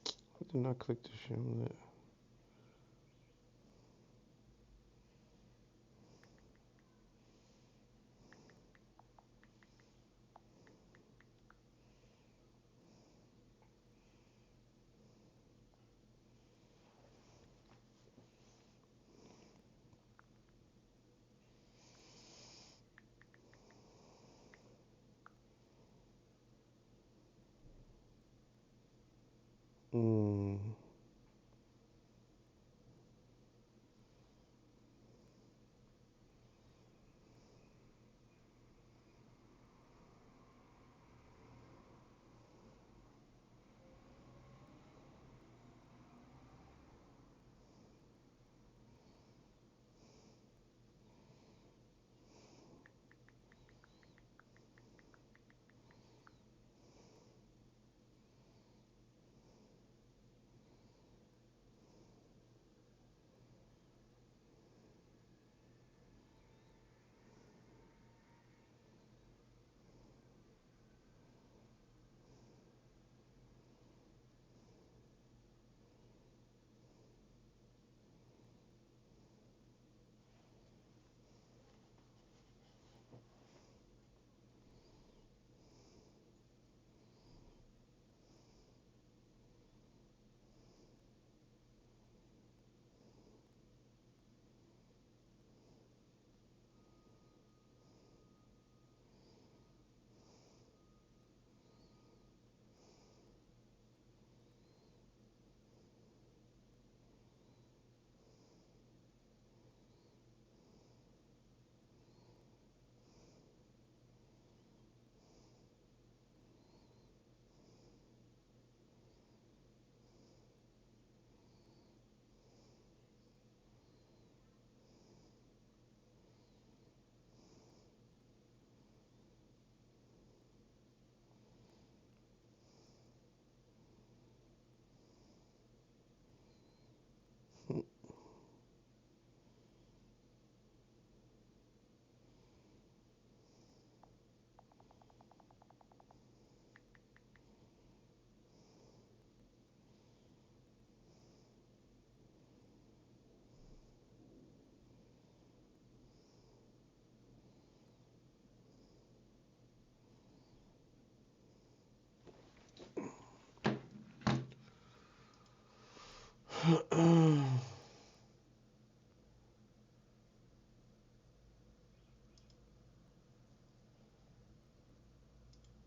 [SPEAKER 3] I did not click the shit on that.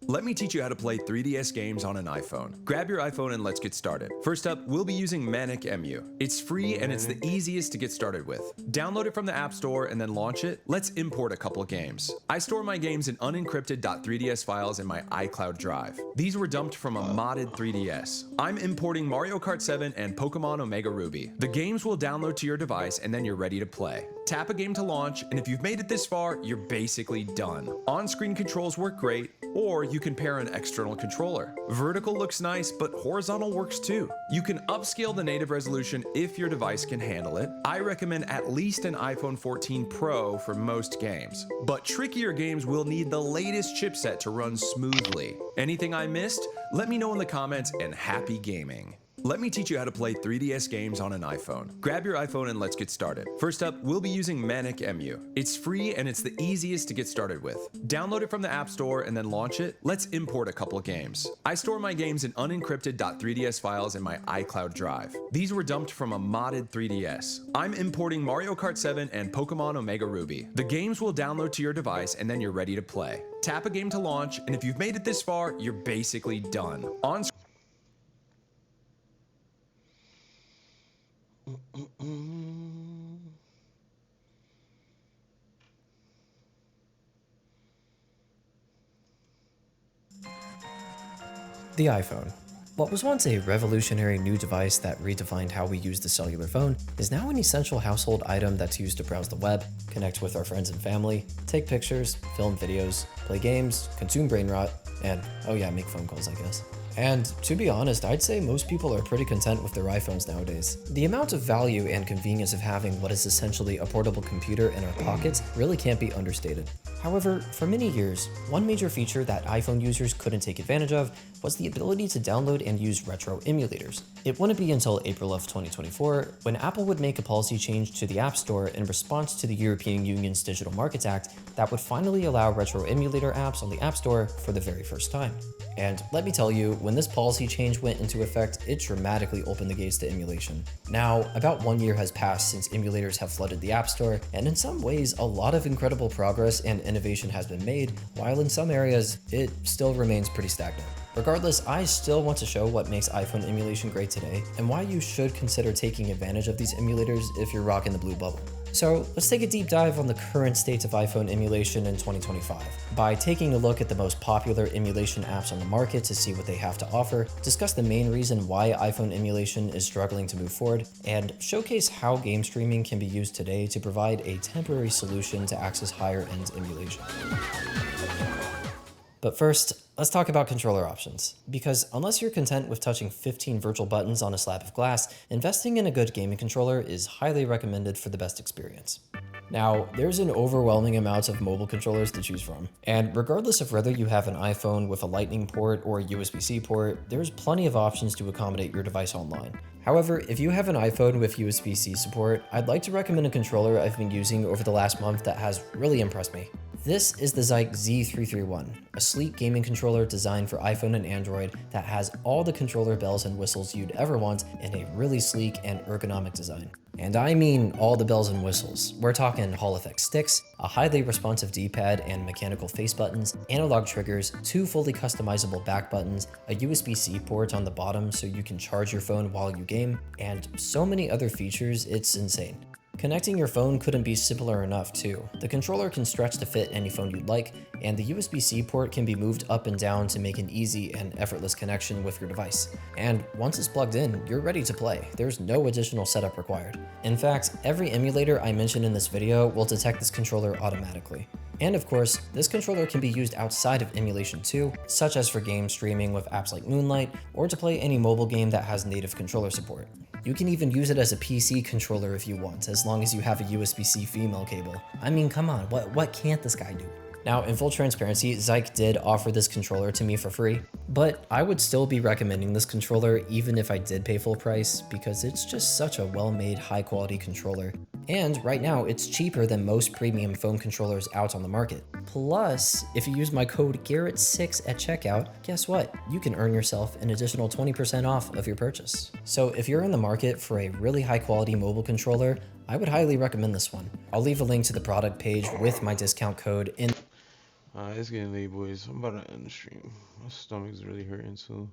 [SPEAKER 11] Let me teach you how to play 3DS games on an iPhone. Grab your iPhone and let's get started. First up, we'll be using Manic MU. It's free and it's the easiest to get started with. Download it from the App Store and then launch it. Let's import a couple of games. I store my games in unencrypted .3ds files in my iCloud drive. These were dumped from a modded 3DS. I'm importing Mario Kart 7 and Pokémon Omega Ruby. The games will download to your device and then you're ready to play. Tap a game to launch, and if you've made it this far, you're basically done. On-screen controls work great, or you can pair an external controller. Vertical looks nice, but horizontal works too. You can upscale the native resolution if your device can handle it. I recommend at least an iPhone 14 Pro for most games. But trickier games will need the latest chipset to run smoothly. Anything I missed? Let me know in the comments, and happy gaming. Let me teach you how to play 3DS games on an iPhone. Grab your iPhone and let's get started. First up, we'll be using Manic MU. It's free and it's the easiest to get started with. Download it from the App Store and then launch it. Let's import a couple of games. I store my games in unencrypted .3ds files in my iCloud drive. These were dumped from a modded 3DS. I'm importing Mario Kart 7 and Pokémon Omega Ruby. The games will download to your device and then you're ready to play. Tap a game to launch, and if you've made it this far, you're basically done. On
[SPEAKER 13] The iPhone. What was once a revolutionary new device that redefined how we use the cellular phone is now an essential household item that's used to browse the web, connect with our friends and family, take pictures, film videos, play games, consume brain rot, and, oh yeah, make phone calls, I guess. And to be honest, I'd say most people are pretty content with their iPhones nowadays. The amount of value and convenience of having what is essentially a portable computer in our pockets really can't be understated. However, for many years, one major feature that iPhone users couldn't take advantage of was the ability to download and use retro emulators. It wouldn't be until April of 2024 when Apple would make a policy change to the App Store in response to the European Union's Digital Markets Act that would finally allow retro emulator apps on the App Store for the very first time. And let me tell you, when this policy change went into effect, it dramatically opened the gates to emulation. Now, about 1 year has passed since emulators have flooded the App Store, and in some ways, a lot of incredible progress and innovation has been made, while in some areas, it still remains pretty stagnant. Regardless, I still want to show what makes iPhone emulation great today, and why you should consider taking advantage of these emulators if you're rocking the blue bubble. So let's take a deep dive on the current state of iPhone emulation in 2025 by taking a look at the most popular emulation apps on the market to see what they have to offer, discuss the main reason why iPhone emulation is struggling to move forward, and showcase how game streaming can be used today to provide a temporary solution to access higher-end emulation. But first, let's talk about controller options, because unless you're content with touching 15 virtual buttons on a slab of glass, investing in a good gaming controller is highly recommended for the best experience. Now, there's an overwhelming amount of mobile controllers to choose from, and regardless of whether you have an iPhone with a Lightning port or a USB-C port, there's plenty of options to accommodate your device online. However, if you have an iPhone with USB-C support, I'd like to recommend a controller I've been using over the last month that has really impressed me. This is the Zyke Z331, a sleek gaming controller designed for iPhone and Android that has all the controller bells and whistles you'd ever want in a really sleek and ergonomic design. And I mean all the bells and whistles. We're talking Hall effect sticks, a highly responsive D-pad and mechanical face buttons, analog triggers, 2 fully customizable back buttons, a USB-C port on the bottom so you can charge your phone while you game, and so many other features, it's insane. Connecting your phone couldn't be simpler enough too. The controller can stretch to fit any phone you'd like, and the USB-C port can be moved up and down to make an easy and effortless connection with your device. And once it's plugged in, you're ready to play. There's no additional setup required. In fact, every emulator I mentioned in this video will detect this controller automatically. And of course, this controller can be used outside of emulation too, such as for game streaming with apps like Moonlight, or to play any mobile game that has native controller support. You can even use it as a PC controller if you want, as long as you have a USB-C female cable. I mean, come on, what can't this guy do? Now, in full transparency, Zyke did offer this controller to me for free, but I would still be recommending this controller even if I did pay full price, because it's just such a well-made, high-quality controller. And right now, it's cheaper than most premium phone controllers out on the market. Plus, if you use my code Garrett6 at checkout, guess what? You can earn yourself an additional 20% off of your purchase. So if you're in the market for a really high quality mobile controller, I would highly recommend this one. I'll leave a link to the product page with my discount code in.
[SPEAKER 3] It's getting late, boys. I'm about to end the stream. My stomach's really hurting too.